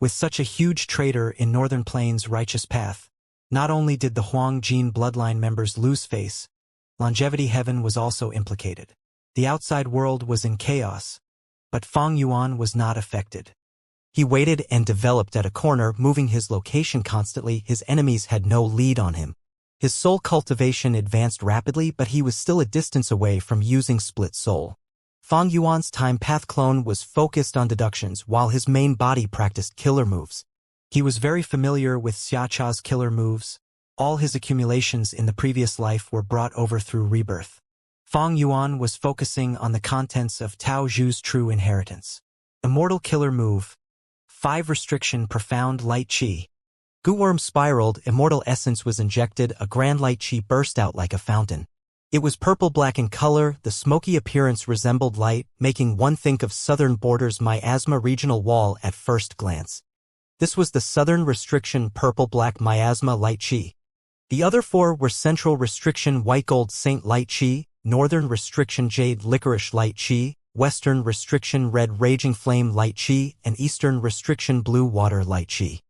With such a huge traitor in Northern Plains' Righteous Path, not only did the Huang Jin bloodline members lose face, Longevity Heaven was also implicated. The outside world was in chaos, but Fang Yuan was not affected. He waited and developed at a corner, moving his location constantly. His enemies had no lead on him. His soul cultivation advanced rapidly, but he was still a distance away from using split soul. Fang Yuan's time path clone was focused on deductions while his main body practiced killer moves. He was very familiar with Xiacha's killer moves. All his accumulations in the previous life were brought over through rebirth. Fang Yuan was focusing on the contents of Tao Zhu's true inheritance. Immortal killer move. 5 restriction profound light chi. Gu worm spiraled, immortal essence was injected, a grand light chi burst out like a fountain. It was purple-black in color, the smoky appearance resembled light, making one think of Southern Borders' miasma regional wall at first glance. This was the Southern Restriction purple-black miasma light chi. The other 4 were Central Restriction white gold saint light chi, Northern Restriction jade licorice light chi, Western Restriction red raging flame light chi, and Eastern Restriction blue water light chi.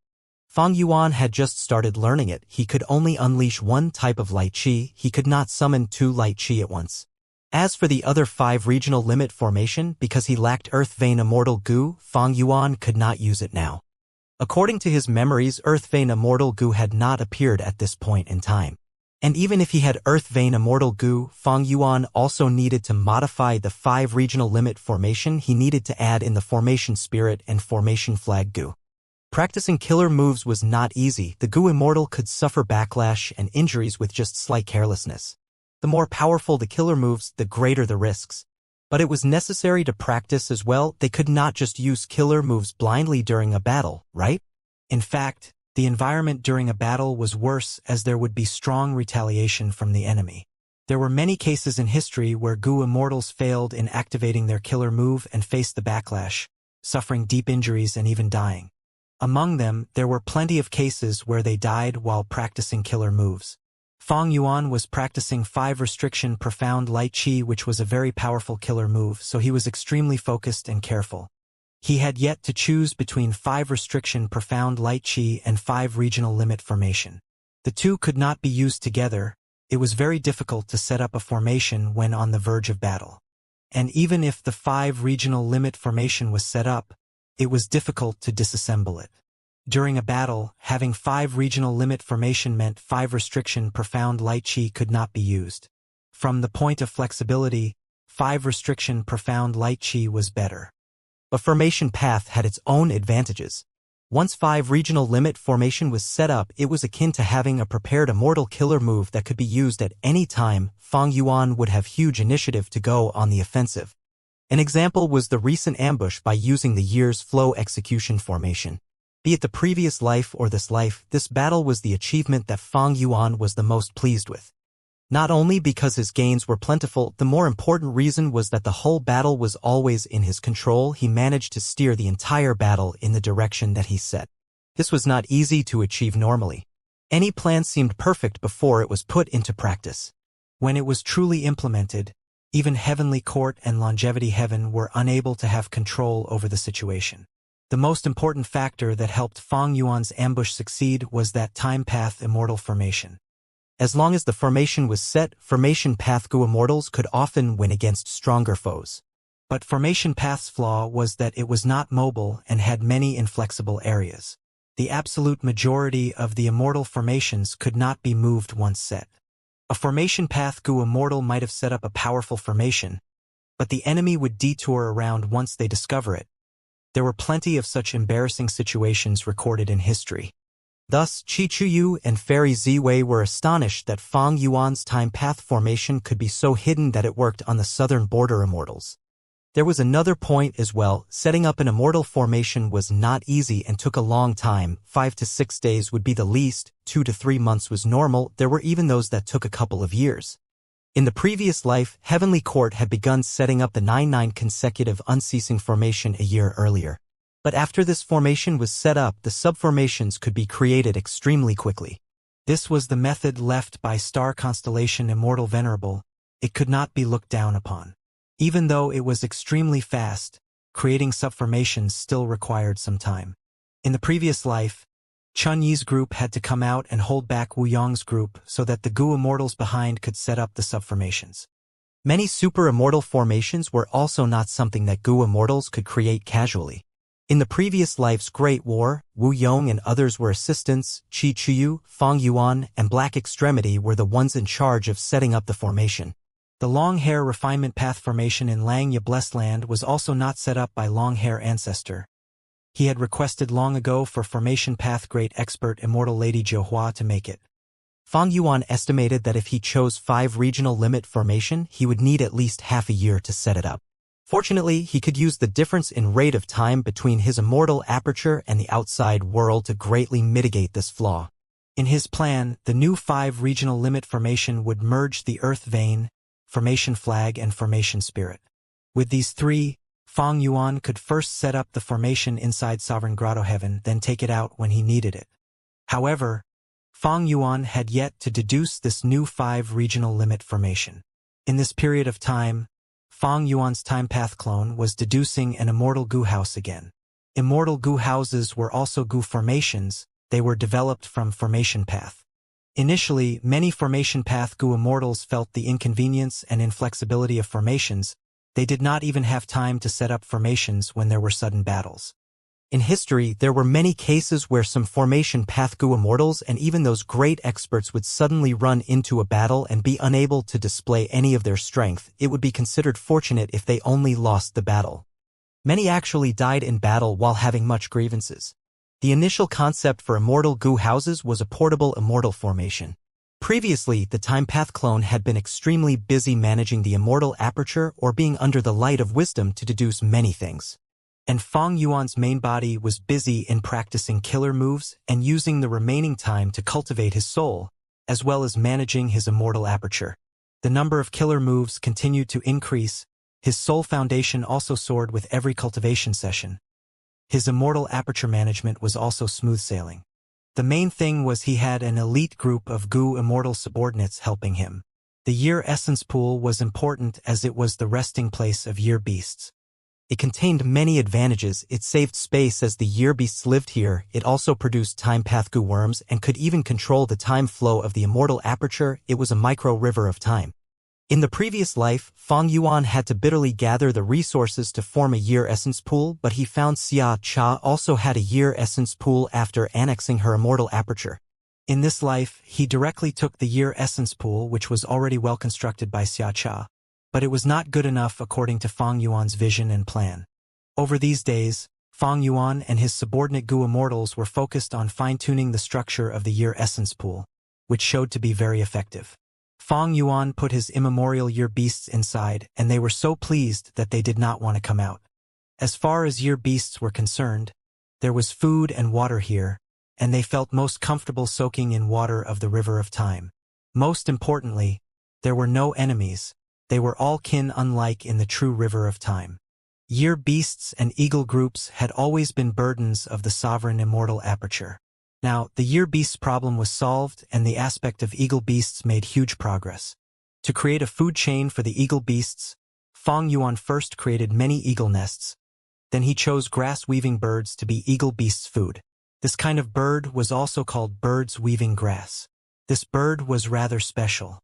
Fang Yuan had just started learning it. He could only unleash one type of light chi. He could not summon 2 light chi at once. As for the other 5 regional limit formation, because he lacked Earth Vein Immortal Gu, Fang Yuan could not use it now. According to his memories, Earth Vein Immortal Gu had not appeared at this point in time. And even if he had Earth Vein Immortal Gu, Fang Yuan also needed to modify the 5 regional limit formation. He needed to add in the Formation Spirit and Formation Flag Gu. Practicing killer moves was not easy. The Gu Immortal could suffer backlash and injuries with just slight carelessness. The more powerful the killer moves, the greater the risks. But it was necessary to practice as well. They could not just use killer moves blindly during a battle, right? In fact, the environment during a battle was worse as there would be strong retaliation from the enemy. There were many cases in history where Gu Immortals failed in activating their killer move and faced the backlash, suffering deep injuries and even dying. Among them, there were plenty of cases where they died while practicing killer moves. Fang Yuan was practicing 5 restriction profound light chi, which was a very powerful killer move, so he was extremely focused and careful. He had yet to choose between 5 restriction profound light chi and 5 regional limit formation. The 2 could not be used together. It was very difficult to set up a formation when on the verge of battle. And even if the 5 regional limit formation was set up, it was difficult to disassemble it. During a battle, having 5 regional limit formation meant 5 restriction profound light chi could not be used. From the point of flexibility, 5 restriction profound light chi was better. A formation path had its own advantages. Once 5 regional limit formation was set up, it was akin to having a prepared immortal killer move that could be used at any time. Fang Yuan would have huge initiative to go on the offensive. An example was the recent ambush by using the year's flow execution formation. Be it the previous life or this life, this battle was the achievement that Fang Yuan was the most pleased with. Not only because his gains were plentiful, the more important reason was that the whole battle was always in his control. He managed to steer the entire battle in the direction that he set. This was not easy to achieve normally. Any plan seemed perfect before it was put into practice. When it was truly implemented, even Heavenly Court and Longevity Heaven were unable to have control over the situation. The most important factor that helped Fang Yuan's ambush succeed was that time path immortal formation. As long as the formation was set, formation path Gu immortals could often win against stronger foes. But formation path's flaw was that it was not mobile and had many inflexible areas. The absolute majority of the immortal formations could not be moved once set. A formation path Gu immortal might have set up a powerful formation, but the enemy would detour around once they discover it. There were plenty of such embarrassing situations recorded in history. Thus, Qi Chuyu and Fairy Ziwei were astonished that Fang Yuan's time path formation could be so hidden that it worked on the southern border immortals. There was another point as well. Setting up an immortal formation was not easy and took a long time. 5 to 6 days would be the least, 2 to 3 months was normal. There were even those that took a couple of years. In the previous life, Heavenly Court had begun setting up the 9-9 consecutive unceasing formation a year earlier. But after this formation was set up, the subformations could be created extremely quickly. This was the method left by star constellation Immortal Venerable. It could not be looked down upon. Even though it was extremely fast, creating subformations still required some time. In the previous life, Chun Yi's group had to come out and hold back Wu Yong's group so that the Gu immortals behind could set up the subformations. Many super immortal formations were also not something that Gu immortals could create casually. In the previous life's Great War, Wu Yong and others were assistants. Qi Chuyu, Fang Yuan, and Black Extremity were the ones in charge of setting up the formation. The Long Hair Refinement Path formation in Lang Ya Blessed Land was also not set up by Long Hair Ancestor. He had requested long ago for Formation Path Great Expert Immortal Lady Jiuhua to make it. Fang Yuan estimated that if he chose 5 regional limit formation, he would need at least half a year to set it up. Fortunately, he could use the difference in rate of time between his immortal aperture and the outside world to greatly mitigate this flaw. In his plan, the new 5 regional limit formation would merge the Earth Vein, Formation Flag, and Formation Spirit. With these 3, Fang Yuan could first set up the formation inside Sovereign Grotto Heaven, then take it out when he needed it. However, Fang Yuan had yet to deduce this new 5 regional limit formation. In this period of time, Fang Yuan's time path clone was deducing an immortal Gu house again. Immortal Gu houses were also Gu formations. They were developed from formation path. Initially, many formation path Gu immortals felt the inconvenience and inflexibility of formations. They did not even have time to set up formations when there were sudden battles. In history, there were many cases where some formation path Gu immortals and even those great experts would suddenly run into a battle and be unable to display any of their strength. It would be considered fortunate if they only lost the battle. Many actually died in battle while having much grievances. The initial concept for immortal Gu houses was a portable immortal formation. Previously, the time path clone had been extremely busy managing the immortal aperture or being under the light of wisdom to deduce many things. And Fang Yuan's main body was busy in practicing killer moves and using the remaining time to cultivate his soul, as well as managing his immortal aperture. The number of killer moves continued to increase. His soul foundation also soared with every cultivation session. His immortal aperture management was also smooth sailing. The main thing was he had an elite group of Gu immortal subordinates helping him. The Year Essence Pool was important as it was the resting place of Year Beasts. It contained many advantages. It saved space as the Year Beasts lived here. It also produced time path Gu worms and could even control the time flow of the immortal aperture. It was a micro river of time. In the previous life, Fang Yuan had to bitterly gather the resources to form a year essence pool, but he found Xia Cha also had a year essence pool after annexing her immortal aperture. In this life, he directly took the year essence pool, which was already well constructed by Xia Cha. But it was not good enough according to Fang Yuan's vision and plan. Over these days, Fang Yuan and his subordinate Gu Immortals were focused on fine-tuning the structure of the year essence pool, which showed to be very effective. Fang Yuan put his immemorial year beasts inside, and they were so pleased that they did not want to come out. As far as year beasts were concerned, there was food and water here, and they felt most comfortable soaking in water of the river of time. Most importantly, there were no enemies. They were all kin, unlike in the true river of time. Year beasts and eagle groups had always been burdens of the sovereign immortal aperture. Now, the year beasts problem was solved, and the aspect of eagle beasts made huge progress. To create a food chain for the eagle beasts, Fang Yuan first created many eagle nests. Then he chose grass-weaving birds to be eagle beasts' food. This kind of bird was also called birds weaving grass. This bird was rather special.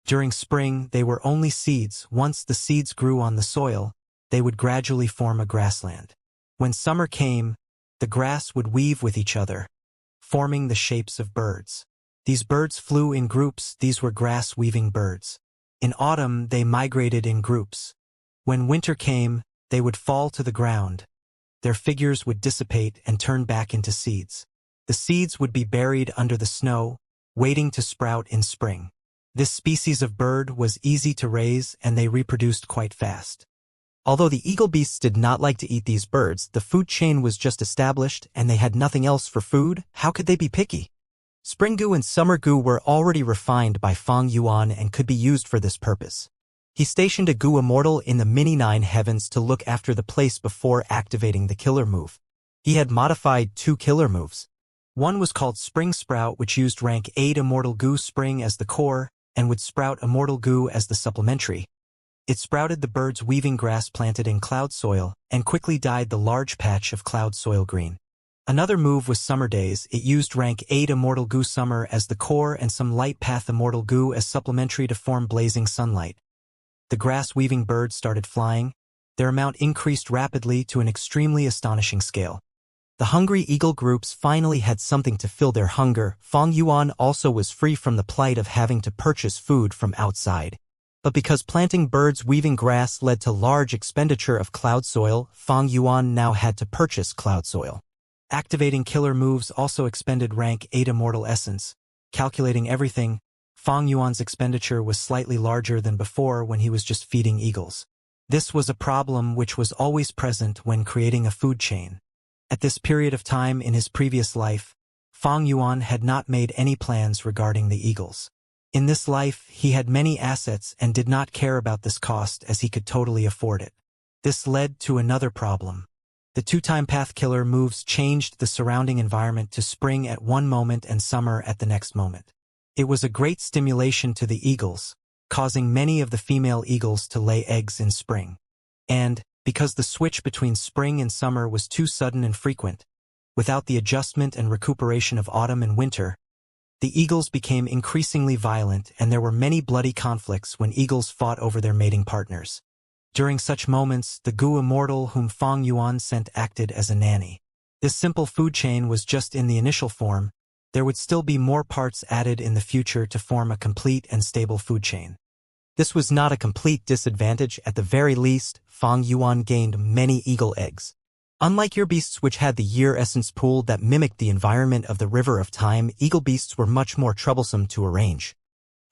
During spring, they were only seeds. Once the seeds grew on the soil, they would gradually form a grassland. When summer came, the grass would weave with each other, forming the shapes of birds. These birds flew in groups. These were grass-weaving birds. In autumn, they migrated in groups. When winter came, they would fall to the ground. Their figures would dissipate and turn back into seeds. The seeds would be buried under the snow, waiting to sprout in spring. This species of bird was easy to raise, and they reproduced quite fast. Although the eagle beasts did not like to eat these birds, the food chain was just established, and they had nothing else for food. How could they be picky? Spring goo and summer goo were already refined by Fang Yuan and could be used for this purpose. He stationed a Gu Immortal in the mini-9 heavens to look after the place before activating the killer move. He had modified 2 killer moves. One was called Spring Sprout, which used rank 8 Immortal Goo Spring as the core, and would sprout Immortal Goo as the supplementary. It sprouted the birds weaving grass planted in cloud soil, and quickly dyed the large patch of cloud soil green. Another move was Summer Days. It used rank 8 Immortal Goo Summer as the core and some light path Immortal Goo as supplementary to form blazing sunlight. The grass-weaving birds started flying. Their amount increased rapidly to an extremely astonishing scale. The hungry eagle groups finally had something to fill their hunger. Fang Yuan also was free from the plight of having to purchase food from outside. But because planting birds weaving grass led to large expenditure of cloud soil, Fang Yuan now had to purchase cloud soil. Activating killer moves also expended rank 8 Immortal Essence. Calculating everything, Fang Yuan's expenditure was slightly larger than before when he was just feeding eagles. This was a problem which was always present when creating a food chain. At this period of time in his previous life, Fang Yuan had not made any plans regarding the eagles. In this life, he had many assets and did not care about this cost as he could totally afford it. This led to another problem. The 2-time path killer moves changed the surrounding environment to spring at one moment and summer at the next moment. It was a great stimulation to the eagles, causing many of the female eagles to lay eggs in spring. And, because the switch between spring and summer was too sudden and frequent, without the adjustment and recuperation of autumn and winter, the eagles became increasingly violent, and there were many bloody conflicts when eagles fought over their mating partners. During such moments, the Gu Immortal whom Fang Yuan sent acted as a nanny. This simple food chain was just in the initial form. There would still be more parts added in the future to form a complete and stable food chain. This was not a complete disadvantage. At the very least, Fang Yuan gained many eagle eggs. Unlike year beasts which had the year essence pool that mimicked the environment of the river of time, eagle beasts were much more troublesome to arrange.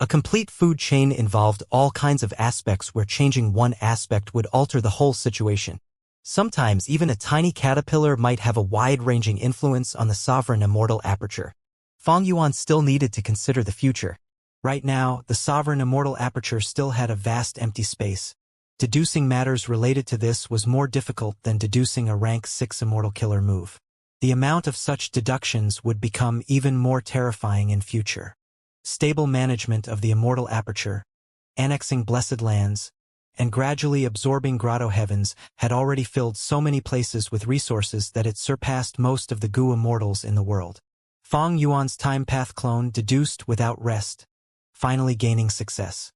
A complete food chain involved all kinds of aspects where changing one aspect would alter the whole situation. Sometimes even a tiny caterpillar might have a wide-ranging influence on the sovereign immortal aperture. Fang Yuan still needed to consider the future. Right now, the sovereign immortal aperture still had a vast empty space. Deducing matters related to this was more difficult than deducing a rank 6 immortal killer move. The amount of such deductions would become even more terrifying in future. Stable management of the immortal aperture, annexing blessed lands, and gradually absorbing grotto heavens had already filled so many places with resources that it surpassed most of the Gu Immortals in the world. Fang Yuan's time path clone deduced without rest, finally gaining success.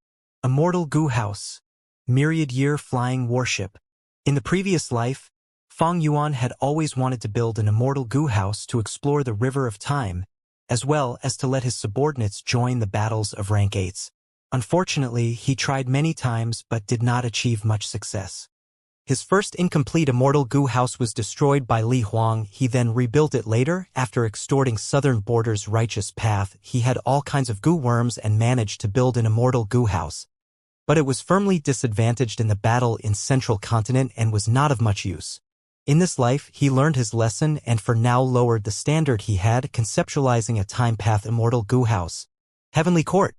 Immortal Goo House. Myriad-year flying warship. In the previous life, Feng Yuan had always wanted to build an immortal goo house to explore the river of time, as well as to let his subordinates join the battles of rank 8s. Unfortunately, he tried many times but did not achieve much success. His first incomplete immortal goo house was destroyed by Li Huang. He then rebuilt it later. After extorting Southern Border's righteous path, he had all kinds of goo worms and managed to build an immortal goo house. But it was firmly disadvantaged in the battle in Central Continent and was not of much use. In this life, he learned his lesson and for now lowered the standard he had, conceptualizing a time path immortal goo house. Heavenly Court.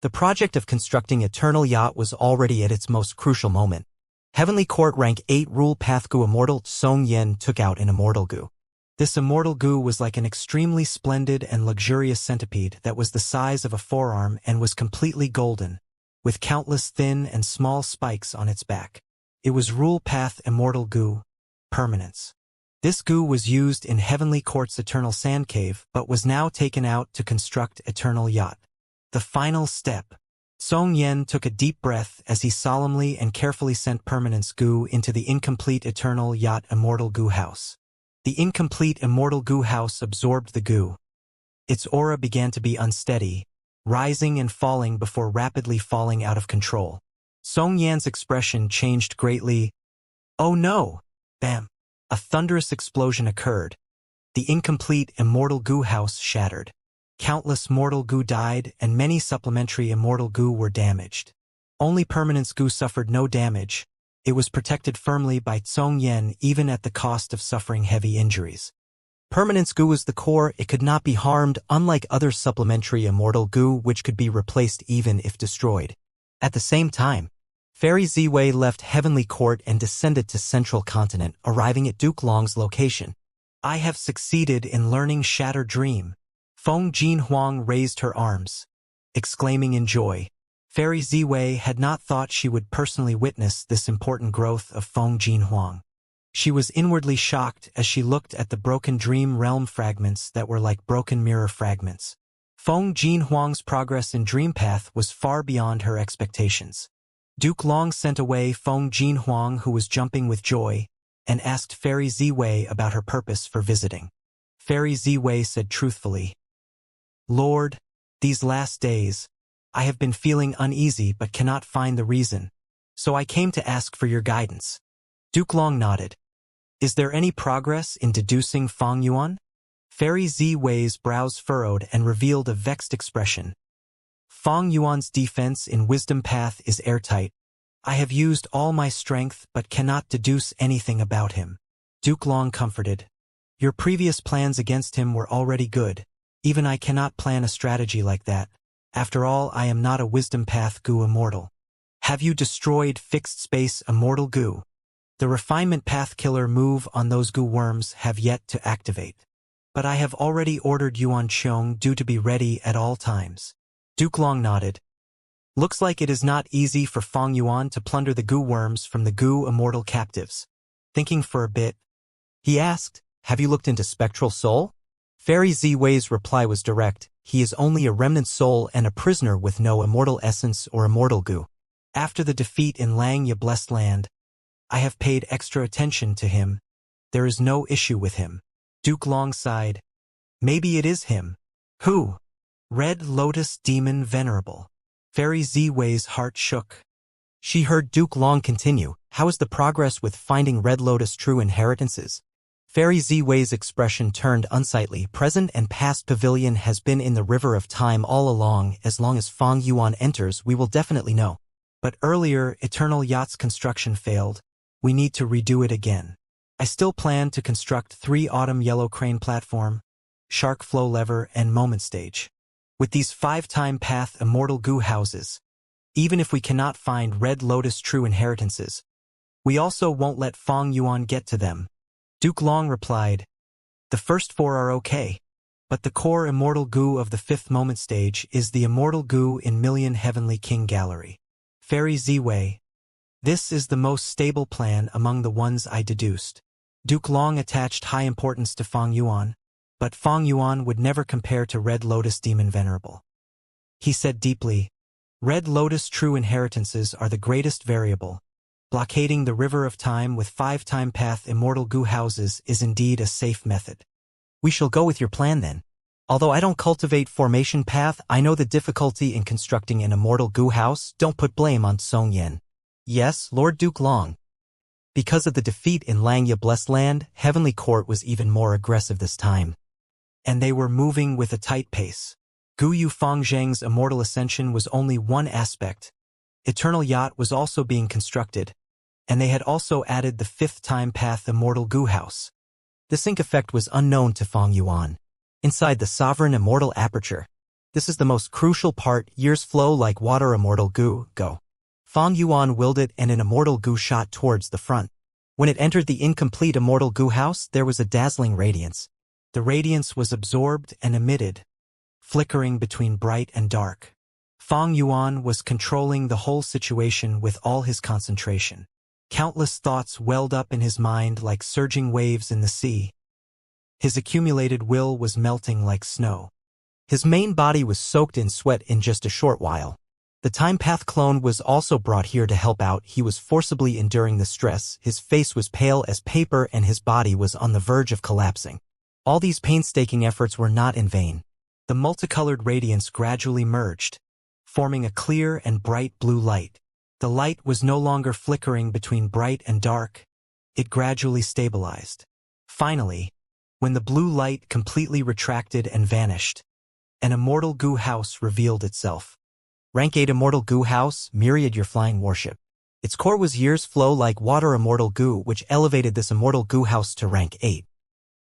The project of constructing Eternal Yacht was already at its most crucial moment. Heavenly Court rank 8 rule path goo immortal Song Yen took out an immortal goo. This immortal goo was like an extremely splendid and luxurious centipede that was the size of a forearm and was completely golden, with countless thin and small spikes on its back. It was rule path immortal goo, permanence. This goo was used in Heavenly Court's Eternal Sand Cave but was now taken out to construct Eternal Yacht. The final step. Song Yen took a deep breath as he solemnly and carefully sent permanence goo into the incomplete Eternal Yacht Immortal Goo House. The incomplete Immortal Goo House absorbed the goo. Its aura began to be unsteady, rising and falling before rapidly falling out of control. Song Yan's expression changed greatly. Oh no! Bam! A thunderous explosion occurred. The incomplete Immortal Goo House shattered. Countless mortal goo died, and many supplementary immortal goo were damaged. Only permanence goo suffered no damage. It was protected firmly by Song Yen even at the cost of suffering heavy injuries. Permanence goo was the core, it could not be harmed, unlike other supplementary immortal goo which could be replaced even if destroyed. At the same time, Fairy Ziwei left Heavenly Court and descended to Central Continent, arriving at Duke Long's location. I have succeeded in learning Shatter Dream. Feng Jin Huang raised her arms, exclaiming in joy. Fairy Ziwei had not thought she would personally witness this important growth of Feng Jin Huang. She was inwardly shocked as she looked at the broken dream realm fragments that were like broken mirror fragments. Feng Jin Huang's progress in Dream Path was far beyond her expectations. Duke Long sent away Feng Jin Huang, who was jumping with joy, and asked Fairy Ziwei about her purpose for visiting. Fairy Ziwei said truthfully, Lord, these last days, I have been feeling uneasy but cannot find the reason, so I came to ask for your guidance. Duke Long nodded. Is there any progress in deducing Feng Yuan? Fairy Ziwei's brows furrowed and revealed a vexed expression. Feng Yuan's defense in Wisdom Path is airtight. I have used all my strength but cannot deduce anything about him. Duke Long comforted. Your previous plans against him were already good. Even I cannot plan a strategy like that. After all, I am not a Wisdom Path goo immortal. Have you destroyed Fixed Space Immortal Goo? The Refinement Path Killer move on those goo worms have yet to activate. But I have already ordered Yuan Qiong due to be ready at all times. Duke Long nodded. Looks like it is not easy for Feng Yuan to plunder the goo worms from the goo immortal captives. Thinking for a bit, he asked, have you looked into Spectral Soul? Fairy Ziwei's reply was direct. He is only a remnant soul and a prisoner with no immortal essence or immortal goo. After the defeat in Lang Ye Blessed Land, I have paid extra attention to him. There is no issue with him. Duke Long sighed. Maybe it is him. Who? Red Lotus Demon Venerable. Fairy Ziwei's heart shook. She heard Duke Long continue. How is the progress with finding Red Lotus true inheritances? Fairy Ziwei's expression turned unsightly. Present and past pavilion has been in the river of time all along. As long as Feng Yuan enters, we will definitely know. But earlier, Eternal Yacht's construction failed. We need to redo it again. I still plan to construct 3 Autumn Yellow Crane Platform, Shark Flow Lever, and Moment Stage. With these 5-time path immortal goo houses, even if we cannot find Red Lotus true inheritances, we also won't let Feng Yuan get to them. Duke Long replied, the first 4 are okay, but the core immortal goo of the 5th moment stage is the immortal goo in Million Heavenly King Gallery. Fairy Ziwei, this is the most stable plan among the ones I deduced. Duke Long attached high importance to Feng Yuan, but Feng Yuan would never compare to Red Lotus Demon Venerable. He said deeply, Red Lotus true inheritances are the greatest variable. Blockading the river of time with 5-time path immortal goo houses is indeed a safe method. We shall go with your plan then. Although I don't cultivate formation path, I know the difficulty in constructing an immortal goo house. Don't put blame on Song Yen. Yes, Lord Duke Long. Because of the defeat in Langya Blessed Land, Heavenly Court was even more aggressive this time. And they were moving with a tight pace. Gu Yu Fangzheng's immortal ascension was only one aspect. Eternal Yacht was also being constructed, and they had also added the 5th-time path immortal goo house. The sync effect was unknown to Fang Yuan. Inside the sovereign immortal aperture. This is the most crucial part. Years flow like water. Immortal goo, go. Fang Yuan willed it, and an immortal goo shot towards the front. When it entered the incomplete immortal goo house, there was a dazzling radiance. The radiance was absorbed and emitted, flickering between bright and dark. Fang Yuan was controlling the whole situation with all his concentration. Countless thoughts welled up in his mind like surging waves in the sea. His accumulated will was melting like snow. His main body was soaked in sweat in just a short while. The Time Path clone was also brought here to help out. He was forcibly enduring the stress. His face was pale as paper and his body was on the verge of collapsing. All these painstaking efforts were not in vain. The multicolored radiance gradually merged, forming a clear and bright blue light. The light was no longer flickering between bright and dark. It gradually stabilized. Finally, when the blue light completely retracted and vanished, an immortal goo house revealed itself. Rank 8 Immortal Goo House, Myriad Your Flying Warship. Its core was years flow like water immortal goo, which elevated this immortal goo house to rank 8.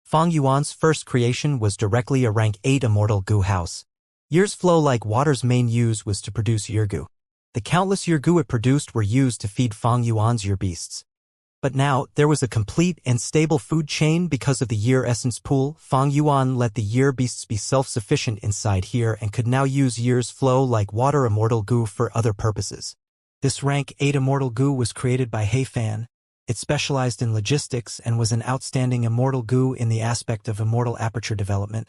Fang Yuan's first creation was directly a rank 8 immortal goo house. Years flow like water's main use was to produce yeargoo. The countless yeargoo it produced were used to feed Fang Yuan's year beasts. But now, there was a complete and stable food chain because of the year essence pool. Fang Yuan let the year beasts be self-sufficient inside here and could now use years flow like water immortal goo for other purposes. This rank 8 immortal goo was created by Heifan. It specialized in logistics and was an outstanding immortal goo in the aspect of immortal aperture development,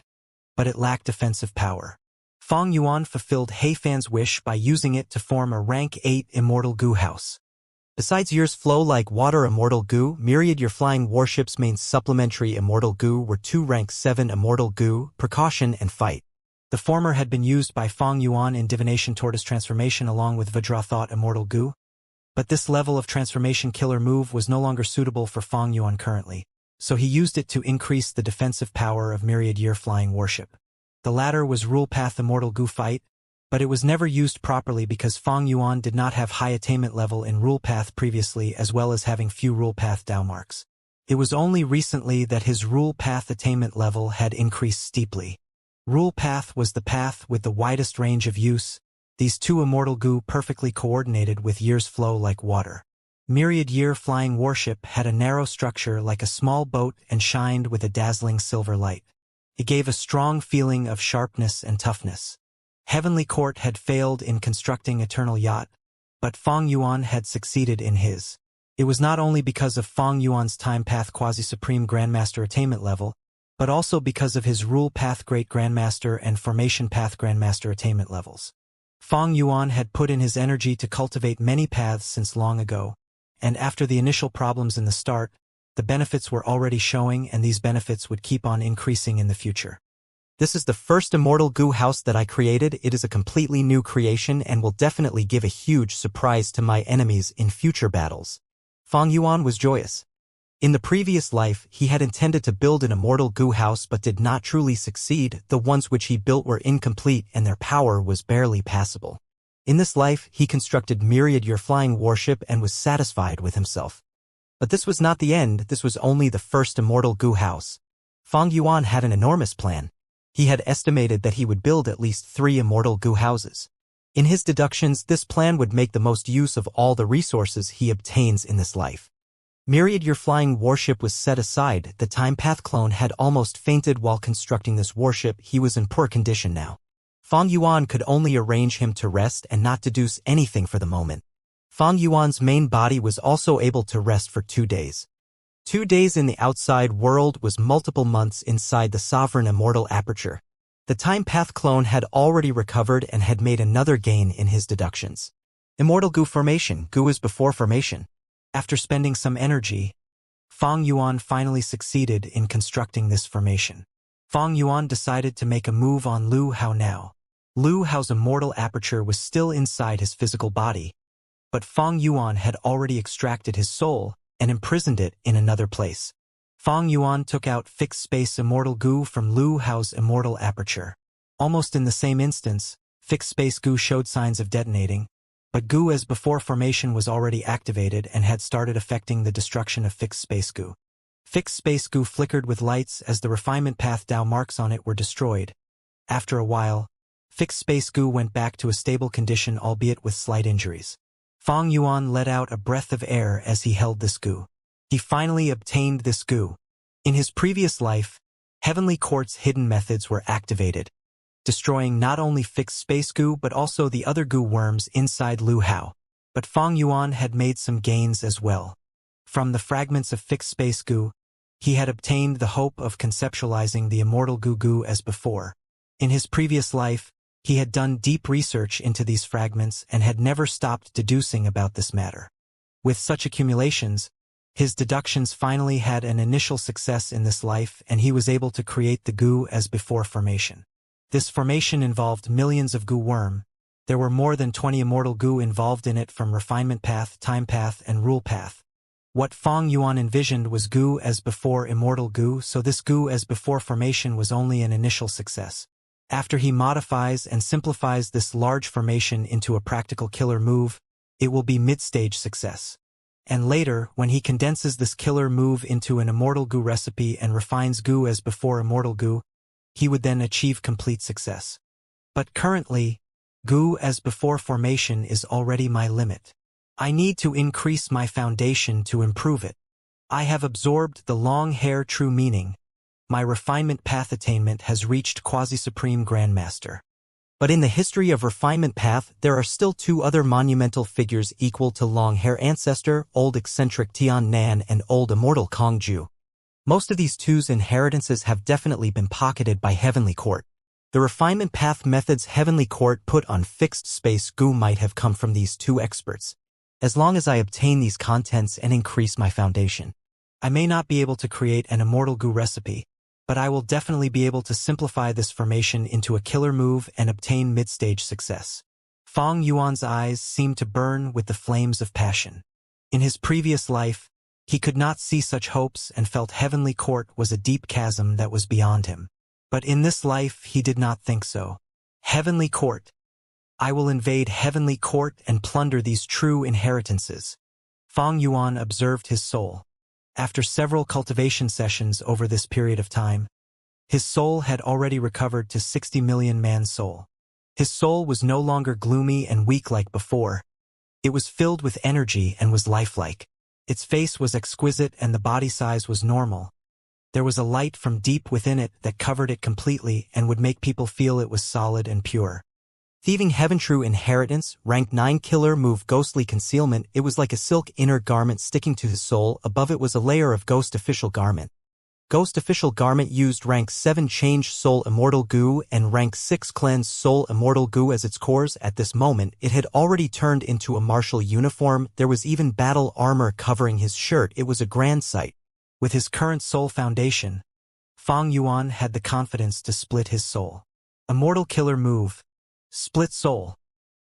but it lacked offensive power. Fang Yuan fulfilled Heifan's wish by using it to form a rank 8 immortal goo house. Besides years flow like water immortal goo, Myriad Your Flying Warship's main supplementary immortal goo were 2 rank 7 immortal goo, Precaution and Fight. The former had been used by Fang Yuan in Divination Tortoise Transformation along with Vajra Thought immortal goo. But this level of transformation killer move was no longer suitable for Fang Yuan currently, so he used it to increase the defensive power of Myriad Year Flying Warship. The latter was Rule Path Immortal Goo Fight, but it was never used properly because Fang Yuan did not have high attainment level in Rule Path previously as well as having few Rule Path Dao marks. It was only recently that his Rule Path attainment level had increased steeply. Rule Path was the path with the widest range of use. These 2 immortal goo perfectly coordinated with years flow like water. Myriad Year Flying Warship had a narrow structure like a small boat and shined with a dazzling silver light. It gave a strong feeling of sharpness and toughness. Heavenly Court had failed in constructing Eternal Yacht, but Fang Yuan had succeeded in his. It was not only because of Fang Yuan's Time Path Quasi-Supreme Grandmaster attainment level, but also because of his Rule Path Great Grandmaster and Formation Path Grandmaster attainment levels. Fang Yuan had put in his energy to cultivate many paths since long ago, and after the initial problems in the start, the benefits were already showing and these benefits would keep on increasing in the future. This is the first immortal goo house that I created. It is a completely new creation and will definitely give a huge surprise to my enemies in future battles. Fang Yuan was joyous. In the previous life, he had intended to build an immortal goo house but did not truly succeed. The ones which he built were incomplete and their power was barely passable. In this life, he constructed Myriad Your Flying Warship and was satisfied with himself. But this was not the end. This was only the first immortal goo house. Fang Yuan had an enormous plan. He had estimated that he would build at least 3 immortal goo houses. In his deductions, this plan would make the most use of all the resources he obtains in this life. Myriad Your Flying Warship was set aside. The Time Path clone had almost fainted while constructing this warship. He was in poor condition now. Fang Yuan could only arrange him to rest and not deduce anything for the moment. Fang Yuan's main body was also able to rest for 2 days. 2 days in the outside world was multiple months inside the sovereign immortal aperture. The time path clone had already recovered and had made another gain in his deductions. Immortal goo formation. Goo is before formation. After spending some energy, Fang Yuan finally succeeded in constructing this formation. Fang Yuan decided to make a move on Lu Hao now. Lu Hao's immortal aperture was still inside his physical body, but Fang Yuan had already extracted his soul and imprisoned it in another place. Fang Yuan took out fixed space immortal goo from Lu Hao's immortal aperture. Almost in the same instance, fixed space goo showed signs of detonating, but goo as before formation was already activated and had started affecting the destruction of fixed space goo. Fixed space goo flickered with lights as the refinement path Dao marks on it were destroyed. After a while, fixed space goo went back to a stable condition, albeit with slight injuries. Fang Yuan let out a breath of air as he held this goo. He finally obtained this goo. In his previous life, Heavenly Court's hidden methods were activated, destroying not only fixed space goo but also the other goo worms inside Lu Hao. But Fang Yuan had made some gains as well. From the fragments of fixed space goo, he had obtained the hope of conceptualizing the immortal goo as before. In his previous life, he had done deep research into these fragments and had never stopped deducing about this matter. With such accumulations, his deductions finally had an initial success in this life, and he was able to create the goo as before formation. This formation involved millions of goo worm. There were more than 20 immortal goo involved in it from refinement path, time path, and rule path. What Fang Yuan envisioned was goo as before immortal goo, so this goo as before formation was only an initial success. After he modifies and simplifies this large formation into a practical killer move, it will be mid-stage success. And later, when he condenses this killer move into an immortal goo recipe and refines goo as before immortal goo, he would then achieve complete success. But currently, goo as before formation is already my limit. I need to increase my foundation to improve it. I have absorbed the long hair true meaning. My refinement path attainment has reached quasi-supreme grandmaster. But in the history of refinement path, there are still two other monumental figures equal to long-hair ancestor, old eccentric Tian Nan and old immortal Kong Ju. Most of these two's inheritances have definitely been pocketed by Heavenly Court. The refinement path methods Heavenly Court put on fixed space goo might have come from these two experts. As long as I obtain these contents and increase my foundation, I may not be able to create an immortal goo recipe, but I will definitely be able to simplify this formation into a killer move and obtain mid-stage success. Fang Yuan's eyes seemed to burn with the flames of passion. In his previous life, he could not see such hopes and felt Heavenly Court was a deep chasm that was beyond him. But in this life he did not think so. Heavenly Court. I will invade Heavenly Court and plunder these true inheritances. Fang Yuan observed his soul. After several cultivation sessions over this period of time, his soul had already recovered to 60 million man soul. His soul was no longer gloomy and weak like before. It was filled with energy and was lifelike. Its face was exquisite and the body size was normal. There was a light from deep within it that covered it completely and would make people feel it was solid and pure. Thieving Heaven True Inheritance, rank 9 killer move Ghostly Concealment. It was like a silk inner garment sticking to his soul. Above it was a layer of Ghost Official Garment. Ghost Official Garment used rank 7 Change Soul Immortal Goo and rank 6 Cleanse Soul Immortal Goo as its cores. At this moment, it had already turned into a martial uniform. There was even battle armor covering his shirt. It was a grand sight. With his current soul foundation, Fang Yuan had the confidence to split his soul. Immortal Killer Move. Split Soul.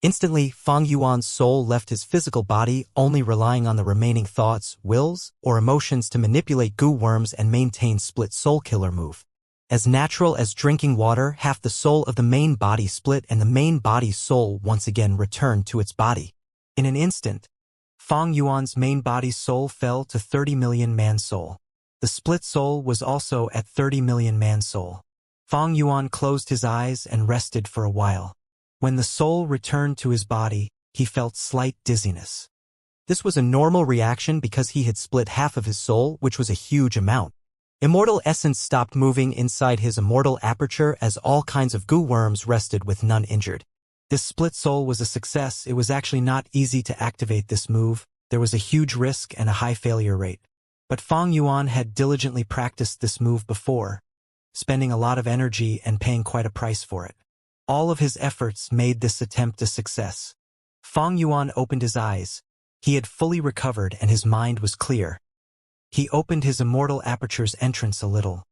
Instantly, Fang Yuan's soul left his physical body, only relying on the remaining thoughts, wills, or emotions to manipulate goo worms and maintain split soul killer move. As natural as drinking water, half the soul of the main body split and the main body's soul once again returned to its body. In an instant, Fang Yuan's main body's soul fell to 30 million man soul. The split soul was also at 30 million man soul. Fang Yuan closed his eyes and rested for a while. When the soul returned to his body, he felt slight dizziness. This was a normal reaction because he had split half of his soul, which was a huge amount. Immortal essence stopped moving inside his immortal aperture as all kinds of goo worms rested with none injured. This split soul was a success. It was actually not easy to activate this move. There was a huge risk and a high failure rate. But Fang Yuan had diligently practiced this move before. spending a lot of energy and paying quite a price for it. All of his efforts made this attempt a success. Fang Yuan opened his eyes. He had fully recovered and his mind was clear. He opened his immortal aperture's entrance a little.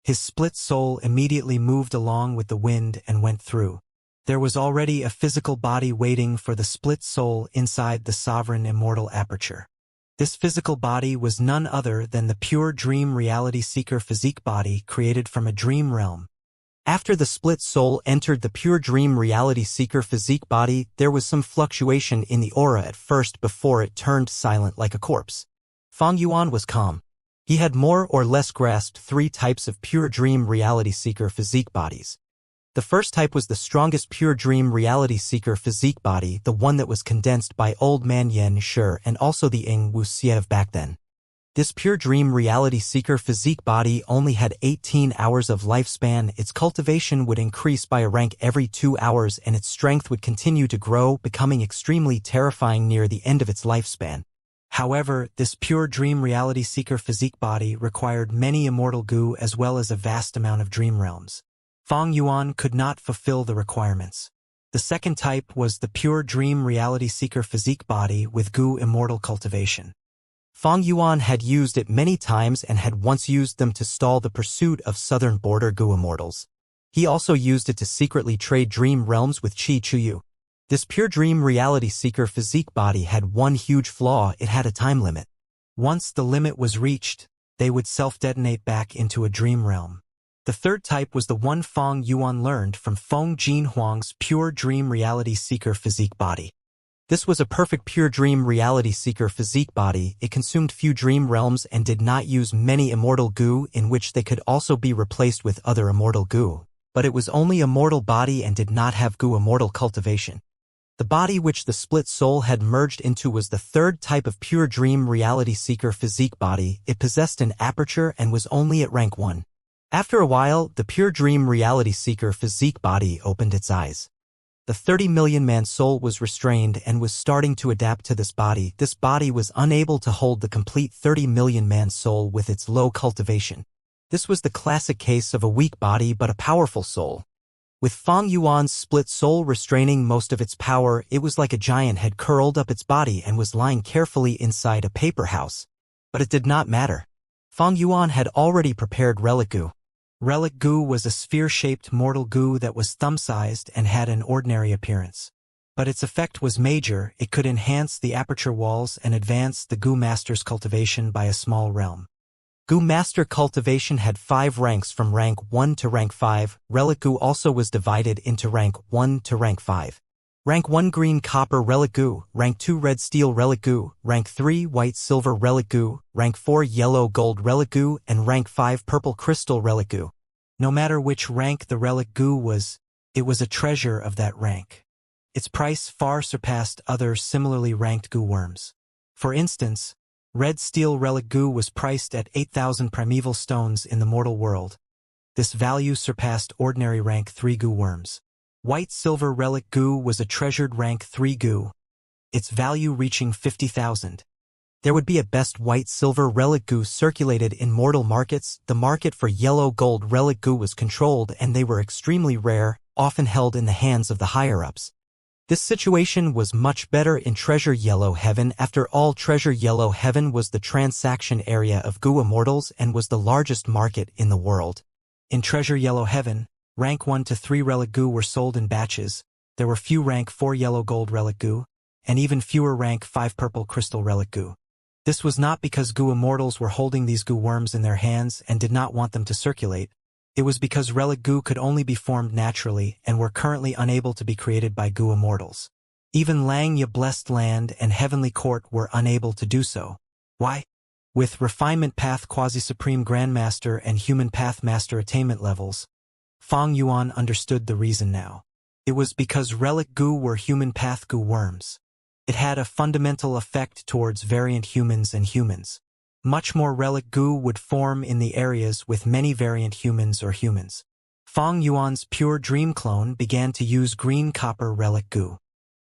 His split soul immediately moved along with the wind and went through. There was already a physical body waiting for the split soul inside the sovereign immortal aperture. This physical body was none other than the pure dream reality seeker physique body created from a dream realm. After the split soul entered the pure dream reality seeker physique body, there was some fluctuation in the aura at first before it turned silent like a corpse. Fang Yuan was calm. He had more or less grasped 3 types of pure dream reality seeker physique bodies. The first type was the strongest pure dream reality seeker physique body, the one that was condensed by old man Yen Shi and also the Ing Wu Siev back then. This pure dream reality seeker physique body only had 18 hours of lifespan. Its cultivation would increase by a rank every 2 hours and its strength would continue to grow, becoming extremely terrifying near the end of its lifespan. However, this pure dream reality seeker physique body required many immortal goo as well as a vast amount of dream realms. Fang Yuan could not fulfill the requirements. The second type was the pure dream reality seeker physique body with goo immortal cultivation. Fang Yuan had used it many times and had once used them to stall the pursuit of southern border goo immortals. He also used it to secretly trade dream realms with Qi Chuyu. This pure dream reality seeker physique body had one huge flaw: it had a time limit. Once the limit was reached, they would self-detonate back into a dream realm. The third type was the one Fang Yuan learned from Feng Jinhuang's pure dream reality seeker physique body. This was a perfect pure dream reality seeker physique body. It consumed few dream realms and did not use many immortal goo, in which they could also be replaced with other immortal goo. But it was only a mortal body and did not have goo immortal cultivation. The body which the split soul had merged into was the third type of pure dream reality seeker physique body. It possessed an aperture and was only at rank 1. After a while, the pure dream reality seeker physique body opened its eyes. The 30 million man soul was restrained and was starting to adapt to this body. This body was unable to hold the complete 30 million man soul with its low cultivation. This was the classic case of a weak body but a powerful soul. With Fang Yuan's split soul restraining most of its power, it was like a giant had curled up its body and was lying carefully inside a paper house. But it did not matter. Fang Yuan had already prepared relic goo. Relic goo was a sphere-shaped mortal goo that was thumb-sized and had an ordinary appearance. But its effect was major. It could enhance the aperture walls and advance the goo master's cultivation by a small realm. Goo master cultivation had 5 ranks from rank 1 to rank 5. Relic goo also was divided into rank 1 to rank 5. Rank 1 green copper relic goo, rank 2 red steel relic goo, rank 3 white silver relic goo, rank 4 yellow gold relic goo, and rank 5 purple crystal relic goo. No matter which rank the relic goo was, it was a treasure of that rank. Its price far surpassed other similarly ranked goo worms. For instance, red steel relic goo was priced at 8,000 primeval stones in the mortal world. This value surpassed ordinary rank 3 goo worms. White silver relic goo was a treasured rank 3 goo, its value reaching 50,000. There would be a best white silver relic goo circulated in mortal markets. The market for yellow gold relic goo was controlled and they were extremely rare, often held in the hands of the higher-ups. This situation was much better in Treasure Yellow Heaven. After all, Treasure Yellow Heaven was the transaction area of goo immortals and was the largest market in the world. In Treasure Yellow Heaven, rank 1 to 3 relic goo were sold in batches. There were few rank 4 yellow gold relic goo, and even fewer rank 5 purple crystal relic goo. This was not because goo immortals were holding these goo worms in their hands and did not want them to circulate. It was because relic goo could only be formed naturally and were currently unable to be created by goo immortals. Even Lang Ya Blessed Land and Heavenly Court were unable to do so. Why? With Refinement Path Quasi-Supreme Grandmaster and Human Path Master attainment levels, Fang Yuan understood the reason now. It was because relic goo were human path goo worms. It had a fundamental effect towards variant humans and humans. Much more relic goo would form in the areas with many variant humans or humans. Fang Yuan's pure dream clone began to use green copper relic goo.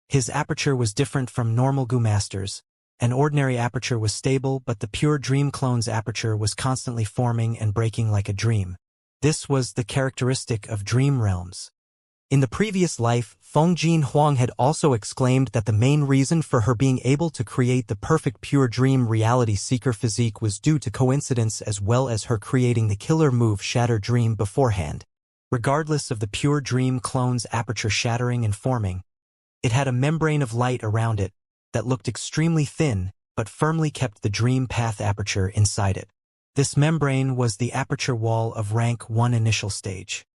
His aperture was different from normal goo masters. An ordinary aperture was stable, but the pure dream clone's aperture was constantly forming and breaking like a dream. This was the characteristic of dream realms. In the previous life, Fongjin Huang had also exclaimed that the main reason for her being able to create the perfect pure dream reality seeker physique was due to coincidence as well as her creating the killer move Shatter Dream beforehand. Regardless of the pure dream clone's aperture shattering and forming, it had a membrane of light around it that looked extremely thin but firmly kept the dream path aperture inside it. This membrane was the aperture wall of rank 1 initial stage.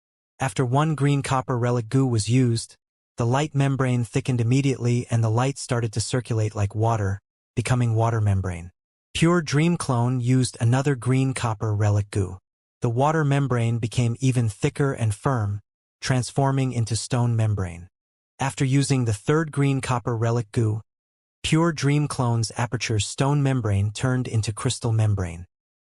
After one green copper relic goo was used, the light membrane thickened immediately and the light started to circulate like water, becoming water membrane. Pure Dream Clone used another green copper relic goo. The water membrane became even thicker and firm, transforming into stone membrane. After using the third green copper relic goo, Pure Dream Clone's aperture's stone membrane turned into crystal membrane.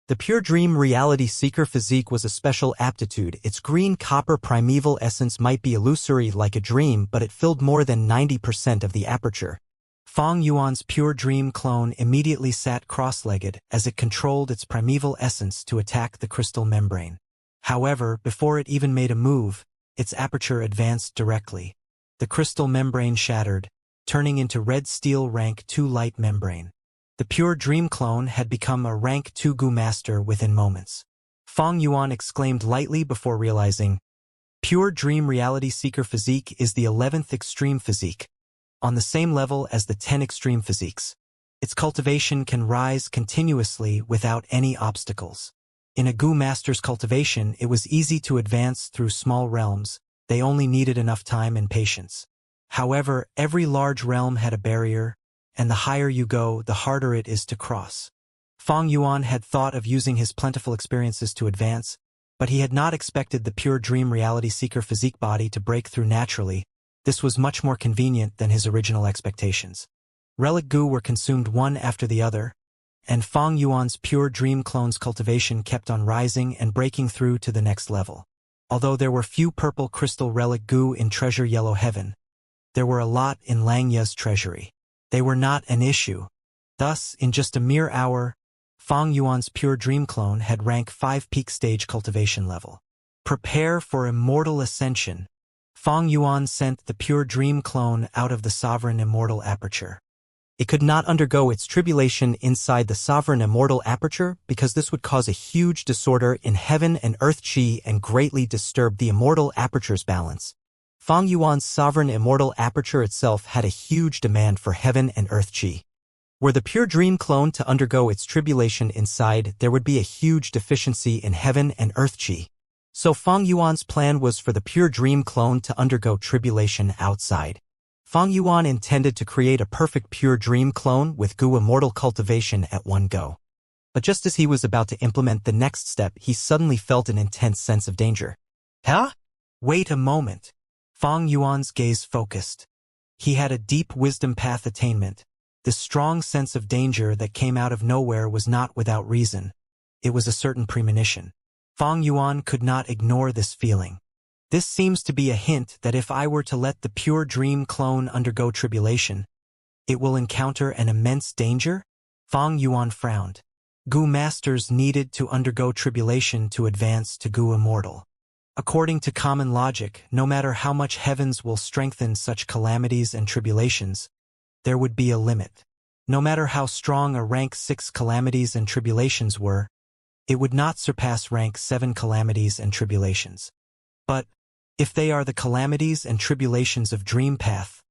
The Pure Dream Reality Seeker physique was a special aptitude. Its green copper primeval essence might be illusory like a dream, but it filled more than 90% of the aperture. Fong Yuan's Pure Dream clone immediately sat cross-legged as it controlled its primeval essence to attack the crystal membrane. However, before it even made a move, its aperture advanced directly. The crystal membrane shattered, turning into red steel rank 2 light membrane. The Pure Dream clone had become a rank 2 goo master within moments. Fong Yuan exclaimed lightly before realizing, Pure Dream Reality Seeker physique is the 11th extreme physique, on the same level as the 10 extreme physiques. Its cultivation can rise continuously without any obstacles. In a goo master's cultivation, it was easy to advance through small realms. They only needed enough time and patience. However, every large realm had a barrier, and the higher you go, the harder it is to cross. Fong Yuan had thought of using his plentiful experiences to advance, but he had not expected the Pure Dream Reality Seeker physique body to break through naturally. This was much more convenient than his original expectations. Relic goo were consumed one after the other, and Fong Yuan's Pure Dream clone's cultivation kept on rising and breaking through to the next level. Although there were few purple crystal relic goo in Treasure Yellow Heaven, there were a lot in Langya's treasury. They were not an issue. Thus, in just a mere hour, Fong Yuan's Pure Dream clone had rank 5 peak stage cultivation level. Prepare for immortal ascension. Fong Yuan sent the Pure Dream clone out of the Sovereign Immortal aperture. It could not undergo its tribulation inside the Sovereign Immortal aperture because this would cause a huge disorder in heaven and earth chi and greatly disturb the Immortal aperture's balance. Fong Yuan's Sovereign Immortal aperture itself had a huge demand for heaven and earth chi. Were the Pure Dream clone to undergo its tribulation inside, there would be a huge deficiency in heaven and earth chi. So Fong Yuan's plan was for the Pure Dream clone to undergo tribulation outside. Fong Yuan intended to create a perfect Pure Dream clone with goo immortal cultivation at one go. But just as he was about to implement the next step, he suddenly felt an intense sense of danger. Huh? Wait a moment. Fong Yuan's gaze focused. He had a deep wisdom path attainment. This strong sense of danger that came out of nowhere was not without reason. It was a certain premonition. Fong Yuan could not ignore this feeling. This seems to be a hint that if I were to let the Pure Dream clone undergo tribulation, it will encounter an immense danger? Fong Yuan frowned. Goo masters needed to undergo tribulation to advance to goo immortal. According to common logic, no matter how much heavens will strengthen such calamities and tribulations, there would be a limit. No matter how strong a rank 6 calamities and tribulations were, it would not surpass rank 7 calamities and tribulations. But, if they are the calamities and tribulations of Dream Path,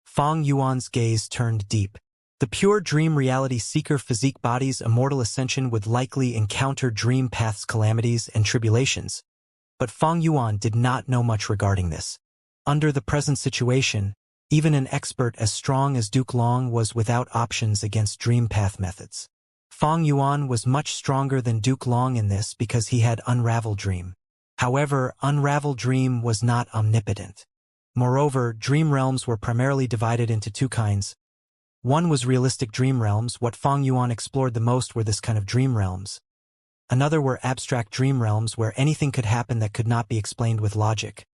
Fong Yuan's gaze turned deep. The Pure Dream Reality Seeker physique body's immortal ascension would likely encounter Dream Path's calamities and tribulations. But Fong Yuan did not know much regarding this. Under the present situation, even an expert as strong as Duke Long was without options against Dream Path methods. Fong Yuan was much stronger than Duke Long in this because he had Unravel Dream. However, Unravel Dream was not omnipotent. Moreover, dream realms were primarily divided into 2 kinds. One was realistic dream realms. What Fong Yuan explored the most were this kind of dream realms. Another were abstract dream realms where anything could happen that could not be explained with logic.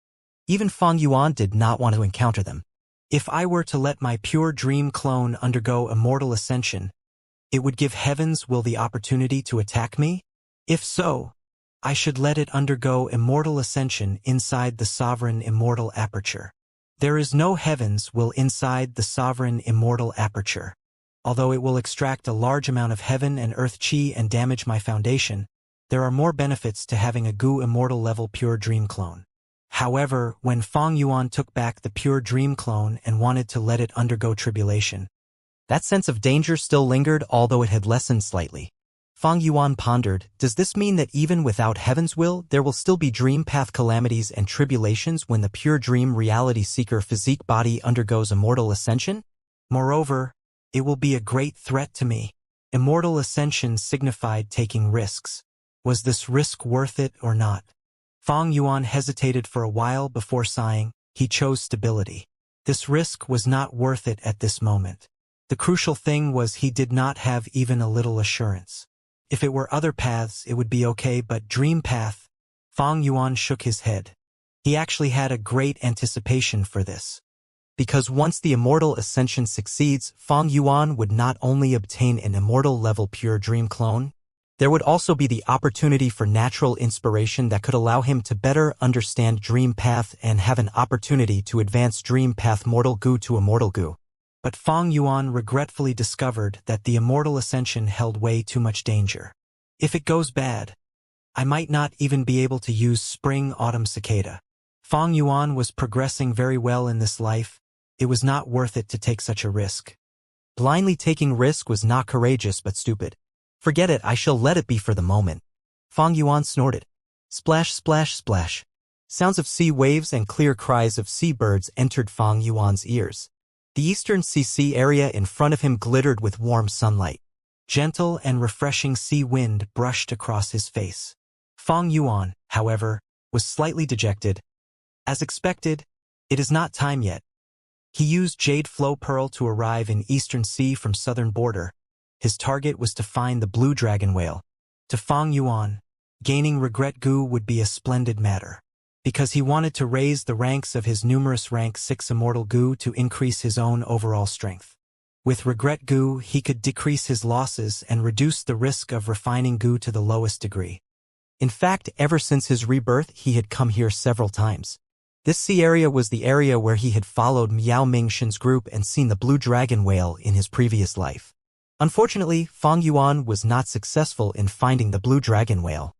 Even Fong Yuan did not want to encounter them. If I were to let my Pure Dream clone undergo immortal ascension, it would give heavens will the opportunity to attack me? If so, I should let it undergo immortal ascension inside the sovereign immortal aperture. There is no heavens will inside the sovereign immortal aperture. Although it will extract a large amount of heaven and earth chi and damage my foundation, there are more benefits to having a Gu immortal level pure dream clone. However, when Fang Yuan took back the pure dream clone and wanted to let it undergo tribulation, that sense of danger still lingered, although it had lessened slightly. Fang Yuan pondered, does this mean that even without heaven's will, there will still be dream path calamities and tribulations when the pure dream reality seeker physique body undergoes immortal ascension? Moreover, it will be a great threat to me. Immortal ascension signified taking risks. Was this risk worth it or not? Fang Yuan hesitated for a while before sighing. He chose stability. This risk was not worth it at this moment. The crucial thing was he did not have even a little assurance. If it were other paths, it would be okay, but dream path? Fang Yuan shook his head. He actually had a great anticipation for this. Because once the immortal ascension succeeds, Fang Yuan would not only obtain an immortal level pure dream clone, there would also be the opportunity for natural inspiration that could allow him to better understand dream path and have an opportunity to advance dream path mortal Gu to immortal Gu. But Fang Yuan regretfully discovered that the immortal ascension held way too much danger. If it goes bad, I might not even be able to use spring-autumn cicada. Fang Yuan was progressing very well in this life. It was not worth it to take such a risk. Blindly taking risk was not courageous but stupid. Forget it, I shall let it be for the moment. Fang Yuan snorted. Splash, splash, splash. Sounds of sea waves and clear cries of seabirds entered Fang Yuan's ears. The eastern sea area in front of him glittered with warm sunlight. Gentle and refreshing sea wind brushed across his face. Fang Yuan, however, was slightly dejected. As expected, it is not time yet. He used Jade Flow Pearl to arrive in Eastern Sea from southern border. His target was to find the blue dragon whale. To Fang Yuan, gaining Regret Gu would be a splendid matter. Because he wanted to raise the ranks of his numerous rank 6 immortal Gu to increase his own overall strength. With Regret Gu, he could decrease his losses and reduce the risk of refining Gu to the lowest degree. In fact, ever since his rebirth, he had come here several times. This sea area was the area where he had followed Miao Mingshin's group and seen the blue dragon whale in his previous life. Unfortunately, Fang Yuan was not successful in finding the blue dragon whale.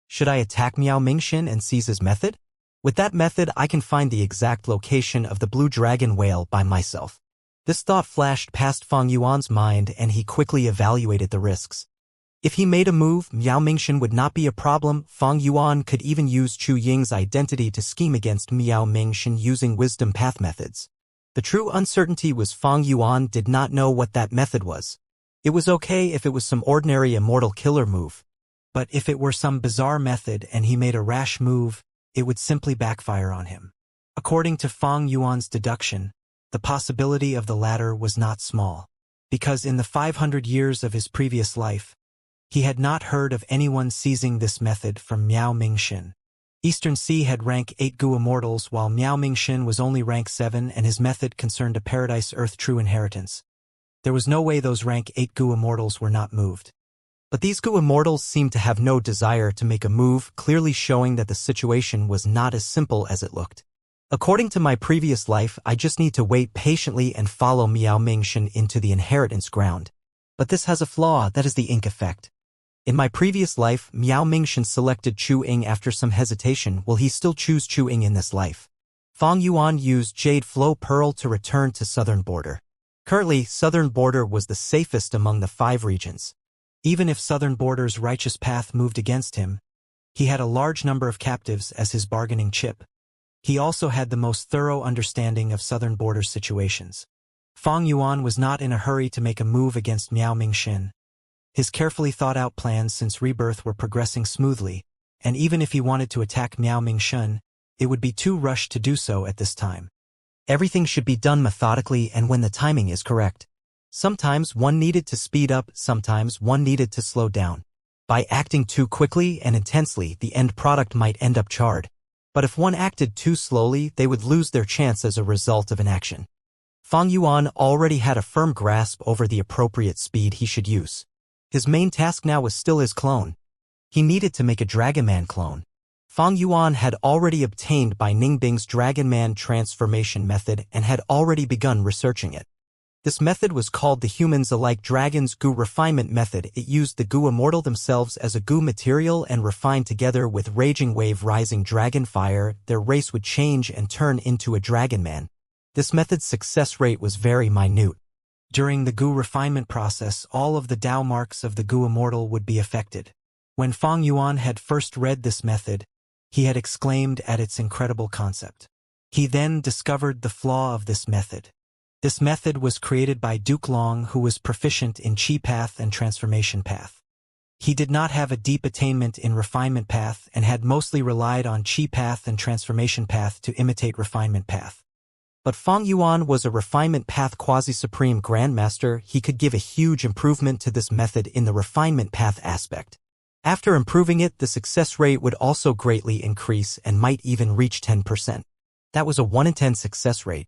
Should I attack Miao Mingshin and seize his method? With that method, I can find the exact location of the blue dragon whale by myself. This thought flashed past Fang Yuan's mind and he quickly evaluated the risks. If he made a move, Miao Mingshin would not be a problem. Fang Yuan could even use Chu Ying's identity to scheme against Miao Mingshin using wisdom path methods. The true uncertainty was Fang Yuan did not know what that method was. It was okay if it was some ordinary immortal killer move. But if it were some bizarre method and he made a rash move, it would simply backfire on him. According to Fang Yuan's deduction, the possibility of the latter was not small. Because in the 500 years of his previous life, he had not heard of anyone seizing this method from Miao Mingshin. Eastern Sea had rank 8 Gu Immortals while Miao Mingshin was only rank 7 and his method concerned a Paradise Earth true inheritance. There was no way those rank 8 Gu Immortals were not moved. But these Gu Immortals seemed to have no desire to make a move, clearly showing that the situation was not as simple as it looked. According to my previous life, I just need to wait patiently and follow Miao Mingshin into the inheritance ground. But this has a flaw, that is the ink effect. In my previous life, Miao Mingshin selected Chu Ying after some hesitation. Will he still choose Chu Ying in this life? Fang Yuan used Jade Flow Pearl to return to southern border. Currently, southern border was the safest among the 5 regions. Even if southern border's righteous path moved against him, he had a large number of captives as his bargaining chip. He also had the most thorough understanding of southern border's situations. Fang Yuan was not in a hurry to make a move against Miao Mingshin. His carefully thought-out plans since rebirth were progressing smoothly, and even if he wanted to attack Miao Mingshin, it would be too rushed to do so at this time. Everything should be done methodically and when the timing is correct. Sometimes one needed to speed up, sometimes one needed to slow down. By acting too quickly and intensely, the end product might end up charred. But if one acted too slowly, they would lose their chance as a result of inaction. Fang Yuan already had a firm grasp over the appropriate speed he should use. His main task now was still his clone. He needed to make a Dragonman clone. Fang Yuan had already obtained by Ningbing's Dragonman transformation method and had already begun researching it. This method was called the humans-alike Dragon's Goo refinement method. It used the Goo Immortal themselves as a goo material and refined together with Raging Wave Rising Dragon Fire, their race would change and turn into a Dragonman. This method's success rate was very minute. During the Goo refinement process, all of the Dao marks of the Goo Immortal would be affected. When Fang Yuan had first read this method, he had exclaimed at its incredible concept. He then discovered the flaw of this method. This method was created by Duke Long, who was proficient in Chi Path and Transformation Path. He did not have a deep attainment in Refinement Path and had mostly relied on Chi Path and Transformation Path to imitate Refinement Path. But Fang Yuan was a Refinement Path quasi-supreme grandmaster. He could give a huge improvement to this method in the Refinement Path aspect. After improving it, the success rate would also greatly increase and might even reach 10%. That was a 1 in 10 success rate.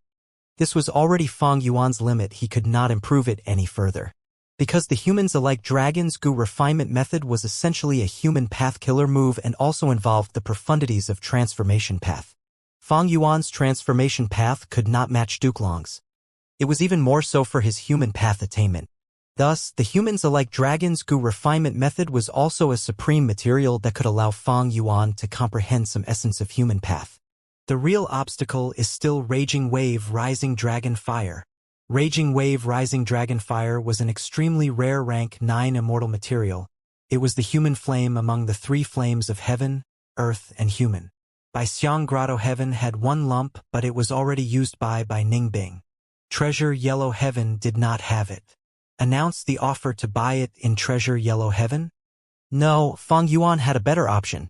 This was already Fang Yuan's limit. He could not improve it any further. Because the humans-alike Dragon's Goo refinement method was essentially a human path killer move and also involved the profundities of Transformation Path. Fang Yuan's Transformation Path could not match Duke Long's. It was even more so for his human path attainment. Thus, the humans-alike Dragon's Goo refinement method was also a supreme material that could allow Fang Yuan to comprehend some essence of human path. The real obstacle is still Raging Wave Rising Dragon Fire. Raging Wave Rising Dragon Fire was an extremely rare rank 9 immortal material. It was the human flame among the 3 flames of heaven, earth, and human. By Xiang Grotto Heaven had 1 lump, but it was already used by Ningbing. Treasure Yellow Heaven did not have it. Announce the offer to buy it in Treasure Yellow Heaven? No, Fang Yuan had a better option.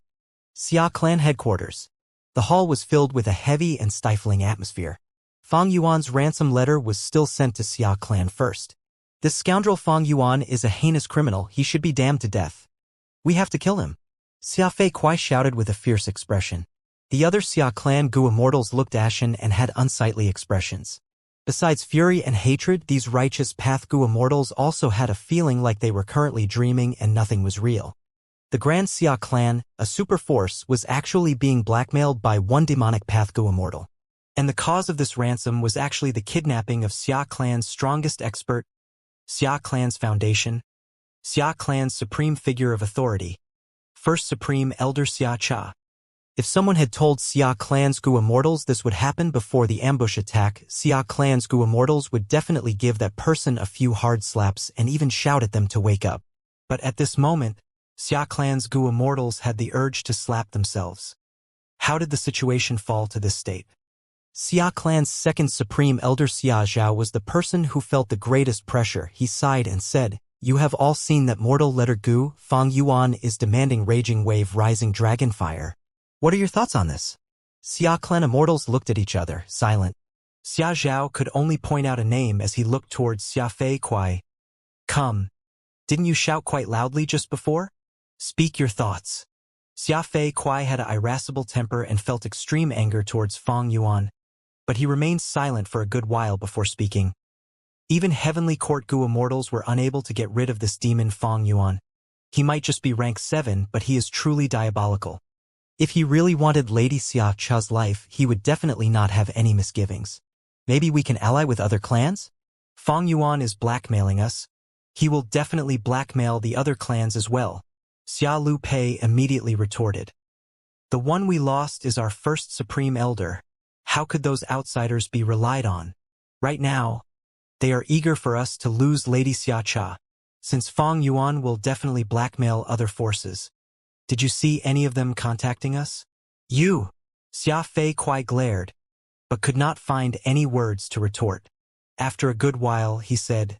Xia Clan Headquarters. The hall was filled with a heavy and stifling atmosphere. Fang Yuan's ransom letter was still sent to Xia Clan first. This scoundrel Fang Yuan is a heinous criminal. He should be damned to death. We have to kill him. Xia Fei Kuai shouted with a fierce expression. The other Xia Clan Goo Immortals looked ashen and had unsightly expressions. Besides fury and hatred, these righteous Path Goo Immortals also had a feeling like they were currently dreaming and nothing was real. The Grand Xia Clan, a super force, was actually being blackmailed by one demonic Path Goo Immortal. And the cause of this ransom was actually the kidnapping of Xia Clan's strongest expert, Xia Clan's foundation, Xia Clan's supreme figure of authority, First Supreme Elder Xia Cha. If someone had told Xia Clan's Goo Immortals this would happen before the ambush attack, Xia Clan's Goo Immortals would definitely give that person a few hard slaps and even shout at them to wake up. But at this moment, Xia Clan's Goo Immortals had the urge to slap themselves. How did the situation fall to this state? Xia Clan's second supreme elder Xia Zhao was the person who felt the greatest pressure. He sighed and said, "You have all seen that mortal letter Goo, Fang Yuan is demanding Raging Wave Rising Dragon Fire. What are your thoughts on this?" Xia Clan Immortals looked at each other, silent. Xia Zhao could only point out a name as he looked towards Xia Fei Kuai. "Come. Didn't you shout quite loudly just before? Speak your thoughts." Xia Fei Kuai had an irascible temper and felt extreme anger towards Fang Yuan, but he remained silent for a good while before speaking. Even Heavenly Court Goo Immortals were unable to get rid of this demon Fang Yuan. He might just be rank 7, but he is truly diabolical. If he really wanted Lady Xia Cha's life, he would definitely not have any misgivings. Maybe we can ally with other clans? Fang Yuan is blackmailing us. He will definitely blackmail the other clans as well. Xia Lu Pei immediately retorted. The one we lost is our first supreme elder. How could those outsiders be relied on? Right now, they are eager for us to lose Lady Xia Cha, since Fang Yuan will definitely blackmail other forces. Did you see any of them contacting us? You! Xia Fei Kuai glared, but could not find any words to retort. After a good while, he said,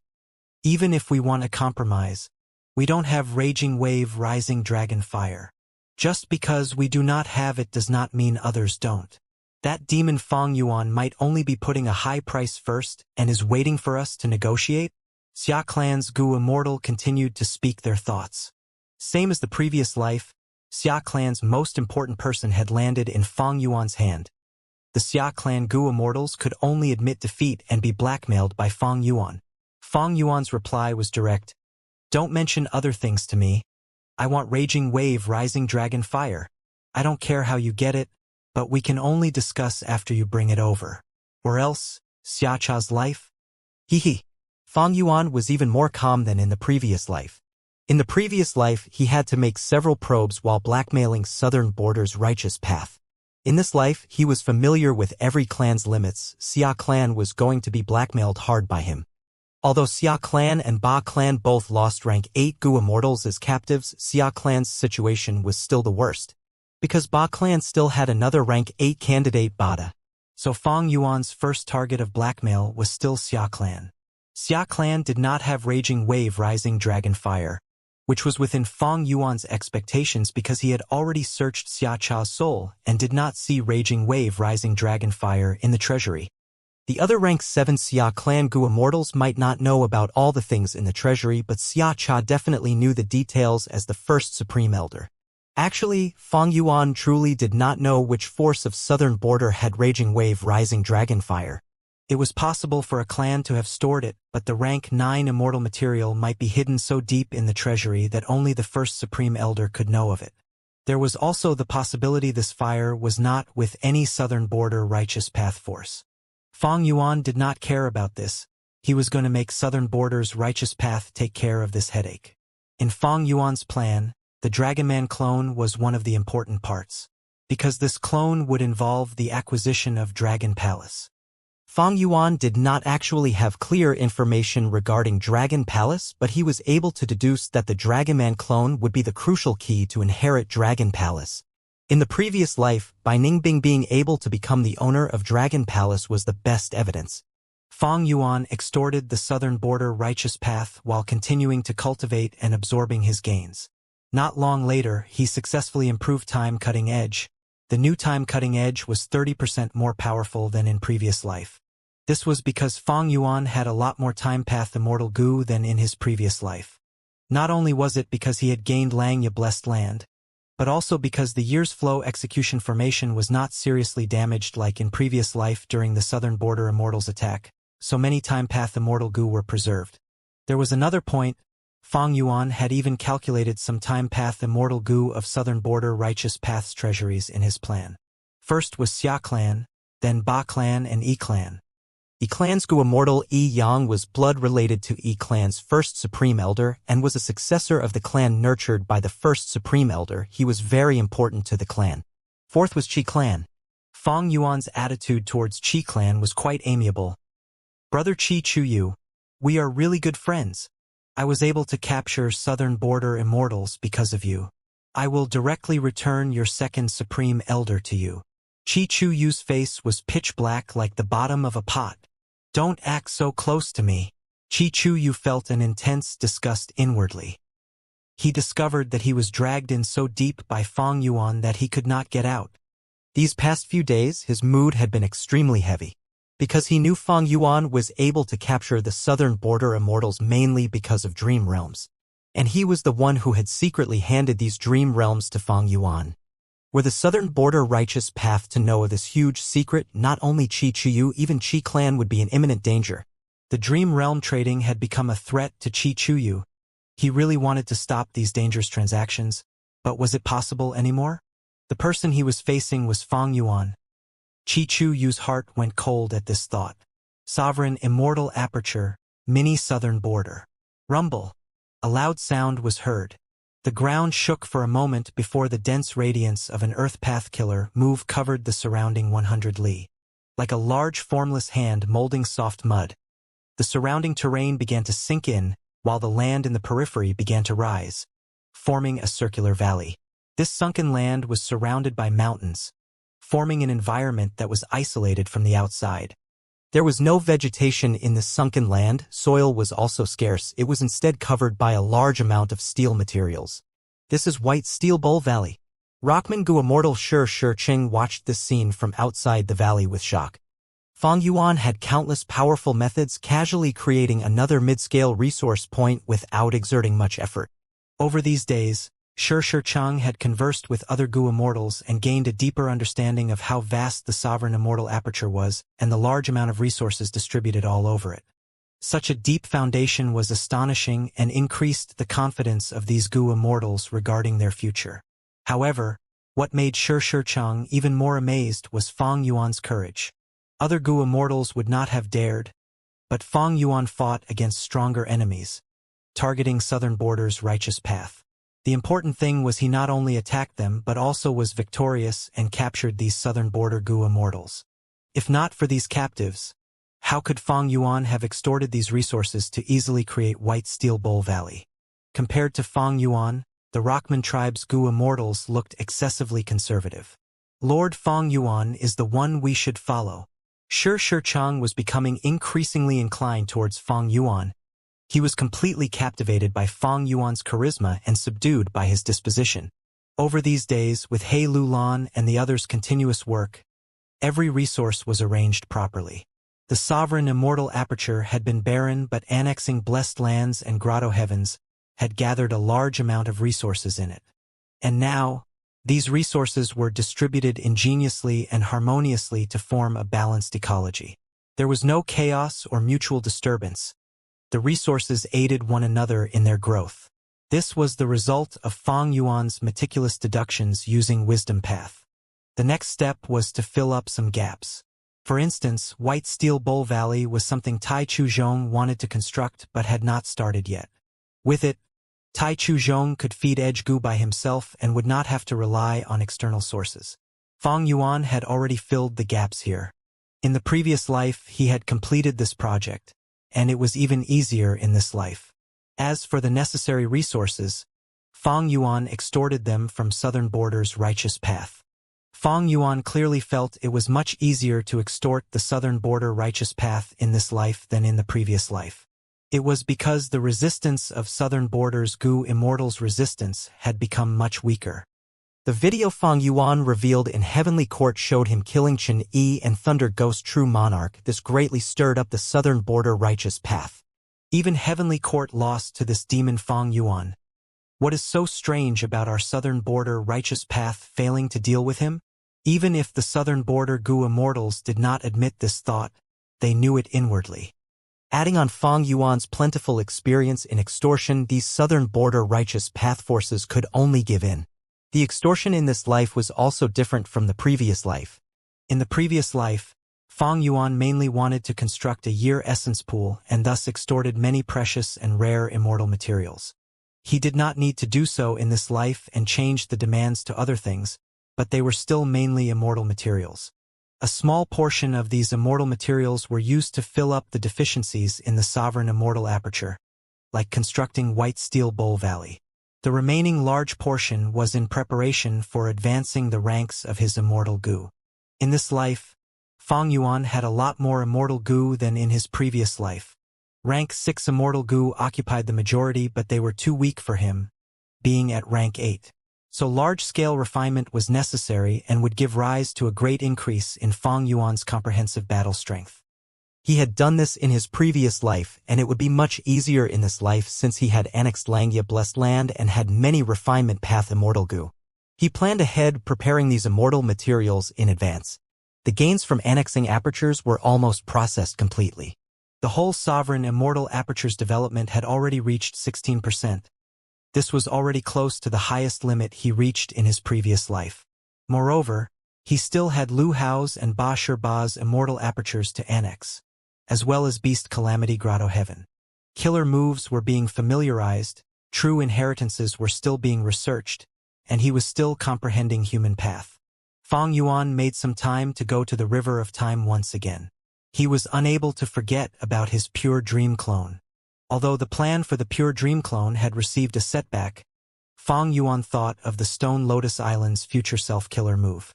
"Even if we want a compromise, we don't have Raging Wave Rising Dragon Fire. Just because we do not have it does not mean others don't. That demon Fang Yuan might only be putting a high price first and is waiting for us to negotiate." Xia Clan's Goo Immortal continued to speak their thoughts. Same as the previous life, Xia Clan's most important person had landed in Fang Yuan's hand. The Xia Clan Goo Immortals could only admit defeat and be blackmailed by Fang Yuan. Fang Yuan's reply was direct. "Don't mention other things to me. I want raging wave rising dragon fire. I don't care how you get it, but we can only discuss after you bring it over. Or else, Xiacha's life? Hee. Fang Yuan was even more calm than in the previous life. In the previous life, he had to make several probes while blackmailing Southern Border's righteous path. In this life, he was familiar with every clan's limits. Xia clan was going to be blackmailed hard by him. Although Xia clan and Ba clan both lost rank 8 Gu Immortals as captives, Xia clan's situation was still the worst, because Ba clan still had another rank 8 candidate Bada. So Fang Yuan's first target of blackmail was still Xia clan. Xia clan did not have raging wave rising dragon fire, which was within Fang Yuan's expectations because he had already searched Xiacha's soul and did not see raging wave rising dragon fire in the treasury. The other rank 7 Xia clan Gu Immortals might not know about all the things in the treasury, but Xiacha definitely knew the details as the first Supreme Elder. Actually, Fang Yuan truly did not know which force of Southern Border had raging wave rising dragon fire. It was possible for a clan to have stored it, but the rank 9 immortal material might be hidden so deep in the treasury that only the first Supreme Elder could know of it. There was also the possibility this fire was not with any Southern Border righteous path force. Fang Yuan did not care about this. He was going to make Southern Border's righteous path take care of this headache. In Fang Yuan's plan, the Dragonman clone was one of the important parts, because this clone would involve the acquisition of Dragon Palace. Fang Yuan did not actually have clear information regarding Dragon Palace, but he was able to deduce that the Dragonman clone would be the crucial key to inherit Dragon Palace. In the previous life, Bai Ningbing being able to become the owner of Dragon Palace was the best evidence. Fang Yuan extorted the Southern Border righteous path while continuing to cultivate and absorbing his gains. Not long later, he successfully improved Time Cutting Edge. The new Time Cutting Edge was 30% more powerful than in previous life. This was because Fang Yuan had a lot more Time Path Immortal Gu than in his previous life. Not only was it because he had gained Langya Blessed Land, but also because the Year's Flow Execution Formation was not seriously damaged like in previous life during the Southern Border Immortals attack, so many Time Path Immortal Gu were preserved. There was another point. Fang Yuan had even calculated some Time Path Immortal Gu of Southern Border Righteous Paths treasuries in his plan. First was Xia clan, then Ba clan and Yi clan. Yi clan's Gu Immortal Yi Yang was blood-related to Yi clan's first Supreme Elder and was a successor of the clan nurtured by the first Supreme Elder. He was very important to the clan. Fourth was Qi clan. Fang Yuan's attitude towards Qi clan was quite amiable. Brother Qi Chuyu, we are really good friends. I was able to capture Southern Border Immortals because of you. I will directly return your second Supreme Elder to you. Qi Chuyu's face was pitch black like the bottom of a pot. Don't act so close to me. Qi Chuyu felt an intense disgust inwardly. He discovered that he was dragged in so deep by Fang Yuan that he could not get out. These past few days, his mood had been extremely heavy, because he knew Fang Yuan was able to capture the Southern Border Immortals mainly because of Dream Realms, and he was the one who had secretly handed these Dream Realms to Fang Yuan. Were the Southern Border righteous path to know of this huge secret, not only Qi Chuyu, even Qi clan would be in imminent danger. The Dream Realm trading had become a threat to Qi Chuyu. He really wanted to stop these dangerous transactions, but was it possible anymore? The person he was facing was Fang Yuan. Qi Chuyu's heart went cold at this thought. Sovereign Immortal Aperture, Mini Southern Border. Rumble. A loud sound was heard. The ground shook for a moment before the dense radiance of an Earth Path Killer move covered the surrounding 100 li. Like a large formless hand molding soft mud, the surrounding terrain began to sink in, while the land in the periphery began to rise, forming a circular valley. This sunken land was surrounded by mountains, forming an environment that was isolated from the outside. There was no vegetation in the sunken land. Soil was also scarce. It was instead covered by a large amount of steel materials. This is White Steel Bowl Valley. Rockman Gu Immortal Shi Ching watched this scene from outside the valley with shock. Fang Yuan had countless powerful methods, casually creating another mid-scale resource point without exerting much effort. Over these days, Shi Chang had conversed with other Gu Immortals and gained a deeper understanding of how vast the sovereign immortal aperture was and the large amount of resources distributed all over it. Such a deep foundation was astonishing and increased the confidence of these Gu immortals regarding their future. However, what made Shi Chang even more amazed was Fang Yuan's courage. Other Gu immortals would not have dared, but Fang Yuan fought against stronger enemies, targeting southern border's righteous path. The important thing was he not only attacked them but also was victorious and captured these southern border Gu immortals. If not for these captives, how could Fang Yuan have extorted these resources to easily create White Steel Bowl Valley? Compared to Fang Yuan, the Rockman tribe's Gu immortals looked excessively conservative. Lord Fang Yuan is the one we should follow. Shi Chang was becoming increasingly inclined towards Fang Yuan. He was completely captivated by Fang Yuan's charisma and subdued by his disposition. Over these days, with He Lulan and the others' continuous work, every resource was arranged properly. The sovereign immortal aperture had been barren, but annexing blessed lands and grotto heavens had gathered a large amount of resources in it. And now, these resources were distributed ingeniously and harmoniously to form a balanced ecology. There was no chaos or mutual disturbance. The resources aided one another in their growth. This was the result of Fang Yuan's meticulous deductions using Wisdom Path. The next step was to fill up some gaps. For instance, White Steel Bowl Valley was something Tai Chuzhong wanted to construct but had not started yet. With it, Tai Chuzhong could feed Edge Gu by himself and would not have to rely on external sources. Fang Yuan had already filled the gaps here. In the previous life, he had completed this project, and it was even easier in this life. As for the necessary resources, Fang Yuan extorted them from southern border's righteous path. Fang Yuan clearly felt it was much easier to extort the southern border righteous path in this life than in the previous life. It was because the resistance of southern border's Gu immortals' resistance had become much weaker. The video Fang Yuan revealed in Heavenly Court showed him killing Chen Yi and Thunder Ghost True Monarch. This greatly stirred up the southern border righteous path. Even Heavenly Court lost to this demon Fang Yuan. What is so strange about our southern border righteous path failing to deal with him? Even if the southern border Gu immortals did not admit this thought, they knew it inwardly. Adding on Fang Yuan's plentiful experience in extortion, these southern border righteous path forces could only give in. The extortion in this life was also different from the previous life. In the previous life, Fang Yuan mainly wanted to construct a year essence pool and thus extorted many precious and rare immortal materials. He did not need to do so in this life and changed the demands to other things, but they were still mainly immortal materials. A small portion of these immortal materials were used to fill up the deficiencies in the sovereign immortal aperture, like constructing White Steel Bowl Valley. The remaining large portion was in preparation for advancing the ranks of his immortal Gu. In this life, Fang Yuan had a lot more immortal Gu than in his previous life. Rank 6 immortal Gu occupied the majority, but they were too weak for him, being at rank 8. So large-scale refinement was necessary and would give rise to a great increase in Fang Yuan's comprehensive battle strength. He had done this in his previous life, and it would be much easier in this life since he had annexed Langya Blessed Land and had many refinement path immortal Gu. He planned ahead, preparing these immortal materials in advance. The gains from annexing apertures were almost processed completely. The whole sovereign immortal aperture's development had already reached 16%. This was already close to the highest limit he reached in his previous life. Moreover, he still had Lu Hao's and Ba Shirba's immortal apertures to annex, as well as Beast Calamity Grotto Heaven. Killer moves were being familiarized, true inheritances were still being researched, and he was still comprehending human path. Fang Yuan made some time to go to the River of Time once again. He was unable to forget about his pure dream clone. Although the plan for the pure dream clone had received a setback, Fang Yuan thought of the Stone Lotus Island's future self-killer move.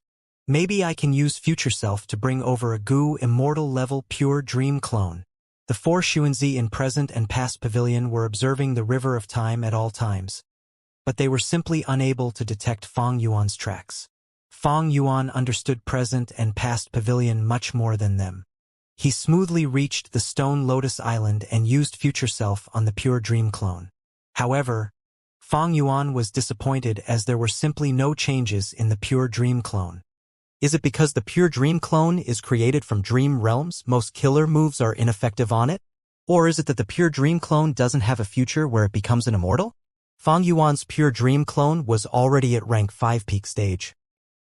Maybe I can use future self to bring over a Gu immortal level pure dream clone. The 4 Xuanzi in present and past pavilion were observing the River of Time at all times, but they were simply unable to detect Fang Yuan's tracks. Fang Yuan understood present and past pavilion much more than them. He smoothly reached the Stone Lotus Island and used future self on the pure dream clone. However, Fang Yuan was disappointed as there were simply no changes in the pure dream clone. Is it because the pure dream clone is created from dream realms most killer moves are ineffective on it? Or is it that the pure dream clone doesn't have a future where it becomes an immortal? Fang Yuan's pure dream clone was already at rank 5 peak stage,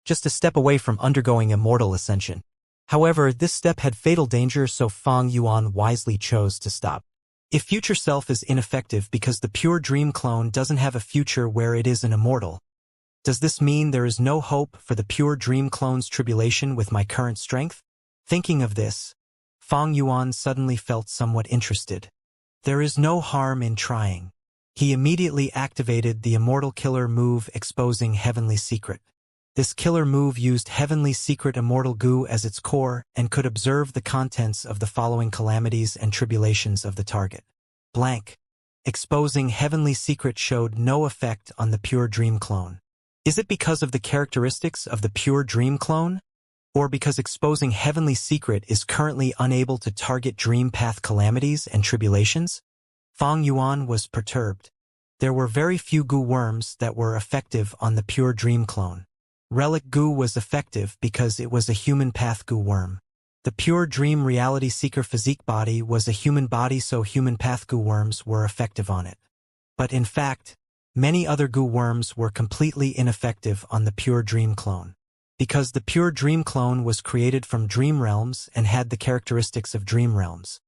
just a step away from undergoing immortal ascension. However, this step had fatal danger, so Fang Yuan wisely chose to stop. If future self is ineffective because the pure dream clone doesn't have a future where it is an immortal, does this mean there is no hope for the pure dream clone's tribulation with my current strength? Thinking of this, Fang Yuan suddenly felt somewhat interested. There is no harm in trying. He immediately activated the Immortal Killer move, exposing Heavenly Secret. This killer move used Heavenly Secret Immortal Goo as its core and could observe the contents of the following calamities and tribulations of the target. Blank. Exposing Heavenly Secret showed no effect on the pure dream clone. Is it because of the characteristics of the pure dream clone? Or because exposing Heavenly Secret is currently unable to target dream path calamities and tribulations? Fang Yuan was perturbed. There were very few goo worms that were effective on the pure dream clone. Relic goo was effective because it was a human path goo worm. The pure dream reality seeker physique body was a human body, so human path goo worms were effective on it. But in fact, many other goo worms were completely ineffective on the pure dream clone. Because the pure dream clone was created from dream realms and had the characteristics of dream realms.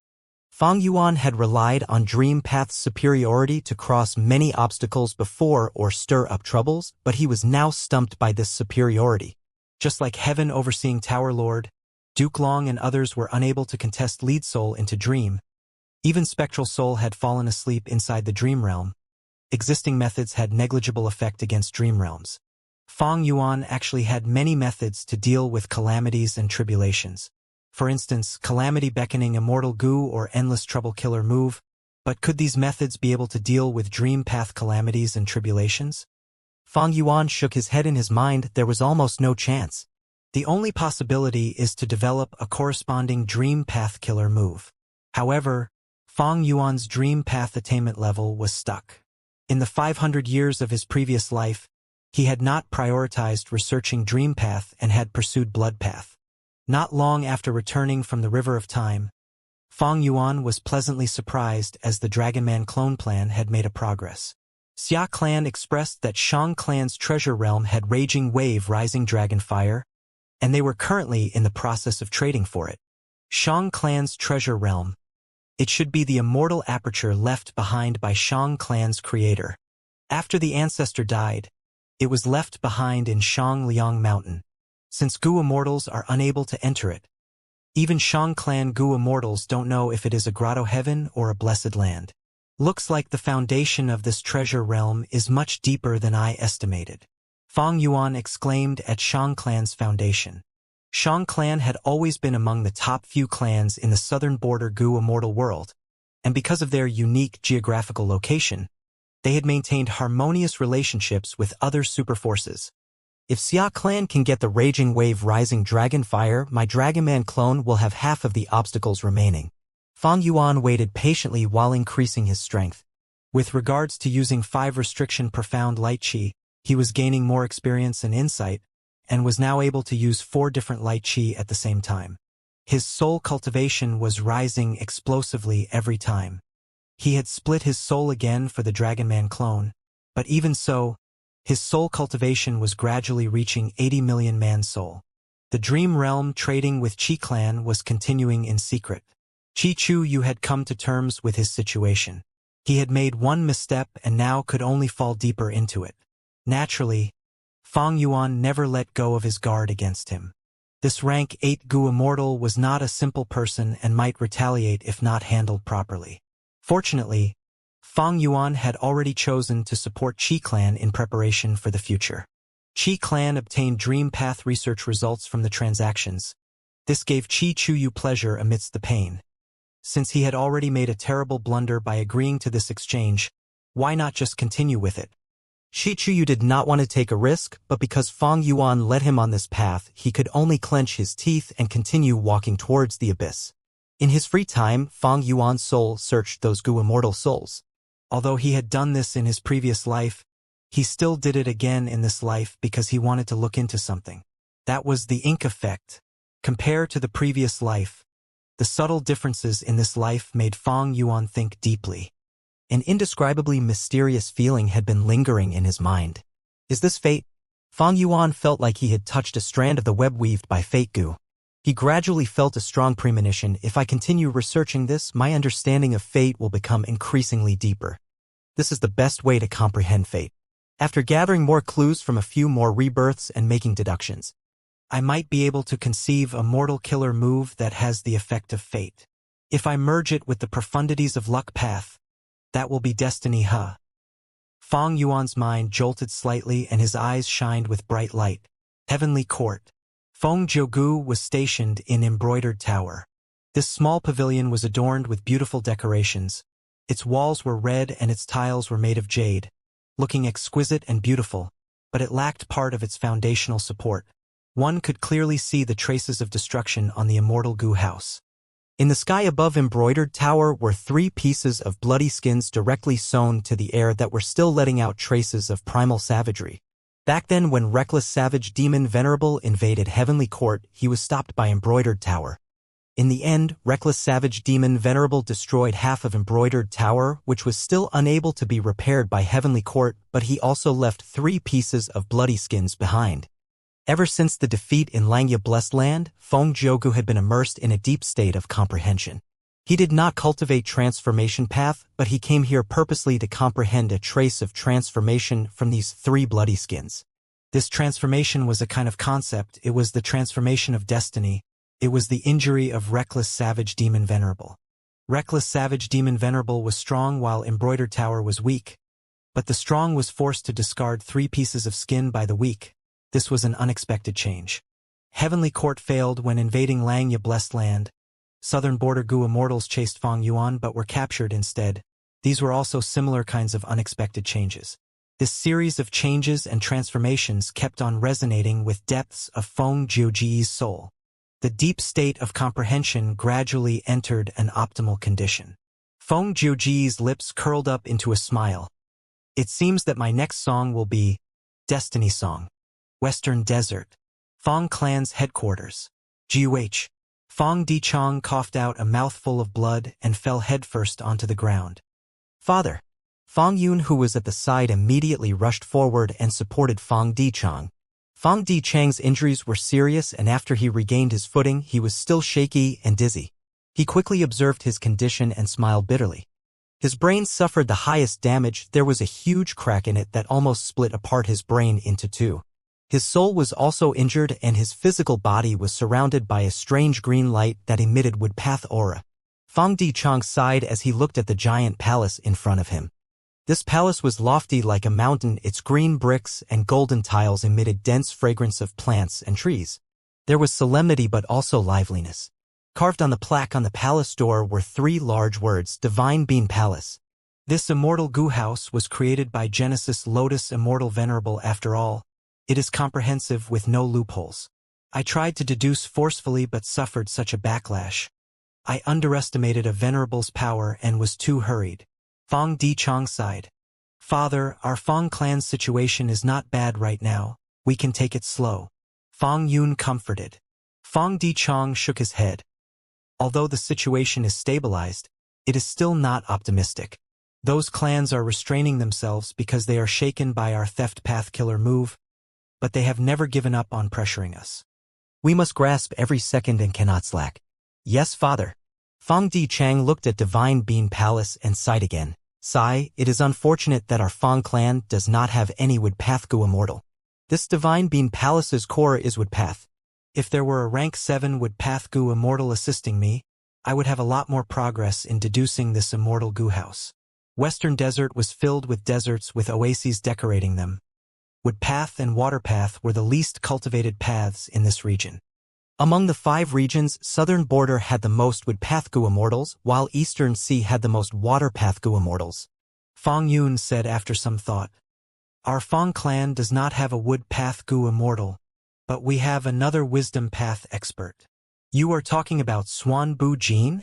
Fang Yuan had relied on dream path's superiority to cross many obstacles before or stir up troubles, but he was now stumped by this superiority. Just like Heaven overseeing Tower Lord, Duke Long and others were unable to contest Lead Soul into Dream. Even Spectral Soul had fallen asleep inside the Dream Realm. Existing methods had negligible effect against Dream Realms. Fang Yuan actually had many methods to deal with calamities and tribulations. For instance, Calamity Beckoning Immortal Goo or Endless Trouble Killer move, but could these methods be able to deal with dream path calamities and tribulations? Fang Yuan shook his head. In his mind, there was almost no chance. The only possibility is to develop a corresponding dream path killer move. However, Fang Yuan's dream path attainment level was stuck. In the 500 years of his previous life, he had not prioritized researching dream path and had pursued blood path. Not long after returning from the River of Time, Fang Yuan was pleasantly surprised as the Dragon Man clone plan had made a progress. Xia Clan expressed that Shang Clan's treasure realm had Raging Wave Rising Dragon Fire, and they were currently in the process of trading for it. Shang Clan's treasure realm. It should be the immortal aperture left behind by Shang Clan's creator. After the ancestor died, it was left behind in Shang Liang Mountain. Since Goo Immortals are unable to enter it, even Shang Clan Goo Immortals don't know if it is a grotto heaven or a blessed land. Looks like the foundation of this treasure realm is much deeper than I estimated. Fang Yuan exclaimed at Shang Clan's foundation. Shang Clan had always been among the top few clans in the southern border Goo Immortal world, and because of their unique geographical location, they had maintained harmonious relationships with other superforces. If Xia Clan can get the Raging Wave Rising Dragon Fire, my Dragon Man clone will have half of the obstacles remaining. Fang Yuan waited patiently while increasing his strength. With regards to using 5 restriction Profound Light Chi, he was gaining more experience and insight, and was now able to use 4 different Light Chi at the same time. His soul cultivation was rising explosively every time. He had split his soul again for the Dragon Man clone, but even so, his soul cultivation was gradually reaching 80 million man soul. The Dream Realm trading with Chi Clan was continuing in secret. Chi Chu Yu had come to terms with his situation. He had made one misstep and now could only fall deeper into it. Naturally, Fang Yuan never let go of his guard against him. This rank 8 Goo Immortal was not a simple person and might retaliate if not handled properly. Fortunately, Fang Yuan had already chosen to support Chi Clan in preparation for the future. Chi Clan obtained Dream Path research results from the transactions. This gave Chi Chu Yu pleasure amidst the pain. Since he had already made a terrible blunder by agreeing to this exchange, why not just continue with it? Chi Chu Yu did not want to take a risk, but because Fang Yuan led him on this path, he could only clench his teeth and continue walking towards the abyss. In his free time, Fang Yuan's soul searched those Goo Immortal souls. Although he had done this in his previous life, he still did it again in this life because he wanted to look into something. That was the ink effect. Compared to the previous life, The subtle differences in this life made Fong Yuan think deeply. An indescribably mysterious feeling had been lingering in his mind. Is this fate? Fong Yuan felt like he had touched a strand of the web weaved by fate goo. He gradually felt a strong premonition: if I continue researching this, my understanding of fate will become increasingly deeper. This is the best way to comprehend fate. After gathering more clues from a few more rebirths and making deductions, I might be able to conceive a mortal killer move that has the effect of fate. If I merge it with the profundities of luck path, that will be destiny, huh? Fong Yuan's mind jolted slightly and his eyes shined with bright light. Heavenly Court. Feng Jiugu was stationed in Embroidered Tower. This small pavilion was adorned with beautiful decorations. Its walls were red and its tiles were made of jade, looking exquisite and beautiful, but it lacked part of its foundational support. One could clearly see the traces of destruction on the Immortal Goo house. In the sky above Embroidered Tower were 3 pieces of bloody skins directly sewn to the air that were still letting out traces of primal savagery. Back then, when reckless savage demon Venerable invaded Heavenly Court, he was stopped by Embroidered Tower. In the end, reckless savage demon Venerable destroyed half of Embroidered Tower, which was still unable to be repaired by Heavenly Court, but he also left 3 pieces of bloody skins behind. Ever since the defeat in Langya Blessed Land, Feng Jiugu had been immersed in a deep state of comprehension. He did not cultivate transformation path, but he came here purposely to comprehend a trace of transformation from these 3 bloody skins. This transformation was a kind of concept. It was the transformation of destiny. It was the injury of reckless savage demon Venerable. Reckless savage demon Venerable was strong while Embroidered Tower was weak. But the strong was forced to discard 3 pieces of skin by the weak. This was an unexpected change. Heavenly Court failed when invading Langya Blessed Land. Southern Border Goo Immortals chased Fong Yuan but were captured instead. These were also similar kinds of unexpected changes. This series of changes and transformations kept on resonating with depths of Feng Jiuji's soul. The deep state of comprehension gradually entered an optimal condition. Feng Jiuji's lips curled up into a smile. It seems that my next song will be Destiny Song. Western Desert. Fong Clan's headquarters. GUH. Fong Dichong coughed out a mouthful of blood and fell headfirst onto the ground. Father. Fong Yun, who was at the side, immediately rushed forward and supported Fong Dichong. Fong Dichang's injuries were serious, and after he regained his footing, he was still shaky and dizzy. He quickly observed his condition and smiled bitterly. His brain suffered the highest damage. There was a huge crack in it that almost split apart his brain into 2. His soul was also injured and his physical body was surrounded by a strange green light that emitted woodpath aura. Fong Dichong sighed as he looked at the giant palace in front of him. This palace was lofty like a mountain. Its green bricks and golden tiles emitted dense fragrance of plants and trees. There was solemnity but also liveliness. Carved on the plaque on the palace door were 3 large words: Divine Being Palace. This Immortal Goo house was created by Genesis Lotus Immortal Venerable. After all, it is comprehensive with no loopholes. I tried to deduce forcefully but suffered such a backlash. I underestimated a Venerable's power and was too hurried. Fong Dichong sighed. Father, our Fong clan's situation is not bad right now. We can take it slow. Fong Yun comforted. Fong Dichong shook his head. Although the situation is stabilized, it is still not optimistic. Those clans are restraining themselves because they are shaken by our theft path killer move, but they have never given up on pressuring us. We must grasp every second and cannot slack. Yes, Father. Fong Dichang looked at Divine Being Palace and sighed again. Sigh, it is unfortunate that our Fong clan does not have any Woodpath Goo Immortal. This Divine Being Palace's core is Woodpath. If there were a rank 7 Woodpath Goo Immortal assisting me, I would have a lot more progress in deducing this Immortal Goo house. Western Desert was filled with deserts with oases decorating them. Woodpath and Waterpath were the least cultivated paths in this region. Among the 5 regions, Southern Border had the most Woodpath Goo Immortals, while Eastern Sea had the most Waterpath Goo Immortals. Fong Yun said after some thought. Our Fong clan does not have a Woodpath Goo Immortal, but we have another Wisdom Path expert. You are talking about Swan Bu Jin?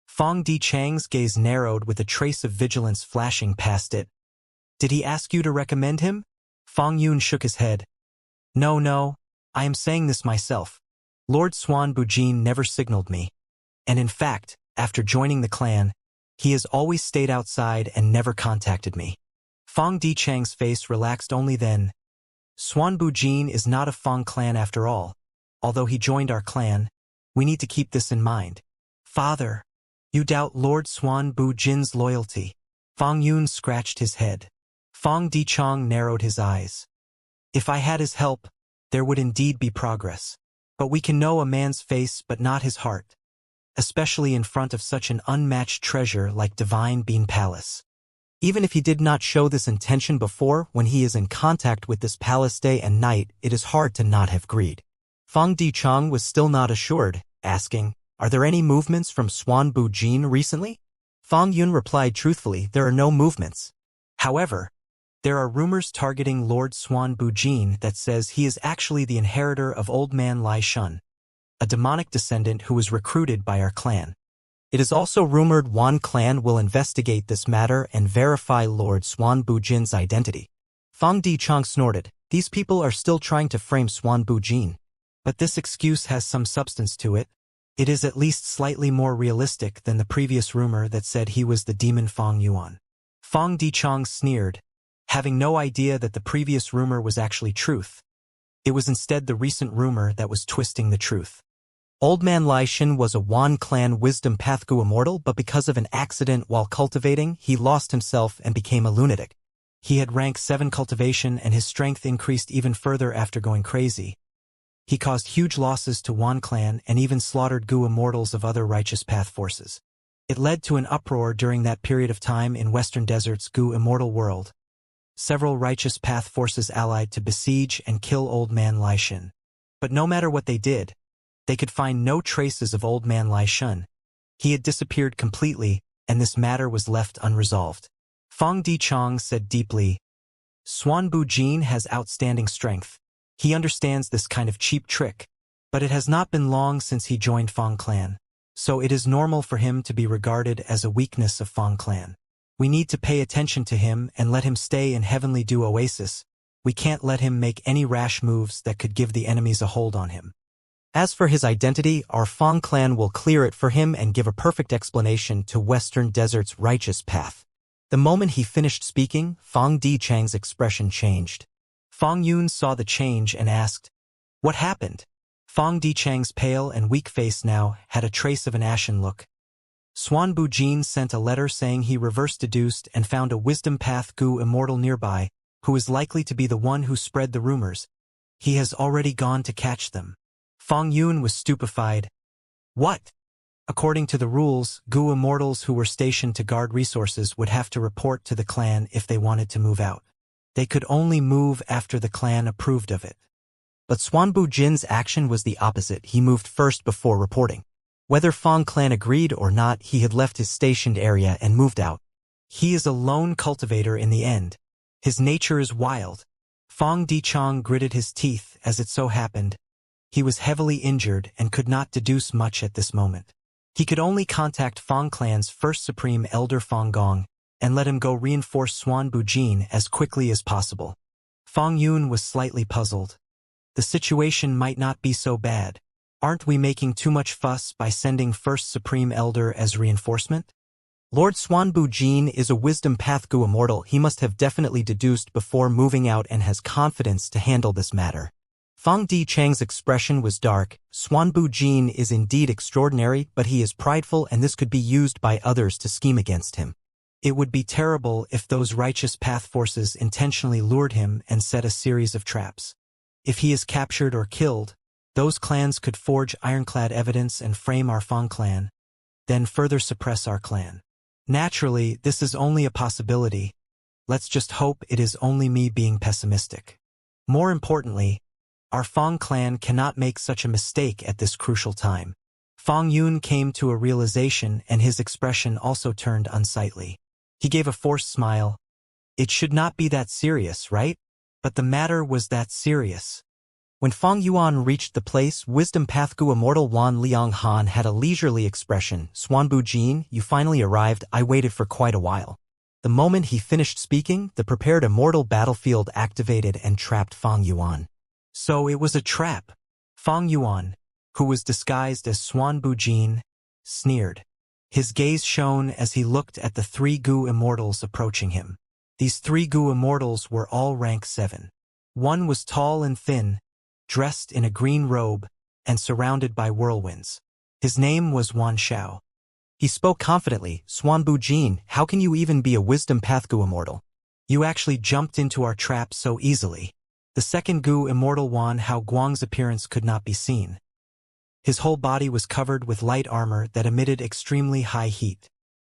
Fong Dichang's gaze narrowed with a trace of vigilance flashing past it. Did he ask you to recommend him? Fong Yun shook his head. No, I am saying this myself. Lord Swan Bujin never signaled me. And in fact, after joining the clan, he has always stayed outside and never contacted me. Fang Dichang's face relaxed only then. Xuan Bujin is not a Fang clan after all. Although he joined our clan, we need to keep this in mind. Father, you doubt Lord Xuan Bujin's loyalty. Fang Yun scratched his head. Fang Dichang narrowed his eyes. If I had his help, there would indeed be progress. But we can know a man's face but not his heart, especially in front of such an unmatched treasure like Divine Bean Palace. Even if he did not show this intention before, when he is in contact with this palace day and night, it is hard to not have greed. Fang Dichang was still not assured, asking, "Are there any movements from Xuan Bujin recently?" Fang Yun replied truthfully, "There are no movements. However, there are rumors targeting Lord Xuan Bujin that says he is actually the inheritor of Old Man Lai Shun, a demonic descendant who was recruited by our clan. It is also rumored Wan clan will investigate this matter and verify Lord Xuan Bujin's identity." Fang Dichang snorted. These people are still trying to frame Xuan Bujin. But this excuse has some substance to it. It is at least slightly more realistic than the previous rumor that said he was the demon Fang Yuan. Fang Dichang sneered, having no idea that the previous rumor was actually truth. It was instead the recent rumor that was twisting the truth. Old Man Lai Shin was a Wan clan wisdom path Gu Immortal, but because of an accident while cultivating, he lost himself and became a lunatic. He had rank 7 cultivation and his strength increased even further after going crazy. He caused huge losses to Wan clan and even slaughtered Gu Immortals of other righteous path forces. It led to an uproar during that period of time in Western Desert's Gu Immortal world. Several righteous path forces allied to besiege and kill Old Man Lai Shin. But no matter what they did, they could find no traces of Old Man Lai Shun. He had disappeared completely, and this matter was left unresolved. Fang Dichang said deeply, "Xuan Bujin has outstanding strength. He understands this kind of cheap trick, but it has not been long since he joined Fang clan, so it is normal for him to be regarded as a weakness of Fang clan. We need to pay attention to him and let him stay in Heavenly Dew Oasis. We can't let him make any rash moves that could give the enemies a hold on him. As for his identity, our Fang clan will clear it for him and give a perfect explanation to Western Desert's righteous path." The moment he finished speaking, Fang Dichang's expression changed. Fang Yun saw the change and asked, "What happened?" Fang Dichang's pale and weak face now had a trace of an ashen look. Xuan Bujin sent a letter saying he reverse deduced and found a wisdom path Gu Immortal nearby, who is likely to be the one who spread the rumors. He has already gone to catch them. Fang Yun was stupefied. What? According to the rules, Gu Immortals who were stationed to guard resources would have to report to the clan if they wanted to move out. They could only move after the clan approved of it. But Xuan Bujin's action was the opposite. He moved first before reporting. Whether Fang clan agreed or not, he had left his stationed area and moved out. He is a lone cultivator in the end. His nature is wild. Fang Dichang gritted his teeth as it so happened. He was heavily injured and could not deduce much at this moment. He could only contact Fang clan's first supreme elder Fang Gong and let him go reinforce Xuan Bujin as quickly as possible. Fang Yun was slightly puzzled. The situation might not be so bad. Aren't we making too much fuss by sending first supreme elder as reinforcement? Lord Xuan Bujin is a wisdom path Gu Immortal. He must have definitely deduced before moving out and has confidence to handle this matter. Fang Dichang's expression was dark. Xuan Bujin is indeed extraordinary, but he is prideful and this could be used by others to scheme against him. It would be terrible if those righteous path forces intentionally lured him and set a series of traps. If he is captured or killed, those clans could forge ironclad evidence and frame our Fang clan, then further suppress our clan. Naturally, this is only a possibility. Let's just hope it is only me being pessimistic. More importantly, our Fang clan cannot make such a mistake at this crucial time. Fang Yun came to a realization and his expression also turned unsightly. He gave a forced smile. It should not be that serious, right? But the matter was that serious. When Fang Yuan reached the place, Wisdom Path Gu Immortal Wan Liang Han had a leisurely expression. "Xuan Bujin, you finally arrived. I waited for quite a while." The moment he finished speaking, the prepared immortal battlefield activated and trapped Fang Yuan. So it was a trap. Fang Yuan, who was disguised as Xuan Bujin, sneered. His gaze shone as he looked at the 3 Gu immortals approaching him. These 3 Gu immortals were all rank 7. One was tall and thin, dressed in a green robe, and surrounded by whirlwinds. His name was Wan Xiao. He spoke confidently, "Xuanbu Jin, how can you even be a wisdom path Gu immortal? You actually jumped into our trap so easily." The second Gu immortal Wan Hao Guang's appearance could not be seen. His whole body was covered with light armor that emitted extremely high heat.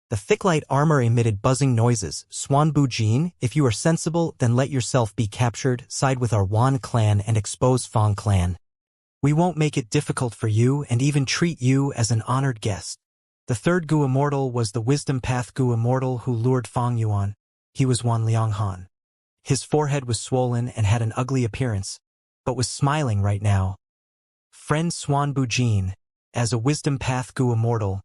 The thick light armor emitted buzzing noises. "Xuanbu Jin, if you are sensible, then let yourself be captured, side with our Wan clan and expose Fang clan. We won't make it difficult for you and even treat you as an honored guest." The third Gu immortal was the wisdom path Gu immortal who lured Fang Yuan. He was Wan Lianghan. His forehead was swollen and had an ugly appearance, but was smiling right now. "Friend Xuanbu Jin, as a wisdom path Gu immortal,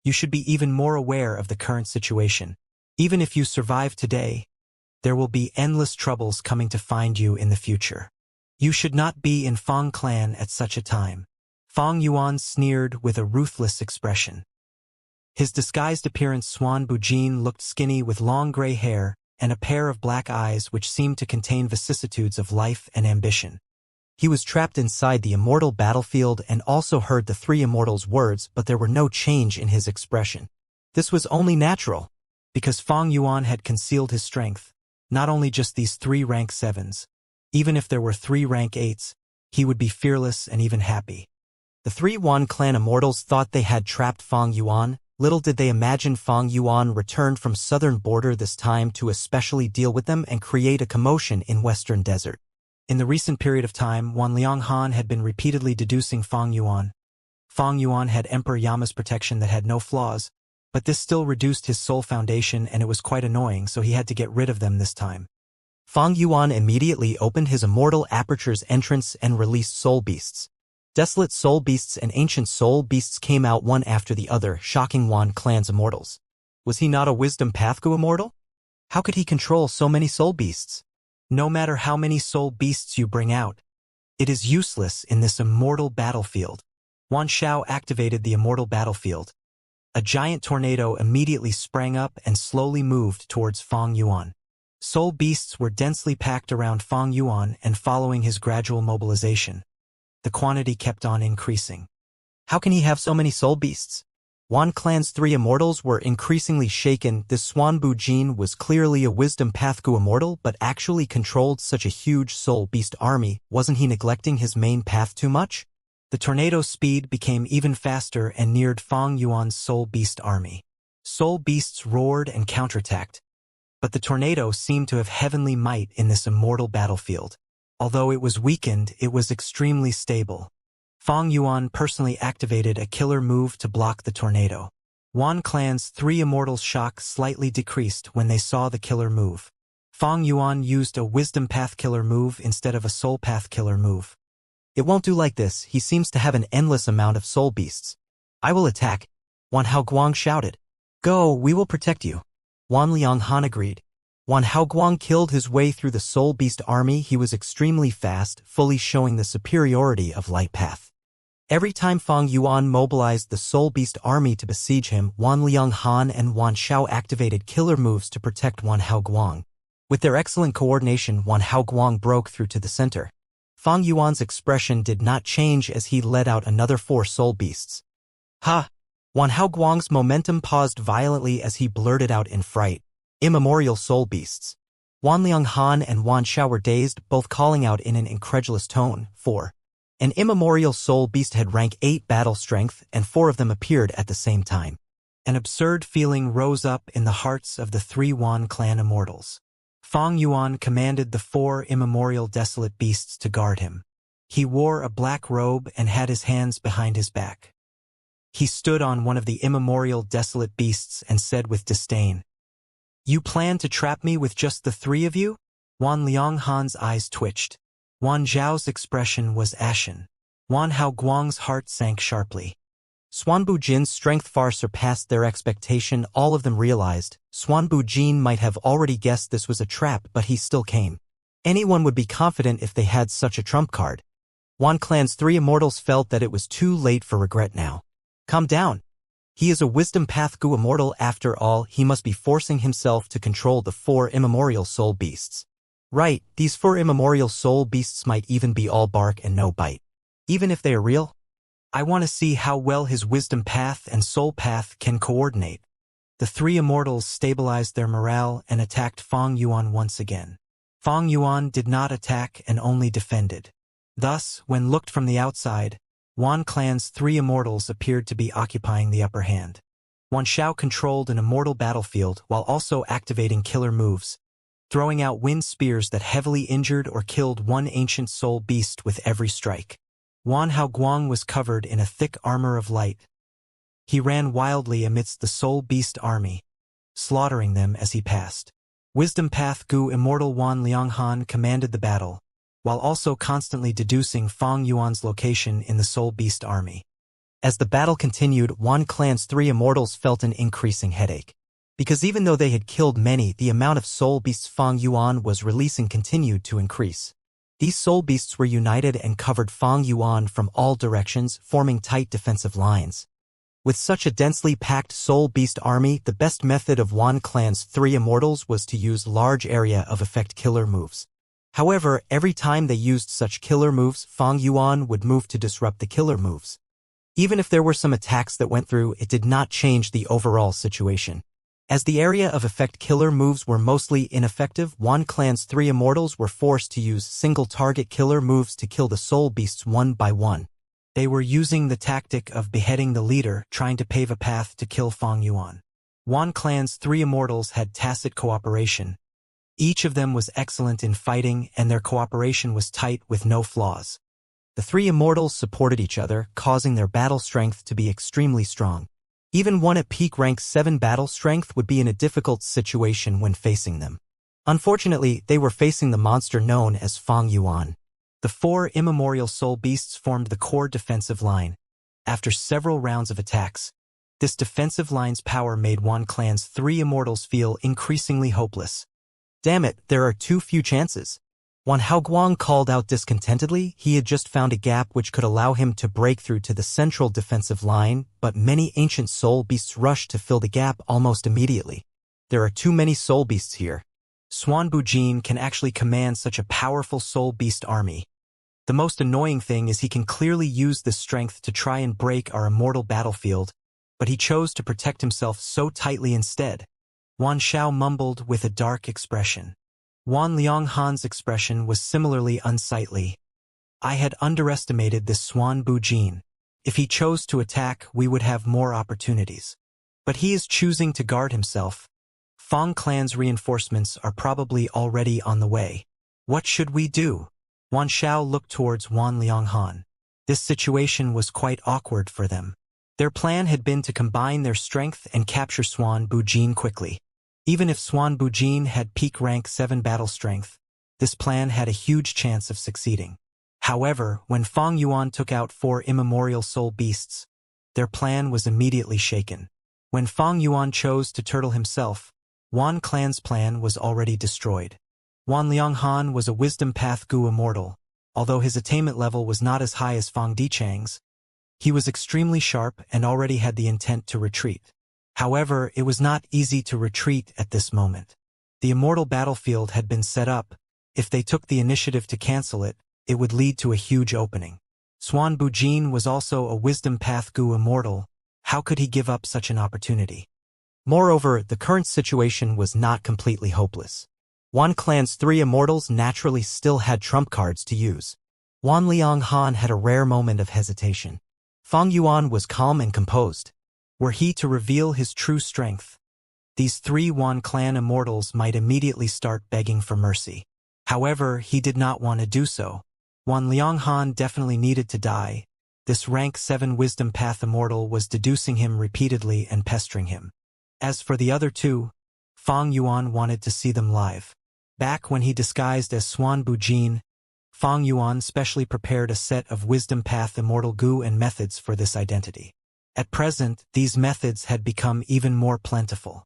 you should be even more aware of the current situation. Even if you survive today, there will be endless troubles coming to find you in the future. You should not be in Fang clan at such a time." Fang Yuan sneered with a ruthless expression. His disguised appearance Xuanbu Jin looked skinny with long gray hair and a pair of black eyes which seemed to contain vicissitudes of life and ambition. He was trapped inside the immortal battlefield and also heard the 3 immortals' words, but there were no change in his expression. This was only natural, because Fang Yuan had concealed his strength, not only just these 3 rank 7s. Even if there were 3 rank 8s, he would be fearless and even happy. The 3 Wan clan immortals thought they had trapped Fang Yuan. Little did they imagine Fang Yuan returned from southern border this time to especially deal with them and create a commotion in western desert. In the recent period of time, Wan Lianghan had been repeatedly deducing Fang Yuan. Fang Yuan had Emperor Yama's protection that had no flaws, but this still reduced his soul foundation and it was quite annoying, so he had to get rid of them this time. Fang Yuan immediately opened his immortal aperture's entrance and released soul beasts. Desolate soul beasts and ancient soul beasts came out one after the other, shocking Wan clan's immortals. Was he not a wisdom path Gu immortal? How could he control so many soul beasts? No matter how many soul beasts you bring out, it is useless in this immortal battlefield. Wan Xiao activated the immortal battlefield. A giant tornado immediately sprang up and slowly moved towards Fang Yuan. Soul beasts were densely packed around Fang Yuan and following his gradual mobilization. The quantity kept on increasing. How can he have so many soul beasts? Wan clan's 3 immortals were increasingly shaken. This Xuanbu Jin was clearly a wisdom path Gu immortal, but actually controlled such a huge soul beast army. Wasn't he neglecting his main path too much? The tornado's speed became even faster and neared Fang Yuan's soul beast army. Soul beasts roared and counterattacked, but the tornado seemed to have heavenly might in this immortal battlefield. Although it was weakened, it was extremely stable. Fang Yuan personally activated a killer move to block the tornado. Wan clan's 3 immortals' shock slightly decreased when they saw the killer move. Fang Yuan used a wisdom path killer move instead of a soul path killer move. "It won't do like this, he seems to have an endless amount of soul beasts. I will attack," Wan Hao Guang shouted. "Go, we will protect you." Wan Lianghan agreed. Wan Hao Guang killed his way through the soul beast army. He was extremely fast, fully showing the superiority of light path. Every time Fang Yuan mobilized the soul beast army to besiege him, Wan Lianghan and Wan Xiao activated killer moves to protect Wan Hao Guang. With their excellent coordination, Wan Hao Guang broke through to the center. Fang Yuan's expression did not change as he led out another 4 soul beasts. "Ha!" Wan Hao Guang's momentum paused violently as he blurted out in fright, "Immemorial soul beasts." Wan Lianghan and Wan Xiao were dazed, both calling out in an incredulous tone. 4. An immemorial soul beast had rank 8 battle strength, and 4 of them appeared at the same time. An absurd feeling rose up in the hearts of the 3 Wan clan immortals. Fang Yuan commanded the 4 immemorial desolate beasts to guard him. He wore a black robe and had his hands behind his back. He stood on one of the immemorial desolate beasts and said with disdain, "You plan to trap me with just the 3 of you?" Wan Lianghan's eyes twitched. Wan Zhao's expression was ashen. Wan Hao Guang's heart sank sharply. Xuanbu Jin's strength far surpassed their expectation. All of them realized Xuanbu Jin might have already guessed this was a trap, but he still came. Anyone would be confident if they had such a trump card. Wan clan's 3 immortals felt that it was too late for regret now. "Calm down," He is a wisdom path Gu immortal after all, he must be forcing himself to control the 4 immemorial soul beasts. Right, these 4 immemorial soul beasts might even be all bark and no bite. Even if they are real, I want to see how well his wisdom path and soul path can coordinate. The 3 immortals stabilized their morale and attacked Fang Yuan once again. Fang Yuan did not attack and only defended. Thus, when looked from the outside, Wan Clan's 3 immortals appeared to be occupying the upper hand. Wan Xiao controlled an immortal battlefield while also activating killer moves, throwing out wind spears that heavily injured or killed one ancient soul beast with every strike. Wan Hao Guang was covered in a thick armor of light. He ran wildly amidst the soul beast army, slaughtering them as he passed. Wisdom Path Gu Immortal Wan Lianghan commanded the battle, while also constantly deducing Fang Yuan's location in the soul beast army. As the battle continued, Wan Clan's 3 immortals felt an increasing headache. Because even though they had killed many, the amount of soul beasts Fang Yuan was releasing continued to increase. These soul beasts were united and covered Fang Yuan from all directions, forming tight defensive lines. With such a densely packed soul beast army, the best method of Wan Clan's 3 immortals was to use large area of effect killer moves. However, every time they used such killer moves, Fang Yuan would move to disrupt the killer moves. Even if there were some attacks that went through, it did not change the overall situation. As the area of effect killer moves were mostly ineffective, Wan Clan's 3 immortals were forced to use single-target killer moves to kill the soul beasts one by one. They were using the tactic of beheading the leader, trying to pave a path to kill Fang Yuan. Wan Clan's 3 immortals had tacit cooperation. Each of them was excellent in fighting, and their cooperation was tight with no flaws. The 3 immortals supported each other, causing their battle strength to be extremely strong. Even one at peak rank 7 battle strength would be in a difficult situation when facing them. Unfortunately, they were facing the monster known as Fang Yuan. The 4 immemorial soul beasts formed the core defensive line. After several rounds of attacks, this defensive line's power made Wan Clan's 3 immortals feel increasingly hopeless. Damn it, there are too few chances. Wan Hao Guang called out discontentedly. He had just found a gap which could allow him to break through to the central defensive line, but many ancient soul beasts rushed to fill the gap almost immediately. There are too many soul beasts here. Swan Bujin can actually command such a powerful soul beast army. The most annoying thing is he can clearly use this strength to try and break our immortal battlefield, but he chose to protect himself so tightly instead. Wan Xiao mumbled with a dark expression. Wan Lianghan's expression was similarly unsightly. I had underestimated this Swan Bujin. If he chose to attack, we would have more opportunities. But he is choosing to guard himself. Fang Clan's reinforcements are probably already on the way. What should we do? Wan Xiao looked towards Wan Lianghan. This situation was quite awkward for them. Their plan had been to combine their strength and capture Swan Bujin quickly. Even if Swan Bujin had peak rank 7 battle strength, this plan had a huge chance of succeeding. However, when Fang Yuan took out 4 immemorial soul beasts, their plan was immediately shaken. When Fang Yuan chose to turtle himself, Wan Clan's plan was already destroyed. Wan Lianghan was a wisdom path Gu immortal. Although his attainment level was not as high as Fang Dichang's, he was extremely sharp and already had the intent to retreat. However, it was not easy to retreat at this moment. The immortal battlefield had been set up. If they took the initiative to cancel it, it would lead to a huge opening. Swan Bujin was also a wisdom path Gu immortal. How could he give up such an opportunity? Moreover, the current situation was not completely hopeless. Wan Clan's 3 immortals naturally still had trump cards to use. Wan Lianghan had a rare moment of hesitation. Fang Yuan was calm and composed. Were he to reveal his true strength, these 3 Wan Clan immortals might immediately start begging for mercy. However, he did not want to do so. Wan Lianghan definitely needed to die. This rank 7 wisdom path immortal was deducing him repeatedly and pestering him. As for the other 2, Fang Yuan wanted to see them live. Back when he disguised as Swan Bujin, Fang Yuan specially prepared a set of wisdom path immortal Gu and methods for this identity. At present, these methods had become even more plentiful.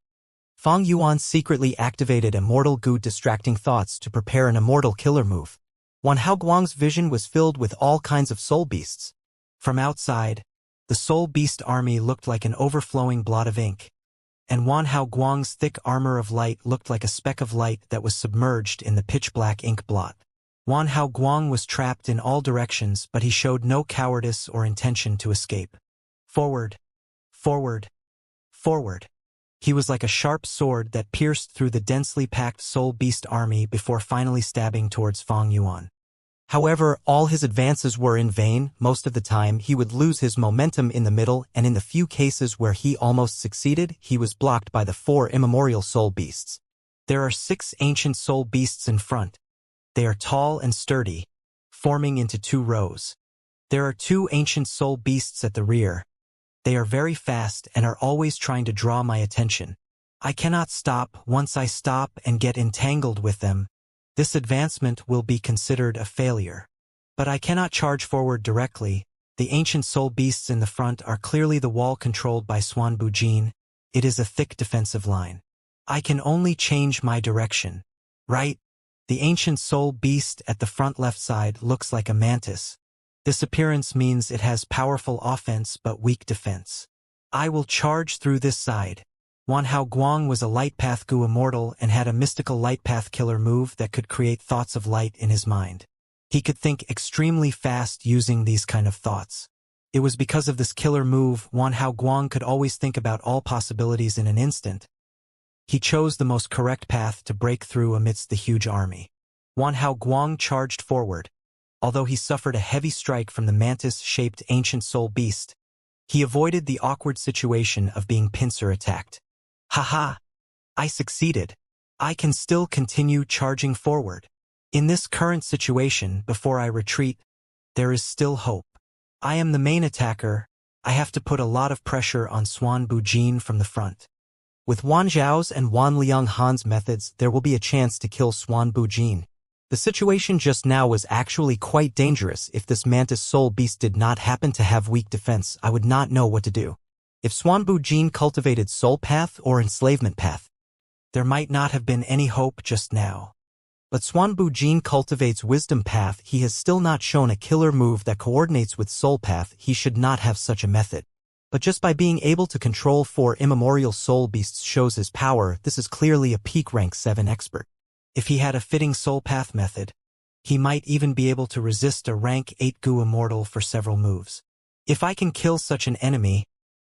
Fang Yuan secretly activated immortal Gu distracting thoughts to prepare an immortal killer move. Wan Hao Guang's vision was filled with all kinds of soul beasts. From outside, the The Soul Beast army looked like an overflowing blot of ink, and Wan Hao Guang's thick armor of light looked like a speck of light that was submerged in the pitch-black ink blot. Wan Hao Guang was trapped in all directions, but he showed no cowardice or intention to escape. Forward, forward, forward. He was like a sharp sword that pierced through the densely packed Soul Beast army before finally stabbing towards Fang Yuan. However, all his advances were in vain. Most of the time, he would lose his momentum in the middle, and in the few cases where he almost succeeded, he was blocked by the 4 immemorial Soul Beasts. There are 6 ancient Soul Beasts in front. They are tall and sturdy, forming into 2 rows. There are 2 ancient Soul Beasts at the rear. They are very fast and are always trying to draw my attention. I cannot stop. Once I stop and get entangled with them, this advancement will be considered a failure. But I cannot charge forward directly. The ancient Soul Beasts in the front are clearly the wall controlled by Xuan Bujin. It is a thick defensive line. I can only change my direction. Right? The ancient Soul Beast at the front left side looks like a mantis. This appearance means it has powerful offense but weak defense. I will charge through this side. Wan Hao Guang was a Light Path Gu Immortal and had a mystical Light Path killer move that could create thoughts of light in his mind. He could think extremely fast using these kind of thoughts. It was because of this killer move Wan Hao Guang could always think about all possibilities in an instant. He chose the most correct path to break through amidst the huge army. Wan Hao Guang charged forward. Although he suffered a heavy strike from the mantis-shaped ancient Soul Beast, he avoided the awkward situation of being pincer attacked. Haha! I succeeded. I can still continue charging forward. In this current situation, before I retreat, there is still hope. I am the main attacker. I have to put a lot of pressure on Xuan Bujin from the front. With Wan Zhao's and Wan Lianghan's methods, there will be a chance to kill Xuan Bujin. The situation just now was actually quite dangerous. If this mantis Soul Beast did not happen to have weak defense, I would not know what to do. If Xuan Bujin cultivated Soul Path or Enslavement Path, there might not have been any hope just now. But Xuan Bujin cultivates Wisdom Path. He has still not shown a killer move that coordinates with Soul Path. He should not have such a method. But just by being able to control 4 immemorial Soul Beasts shows his power. This is clearly a peak rank 7 expert. If he had a fitting Soul Path method, he might even be able to resist a rank 8 Gu Immortal for several moves. If I can kill such an enemy,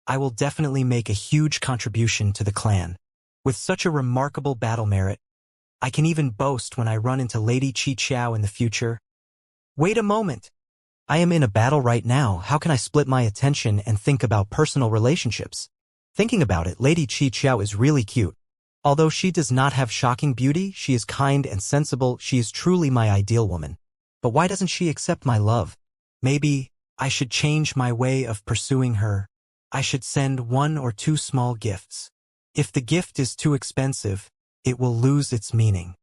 I will definitely make a huge contribution to the clan. With such a remarkable battle merit, I can even boast when I run into Lady Qi Qiao in the future. Wait a moment! I am in a battle right now. How can I split my attention and think about personal relationships? Thinking about it, Lady Qi Qiao is really cute. Although she does not have shocking beauty, she is kind and sensible. She is truly my ideal woman. But why doesn't she accept my love? Maybe I should change my way of pursuing her. I should send 1 or 2 small gifts. If the gift is too expensive, it will lose its meaning.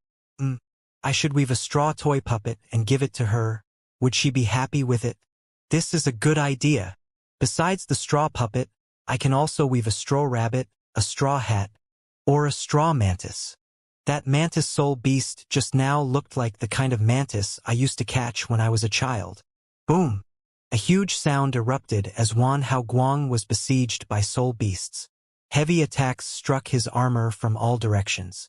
I should weave a straw toy puppet and give it to her. Would she be happy with it? This is a good idea. Besides the straw puppet, I can also weave a straw rabbit, a straw hat, or a straw mantis. That mantis Soul Beast just now looked like the kind of mantis I used to catch when I was a child. Boom! A huge sound erupted as Wan Hao Guang was besieged by Soul Beasts. Heavy attacks struck his armor from all directions.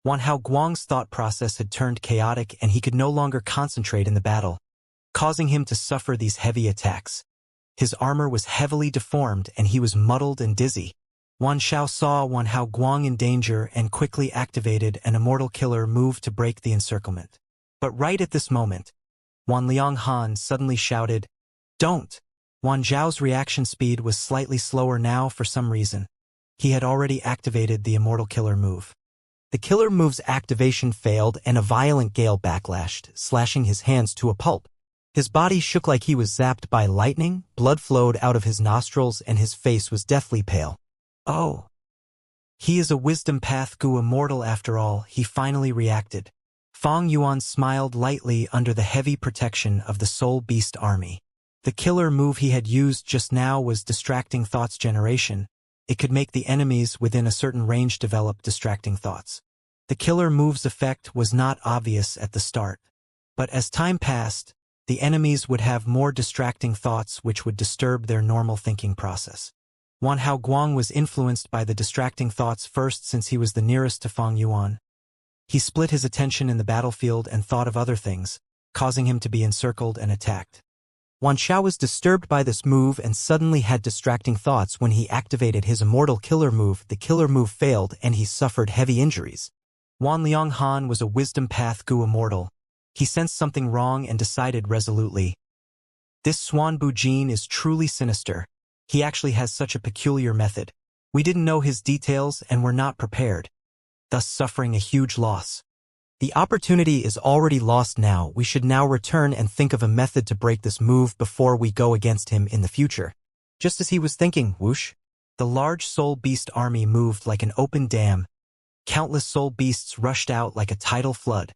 Wan Hao Guang's thought process had turned chaotic and he could no longer concentrate in the battle, causing him to suffer these heavy attacks. His armor was heavily deformed and he was muddled and dizzy. Wan Xiao saw Wan Hao Guang in danger and quickly activated an immortal killer move to break the encirclement. But right at this moment, Wan Lianghan suddenly shouted, "Don't!" Wan Zhao's reaction speed was slightly slower now for some reason. He had already activated the immortal killer move. The killer move's activation failed and a violent gale backlashed, slashing his hands to a pulp. His body shook like he was zapped by lightning, blood flowed out of his nostrils and his face was deathly pale. Oh. He is a Wisdom Path Gu Immortal after all, he finally reacted. Fang Yuan smiled lightly under the heavy protection of the Soul Beast army. The killer move he had used just now was distracting thoughts generation. It could make the enemies within a certain range develop distracting thoughts. The killer move's effect was not obvious at the start. But as time passed, the enemies would have more distracting thoughts which would disturb their normal thinking process. Wan Hao Guang was influenced by the distracting thoughts first since he was the nearest to Fang Yuan. He split his attention in the battlefield and thought of other things, causing him to be encircled and attacked. Wan Xiao was disturbed by this move and suddenly had distracting thoughts when he activated his immortal killer move. The killer move failed and he suffered heavy injuries. Wan Liang Han was a wisdom path Gu immortal. He sensed something wrong and decided resolutely. This Swanbu gene is truly sinister. He actually has such a peculiar method. We didn't know his details and were not prepared, thus suffering a huge loss. The opportunity is already lost now. We should now return and think of a method to break this move before we go against him in the future. Just as he was thinking, whoosh, the large soul beast army moved like an open dam. Countless soul beasts rushed out like a tidal flood.